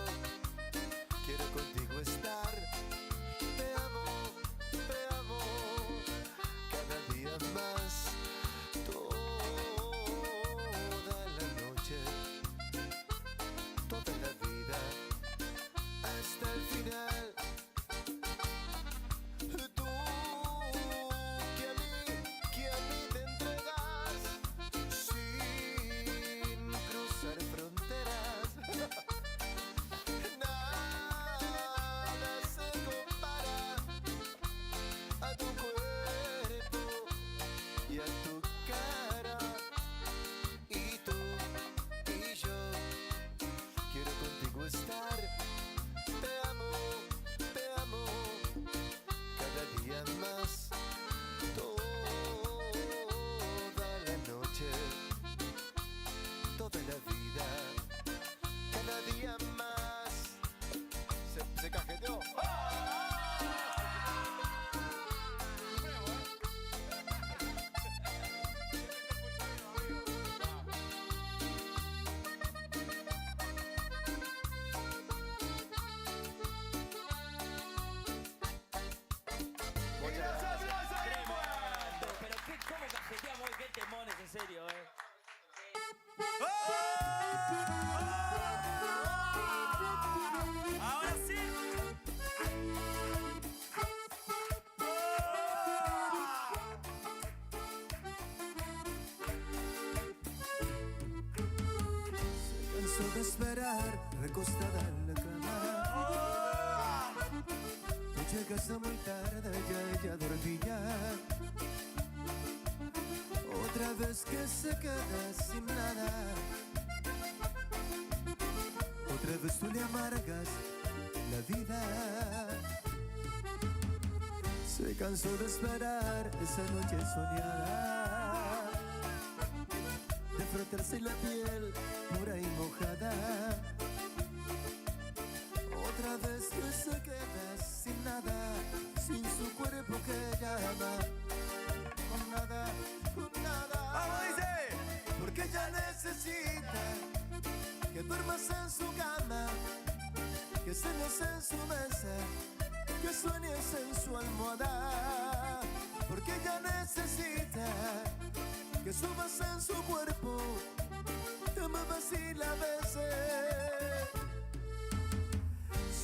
quiero contigo estar. Te amo cada día más, toda la noche, toda la vida, hasta el final. Tú que a mí te entregas sin cruzar fronteras. Nada se compara a tu cuerpo y a tu cara. Y tú y yo quiero contigo estar. Te amo cada día más, toda la noche, toda la vida, cada día más. Se cajeteó. Pero qué, cómo cajeteamos hoy, qué temones, en serio, Ahora sí. Se cansó de esperar recostada en la cama. Tú llegaste muy tarde, ya ella dormía. Otra vez que se queda sin nada, otra vez tú le amargas la vida. Se cansó de esperar esa noche soñada, de frotarse la piel pura y mojada. Otra vez que se queda sin nada, sin su cuerpo que ella ama. Con nada, con nada. ¡Vamos, dice! Porque ella necesita que duermas en su cama, que cenes en su mesa, que sueñes en su almohada. Porque ella necesita que subas en su cuerpo, te muevas y la beses.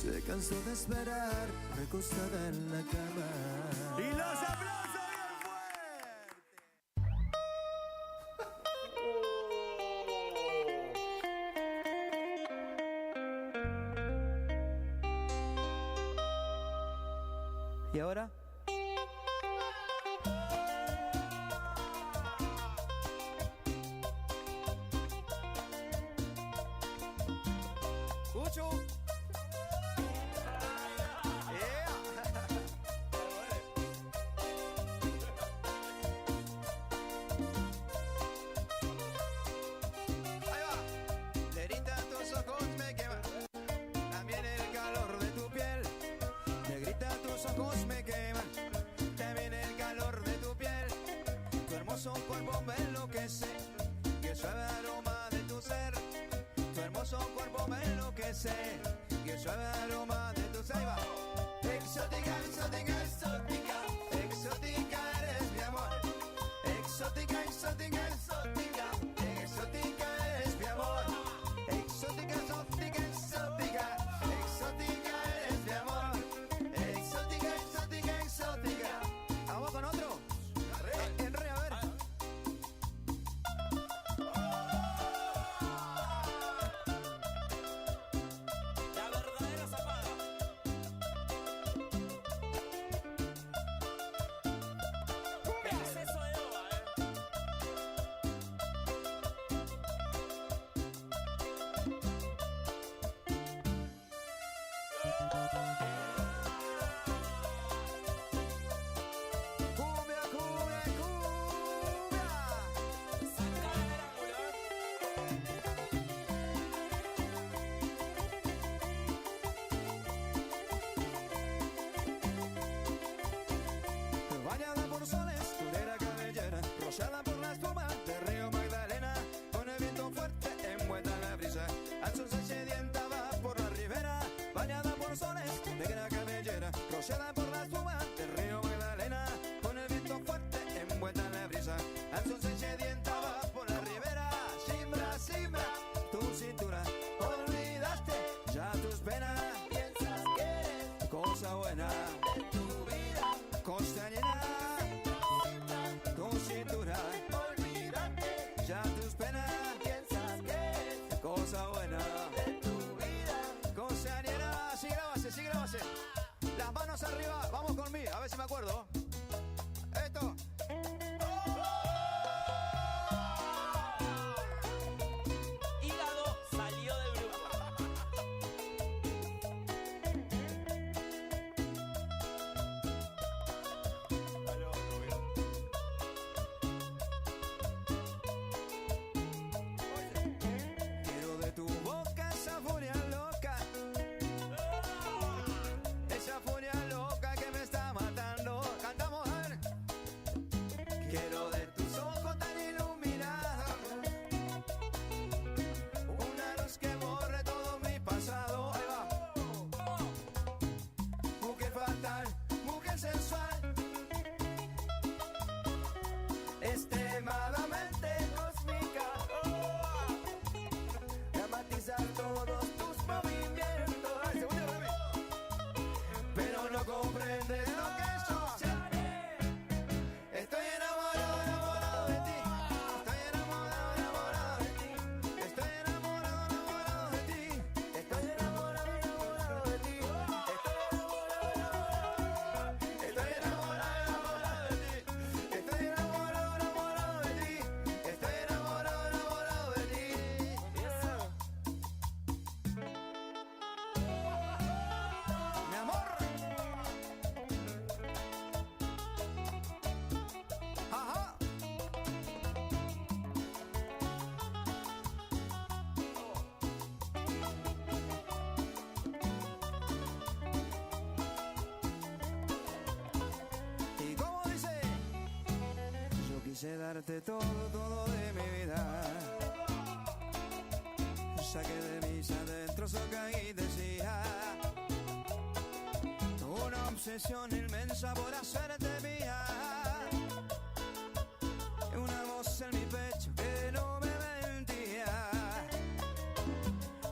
Se cansó de esperar recostada en la cama. Y los aplausos. ¿Y ahora? Cucho. Ahí va. Negrita, tus ojos me queman, también el calor de tu piel. Negrita, tus ojos me queman, también el calor de tu piel. Tu hermoso cuerpo me enloquece, que suave aroma de tu ser. Tu hermoso cuerpo me enloquece, que suave aroma de tu ser. Ahí va. Exótica, exótica, exótica, exótica eres mi amor. Exótica, exótica, exótica, exótica eres mi amor. Exótica, exótica, exótica, exótica eres mi amor. Exótica, exótica, exótica. Vamos con otro. En re, a ver. La verdadera zapada. ¿Qué es eso de ova, Quise darte todo, todo de mi vida. Saqué de mis adentros lo que ahí decía. Una obsesión inmensa por hacerte mía. Una voz en mi pecho que no me mentía.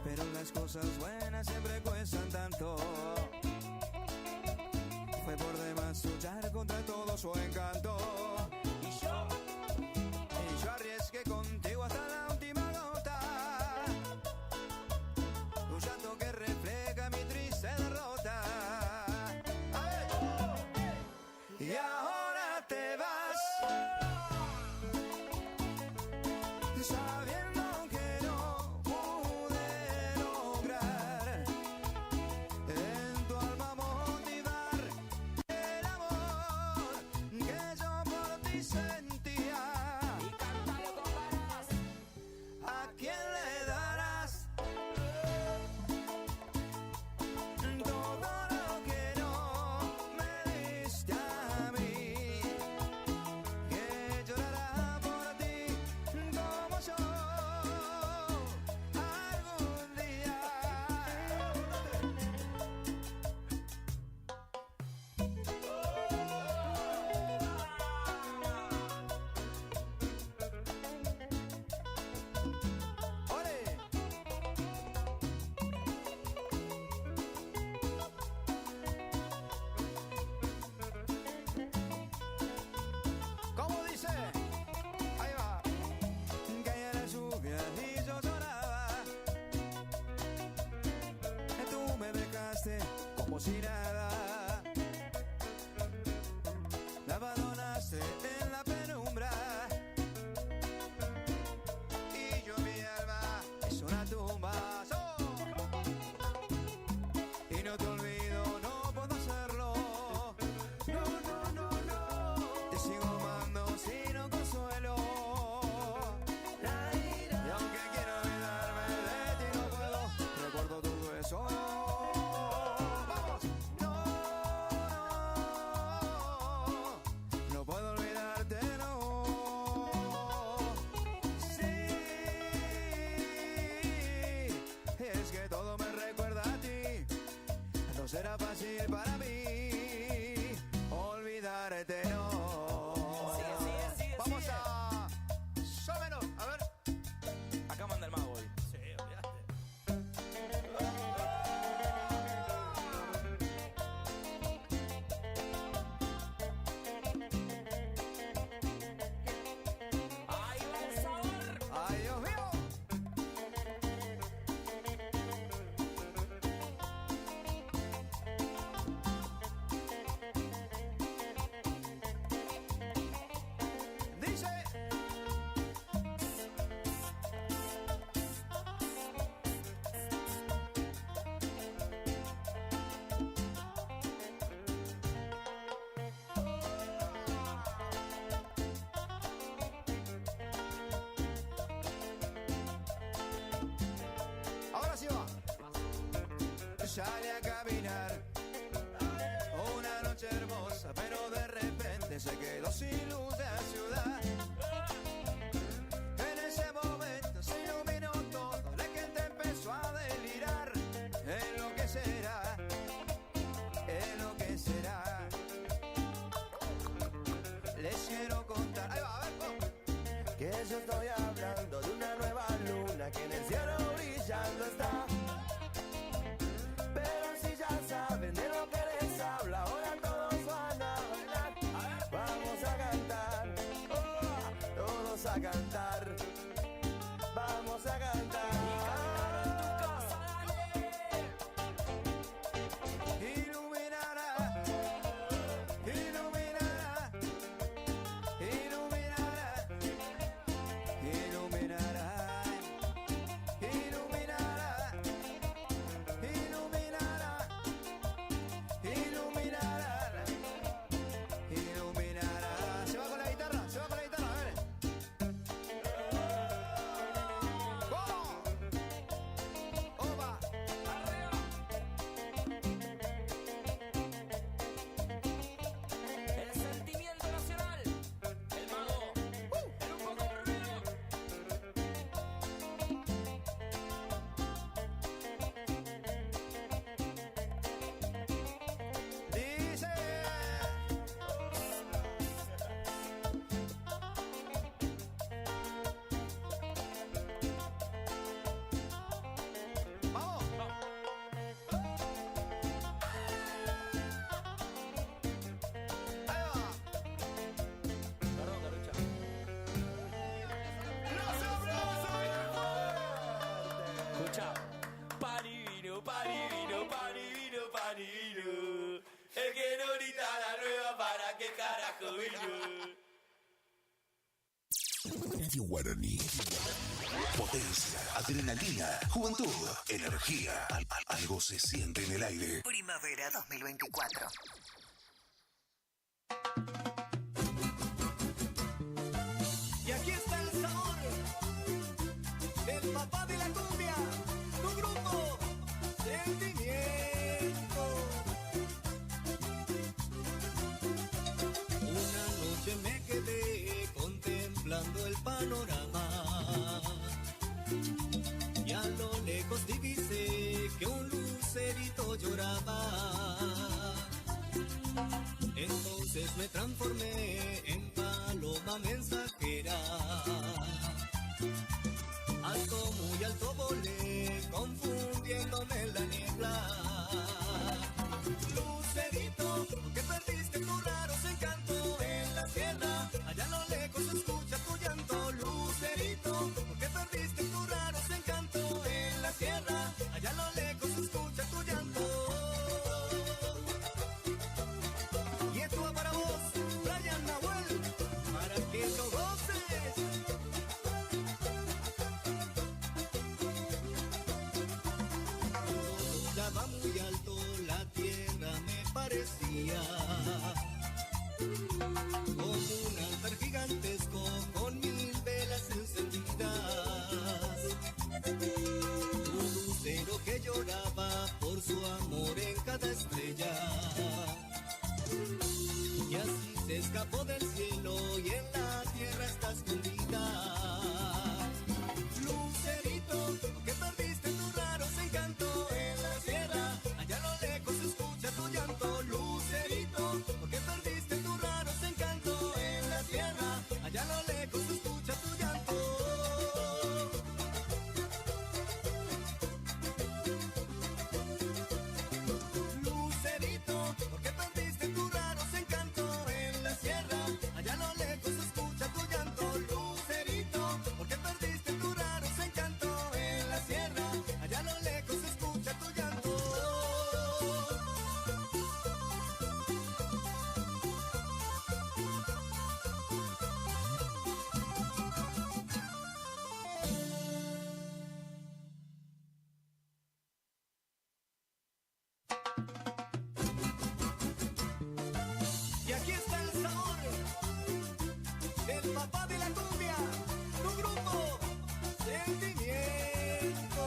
Pero las cosas buenas siempre cuestan tanto. Fue por demás luchar contra todo su encanto. Y yo arriesgué contigo hasta la última gota. Un llanto que refleja mi triste derrota. Y ahora te vas, sabiendo que no pude lograr en tu alma motivar el amor que yo por ti sentía. Y cántalo con ganas. ¿A quién le darás todo lo que no me diste a mí? Que llorará por ti como yo algún día. ¡Ole! ¿Cómo dice? Ahí va. Caía la lluvia y yo lloraba. Tú me dejaste como si nada. Me abandonaste en la penumbra. Y yo mi alma es una tumba. Y no te olvido, no puedo hacerlo. No, no, no, no. Te sigo amando sin un consuelo. Y aunque quiero olvidarme de ti no puedo. Recuerdo todo eso. Vamos. No, no puedo olvidarte, no. Sí, es que todo me recuerda a ti. No será fácil para mí olvidarte, no. Vamos a... Sómelo, a ver. Acá manda el mago hoy. Sí, olvidaste. ¡Ay, va el sabor! ¡Ay, Dios mío! Dice... Ahora sí va. Sale a caminar una noche hermosa, pero de repente se quedó sin luz la ciudad. En ese momento se iluminó todo, la gente empezó a delirar. En lo que será, en lo que será. Les quiero contar, ahí va, a ver, que yo estoy hablando de una nueva luna que en el cielo brillando está. Pero si ya saben de lo que les habla, ahora todos van a bailar. Vamos a cantar, todos a cantar. Vamos a cantar. Iluminará, iluminará, iluminará, iluminará, iluminará, iluminará, iluminará, iluminará. Se va con la guitarra, a ver. ¿Cómo? escucha. Pan y vino, pan y vino, pan y vino, pan y vino. El que no grita la nueva, ¿para qué carajo vino? Radio Guaraní. Potencia, adrenalina, juventud, energía. Algo se siente en el aire. Primavera 2024. Y aquí está el sabor del papá de la cumbia, tu grupo Sentimiento. Una noche me quedé contemplando el panorama y a lo lejos divisé que un lucerito lloraba. Entonces me transformé en paloma mensajera. Alto, muy alto volé, confundiéndome en la niebla. Lucerito, que perdiste tu raro encanto en la sierra. Allá a lo lejos se escucha tu llanto. Lucerito, que perdiste tu raro encanto en la sierra. Allá a lo lejos se escucha tu llanto. Y esto va para vos, Brian Nahuel, para que lo goces. Volaba muy alto, la tierra me parecía como un altar gigantesco con 1000 velas encendidas. Un lucero que lloraba por su amor en cada estrella. Y así se escapó del cielo y en la tierra está escondida. Lucerito, que perdiste tu raro encanto en la sierra. Allá a lo lejos se escucha tu llanto. Lucerito, que perdiste tu raro encanto en la sierra. Allá a lo lejos se escucha tu llanto. Lucerito, porque perdiste tu raro encanto en la sierra. Allá a lo lejos se escucha tu llanto. Lucerito, porque perdiste tu raro encanto en la sierra. Allá a lo lejos se escucha tu llanto. Y aquí está el sabor del papá de la cumbia, tu grupo Sentimiento.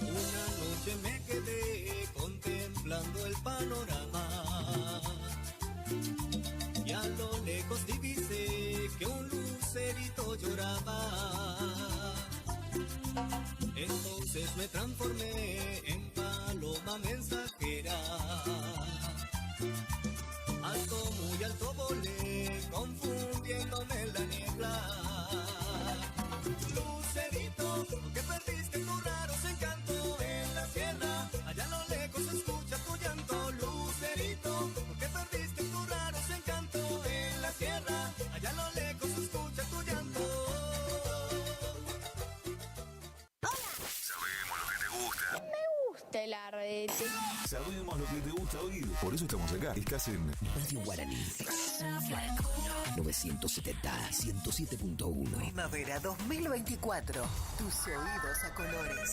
Una noche me quedé contemplando el panorama y a lo lejos divisé que un lucerito lloraba. Entonces me transformé en paloma mensajera. Alto, muy alto volé, confundiéndome en la niebla. Lucerito, que perdiste tu raro encanto en la sierra. Allá a lo lejos se escucha tu llanto. Lucerito, que perdiste tu raro encanto en la sierra. Allá a lo lejos se escucha tu llanto. Sabemos lo que te gusta. Me gusta el arrete. Sabemos lo que te gusta oír. Por eso estamos acá. Estás en Radio Guaraní. 970 107.1. Primavera 2024. Tus oídos a colores.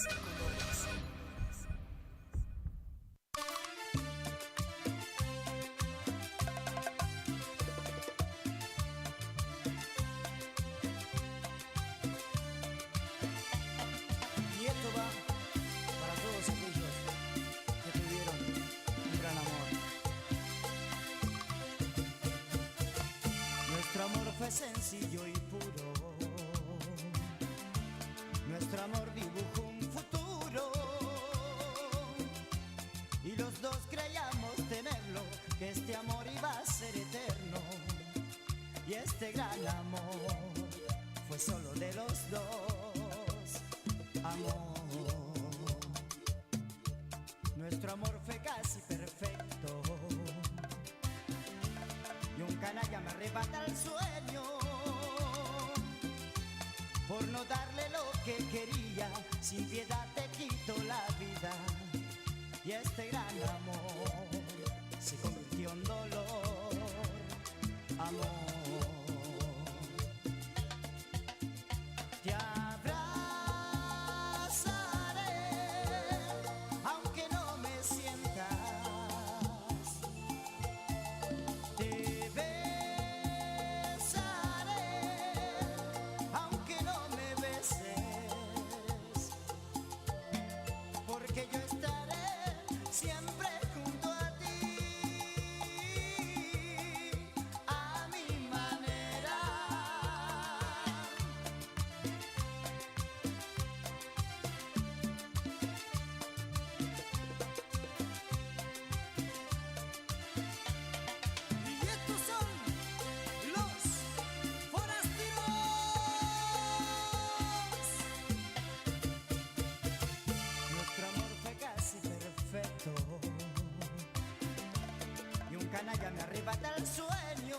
Y esto va para todos aquellos que tuvieron un gran amor. Nuestro amor fue sencillo y puro. Nuestro amor dibujó un futuro. Y los dos creíamos tenerlo, que este amor iba a ser eterno. Y este gran amor fue solo de los dos. Amor. Nuestro amor fue casi perfecto. Y un canalla me arrebata el sueño. por no darle lo que quería, sin piedad te quito la vida. Y este gran amor se convirtió en dolor, amor. Te abrazaré, aunque no me sientas. Te besaré, aunque no me beses. Porque yo estaré siempre junto a ti, a mi manera. Y estos son los forasteros. Nuestro amor fue casi perfecto y un canalla me arrebata el sueño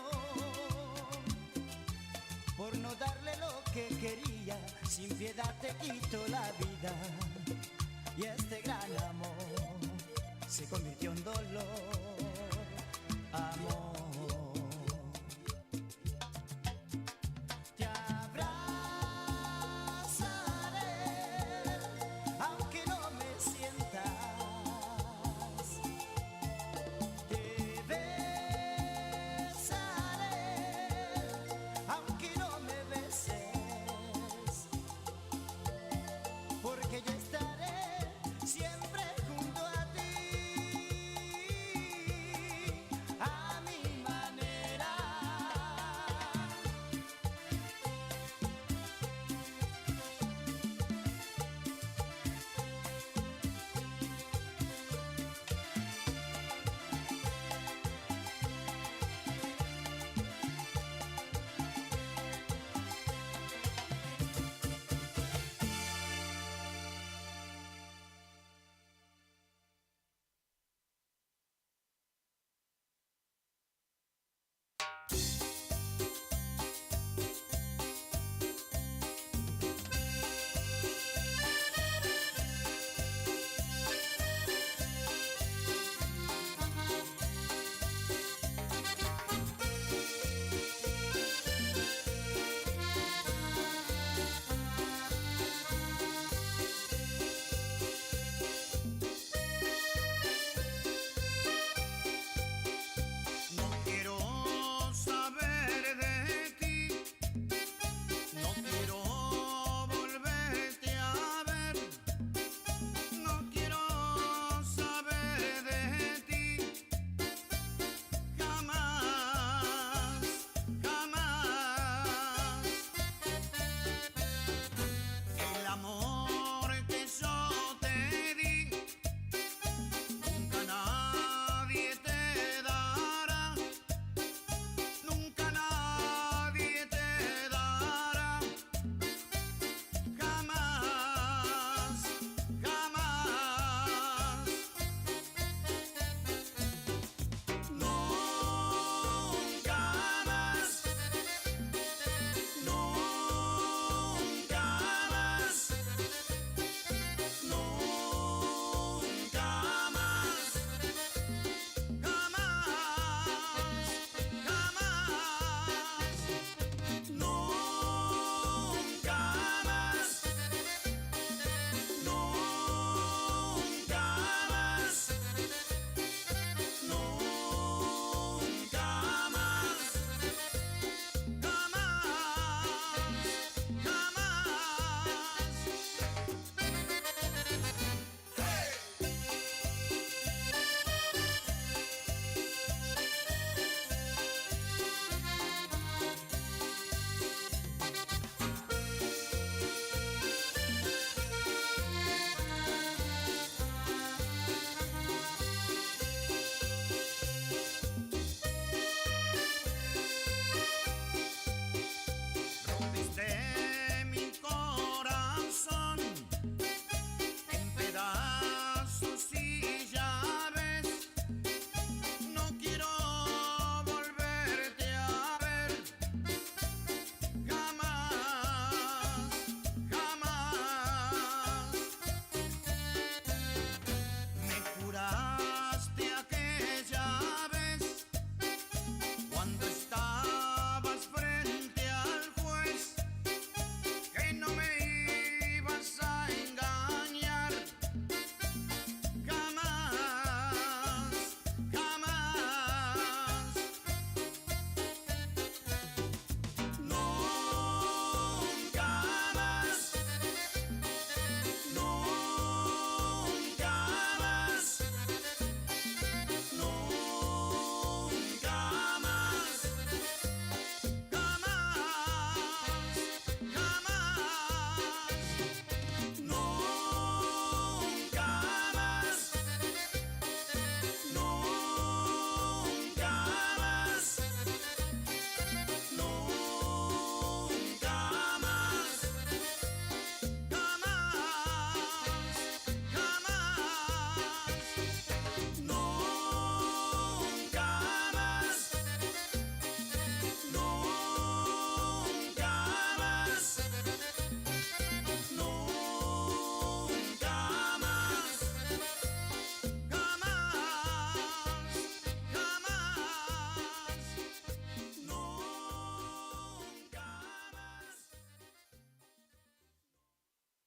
por no darle lo que quería, sin piedad te quito la vida. Y este gran amor se convirtió en dolor, amor. Te abrazaré, aunque no me sientas. Te besaré, aunque no me beses. Porque yo estaré siempre junto a ti, a mi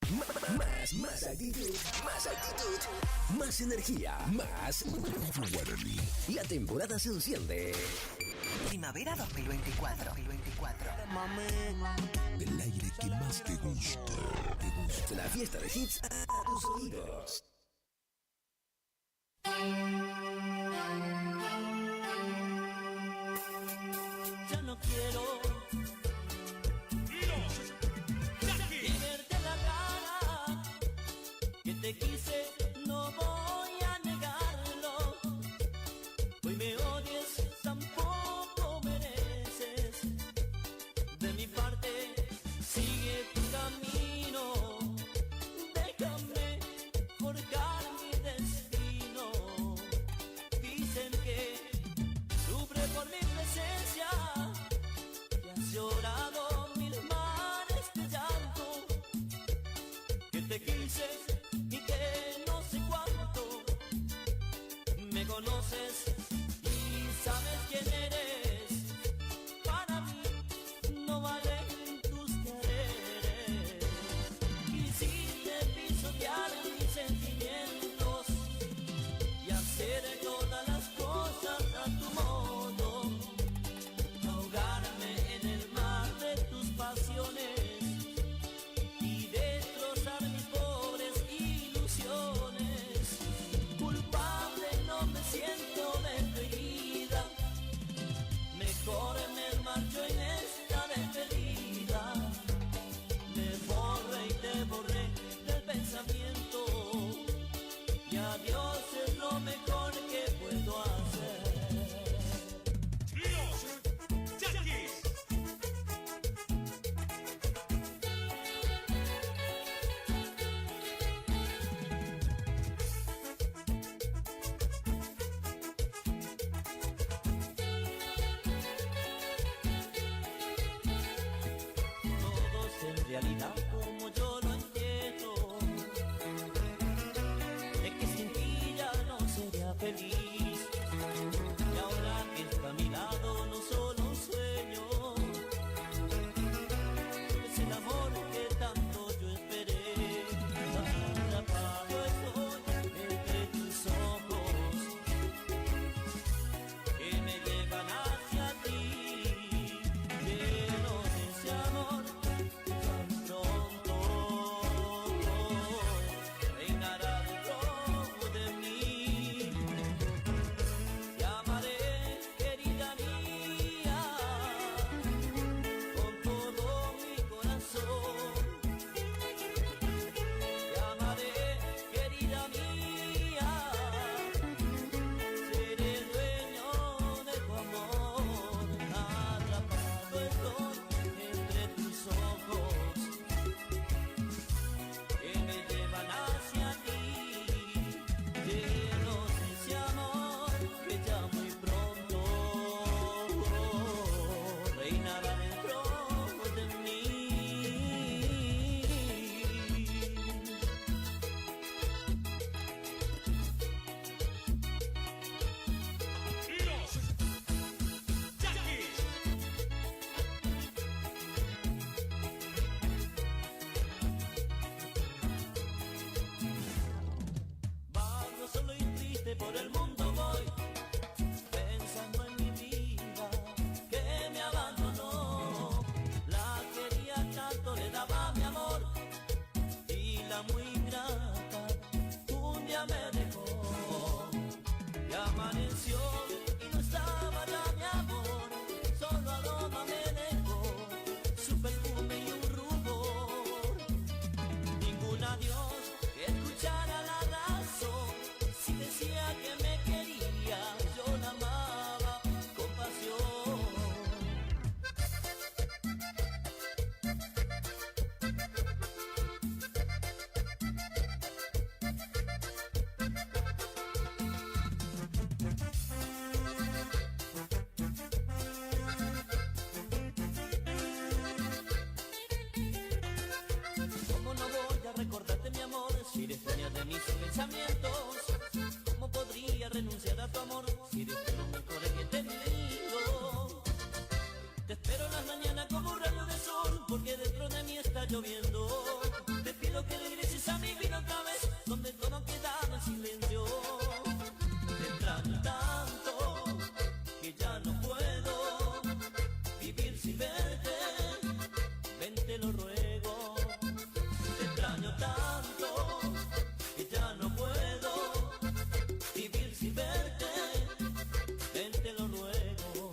Más actitud, más energía, más Guaraní. La temporada se enciende. Primavera 2024. El aire que más te gusta. La fiesta de hits a tus oídos. Ya no quiero y verte la cara que te quise, no voy a negarlo. Hoy me odies, tampoco mereces. De mi parte, sigue tu camino. Déjame forjar mi destino. Dicen que sufre por mi presencia, que has llorado mil mares de llanto, que te quise y que no sé cuánto. Me conoces y sabes quién eres. Para mí no valen tus quereres. Quisiste pisotear mis sentimientos y hacer todas las cosas a tu modo, ahogarme en el mar de tus pasiones y destrozar mis pobres ilusiones. Culpable no me siento de tu herida, mejor me marcho en esta despedida. Me borré y te borré del pensamiento, y adiós es lo mejor que puedo hacer. Todos en realidad como yo lo entiendo, es que sin ti ya no sería feliz. Y ahora que está a mi lado no solo un sueño, es el amor que tanto yo esperé. Atrapado estoy entre tus ojos que me llevan hacia ti, llenos de ese amor. Tan pronto reinará dentro de mí. Te amaré, querida mía, con todo mi corazón. Te amaré, querida mía, seré dueño de tu amor. Atrapado estoy entre tus ojos que me llevan hacia ti, llenos de ese amor que ya muy pronto reinará dentro de mí. Vago, solo y triste por el mundo voy, pensando en mi vida que me abandonó. La quería tanto, le daba mi amor, y la muy ingrata un día me dejó. Y amaneció y no estaba ya mi amor, solo aroma me dejó, su perfume y un rubor. Ningún adiós que escuchara la razón, si decía que me quería, yo la amaba con pasión. ¿Cómo no voy a recordarte, mi amor, si eres dueña de mis pensamientos? ¿Cómo podría renunciar a tu amor si eres tú lo mejor que he tenido? Te espero en las mañanas como un rayo de sol, porque dentro de mí está lloviendo. Te pido pido que regreses a mi vida otra vez, donde todo quedaba en silencio. Te extraño tanto que ya no puedo vivir sin verte. Ven, te lo ruego. Te extraño tanto que ya no puedo vivir sin verte. Ven, te lo ruego.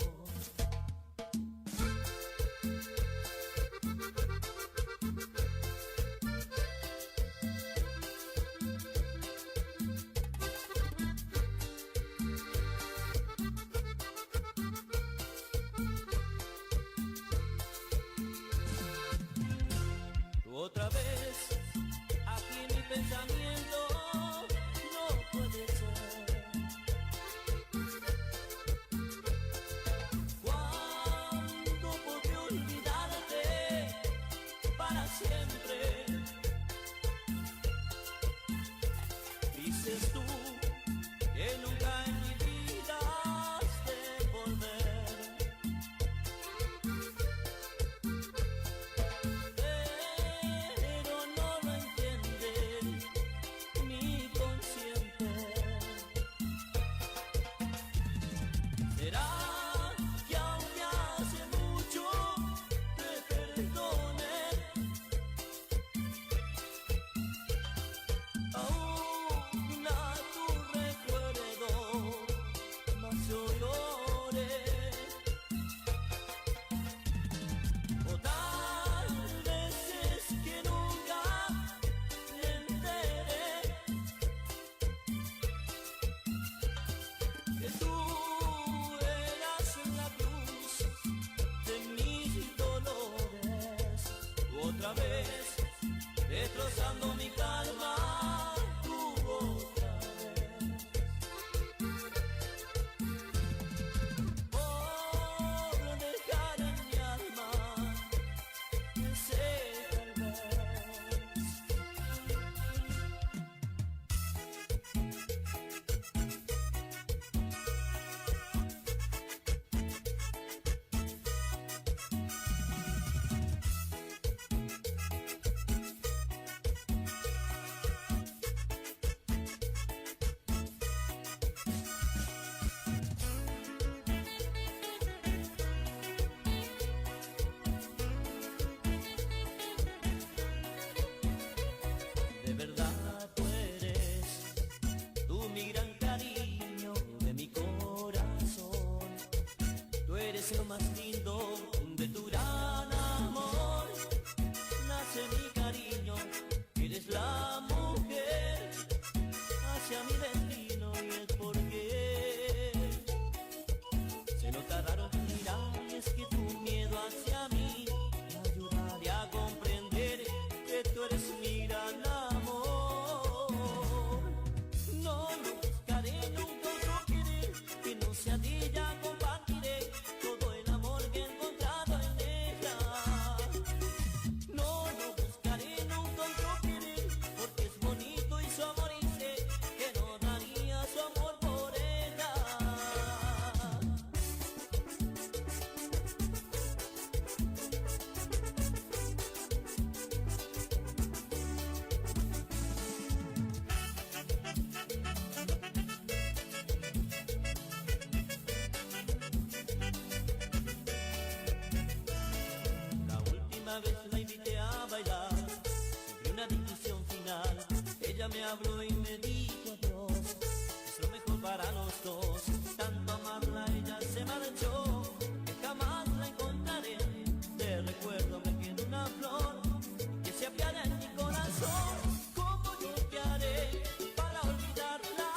Otra vez, aquí en mi pensamiento, no puede ser. ¿Cuándo podré olvidarte para siempre? Dices tú que nunca en mi vida has de volver. Pero no lo entiende mi consciente. ¿Será que aunque hace mucho te perdone? Aún a tu recuerdo más yo lloré. O tal vez es que nunca me enteré que tú eras la cruz de mis dolores. Otra vez destrozando mi calma, tú otra vez. Por dejar en mi alma ese tal vez. De verdad tú eres, tú mi gran cariño de mi corazón. Tú eres lo más lindo de tu gran amor. Nace mi cariño, eres la mujer hacia mi destino y es porque se nota raro tu mirar y es que tu miedo hacia mí me ayudaría a comprender que tú eres mi gran amor. No buscaré nunca otro querer que no sea de ella, compartiré todo el amor que he encontrado en ella. No buscaré nunca otro querer porque es bonito y su amor y sé que no daría su amor por ella. La última vez la invité a bailar sobre una discusión final. Ella me habló y me dijo adiós, es lo mejor para los dos. Tanto amarla ella se marchó, que jamás la encontraré. De recuerdo me queda una flor que se apiada en mi corazón. ¿Cómo yo te haré para olvidarla?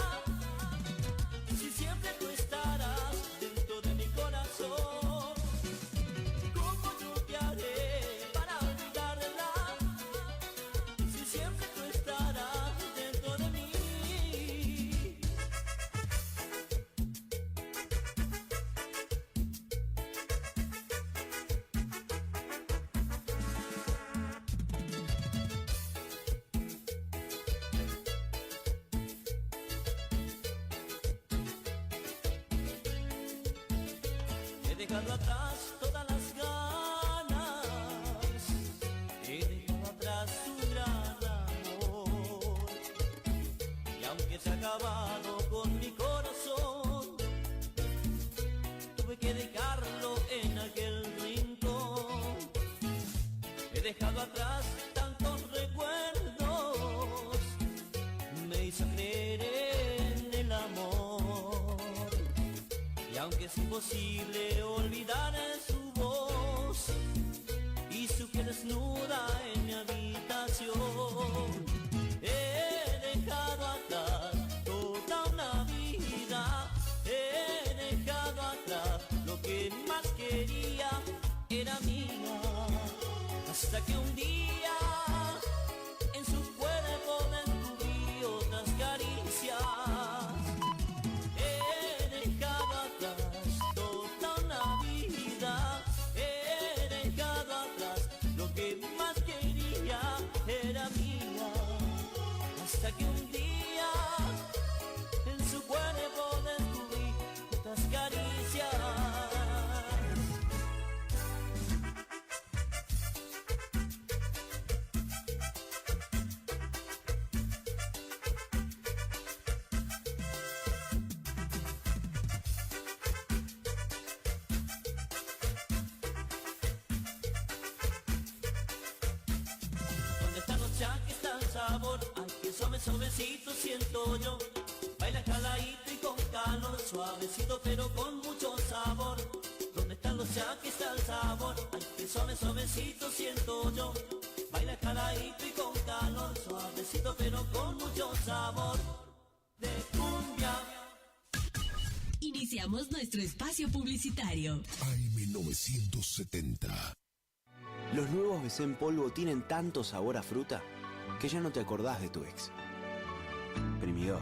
Si siempre tú estarás dentro de mi corazón. ¿Cómo yo te haré para olvidarla? Si siempre tú estarás dentro de mí. He dejado atrás todas las ganas, he dejado atrás su mirada. grabado con mi corazón. Tuve que dejarlo en aquel rincón. He dejado atrás tantos recuerdos. Me hizo creer en el amor. Y aunque es imposible olvidar su voz y su piel desnuda en mi habitación, he dejado atrás toda una vida. He dejado atrás lo que más quería, era mía. Hasta que un día en su cuerpo descubrí otras caricias. He dejado atrás toda una vida. He dejado atrás lo que más quería, era mía. Hasta que un día en su cuerpo descubrí otras caricias. ¿Dónde está los chaques, está el sabor? Ay, que suavecito siento yo. Baila jaladito y con calor, suavecito pero con mucho sabor. ¿Dónde están los chaques, está el sabor? Ay, que suavecito siento yo. Baila jaladito y con calor, suavecito pero con mucho sabor. De cumbia. Iniciamos nuestro espacio publicitario. AM970. Los nuevos BC en polvo tienen tanto sabor a fruta que ya no te acordás de tu ex. Primidor.